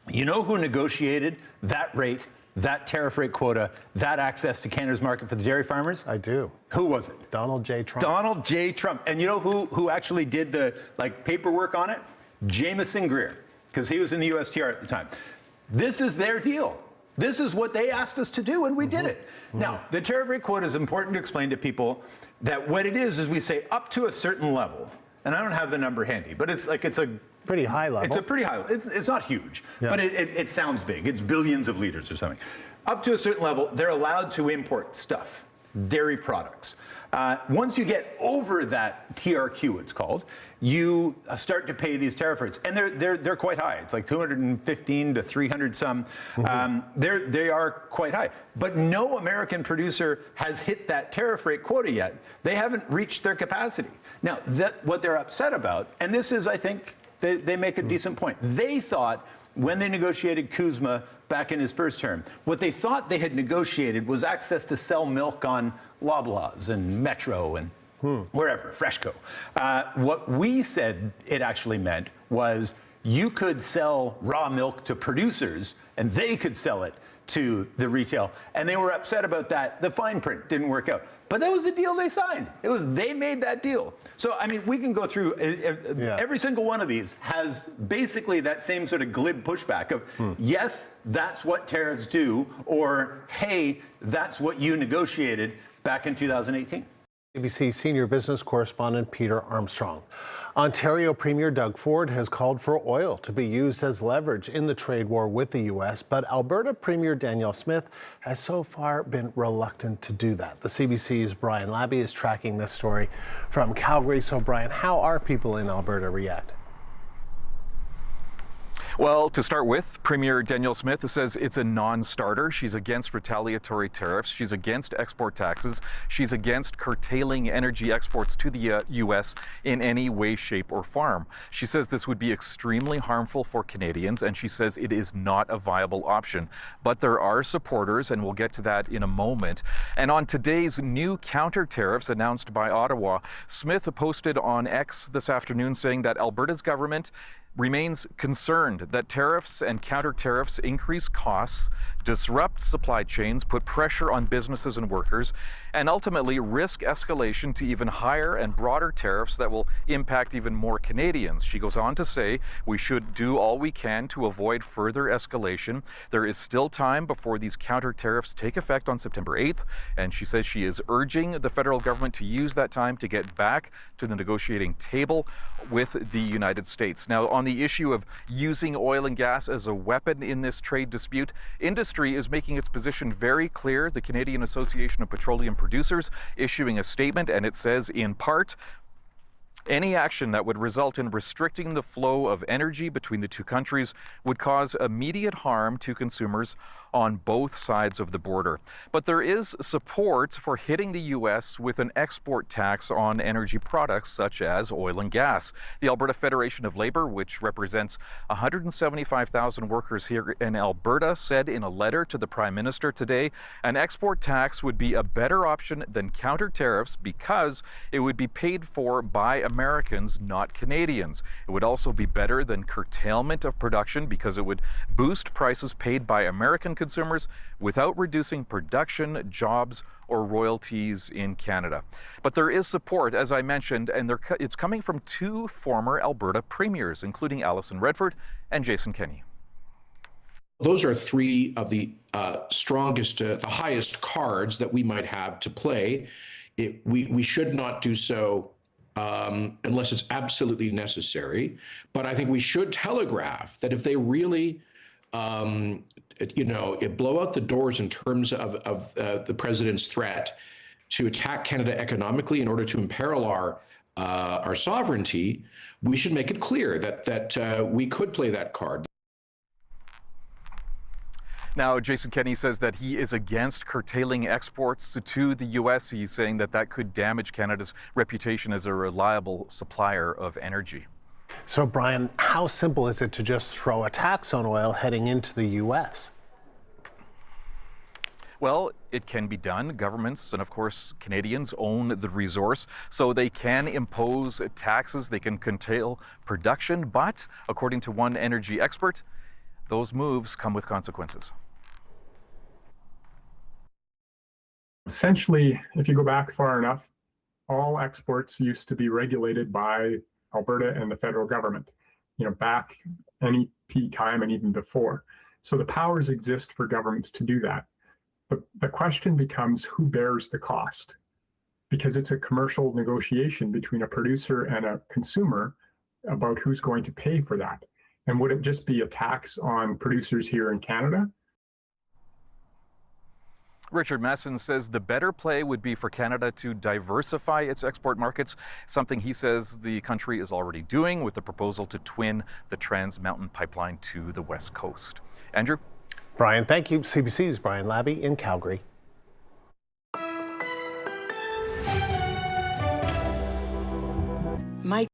You know who negotiated that rate, that tariff rate quota, that access to Canada's market for the dairy farmers?
I do.
Who was it?
Donald J. Trump.
Donald J. Trump. And you know who actually did the paperwork on it? Jameson Greer, because he was in the USTR at the time. This is their deal. This is what they asked us to do, and we did it. Now, the tariff rate quota is important to explain to people that what it is we say up to a certain level, and I don't have the number handy, but it's a
pretty high level.
It's a pretty high level. It's not huge, but it sounds big. It's billions of liters or something. Up to a certain level, they're allowed to import stuff, dairy products. Once you get over that TRQ, it's called, you start to pay these tariff rates, and they're quite high. It's like 215 to 300 some. They are quite high. But no American producer has hit that tariff rate quota yet. They haven't reached their capacity. Now, what they're upset about, and this is, I think, they make a decent point. They thought when they negotiated Kuzma back in his first term, what they thought they had negotiated was access to sell milk on Loblaws and Metro and wherever, Freshco. What we said it actually meant was you could sell raw milk to producers and they could sell it to the retail. And they were upset about that. The fine print didn't work out. But that was the deal they signed. They made that deal. So, I mean, we can go through, every single one of these has basically that same sort of glib pushback of, yes, that's what tariffs do, or, hey, that's what you negotiated back in 2018.
CBC senior business correspondent Peter Armstrong. Ontario Premier Doug Ford has called for oil to be used as leverage in the trade war with the U.S., but Alberta Premier Danielle Smith has so far been reluctant to do that. The CBC's Brian Labby is tracking this story from Calgary. So, Brian, how are people in Alberta reacting?
Well, to start with, Premier Danielle Smith says it's a non-starter. She's against retaliatory tariffs. She's against export taxes. She's against curtailing energy exports to the U.S. in any way, shape, or form. She says this would be extremely harmful for Canadians, and she says it is not a viable option. But there are supporters, and we'll get to that in a moment. And on today's new counter-tariffs announced by Ottawa, Smith posted on X this afternoon saying that Alberta's government remains concerned that tariffs and counter-tariffs increase costs, disrupt supply chains, put pressure on businesses and workers, and ultimately risk escalation to even higher and broader tariffs that will impact even more Canadians. She goes on to say we should do all we can to avoid further escalation. There is still time before these counter-tariffs take effect on September 8th, and she says she is urging the federal government to use that time to get back to the negotiating table with the United States. Now, on the issue of using oil and gas as a weapon in this trade dispute, industry is making its position very clear. The Canadian Association of Petroleum Producers issuing a statement, and it says, in part, any action that would result in restricting the flow of energy between the two countries would cause immediate harm to consumers on both sides of the border. But there is support for hitting the U.S. with an export tax on energy products such as oil and gas. The Alberta Federation of Labor, which represents 175,000 workers here in Alberta, said in a letter to the Prime Minister today, an export tax would be a better option than counter-tariffs because it would be paid for by Americans, not Canadians. It would also be better than curtailment of production because it would boost prices paid by American consumers without reducing production, jobs, or royalties in Canada. But there is support, as I mentioned, and it's coming from two former Alberta premiers, including Alison Redford and Jason Kenney.
Those are three of the strongest, the highest cards that we might have to play. We should not do so unless it's absolutely necessary. But I think we should telegraph that if they really, blow out the doors in terms of the president's threat to attack Canada economically in order to imperil our sovereignty, we should make it clear that we could play that card.
Now, Jason Kenney says that he is against curtailing exports to the U.S. He's saying that that could damage Canada's reputation as a reliable supplier of energy.
So, Brian, how simple is it to just throw a tax on oil heading into the U.S.?
Well, it can be done. Governments and, of course, Canadians own the resource, so they can impose taxes. They can curtail production. But, according to one energy expert, those moves come with consequences.
Essentially, if you go back far enough, all exports used to be regulated by Alberta and the federal government, back any time and even before. So the powers exist for governments to do that. But the question becomes who bears the cost? Because it's a commercial negotiation between a producer and a consumer about who's going to pay for that. And would it just be a tax on producers here in Canada?
Richard Masson says the better play would be for Canada to diversify its export markets, something he says the country is already doing with the proposal to twin the Trans Mountain Pipeline to the West Coast. Andrew?
Brian, thank you. CBC's Brian Labby in Calgary.
Mike.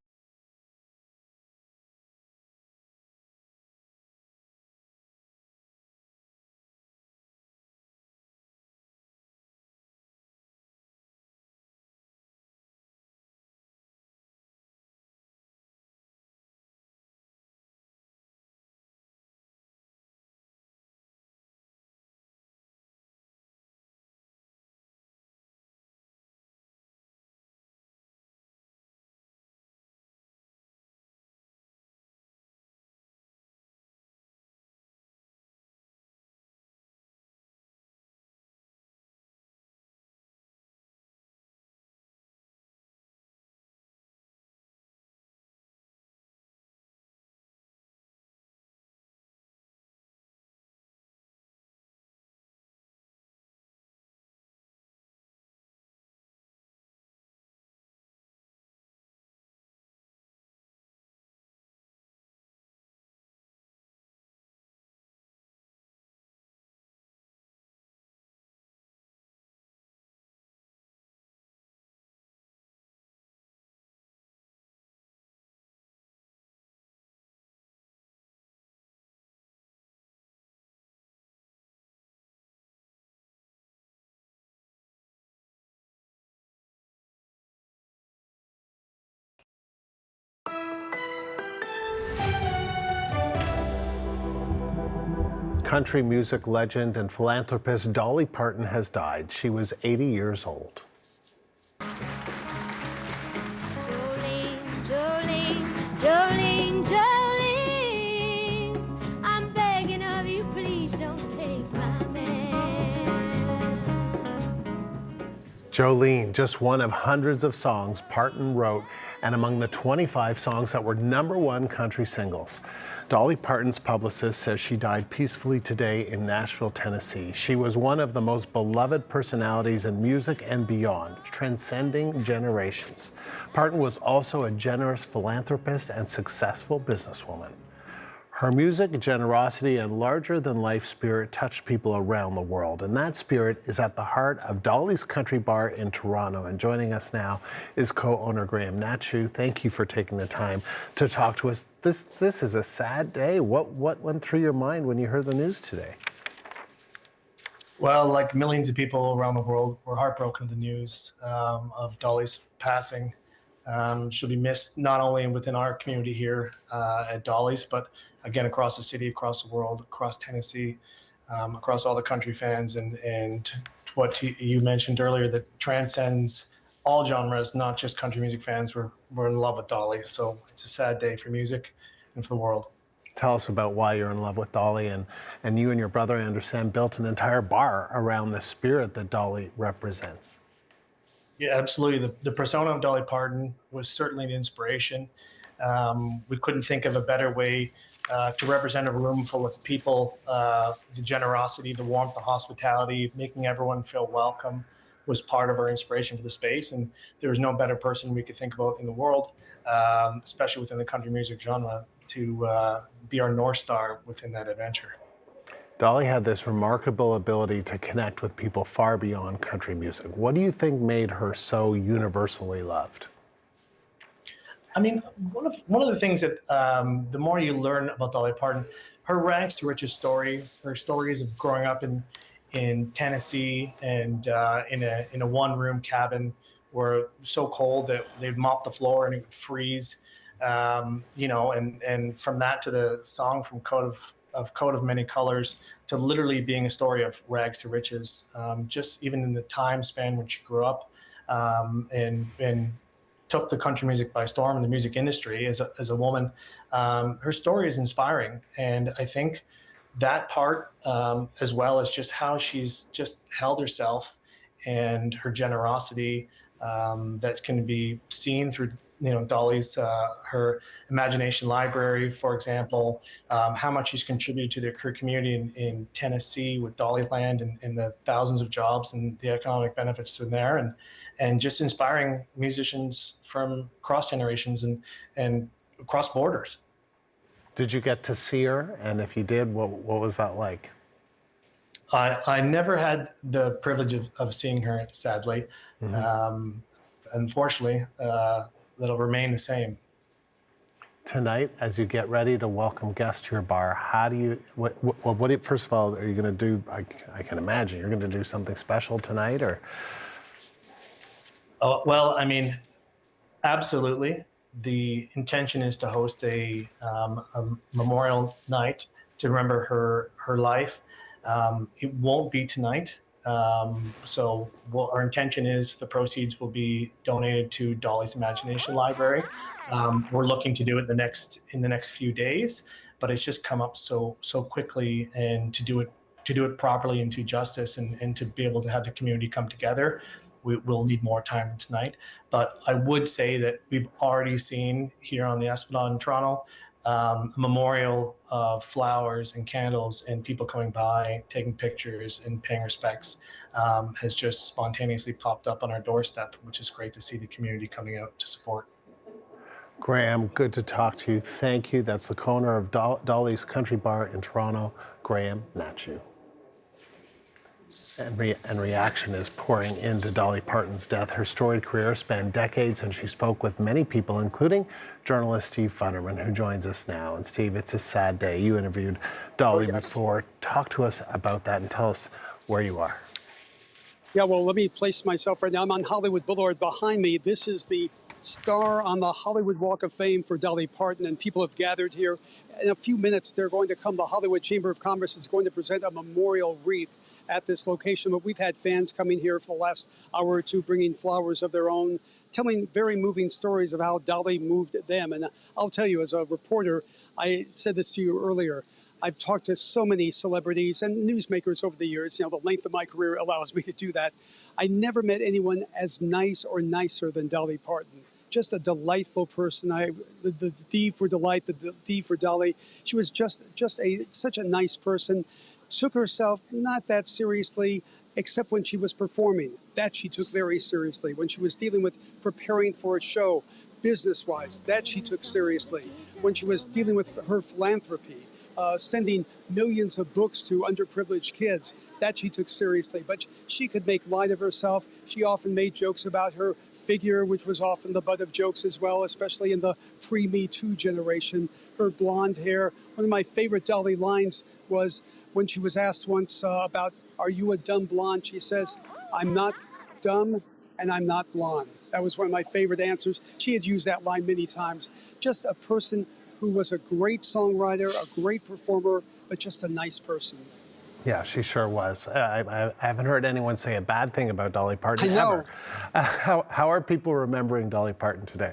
Country music legend and philanthropist Dolly Parton has died. She was 80 years old.
Jolene, Jolene, Jolene, Jolene, I'm begging of you, please don't take my man.
Jolene, just one of hundreds of songs Parton wrote and among the 25 songs that were #1 country singles. Dolly Parton's publicist says she died peacefully today in Nashville, Tennessee. She was one of the most beloved personalities in music and beyond, transcending generations. Parton was also a generous philanthropist and successful businesswoman. Her music, generosity, and larger-than-life spirit touched people around the world, and that spirit is at the heart of Dolly's Country Bar in Toronto. And joining us now is co-owner Graham Nachu. Thank you for taking the time to talk to us. This is a sad day. What went through your mind when you heard the news today?
Well, like millions of people around the world, we're heartbroken at the news of Dolly's passing. She'll be missed not only within our community here at Dolly's, but again across the city, across the world, across Tennessee, across all the country fans, and what you mentioned earlier that transcends all genres, not just country music fans. We're in love with Dolly, so it's a sad day for music and for the world.
Tell us about why you're in love with Dolly, and you and your brother, I understand, built an entire bar around the spirit that Dolly represents.
Yeah, absolutely. The persona of Dolly Parton was certainly the inspiration. We couldn't think of a better way to represent a room full of people. The generosity, the warmth, the hospitality, making everyone feel welcome was part of our inspiration for the space. And there was no better person we could think about in the world, especially within the country music genre, to be our North Star within that adventure.
Dolly had this remarkable ability to connect with people far beyond country music. What do you think made her so universally loved?
I mean, one of the things that the more you learn about Dolly Parton, her rags to riches story, her stories of growing up in Tennessee and in a one-room cabin where it was so cold that they'd mop the floor and it would freeze, and from that to the song from Coat of Many Colors to literally being a story of rags to riches, just even in the time span when she grew up and took the country music by storm in the music industry as a woman. Her story is inspiring. And I think that part, as well as just how she's just held herself and her generosity, that can be seen through, Dolly's, her Imagination Library, for example, how much she's contributed to the queer community in Tennessee with Dollyland and the thousands of jobs and the economic benefits from there, and just inspiring musicians from across generations and across borders.
Did you get to see her? And if you did, what was that like?
I never had the privilege of seeing her, sadly. Mm-hmm. Unfortunately, that'll remain the same.
Tonight, as you get ready to welcome guests to your bar, how do you, first of all, are you going to do, I can imagine, you're going to do something special tonight, or?
Oh, well, I mean, absolutely. The intention is to host a memorial night to remember her life. It won't be tonight. So our intention is the proceeds will be donated to Dolly's Imagination Library. We're looking to do it in the next few days, but it's just come up so quickly, and to do it properly and to justice and to be able to have the community come together, we'll need more time than tonight. But I would say that we've already seen here on the Esplanade in Toronto a memorial of flowers and candles and people coming by, taking pictures and paying respects, has just spontaneously popped up on our doorstep, which is great to see the community coming out to support.
Graham, good to talk to you. Thank you. That's the owner of Dolly's Country Bar in Toronto, Graham Nachu. And reaction is pouring into Dolly Parton's death. Her storied career spanned decades, and she spoke with many people, including journalist Steve Funderman, who joins us now. And Steve, it's a sad day. You interviewed Dolly before. Talk to us about that and tell us where you are.
Yeah, well, let me place myself right now. I'm on Hollywood Boulevard. Behind me, this is the star on the Hollywood Walk of Fame for Dolly Parton, and people have gathered here. In a few minutes, they're going to come. The Hollywood Chamber of Commerce is going to present a memorial wreath at this location, but we've had fans coming here for the last hour or two, bringing flowers of their own, telling very moving stories of how Dolly moved them. And I'll tell you, as a reporter, I said this to you earlier, I've talked to so many celebrities and newsmakers over the years. The length of my career allows me to do that. I never met anyone as nice or nicer than Dolly Parton. Just a delightful person. The D for delight, the D for Dolly. She was just such a nice person. Took herself not that seriously, except when she was performing. That she took very seriously. When she was dealing with preparing for a show, business-wise, that she took seriously. When she was dealing with her philanthropy, sending millions of books to underprivileged kids, that she took seriously. But she could make light of herself. She often made jokes about her figure, which was often the butt of jokes as well, especially in the pre-Me Too generation. Her blonde hair. One of my favorite Dolly lines was when she was asked once about, are you a dumb blonde? She says, I'm not dumb and I'm not blonde. That was one of my favorite answers. She had used that line many times. Just a person who was a great songwriter, a great performer, but just a nice person.
Yeah, she sure was. I haven't heard anyone say a bad thing about Dolly Parton ever. How are people remembering Dolly Parton today?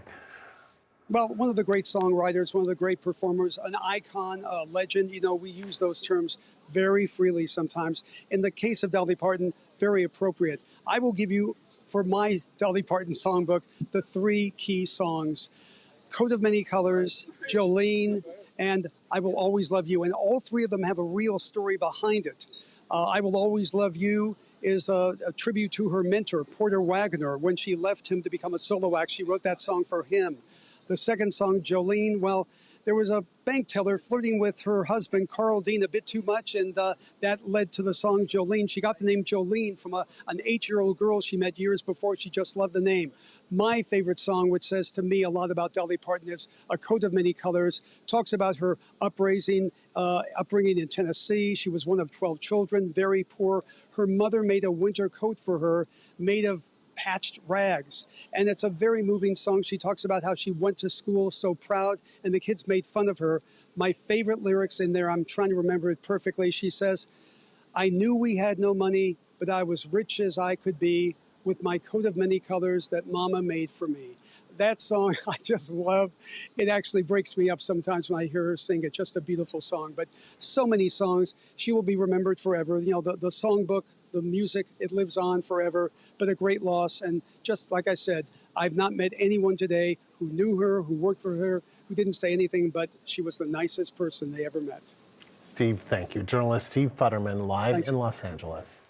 Well, one of the great songwriters, one of the great performers, an icon, a legend. You know, we use those terms very freely sometimes. In the case of Dolly Parton, very appropriate. I will give you, for my Dolly Parton songbook, the 3 key songs: Coat of Many Colors, Jolene, and I Will Always Love You. And all 3 of them have a real story behind it. I Will Always Love You is a tribute to her mentor, Porter Wagoner. When she left him to become a solo act, she wrote that song for him. The second song, Jolene, well, there was a bank teller flirting with her husband, Carl Dean, a bit too much, and that led to the song Jolene. She got the name Jolene from an 8-year-old girl she met years before. She just loved the name. My favorite song, which says to me a lot about Dolly Parton, is A Coat of Many Colors. Talks about her upbringing in Tennessee. She was one of 12 children, very poor. Her mother made a winter coat for her made of patched rags. And it's a very moving song. She talks about how she went to school so proud and the kids made fun of her. My favorite lyrics in there, I'm trying to remember it perfectly. She says, I knew we had no money, but I was rich as I could be with my coat of many colors that Mama made for me. That song I just love. It actually breaks me up sometimes when I hear her sing it. Just a beautiful song. But so many songs. She will be remembered forever. You know, the songbook, the music, it lives on forever. But a great loss. And just like I said, I've not met anyone today who knew her, who worked for her, who didn't say anything, but she was the nicest person they ever met.
Steve, thank you. Journalist Steve Futterman, live
Thanks.
in Los Angeles.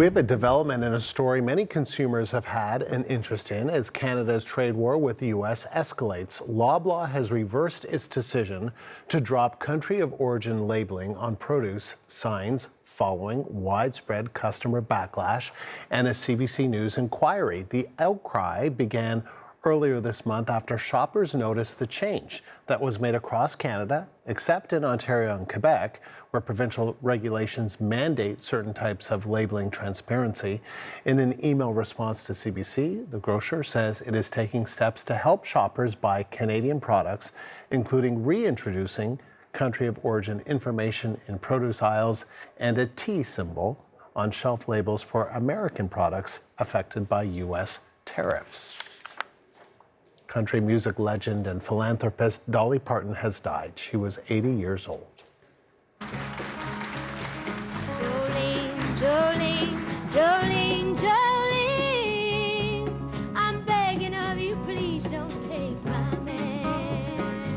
We have a development in a story many consumers have had an interest in as Canada's trade war with the U.S. escalates. Loblaw has reversed its decision to drop country of origin labeling on produce signs following widespread customer backlash and a CBC News inquiry. The outcry began earlier this month after shoppers noticed the change that was made across Canada, except in Ontario and Quebec, where provincial regulations mandate certain types of labeling transparency. In an email response to CBC, the grocer says it is taking steps to help shoppers buy Canadian products, including reintroducing country of origin information in produce aisles and a T symbol on shelf labels for American products affected by U.S. tariffs. Country music legend and philanthropist Dolly Parton has died. She was 80 years old.
Jolene, Jolene, Jolene, Jolene, I'm begging of you, please don't take my man.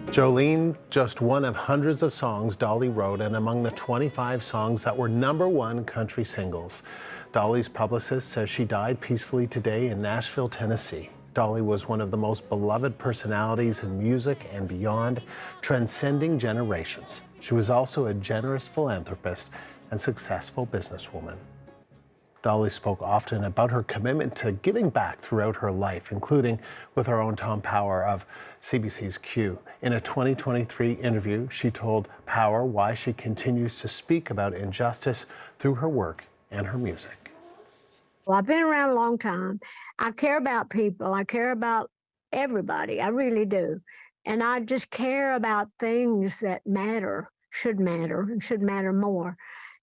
Jolene, just one of hundreds of songs Dolly wrote and among the 25 songs that were #1 country singles. Dolly's publicist says she died peacefully today in Nashville, Tennessee. Dolly was one of the most beloved personalities in music and beyond, transcending generations. She was also a generous philanthropist and successful businesswoman. Dolly spoke often about her commitment to giving back throughout her life, including with our own Tom Power of CBC's Q. In a 2023 interview, she told Power why she continues to speak about injustice through her work and her music.
Well, I've been around a long time. I care about people. I care about everybody. I really do. And I just care about things that matter, and should matter more.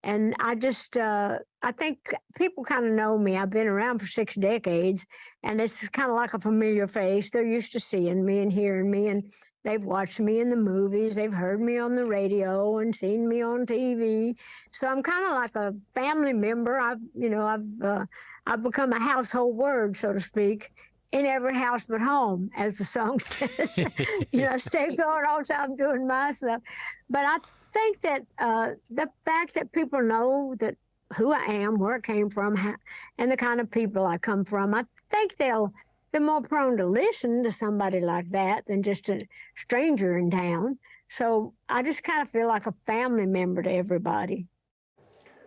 And I just, I think people kind of know me. I've been around for 6 decades, and it's kind of like a familiar face. They're used to seeing me and hearing me, and they've watched me in the movies. They've heard me on the radio and seen me on TV. So I'm kind of like a family member. I've become a household word, so to speak, in every house but home, as the song says. Stay going all the time doing my stuff. But I think that the fact that people know that who I am, where I came from, and the kind of people I come from, I think they're more prone to listen to somebody like that than just a stranger in town. So I just kind of feel like a family member to everybody.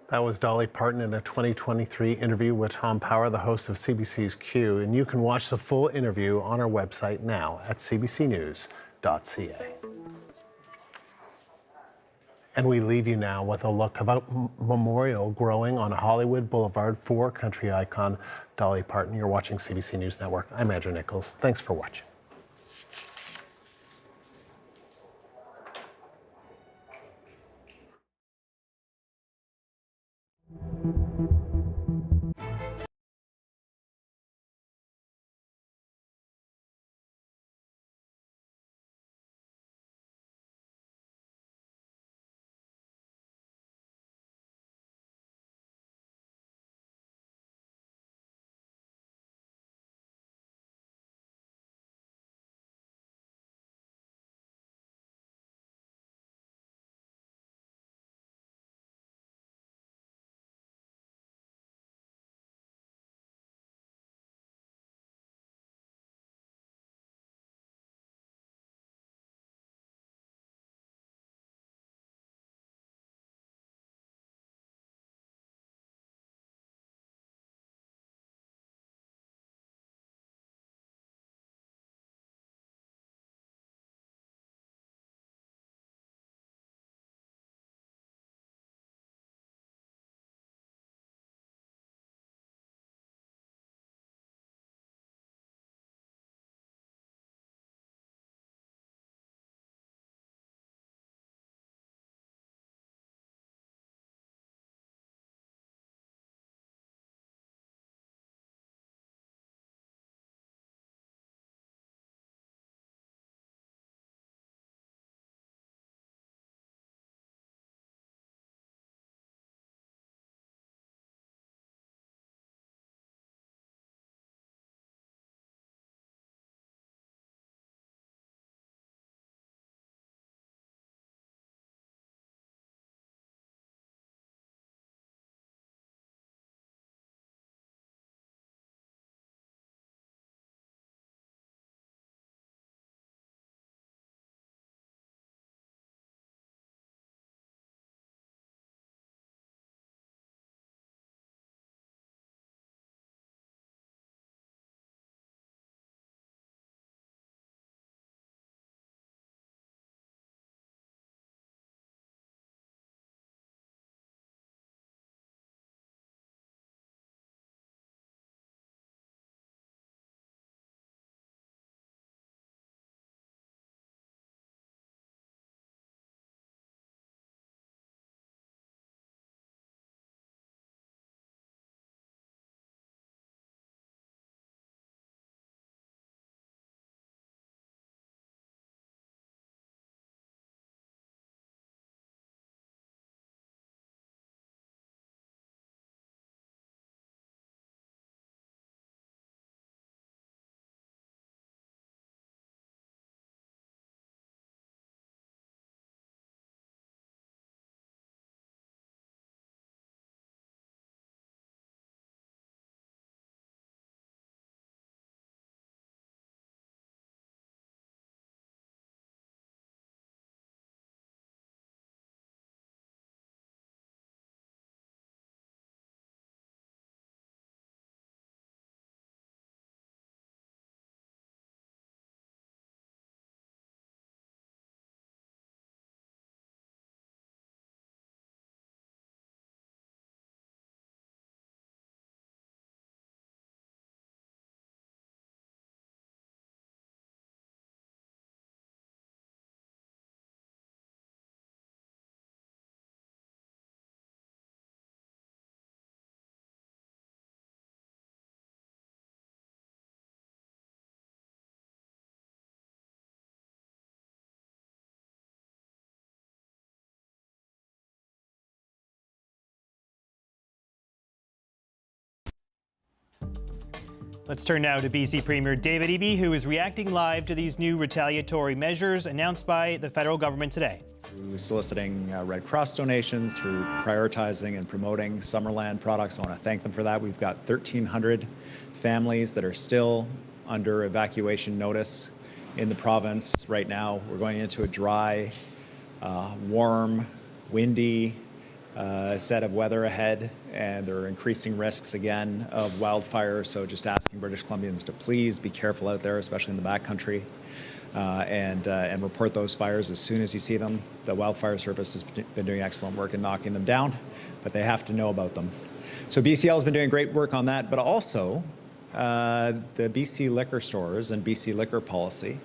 That was Dolly Parton in a 2023 interview with Tom Power, the host of CBC's Q. And you can watch the full interview on our website now at CBCNews.ca. And we leave you now with a look about memorial growing on Hollywood Boulevard for country icon Dolly Parton. You're watching CBC News Network. I'm Andrew Nichols. Thanks for watching.
Let's turn now to BC Premier David Eby, who is reacting live to these new retaliatory measures announced by the federal government today.
Through soliciting Red Cross donations, through prioritizing and promoting Summerland products. I want to thank them for that. We've got 1,300 families that are still under evacuation notice in the province right now. We're going into a dry, warm, windy set of weather ahead, and there are increasing risks again of wildfires. So just asking British Columbians to please be careful out there, especially in the backcountry, and report those fires as soon as you see them. The Wildfire Service has been doing excellent work in knocking them down, but they have to know about them. So BCL has been doing great work on that, but also the BC liquor stores and BC liquor policy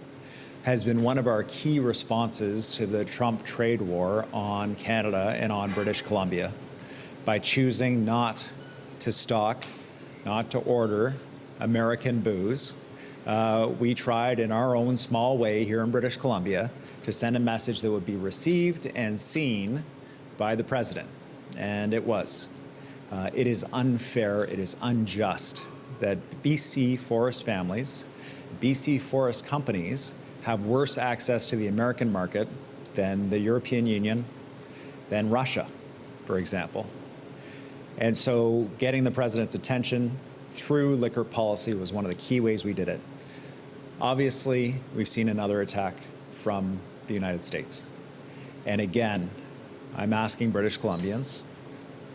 has been one of our key responses to the Trump trade war on Canada and on British Columbia by choosing not to stock, not to order American booze. We tried in our own small way here in British Columbia to send a message that would be received and seen by the president, and it was. It is unfair, it is unjust that BC forest families, BC forest companies have worse access to the American market than the European Union, than Russia, for example. And so getting the president's attention through liquor policy was one of the key ways we did it. Obviously, we've seen another attack from the United States. And again, I'm asking British Columbians,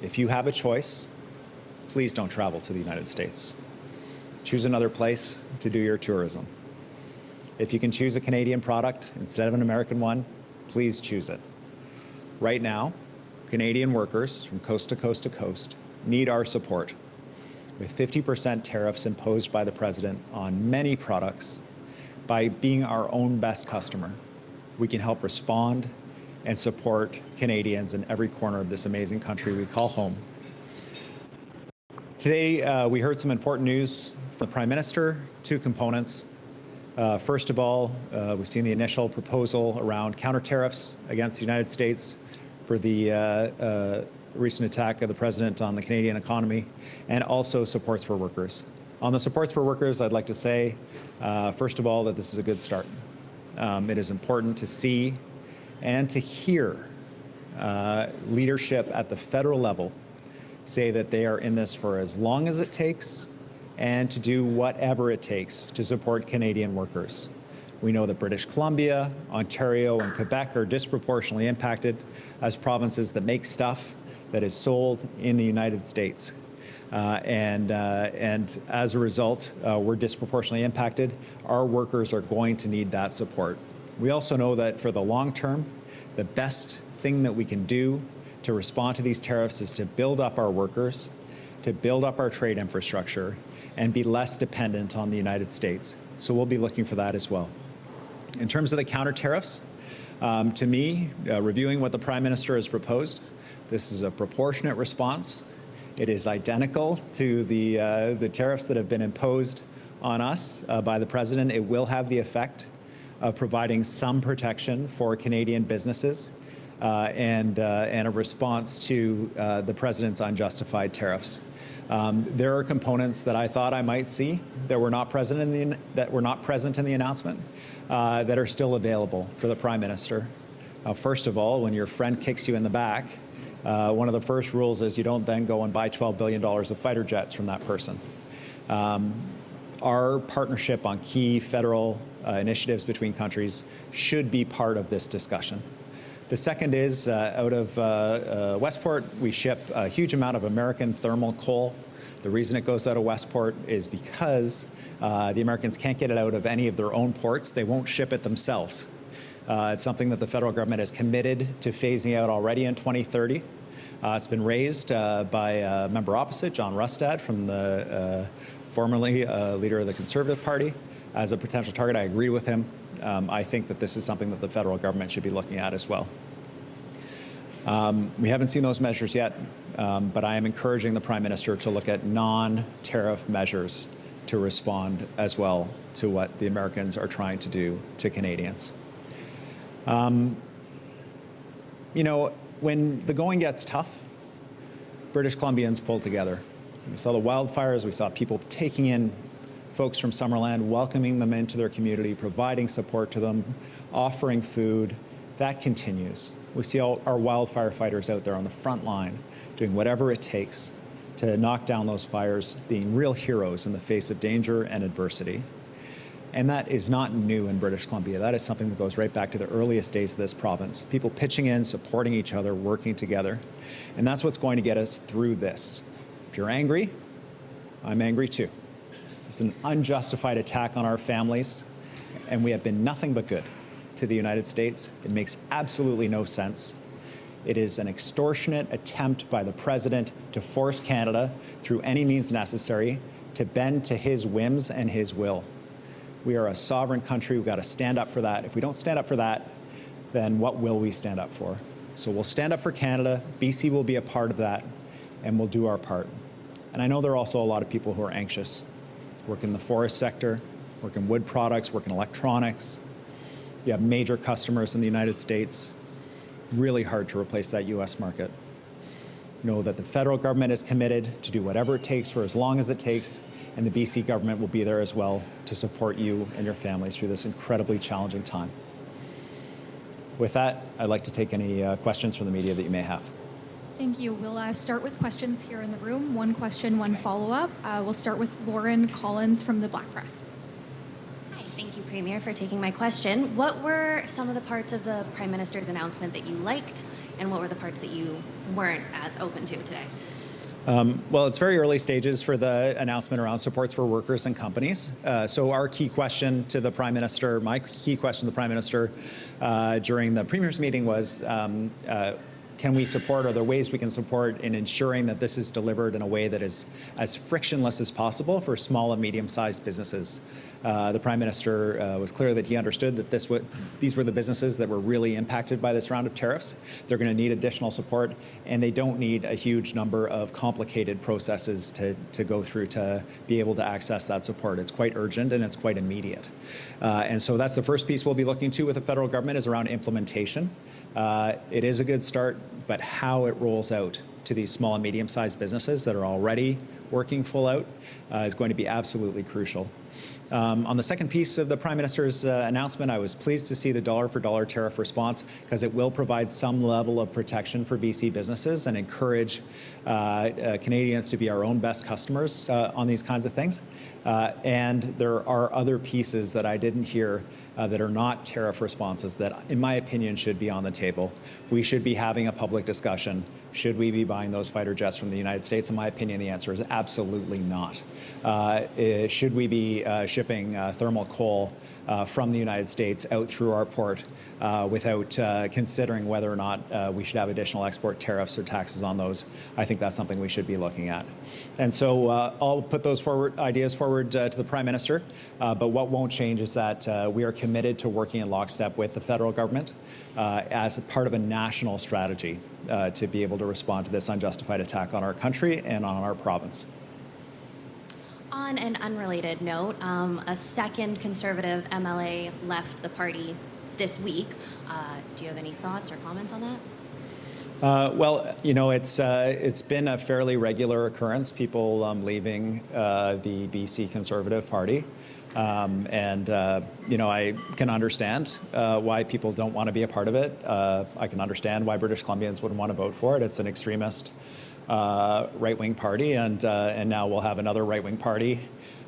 if you have a choice, please don't travel to the United States. Choose another place to do your tourism. If you can choose a Canadian product instead of an American one, please choose it. Right now, Canadian workers from coast to coast to coast need our support. With 50% tariffs imposed by the president on many products, by being our own best customer, we can help respond and support Canadians in every corner of this amazing country we call home. Today, we heard some important news from the Prime Minister, two components. First of all, we've seen the initial proposal around counter-tariffs against the United States for the recent attack of the president on the Canadian economy, and also supports for workers. On the supports for workers, I'd like to say, first of all, that this is a good start. It is important to see and to hear leadership at the federal level say that they are in this for as long as it takes and to do whatever it takes to support Canadian workers. We know that British Columbia, Ontario, and Quebec are disproportionately impacted as provinces that make stuff that is sold in the United States. And as a result, we're disproportionately impacted. Our workers are going to need that support. We also know that for the long term, the best thing that we can do to respond to these tariffs is to build up our workers, to build up our trade infrastructure, and be less dependent on the United States. So we'll be looking for that as well. In terms of the counter tariffs, to me, reviewing what the Prime Minister has proposed, this is a proportionate response. It is identical to the tariffs that have been imposed on us by the President. It will have the effect of providing some protection for Canadian businesses and a response to the President's unjustified tariffs. There are components that I thought I might see that were not present in the announcement that are still available for the Prime Minister. First of all, when your friend kicks you in the back, one of the first rules is you don't then go and buy $12 billion of fighter jets from that person. Our partnership on key federal initiatives between countries should be part of this discussion. The second is out of Westport, we ship a huge amount of American thermal coal. The reason it goes out of Westport is because the Americans can't get it out of any of their own ports. They won't ship it themselves. It's something that the federal government is committed to phasing out already in 2030. It's been raised by a member opposite, John Rustad, from the formerly leader of the Conservative Party, as a potential target. I agree with him. I think that this is something that the federal government should be looking at as well. We haven't seen those measures yet, but I am encouraging the Prime Minister to look at non-tariff measures to respond as well to what the Americans are trying to do to Canadians. You know, when the going gets tough, British Columbians pull together. We saw the wildfires, we saw people taking in folks from Summerland, welcoming them into their community, providing support to them, offering food. That continues. We see all our wildfire fighters out there on the front line doing whatever it takes to knock down those fires, being real heroes in the face of danger and adversity. And that is not new in British Columbia. That is something that goes right back to the earliest days of this province. People pitching in, supporting each other, working together. And that's what's going to get us through this. If you're angry, I'm angry too. It's an unjustified attack on our families, and we have been nothing but good to the United States. It makes absolutely no sense. It is an extortionate attempt by the president to force Canada, through any means necessary, to bend to his whims and his will. We are a sovereign country. We've got to stand up for that. If we don't stand up for that, then what will we stand up for? So we'll stand up for Canada. BC will be a part of that, and we'll do our part. And I know there are also a lot of people who are anxious, work in the forest sector, work in wood products, work in electronics. You have major customers in the United States. Really hard to replace that U.S. market. Know that the federal government is committed to do whatever it takes for as long as it takes, and the BC government will be there as well to support you and your families through this incredibly challenging time. With that, I'd like to take any questions from the media that you may have.
Thank you. We'll start with questions here in the room. One question, one follow-up. We'll start with Lauren Collins from the Black Press.
Thank you, Premier, for taking my question. What were some of the parts of the Prime Minister's announcement that you liked, and what were the parts that you weren't as open to today?
Well, it's very early stages for the announcement around supports for workers and companies. So our key question to the Prime Minister, my key question to the Prime Minister during the Premier's meeting was, can we support, are there ways we can support in ensuring that this is delivered in a way that is as frictionless as possible for small and medium-sized businesses? The Prime Minister was clear that he understood that these were the businesses that were really impacted by this round of tariffs. They're going to need additional support, and they don't need a huge number of complicated processes to go through to be able to access that support. It's quite urgent and it's quite immediate. And so that's the first piece we'll be looking to with the federal government is around implementation. It is a good start, but how it rolls out to these small and medium-sized businesses that are already working full out is going to be absolutely crucial. On the second piece of the Prime Minister's announcement, I was pleased to see the dollar-for-dollar tariff response because it will provide some level of protection for BC businesses and encourage Canadians to be our own best customers on these kinds of things. And there are other pieces that I didn't hear that are not tariff responses that, in my opinion, should be on the table. We should be having a public discussion. Should we be buying those fighter jets from the United States? In my opinion, the answer is absolutely not. Should we be shipping thermal coal from the United States out through our port without considering whether or not we should have additional export tariffs or taxes on those? I think that's something we should be looking at. And so I'll put those ideas forward to the Prime Minister, but what won't change is that we are committed to working in lockstep with the federal government as a part of a national strategy to be able to respond to this unjustified attack on our country and on our province.
On an unrelated note, a second Conservative MLA left the party this week. Do you have any thoughts or comments on that?
Well, you know, it's been a fairly regular occurrence, people leaving the BC Conservative Party. And you know, I can understand why people don't want to be a part of it. I can understand why British Columbians wouldn't want to vote for it. It's an extremist right-wing party, and now we'll have another right-wing party,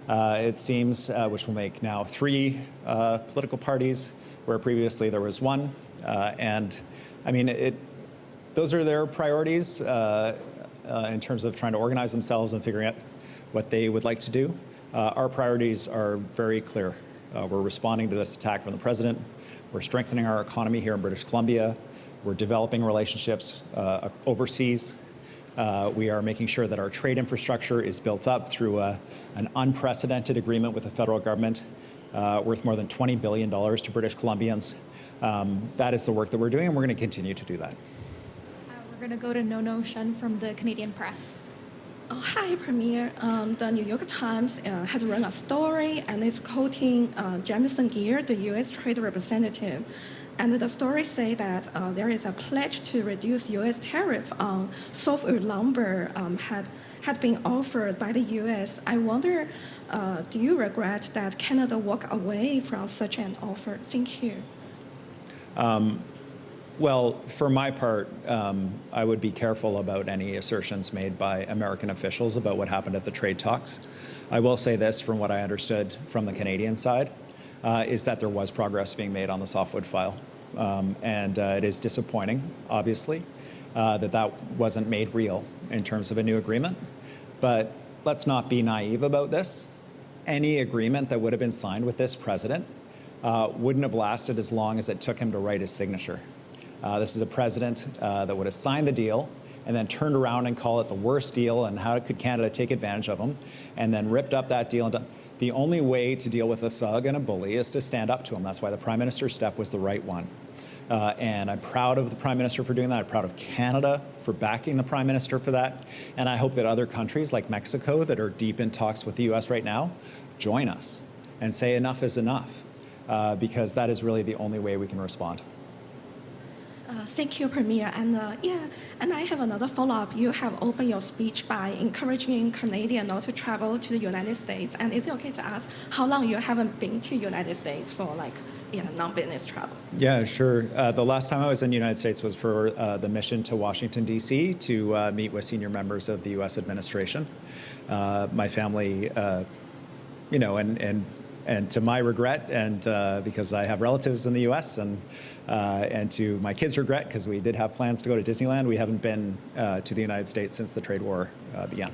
it seems, which will make now 3 political parties, where previously there was 1. And I mean, those are their priorities in terms of trying to organize themselves and figuring out what they would like to do. Our priorities are very clear. We're responding to this attack from the president. We're strengthening our economy here in British Columbia. We're developing relationships overseas. We are making sure that our trade infrastructure is built up through an unprecedented agreement with the federal government worth more than $20 billion to British Columbians. That is the work that we're doing, and we're going to continue to do that.
We're going to go to Nono Shun from the Canadian Press.
Hi, Premier. The New York Times has run a story, and it's quoting Jamison Geer, the U.S. Trade Representative. And the stories say that there is a pledge to reduce U.S. tariff on softwood lumber had been offered by the U.S. I wonder, do you regret that Canada walked away from such an offer? Thank you.
Well, for my part, I would be careful about any assertions made by American officials about what happened at the trade talks. I will say this, from what I understood from the Canadian side, is that there was progress being made on the softwood file. And it is disappointing, obviously, that wasn't made real in terms of a new agreement. But let's not be naive about this. Any agreement that would have been signed with this president wouldn't have lasted as long as it took him to write his signature. This is a president that would have signed the deal and then turned around and called it the worst deal and how could Canada take advantage of him, and then ripped up that deal. The only way to deal with a thug and a bully is to stand up to him. That's why the Prime Minister's step was the right one. And I'm proud of the Prime Minister for doing that. I'm proud of Canada for backing the Prime Minister for that. And I hope that other countries like Mexico that are deep in talks with the U.S. right now join us and say enough is enough, because that is really the only way we can respond.
Thank you, Premier. And and I have another follow-up. You have opened your speech by encouraging Canadians not to travel to the United States. And is it okay to ask how long you haven't been to the United States for non-business travel?
Yeah, sure. The last time I was in the United States was for the mission to Washington, D.C. to meet with senior members of the U.S. administration. My family, and to my regret, and because I have relatives in the U.S., and to my kids' regret, because we did have plans to go to Disneyland, we haven't been to the United States since the trade war began.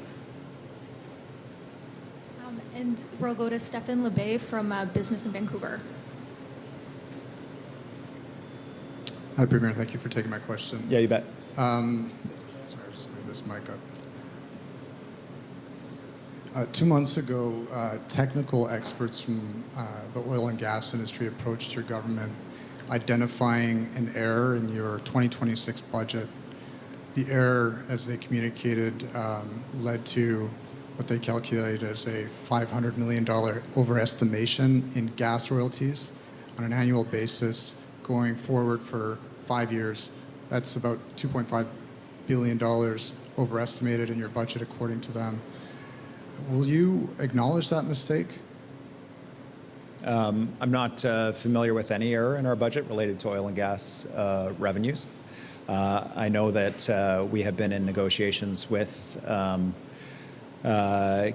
And we'll go to Stephen LeBay from Business in Vancouver.
Hi, Premier. Thank you for taking my question.
Yeah, you bet.
Sorry, I'll just move this mic up. 2 months ago, technical experts from the oil and gas industry approached your government identifying an error in your 2026 budget. The error, as they communicated, led to what they calculated as a $500 million overestimation in gas royalties on an annual basis going forward for 5 years. That's about $2.5 billion overestimated in your budget, according to them. Will you acknowledge that mistake?
I'm not familiar with any error in our budget related to oil and gas revenues. I know that we have been in negotiations with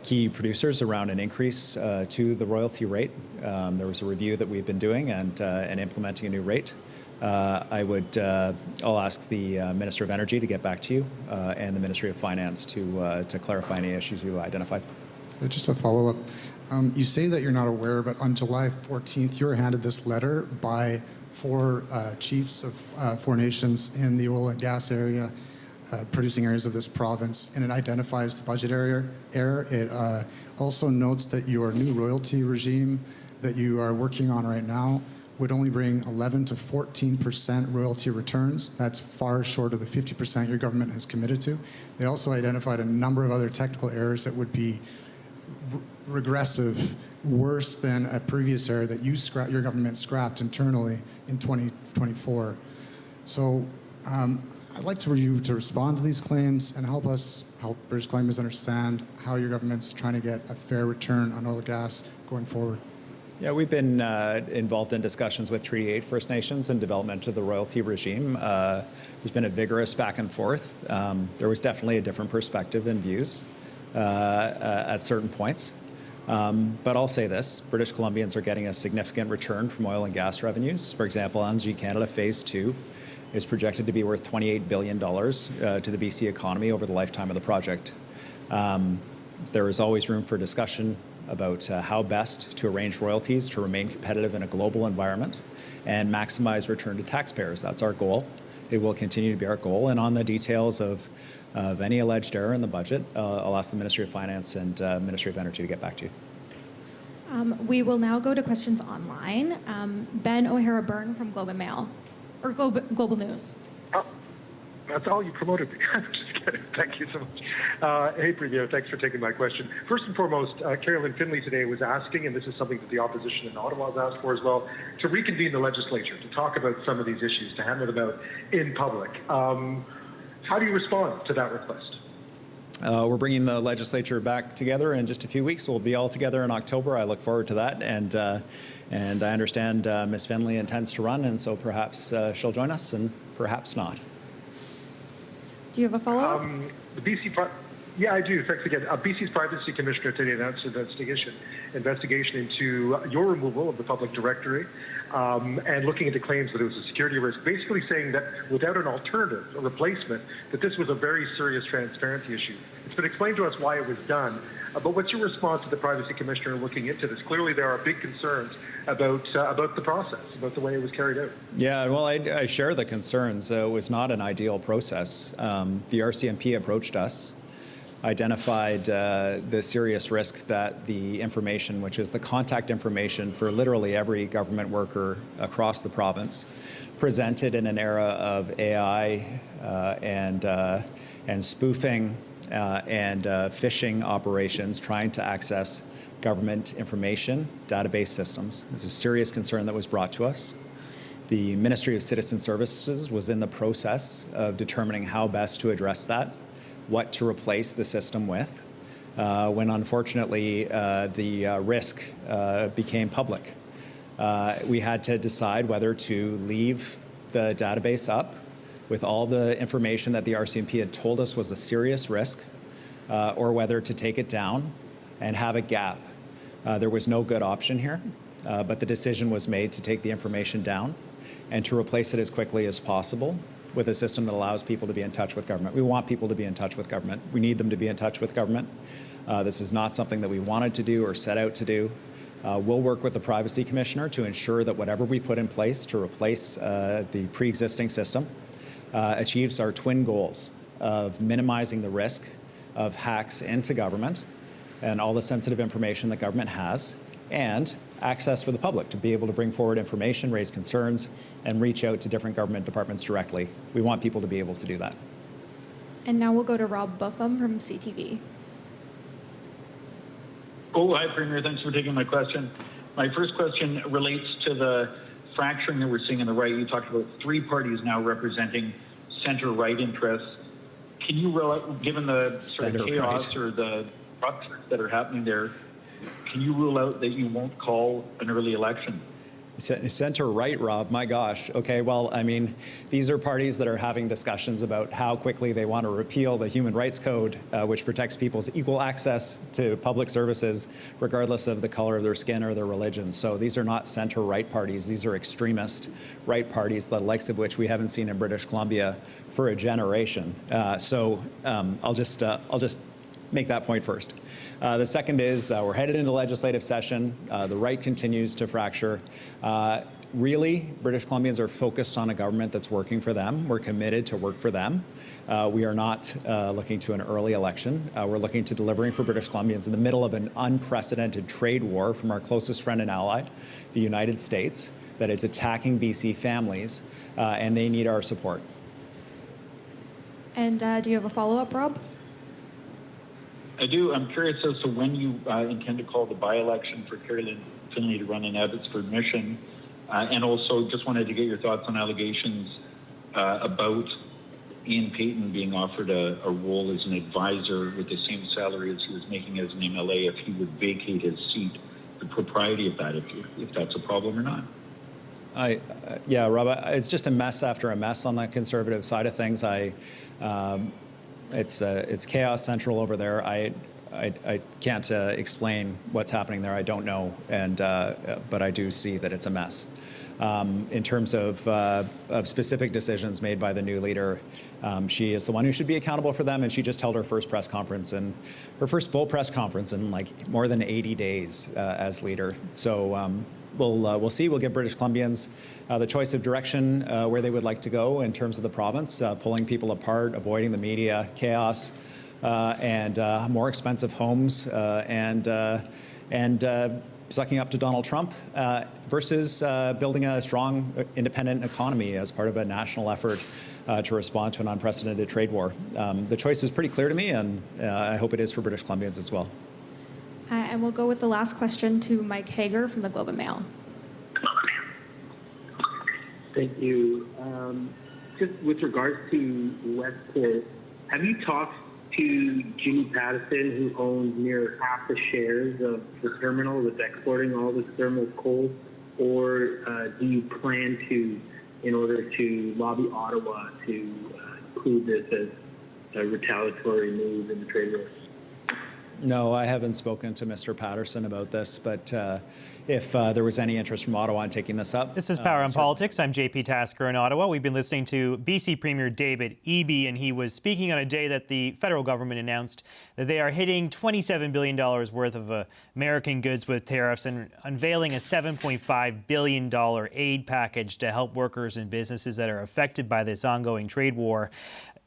key producers around an increase to the royalty rate. There was a review that we've been doing and implementing a new rate. I'll ask the Minister of Energy to get back to you and the Ministry of Finance to clarify any issues you identified.
Just a follow-up. You say that you're not aware, but on July 14th, you were handed this letter by 4 chiefs of 4 nations in the oil and gas area, producing areas of this province, and it identifies the budget error. It also notes that your new royalty regime that you are working on right now would only bring 11 to 14% royalty returns. That's far short of the 50% your government has committed to. They also identified a number of other technical errors that would be regressive, worse than a previous error that your government scrapped internally in 2024. So I'd like for you to respond to these claims and help British Columbians understand how your government's trying to get a fair return on oil and gas going forward.
Yeah, we've been involved in discussions with Treaty 8 First Nations and development of the royalty regime. There's been a vigorous back and forth. There was definitely a different perspective and views at certain points. But I'll say this, British Columbians are getting a significant return from oil and gas revenues. For example, LNG Canada Phase 2 is projected to be worth $28 billion to the BC economy over the lifetime of the project. There is always room for discussion about how best to arrange royalties to remain competitive in a global environment and maximize return to taxpayers. That's our goal. It will continue to be our goal. And on the details of any alleged error in the budget, I'll ask the Ministry of Finance and Ministry of Energy to get back to you.
We will now go to questions online. Ben O'Hara Byrne from Globe and Mail, or Global News.
That's all you promoted me. I'm just kidding. Thank you so much. Hey, Premier, thanks for taking my question. First and foremost, Carolyn Finley today was asking, and this is something that the opposition in Ottawa has asked for as well, to reconvene the legislature, to talk about some of these issues, to hammer them out in public. How do you respond to that request?
We're bringing the legislature back together in just a few weeks. We'll be all together in October. I look forward to that. And I understand Ms. Finley intends to run, and so perhaps she'll join us and perhaps not.
Do you have a follow-up?
Yeah, I do. Thanks again. BC's Privacy Commissioner today announced an investigation into your removal of the public directory and looking into claims that it was a security risk, basically saying that without an alternative, a replacement, that this was a very serious transparency issue. It's been explained to us why it was done, but what's your response to the Privacy Commissioner looking into this? Clearly, there are big concerns about the process, about the way it was carried out.
Yeah, well, I share the concerns. It was not an ideal process. The RCMP approached us, identified the serious risk that the information, which is the contact information for literally every government worker across the province, presented in an era of AI and spoofing and phishing operations trying to access government information database systems. It was a serious concern that was brought to us. The Ministry of Citizen Services was in the process of determining how best to address that, what to replace the system with, when unfortunately the risk became public. We had to decide whether to leave the database up with all the information that the RCMP had told us was a serious risk, or whether to take it down and have a gap. There was no good option here, but the decision was made to take the information down and to replace it as quickly as possible with a system that allows people to be in touch with government. We want people to be in touch with government. We need them to be in touch with government. This is not something that we wanted to do or set out to do. We'll work with the Privacy Commissioner to ensure that whatever we put in place to replace the pre-existing system achieves our twin goals of minimizing the risk of hacks into government and all the sensitive information that government has, and access for the public to be able to bring forward information, raise concerns, and reach out to different government departments directly. We want people to be able to do that.
And now we'll go to Rob Buffum from CTV.
Oh, hi, Premier. Thanks for taking my question. My first question relates to the fracturing that we're seeing in the right. You talked about three parties now representing center-right interests. Can you, given the sort of chaos or the ruptures that are happening there, can you rule out that you won't call an early election?
Center-right, Rob, my gosh. Okay, well, I mean, these are parties that are having discussions about how quickly they want to repeal the Human Rights Code, which protects people's equal access to public services, regardless of the color of their skin or their religion. So these are not center-right parties. These are extremist right parties, the likes of which we haven't seen in British Columbia for a generation. I'll just make that point first. The second is we're headed into legislative session. The right continues to fracture. Really, British Columbians are focused on a government that's working for them. We're committed to work for them. We are not looking to an early election. We're looking to delivering for British Columbians in the middle of an unprecedented trade war from our closest friend and ally, the United States, that is attacking BC families, and they need our support.
And do you have a follow-up, Rob?
I do. I'm curious as to when you intend to call the by-election for Carolyn Finley to run in Abbotsford Mission. And also just wanted to get your thoughts on allegations about Ian Payton being offered a role as an advisor with the same salary as he was making as an MLA if he would vacate his seat. The propriety of that, if that's a problem or not.
Yeah, Rob, it's just a mess after a mess on the Conservative side of things. It's chaos central over there. I can't explain what's happening there. I don't know, but I do see that it's a mess. In terms of specific decisions made by the new leader, she is the one who should be accountable for them, and she just held her first press conference and her first full press conference in like more than 80 days as leader. So we'll see. We'll give British Columbians the choice of direction where they would like to go in terms of the province, pulling people apart, avoiding the media chaos, and more expensive homes, and sucking up to Donald Trump versus building a strong, independent economy as part of a national effort to respond to an unprecedented trade war. The choice is pretty clear to me, and I hope it is for British Columbians as well.
And we'll go with the last question to Mike Hager from the Globe and Mail.
Thank you. Just with regards to Westport, have you talked to Jimmy Pattison, who owns near half the shares of the terminal that's exporting all this thermal coal, or do you plan to, in order to lobby Ottawa to include this as a retaliatory move in the trade war?
No, I haven't spoken to Mr. Patterson about this, but if there was any interest from Ottawa in taking this up.
This is Power on Politics. I'm JP Tasker in Ottawa. We've been listening to BC Premier David Eby, and he was speaking on a day that the federal government announced that they are hitting $27 billion worth of American goods with tariffs and unveiling a $7.5 billion aid package to help workers and businesses that are affected by this ongoing trade war.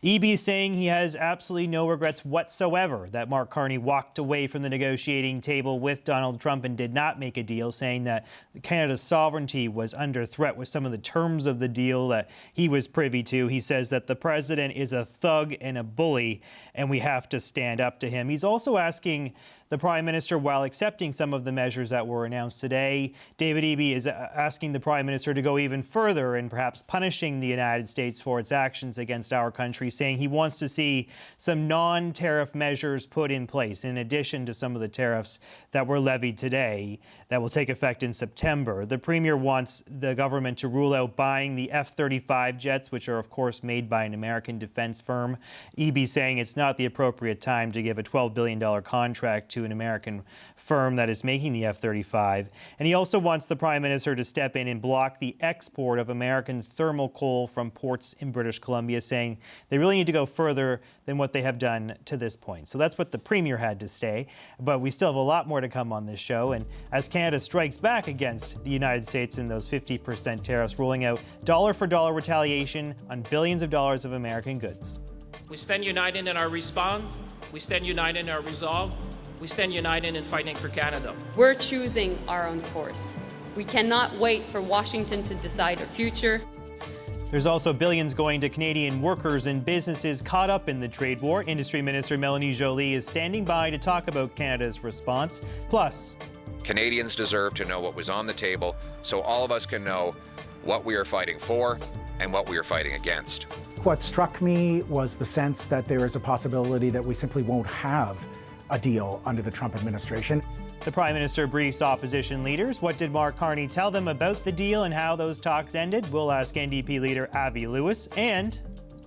Eby saying he has absolutely no regrets whatsoever that Mark Carney walked away from the negotiating table with Donald Trump and did not make a deal, saying that Canada's sovereignty was under threat with some of the terms of the deal that he was privy to. He says that the president is a thug and a bully, and we have to stand up to him. He's also asking the Prime Minister, while accepting some of the measures that were announced today, David Eby is asking the Prime Minister to go even further and perhaps punishing the United States for its actions against our country, saying he wants to see some non-tariff measures put in place in addition to some of the tariffs that were levied today that will take effect in September. The Premier wants the government to rule out buying the F-35 jets, which are, of course, made by an American defense firm. Eby saying it's not the appropriate time to give a $12 billion contract to an American firm that is making the F-35. And he also wants the Prime Minister to step in and block the export of American thermal coal from ports in British Columbia, saying they really need to go further than what they have done to this point. So that's what the Premier had to say. But we still have a lot more to come on this show. And as Canada strikes back against the United States in those 50% tariffs, rolling out dollar-for-dollar retaliation on billions of dollars of American goods.
We stand united in our response. We stand united in our resolve. We stand united in fighting for Canada.
We're choosing our own course. We cannot wait for Washington to decide our future.
There's also billions going to Canadian workers and businesses caught up in the trade war. Industry Minister Melanie Joly is standing by to talk about Canada's response. Plus,
Canadians deserve to know what was on the table so all of us can know what we are fighting for and what we are fighting against.
What struck me was the sense that there is a possibility that we simply won't have a deal under the Trump administration.
The Prime Minister briefs opposition leaders. What did Mark Carney tell them about the deal and how those talks ended? We'll ask NDP leader Avi Lewis. And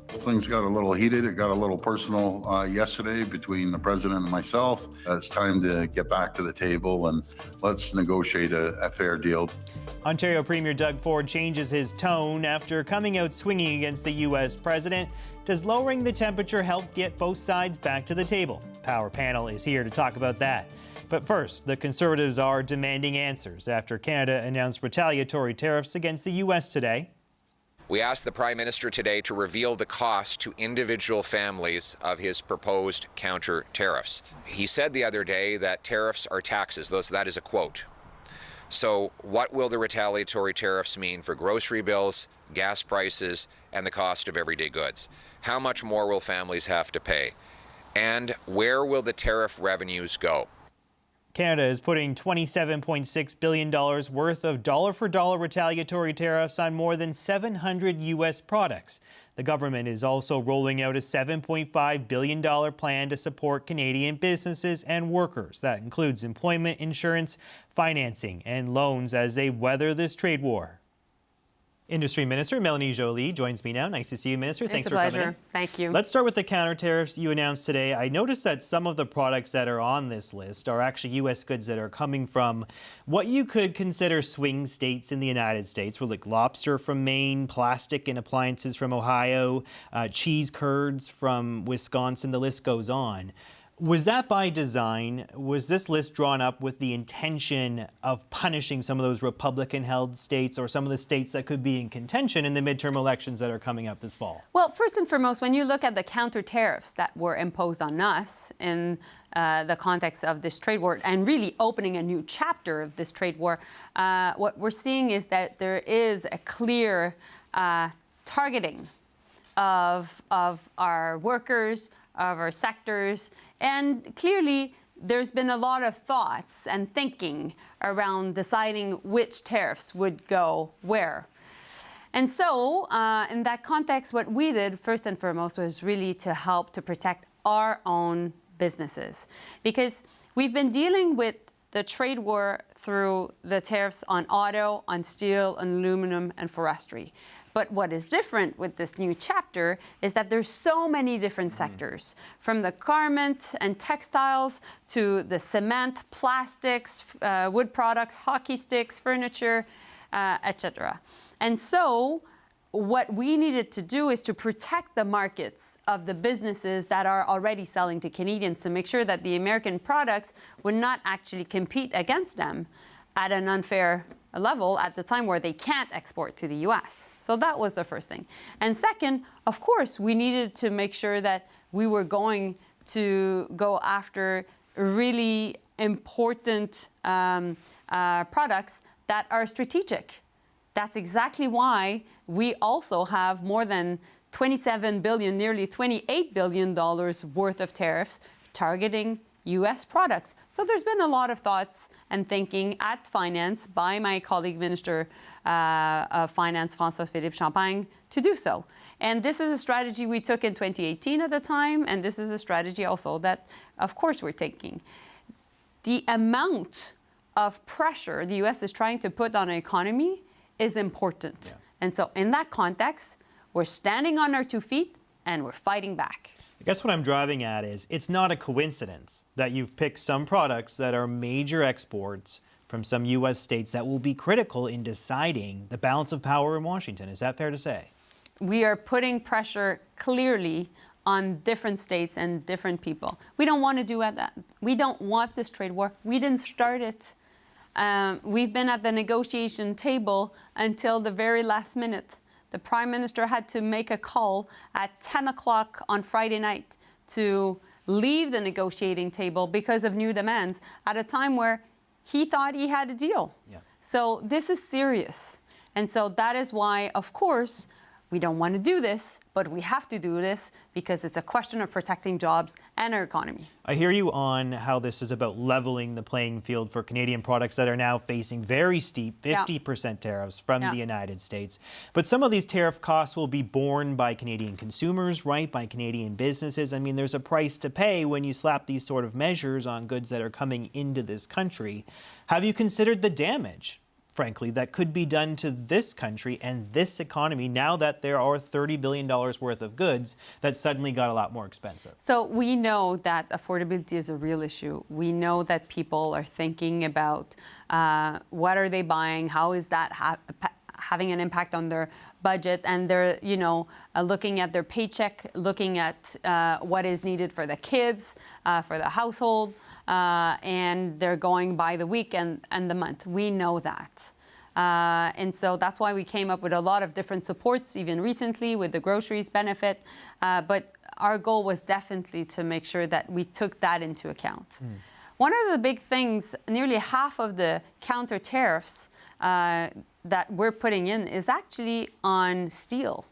things got a little heated. It got a little personal yesterday between the president and myself. It's time to get back to the table and let's negotiate a fair deal.
Ontario Premier Doug Ford changes his tone after coming out swinging against the U.S. president. Does lowering the temperature help get both sides back to the table? Power Panel is here to talk about that. But first, the Conservatives are demanding answers after Canada announced retaliatory tariffs against the U.S. today.
We asked the Prime Minister today to reveal the cost to individual families of his proposed counter-tariffs. He said the other day that tariffs are taxes. That is a quote. So what will the retaliatory tariffs mean for grocery bills, gas prices, and the cost of everyday goods? How much more will families have to pay? And where will the tariff revenues go?
Canada is putting $27.6 billion worth of dollar-for-dollar retaliatory tariffs on more than 700 U.S. products. The government is also rolling out a $7.5 billion plan to support Canadian businesses and workers. That includes employment insurance, financing, and loans as they weather this trade war. Industry Minister Melanie Joly joins me now. Nice to see you, Minister. Thanks for coming in.
Thank you.
Let's start with the counter-tariffs you announced today. I noticed that some of the products that are on this list are actually U.S. goods that are coming from what you could consider swing states in the United States. We're like lobster from Maine, plastic and appliances from Ohio, cheese curds from Wisconsin. The list goes on. Was that by design? Was this list drawn up with the intention of punishing some of those Republican-held states or some of the states that could be in contention in the midterm elections that are coming up this fall?
Well, first and foremost, when you look at the counter-tariffs that were imposed on us in the context of this trade war and really opening a new chapter of this trade war, what we're seeing is that there is a clear targeting of our workers, of our sectors, and clearly there's been a lot of thoughts and thinking around deciding which tariffs would go where. And so, in that context, what we did first and foremost was really to help to protect our own businesses, because we've been dealing with the trade war through the tariffs on auto, on steel, on aluminum, and forestry. But what is different with this new chapter is that there's so many different sectors, from the garment and textiles to the cement, plastics, wood products, hockey sticks, furniture, etc. And so what we needed to do is to protect the markets of the businesses that are already selling to Canadians, to make sure that the American products would not actually compete against them at an unfair level at the time where they can't export to the US. So that was the first thing. And second, of course, we needed to make sure that we were going to go after really important products that are strategic. That's exactly why we also have more than $27 billion, nearly $28 billion worth of tariffs targeting US products. So there's been a lot of thoughts and thinking at Finance by my colleague Minister of Finance, François-Philippe Champagne, to do so. And this is a strategy we took in 2018 at the time, and this is a strategy also that, of course, we're taking. The amount of pressure the US is trying to put on an economy is important. Yeah. And so in that context, we're standing on our 2 feet and we're fighting back.
I guess what I'm driving at is it's not a coincidence that you've picked some products that are major exports from some U.S. states that will be critical in deciding the balance of power in Washington. Is that fair to say?
We are putting pressure clearly on different states and different people. We don't want to do that. We don't want this trade war. We didn't start it. We've been at the negotiation table until the very last minute. The Prime Minister had to make a call at 10 o'clock on Friday night to leave the negotiating table because of new demands at a time where he thought he had a deal. Yeah. So this is serious. And so that is why, of course, we don't want to do this, but we have to do this because it's a question of protecting jobs and our economy.
I hear you on how this is about leveling the playing field for Canadian products that are now facing very steep 50% tariffs from the United States. But some of these tariff costs will be borne by Canadian consumers, right? By Canadian businesses. I mean, there's a price to pay when you slap these sort of measures on goods that are coming into this country. Have you considered the damage, frankly, that could be done to this country and this economy now that there are $30 billion worth of goods that suddenly got a lot more expensive?
So we know that affordability is a real issue. We know that people are thinking about what are they buying, how is that having an impact on their budget, and they're, looking at their paycheck, looking at what is needed for the kids, for the household, and they're going by the week and the month. We know that. And so that's why we came up with a lot of different supports, even recently with the groceries benefit. But our goal was definitely to make sure that we took that into account. One of the big things, nearly half of the counter-tariffs that we're putting in is actually on steel.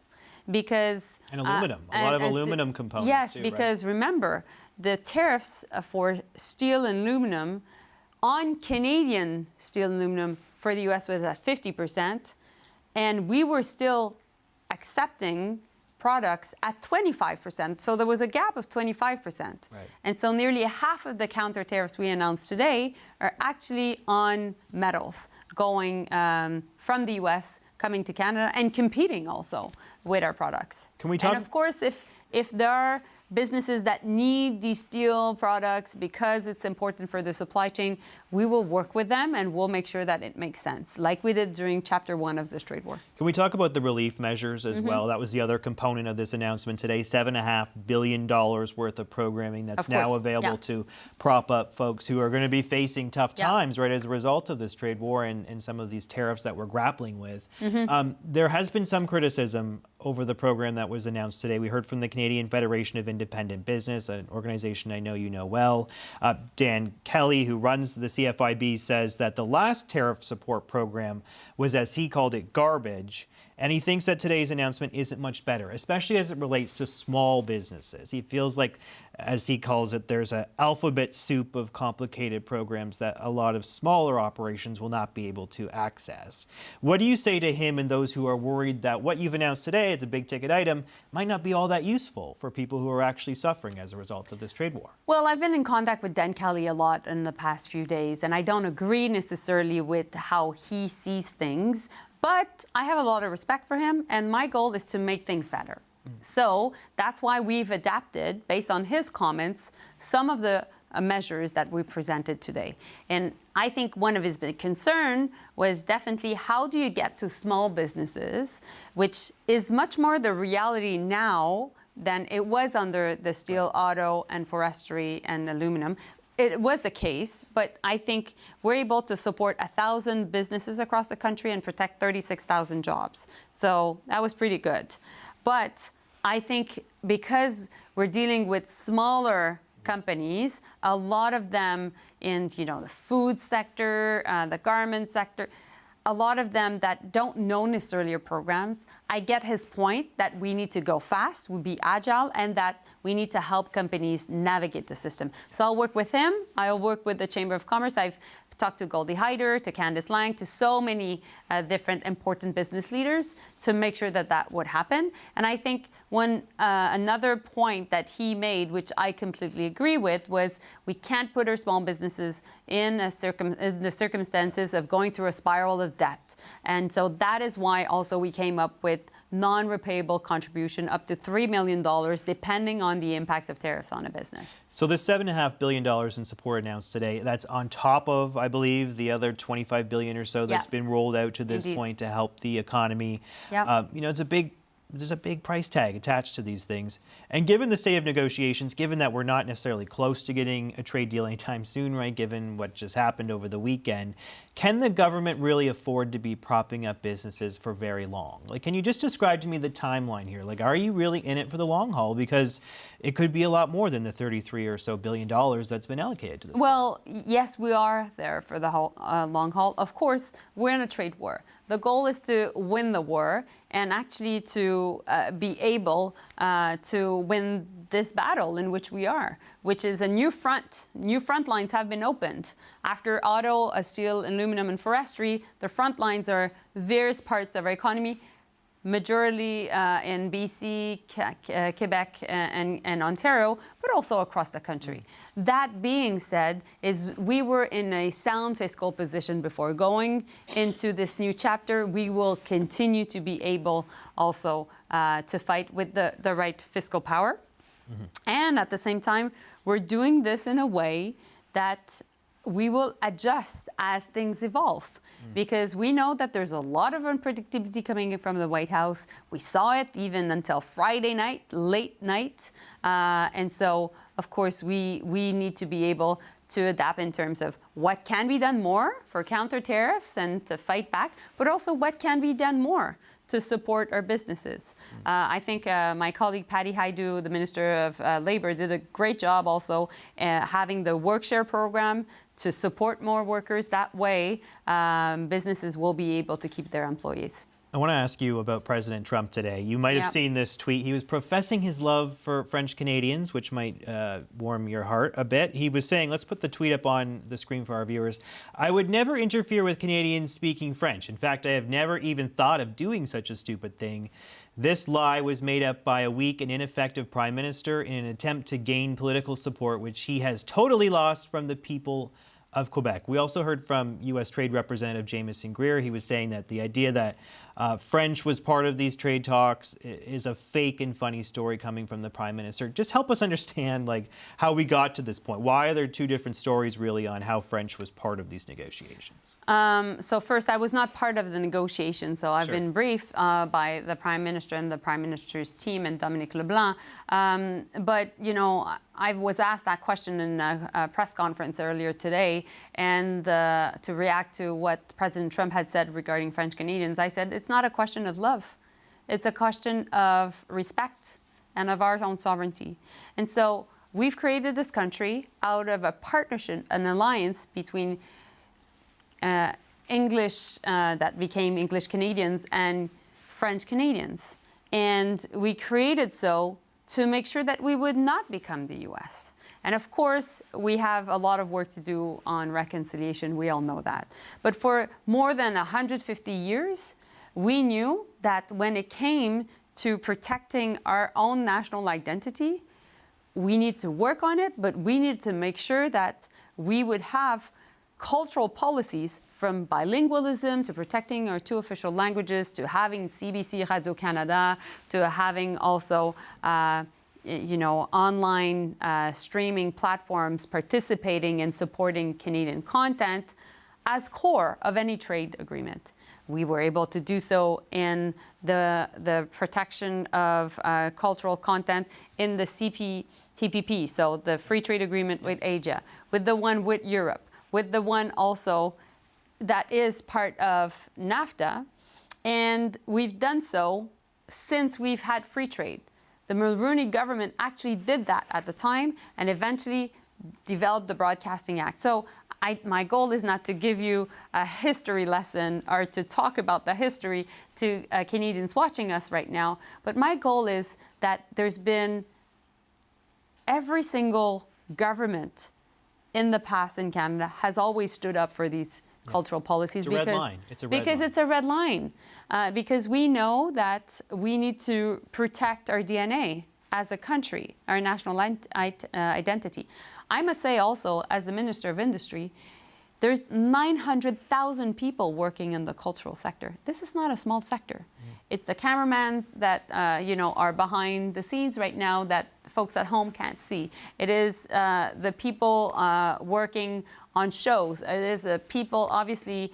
Because
and aluminum, a lot of aluminum components.
Yes,
too,
because
right?
Remember, the tariffs for steel and aluminum on Canadian steel and aluminum for the U.S. was at 50%, and we were still accepting products at 25%. So there was a gap of 25%. Right. And so nearly half of the counter tariffs we announced today are actually on metals going from the U.S. coming to Canada and competing also with our products.
Can we talk?
And of course, if there are businesses that need these steel products because it's important for the supply chain, we will work with them and we'll make sure that it makes sense, like we did during Chapter 1 of this trade war.
Can we talk about the relief measures as well? That was the other component of this announcement today, $7.5 billion worth of programming that's now available to prop up folks who are going to be facing tough times, right, as a result of this trade war and some of these tariffs that we're grappling with. There has been some criticism over the program that was announced today. We heard from the Canadian Federation of Independent Business, an organization I know you know well. Dan Kelly, who runs the CFIB, says that the last tariff support program was, as he called it, garbage, And he thinks that today's announcement isn't much better, especially as it relates to small businesses. He feels like, as he calls it, there's an alphabet soup of complicated programs that a lot of smaller operations will not be able to access. What do you say to him and those who are worried that what you've announced today, it's a big ticket item, might not be all that useful for people who are actually suffering as a result of this trade war?
Well, I've been in contact with Dan Kelly a lot in the past few days, and I don't agree necessarily with how he sees things, but I have a lot of respect for him, and my goal is to make things better. So that's why we've adapted, based on his comments, some of the measures that we presented today. And I think one of his big concern was definitely how do you get to small businesses, which is much more the reality now than it was under the steel, auto, and forestry and aluminum. It was the case, but I think we're able to support 1,000 businesses across the country and protect 36,000 jobs. So that was pretty good. But I think because we're dealing with smaller companies, a lot of them in the food sector, the garment sector, a lot of them that don't know necessarily your programs. I get his point that we need to go fast, we'll be agile, and that we need to help companies navigate the system. So I'll work with him. I'll work with the Chamber of Commerce. I've talked to Goldie Hyder, to Candice Lang, to so many different important business leaders to make sure that that would happen. And I think another point that he made, which I completely agree with, was we can't put our small businesses in the circumstances of going through a spiral of debt. And so that is why also we came up with non-repayable contribution up to $3 million, depending on the impacts of tariffs on a business.
So the $7.5 billion in support announced today, that's on top of, I believe, the other $25 billion or so that's been rolled out to this point to help the economy. There's a big price tag attached to these things. And given the state of negotiations, given that we're not necessarily close to getting a trade deal anytime soon, right, given what just happened over the weekend, can the government really afford to be propping up businesses for very long? Like, can you just describe to me the timeline here? Like, are you really in it for the long haul? Because it could be a lot more than the $33 or so billion that's been allocated to this.
Well, yes, we are there for the long haul. Of course, we're in a trade war. The goal is to win the war and actually to be able to win this battle in which we are, which is a new front. New front lines have been opened. After auto, steel, aluminum, and forestry, the front lines are various parts of our economy, majority in BC, Quebec, and Ontario, but also across the country. That being said, we were in a sound fiscal position before going into this new chapter. We will continue to be able also to fight with the right fiscal power. And at the same time, we're doing this in a way that we will adjust as things evolve, because we know that there's a lot of unpredictability coming in from the White House. We saw it even until Friday night, late night. And so, of course, we need to be able to adapt in terms of what can be done more for counter-tariffs and to fight back, but also what can be done more to support our businesses. I think my colleague Patty Hajdu, the Minister of Labour, did a great job also having the work-share program to support more workers. That way, businesses will be able to keep their employees.
I want to ask you about President Trump today. You might have seen this tweet. He was professing his love for French Canadians, which might warm your heart a bit. He was saying, let's put the tweet up on the screen for our viewers. "I would never interfere with Canadians speaking French. In fact, I have never even thought of doing such a stupid thing. This lie was made up by a weak and ineffective Prime Minister in an attempt to gain political support, which he has totally lost from the people of Quebec." We also heard from U.S. Trade Representative Jamieson Greer. He was saying that the idea that French was part of these trade talks is a fake and funny story coming from the Prime Minister. Just help us understand how we got to this point. Why are there two different stories really on how French was part of these negotiations?
So first, I was not part of the negotiations, so I've been briefed by the Prime Minister and the Prime Minister's team and Dominique Leblanc. But, I was asked that question in a press conference earlier today, and to react to what President Trump had said regarding French Canadians, I said it's not a question of love. It's a question of respect and of our own sovereignty. And so we've created this country out of a partnership, an alliance between English that became English Canadians and French Canadians. And we created so to make sure that we would not become the US. And of course, we have a lot of work to do on reconciliation. We all know that. But for more than 150 years, we knew that when it came to protecting our own national identity, we need to work on it, but we need to make sure that we would have cultural policies, from bilingualism to protecting our 2 official languages, to having CBC Radio-Canada, to having also online streaming platforms participating and supporting Canadian content as core of any trade agreement. We were able to do so in the protection of cultural content in the TPP, so the free trade agreement with Asia, with the one with Europe, with the one also that is part of NAFTA. And we've done so since we've had free trade. The Mulroney government actually did that at the time and eventually developed the Broadcasting Act. So my goal is not to give you a history lesson or to talk about the history to Canadians watching us right now, but my goal is that there's been every single government in the past in Canada has always stood up for these cultural policies.
It's a red line. It's a red
because
line.
it's a red line. Because we know that we need to protect our DNA as a country, our national identity. I must say also, as the Minister of Industry, there's 900,000 people working in the cultural sector. This is not a small sector. It's the cameramen that are behind the scenes right now that folks at home can't see. It is the people working on shows. It is the people obviously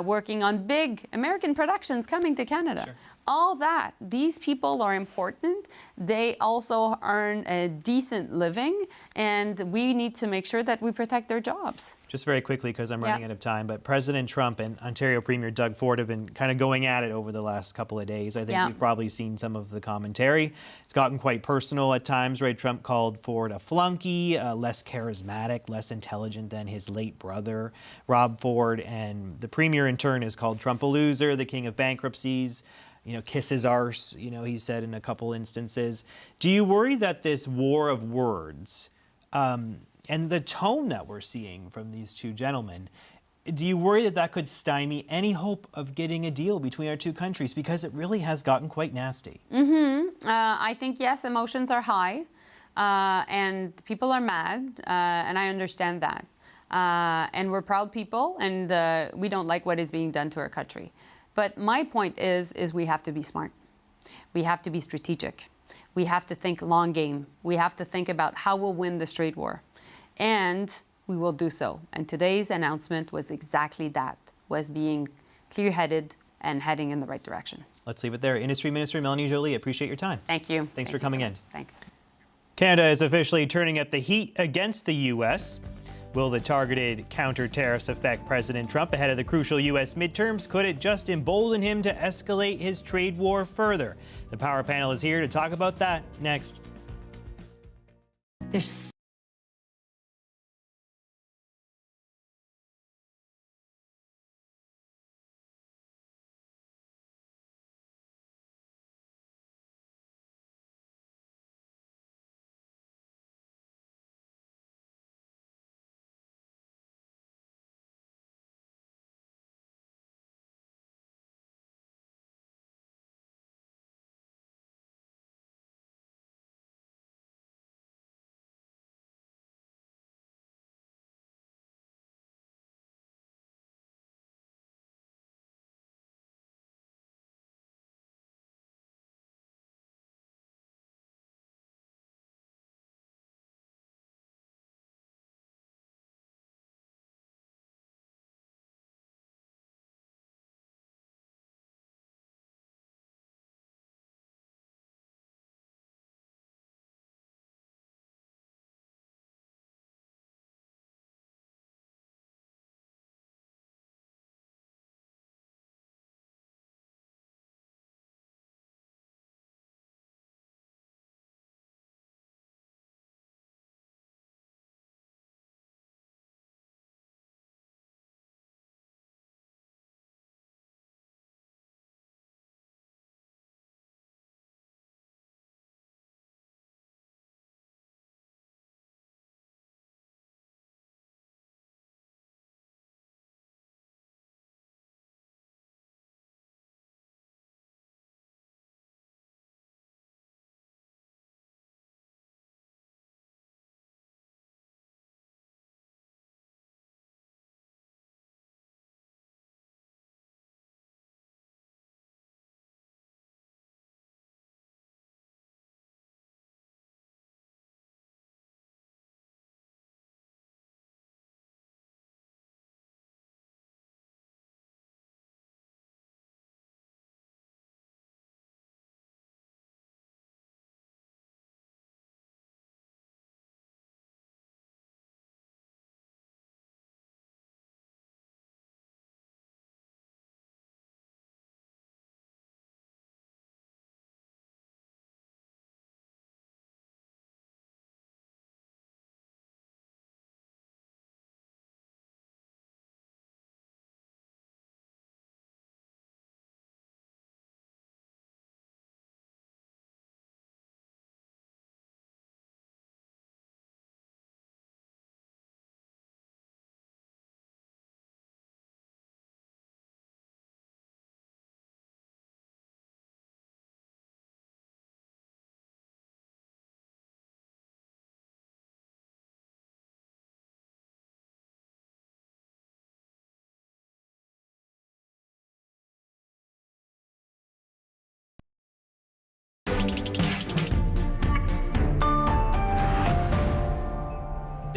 working on big American productions coming to Canada. Sure. All that, these people are important. They also earn a decent living, and we need to make sure that we protect their jobs.
Just very quickly, because I'm running out of time, but President Trump and Ontario Premier Doug Ford have been kind of going at it over the last couple of days. I think you've probably seen some of the commentary. It's gotten quite personal at times, right? Trump called Ford a flunky, less charismatic, less intelligent than his late brother, Rob Ford. And the Premier, in turn, has called Trump a loser, the king of bankruptcies. Kiss his arse, he said in a couple instances. Do you worry that this war of words and the tone that we're seeing from these two gentlemen, do you worry that that could stymie any hope of getting a deal between our two countries? Because it really has gotten quite nasty.
I think, yes, emotions are high and people are mad, and I understand that. And we're proud people, and we don't like what is being done to our country. But my point is we have to be smart. We have to be strategic. We have to think long game. We have to think about how we'll win this trade war. And we will do so. And today's announcement was exactly that, was being clear-headed and heading in the right direction.
Let's leave it there. Industry Minister Melanie Joly, appreciate your time.
Thank you.
Thanks for coming in.
Thanks.
Canada is officially turning up the heat against the U.S. Will the targeted counter-tariffs affect President Trump ahead of the crucial U.S. midterms? Could it just embolden him to escalate his trade war further? The Power Panel is here to talk about that next.
There's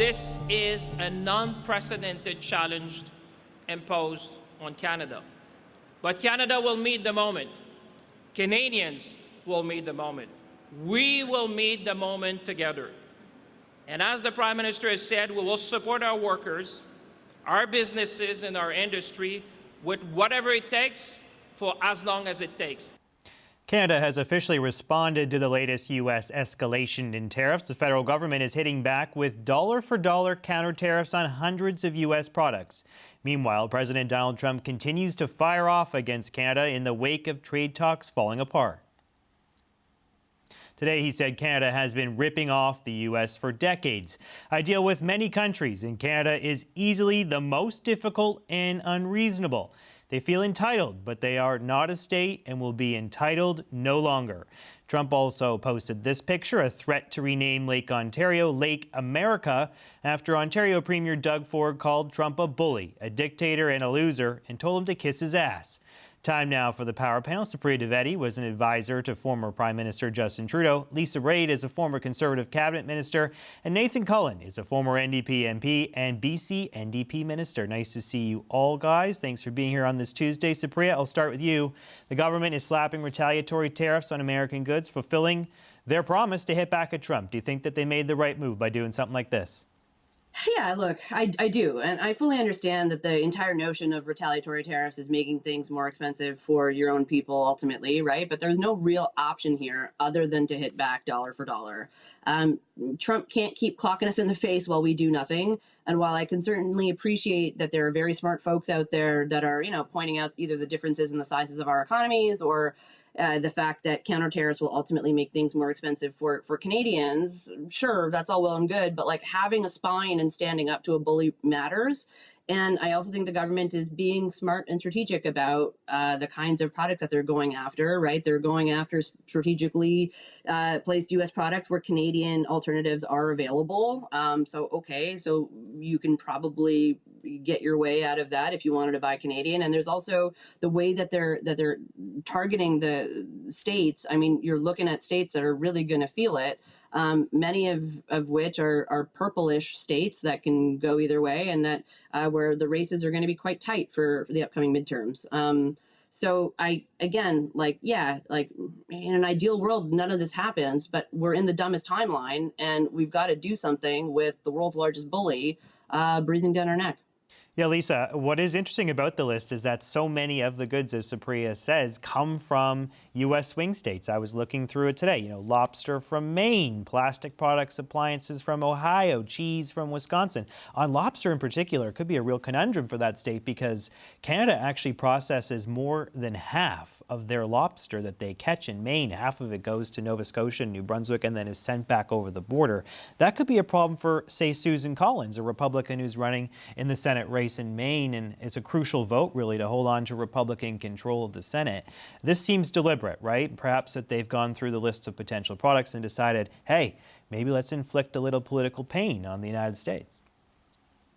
This is an unprecedented challenge imposed on Canada. But Canada will meet the moment. Canadians will meet the moment. We will meet the moment together. And as the Prime Minister has said, we will support our workers, our businesses, and our industry with whatever it takes for as long as it takes.
Canada has officially responded to the latest U.S. escalation in tariffs. The federal government is hitting back with dollar-for-dollar counter-tariffs on hundreds of U.S. products. Meanwhile, President Donald Trump continues to fire off against Canada in the wake of trade talks falling apart. Today, he said Canada has been ripping off the U.S. for decades. I deal with many countries, and Canada is easily the most difficult and unreasonable. They feel entitled, but they are not a state and will be entitled no longer. Trump also posted this picture, a threat to rename Lake Ontario Lake America, after Ontario Premier Doug Ford called Trump a bully, a dictator and a loser, and told him to kiss his ass. Time now for the Power Panel. Supriya Dwivedi was an advisor to former Prime Minister Justin Trudeau. Lisa Raitt is a former Conservative cabinet minister. And Nathan Cullen is a former NDP MP and BC NDP minister. Nice to see you all, guys. Thanks for being here on this Tuesday. Supriya, I'll start with you. The government is slapping retaliatory tariffs on American goods, fulfilling their promise to hit back at Trump. Do you think that they made the right move by doing something like this?
Yeah, look, I do. And I fully understand that the entire notion of retaliatory tariffs is making things more expensive for your own people ultimately, right? But there's no real option here other than to hit back dollar for dollar. Trump can't keep clocking us in the face while we do nothing. And while I can certainly appreciate that there are very smart folks out there that are, pointing out either the differences in the sizes of our economies or the fact that counter tariffs will ultimately make things more expensive for Canadians. Sure, that's all well and good, but like having a spine and standing up to a bully matters. And I also think the government is being smart and strategic about the kinds of products that they're going after, right? They're going after strategically placed U.S. products where Canadian alternatives are available. So you can probably get your way out of that if you wanted to buy Canadian. And there's also the way that they're targeting the states. I mean, you're looking at states that are really going to feel it. Many of which are purplish states that can go either way, and that where the races are going to be quite tight for the upcoming midterms. So in an ideal world, none of this happens, but we're in the dumbest timeline, and we've got to do something with the world's largest bully breathing down our neck.
Yeah, Lisa, what is interesting about the list is that so many of the goods, as Supriya says, come from U.S. swing states. I was looking through it today. Lobster from Maine, plastic products, appliances from Ohio, cheese from Wisconsin. On lobster in particular, it could be a real conundrum for that state because Canada actually processes more than half of their lobster that they catch in Maine. Half of it goes to Nova Scotia and New Brunswick and then is sent back over the border. That could be a problem for, say, Susan Collins, a Republican who's running in the Senate race in Maine, and it's a crucial vote, really, to hold on to Republican control of the Senate. This seems deliberate, right? Perhaps that they've gone through the list of potential products and decided, hey, maybe let's inflict a little political pain on the United States.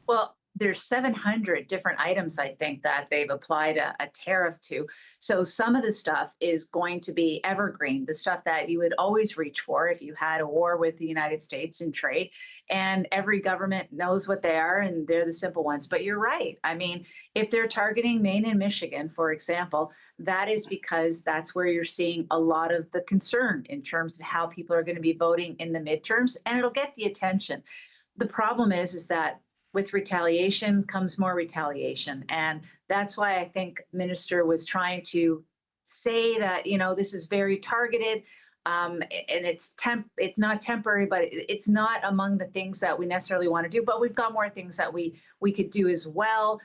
Well, there's 700 different items, I think, that they've applied a tariff to. So some of the stuff is going to be evergreen, the stuff that you would always reach for if you had a war with the United States in trade. And every government knows what they are, and they're the simple ones. But you're right. I mean, if they're targeting Maine and Michigan, for example, that is because that's where you're seeing a lot of the concern in terms of how people are going to be voting in the midterms, and it'll get the attention. The problem is that with retaliation comes more retaliation. And that's why I think Minister was trying to say that, this is very targeted. And it's not temporary, but it's not among the things that we necessarily want to do. But we've got more things that we could do as well,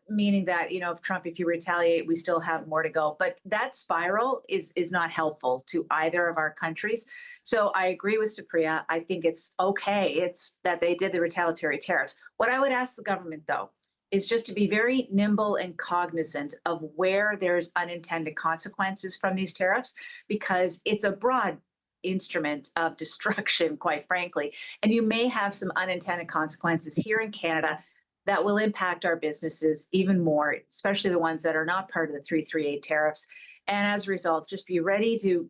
meaning that, if you retaliate, we still have more to go. But that spiral is not helpful to either of our countries. So I agree with Supriya. I think it's okay. It's that they did the retaliatory tariffs. What I would ask the government, though, is just to be very nimble and cognizant of where there's unintended consequences from these tariffs, because it's a broad instrument of destruction, quite frankly. And you may have some unintended consequences here in Canada that will impact our businesses even more, especially the ones that are not part of the 338 tariffs. And as a result, just be ready to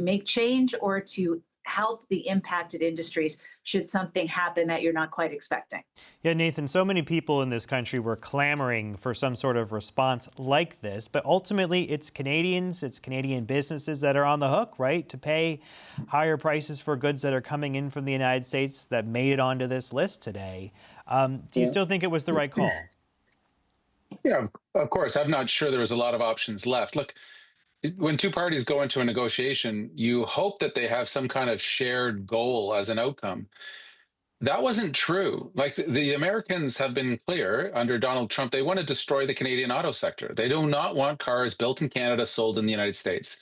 make change or to help the impacted industries should something happen that you're not quite expecting.
Yeah, Nathan, so many people in this country were clamoring for some sort of response like this, but ultimately it's Canadians, it's Canadian businesses that are on the hook, right, to pay higher prices for goods that are coming in from the United States that made it onto this list today. Do you still think it was the right call?
Yeah, of course. I'm not sure there was a lot of options left. Look, when two parties go into a negotiation, you hope that they have some kind of shared goal as an outcome. That wasn't true. Like the Americans have been clear under Donald Trump, they want to destroy the Canadian auto sector. They do not want cars built in Canada sold in the United States.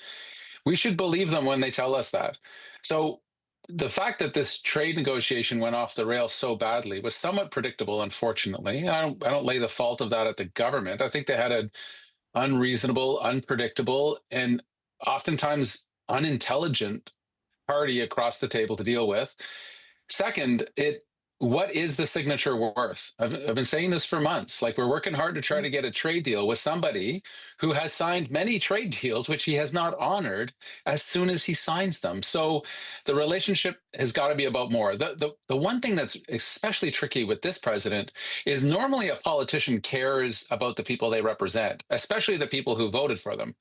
We should believe them when they tell us that. So the fact that this trade negotiation went off the rails so badly was somewhat predictable, unfortunately. I don't lay the fault of that at the government. I think they had an unreasonable, unpredictable, and oftentimes unintelligent party across the table to deal with. Second, what is the signature worth? I've been saying this for months. Like, we're working hard to try to get a trade deal with somebody who has signed many trade deals, which he has not honored as soon as he signs them. So the relationship has got to be about more. The one thing that's especially tricky with this president is normally a politician cares about the people they represent, especially the people who voted for them.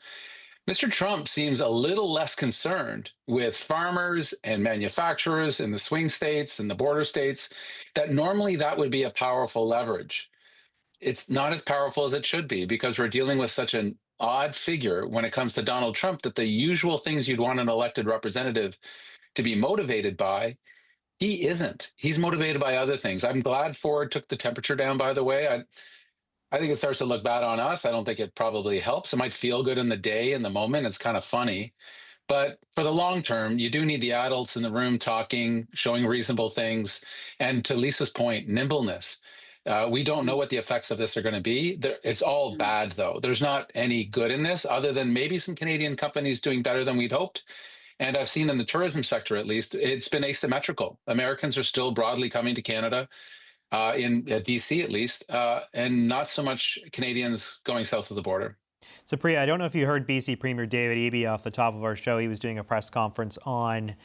Mr. Trump seems a little less concerned with farmers and manufacturers in the swing states and the border states, that normally that would be a powerful leverage. It's not as powerful as it should be because we're dealing with such an odd figure when it comes to Donald Trump that the usual things you'd want an elected representative to be motivated by, he isn't. He's motivated by other things. I'm glad Ford took the temperature down, by the way. I think it starts to look bad on us. I don't think it probably helps. It might feel good in the day, in the moment. It's kind of funny. But for the long term, you do need the adults in the room talking, showing reasonable things. And to Lisa's point, nimbleness. We don't know what the effects of this are going to be. It's all bad, though. There's not any good in this other than maybe some Canadian companies doing better than we'd hoped. And I've seen in the tourism sector, at least, it's been asymmetrical. Americans are still broadly coming to Canada. In BC at least, and not so much Canadians going south of the border.
So Priya, I don't know if you heard BC Premier David Eby off the top of our show. He was doing a press conference on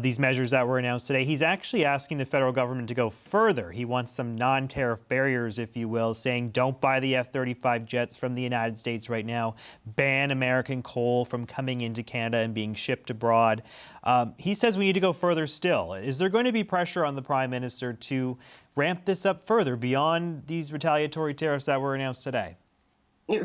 these measures that were announced today. He's actually asking the federal government to go further. He wants some non-tariff barriers, if you will, saying don't buy the F-35 jets from the United States right now, ban American coal from coming into Canada and being shipped abroad. He says we need to go further still. Is there going to be pressure on the Prime Minister to ramp this up further beyond these retaliatory tariffs that were announced today?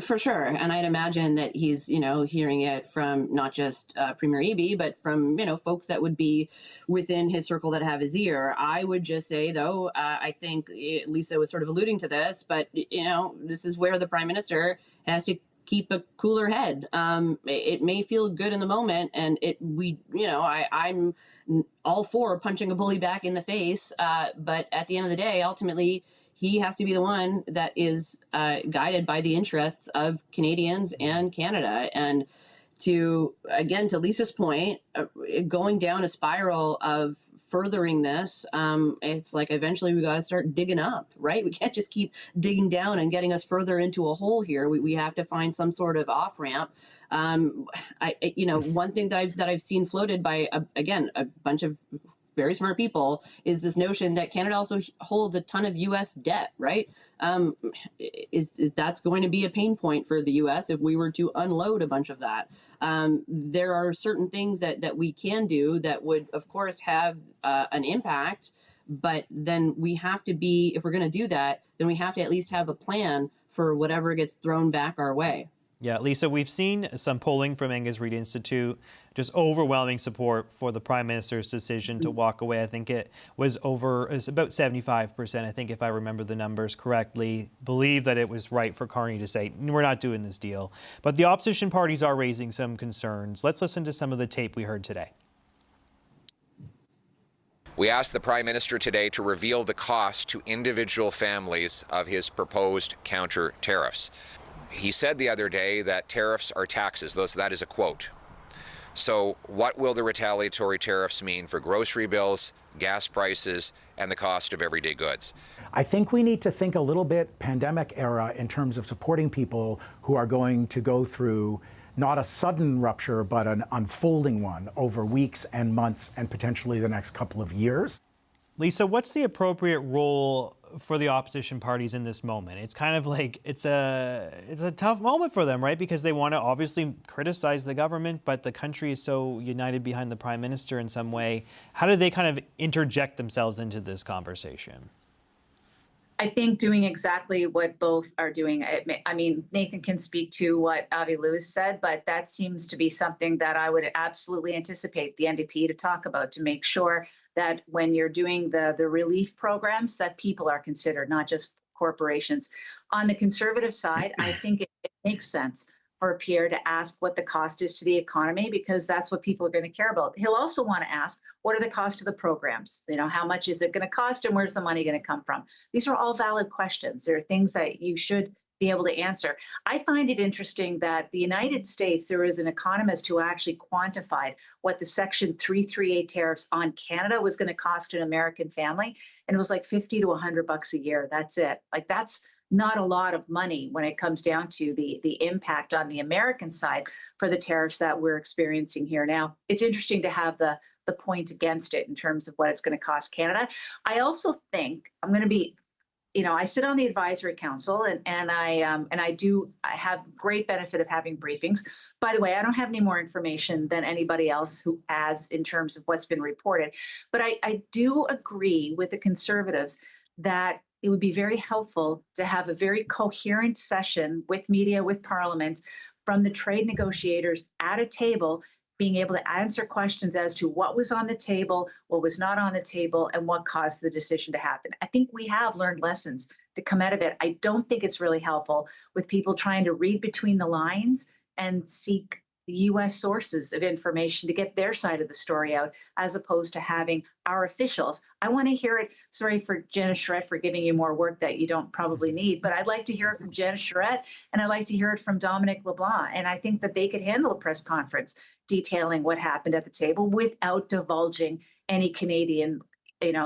For sure. And I'd imagine that he's, hearing it from not just Premier Eby, but from, folks that would be within his circle that have his ear. I would just say, though, I think Lisa was sort of alluding to this, but, this is where the Prime Minister has to keep a cooler head. It may feel good in the moment, and I'm all for punching a bully back in the face. But at the end of the day, ultimately, he has to be the one that is guided by the interests of Canadians and Canada. And to Lisa's point, going down a spiral of furthering this, it's like eventually we got to start digging up, right? We can't just keep digging down and getting us further into a hole here. We have to find some sort of off ramp. One thing that I've seen floated by a bunch of very smart people is this notion that Canada also holds a ton of U.S. debt, right? Is that's going to be a pain point for the U.S. if we were to unload a bunch of that. There are certain things that we can do that would, of course, have an impact, but then we have to be, if we're going to do that, then we have to at least have a plan for whatever gets thrown back our way.
Yeah, Lisa, we've seen some polling from Angus Reid Institute, just overwhelming support for the Prime Minister's decision to walk away. I think it was about 75%, I think, if I remember the numbers correctly, believe that it was right for Carney to say, we're not doing this deal. But the opposition parties are raising some concerns. Let's listen to some of the tape we heard today.
We asked the Prime Minister today to reveal the cost to individual families of his proposed counter-tariffs. He said the other day that tariffs are taxes. That is a quote. So what will the retaliatory tariffs mean for grocery bills, gas prices, and the cost of everyday goods?
I think we need to think a little bit pandemic era in terms of supporting people who are going to go through not a sudden rupture, but an unfolding one over weeks and months and potentially the next couple of years.
Lisa, what's the appropriate role for the opposition parties in this moment? It's kind of like it's a tough moment for them, right? Because they want to obviously criticize the government, but the country is so united behind the prime minister in some way. How do they kind of interject themselves into this conversation?
I think doing exactly what both are doing. I mean, Nathan can speak to what Avi Lewis said, but that seems to be something that I would absolutely anticipate the NDP to talk about, to make sure that when you're doing the relief programs, that people are considered, not just corporations. On the Conservative side, I think it makes sense for Pierre to ask what the cost is to the economy, because that's what people are going to care about. He'll also want to ask, what are the costs of the programs? You know, how much is it going to cost and where's the money going to come from? These are all valid questions. They're things that you should be able to answer. I find it interesting that the United States, there is an economist who actually quantified what the Section 338 tariffs on Canada was going to cost an American family. And it was like $50 to $100 a year. That's it. Like, that's not a lot of money when it comes down to the impact on the American side for the tariffs that we're experiencing here now. It's interesting to have the point against it in terms of what it's going to cost Canada. I also think I'm going to be, you know, I sit on the advisory council and I have great benefit of having briefings. By the way, I don't have any more information than anybody else who has in terms of what's been reported. But I do agree with the Conservatives that it would be very helpful to have a very coherent session with media, with Parliament, from the trade negotiators at a table, being able to answer questions as to what was on the table, what was not on the table, and what caused the decision to happen. I think we have learned lessons to come out of it. I don't think it's really helpful with people trying to read between the lines and seek U.S. sources of information to get their side of the story out, as opposed to having our officials. I want to hear it. Sorry for Janice Charette for giving you more work that you don't probably need, but I'd like to hear it from Janice Charette, and I'd like to hear it from Dominic LeBlanc. And I think that they could handle a press conference detailing what happened at the table without divulging any Canadian,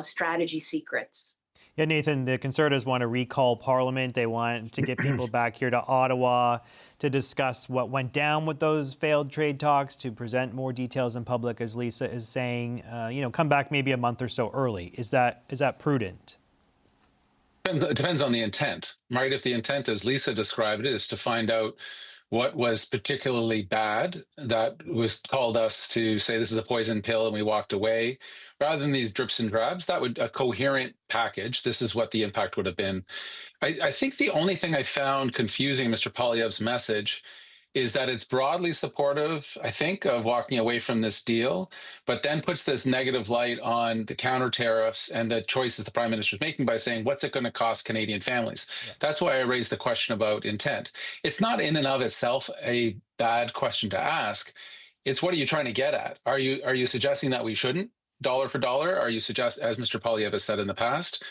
strategy secrets.
Yeah, Nathan, the Conservatives want to recall Parliament. They want to get people back here to Ottawa to discuss what went down with those failed trade talks, to present more details in public, as Lisa is saying. Come back maybe a month or so early. Is that prudent?
It depends on the intent, right? If the intent, as Lisa described it, is to find out what was particularly bad that was called us to say this is a poison pill and we walked away, rather than these drips and drabs, that would a coherent package. This is what the impact would have been. I think the only thing I found confusing in Mr. Poilievre's message is that it's broadly supportive, I think, of walking away from this deal, but then puts this negative light on the counter tariffs and the choices the Prime Minister is making by saying, what's it going to cost Canadian families? Yeah. That's why I raised the question about intent. It's not in and of itself a bad question to ask. It's what are you trying to get at? Are you suggesting that we shouldn't? Dollar for dollar? Are you suggesting, as Mr. Poilievre has said in the past,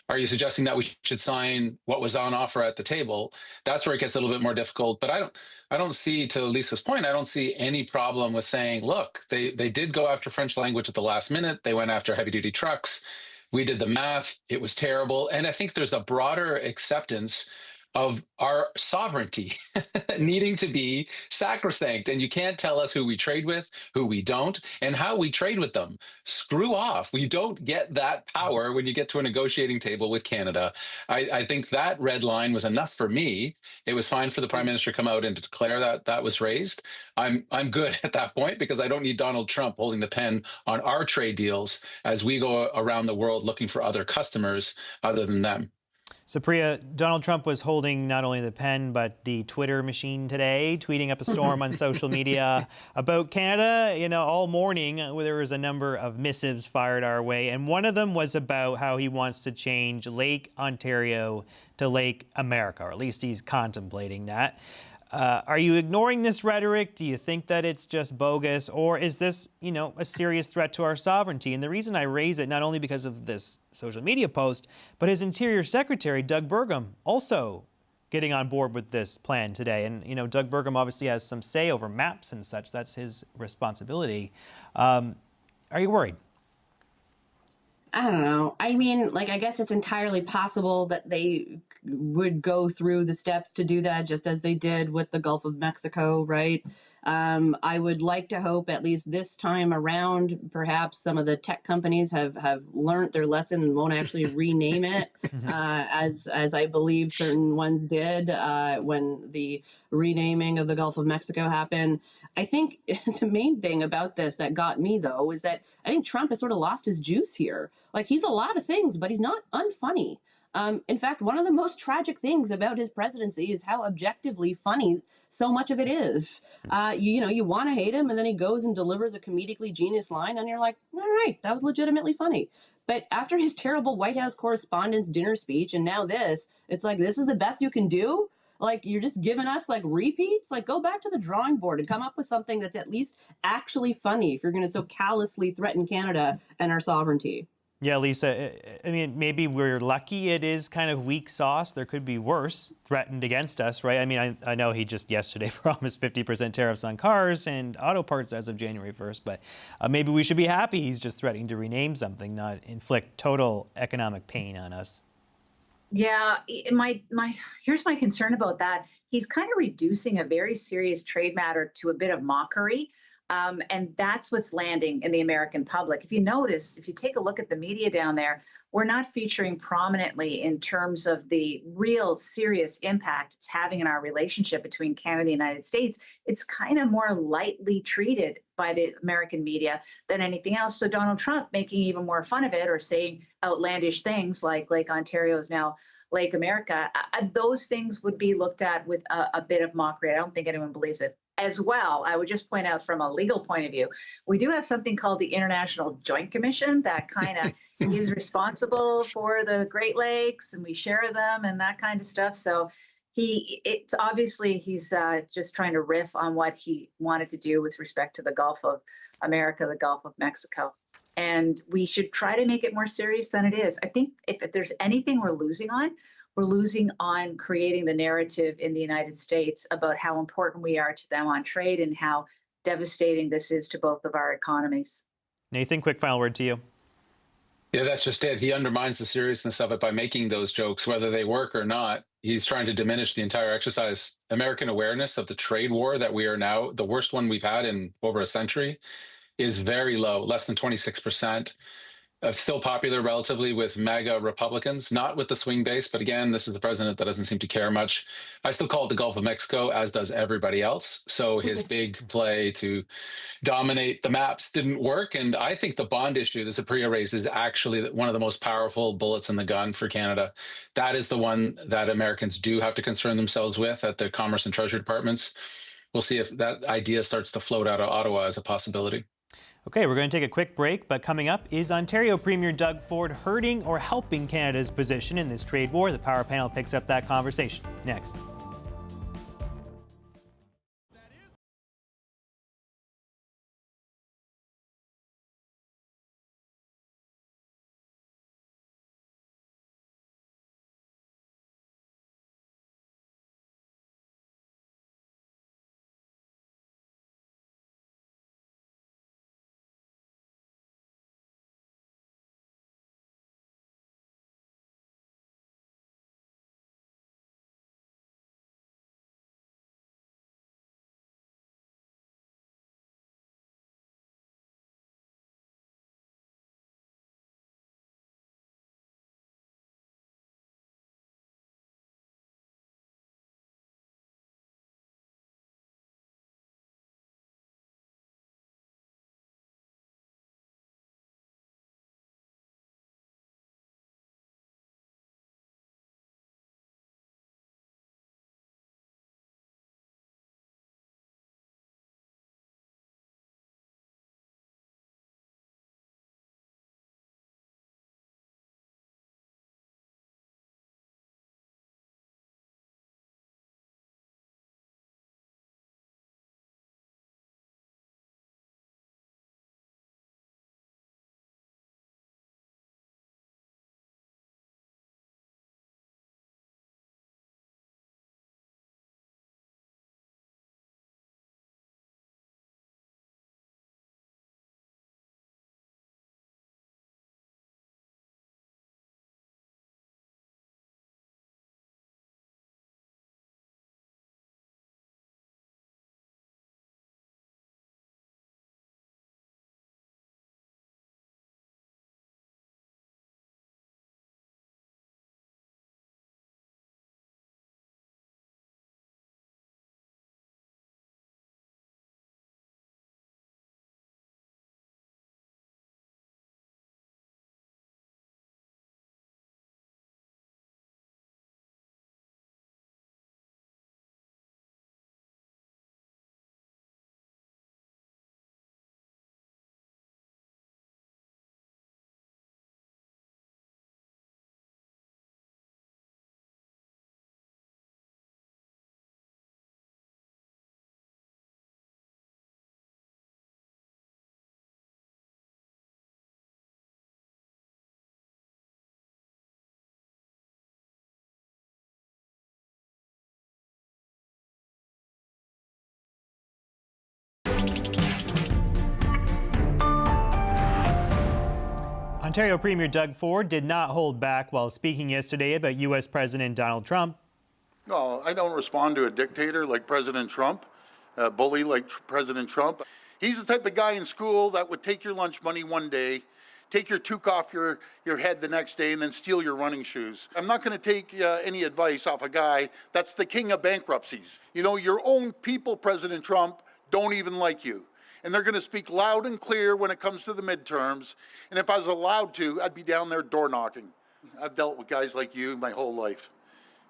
are you suggesting that we should sign what was on offer at the table? That's where it gets a little bit more difficult. But I don't see, to Lisa's point, I don't see any problem with saying, look, they did go after French language at the last minute. They went after heavy duty trucks. We did the math. It was terrible. And I think there's a broader acceptance of our sovereignty needing to be sacrosanct. And you can't tell us who we trade with, who we don't, and how we trade with them. Screw off. We don't get that power when you get to a negotiating table with Canada. I think that red line was enough for me. It was fine for the Prime Minister to come out and to declare that that was raised. I'm good at that point, because I don't need Donald Trump holding the pen on our trade deals as we go around the world looking for other customers other than them.
So, Priya, Donald Trump was holding not only the pen, but the Twitter machine today, tweeting up a storm on social media about Canada. All morning, there was a number of missives fired our way. And one of them was about how he wants to change Lake Ontario to Lake America, or at least he's contemplating that. Are you ignoring this rhetoric? Do you think that it's just bogus? Or is this, a serious threat to our sovereignty? And the reason I raise it, not only because of this social media post, but his Interior Secretary, Doug Burgum, also getting on board with this plan today. And, Doug Burgum obviously has some say over maps and such. That's his responsibility. Are you worried?
I don't know. I mean, like, I guess it's entirely possible that they would go through the steps to do that, just as they did with the Gulf of Mexico, right? I would like to hope, at least this time around, perhaps some of the tech companies have learned their lesson and won't actually rename it, as I believe certain ones did when the renaming of the Gulf of Mexico happened. I think the main thing about this that got me, though, is that I think Trump has sort of lost his juice here. Like, he's a lot of things, but he's not unfunny. In fact, one of the most tragic things about his presidency is how objectively funny so much of it is. You want to hate him, and then he goes and delivers a comedically genius line, and you're like, all right, that was legitimately funny. But after his terrible White House Correspondents' dinner speech, and now this, it's like, this is the best you can do? Like, you're just giving us, like, repeats? Like, go back to the drawing board and come up with something that's at least actually funny if you're going to so callously threaten Canada and our sovereignty.
Yeah, Lisa, I mean, maybe we're lucky it is kind of weak sauce. There could be worse threatened against us, right? I mean, I know he just yesterday promised 50% tariffs on cars and auto parts as of January 1st, but maybe we should be happy he's just threatening to rename something, not inflict total economic pain on us.
Yeah, here's my concern about that. He's kind of reducing a very serious trade matter to a bit of mockery. And that's what's landing in the American public. If you notice, if you take a look at the media down there, we're not featuring prominently in terms of the real serious impact it's having in our relationship between Canada and the United States. It's kind of more lightly treated by the American media than anything else. So Donald Trump making even more fun of it or saying outlandish things like Lake Ontario is now Lake America, those things would be looked at with a bit of mockery. I don't think anyone believes it. As well, I would just point out from a legal point of view, we do have something called the International Joint Commission that kind of is responsible for the Great Lakes, and we share them and that kind of stuff. So it's obviously he's just trying to riff on what he wanted to do with respect to the Gulf of America, the Gulf of Mexico. And we should try to make it more serious than it is. I think if there's anything we're losing on creating the narrative in the United States about how important we are to them on trade and how devastating this is to both of our economies.
Nathan, quick final word to you.
Yeah, that's just it. He undermines the seriousness of it by making those jokes, whether they work or not. He's trying to diminish the entire exercise. American awareness of the trade war that we are now, the worst one we've had in over a century, is very low, less than 26%. Still popular relatively with MAGA Republicans, not with the swing base. But again, this is the president that doesn't seem to care much. I still call it the Gulf of Mexico, as does everybody else. So his big play to dominate the maps didn't work. And I think the bond issue the Supreme raised is actually one of the most powerful bullets in the gun for Canada. That is the one that Americans do have to concern themselves with at the Commerce and Treasury departments. We'll see if that idea starts to float out of Ottawa as a possibility.
Okay, we're going to take a quick break, but coming up, is Ontario Premier Doug Ford hurting or helping Canada's position in this trade war? The Power Panel picks up that conversation next. Ontario Premier Doug Ford did not hold back while speaking yesterday about U.S. President Donald Trump.
No, I don't respond to a dictator like President Trump, a bully like President Trump. He's the type of guy in school that would take your lunch money one day, take your toque off your head the next day, and then steal your running shoes. I'm not going to take any advice off a guy that's the king of bankruptcies. You know, your own people, President Trump, don't even like you. And they're going to speak loud and clear when it comes to the midterms. And if I was allowed to, I'd be down there door knocking. I've dealt with guys like you my whole life.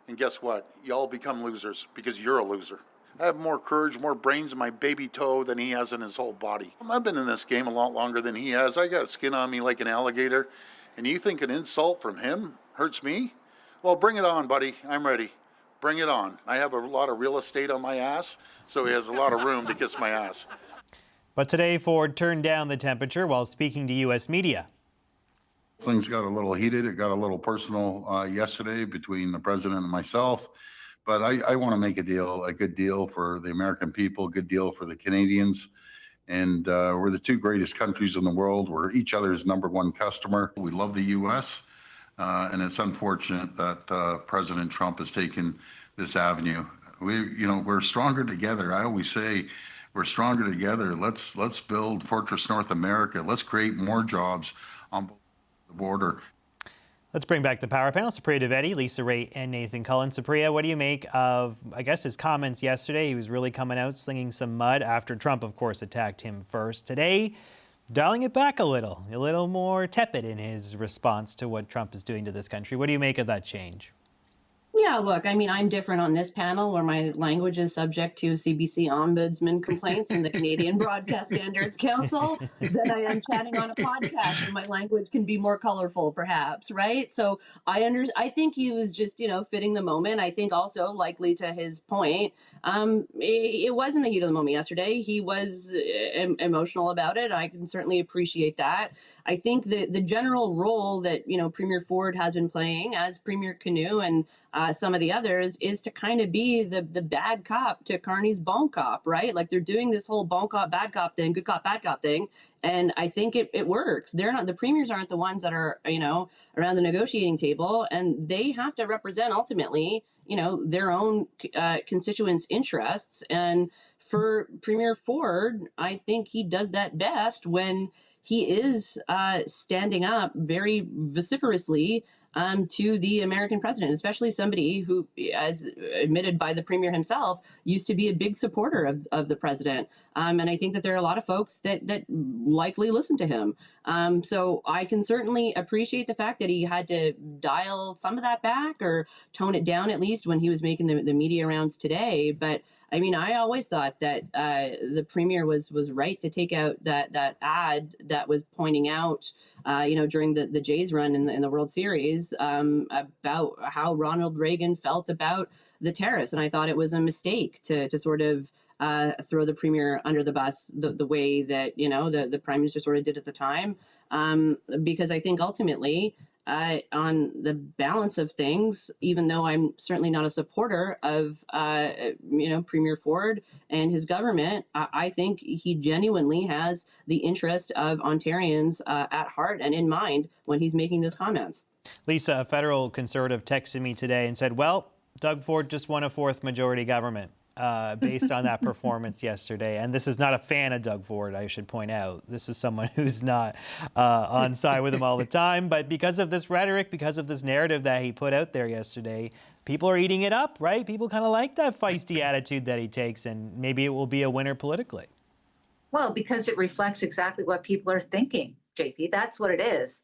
And guess what? You all become losers because you're a loser. I have more courage, more brains in my baby toe than he has in his whole body. I've been in this game a lot longer than he has. I got skin on me like an alligator. And you think an insult from him hurts me? Well, bring it on, buddy. I'm ready. Bring it on. I have a lot of real estate on my ass, so he has a lot of room to kiss my ass.
But today, Ford turned down the temperature while speaking to U.S. media.
Things got a little heated. It got a little personal yesterday between the president and myself. But I want to make a good deal for the American people, a good deal for the Canadians. And we're the two greatest countries in the world. We're each other's number one customer. We love the U.S. And it's unfortunate that President Trump has taken this avenue. We're stronger together. I always say, we're stronger together. Let's build Fortress North America. Let's create more jobs on the border.
Let's bring back the power panel. Supriya Dwivedi, Lisa Ray, and Nathan Cullen. Supriya, what do you make of, I guess, his comments yesterday? He was really coming out slinging some mud after Trump, of course, attacked him first. Today, dialing it back a little more tepid in his response to what Trump is doing to this country. What do you make of that change?
Yeah, look, I mean, I'm different on this panel where my language is subject to CBC Ombudsman complaints and the Canadian Broadcast Standards Council than I am chatting on a podcast where my language can be more colorful, perhaps, right? So I think he was just, fitting the moment. I think also, likely to his point, it wasn't the heat of the moment yesterday. He was emotional about it. I can certainly appreciate that. I think that the general role that, Premier Ford has been playing as Premier Canoe and some of the others is to kind of be the bad cop to Carney's bon cop, right? Like they're doing this whole bon cop, bad cop thing, good cop, bad cop thing. And I think it works. They're not, the premiers aren't the ones that are, around the negotiating table, and they have to represent ultimately, their own constituents' interests. And for Premier Ford, I think he does that best when he is standing up very vociferously to the American president, especially somebody who, as admitted by the premier himself, used to be a big supporter of the president. And I think that there are a lot of folks that likely listen to him. So I can certainly appreciate the fact that he had to dial some of that back or tone it down, at least when he was making the media rounds today. But I mean, I always thought that the premier was right to take out that ad that was pointing out, during the Jays run in the World Series about how Ronald Reagan felt about the tariffs. And I thought it was a mistake to sort of throw the premier under the bus the way that, the prime minister sort of did at the time, because I think ultimately on the balance of things, even though I'm certainly not a supporter of, Premier Ford and his government, I think he genuinely has the interest of Ontarians at heart and in mind when he's making those comments.
Lisa, a federal conservative texted me today and said, well, Doug Ford just won a fourth majority government. Based on that performance yesterday. And this is not a fan of Doug Ford, I should point out. This is someone who's not on side with him all the time. But because of this rhetoric, because of this narrative that he put out there yesterday, people are eating it up, right? People kind of like that feisty attitude that he takes, and maybe it will be a winner politically.
Well, because it reflects exactly what people are thinking, JP. That's what it is.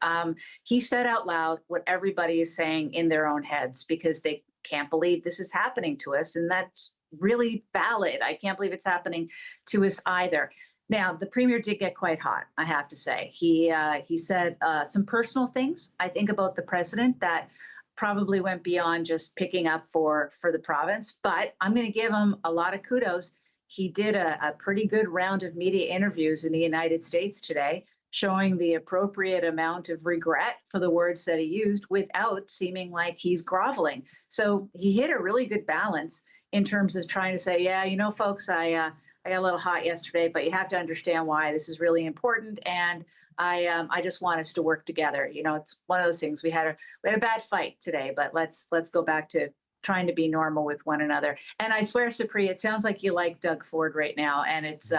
He said out loud what everybody is saying in their own heads because they can't believe this is happening to us. And that's really valid. I can't believe it's happening to us either. Now, the premier did get quite hot, I have to say. He said some personal things, I think, about the president that probably went beyond just picking up for the province. But I'm going to give him a lot of kudos. He did a pretty good round of media interviews in the United States today, showing the appropriate amount of regret for the words that he used without seeming like he's groveling. So he hit a really good balance in terms of trying to say, yeah, folks, I I got a little hot yesterday, but you have to understand why this is really important. And I just want us to work together. You know, it's one of those things. We had a bad fight today, but let's go back to trying to be normal with one another. And I swear, Sapri, it sounds like you like Doug Ford right now, and it's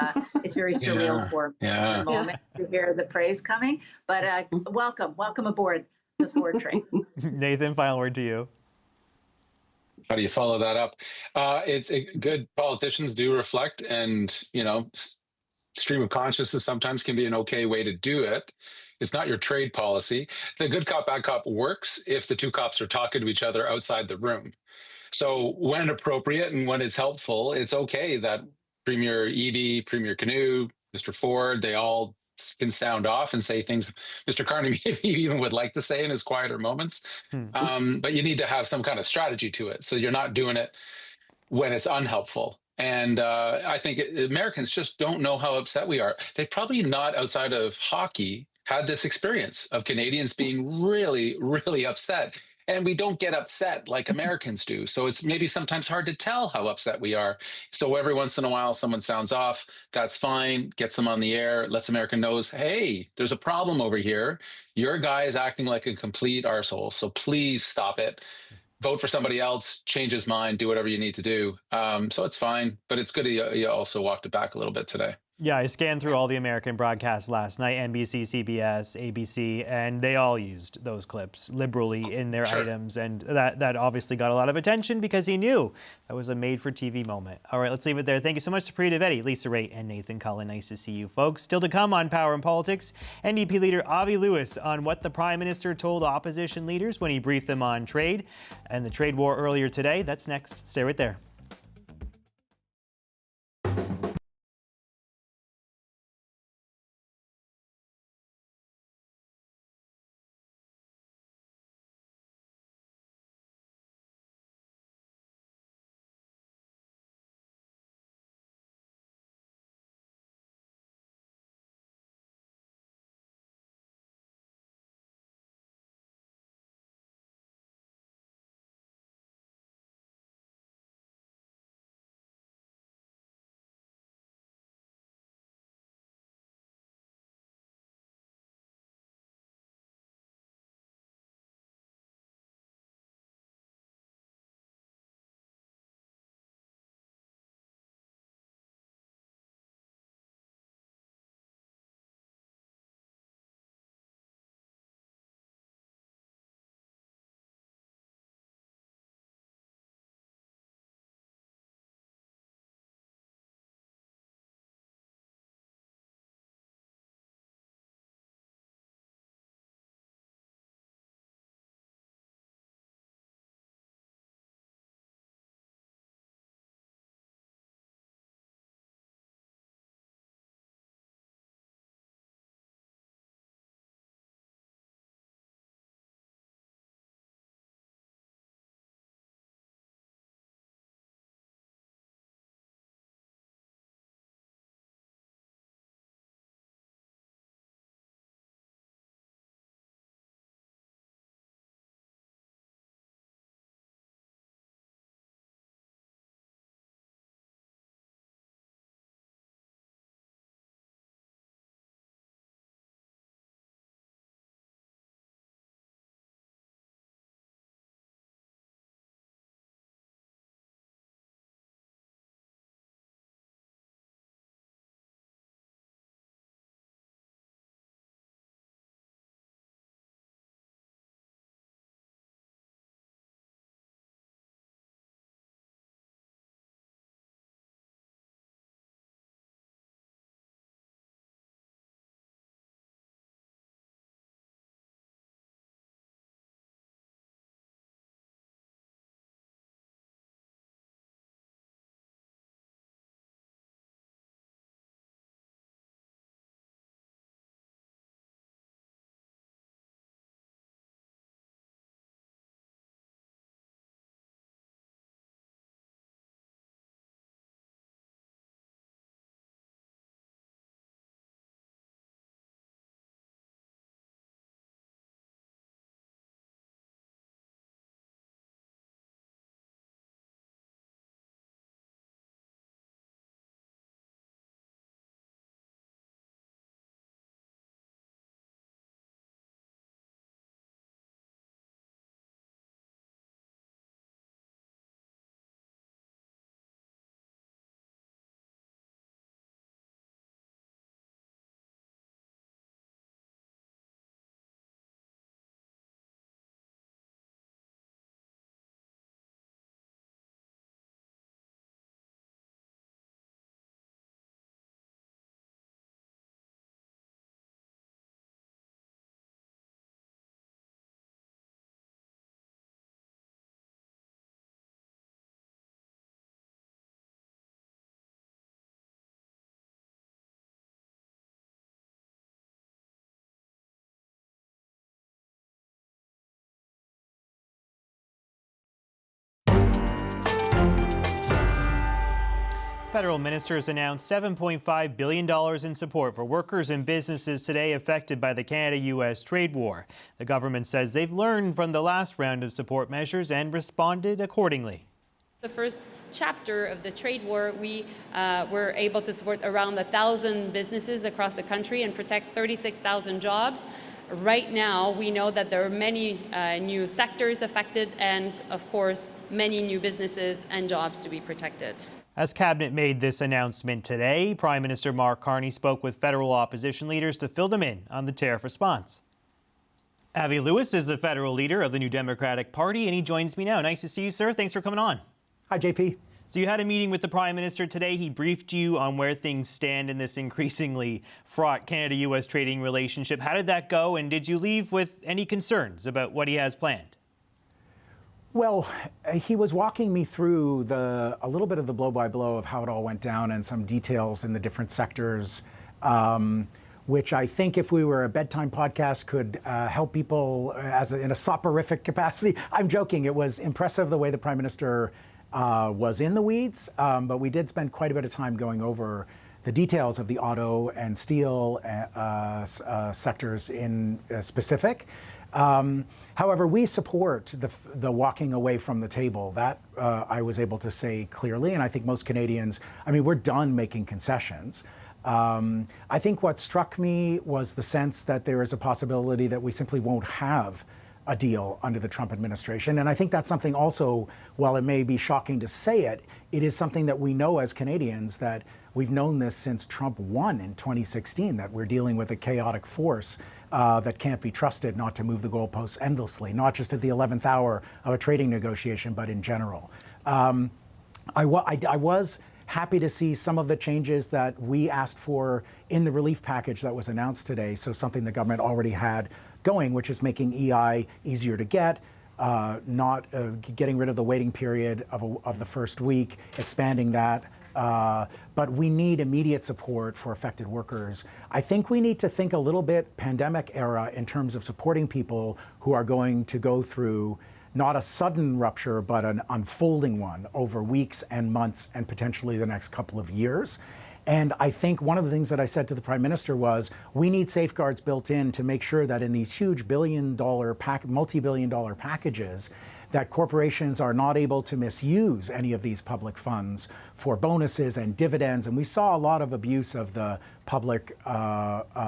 very surreal for me at the moment to hear the praise coming. But welcome aboard the Ford train.
Nathan, final word to you.
How do you follow that up? It's good. Politicians do reflect, and stream of consciousness sometimes can be an okay way to do it. It's not your trade policy. The good cop, bad cop works if the two cops are talking to each other outside the room. So when appropriate and when it's helpful, it's okay that Premier Edie, Premier Canoe, Mr. Ford, they all can sound off and say things Mr. Carney maybe even would like to say in his quieter moments. But you need to have some kind of strategy to it. So you're not doing it when it's unhelpful. And I think Americans just don't know how upset we are. They've probably not, outside of hockey, had this experience of Canadians being really, really upset. And we don't get upset like Americans do. So it's maybe sometimes hard to tell how upset we are. So every once in a while, someone sounds off. That's fine. Gets them on the air. Lets America knows, hey, there's a problem over here. Your guy is acting like a complete arsehole. So please stop it. Vote for somebody else, change his mind, do whatever you need to do. So it's fine. But it's good you also walked it back a little bit today.
Yeah, I scanned through all the American broadcasts last night, NBC, CBS, ABC, and they all used those clips liberally in their items. And that obviously got a lot of attention because he knew that was a made-for-TV moment. All right, let's leave it there. Thank you so much to Supriya Dwivedi, Lisa Raitt, and Nathan Cullen. Nice to see you folks. Still to come on Power and Politics, NDP leader Avi Lewis on what the Prime Minister told opposition leaders when he briefed them on trade and the trade war earlier today. That's next. Stay right there. Federal ministers announced $7.5 billion in support for workers and businesses today affected by the Canada-U.S. trade war. The government says they've learned from the last round of support measures and responded accordingly.
The first chapter of the trade war, we were able to support around 1,000 businesses across the country and protect 36,000 jobs. Right now, we know that there are many new sectors affected and, of course, many new businesses and jobs to be protected.
As Cabinet made this announcement today, Prime Minister Mark Carney spoke with federal opposition leaders to fill them in on the tariff response. Avi Lewis is the federal leader of the New Democratic Party, and he joins me now. Nice to see you, sir. Thanks for coming on.
Hi, JP.
So you had a meeting with the Prime Minister today. He briefed you on where things stand in this increasingly fraught Canada-U.S. trading relationship. How did that go, and did you leave with any concerns about what he has planned?
Well, he was walking me through a little bit of the blow-by-blow of how it all went down and some details in the different sectors, which I think if we were a bedtime podcast could help people in a soporific capacity. I'm joking. It was impressive the way the Prime Minister was in the weeds, but we did spend quite a bit of time going over the details of the auto and steel sectors in specific. However, we support the walking away from the table. That I was able to say clearly, and I think most Canadians, I mean, we're done making concessions. I think what struck me was the sense that there is a possibility that we simply won't have a deal under the Trump administration. And I think that's something also, while it may be shocking to say it, it is something that we know as Canadians, that we've known this since Trump won in 2016, that we're dealing with a chaotic force that can't be trusted not to move the goalposts endlessly, not just at the 11th hour of a trading negotiation, but in general. I was happy to see some of the changes that we asked for in the relief package that was announced today. So something the government already had going, which is making EI easier to get, not getting rid of the waiting period of the first week, expanding that. But we need immediate support for affected workers. I think we need to think a little bit pandemic era in terms of supporting people who are going to go through not a sudden rupture, but an unfolding one over weeks and months and potentially the next couple of years. And I think one of the things that I said to the Prime Minister was, we need safeguards built in to make sure that in these huge multi-billion-dollar packages, that corporations are not able to misuse any of these public funds for bonuses and dividends. And we saw a lot of abuse of the public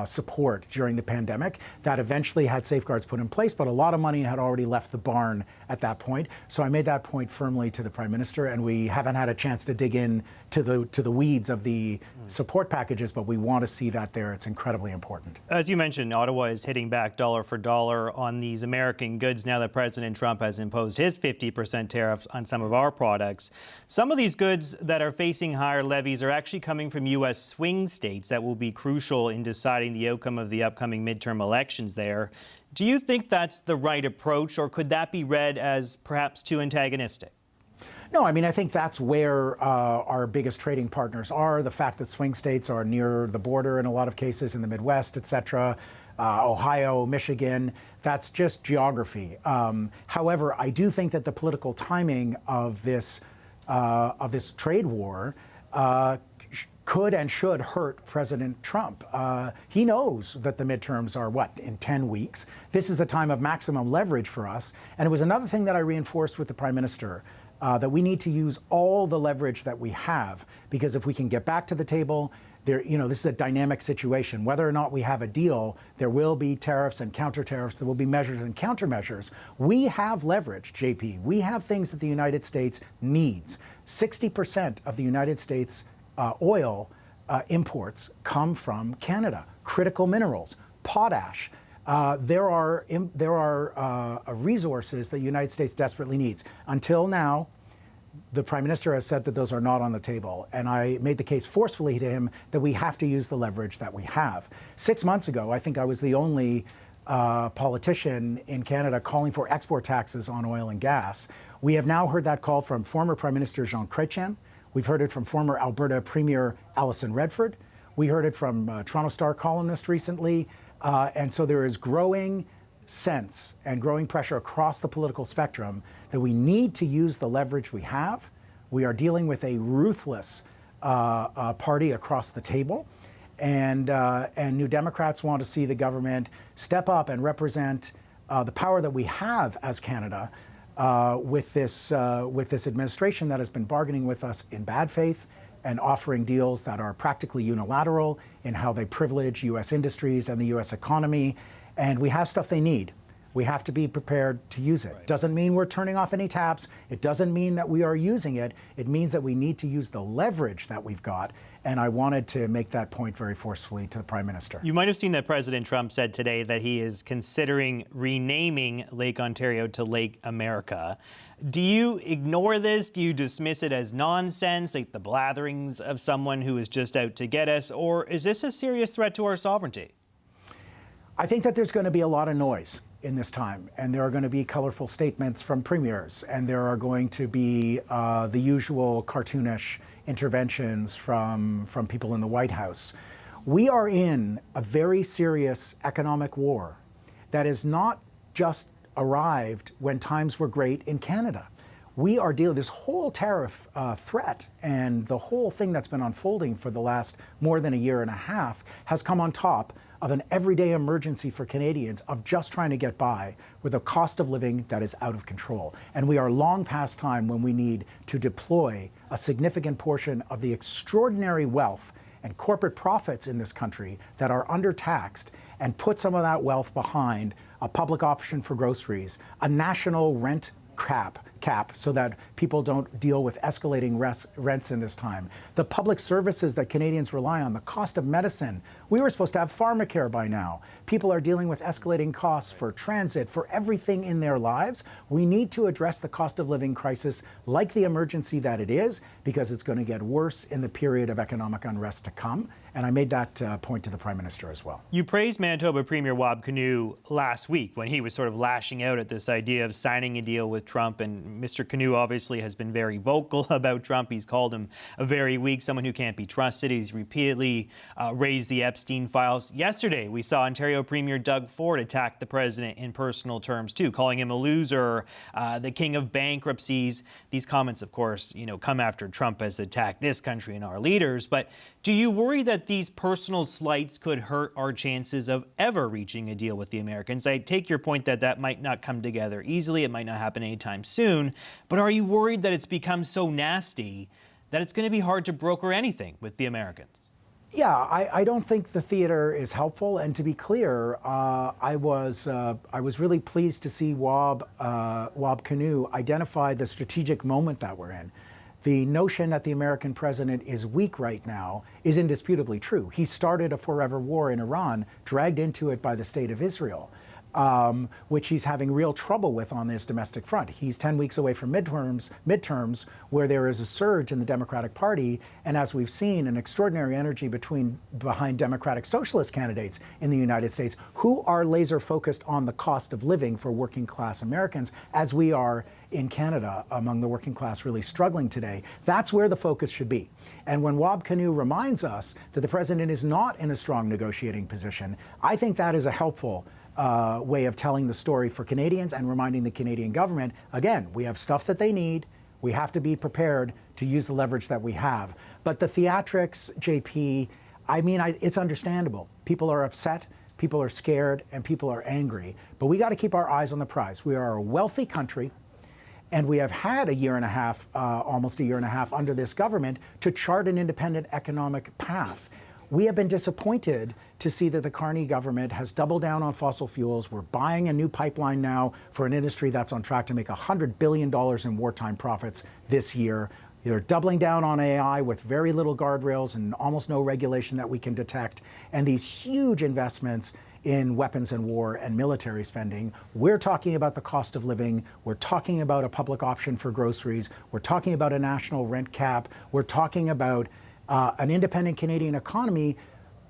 support during the pandemic that eventually had safeguards put in place, but a lot of money had already left the barn at that point. So I made that point firmly to the Prime Minister, and we haven't had a chance to dig in to the weeds of the support packages, but we want to see that there. It's incredibly important.
As you mentioned, Ottawa is hitting back dollar for dollar on these American goods now that President Trump has imposed his 50% tariffs on some of our products. Some of these goods that are facing higher levies are actually coming from U.S. swing states that will be crucial in deciding the outcome of the upcoming midterm elections there. Do you think that's the right approach, or could that be read as perhaps too antagonistic?
No, I mean, I think that's where our biggest trading partners are. The fact that swing states are near the border in a lot of cases in the Midwest, et cetera, Ohio, Michigan, that's just geography. However, I do think that the political timing of this trade war could and should hurt President Trump. He knows that the midterms are, in 10 weeks? This is a time of maximum leverage for us. And it was another thing that I reinforced with the Prime Minister, that we need to use all the leverage that we have, because if we can get back to the table, this is a dynamic situation. Whether or not we have a deal, there will be tariffs and counter-tariffs, there will be measures and countermeasures. We have leverage, JP. We have things that the United States needs. 60% of the United States oil imports come from Canada. Critical minerals, potash. There are resources that the United States desperately needs. Until now, the Prime Minister has said that those are not on the table. And I made the case forcefully to him that we have to use the leverage that we have. 6 months ago, I think I was the only politician in Canada calling for export taxes on oil and gas. We have now heard that call from former Prime Minister Jean Chrétien. We've heard it from former Alberta Premier Alison Redford. We heard it from Toronto Star columnist recently. And so there is growing sense and growing pressure across the political spectrum that we need to use the leverage we have. We are dealing with a ruthless party across the table. And New Democrats want to see the government step up and represent the power that we have as Canada with this administration that has been bargaining with us in bad faith and offering deals that are practically unilateral in how they privilege U.S. industries and the U.S. economy. And we have stuff they need. We have to be prepared to use it. Doesn't mean we're turning off any taps. It doesn't mean that we are using it. It means that we need to use the leverage that we've got. And I wanted to make that point very forcefully to the Prime Minister.
You might have seen that President Trump said today that he is considering renaming Lake Ontario to Lake America. Do you ignore this? Do you dismiss it as nonsense, like the blatherings of someone who is just out to get us? Or is this a serious threat to our sovereignty?
I think that there's going to be a lot of noise in this time, and there are going to be colorful statements from premiers, and there are going to be the usual cartoonish interventions from people in the White House. We are in a very serious economic war that has not just arrived when times were great in Canada. We are dealing with this whole tariff threat, and the whole thing that's been unfolding for the last more than a year and a half has come on top of an everyday emergency for Canadians of just trying to get by with a cost of living that is out of control. And we are long past time when we need to deploy a significant portion of the extraordinary wealth and corporate profits in this country that are undertaxed and put some of that wealth behind a public option for groceries, a national rent cap so that people don't deal with escalating rents in this time. The public services that Canadians rely on, the cost of medicine. We were supposed to have pharmacare by now. People are dealing with escalating costs for transit, for everything in their lives. We need to address the cost of living crisis like the emergency that it is, because it's going to get worse in the period of economic unrest to come. And I made that point to the Prime Minister as well.
You praised Manitoba Premier Wab Kinew last week when he was sort of lashing out at this idea of signing a deal with Trump. And Mr. Kinew obviously has been very vocal about Trump. He's called him a very weak, someone who can't be trusted. He's repeatedly raised the Epstein files. Yesterday, we saw Ontario Premier Doug Ford attack the president in personal terms, too, calling him a loser, the king of bankruptcies. These comments, of course, come after Trump has attacked this country and our leaders. But do you worry that these personal slights could hurt our chances of ever reaching a deal with the Americans? I take your point that that might not come together easily. It might not happen anytime soon. But are you worried that it's become so nasty that it's going to be hard to broker anything with the Americans?
Yeah, I don't think the theater is helpful. And to be clear, I was really pleased to see Wab Kinew identify the strategic moment that we're in. The notion that the American president is weak right now is indisputably true. He started a forever war in Iran, dragged into it by the state of Israel, which he's having real trouble with on this domestic front. He's 10 weeks away from midterms, where there is a surge in the Democratic Party, and as we've seen, an extraordinary energy behind Democratic Socialist candidates in the United States who are laser focused on the cost of living for working class Americans, as we are in Canada among the working class really struggling today. That's where the focus should be. And when Wab Kinew reminds us that the president is not in a strong negotiating position, I think that is a helpful way of telling the story for Canadians and reminding the Canadian government, again, we have stuff that they need. We have to be prepared to use the leverage that we have. But the theatrics, JP, it's understandable. People are upset, people are scared, and people are angry. But we got to keep our eyes on the prize. We are a wealthy country, and we have had a year and a half, almost a year and a half under this government to chart an independent economic path. We have been disappointed to see that the Carney government has doubled down on fossil fuels. We're buying a new pipeline now for an industry that's on track to make $100 billion in wartime profits this year. They're doubling down on AI with very little guardrails and almost no regulation that we can detect. And these huge investments in weapons and war and military spending. We're talking about the cost of living. We're talking about a public option for groceries. We're talking about a national rent cap. We're talking about an independent Canadian economy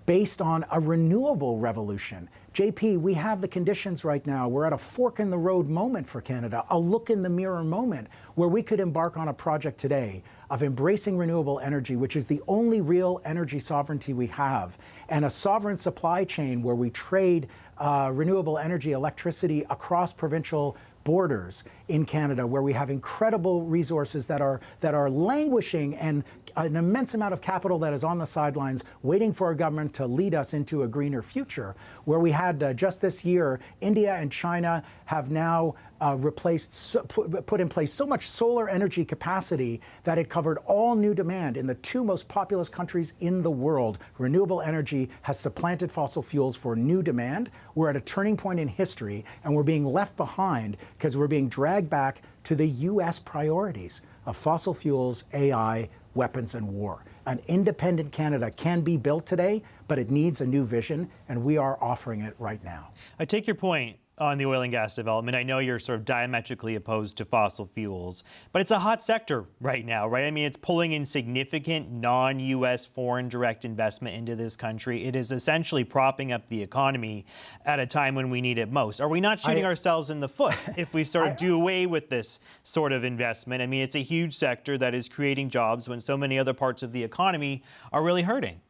based on a renewable revolution. JP, we have the conditions right now. We're at a fork in the road moment for Canada, a look in the mirror moment where we could embark on a project today of embracing renewable energy, which is the only real energy sovereignty we have, and a sovereign supply chain where we trade renewable energy, electricity across provincial borders in Canada, where we have incredible resources that are languishing, and an immense amount of capital that is on the sidelines waiting for a government to lead us into a greener future, where we had just this year, India and China have now put in place so much solar energy capacity that it covered all new demand in the two most populous countries in the world. Renewable energy has supplanted fossil fuels for new demand. We're at a turning point in history, and we're being left behind because we're being dragged back to the U.S. priorities of fossil fuels, AI, weapons, and war. An independent Canada can be built today, but it needs a new vision, and we are offering it right now.
I take your point on the oil and gas development. I know you're sort of diametrically opposed to fossil fuels, but it's a hot sector right now, right? I mean, it's pulling in significant non-U.S. foreign direct investment into this country. It is essentially propping up the economy at a time when we need it most. Are we not shooting ourselves in the foot if we sort of do away with this sort of investment? I mean, it's a huge sector that is creating jobs when so many other parts of the economy are really hurting.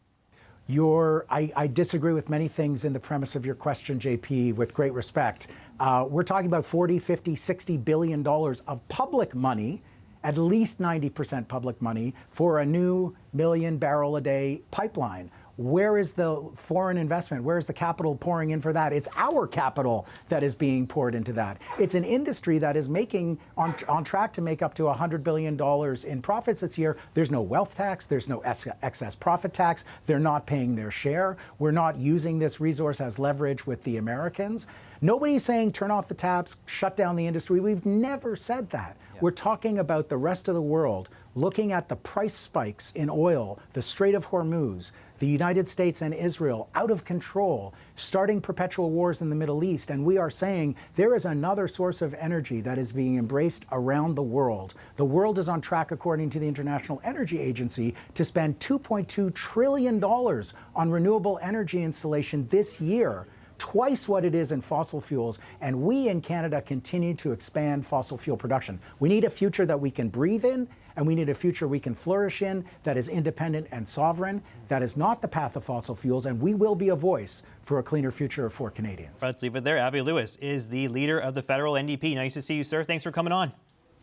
I disagree with many things in the premise of your question, JP, with great respect. We're talking about 40, 50, 60 billion dollars of public money, at least 90% public money, for a new million-barrel-a-day pipeline. Where is the foreign investment? Where is the capital pouring in for that? It's our capital that is being poured into that. It's an industry that is making, on track to make up to $100 billion in profits this year. There's no wealth tax. There's no excess profit tax. They're not paying their share. We're not using this resource as leverage with the Americans. Nobody's saying turn off the taps, shut down the industry. We've never said that. Yeah. We're talking about the rest of the world looking at the price spikes in oil, the Strait of Hormuz, the United States and Israel out of control, starting perpetual wars in the Middle East. And we are saying there is another source of energy that is being embraced around the world. The world is on track, according to the International Energy Agency, to spend $2.2 trillion on renewable energy installation this year, twice what it is in fossil fuels, and we in Canada continue to expand fossil fuel production. We need a future that we can breathe in, and we need a future we can flourish in that is independent and sovereign. That is not the path of fossil fuels, and we will be a voice for a cleaner future for Canadians.
Let's leave it there. Avi Lewis is the leader of the federal NDP. Nice to see you, sir. Thanks for coming on.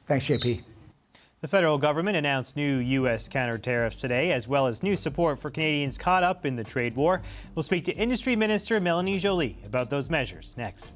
Thanks, JP.
The federal government announced new U.S. counter-tariffs today, as well as new support for Canadians caught up in the trade war. We'll speak to Industry Minister Melanie Joly about those measures next.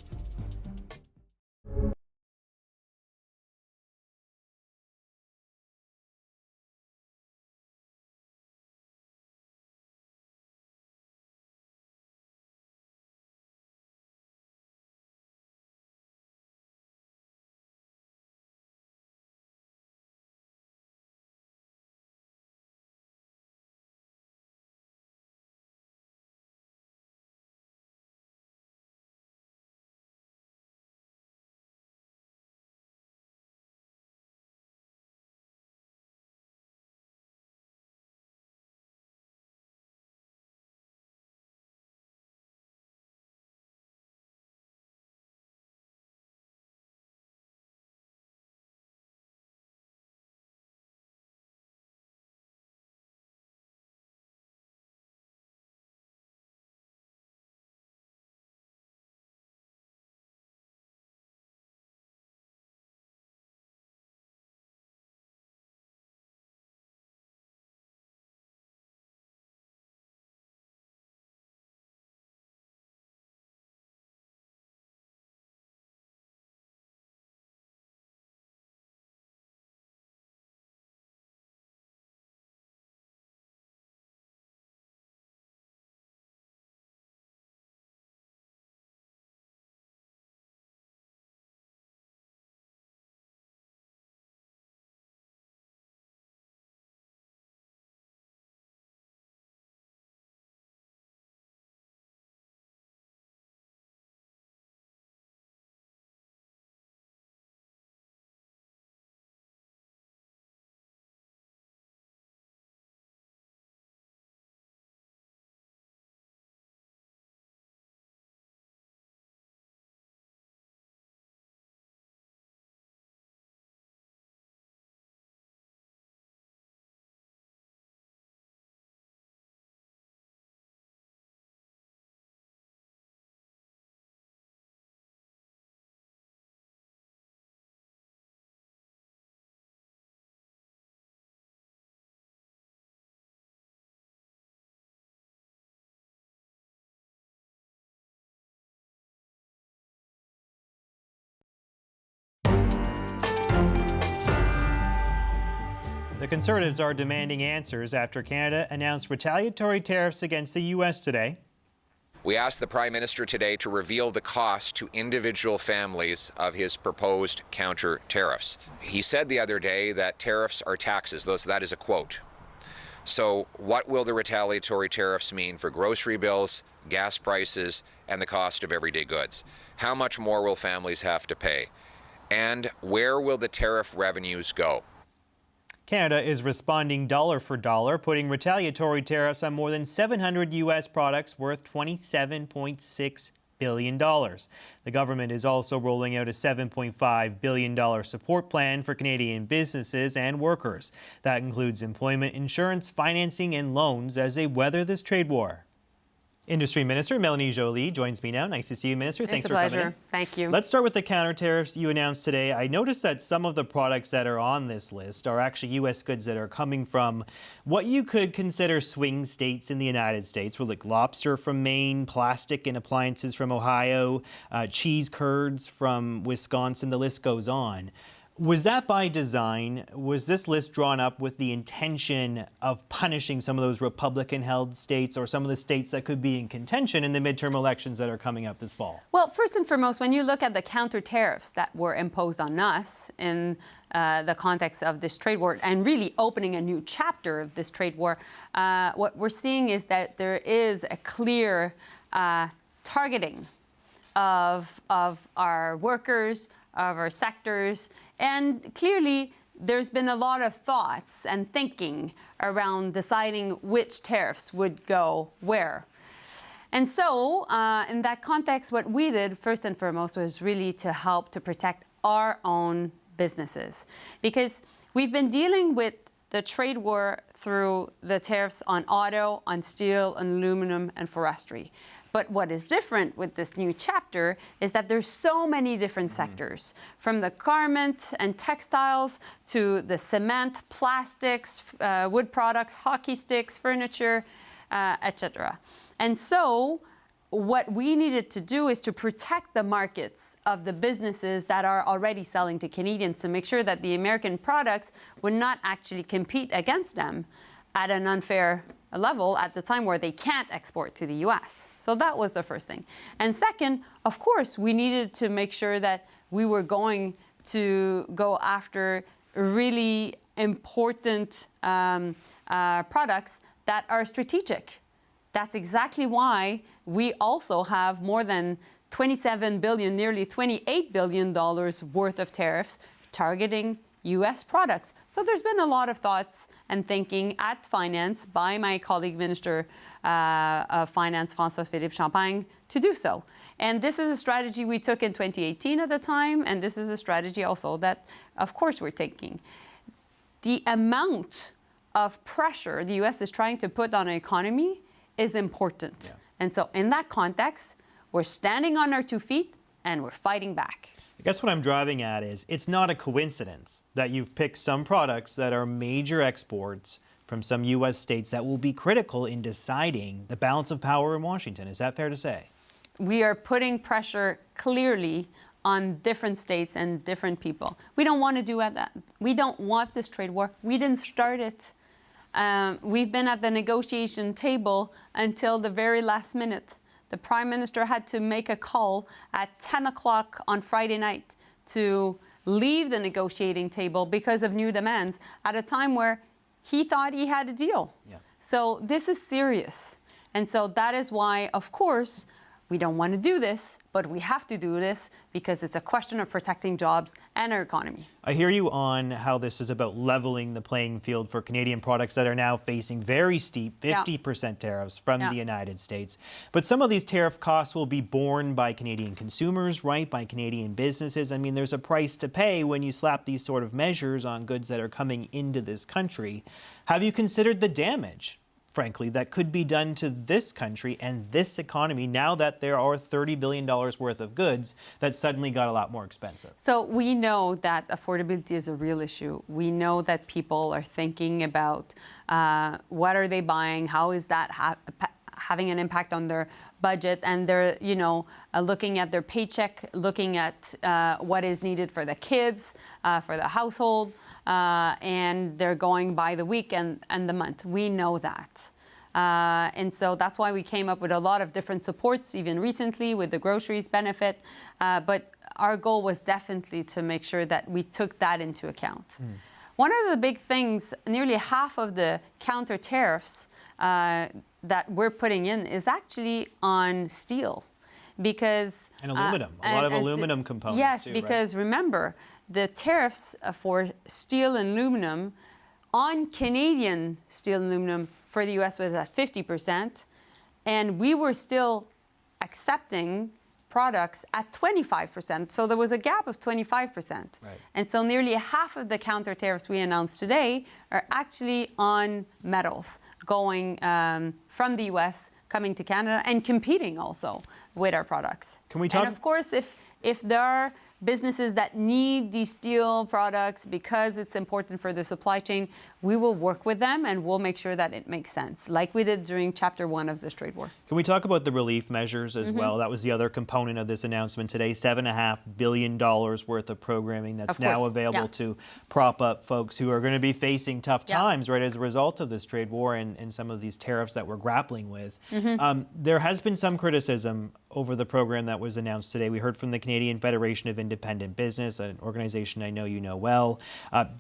The Conservatives are demanding answers after Canada announced retaliatory tariffs against the U.S. today.
We asked the Prime Minister today to reveal the cost to individual families of his proposed counter-tariffs. He said the other day that tariffs are taxes. That is a quote. So what will the retaliatory tariffs mean for grocery bills, gas prices, and the cost of everyday goods? How much more will families have to pay? And where will the tariff revenues go?
Canada is responding dollar for dollar, putting retaliatory tariffs on more than 700 U.S. products worth $27.6 billion. The government is also rolling out a $7.5 billion support plan for Canadian businesses and workers. That includes employment insurance, financing, and loans as they weather this trade war. Industry Minister Melanie Joly joins me now. Nice to see you, Minister. Thanks for coming in.
It's a pleasure. Thank you.
Let's start with the counter tariffs you announced today. I noticed that some of the products that are on this list are actually U.S. goods that are coming from what you could consider swing states in the United States, like lobster from Maine, plastic and appliances from Ohio, cheese curds from Wisconsin. The list goes on. Was that by design? Was this list drawn up with the intention of punishing some of those Republican-held states or some of the states that could be in contention in the midterm elections that are coming up this fall?
Well, first and foremost, when you look at the counter-tariffs that were imposed on us in the context of this trade war and really opening a new chapter of this trade war, what we're seeing is that there is a clear targeting of our workers, of our sectors, and clearly there's been a lot of thoughts and thinking around deciding which tariffs would go where. And so in that context, what we did first and foremost was really to help to protect our own businesses, because we've been dealing with the trade war through the tariffs on auto, on steel, on aluminum, and forestry. But what is different with this new chapter is that there's so many different sectors, from the garment and textiles to the cement, plastics, wood products, hockey sticks, furniture, etc. And so what we needed to do is to protect the markets of the businesses that are already selling to Canadians, to make sure that the American products would not actually compete against them at an unfair level at the time where they can't export to the US. So that was the first thing. And second, of course, we needed to make sure that we were going to go after really important products that are strategic. That's exactly why we also have more than $27 billion, nearly $28 billion worth of tariffs targeting U.S. products. So there's been a lot of thoughts and thinking at Finance by my colleague Minister of Finance, François-Philippe Champagne, to do so. And this is a strategy we took in 2018 at the time, and this is a strategy also that, of course, we're taking. The amount of pressure the U.S. is trying to put on our economy is important. Yeah. And so in that context, we're standing on our 2 feet and we're fighting back.
I guess what I'm driving at is it's not a coincidence that you've picked some products that are major exports from some U.S. states that will be critical in deciding the balance of power in Washington. Is that fair to say?
We are putting pressure clearly on different states and different people. We don't want to do that. We don't want this trade war. We didn't start it. We've been at the negotiation table until the very last minute. The Prime Minister had to make a call at 10 o'clock on Friday night to leave the negotiating table because of new demands at a time where he thought he had a deal. Yeah. So this is serious. And so that is why, of course, we don't want to do this, but we have to do this because it's a question of protecting jobs and our economy.
I hear you on how this is about leveling the playing field for Canadian products that are now facing very steep 50% tariffs from the United States. But some of these tariff costs will be borne by Canadian consumers, right? By Canadian businesses. I mean, there's a price to pay when you slap these sort of measures on goods that are coming into this country. Have you considered the damage, frankly, that could be done to this country and this economy now that there are $30 billion worth of goods that suddenly got a lot more expensive?
So we know that affordability is a real issue. We know that people are thinking about what are they buying, how is that having an impact on their budget, and they're, looking at their paycheck, looking at what is needed for the kids, for the household, and they're going by the week and the month. We know that. And so that's why we came up with a lot of different supports, even recently with the groceries benefit. But our goal was definitely to make sure that we took that into account. One of the big things, nearly half of the counter-tariffs that we're putting in is actually on steel. Because
and aluminum, a lot of aluminum components.
Yes,
too,
because remember, the tariffs for steel and aluminum on Canadian steel and aluminum for the U.S. was at 50%, and we were still accepting products at 25%. So there was a gap of 25%. Right. And so nearly half of the counter tariffs we announced today are actually on metals going from the U.S. coming to Canada and competing also with our products.
Can we talk?
And of course, if there are businesses that need these steel products because it's important for the supply chain, we will work with them and we'll make sure that it makes sense, like we did during Chapter 1 of this trade war.
Can we talk about the relief measures as well? That was the other component of this announcement today, $7.5 billion worth of programming that's now available to prop up folks who are going to be facing tough times, right, as a result of this trade war and some of these tariffs that we're grappling with. There has been some criticism over the program that was announced today. We heard from the Canadian Federation of Independent Business, an organization I know you know well.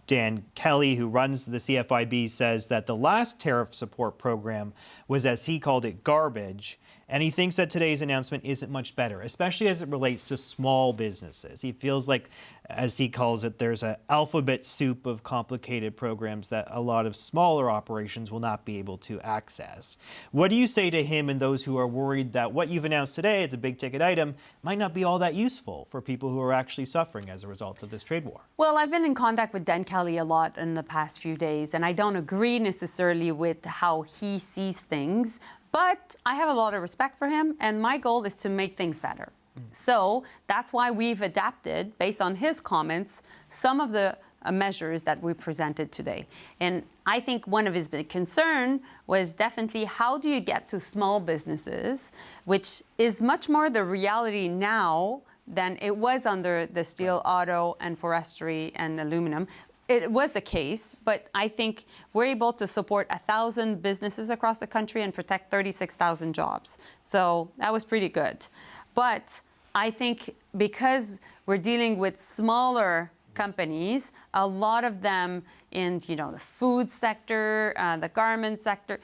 Dan Kelly, who runs the CFIB, says that the last tariff support program was, as he called it, garbage. And he thinks that today's announcement isn't much better, especially as it relates to small businesses. He feels like, as he calls it, there's an alphabet soup of complicated programs that a lot of smaller operations will not be able to access. What do you say to him and those who are worried that what you've announced today, it's a big ticket item, might not be all that useful for people who are actually suffering as a result of this trade war?
Well, I've been in contact with Dan Kelly a lot in the past few days, and I don't agree necessarily with how he sees things. But I have a lot of respect for him, and my goal is to make things better. So that's why we've adapted, based on his comments, some of the measures that we presented today. And I think one of his big concern was definitely how do you get to small businesses, which is much more the reality now than it was under the steel, auto, and forestry and aluminum. It was the case, but I think we're able to support 1,000 businesses across the country and protect 36,000 jobs. So that was pretty good. But I think because we're dealing with smaller companies, a lot of them in the food sector, the garment sector,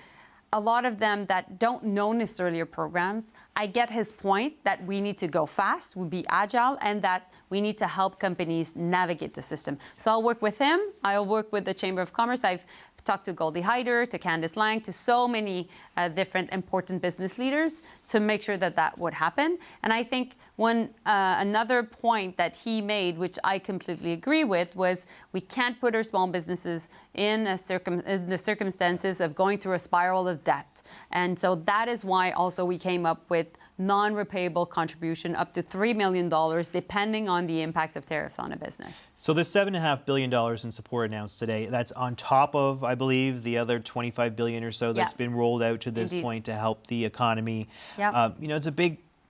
a lot of them that don't know necessarily your programs, I get his point that we need to go fast, we'll be agile, and that we need to help companies navigate the system. So I'll work with him. I'll work with the Chamber of Commerce. I've talked to Goldie Hyder, to Candice Lang, to so many different important business leaders to make sure that that would happen. And I think another point that he made, which I completely agree with, was we can't put our small businesses in the circumstances of going through a spiral of debt. And so that is why also we came up with non-repayable contribution up to $3 million, depending on the impacts of tariffs on a business.
So the $7.5 billion in support announced today, that's on top of, I believe, the other $25 billion or so that's been rolled out to this point to help the economy.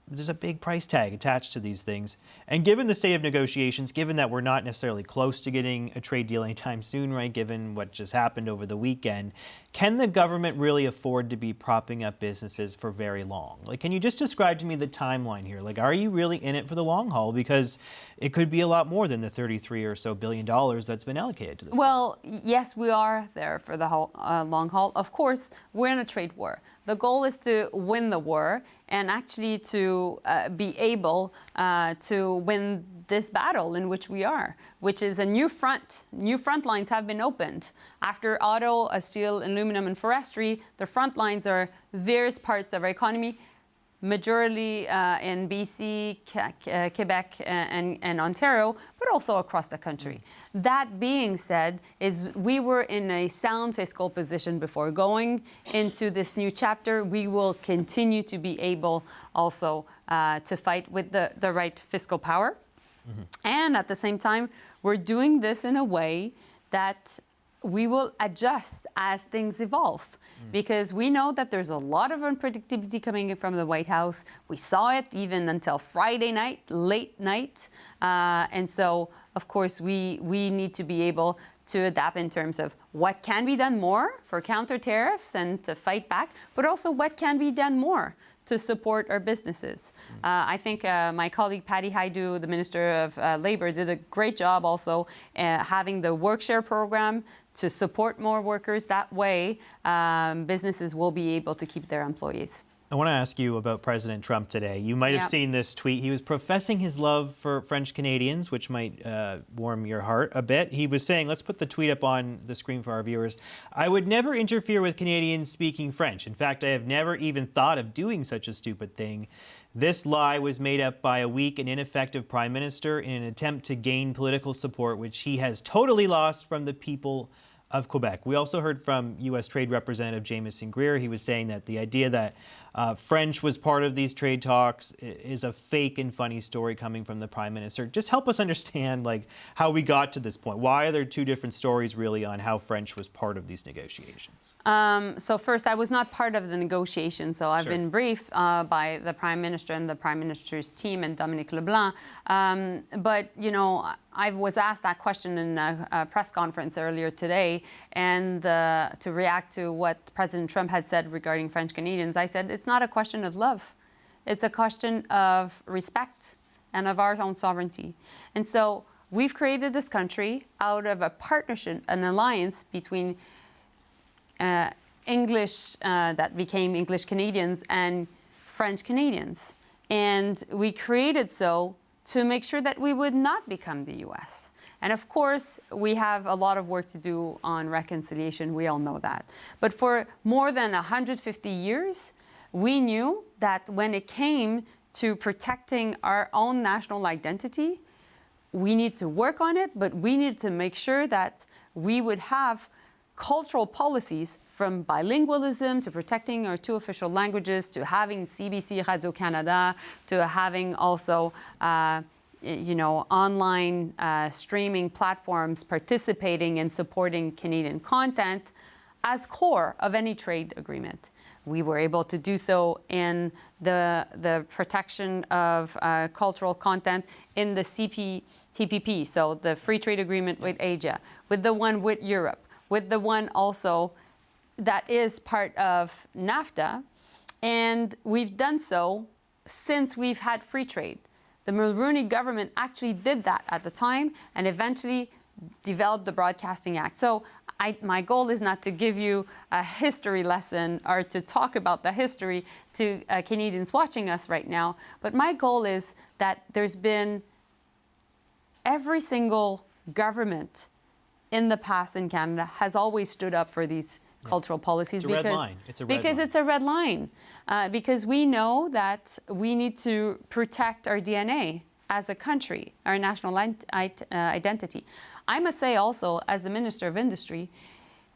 There's a big price tag attached to these things. And given the state of negotiations, given that we're not necessarily close to getting a trade deal anytime soon, right, given what just happened over the weekend, can the government really afford to be propping up businesses for very long? Like, can you just describe to me the timeline here? Like, are you really in it for the long haul? Because it could be a lot more than the $33 or so billion that's been allocated to this.
Well, yes, we are there for the whole, long haul. Of course, we're in a trade war. The goal is to win the war and actually to be able to win this battle in which we are, which is a new front. New front lines have been opened. After auto, steel, aluminum, and forestry, the front lines are various parts of our economy, majority in BC, Quebec, and Ontario, but also across the country. That being said, we were in a sound fiscal position before going into this new chapter. We will continue to be able also to fight with the right fiscal power. And at the same time, we're doing this in a way that we will adjust as things evolve, because we know that there's a lot of unpredictability coming in from the White House. We saw it even until Friday night, late night. And so, of course, we need to be able to adapt in terms of what can be done more for counter tariffs and to fight back, but also what can be done more to support our businesses. I think my colleague Patty Hajdu, the Minister of Labour, did a great job also having the work share program to support more workers. That way, businesses will be able to keep their employees.
I want to ask you about President Trump today. You might have seen this tweet. He was professing his love for French Canadians, which might warm your heart a bit. He was saying, let's put the tweet up on the screen for our viewers. "I would never interfere with Canadians speaking French. In fact, I have never even thought of doing such a stupid thing. This lie was made up by a weak and ineffective Prime Minister in an attempt to gain political support, which he has totally lost from the people of Quebec." We also heard from U.S. Trade Representative Jamieson Greer. He was saying that the idea that French was part of these trade talks is a fake and funny story coming from the Prime Minister. Just help us understand how we got to this point. Why are there two different stories really on how French was part of these negotiations?
So first, I was not part of the negotiations, so I've been briefed by the Prime Minister and the Prime Minister's team and Dominique Leblanc. But, you know, I was asked that question in a press conference earlier today, and to react to what President Trump had said regarding French Canadians, I said it's not a question of love. It's a question of respect and of our own sovereignty. And so we've created this country out of a partnership, an alliance between English, that became English Canadians, and French Canadians. And we created so to make sure that we would not become the U.S. And of course, we have a lot of work to do on reconciliation. We all know that. But for more than 150 years, we knew that when it came to protecting our own national identity, we need to work on it, but we need to make sure that we would have cultural policies, from bilingualism to protecting our two official languages, to having CBC Radio Canada, to having also online streaming platforms participating and supporting Canadian content as core of any trade agreement. We were able to do so in the protection of cultural content in the CPTPP, so the free trade agreement with Asia, with the one with Europe, with the one also that is part of NAFTA. And we've done so since we've had free trade. The Mulroney government actually did that at the time and eventually developed the Broadcasting Act. So my goal is not to give you a history lesson or to talk about the history to Canadians watching us right now, but my goal is that there's been every single government in the past in Canada has always stood up for these cultural policies.
It's a red line. It's a red
because
line.
It's a red line. Because we know that we need to protect our DNA as a country, our national identity. I must say also, as the Minister of Industry,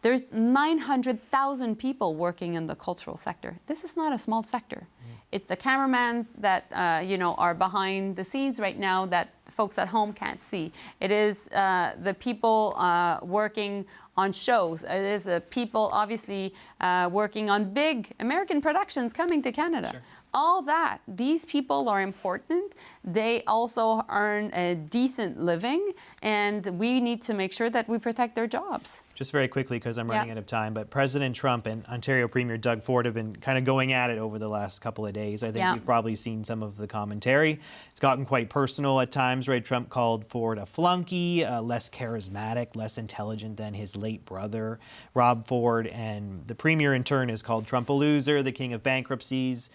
there's 900,000 people working in the cultural sector. This is not a small sector. It's the cameramen that are behind the scenes right now that folks at home can't see. It is the people working on shows. It is the people obviously working on big American productions coming to Canada. Sure. All that, these people are important. They also earn a decent living, and we need to make sure that we protect their jobs.
Just very quickly, because I'm running out of time, but President Trump and Ontario Premier Doug Ford have been kind of going at it over the last couple of days. I think you've probably seen some of the commentary. It's gotten quite personal at times, right? Trump called Ford a flunky, less charismatic, less intelligent than his late brother, Rob Ford. And the Premier, in turn, has called Trump a loser, the king of bankruptcies.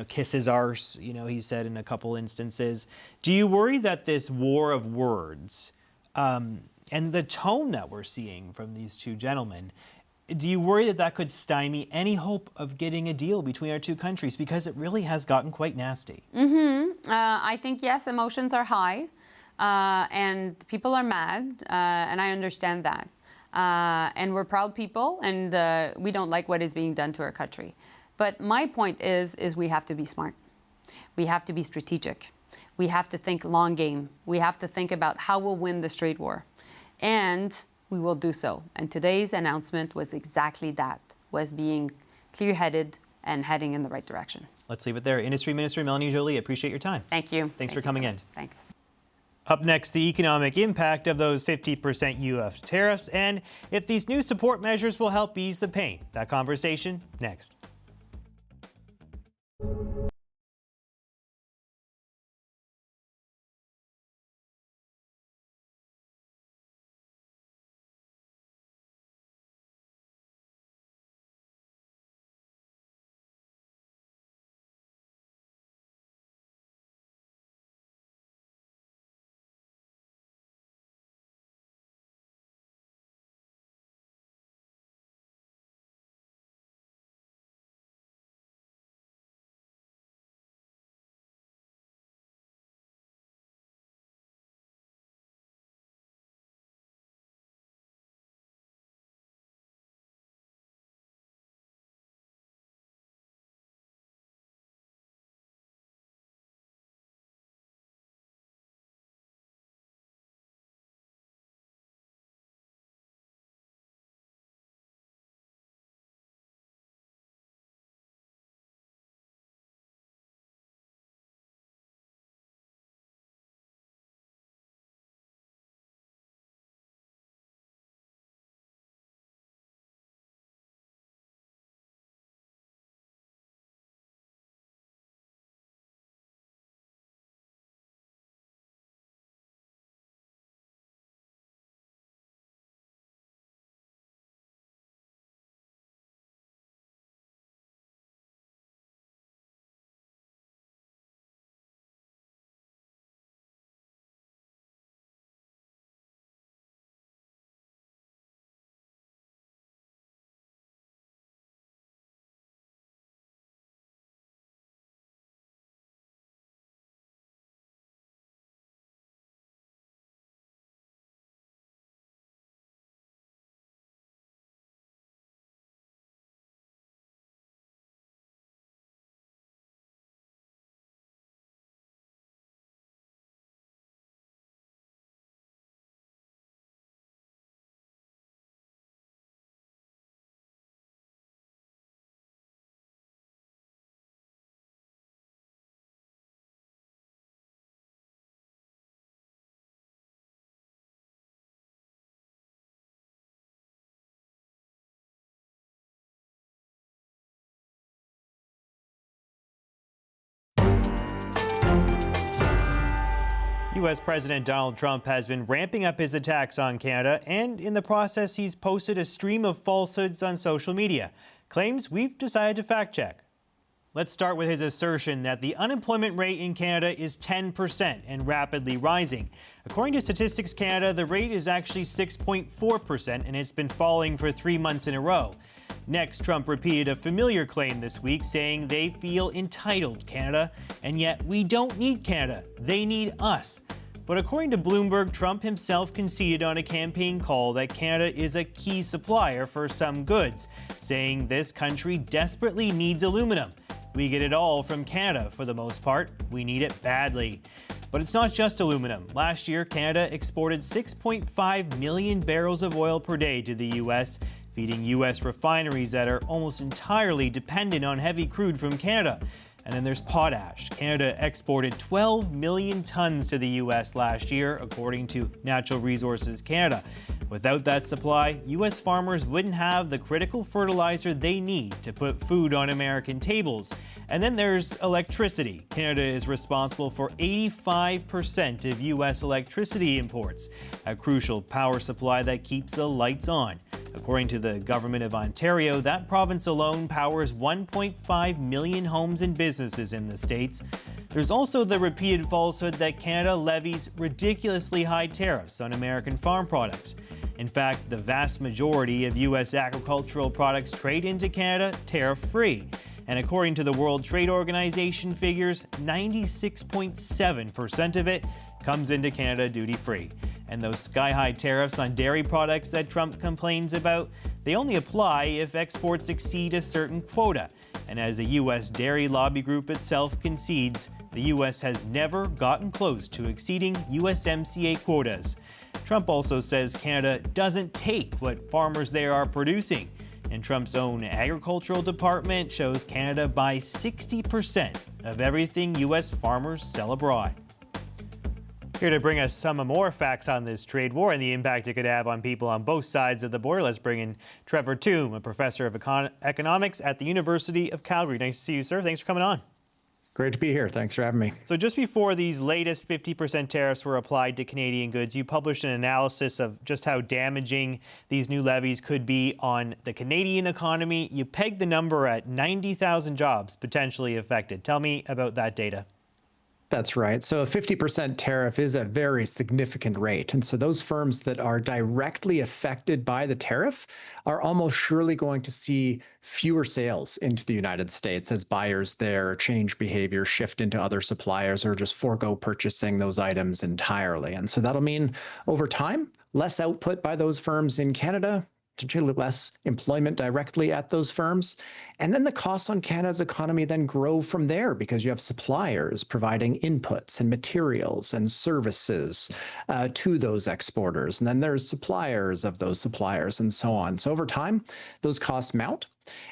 Kiss his arse, he said in a couple instances. Do you worry that this war of words and the tone that we're seeing from these two gentlemen, do you worry that that could stymie any hope of getting a deal between our two countries? Because it really has gotten quite nasty.
I think, yes, emotions are high and people are mad, and I understand that. And we're proud people, and we don't like what is being done to our country. But my point is we have to be smart. We have to be strategic. We have to think long game. We have to think about how we'll win this trade war. And we will do so. And today's announcement was exactly that, was being clear-headed and heading in the right direction.
Let's leave it there. Industry Minister Melanie Joly, appreciate your time.
Thank you.
Thanks for coming in.
Thanks.
Up next, the economic impact of those 50% U.S. tariffs and if these new support measures will help ease the pain. That conversation next. U.S. President Donald Trump has been ramping up his attacks on Canada, and in the process, he's posted a stream of falsehoods on social media, claims we've decided to fact-check. Let's start with his assertion that the unemployment rate in Canada is 10% and rapidly rising. According to Statistics Canada, the rate is actually 6.4%, and it's been falling for 3 months in a row. Next, Trump repeated a familiar claim this week, saying they feel entitled, Canada, and yet we don't need Canada, they need us. But according to Bloomberg, Trump himself conceded on a campaign call that Canada is a key supplier for some goods, saying this country desperately needs aluminum. We get it all from Canada for the most part. We need it badly. But it's not just aluminum. Last year, Canada exported 6.5 million barrels of oil per day to the U.S., feeding U.S. refineries that are almost entirely dependent on heavy crude from Canada. And then there's potash. Canada exported 12 million tons to the U.S. last year, according to Natural Resources Canada. Without that supply, U.S. farmers wouldn't have the critical fertilizer they need to put food on American tables. And then there's electricity. Canada is responsible for 85% of U.S. electricity imports, a crucial power supply that keeps the lights on. According to the Government of Ontario, that province alone powers 1.5 million homes and businesses in the States. There's also the repeated falsehood that Canada levies ridiculously high tariffs on American farm products. In fact, the vast majority of U.S. agricultural products trade into Canada tariff-free. And according to the World Trade Organization figures, 96.7% of it comes into Canada duty-free. And those sky-high tariffs on dairy products that Trump complains about, they only apply if exports exceed a certain quota. And as the U.S. dairy lobby group itself concedes, the U.S. has never gotten close to exceeding USMCA quotas. Trump also says Canada doesn't take what farmers there are producing. And Trump's own agricultural department shows Canada buys 60% of everything U.S. farmers sell abroad. Here to bring us some more facts on this trade war and the impact it could have on people on both sides of the border, let's bring in Trevor Tombe, a professor of economics at the University of Calgary. Nice to see you, sir. Thanks for coming on.
Great to be here. Thanks for having me.
So just before these latest 50% tariffs were applied to Canadian goods, you published an analysis of just how damaging these new levies could be on the Canadian economy. You pegged the number at 90,000 jobs potentially affected. Tell me about that data.
That's right. So a 50% tariff is a very significant rate. And so those firms that are directly affected by the tariff are almost surely going to see fewer sales into the United States as buyers there change behavior, shift into other suppliers, or just forego purchasing those items entirely. And so that'll mean over time, less output by those firms in Canada, potentially less employment directly at those firms. And then the costs on Canada's economy then grow from there because you have suppliers providing inputs and materials and services to those exporters. And then there's suppliers of those suppliers and so on. So over time, those costs mount.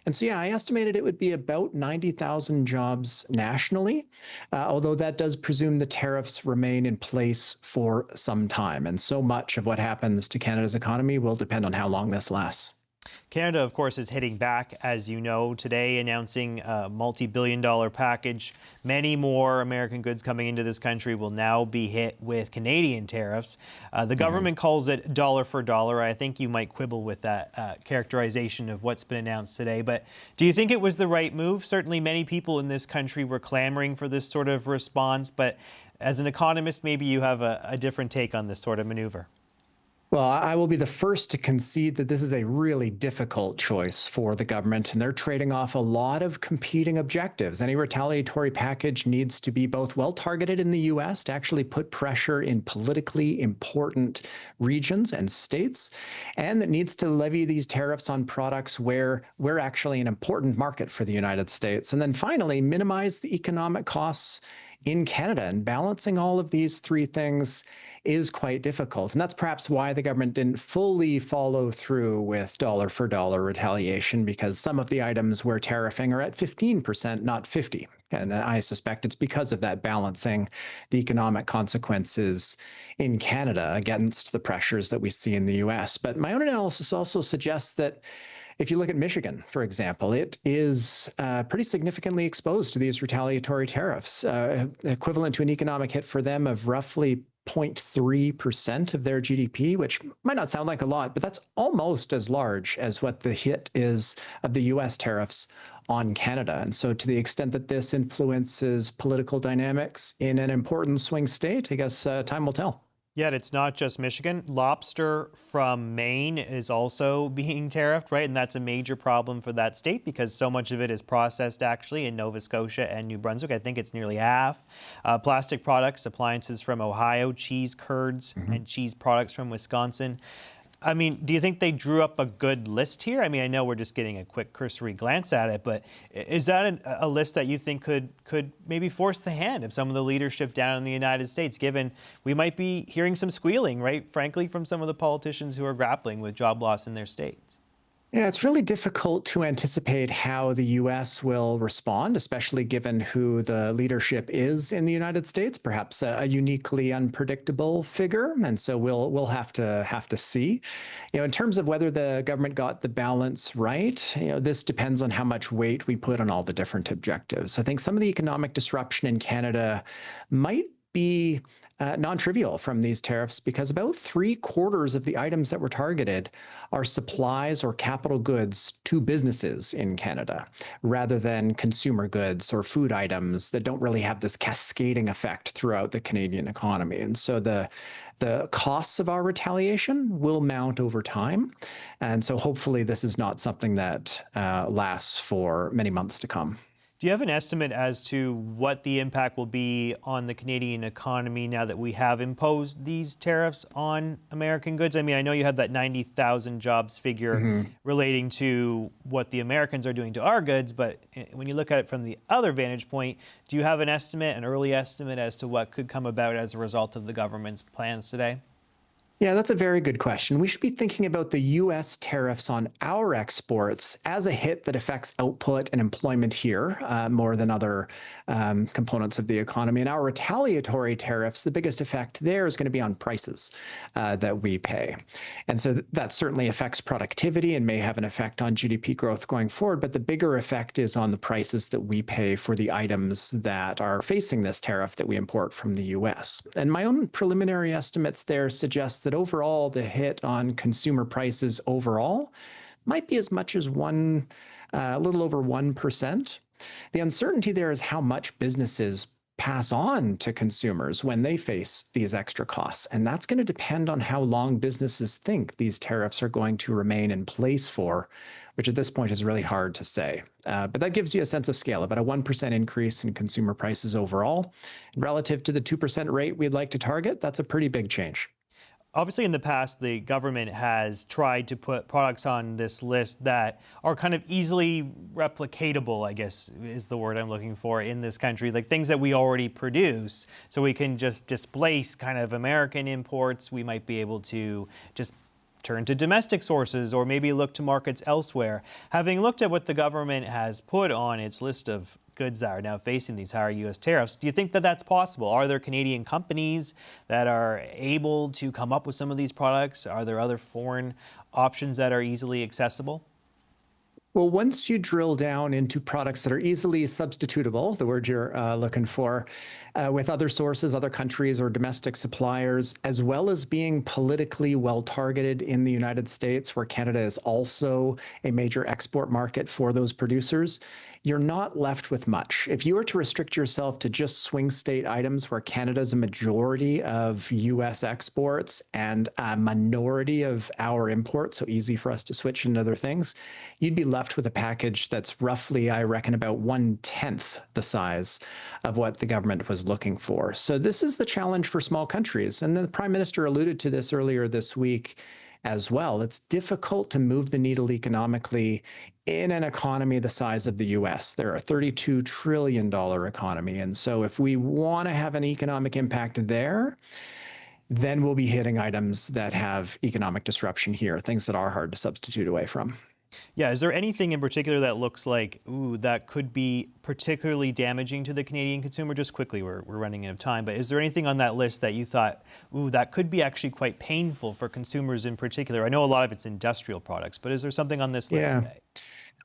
And so, yeah, I estimated it would be about 90,000 jobs nationally, although that does presume the tariffs remain in place for some time. And so much of what happens to Canada's economy will depend on how long this lasts.
Canada, of course, is hitting back, as you know, today announcing a multi-billion-dollar package. Many more American goods coming into this country will now be hit with Canadian tariffs. The government calls it dollar for dollar. I think you might quibble with that characterization of what's been announced today. But do you think it was the right move? Certainly many people in this country were clamoring for this sort of response. But as an economist, maybe you have a different take on this sort of maneuver.
Well, I will be the first to concede that this is a really difficult choice for the government, and they're trading off a lot of competing objectives. Any retaliatory package needs to be both well-targeted in the U.S. to actually put pressure in politically important regions and states, and it needs to levy these tariffs on products where we're actually an important market for the United States. And then finally, minimize the economic costs in Canada. And balancing all of these three things is quite difficult. And that's perhaps why the government didn't fully follow through with dollar for dollar retaliation, because some of the items we're tariffing are at 15%, not 50%. And I suspect it's because of that balancing the economic consequences in Canada against the pressures that we see in the US. But my own analysis also suggests that if you look at Michigan, for example, it is pretty significantly exposed to these retaliatory tariffs, equivalent to an economic hit for them of roughly 0.3% of their GDP, which might not sound like a lot, but that's almost as large as what the hit is of the US tariffs on Canada. And so to the extent that this influences political dynamics in an important swing state, I guess time will tell.
Yet it's not just Michigan. Lobster from Maine is also being tariffed, right? And that's a major problem for that state because so much of it is processed actually in Nova Scotia and New Brunswick. I think it's nearly half. Plastic products, appliances from Ohio, cheese curds, and cheese products from Wisconsin. I mean, do you think they drew up a good list here? I mean, I know we're just getting a quick cursory glance at it, but is that a list that you think could maybe force the hand of some of the leadership down in the United States, given we might be hearing some squealing, right, frankly, from some of the politicians who are grappling with job loss in their states?
Yeah, it's really difficult to anticipate how the U.S. will respond, especially given who the leadership is in the United States, perhaps a uniquely unpredictable figure. And so we'll have to see. You know, in terms of whether the government got the balance right, you know, this depends on how much weight we put on all the different objectives. I think some of the economic disruption in Canada might be non-trivial from these tariffs because about 3/4 of the items that were targeted are supplies or capital goods to businesses in Canada, rather than consumer goods or food items that don't really have this cascading effect throughout the Canadian economy. And so the costs of our retaliation will mount over time. And so hopefully this is not something that lasts for many months to come.
Do you have an estimate as to what the impact will be on the Canadian economy now that we have imposed these tariffs on American goods? I mean, I know you have that 90,000 jobs figure relating to what the Americans are doing to our goods, but when you look at it from the other vantage point, do you have an estimate, an early estimate as to what could come about as a result of the government's plans today?
Yeah, that's a very good question. We should be thinking about the U.S. tariffs on our exports as a hit that affects output and employment here more than other components of the economy. And our retaliatory tariffs, the biggest effect there is going to be on prices that we pay. And so that certainly affects productivity and may have an effect on GDP growth going forward. But the bigger effect is on the prices that we pay for the items that are facing this tariff that we import from the U.S. And my own preliminary estimates there suggest that overall the hit on consumer prices overall might be as much as a little over 1%. The uncertainty there is how much businesses pass on to consumers when they face these extra costs. And that's going to depend on how long businesses think these tariffs are going to remain in place for, which at this point is really hard to say. But that gives you a sense of scale, about a 1% increase in consumer prices overall. Relative to the 2% rate we'd like to target, that's a pretty big change.
Obviously, in the past, the government has tried to put products on this list that are kind of easily replicatable, I guess is the word I'm looking for, in this country, like things that we already produce. So we can just displace kind of American imports. We might be able to just turn to domestic sources or maybe look to markets elsewhere. Having looked at what the government has put on its list of goods that are now facing these higher U.S. tariffs, do you think that that's possible? Are there Canadian companies that are able to come up with some of these products? Are there other foreign options that are easily accessible?
Well, once you drill down into products that are easily substitutable, the word you're looking for, with other sources, other countries, or domestic suppliers, as well as being politically well-targeted in the United States, where Canada is also a major export market for those producers, you're not left with much. If you were to restrict yourself to just swing state items where Canada is a majority of U.S. exports and a minority of our imports, so easy for us to switch into other things, you'd be left with a package that's roughly, I reckon, about 1/10 the size of what the government was looking for. So this is the challenge for small countries. And the Prime Minister alluded to this earlier this week as well. It's difficult to move the needle economically in an economy the size of the US. They're a $32 trillion economy. And so if we want to have an economic impact there, then we'll be hitting items that have economic disruption here, things that are hard to substitute away from.
Yeah, is there anything in particular that looks like, ooh, that could be particularly damaging to the Canadian consumer? Just quickly, we're running out of time, but is there anything on that list that you thought, ooh, that could be actually quite painful for consumers in particular? I know a lot of it's industrial products, but is there something on this list today?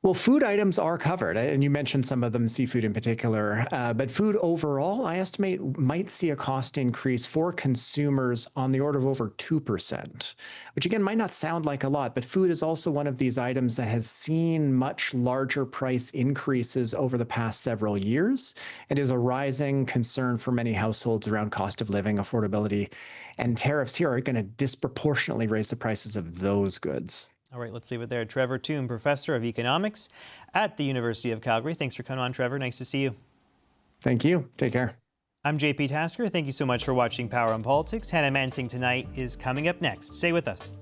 Well, food items are covered, and you mentioned some of them, seafood in particular. But food overall, I estimate, might see a cost increase for consumers on the order of over 2%, which again might not sound like a lot, but food is also one of these items that has seen much larger price increases over the past several years and is a rising concern for many households around cost of living, affordability, and tariffs here are going to disproportionately raise the prices of those goods.
All right, let's leave it there. Trevor Toome, Professor of Economics at the University of Calgary. Thanks for coming on, Trevor. Nice to see you.
Thank you. Take care.
I'm JP Tasker. Thank you so much for watching Power on Politics. Hannah Mansing Tonight is coming up next. Stay with us.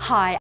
Hi.